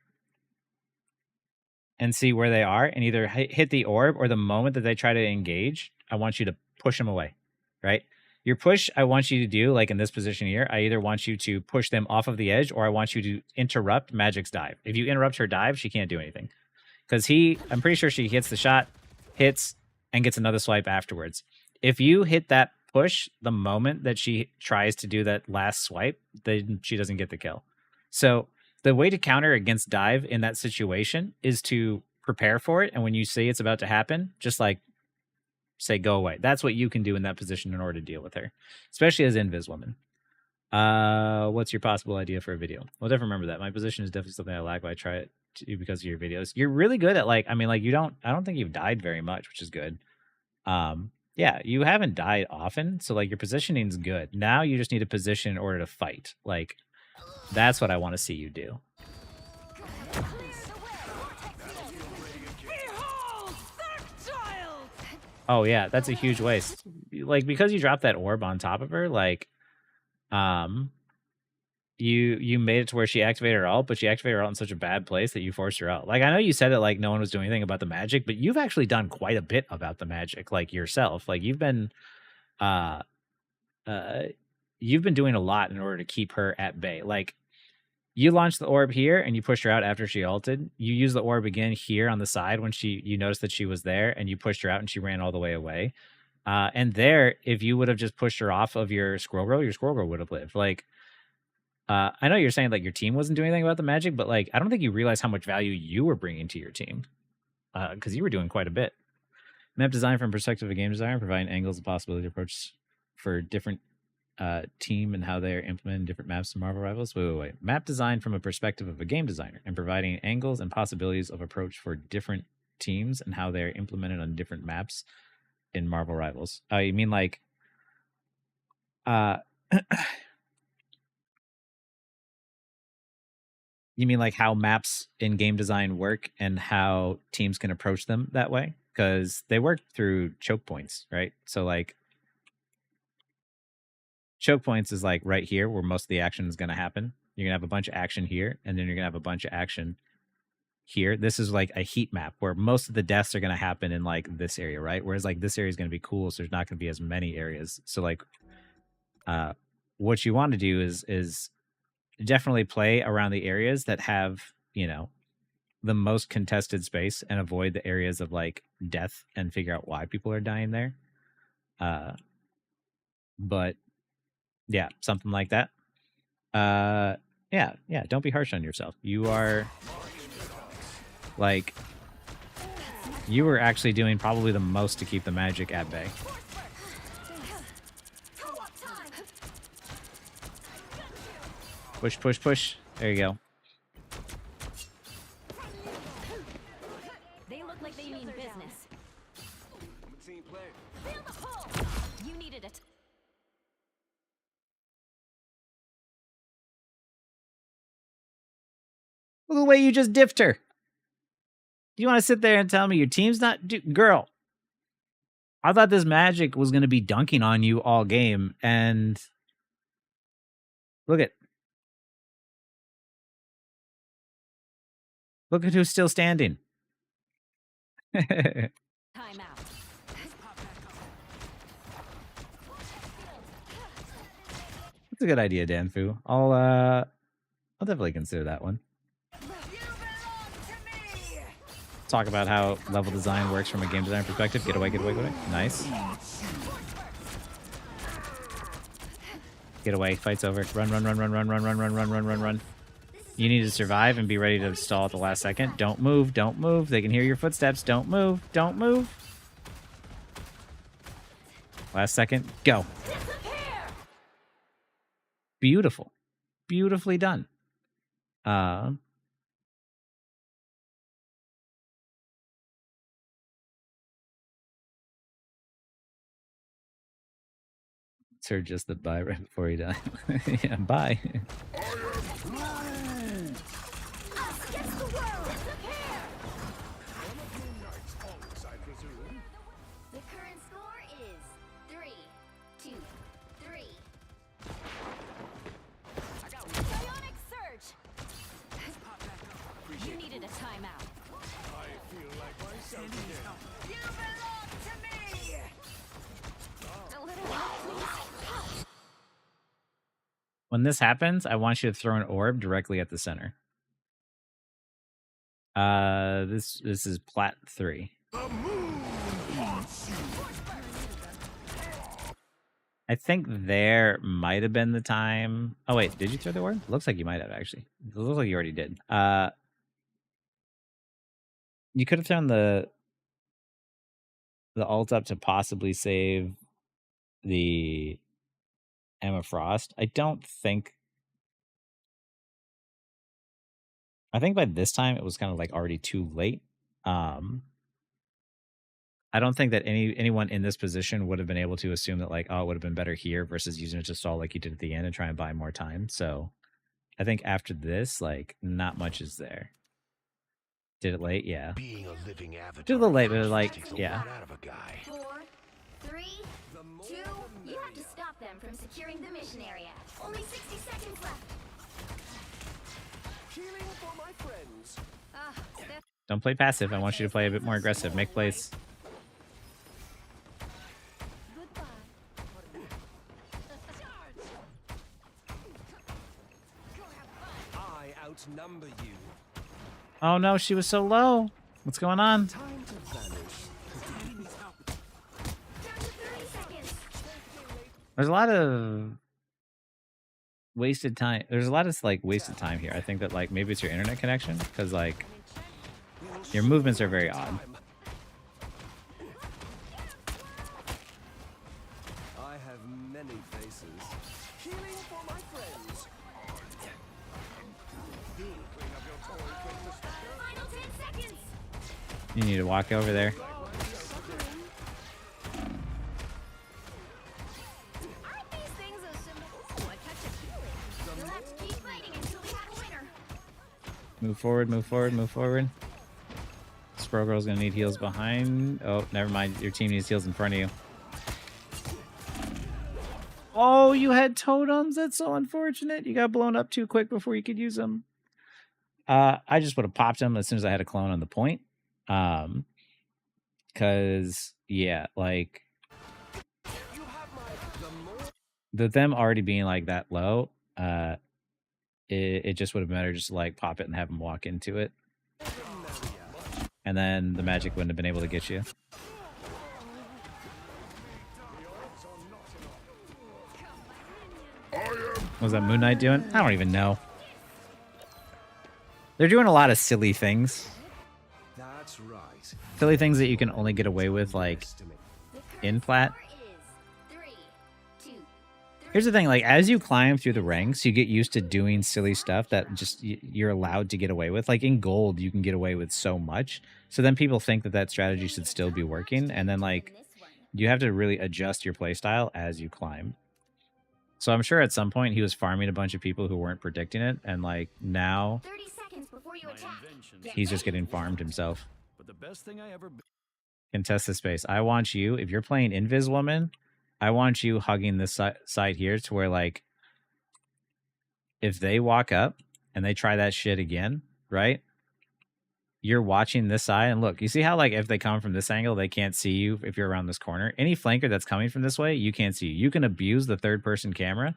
and see where they are and either hit the orb, or the moment that they try to engage, I want you to push them away, right? Your push, I want you to do, like in this position here, I either want you to push them off of the edge, or I want you to interrupt Magic's dive. If you interrupt her dive, she can't do anything. Because I'm pretty sure she hits the shot, hits, and gets another swipe afterwards. If you hit that push the moment that she tries to do that last swipe, then she doesn't get the kill. So the way to counter against dive in that situation is to prepare for it, and when you see it's about to happen, just like say go away. That's what you can do in that position in order to deal with her, especially as Invis woman. What's your possible idea for a video? Well, definitely remember that my position is definitely something I lack, but I try it too because of your videos. You're really good at, like, I mean, like, I don't think you've died very much, which is good. Yeah, you haven't died often, so like your positioning's good. Now you just need a position in order to fight. Like, that's what I want to see you do. Oh yeah, that's a huge waste. Like, because you dropped that orb on top of her, like, you made it to where she activated her ult, but she activated her ult in such a bad place that you forced her out. Like, I know you said that like no one was doing anything about the magic, but you've actually done quite a bit about the magic, like yourself. Like, you've been doing a lot in order to keep her at bay. Like, you launched the orb here and you pushed her out after she ulted. You used the orb again here on the side when you noticed that she was there, and you pushed her out and she ran all the way away. And there, if you would have just pushed her off of your Squirrel Girl would have lived. Like, I know you're saying like your team wasn't doing anything about the magic, but like, I don't think you realize how much value you were bringing to your team, because you were doing quite a bit. Map design from perspective of a game designer, providing angles and possibility to approach for different team and how they're implementing different maps in Marvel Rivals. Wait. Map design from a perspective of a game designer and providing angles and possibilities of approach for different teams and how they're implemented on different maps in Marvel Rivals. You mean like you mean like how maps in game design work and how teams can approach them that way? Because they work through choke points, right? So like, choke points is like right here where most of the action is going to happen. You're going to have a bunch of action here, and then you're going to have a bunch of action here. This is like a heat map where most of the deaths are going to happen in like this area, right? Whereas like this area is going to be cool, so there's not going to be as many areas. So like, what you want to do is definitely play around the areas that have, you know, the most contested space, and avoid the areas of like death and figure out why people are dying there. But yeah, something like that. Yeah, don't be harsh on yourself. You are Like, you were actually doing probably the most to keep the magic at bay. Push, push, push. There you go. They look like they mean business. I'm a team player. Fill the hole! You needed it. Look at the way you just diffed her. Do you want to sit there and tell me your team's not... Girl, I thought this magic was going to be dunking on you all game, and... Look at who's still standing. Time out. That's a good idea, Danfu. I'll definitely consider that one. Talk about how level design works from a game design perspective. Get away, get away, get away. Nice. Get away. Fight's over. Run, run, run, run, run, run, run, run, run, run, run, run. You need to survive and be ready to stall at the last second. Don't move. Don't move. They can hear your footsteps. Don't move. Don't move. Last second. Go. Beautiful. Beautifully done. Sir, just the bye right before you die. Yeah, bye. The current score is 3-2-3. Bionic surge. You needed a timeout. I feel like myself again. You belong to me. A little help, please. When this happens, I want you to throw an orb directly at the center. This is plat 3. I think there might have been the time. Oh wait, did you throw the orb? Looks like you might have actually. It looks like you already did. You could have thrown the ult up to possibly save the Emma Frost. I think by this time it was kind of like already too late. I don't think that anyone in this position would have been able to assume that like, oh, it would have been better here versus using it to stall like you did at the end and try and buy more time. So I think after this, like, not much is there. Did it late? Yeah. Being a living avatar. Did a little late, but like, yeah. Out of a guy. 4, 3, 2. You have to stop them from securing the mission area. Only 60 seconds left. Healing for my friends. Don't play passive. I want you to play a bit more aggressive. Make plays. I outnumber you. Oh no, she was so low. What's going on? Time to vanish. There's a lot of wasted time. There's a lot of like wasted time here. I think that like maybe it's your internet connection because like your movements are very odd. I have many faces. Healing for my friends. Final 10 seconds. You need to walk over there. Aren't these things a symbol? Ooh, a touch of healing. You'll have to keep fighting until we have a winner. Move forward, move forward, move forward. Squirrel Girl's gonna need heals behind. Oh, never mind. Your team needs heals in front of you. Oh, you had totems. That's so unfortunate. You got blown up too quick before you could use them. I just would have popped them as soon as I had a clone on the point. Cause yeah, like them already being like that low, it just would have been better just to like pop it and have them walk into it. And then the magic wouldn't have been able to get you. What was that Moon Knight doing? I don't even know. They're doing a lot of silly things. silly things that you can only get away with like in plat. Here's the thing, like as you climb through the ranks, you get used to doing silly stuff that just you're allowed to get away with. Like in gold, you can get away with so much. So then people think that that strategy should still be working. And then like you have to really adjust your playstyle as you climb. So I'm sure at some point he was farming a bunch of people who weren't predicting it. And like now 30 seconds before you attack. he's just getting farmed himself. But the best thing I ever Contest the space. I want you, if you're playing Invis Woman, I want you hugging this side here to where, like, if they walk up and they try that shit again, right? You're watching this side, and look, you see how, like, if they come from this angle, they can't see you if you're around this corner. Any flanker that's coming from this way, you can't see you. You can abuse the third-person camera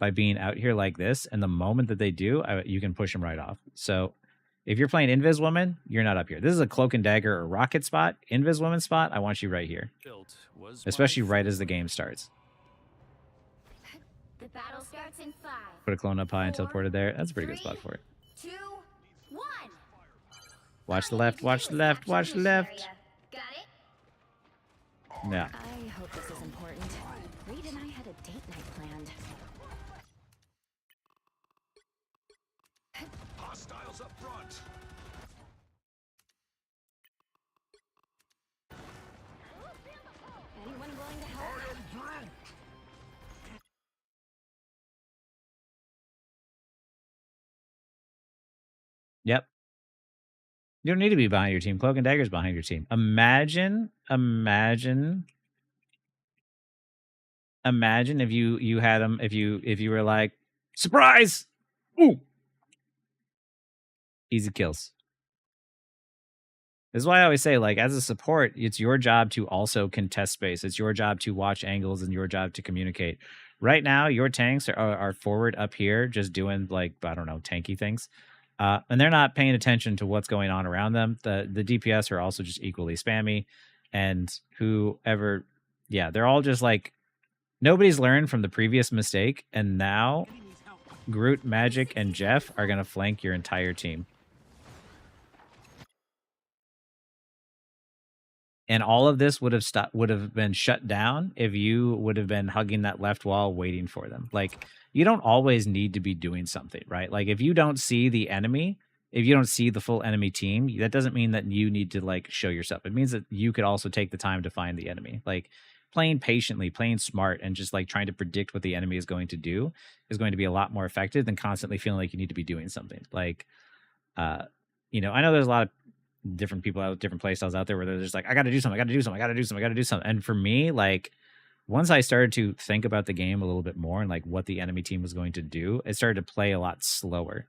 by being out here like this, and the moment that they do, you can push them right off. So if you're playing Invis Woman, you're not up here. This is a Cloak and Dagger or Rocket spot. Invis Woman spot, I want you right here. built was Especially right as the game starts. The battle starts in 5. Put a clone up high and teleported there. That's a pretty good spot for it. 2, 1. Watch the left, watch the left, watch the left. Got it? Yeah. I hope this is important. Reed and I had a date night planned. hostiles up front. Anyone willing to help? Yep. You don't need to be behind your team. Cloak and Dagger's behind your team. Imagine if you had them, if you were like, surprise! Ooh! Easy kills. This is why I always say, like, as a support, it's your job to also contest space. It's your job to watch angles and your job to communicate. Right now, your tanks are forward up here just doing, like, I don't know, tanky things. And they're not paying attention to what's going on around them. The DPS are also just equally spammy. And whoever, yeah, they're all just like, nobody's learned from the previous mistake. And now Groot, Magic, and Jeff are going to flank your entire team. And all of this would have been shut down if you would have been hugging that left wall waiting for them. Like, you don't always need to be doing something, right? Like, if you don't see the enemy, if you don't see the full enemy team, that doesn't mean that you need to, like, show yourself. It means that you could also take the time to find the enemy. Like, playing patiently, playing smart, and just, like, trying to predict what the enemy is going to do is going to be a lot more effective than constantly feeling like you need to be doing something. Like, you know, I know there's a lot of different people out, different play styles out there where they're just like, I got to do something, I got to do something, I got to do something, I got to do something. And for me, like, once I started to think about the game a little bit more and like what the enemy team was going to do, it started to play a lot slower,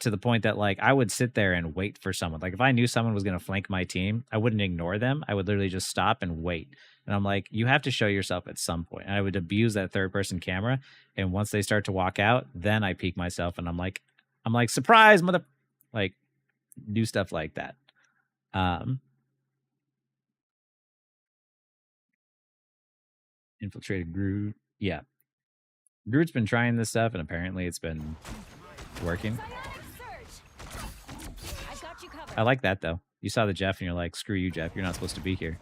to the point that, like, I would sit there and wait for someone. Like, if I knew someone was going to flank my team, I wouldn't ignore them. I would literally just stop and wait. And I'm like, you have to show yourself at some point. And I would abuse that third person camera. And once they start to walk out, then I peek myself and I'm like, surprise, mother, like, do stuff like that. Infiltrated Groot. Yeah. Groot's been trying this stuff and apparently it's been working. I like that though. You saw the Jeff and you're like, screw you, Jeff. You're not supposed to be here.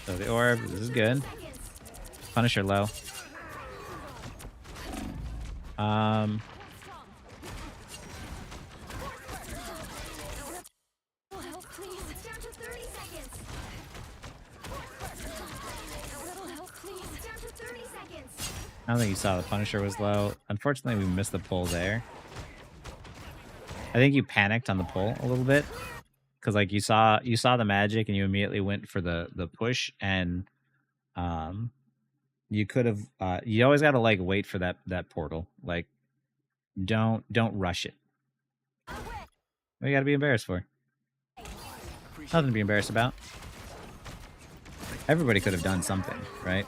So the orb, this is good. Punisher low. I don't think you saw the Punisher was low. Unfortunately, we missed the pull there. I think you panicked on the pull a little bit. Because, like, you saw the magic and you immediately went for the push, and you could have you always got to, like, wait for that portal. Like, don't rush it. What do you got to be embarrassed for? Nothing to be embarrassed about. Everybody could have done something, right?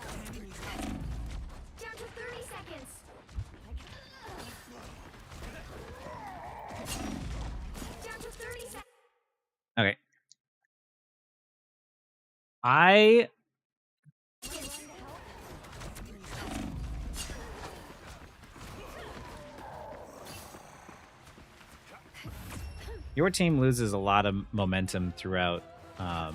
I Your team loses a lot of momentum throughout. So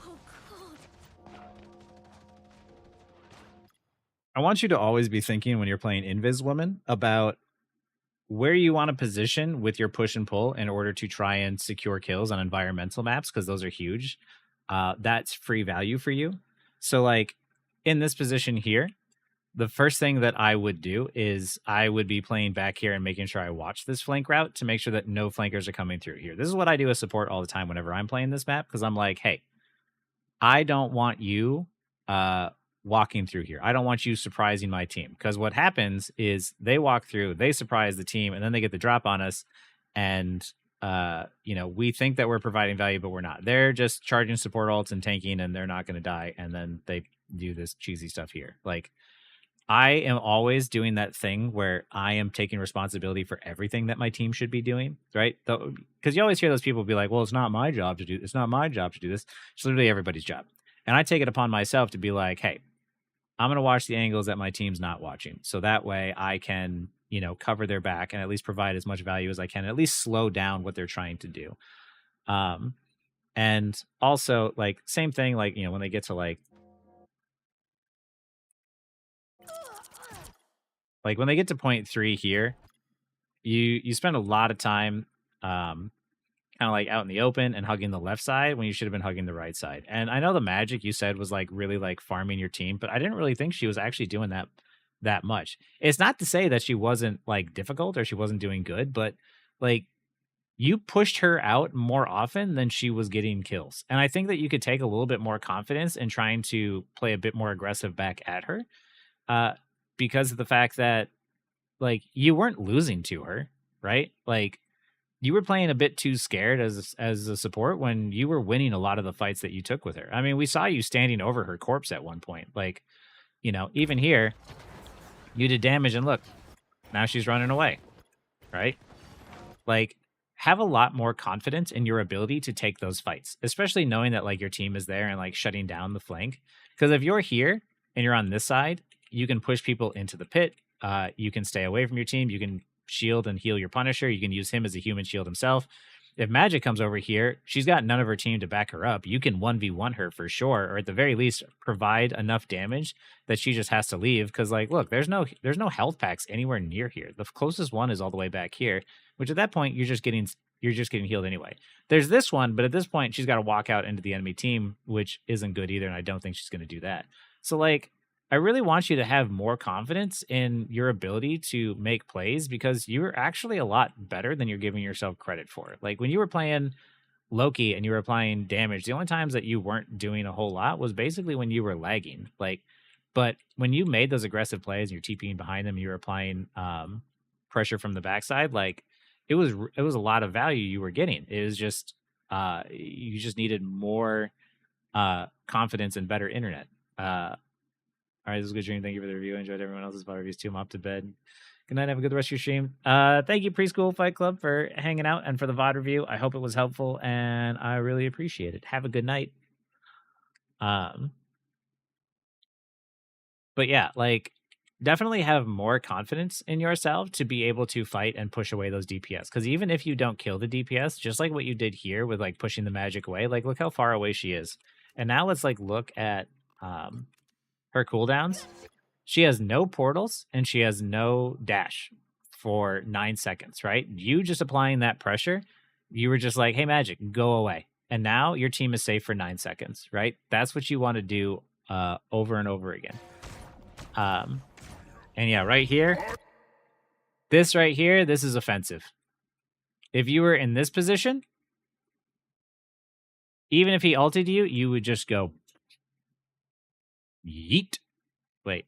cold. I want you to always be thinking when you're playing Invis Woman about where you want to position with your push and pull in order to try and secure kills on environmental maps, because those are huge. That's free value for you. So like in this position here, the first thing that I would do is I would be playing back here and making sure I watch this flank route to make sure that no flankers are coming through here. This is what I do as support all the time whenever I'm playing this map, because I'm like, hey, I don't want you walking through here. I don't want you surprising my team, because what happens is they walk through, they surprise the team, and then they get the drop on us. And, we think that we're providing value, but we're not. They're just charging support ults and tanking, and they're not going to die. And then they do this cheesy stuff here. Like, I am always doing that thing where I am taking responsibility for everything that my team should be doing, right? Because you always hear those people be like, well, it's not my job to do this. It's not my job to do this. It's literally everybody's job. And I take it upon myself to be like, hey, I'm going to watch the angles that my team's not watching. So that way I can, cover their back and at least provide as much value as I can, at least slow down what they're trying to do. And also, like, same thing, like, when they get to like when they get to point 3 here, you spend a lot of time kind of like out in the open and hugging the left side when you should have been hugging the right side. And I know the magic you said was like really like farming your team, but I didn't really think she was actually doing that much. It's not to say that she wasn't like difficult or she wasn't doing good, but like you pushed her out more often than she was getting kills. And I think that you could take a little bit more confidence in trying to play a bit more aggressive back at her. Because of the fact that like you weren't losing to her, right? Like you were playing a bit too scared as a support when you were winning a lot of the fights that you took with her. I mean, we saw you standing over her corpse at one point. Like, even here, you did damage and look, now she's running away, right? Like, have a lot more confidence in your ability to take those fights, especially knowing that like your team is there and like shutting down the flank. Because if you're here and you're on this side, you can push people into the pit. You can stay away from your team. You can shield and heal your Punisher. You can use him as a human shield himself. If Magic comes over here, she's got none of her team to back her up. You can 1v1 her for sure, or at the very least provide enough damage that she just has to leave. Because like, look, there's no health packs anywhere near here. The closest one is all the way back here, which at that point you're just getting healed anyway. There's this one, but at this point she's got to walk out into the enemy team, which isn't good either, and I don't think she's going to do that. So like, I really want you to have more confidence in your ability to make plays, because you're actually a lot better than you're giving yourself credit for. Like when you were playing Loki and you were applying damage, the only times that you weren't doing a whole lot was basically when you were lagging. Like, but when you made those aggressive plays and you're TPing behind them, you were applying pressure from the backside, like it was a lot of value you were getting. It was just you just needed more confidence and better internet. All right, this is a good stream. Thank you for the review. I enjoyed everyone else's VOD reviews too. I'm up to bed. Good night. Have a good rest of your stream. Thank you, Preschool Fight Club, for hanging out and for the VOD review. I hope it was helpful, and I really appreciate it. Have a good night. But yeah, like definitely have more confidence in yourself to be able to fight and push away those DPS. Because even if you don't kill the DPS, just like what you did here with like pushing the magic away, like look how far away she is. And now let's like look at her cooldowns. She has no portals and she has no dash for 9 seconds, right? You just applying that pressure, you were just like, hey, magic, go away. And now your team is safe for 9 seconds, right? That's what you want to do over and over again. And yeah, right here, this right here, this is offensive. If you were in this position, even if he ulted you, you would just go yeet. Wait.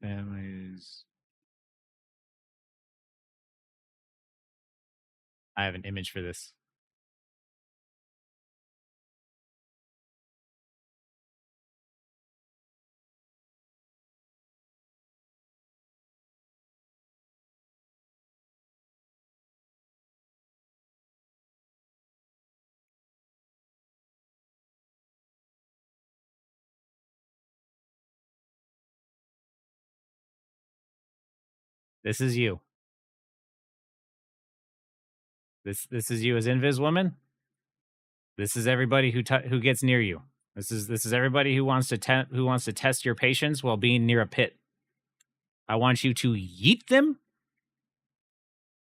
Families. I have an image for this. This is you. This is you as Invis woman. This is everybody who gets near you. This is everybody who wants to test your patience while being near a pit. I want you to yeet them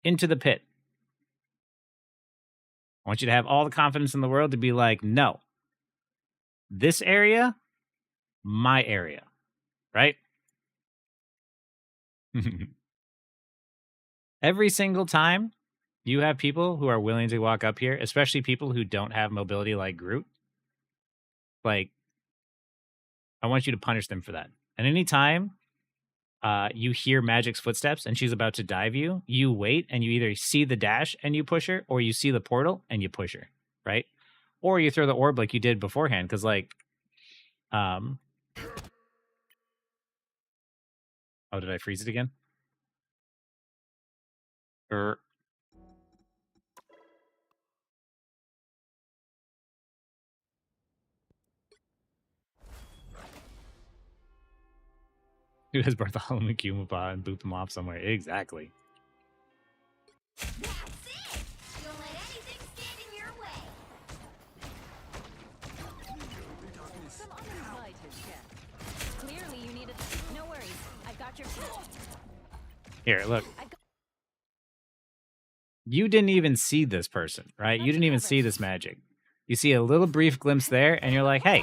into the pit. I want you to have all the confidence in the world to be like, no, this area, my area, right? Every single time you have people who are willing to walk up here, especially people who don't have mobility like Groot, like, I want you to punish them for that. And anytime you hear Magic's footsteps and she's about to dive you, you wait and you either see the dash and you push her, or you see the portal and you push her, right? Or you throw the orb like you did beforehand, because like, oh, did I freeze it again? Who has Bartholomew Kumapa and boot them off somewhere? Exactly. That's it! Don't let anything stand in your way. Some uninvited guests. Clearly, you need it. No worries. I've got your. Here, look. You didn't even see this person, right? You didn't even see this magic. You see a little brief glimpse there, and you're like, hey,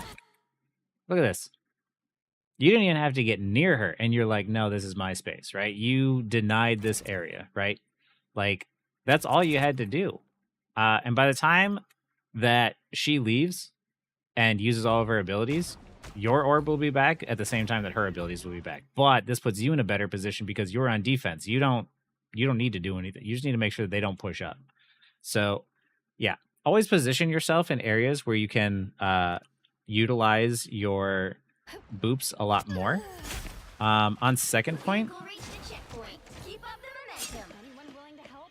look at this. You didn't even have to get near her, and you're like, no, this is my space, right? You denied this area, right? Like, that's all you had to do. And by the time that she leaves and uses all of her abilities, your orb will be back at the same time that her abilities will be back. But this puts you in a better position because you're on defense. You don't need to do anything. You just need to make sure that they don't push up. So, yeah, always position yourself in areas where you can utilize your boops a lot more. On second point, We'll reach the checkpoint. Keep up the momentum. Anyone willing to help?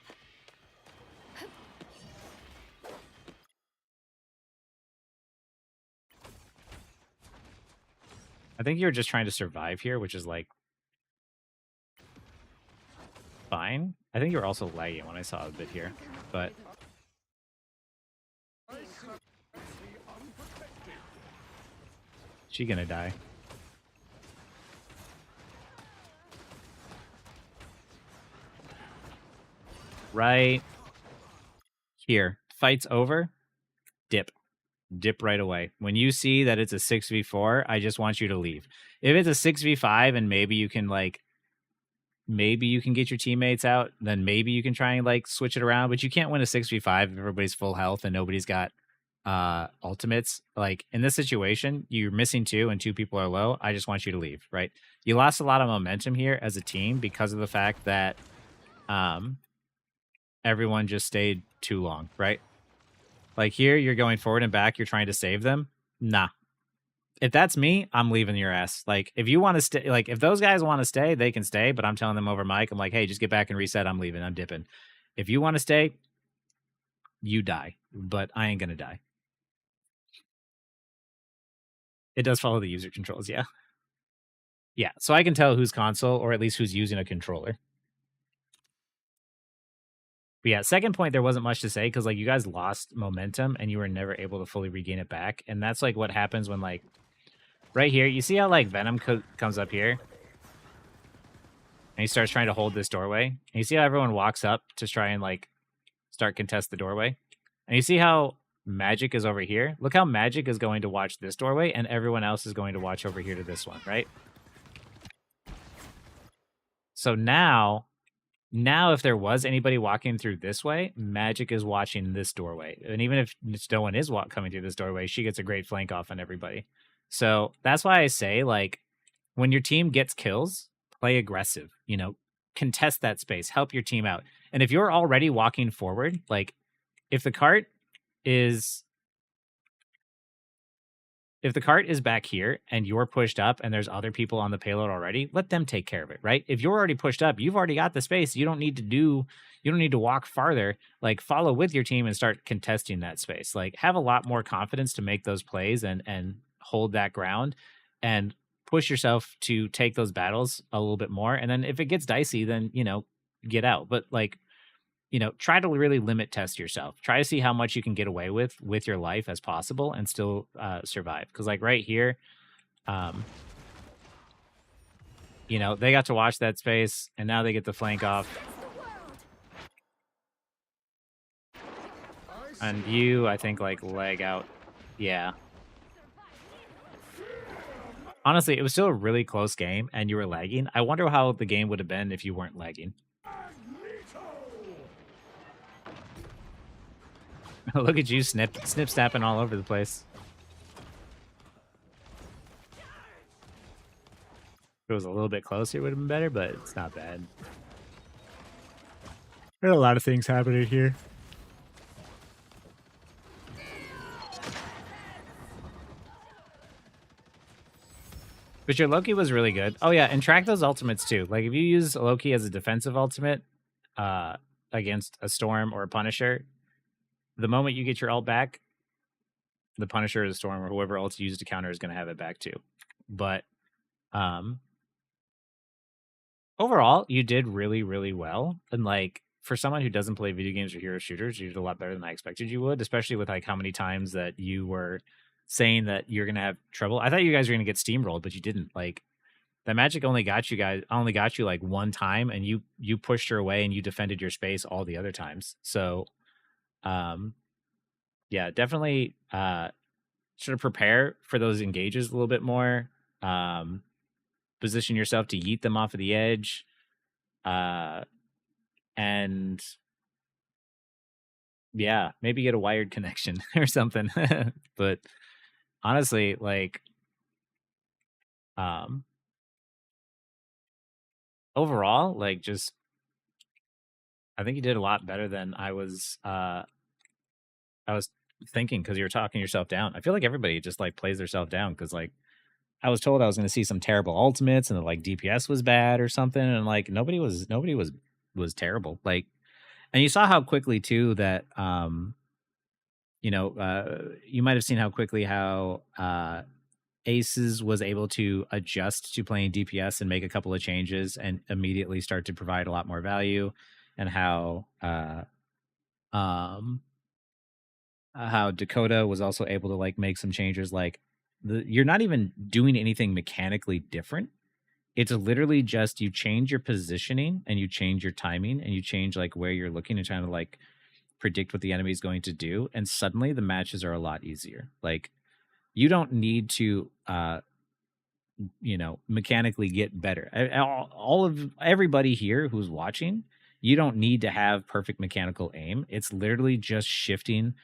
I think you're just trying to survive here, which is like fine. I think you're also lagging when I saw a bit here, but she gonna die. Right here. Fight's over. Dip. Dip right away. When you see that it's a 6v4, I just want you to leave. If it's a 6v5 and maybe you can get your teammates out, then maybe you can try and like switch it around, but you can't win a 6v5 if everybody's full health and nobody's got ultimates. Like in this situation, you're missing 2 and 2 people are low. I just want you to leave, right? You lost a lot of momentum here as a team because of the fact that everyone just stayed too long, right? Like here, you're going forward and back, you're trying to save them. Nah. If that's me, I'm leaving your ass. Like, if you want to stay, like, if those guys want to stay, they can stay, but I'm telling them over mic, I'm like, hey, just get back and reset. I'm leaving. I'm dipping. If you want to stay, you die. But I ain't going to die. It does follow the user controls, yeah. Yeah, so I can tell who's console, or at least who's using a controller. But yeah, second point, there wasn't much to say, because, like, you guys lost momentum, and you were never able to fully regain it back. And that's, like, what happens when, like, right here, you see how, like, Venom comes up here? And he starts trying to hold this doorway. And you see how everyone walks up to try and, like, start contest the doorway? And you see how Magic is over here? Look how Magic is going to watch this doorway, and everyone else is going to watch over here to this one, right? So now if there was anybody walking through this way, Magic is watching this doorway. And even if no one is coming through this doorway, she gets a great flank off on everybody. So that's why I say, like, when your team gets kills, play aggressive, you know, contest that space, help your team out. And if you're already walking forward, like, if the cart is back here and you're pushed up and there's other people on the payload already, let them take care of it, right? If you're already pushed up, you've already got the space. You don't need to walk farther. Like, follow with your team and start contesting that space. Like, have a lot more confidence to make those plays and hold that ground and push yourself to take those battles a little bit more. And then if it gets dicey, then, you know, get out. But like, you know, try to really limit test yourself. Try to see how much you can get away with your life as possible and still survive. Because like right here, you know, they got to watch that space and now they get to flank off. And you, I think, like leg out. Yeah. Honestly, it was still a really close game and you were lagging. I wonder how the game would have been if you weren't lagging. Look at you snip snapping all over the place. If it was a little bit closer, it would have been better, but it's not bad. There are a lot of things happening here. But your Loki was really good. Oh yeah, and track those ultimates too. Like if you use Loki as a defensive ultimate against a Storm or a Punisher, the moment you get your ult back, the Punisher or the Storm or whoever else you use to counter is going to have it back too. But overall, you did really, really well. And like for someone who doesn't play video games or hero shooters, you did a lot better than I expected you would, especially with like how many times that you were saying that you're gonna have trouble. I thought you guys were gonna get steamrolled, but you didn't. Like that magic only got you like one time, and you pushed her away and you defended your space all the other times. So yeah, definitely sort of prepare for those engages a little bit more. Position yourself to yeet them off of the edge. And yeah, maybe get a wired connection or something. But honestly, like, overall, like, just, I think you did a lot better than I was thinking, because you were talking yourself down. I feel like everybody just like plays themselves down, because like I was told I was going to see some terrible ultimates and that like DPS was bad or something, and like nobody was terrible. Like, and you saw how quickly too that you know, you might have seen how quickly how Aces was able to adjust to playing DPS and make a couple of changes and immediately start to provide a lot more value, and how Dakota was also able to like make some changes. Like you're not even doing anything mechanically different. It's literally just you change your positioning and you change your timing and you change like where you're looking and trying to like predict what the enemy is going to do, and suddenly the matches are a lot easier. Like you don't need to you know, mechanically get better. All of everybody here who's watching, you don't need to have perfect mechanical aim. It's literally just shifting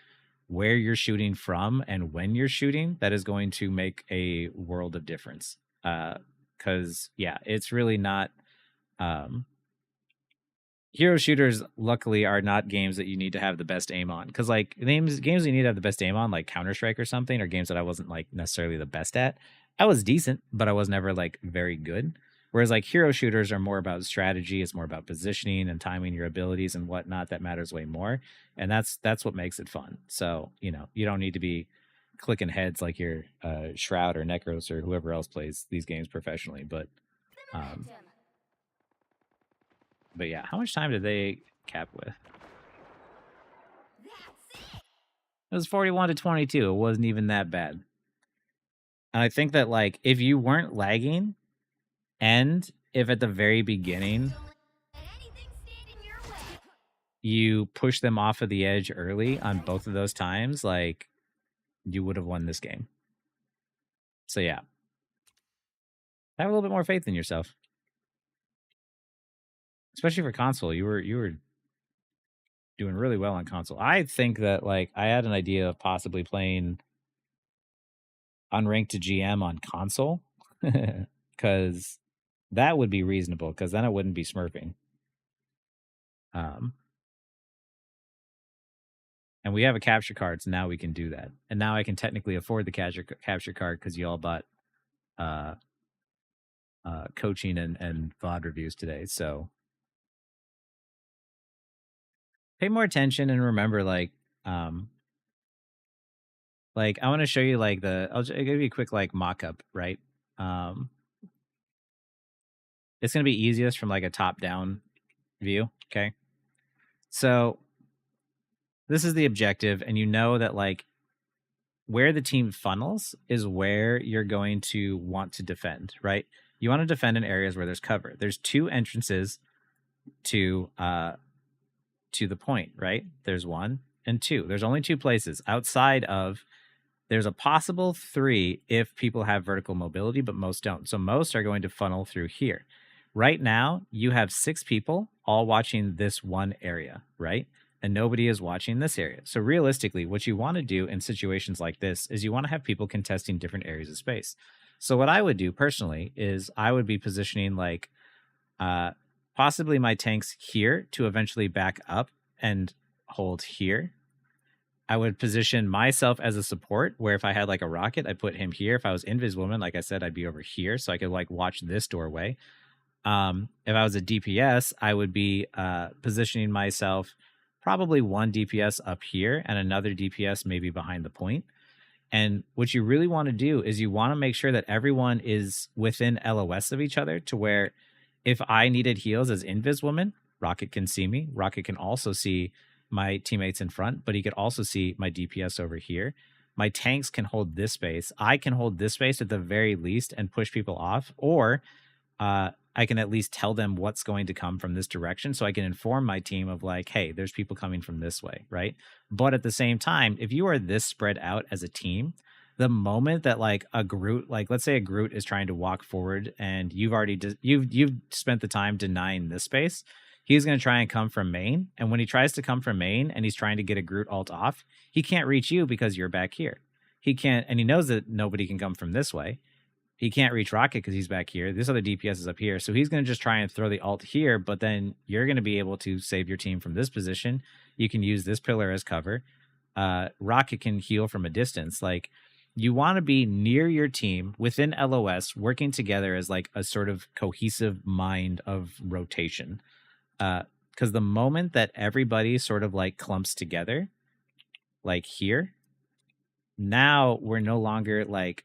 where you're shooting from and when you're shooting that is going to make a world of difference. Because yeah, it's really not hero shooters luckily are not games that you need to have the best aim on, because like games you need to have the best aim on, like Counter-Strike or something, or games that I wasn't like necessarily the best at. I was decent, but I was never like very good. Whereas like hero shooters are more about strategy, it's more about positioning and timing your abilities and whatnot. That matters way more, and that's what makes it fun. So you know, you don't need to be clicking heads like you're Shroud or Necros or whoever else plays these games professionally, but yeah, how much time did they cap with? It was 41 to 22. It wasn't even that bad. And I think that like if you weren't lagging, and if at the very beginning you push them off of the edge early on both of those times, like you would have won this game. So yeah, have a little bit more faith in yourself. Especially for console, you were doing really well on console. I think that like I had an idea of possibly playing unranked to GM on console, because that would be reasonable, because then it wouldn't be smurfing. And we have a capture card, so now we can do that. And now I can technically afford the capture card because you all bought coaching and VOD reviews today. So pay more attention and remember, like I want to show you like I'll give you a quick like mock-up, right? it's going to be easiest from like a top-down view. Okay. So this is the objective, and you know that like where the team funnels is where you're going to want to defend, right? You want to defend in areas where there's cover. There's 2 entrances to the point, right? There's 1 and 2. There's only 2 places outside of. There's a possible 3 if people have vertical mobility, but most don't. So most are going to funnel through here. Right now, you have 6 people all watching this one area, right? And nobody is watching this area. So realistically, what you want to do in situations like this is you want to have people contesting different areas of space. So what I would do personally is I would be positioning like possibly my tanks here to eventually back up and hold here. I would position myself as a support where if I had like a rocket, I'd put him here. If I was Inviswoman, like I said, I'd be over here so I could like watch this doorway. If I was a DPS, I would be positioning myself probably 1 DPS up here and another DPS maybe behind the point. And what you really want to do is you want to make sure that everyone is within LOS of each other to where if I needed heals as Inviswoman, Rocket can see me. Rocket can also see my teammates in front, but he could also see my DPS over here. My tanks can hold this space. I can hold this space at the very least and push people off, or I can at least tell them what's going to come from this direction so I can inform my team of like, hey, there's people coming from this way, right? But at the same time, if you are this spread out as a team, the moment that like a Groot, like let's say a Groot is trying to walk forward and you've already you've spent the time denying this space, he's going to try and come from main. And when he tries to come from main and he's trying to get a Groot ult off, he can't reach you because you're back here. He can't, and he knows that nobody can come from this way. He can't reach Rocket because he's back here. This other DPS is up here. So he's going to just try and throw the ult here, but then you're going to be able to save your team from this position. You can use this pillar as cover. Rocket can heal from a distance. Like, you want to be near your team within LOS, working together as like a sort of cohesive mind of rotation. Because the moment that everybody sort of like clumps together, like here, now we're no longer like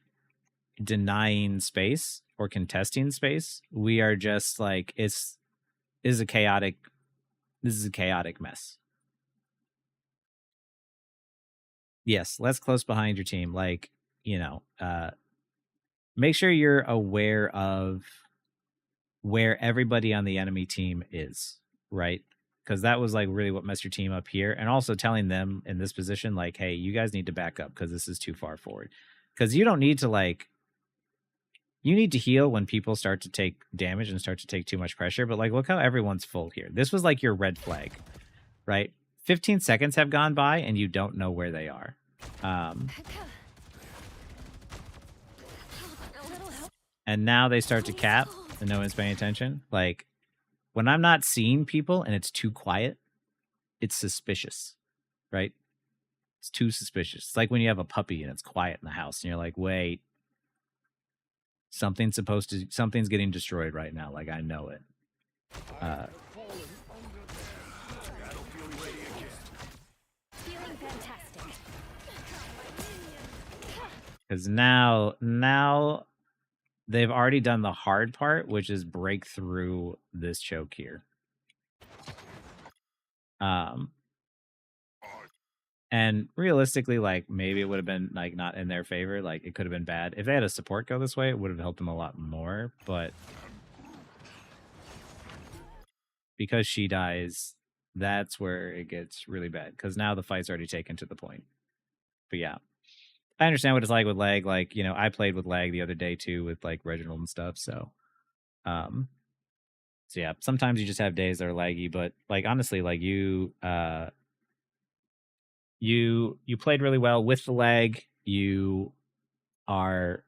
denying space or contesting space. We are just like, this is a chaotic mess. Yes, let's close behind your team. Like, you know, make sure you're aware of where everybody on the enemy team is, right? Because that was like really what messed your team up here. And also telling them in this position, like, hey, you guys need to back up because this is too far forward. Because you don't need to like, you need to heal when people start to take damage and start to take too much pressure. But like, look how everyone's full here. This was like your red flag, right? 15 seconds have gone by and you don't know where they are. And now they start to cap and no one's paying attention. Like, when I'm not seeing people and it's too quiet, it's suspicious, right? It's too suspicious. It's like when you have a puppy and it's quiet in the house and you're like, wait, something's getting destroyed right now. Like, I know it. Because now they've already done the hard part, which is break through this choke here. And realistically, like, maybe it would have been like not in their favor. Like, it could have been bad. If they had a support go this way, it would have helped them a lot more. But because she dies, that's where it gets really bad. Because now the fight's already taken to the point. But yeah. I understand what it's like with lag. Like, you know, I played with lag the other day too with like Reginald and stuff. So yeah, sometimes you just have days that are laggy, but like, honestly, like you played really well with the lag. You are,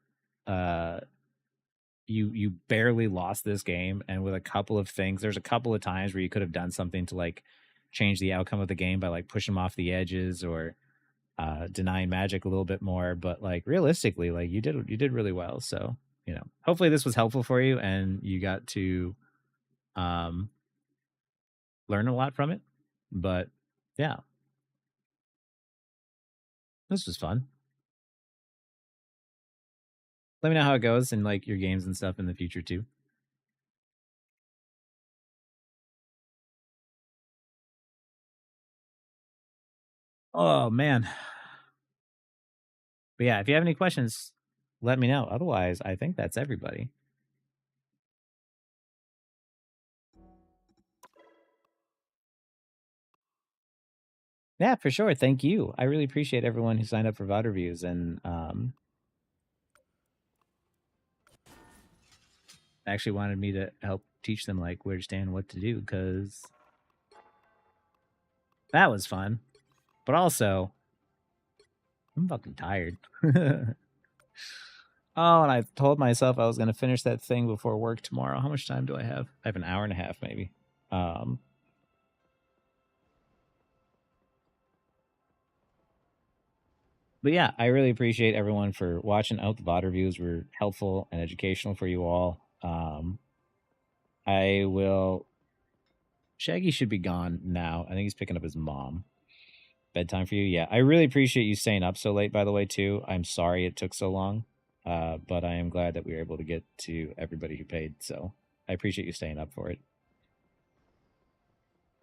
you barely lost this game. And with a couple of things, there's a couple of times where you could have done something to like change the outcome of the game by like pushing them off the edges or denying magic a little bit more, but like realistically, like you did really well. So, you know, hopefully this was helpful for you and you got to learn a lot from it. But yeah, this was fun. Let me know how it goes in like your games and stuff in the future too. Oh man. But yeah, if you have any questions, let me know. Otherwise, I think that's everybody. Yeah, for sure. Thank you. I really appreciate everyone who signed up for VOD reviews and actually wanted me to help teach them like where to stand and what to do, because that was fun. But also, I'm fucking tired. Oh, and I told myself I was going to finish that thing before work tomorrow. How much time do I have? I have an hour and a half, maybe. But yeah, I really appreciate everyone for watching. I hope the VOD reviews were helpful and educational for you all. I will... Shaggy should be gone now. I think he's picking up his mom. Bedtime for you? Yeah. I really appreciate you staying up so late, by the way, too. I'm sorry it took so long. But I am glad that we were able to get to everybody who paid. So I appreciate you staying up for it.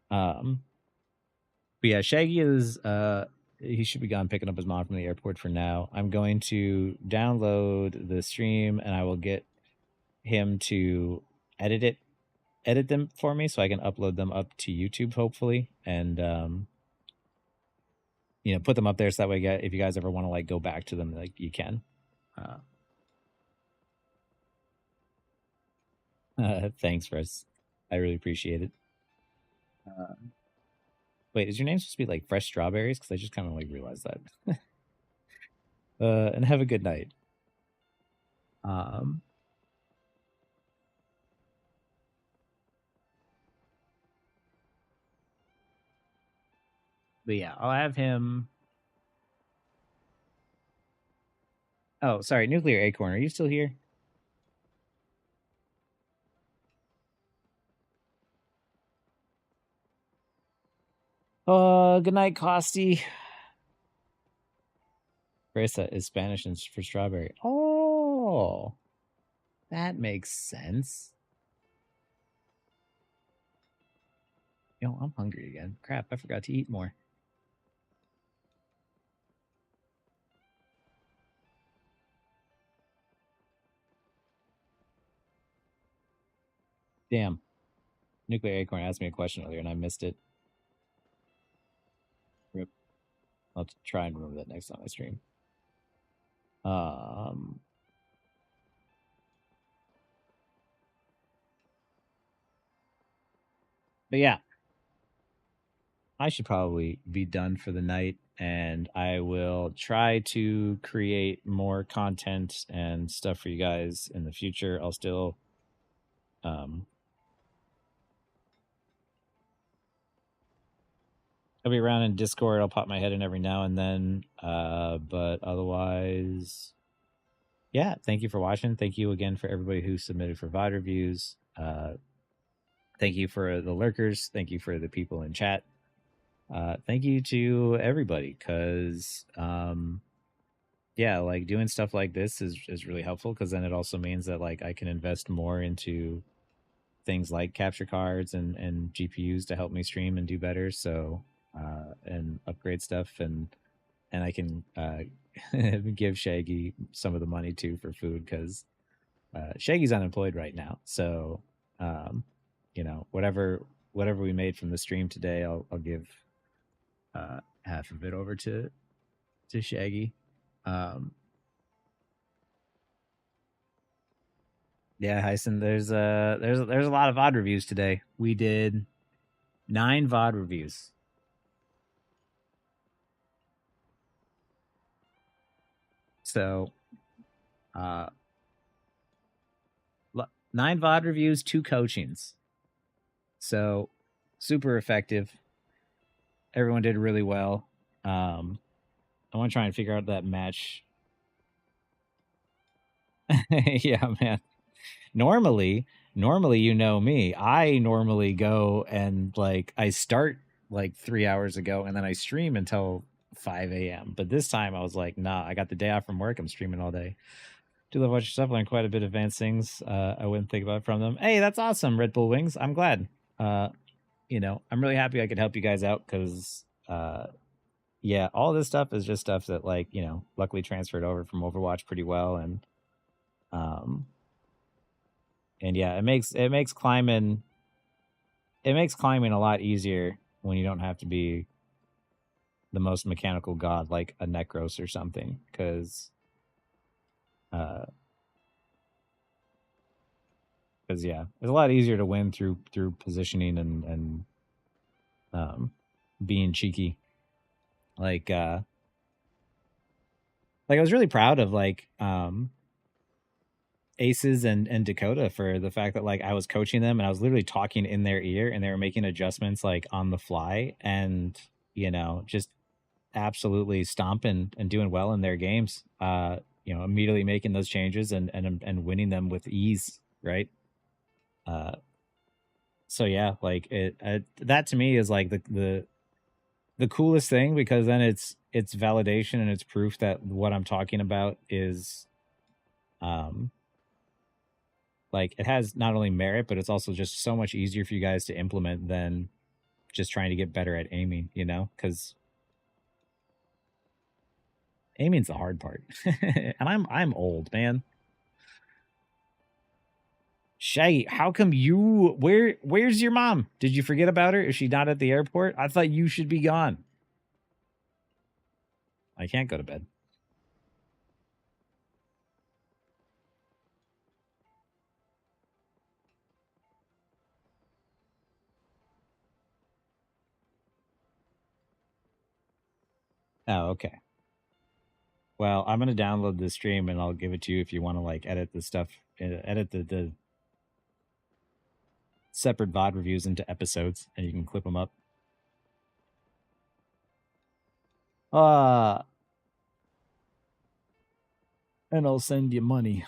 But yeah, Shaggy is... he should be gone picking up his mom from the airport for now. I'm going to download the stream and I will get him to edit them for me so I can upload them up to YouTube, hopefully. And, you know, put them up there so that way if you guys ever want to like go back to them, like you can. Thanks, Russ. I really appreciate it. Wait, is your name supposed to be like Fresh Strawberries? Because I just kind of like realized that. And have a good night. But yeah, I'll have him. Oh, sorry, Nuclear Acorn. Are you still here? Good night, Costy. Fresa is Spanish and for strawberry. Oh, that makes sense. Yo, I'm hungry again. Crap, I forgot to eat more. Damn. Nuclear Acorn asked me a question earlier and I missed it. Rip. I'll try and remember that next time I stream. But yeah, I should probably be done for the night, and I will try to create more content and stuff for you guys in the future. I'll still I'll be around in Discord. I'll pop my head in every now and then. But otherwise, yeah, thank you for watching. Thank you again for everybody who submitted for VOD reviews. Thank you for the lurkers. Thank you for the people in chat. Thank you to everybody, because yeah, like doing stuff like this is really helpful, because then it also means that like I can invest more into things like capture cards and GPUs to help me stream and do better. So and upgrade stuff, and I can give Shaggy some of the money too for food, because Shaggy's unemployed right now. So you know, whatever we made from the stream today, I'll give half of it over to Shaggy. Yeah, Hyson, there's a lot of VOD reviews today. We did 9 VOD reviews. So 9 VOD reviews, 2 coachings. So super effective. Everyone did really well. I want to try and figure out that match. Yeah, man. Normally, you know me. I normally go and like I start like 3 hours ago and then I stream until 5 a.m. But this time I was like, nah, I got the day off from work. I'm streaming all day. Do love watching stuff. Learn quite a bit of advanced things I wouldn't think about from them. Hey, that's awesome, Red Bull Wings. I'm glad. You know, I'm really happy I could help you guys out, because yeah, all this stuff is just stuff that, like, you know, luckily transferred over from Overwatch pretty well, and yeah, it makes climbing a lot easier when you don't have to be the most mechanical god like a Necros or something, because yeah, it's a lot easier to win through positioning and being cheeky. Like I was really proud of like Aces and Dakota for the fact that like I was coaching them and I was literally talking in their ear and they were making adjustments like on the fly, and you know, just absolutely stomping and doing well in their games. You know, immediately making those changes and winning them with ease, right? So yeah, like that to me is like the coolest thing, because then it's validation and it's proof that what I'm talking about is like it has not only merit, but it's also just so much easier for you guys to implement than just trying to get better at aiming, you know, because aiming's the hard part. And I'm old, man. Shaggy, how come you where's your mom? Did you forget about her? Is she not at the airport? I thought you should be gone. I can't go to bed. Oh, okay. Well, I'm gonna download the stream and I'll give it to you if you want to like edit the stuff, edit the separate VOD reviews into episodes, and you can clip them up. And I'll send you money.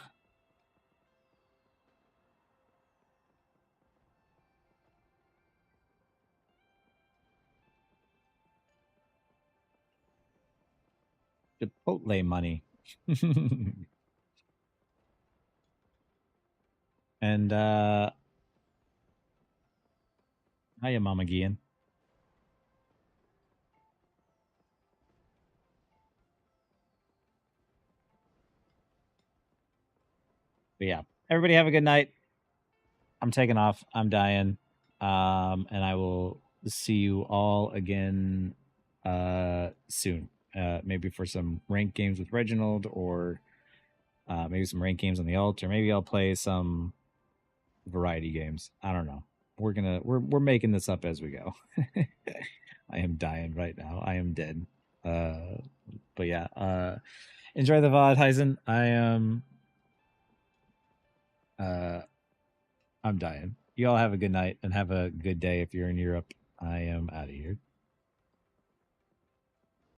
Chipotle money. And hiya, Mama Gian. But yeah, everybody have a good night. I'm taking off. I'm dying. And I will see you all again soon. Maybe for some ranked games with Reginald, or maybe some ranked games on the alt, or maybe I'll play some variety games. I don't know. We're making this up as we go. I am dying right now. I am dead. But yeah, enjoy the VOD, Heisen. I'm dying. You all have a good night and have a good day if you're in Europe. I am out of here.